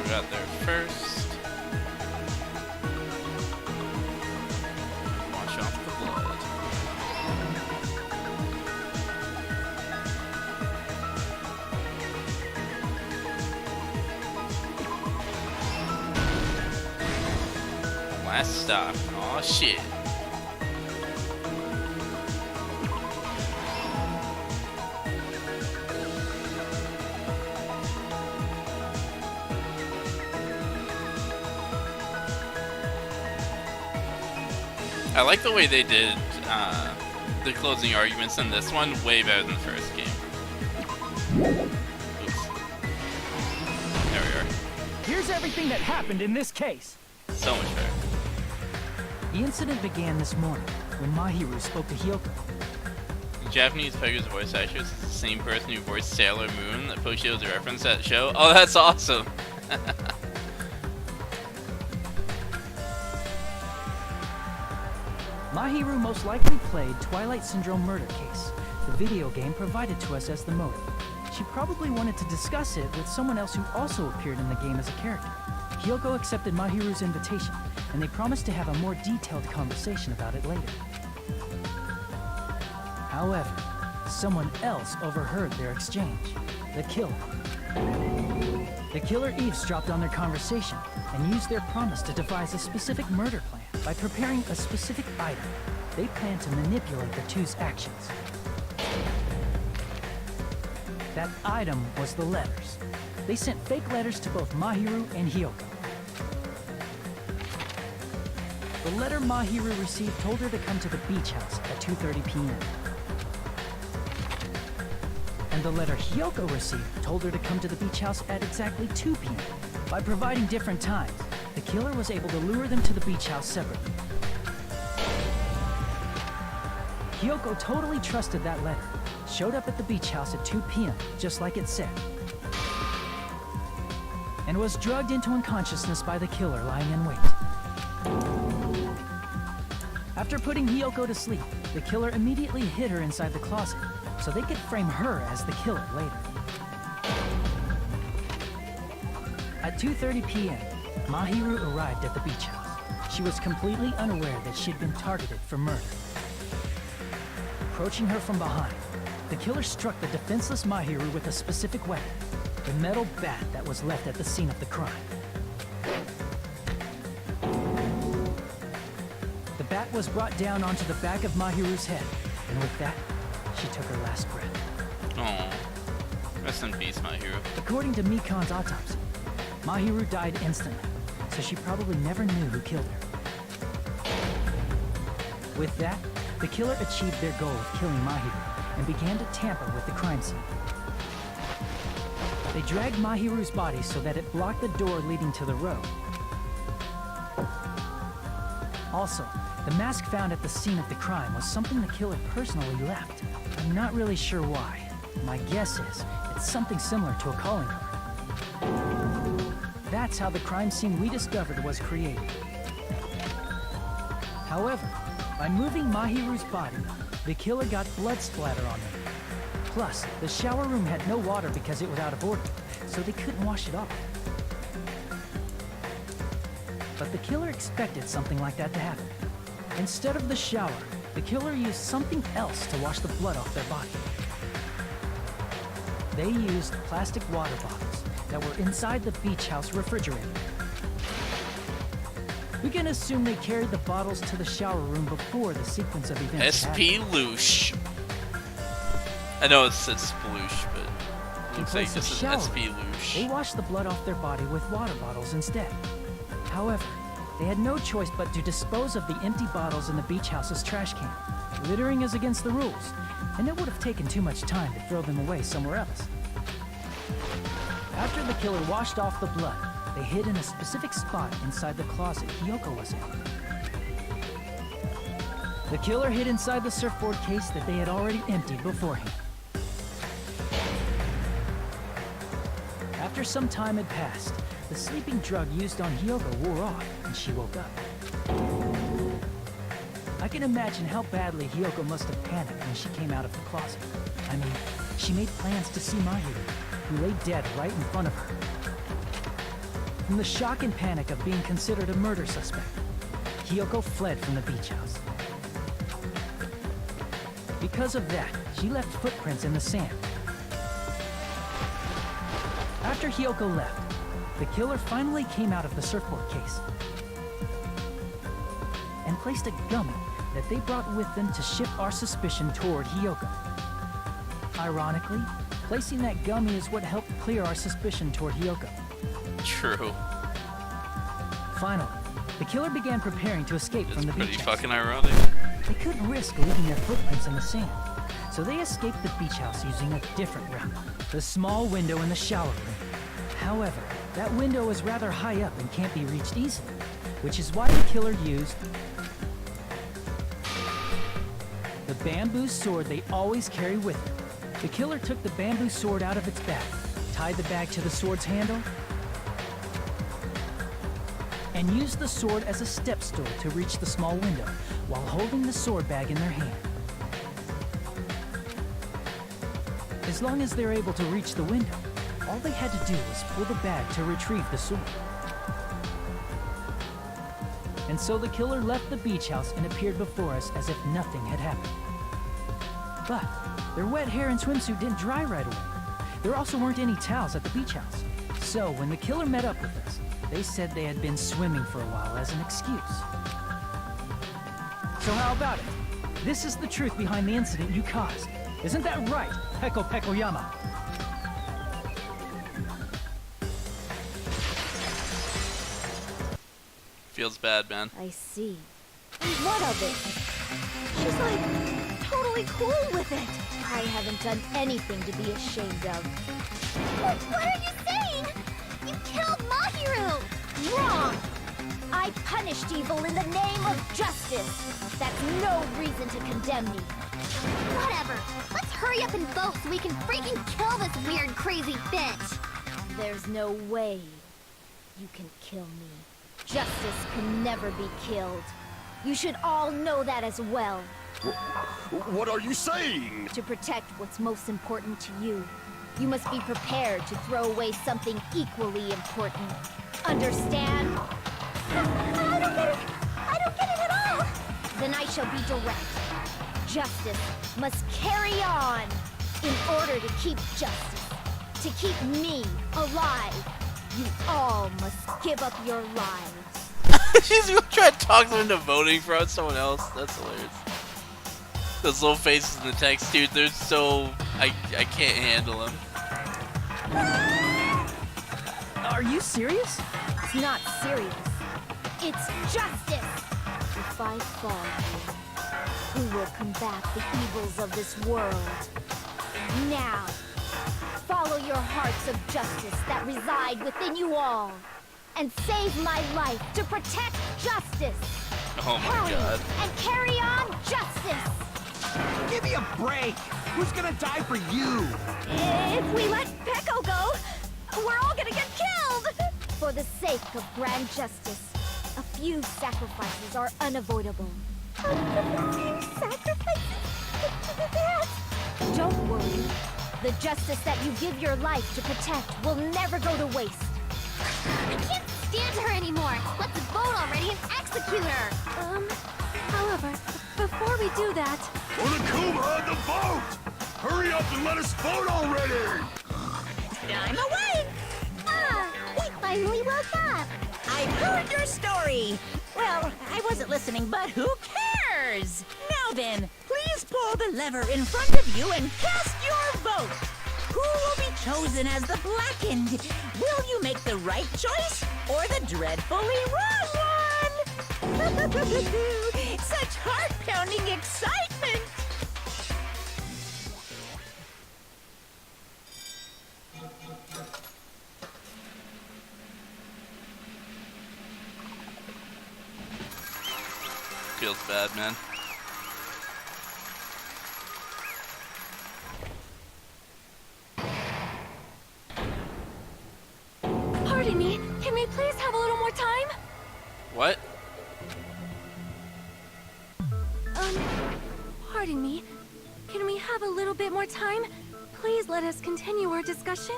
Speaker 2: Got there first. Wash off the blood. Last stop. Aw, shit. I like the way they did the closing arguments in this one way better than the first game. Oops. There we are.
Speaker 5: Here's everything that happened in this case.
Speaker 2: So much better.
Speaker 5: The incident began this morning when Mahiru spoke to Hyoko.
Speaker 2: The Japanese Pegasus voice actress is the same person who voiced Sailor Moon that Poshio was a reference to that show. Oh, that's awesome!
Speaker 5: Mahiru most likely played Twilight Syndrome Murder Case, the video game provided to us as the motive. She probably wanted to discuss it with someone else who also appeared in the game as a character. Hyoko accepted Mahiru's invitation, and they promised to have a more detailed conversation about it later. However, someone else overheard their exchange. The killer. The killer eavesdropped on their conversation and used their promise to devise a specific murder plan. By preparing a specific item, they plan to manipulate the two's actions. That item was the letters. They sent fake letters to both Mahiru and Hyoko. The letter Mahiru received told her to come to the beach house at 2:30 p.m. And the letter Hyoko received told her to come to the beach house at exactly 2 p.m. By providing different times, the killer was able to lure them to the beach house separately. Hyoko totally trusted that letter, showed up at the beach house at 2 p.m., just like it said, and was drugged into unconsciousness by the killer lying in wait. After putting Hyoko to sleep, the killer immediately hid her inside the closet, so they could frame her as the killer later. At 2:30 p.m., Mahiru arrived at the beach house. She was completely unaware that she'd been targeted for murder. Approaching her from behind, the killer struck the defenseless Mahiru with a specific weapon, the metal bat that was left at the scene of the crime. The bat was brought down onto the back of Mahiru's head, and with that, she took her last breath.
Speaker 2: Oh, rest in peace, Mahiru.
Speaker 5: According to Mikan's autopsy, Mahiru died instantly, so she probably never knew who killed her. With that, the killer achieved their goal of killing Mahiru and began to tamper with the crime scene. They dragged Mahiru's body so that it blocked the door leading to the road. Also, the mask found at the scene of the crime was something the killer personally left. I'm not really sure why. My guess is it's something similar to a calling card. That's how the crime scene we discovered was created. However, by moving Mahiru's body, the killer got blood splatter on them. Plus, the shower room had no water because it was out of order, so they couldn't wash it off. But the killer expected something like that to happen. Instead of the shower, the killer used something else to wash the blood off their body. They used plastic water bottles that were inside the beach house refrigerator. We can assume they carried the bottles to the shower room before the sequence of events
Speaker 2: SP Loosh. I know it says sploosh, but looks like this is SP Loosh.
Speaker 5: They washed the blood off their body with water bottles instead. However, they had no choice but to dispose of the empty bottles in the beach house's trash can. Littering is against the rules, and it would have taken too much time to throw them away somewhere else. After the killer washed off the blood, they hid in a specific spot inside the closet Hiyoko was in. The killer hid inside the surfboard case that they had already emptied beforehand. After some time had passed, the sleeping drug used on Hiyoko wore off, and she woke up. I can imagine how badly Hiyoko must have panicked when she came out of the closet. I mean, she made plans to see Mahiru, who lay dead right in front of her. From the shock and panic of being considered a murder suspect, Hiyoko fled from the beach house. Because of that, she left footprints in the sand. After Hiyoko left, the killer finally came out of the surfboard case and placed a gummy that they brought with them to shift our suspicion toward Hiyoko. Ironically, placing that gummy is what helped clear our suspicion toward Hiyoko.
Speaker 2: True.
Speaker 5: Finally, the killer began preparing to escape from the beach
Speaker 2: Pretty
Speaker 5: house.
Speaker 2: fucking ironic.
Speaker 5: They couldn't risk leaving their footprints in the sand, so they escaped the beach house using a different route, the small window in the shower room. However, that window is rather high up and can't be reached easily, which is why the killer used the bamboo sword they always carry with them. The killer took the bamboo sword out of its bag, tied the bag to the sword's handle, and used the sword as a step stool to reach the small window while holding the sword bag in their hand. As long as they're able to reach the window, all they had to do was pull the bag to retrieve the sword. And so the killer left the beach house and appeared before us as if nothing had happened. But their wet hair and swimsuit didn't dry right away. There also weren't any towels at the beach house. So when the killer met up with us, they said they had been swimming for a while as an excuse. So how about it? This is the truth behind the incident you caused. Isn't that right, Peko Pekoyama?
Speaker 2: Feels bad, man.
Speaker 13: I see. And what of it? She's like totally cool with it. I haven't done anything to be ashamed of. What are you saying? You killed Mahiru! Wrong! I punished evil in the name of justice. That's no reason to condemn me. Whatever. Let's hurry up and vote so we can freaking kill this weird, crazy bitch. There's no way you can kill me. Justice can never be killed. You should all know that as well.
Speaker 8: What are you saying?
Speaker 13: To protect what's most important to you, you must be prepared to throw away something equally important. Understand? I don't get it! I don't get it at all! Then I shall be direct. Justice must carry on in order to keep justice. To keep me alive, you all must give up your lives.
Speaker 2: She's gonna try to talk them into voting for someone else. That's hilarious. Those little faces in the text, dude, they're so... I can't handle them.
Speaker 5: Are you serious?
Speaker 13: It's not serious. It's justice. If I fall here, who will combat the evils of this world? Now, follow your hearts of justice that reside within you all, and save my life to protect justice.
Speaker 2: Oh my god.
Speaker 13: And carry on justice.
Speaker 10: Give me a break! Who's gonna die for you?
Speaker 13: If we let Peko go, we're all gonna get killed! For the sake of grand justice, a few sacrifices are unavoidable. A few sacrifices?
Speaker 3: Don't worry. The justice that you give your life to protect will never go to waste. I can't stand her anymore. Let's vote already and execute her. However, before we do that...
Speaker 4: Monokuma, the vote! Hurry up and let us vote already!
Speaker 6: I'm awake!
Speaker 3: Ah, we finally woke up.
Speaker 6: I've heard your story. Well, I wasn't listening, but who cares? Now then, please pull the lever in front of you and cast your vote. Who will be chosen as the blackened? Will you make the right choice or the dreadfully wrong one? Such heart-pounding excitement!
Speaker 2: Feels bad, man.
Speaker 3: Pardon me, can we please have a little more time?
Speaker 2: What?
Speaker 3: Pardon me. Can we have a little bit more time? Please let us continue our discussion.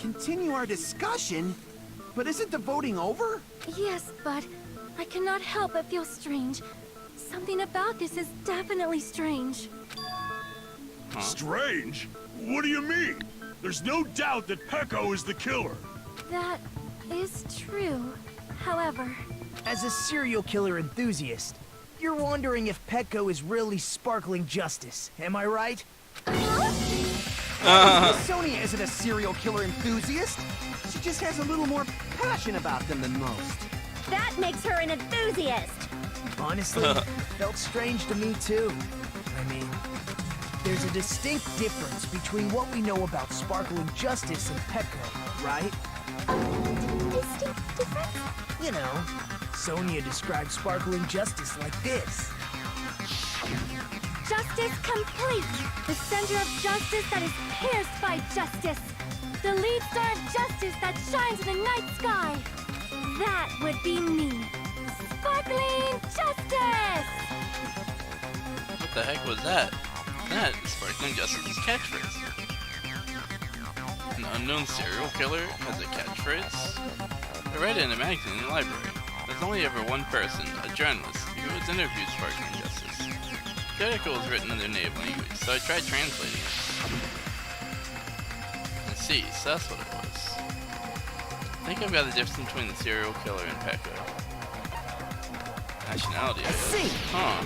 Speaker 10: Continue our discussion? But isn't the voting over?
Speaker 3: Yes, but I cannot help but feel strange. Something about this is definitely strange.
Speaker 2: Huh?
Speaker 4: Strange? What do you mean? There's no doubt that Peko is the killer.
Speaker 3: That is true. However...
Speaker 1: As a serial killer enthusiast, you're wondering if Petco is really sparkling justice, am I right?
Speaker 10: Sonia isn't a serial killer enthusiast. She just has a little more passion about them than most.
Speaker 3: That makes her an enthusiast!
Speaker 1: Honestly, felt strange to me too. I mean, there's a distinct difference between what we know about sparkling justice and Petco, right?
Speaker 3: Distinct difference?
Speaker 1: You know, Sonia describes sparkling justice like this.
Speaker 3: Justice complete! The center of justice that is pierced by justice! The lead star of justice that shines in the night sky! That would be me! Sparkling justice!
Speaker 2: What the heck was that? That is Sparkling Justice's catchphrase. An unknown serial killer has a catchphrase? I read it in a magazine in the library. There's only ever one person, a journalist, who has interviewed Sparkling Justice. The article was written in their native language, so I tried translating it. And see, so that's what it was. I think I've got the difference between the serial killer and Peko. Nationality, I guess.
Speaker 5: See.
Speaker 2: Huh.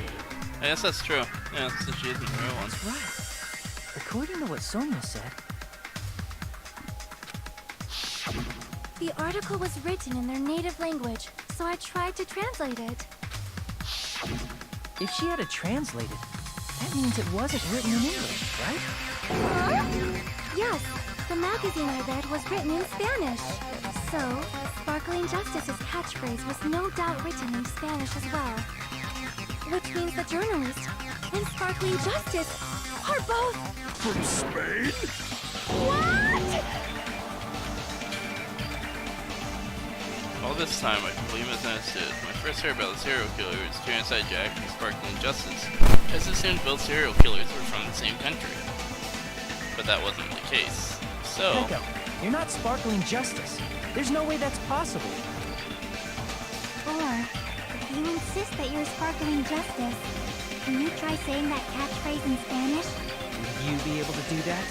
Speaker 2: I guess that's true. Yeah, since she isn't the real one.
Speaker 5: Right. According to what Sonia said,
Speaker 3: The article was written in their native language, so I tried to translate it.
Speaker 5: if she had it translated, that means it wasn't written in English, right?
Speaker 3: Huh? Yes, the magazine I read was written in Spanish. So, Sparkling Justice's catchphrase was no doubt written in Spanish as well. Which means the journalist and Sparkling Justice are both...
Speaker 4: From Spain?
Speaker 3: What?
Speaker 2: All this time, I completely misunderstood. When I first heard about the serial killer, it was Genocide Jack and Sparkling Justice. I just assumed both serial killers were from the same country. But that wasn't the case. So...
Speaker 5: Peko, you're not Sparkling Justice. There's no way that's possible.
Speaker 3: Or, if you insist that you're Sparkling Justice, can you try saying that catchphrase in Spanish?
Speaker 5: Would you be able to do that?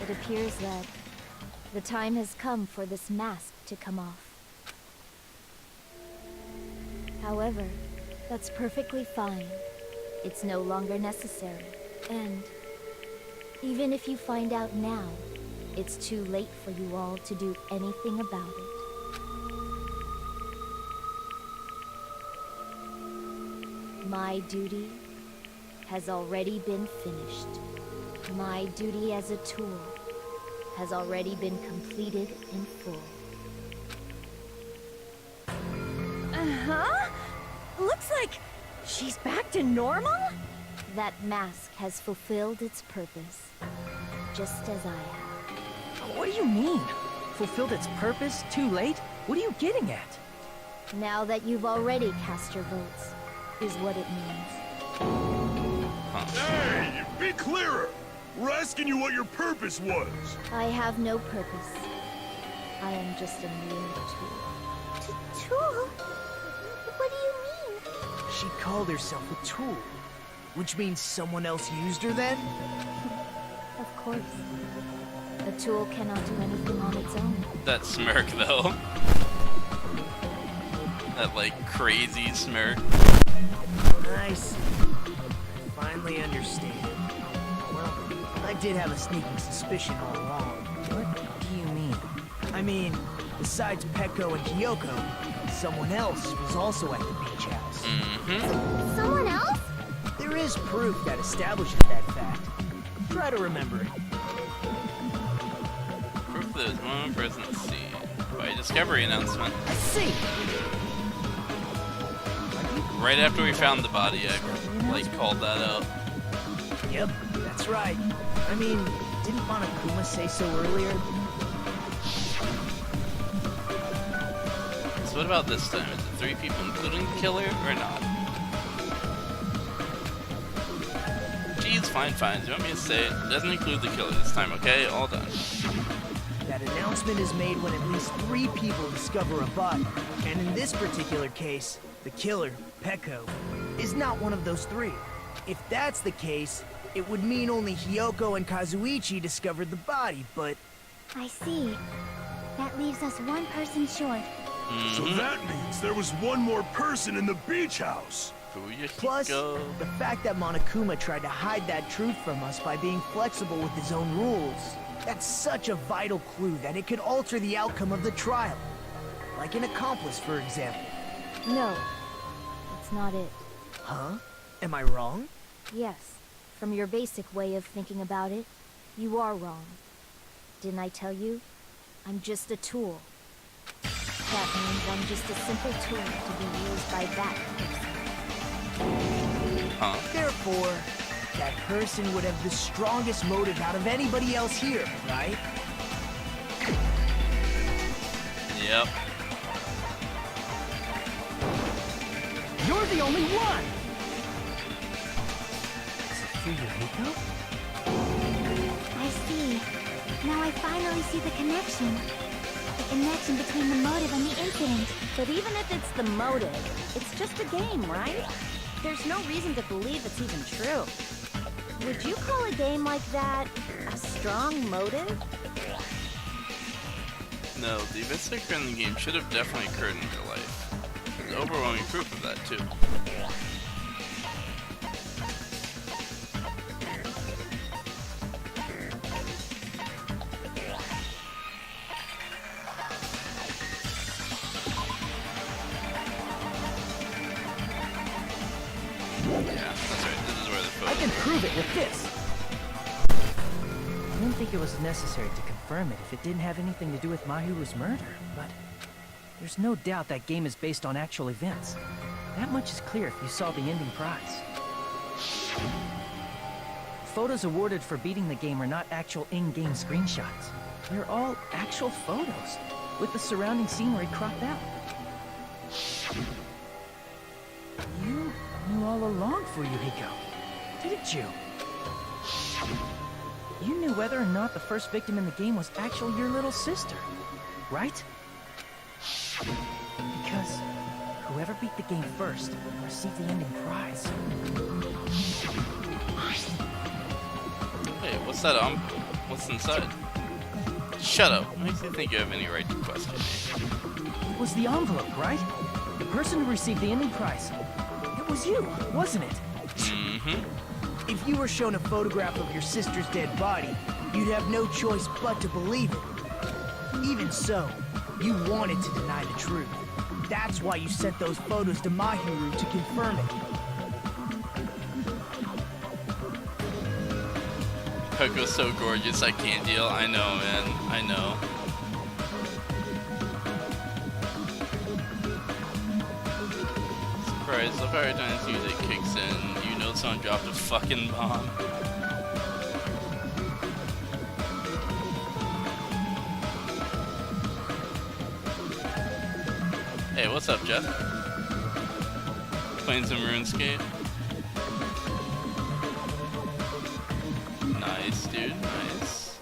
Speaker 13: It appears that the time has come for this mask to come off. However, that's perfectly fine. It's no longer necessary. And even if you find out now, it's too late for you all to do anything about it. My duty has already been finished. My duty as a tool has already been completed in full.
Speaker 11: Uh-huh? Looks like she's back to normal?
Speaker 13: That mask has fulfilled its purpose, just as I have.
Speaker 5: What do you mean? Fulfilled its purpose? Too late? What are you getting at?
Speaker 13: Now that you've already cast your votes, is what it means.
Speaker 4: Hey, be clearer! We're asking you what your purpose was.
Speaker 13: I have no purpose. I am just a mere tool.
Speaker 3: Tool? What do you mean?
Speaker 1: She called herself a tool, which means someone else used her then?
Speaker 13: Of course. A tool cannot do anything on its own.
Speaker 2: That smirk, though. That, like, crazy smirk.
Speaker 1: Nice. Finally understand. Well, I did have a sneaking suspicion all along. What do you mean? I mean, besides Peko and Kyoko, someone else was also at the beach house.
Speaker 3: Someone else?
Speaker 1: There is proof that establishes that fact. Try to remember it.
Speaker 2: Proof that there's one person to see. By a discovery announcement.
Speaker 1: I see.
Speaker 2: Right after we found the body, I, like, called that out.
Speaker 1: Yep, that's right. I mean, didn't Monokuma say so earlier?
Speaker 2: So what about this time? Is it 3 people including the killer, or not? Geez, fine. Do you want me to say it? It doesn't include the killer this time, okay? All done.
Speaker 1: That announcement is made when at least 3 people discover a body. And in this particular case, the killer, Peko, is not one of those 3. If that's the case, it would mean only Hyoko and Kazuichi discovered the body, but...
Speaker 3: I see. That leaves us one person short.
Speaker 4: So that means there was one more person in the beach house.
Speaker 1: Plus, the fact that Monokuma tried to hide that truth from us by being flexible with his own rules. That's such a vital clue that it could alter the outcome of the trial. Like an accomplice, for example.
Speaker 13: No, that's not it.
Speaker 1: Huh? Am I wrong?
Speaker 13: Yes, from your basic way of thinking about it, you are wrong. Didn't I tell you? I'm just a tool. That means I'm just a simple tool to be used by that person.
Speaker 1: Therefore, that person would have the strongest motive out of anybody else here, right?
Speaker 2: Yep.
Speaker 10: You're the only one!
Speaker 1: Is it for Yuriko?
Speaker 3: I see. Now I finally see the connection. The connection between the motive and the incident.
Speaker 6: But even if it's the motive, it's just a game, right? There's no reason to believe it's even true. Would you call a game like that a strong motive?
Speaker 2: No, the events that occurred in the game should have definitely occurred in real life. There's overwhelming proof of that, too. Yeah, that's right. This is where the photo.
Speaker 5: I can prove it with this. I didn't think it was necessary to confirm it if it didn't have anything to do with Mahiru's murder, but there's no doubt that game is based on actual events. That much is clear if you saw the ending prize. Photos awarded for beating the game are not actual in-game screenshots. They're all actual photos, with the surrounding scenery cropped out. You knew all along for Yuriko, didn't you? You knew whether or not the first victim in the game was actually your little sister, right? Because whoever beat the game first received the ending prize.
Speaker 2: Hey, what's that, what's inside? Shut up. What makes you think you have any right to question me?
Speaker 5: It was the envelope, right? The person who received the ending prize. It was you, wasn't it?
Speaker 2: Mm-hmm.
Speaker 1: If you were shown a photograph of your sister's dead body, you'd have no choice but to believe it. Even so, you wanted to deny the truth. That's why you sent those photos to Mahiru to confirm it.
Speaker 2: Peko's so gorgeous, I can't deal. I know, man. I know. Surprise, the Fire Dance music kicks in. You know someone dropped a fucking bomb. Hey, what's up, Jeff? Playing some RuneScape? Nice, dude. Nice.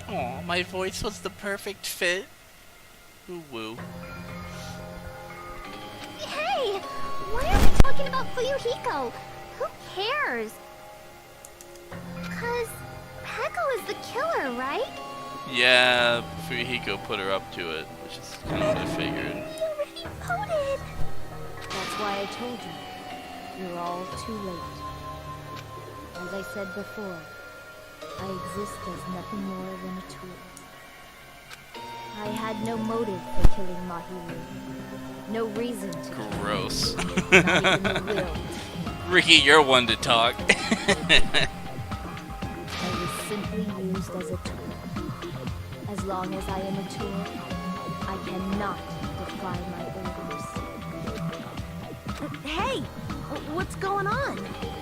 Speaker 2: Aw, my voice was the perfect fit. Ooh woo.
Speaker 3: Hey! Why are we talking about Fuyuhiko? Who cares? 'Cause Peko is the killer, right?
Speaker 2: Yeah, Fuyuhiko put her up to it, which is kind of what I figured.
Speaker 3: We already voted!
Speaker 11: That's why I told you. You're all too late. As I said before, I exist as nothing more than a tool. I had no motive for killing Mahiru. No reason to.
Speaker 2: Gross.
Speaker 11: Not even the will.
Speaker 2: Ricky, you're one to talk.
Speaker 11: I was simply used as a tool. As long as I am a tool, I cannot defy my orders.
Speaker 13: Hey! What's going on?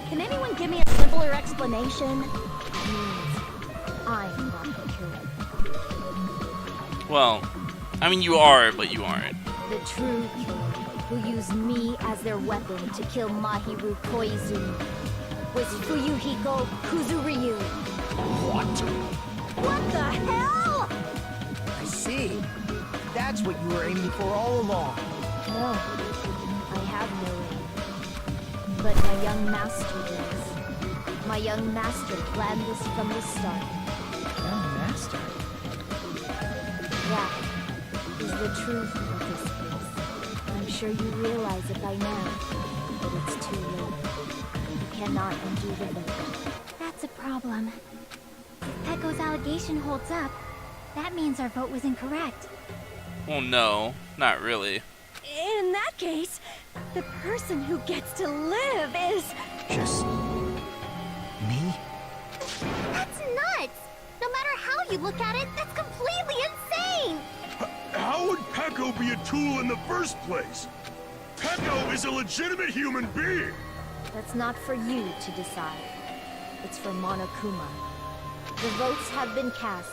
Speaker 13: Can anyone give me a simpler explanation?
Speaker 11: It means I'm not the killer.
Speaker 2: Well, I mean you are, but you aren't.
Speaker 11: The true killer, who used me as their weapon to kill Mahiru Koizumi, was Fuyuhiko Kuzuryu.
Speaker 10: What?
Speaker 13: What the hell?
Speaker 10: I see. That's what you were aiming for all along.
Speaker 11: No, I have no aim. But my young master does. My young master planned this from the start.
Speaker 5: Young master?
Speaker 11: That is the truth of this case. I'm sure you realize it by now, but it's too late. You cannot undo the vote.
Speaker 3: That's a problem. If Peko's allegation holds up, that means our vote was incorrect.
Speaker 2: Well, no, not really.
Speaker 13: In that case, the person who gets to live is...
Speaker 12: Just... me?
Speaker 3: That's nuts! No matter how you look at it, that's completely insane!
Speaker 4: How would Peko be a tool in the first place? Peko is a legitimate human being!
Speaker 11: That's not for you to decide. It's for Monokuma. The votes have been cast.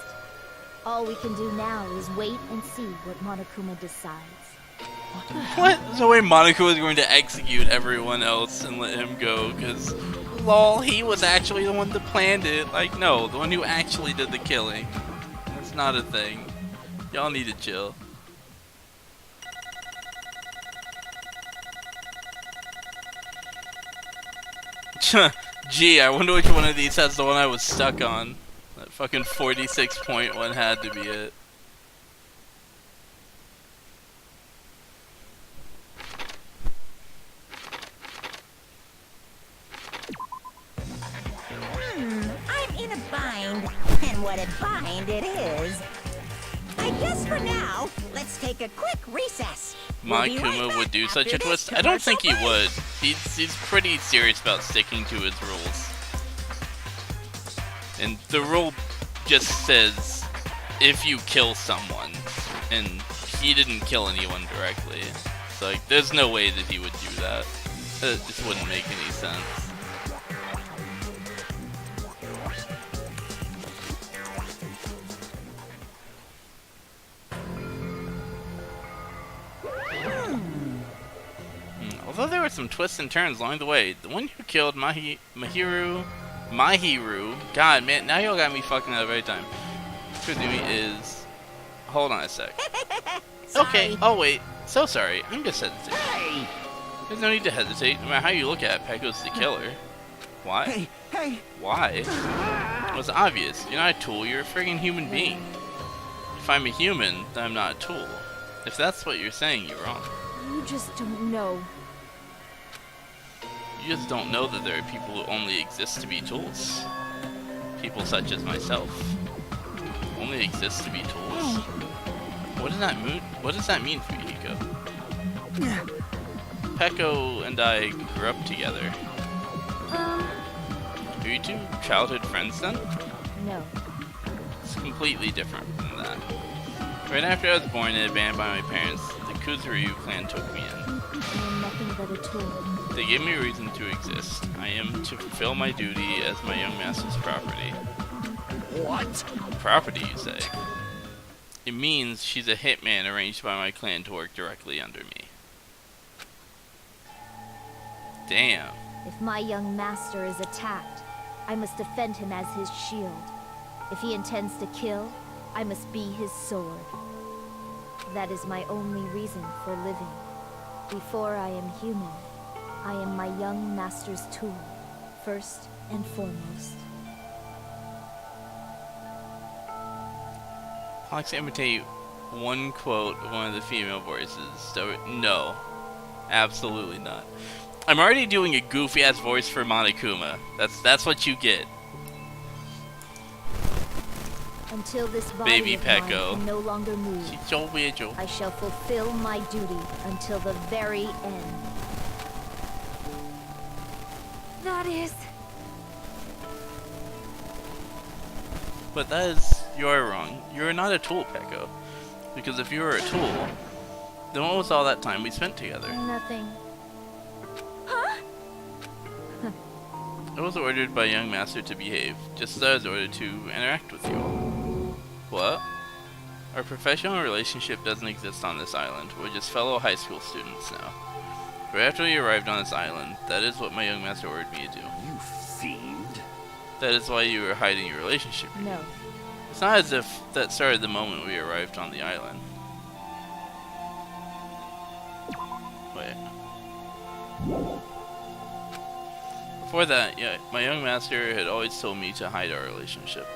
Speaker 11: All we can do now is wait and see what Monokuma decides.
Speaker 2: What? So way Monaco was going to execute everyone else and let him go, because, lol, he was actually the one that planned it. Like, no, the one who actually did the killing. That's not a thing. Y'all need to chill. Gee, I wonder which one of these has the one I was stuck on. That fucking 46.1 had to be it.
Speaker 6: I'm in a bind, and what a bind it is. I guess for now, let's take a quick recess. We'll be right
Speaker 2: Monokuma
Speaker 6: back
Speaker 2: would do such
Speaker 6: after
Speaker 2: a
Speaker 6: this
Speaker 2: twist? I don't think he
Speaker 6: commercial
Speaker 2: would. He's pretty serious about sticking to his rules. And the rule just says if you kill someone, and he didn't kill anyone directly. So like, there's no way that he would do that. That just wouldn't make any sense. Although there were some twists and turns along the way, the one who killed Mahiru, God man, now y'all got me fucking up every time. Kuzumi is, hold on a sec. Okay, oh wait, so sorry, I'm just hesitating.
Speaker 10: Hey!
Speaker 2: There's no need to hesitate, no matter how you look at it, Peko's the killer. Why?
Speaker 10: Hey!
Speaker 2: Why? Well, it's obvious, you're not a tool, you're a friggin' human being. If I'm a human, then I'm not a tool. If that's what you're saying, you're wrong.
Speaker 11: You just don't know.
Speaker 2: You just don't know that there are people who only exist to be tools. People such as myself. Only exist to be tools. What does that mean? What does that mean for you, Hiko? Peko and I grew up together. Are you two childhood friends then?
Speaker 11: No.
Speaker 2: It's completely different from that. Right after I was born and abandoned by my parents, the Kuzuryu clan took me in.
Speaker 11: I am nothing but a tool.
Speaker 2: They gave me a reason to exist. I am to fulfill my duty as my young master's property.
Speaker 8: What?
Speaker 2: Property, you say? It means she's a hitman arranged by my clan to work directly under me. Damn.
Speaker 3: If my young master is attacked, I must defend him as his shield. If he intends to kill, I must be his sword. That is my only reason for living. Before I am human, I am my young master's tool, first and foremost.
Speaker 2: I'd like to imitate one quote of one of the female voices. No. Absolutely not. I'm already doing a goofy ass voice for Monokuma. That's what you get.
Speaker 3: Until this body
Speaker 2: Baby
Speaker 3: of mine
Speaker 2: Pecco.
Speaker 3: can no longer move, I shall fulfill my duty until the very end.
Speaker 11: That is...
Speaker 2: But that is, you're wrong. You're not a tool, Pecco. Because if you were a tool, then what was all that time we spent together?
Speaker 3: Nothing.
Speaker 2: I was ordered by young master to behave, just as I was ordered to interact with you all. What? Our professional relationship doesn't exist on this island. We're just fellow high school students now. Right after we arrived on this island, that is what my young master ordered me to do.
Speaker 8: You fiend.
Speaker 2: That is why you were hiding your relationship.
Speaker 3: No.
Speaker 2: It's not as if that started the moment we arrived on the island. Wait. Before that, yeah, my young master had always told me to hide our relationship.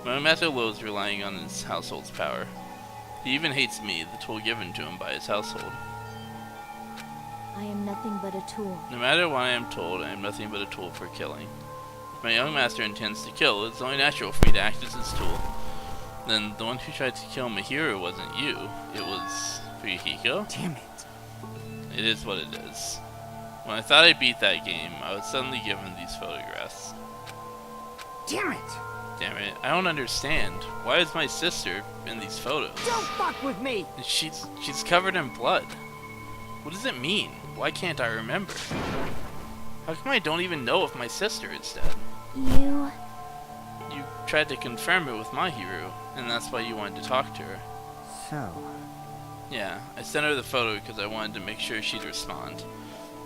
Speaker 2: My young master loathes relying on his household's power. He even hates me, the tool given to him by his household.
Speaker 3: I am nothing but a tool.
Speaker 2: No matter what I am told, I am nothing but a tool for killing. If my young master intends to kill, it's only natural for me to act as his tool. Then the one who tried to kill Mahiro wasn't you, it was Fuyuhiko.
Speaker 12: Damn it.
Speaker 2: It is what it is. When I thought I beat that game, I was suddenly given these photographs.
Speaker 12: Damn it.
Speaker 2: Damn it, I don't understand. Why is my sister in these photos?
Speaker 10: Don't fuck with me!
Speaker 2: She's covered in blood. What does it mean? Why can't I remember? How come I don't even know if my sister is dead?
Speaker 3: You
Speaker 2: tried to confirm it with Mahiru, and that's why you wanted to talk to her.
Speaker 12: So,
Speaker 2: Yeah, I sent her the photo because I wanted to make sure she'd respond.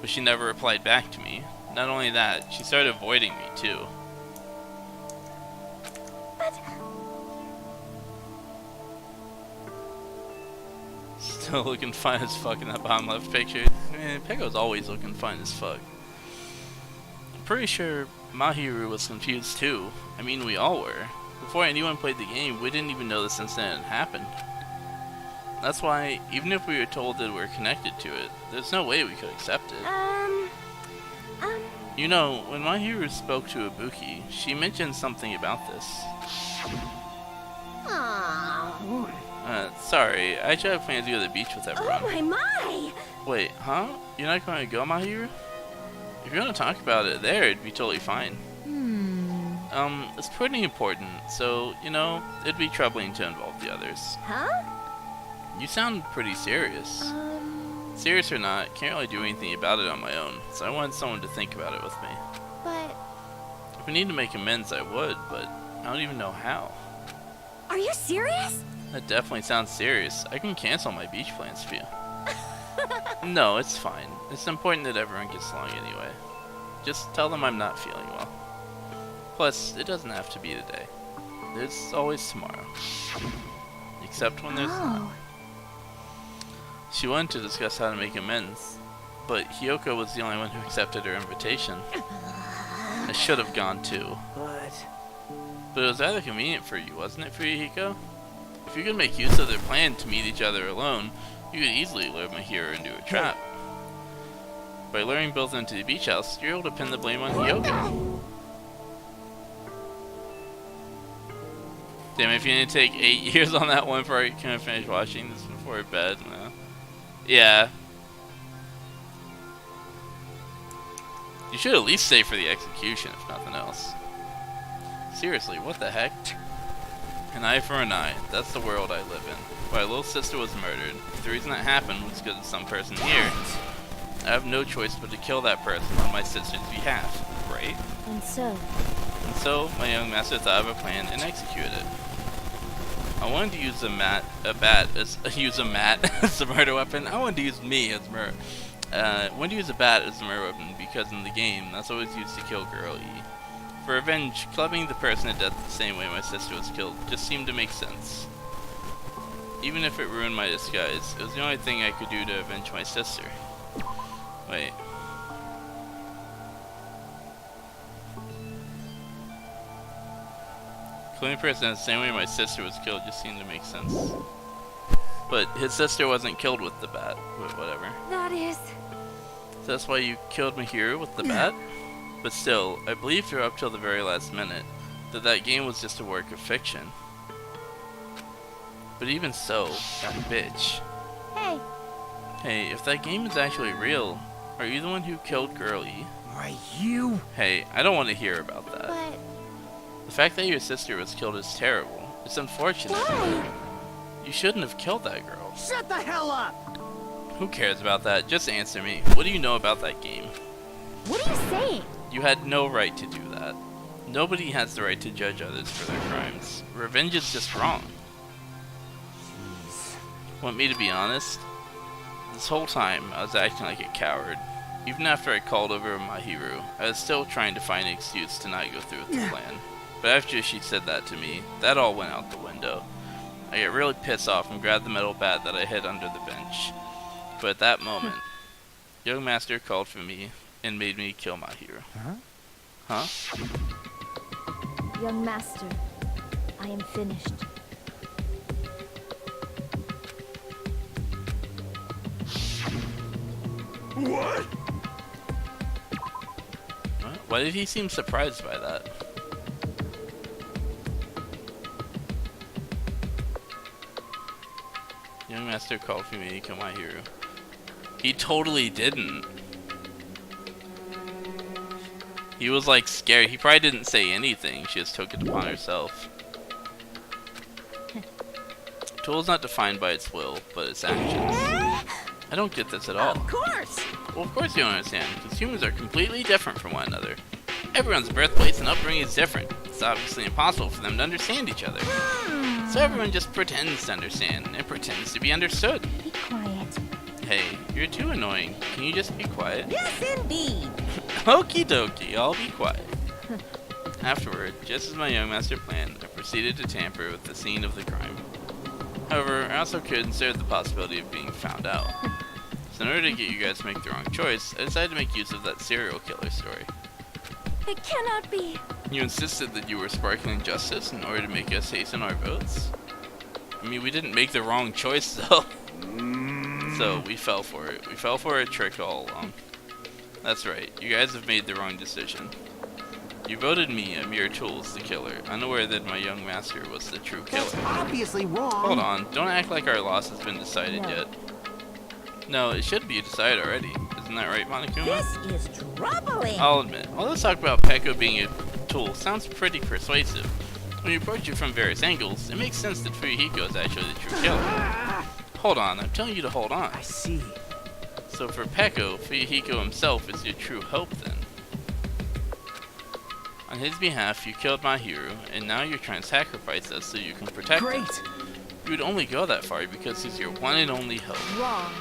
Speaker 2: But she never replied back to me. Not only that, she started avoiding me too.
Speaker 3: But...
Speaker 2: Still looking fine as fuck in that bottom left picture. Man, Pecco's always looking fine as fuck. I'm pretty sure Mahiru was confused too. I mean, we all were. Before anyone played the game, we didn't even know this incident had happened. That's why, even if we were told that we're connected to it, there's no way we could accept it. You know, when Mahiru spoke to Ibuki, she mentioned something about this. Sorry, I actually have plans to go to the beach with everyone.
Speaker 11: Oh my!
Speaker 2: Wait, huh? You're not going to go, Mahiru? If you want to talk about it there, it'd be totally fine. It's pretty important, so, you know, it'd be troubling to involve the others.
Speaker 11: Huh?
Speaker 2: You sound pretty serious. Serious or not, can't really do anything about it on my own, so I wanted someone to think about it with me.
Speaker 3: But...
Speaker 2: If we need to make amends, I would, but I don't even know how.
Speaker 11: Are you serious?
Speaker 2: That definitely sounds serious. I can cancel my beach plans for you. No, it's fine. It's important that everyone gets along anyway. Just tell them I'm not feeling well. Plus, it doesn't have to be today. There's always tomorrow. Except when there's not. She wanted to discuss how to make amends, but Hiyoko was the only one who accepted her invitation. I should have gone too. But it was rather convenient for you, wasn't it, Fuyuhiko? If you could make use of their plan to meet each other alone, you could easily lure Mahiro into a trap. By luring both into the beach house, you're able to pin the blame on Hiyoko. Damn, if you didn't take 8 years on that one part, can I finish watching this before bed? No. Yeah. You should at least stay for the execution, if nothing else. Seriously, what the heck? An eye for an eye. That's the world I live in. My little sister was murdered. The reason that happened was because of some person here. I have no choice but to kill that person on my sister's behalf, right?
Speaker 3: And so,
Speaker 2: my young master thought of a plan and executed it. I wanted to use use a mat as a murder weapon. I wanted to use me as When to use a bat as a murder weapon because in the game, that's always used to kill Girl E. For revenge, clubbing the person to death the same way my sister was killed just seemed to make sense. Even if it ruined my disguise, it was the only thing I could do to avenge my sister. Wait. Killing the person the same way my sister was killed just seemed to make sense. But his sister wasn't killed with the bat, but whatever.
Speaker 13: That is...
Speaker 2: So that's why you killed Mahiru with the bat? But still, I believed her up till the very last minute that that game was just a work of fiction. But even so, that bitch.
Speaker 3: Hey,
Speaker 2: Hey, if that game is actually real, are you the one who killed Girl E?
Speaker 10: Why, you...
Speaker 2: Hey, I don't want to hear about that.
Speaker 3: but
Speaker 2: The fact that your sister was killed is terrible. It's unfortunate.
Speaker 3: why?
Speaker 2: You shouldn't have killed that girl.
Speaker 10: Shut the hell up!
Speaker 2: Who cares about that? Just answer me. What do you know about that game?
Speaker 3: What are you saying?
Speaker 2: You had no right to do that. Nobody has the right to judge others for their crimes. Revenge is just wrong. Want me to be honest? This whole time, I was acting like a coward. Even after I called over Mahiru, I was still trying to find an excuse to not go through with the plan. But after she said that to me, that all went out the window. I got really pissed off and grabbed the metal bat that I hid under the bench. But at that moment, young master called for me and made me kill Mahiru. Huh?
Speaker 13: Young master, I am finished.
Speaker 4: What?
Speaker 2: What? Why did he seem surprised by that? Young master called for me to kill Mahiru. He totally didn't. He was like scared. He probably didn't say anything. She just took it upon herself. Tool is not defined by its will, but its actions. I don't get this at all.
Speaker 6: Of course!
Speaker 2: Well, of course you don't understand, because humans are completely different from one another. Everyone's birthplace and upbringing is different. It's obviously impossible for them to understand each other. So everyone just pretends to understand, and pretends to be understood.
Speaker 3: Be quiet.
Speaker 2: Hey, you're too annoying. Can you just be quiet?
Speaker 6: Yes, indeed!
Speaker 2: Okie dokie, I'll be quiet. Afterward, just as my young master planned, I proceeded to tamper with the scene of the crime. However, I also considered the possibility of being found out. So in order to get you guys to make the wrong choice, I decided to make use of that serial killer story.
Speaker 13: It cannot be.
Speaker 2: You insisted that you were sparking injustice in order to make us hasten our votes? I mean, we didn't make the wrong choice, though. So, we fell for it. We fell for a trick all along. That's right, you guys have made the wrong decision. You voted me, a mere tool, as the killer, unaware that my young master was the true killer.
Speaker 10: That's obviously wrong.
Speaker 2: Hold on, don't act like our loss has been decided yet. No, it should be decided already. Isn't that right, Monokuma?
Speaker 6: This is troubling!
Speaker 2: I'll admit, all this talk about Peko being a tool sounds pretty persuasive. When you approach it from various angles, it makes sense that Fuyuhiko is actually the true killer. Hold on, I'm telling you to hold on.
Speaker 10: I see.
Speaker 2: So for Peko, Fuyuhiko himself is your true hope then. On his behalf, you killed Mahiru, and now you're trying to sacrifice us so you can protect him.
Speaker 10: Great.
Speaker 2: You would only go that far because he's your one and only hope.
Speaker 13: Wrong.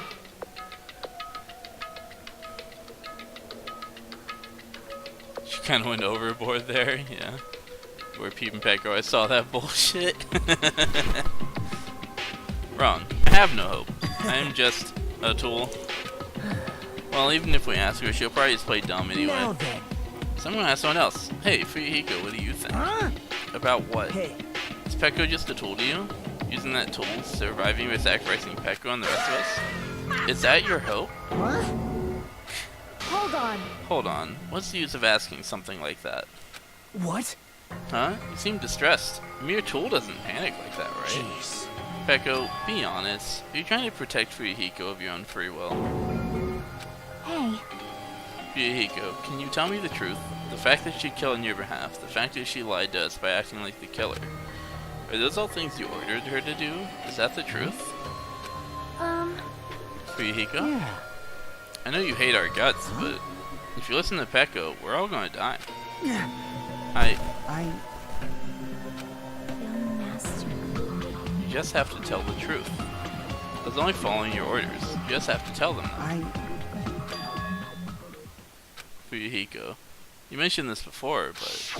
Speaker 2: She kind of went overboard there, yeah. Where Peep and Peko, I saw that bullshit. Wrong. I have no hope. I am just a tool. Well, even if we ask her, she'll probably just play dumb anyway.
Speaker 10: Now then.
Speaker 2: So I'm gonna ask someone else. Hey, Fuyuhiko, what do you think?
Speaker 10: Huh?
Speaker 2: About what?
Speaker 10: Hey.
Speaker 2: Is Peko just a tool to you? Using that tool, surviving by sacrificing Peko and the rest of us? Is that your hope?
Speaker 10: What?
Speaker 13: Hold on.
Speaker 2: Hold on. What's the use of asking something like that?
Speaker 10: What?
Speaker 2: Huh? You seem distressed. A mere tool doesn't panic like that, right?
Speaker 10: Jeez.
Speaker 2: Peko, be honest. Are you trying to protect Fuyuhiko of your own free will?
Speaker 3: Hey,
Speaker 2: Fuyuhiko, can you tell me the truth? The fact that she killed on your behalf, the fact that she lied to us by acting like the killer. Are those all things you ordered her to do? Is that the truth? Fuyuhiko?
Speaker 10: Yeah.
Speaker 2: I know you hate our guts, but if you listen to Peko, we're all gonna die.
Speaker 10: Yeah.
Speaker 2: I
Speaker 3: young master.
Speaker 2: You just have to tell the truth. I was only following your orders. You just have to tell them that. Fuyuhiko. You mentioned this before, but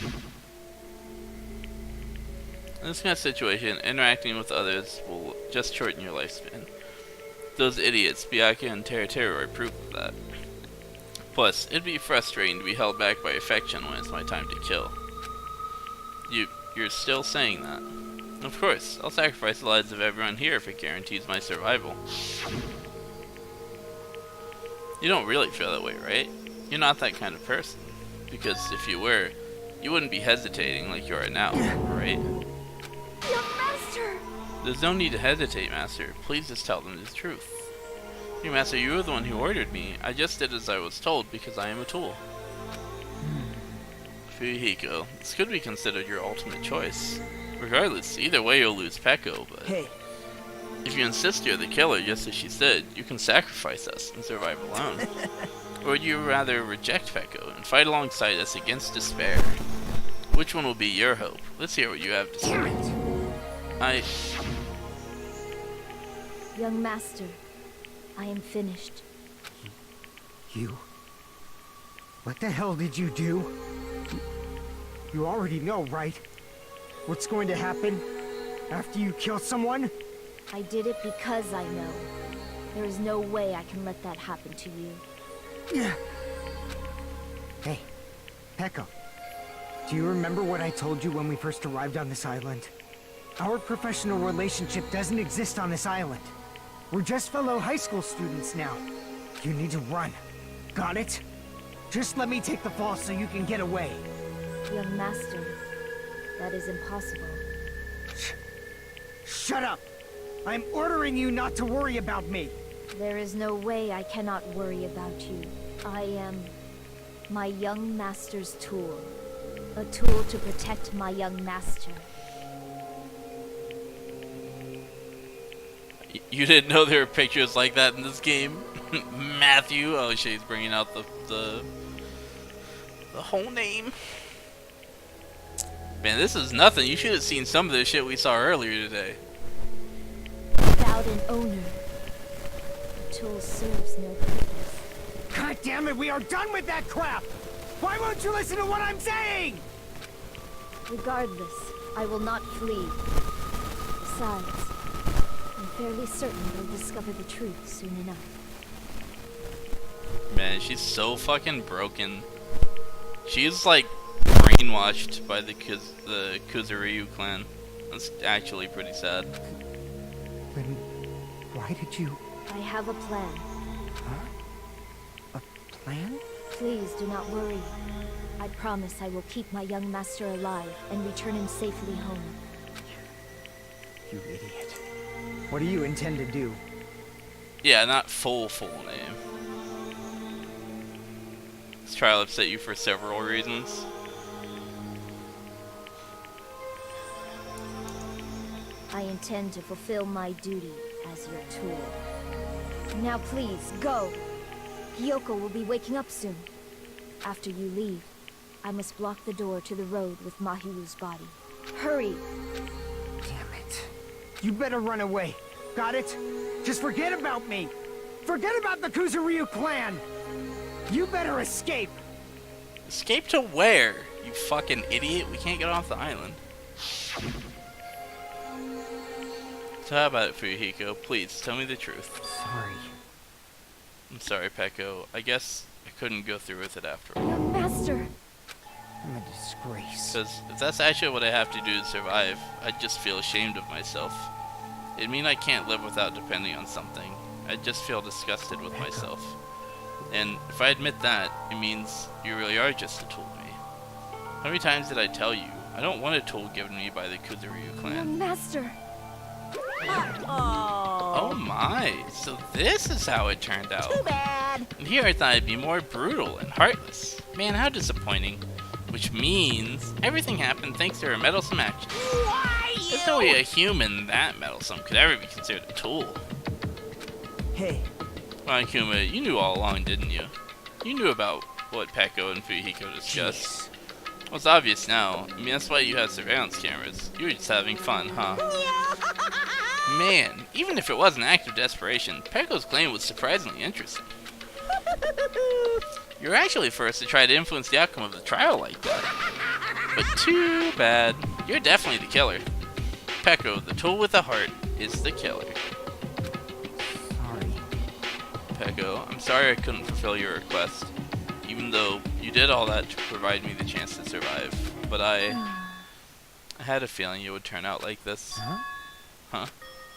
Speaker 2: in this kind of situation, interacting with others will just shorten your lifespan. Those idiots, Byakuya and Teruteru, are proof of that. Plus, it'd be frustrating to be held back by affection when it's my time to kill. You're still saying that? Of course, I'll sacrifice the lives of everyone here if it guarantees my survival. You don't really feel that way, right? You're not that kind of person. Because if you were, you wouldn't be hesitating like you are now, right?
Speaker 13: Young Master!
Speaker 2: There's no need to hesitate, Master. Please just tell them the truth. Young Master, you were the one who ordered me. I just did as I was told because I am a tool. Fuyuhiko, this could be considered your ultimate choice. Regardless, either way you'll lose Peko, but
Speaker 5: Hey,
Speaker 2: if you insist you're the killer, just as she said, you can sacrifice us and survive alone. Or would you rather reject Peko and fight alongside us against despair? Which one will be your hope? Let's hear what you have to say.
Speaker 11: Young Master, I am finished.
Speaker 10: You? What the hell did you do? You already know, right? What's going to happen after you kill someone?
Speaker 11: I did it because I know. There is no way I can let that happen to you.
Speaker 10: Yeah. Hey, Peko. Do you remember what I told you when we first arrived on this island? Our professional relationship doesn't exist on this island. We're just fellow high school students now. You need to run. Got it? Just let me take the fall so you can get away.
Speaker 11: Young Master, that is impossible.
Speaker 10: Shut up! I'm ordering you not to worry about me!
Speaker 11: There is no way I cannot worry about you. I am my young master's tool. A tool to protect my young master.
Speaker 2: You didn't know there were pictures like that in this game? Matthew? Oh shit, he's bringing out the whole name. Man, this is nothing. You should have seen some of the shit we saw earlier today.
Speaker 11: Without an owner, the tool serves no purpose.
Speaker 10: God damn it, we are done with that crap! Why won't you listen to what I'm saying?
Speaker 11: Regardless, I will not flee. Besides, I'm fairly certain they'll discover the truth soon enough.
Speaker 2: Man, she's so fucking broken. She's like brainwashed by the Kuzuryu clan. That's actually pretty sad.
Speaker 10: Then why did you...
Speaker 11: I have a plan.
Speaker 10: Huh? A plan?
Speaker 11: Please do not worry. I promise I will keep my young master alive and return him safely home.
Speaker 10: You idiot. What do you intend to do?
Speaker 2: Yeah, not full name. This trial upset you for several reasons.
Speaker 11: I intend to fulfill my duty as your tool. Now please, go! Kyoko will be waking up soon. After you leave, I must block the door to the road with Mahiru's body. Hurry!
Speaker 10: Damn it. You better run away. Got it? Just forget about me! Forget about the Kuzuryu clan! You better escape!
Speaker 2: Escape to where? You fucking idiot. We can't get off the island. So how about it, Fuyuhiko? Please, tell me the truth.
Speaker 10: Sorry.
Speaker 2: I'm sorry, Peko. I guess I couldn't go through with it after all.
Speaker 11: Young master!
Speaker 10: I'm a disgrace.
Speaker 2: Because if that's actually what I have to do to survive, I'd just feel ashamed of myself. It'd mean I can't live without depending on something. I'd just feel disgusted with myself. And if I admit that, it means you really are just a tool to me. How many times did I tell you? I don't want a tool given me by the Kuzuryu clan.
Speaker 11: Young master!
Speaker 2: Oh my, so this is how it turned out.
Speaker 6: Too bad.
Speaker 2: And here I thought it'd be more brutal and heartless. Man, how disappointing. Which means everything happened thanks to her meddlesome actions.
Speaker 6: Why you?
Speaker 2: There's no way a human that meddlesome could ever be considered a tool.
Speaker 5: Hey,
Speaker 2: Well, Akuma, you knew all along, didn't you? You knew about what Peko and Fuyuhiko discussed. Well, it's obvious now. I mean, that's why you have surveillance cameras. You were just having fun, huh? Man, even if it was an act of desperation, Peko's claim was surprisingly interesting. You were actually first to try to influence the outcome of the trial like that. But too bad. You're definitely the killer. Peko, the tool with the heart, is the killer.
Speaker 12: Sorry.
Speaker 2: Peko, I'm sorry I couldn't fulfill your request. Even though you did all that to provide me the chance to survive. But I had a feeling it would turn out like this. Huh?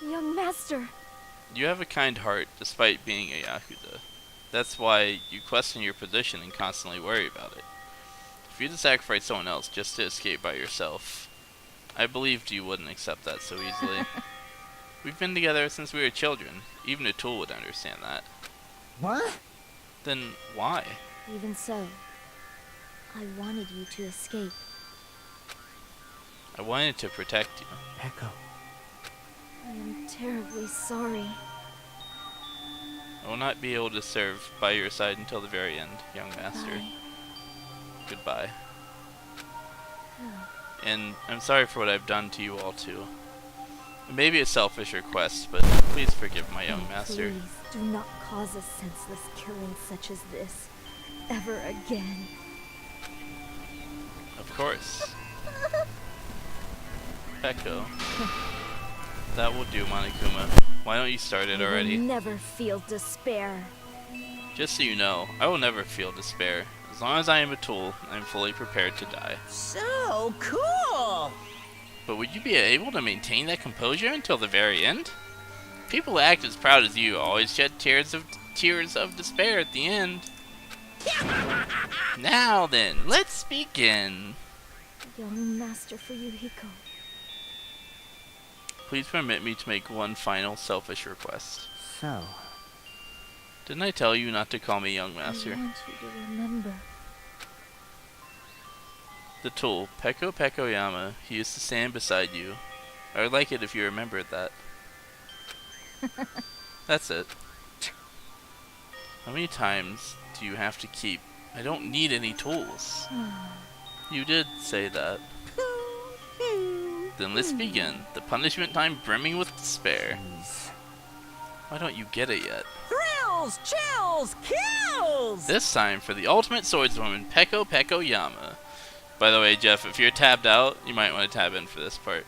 Speaker 11: Young master.
Speaker 2: You have a kind heart, despite being a Yakuza. That's why you question your position and constantly worry about it. If you had to sacrifice someone else just to escape by yourself, I believed you wouldn't accept that so easily. We've been together since we were children. Even a tool would understand that.
Speaker 10: What?
Speaker 2: Then why?
Speaker 13: Even so, I wanted you to escape.
Speaker 2: I wanted to protect you.
Speaker 12: Peko.
Speaker 13: I am terribly sorry.
Speaker 2: I will not be able to serve by your side until the very end, young master.
Speaker 13: Bye.
Speaker 2: Goodbye. And I'm sorry for what I've done to you all too. It may be a selfish request, but please forgive my young master.
Speaker 13: Please do not cause a senseless killing such as this ever again.
Speaker 2: Of course. Peko. That will do, Monokuma. Why don't you start it already?
Speaker 13: You will never feel despair.
Speaker 2: Just so you know, I will never feel despair. As long as I am a tool, I am fully prepared to die.
Speaker 6: So cool!
Speaker 2: But would you be able to maintain that composure until the very end? People who act as proud as you always shed tears of despair at the end. Now then, let's begin.
Speaker 13: Young master for Yuhiko.
Speaker 2: Please permit me to make one final selfish request.
Speaker 12: So,
Speaker 2: Didn't I tell you not to call me young master?
Speaker 13: I want you to remember.
Speaker 2: The tool, Peko Pekoyama, he used to stand beside you. I would like it if you remembered that. That's it. How many times do you have to keep? I don't need any tools. You did say that. Then let's begin. The punishment time brimming with despair. Why don't you get it yet?
Speaker 6: Thrills, chills, kills!
Speaker 2: This time for the ultimate swordswoman, Peko Pekoyama. By the way, Jeff, if you're tabbed out, you might want to tab in for this part.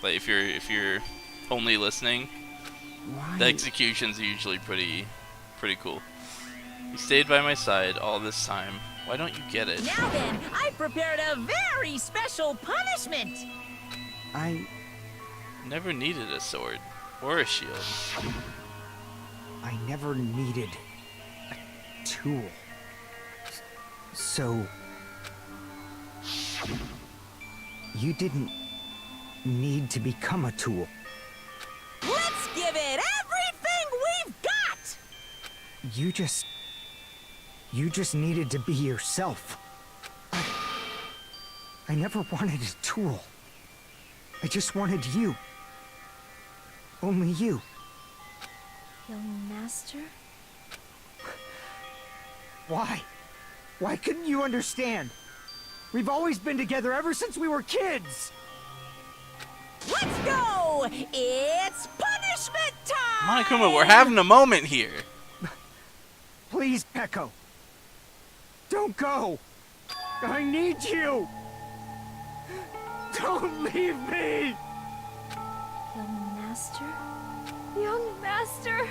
Speaker 2: Like if you're only listening, the executions are usually pretty cool. You stayed by my side all this time. Why don't you get it?
Speaker 6: Now then, I prepared a very special punishment!
Speaker 12: I
Speaker 2: Never needed a sword or a shield.
Speaker 12: never needed a tool. So, you didn't need to become a tool.
Speaker 6: Let's give it everything we've got!
Speaker 12: You just needed to be yourself. I never wanted a tool. I just wanted you. Only you.
Speaker 13: Young master?
Speaker 10: Why? Why couldn't you understand? We've always been together ever since we were kids!
Speaker 6: Let's go! It's punishment time!
Speaker 2: Monokuma, we're having a moment here.
Speaker 10: Please, Peko. Don't go! I need you! Don't leave me!
Speaker 13: Young master? Young master!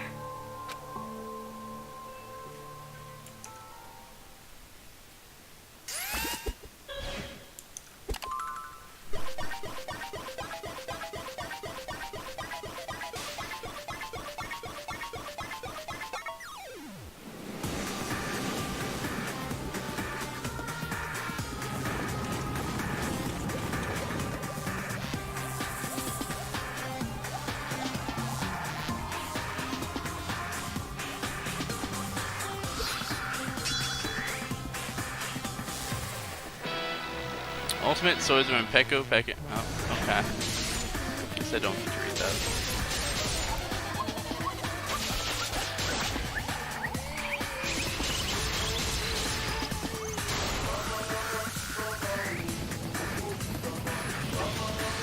Speaker 2: Ultimate swordsman Peko Peko. Oh, okay. Guess I don't need to read that.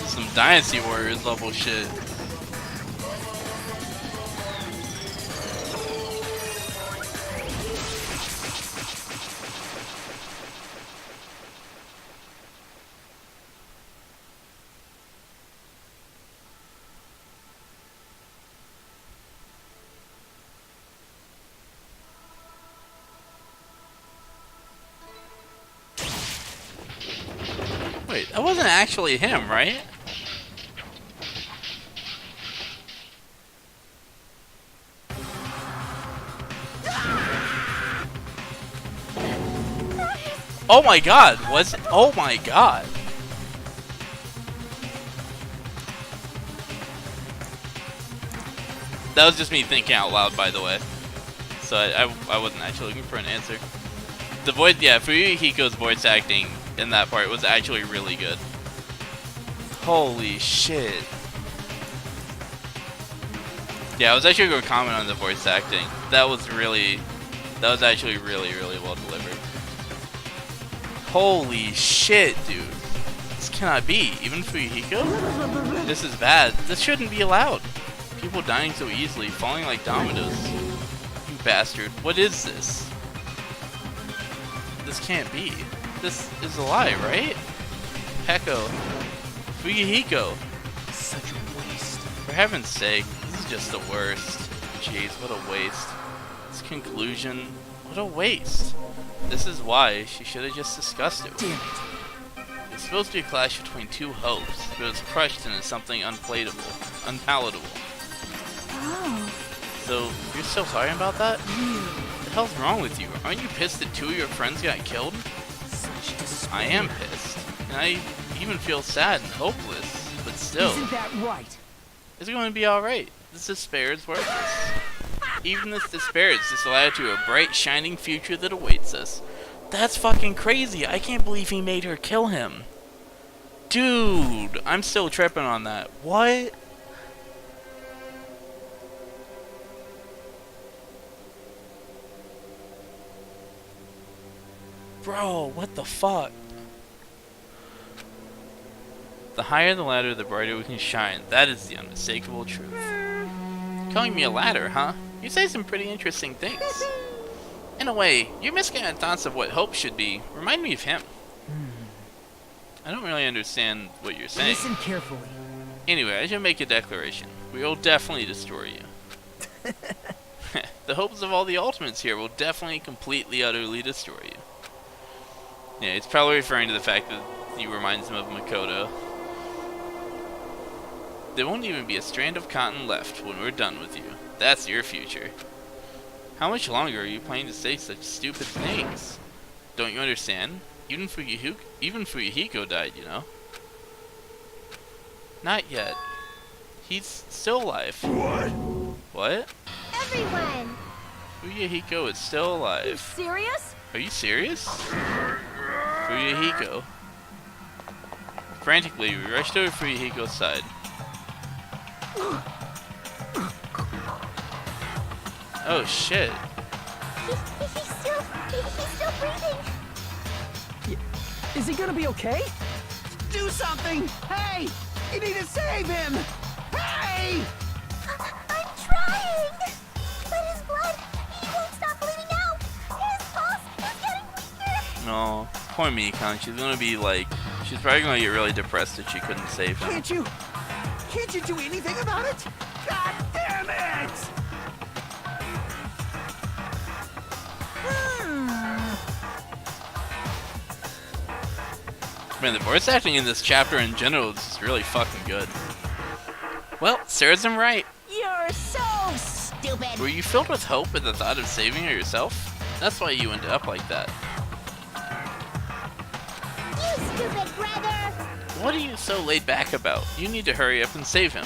Speaker 2: Some Dynasty Warriors level shit. That wasn't actually him, right? Oh my god, was it? Oh my god. That was just me thinking out loud, by the way. So I wasn't actually looking for an answer. The voice, yeah, Fuyuhiko's voice acting in that part was actually really good. Holy shit. Yeah, I was actually going to comment on the voice acting. That was actually really, really well delivered. Holy shit, dude. This cannot be. Even Fuyuhiko? This is bad. This shouldn't be allowed. People dying so easily, falling like dominoes. You bastard. What is this? This can't be. This is a lie, right? Peko. Fuyuhiko.
Speaker 1: Such a waste.
Speaker 2: For heaven's sake, this is just the worst. Jeez, what a waste. This conclusion, what a waste. This is why she should have just discussed it.
Speaker 1: Damn it.
Speaker 2: It's supposed to be a clash between two hopes, but it's crushed into something unpalatable.
Speaker 13: Oh.
Speaker 2: So, you're still sorry about that? What the hell's wrong with you? Aren't you pissed that 2 of your friends got killed?
Speaker 1: Such despair.
Speaker 2: I am pissed. And I even feel sad and hopeless, but still.
Speaker 5: Isn't that right?
Speaker 2: It's going to be alright. This despair is worthless. Even this despair is just allowed to a bright, shining future that awaits us. That's fucking crazy. I can't believe he made her kill him. Dude, I'm still tripping on that. What? Bro, what the fuck? The higher the ladder, the brighter we can shine. That is the unmistakable truth. Calling me a ladder, huh? You say some pretty interesting things. In a way, your misguided thoughts of what hope should be remind me of him. I don't really understand what you're saying.
Speaker 5: Listen carefully.
Speaker 2: Anyway, I should make a declaration. We will definitely destroy you. The hopes of all the ultimates here will definitely, completely, utterly destroy you. Yeah, it's probably referring to the fact that he reminds him of Makoto. There won't even be a strand of cotton left when we're done with you. That's your future. How much longer are you planning to say such stupid things? Don't you understand? Even Fuyuhiko died, you know. Not yet. He's still alive.
Speaker 4: What?
Speaker 2: What?
Speaker 3: Everyone!
Speaker 2: Fuyuhiko is still
Speaker 13: You
Speaker 2: alive.
Speaker 13: serious?
Speaker 2: Are you serious? Fuyuhiko. Frantically, we rushed over Fuyuhiko's side. Oh shit.
Speaker 3: He's still breathing.
Speaker 5: Is he gonna be okay?
Speaker 10: Do something! Hey! You need to save him! Hey!
Speaker 3: I'm trying! But his blood, he won't stop bleeding out! His pulse is getting weaker!
Speaker 2: No. Poor Mikon. She's probably gonna get really depressed if she couldn't save him.
Speaker 10: Can't you do anything about it? God damn it!
Speaker 2: Man, the voice acting in this chapter in general is just really fucking good. Well, Sarah's him right.
Speaker 6: You're so stupid.
Speaker 2: Were you filled with hope at the thought of saving her yourself? That's why you ended up like that.
Speaker 3: You stupid brother!
Speaker 2: What are you so laid back about? You need to hurry up and save him.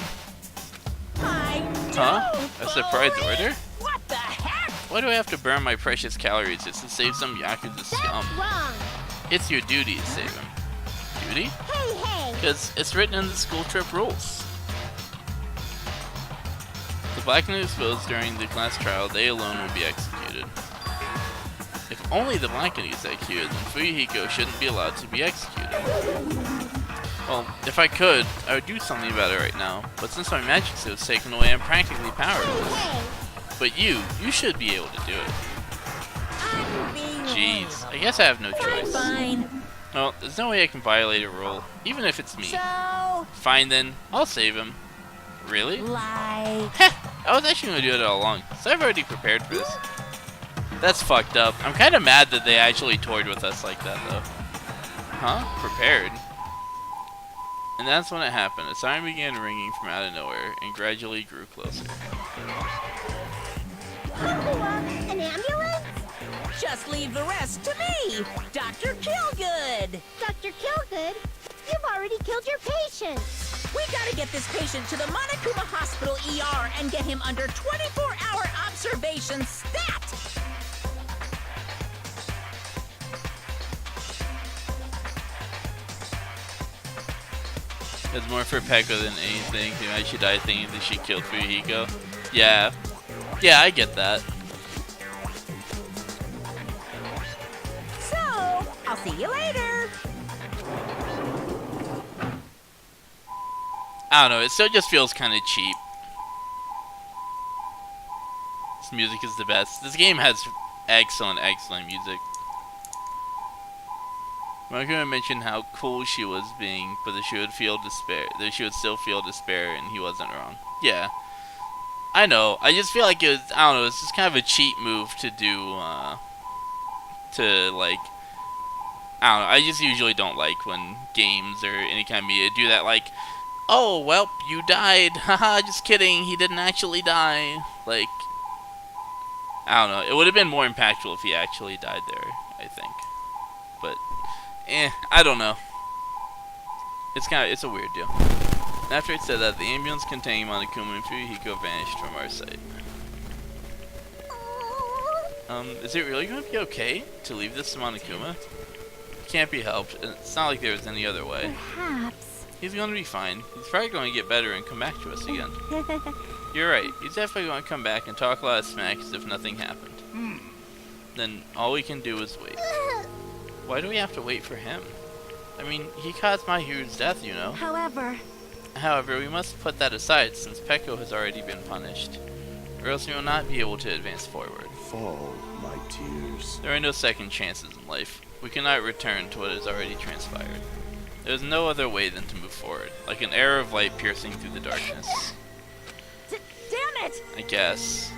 Speaker 6: I
Speaker 2: Huh? A surprise order?
Speaker 6: What the heck?
Speaker 2: Why do I have to burn my precious calories just to save some Yakuza scum?
Speaker 3: Wrong!
Speaker 2: It's your duty to save him. Duty?
Speaker 3: Hey!
Speaker 2: Because it's written in the school trip rules. The black and exposed during the class trial, they alone will be executed. If only the black is executed, then Fuyuhiko shouldn't be allowed to be executed. Well, if I could, I would do something about it right now, but since my magic suit is taken away, I'm practically powerless. But you should be able to do it. Jeez, I guess I have no choice.
Speaker 6: Fine.
Speaker 2: Well, there's no way I can violate a rule, even if it's me.
Speaker 6: So,
Speaker 2: Fine then, I'll save him. Really?
Speaker 6: like,
Speaker 2: Heh, I was actually gonna do it all along, so I've already prepared for this. That's fucked up. I'm kinda mad that they actually toyed with us like that though. Huh? Prepared? And that's when it happened. A siren began ringing from out of nowhere and gradually grew closer.
Speaker 3: An ambulance?
Speaker 6: Just leave the rest to me, Dr. Killgood.
Speaker 3: Dr. Killgood, you've already killed your patient.
Speaker 6: We gotta get this patient to the Monokuma Hospital ER and get him under 24-hour observation stat.
Speaker 2: It's more for Peko than anything. You know, she died thinking that she killed Fuyuhiko. Yeah. Yeah, I get that.
Speaker 6: So, I'll see you later.
Speaker 2: I don't know, it still just feels kind of cheap. This music is the best. This game has excellent, excellent music. Monokuma mentioned how cool she was being, but that she would feel despair. That she would still feel despair, and he wasn't wrong. Yeah, I know. I just feel like it was. I don't know. It's just kind of a cheap move to do. To like. I don't know. I just usually don't like when games or any kind of media do that. Like, oh well, you died. Haha, just kidding. He didn't actually die. Like, I don't know. It would have been more impactful if he actually died there, I think. But. I don't know. It's a weird deal. And after it said that, the ambulance containing Monokuma and Fuyuhiko vanished from our sight. Is it really going to be okay to leave this to Monokuma? It can't be helped. It's not like there was any other way.
Speaker 3: Perhaps.
Speaker 2: He's going to be fine. He's probably going to get better and come back to us again. You're right. He's definitely going to come back and talk a lot of smack as if nothing happened. Then all we can do is wait. Why do we have to wait for him? I mean, he caused Mahiru's death, you know. However, we must put that aside since Peko has already been punished, or else we will not be able to advance forward.
Speaker 8: Fall, my tears.
Speaker 2: There are no second chances in life. We cannot return to what has already transpired. There is no other way than to move forward, like an arrow of light piercing through the darkness.
Speaker 6: Damn it!
Speaker 2: I guess.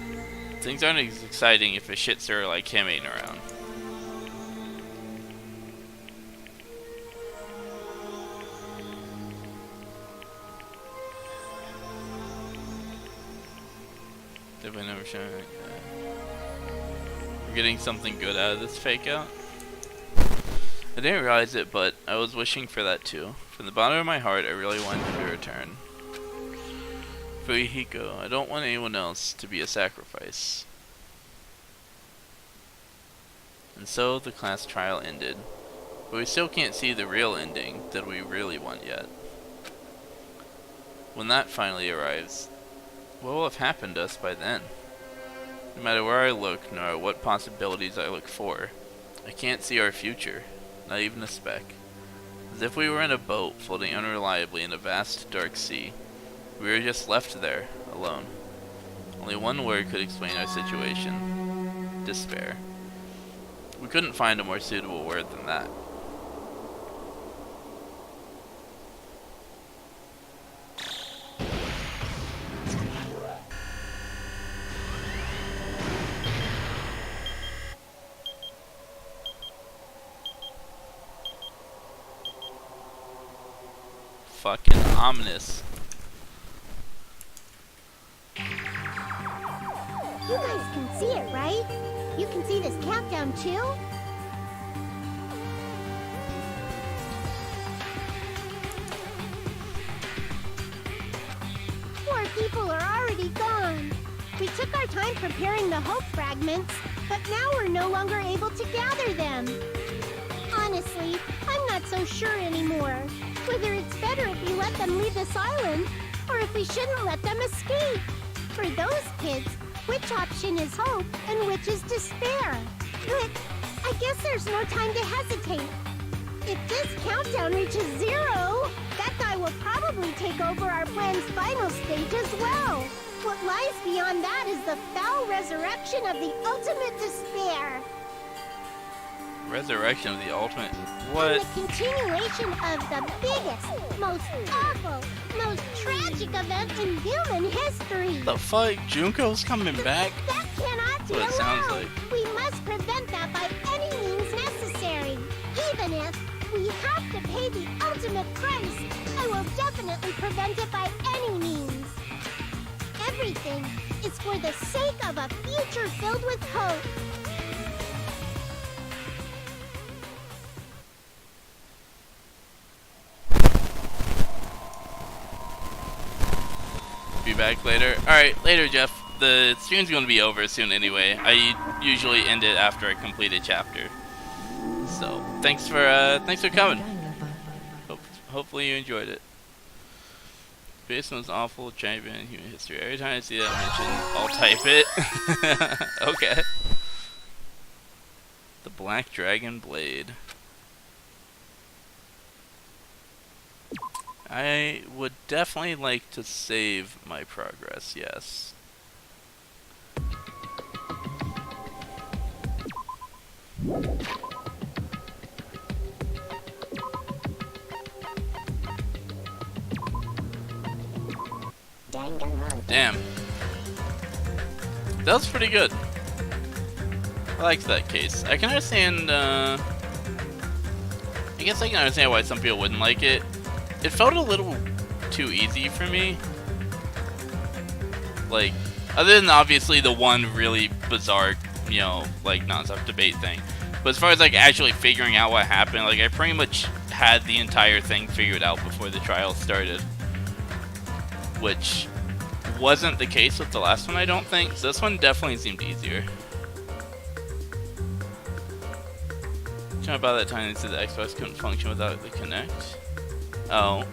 Speaker 2: Things aren't as exciting if a shit stirrer like him ain't around. Definitely never shown it. We're getting something good out of this fake out. I didn't realize it, but I was wishing for that too. From the bottom of my heart, I really wanted him to return. Fuyuhiko, I don't want anyone else to be a sacrifice. And so the class trial ended. But we still can't see the real ending that we really want yet. When that finally arrives, what will have happened to us by then? No matter where I look, no matter what possibilities I look for, I can't see our future, not even a speck. As if we were in a boat floating unreliably in a vast, dark sea. We were just left there, alone. Only one word could explain our situation. Despair. We couldn't find a more suitable word than that. Fucking ominous.
Speaker 3: You guys can see it, right? You can see this countdown too? Poor people are already gone. We took our time preparing the hope fragments, but now we're no longer able to gather them. Honestly, I'm not so sure anymore. Whether it's better if we let them leave this island, or if we shouldn't let them escape. For those kids, which option is hope and which is despair? But I guess there's no time to hesitate. If this countdown reaches 0, that guy will probably take over our plan's final stage as well. What lies beyond that is the foul resurrection of the ultimate despair.
Speaker 2: Resurrection of the ultimate. What?
Speaker 3: And the continuation of the biggest, most awful, most tragic event in human history.
Speaker 2: The fuck? Junko's coming back?
Speaker 3: That cannot be
Speaker 2: What it sounds
Speaker 3: allowed.
Speaker 2: like.
Speaker 3: We must prevent that by any means necessary. Even if we have to pay the ultimate price, I will definitely prevent it by any means. Everything is for the sake of a future filled with hope.
Speaker 2: Be back later. Alright, later, Jeff. The stream's going to be over soon anyway. I usually end it after I complete a chapter. So, thanks for coming. Hopefully you enjoyed it. Based on this awful champion in human history. Every time I see that mentioned, I'll type it. Okay. The Black Dragon Blade. I would definitely like to save my progress, yes. Damn. That was pretty good. I liked that case. I can understand, I guess I can understand why some people wouldn't like it. It felt a little too easy for me. Like, other than obviously the one really bizarre, you know, like non-stop debate thing. But as far as like actually figuring out what happened, like I pretty much had the entire thing figured out before the trial started. Which wasn't the case with the last one, I don't think. So this one definitely seemed easier. About that time they said the Xbox couldn't function without the Kinect. Oh.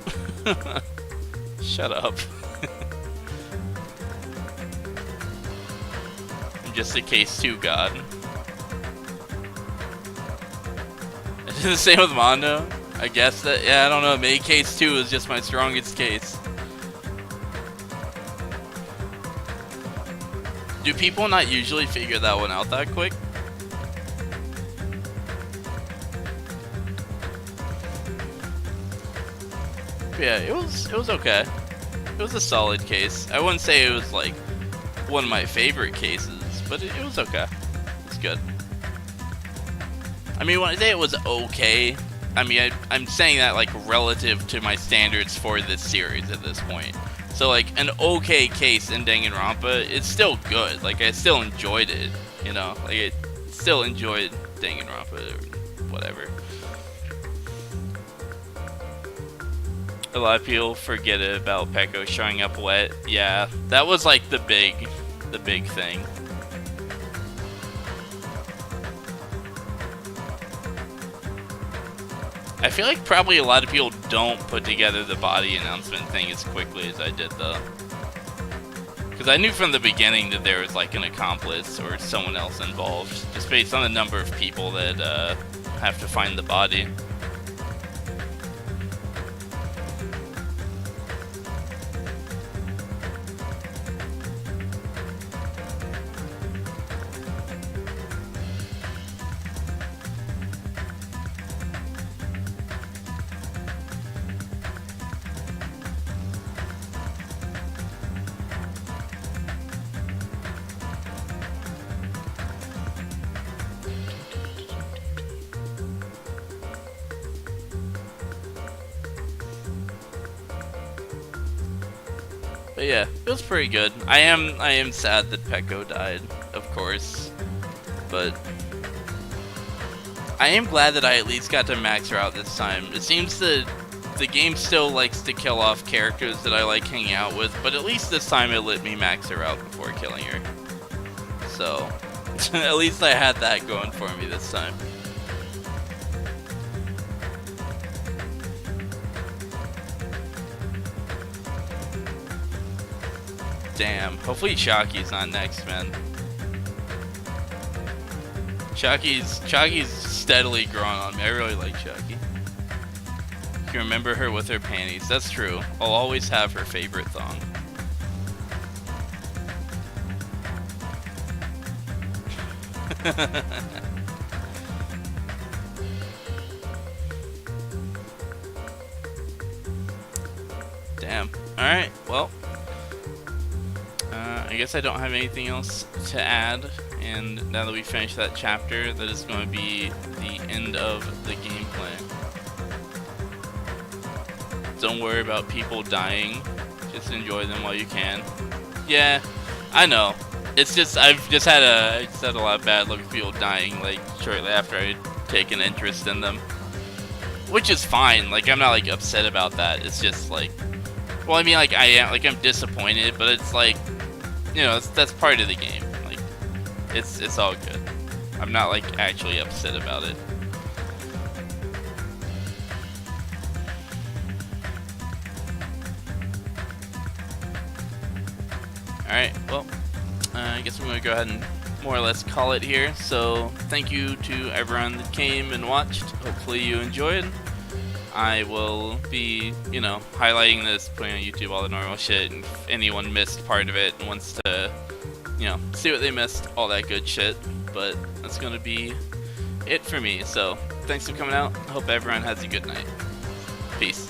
Speaker 2: Shut up. I'm just a case 2 god. Is it the same with Mondo? I guess that, yeah, I don't know, maybe case 2 is just my strongest case. Do people not usually figure that one out that quick? Yeah, it was okay. It was a solid case. I wouldn't say it was like one of my favorite cases, but it was okay. It's good. I mean, when I say it was okay, I mean I'm saying that like relative to my standards for this series at this point. So like an okay case in Danganronpa, it's still good. Like I still enjoyed it, you know. Like I still enjoyed Danganronpa or whatever. A lot of people forget about Peko showing up wet. Yeah, that was like the big thing. I feel like probably a lot of people don't put together the body announcement thing as quickly as I did though. Because I knew from the beginning that there was like an accomplice or someone else involved, just based on the number of people that have to find the body. But yeah, it was pretty good. I am sad that Peko died, of course, but I am glad that I at least got to max her out this time. It seems that the game still likes to kill off characters that I like hanging out with, but at least this time it let me max her out before killing her. So, at least I had that going for me this time. Damn. Hopefully Shockey's not next, man. Shockey's steadily growing on me. I really like Shockey. You can remember her with her panties. That's true. I'll always have her favorite thong. Damn. Alright, well. I guess I don't have anything else to add, and now that we finished that chapter, that is going to be the end of the gameplay. don't worry about people dying. Just enjoy them while you can. Yeah, I know. It's just I just had a lot of bad luck with people dying like shortly after I'd taken interest in them, which is fine. Like I'm not like upset about that. It's just like, well, I mean, like I'm disappointed, but it's like, you know, that's part of the game. Like it's all good. I'm not like actually upset about it. Alright, well, I guess we're going to go ahead and more or less call it here. So, thank you to everyone that came and watched. Hopefully you enjoyed. I will be, you know, highlighting this, putting on YouTube all the normal shit, and if anyone missed part of it and wants to, you know, see what they missed, all that good shit. But that's going to be it for me. So, thanks for coming out. I hope everyone has a good night. Peace.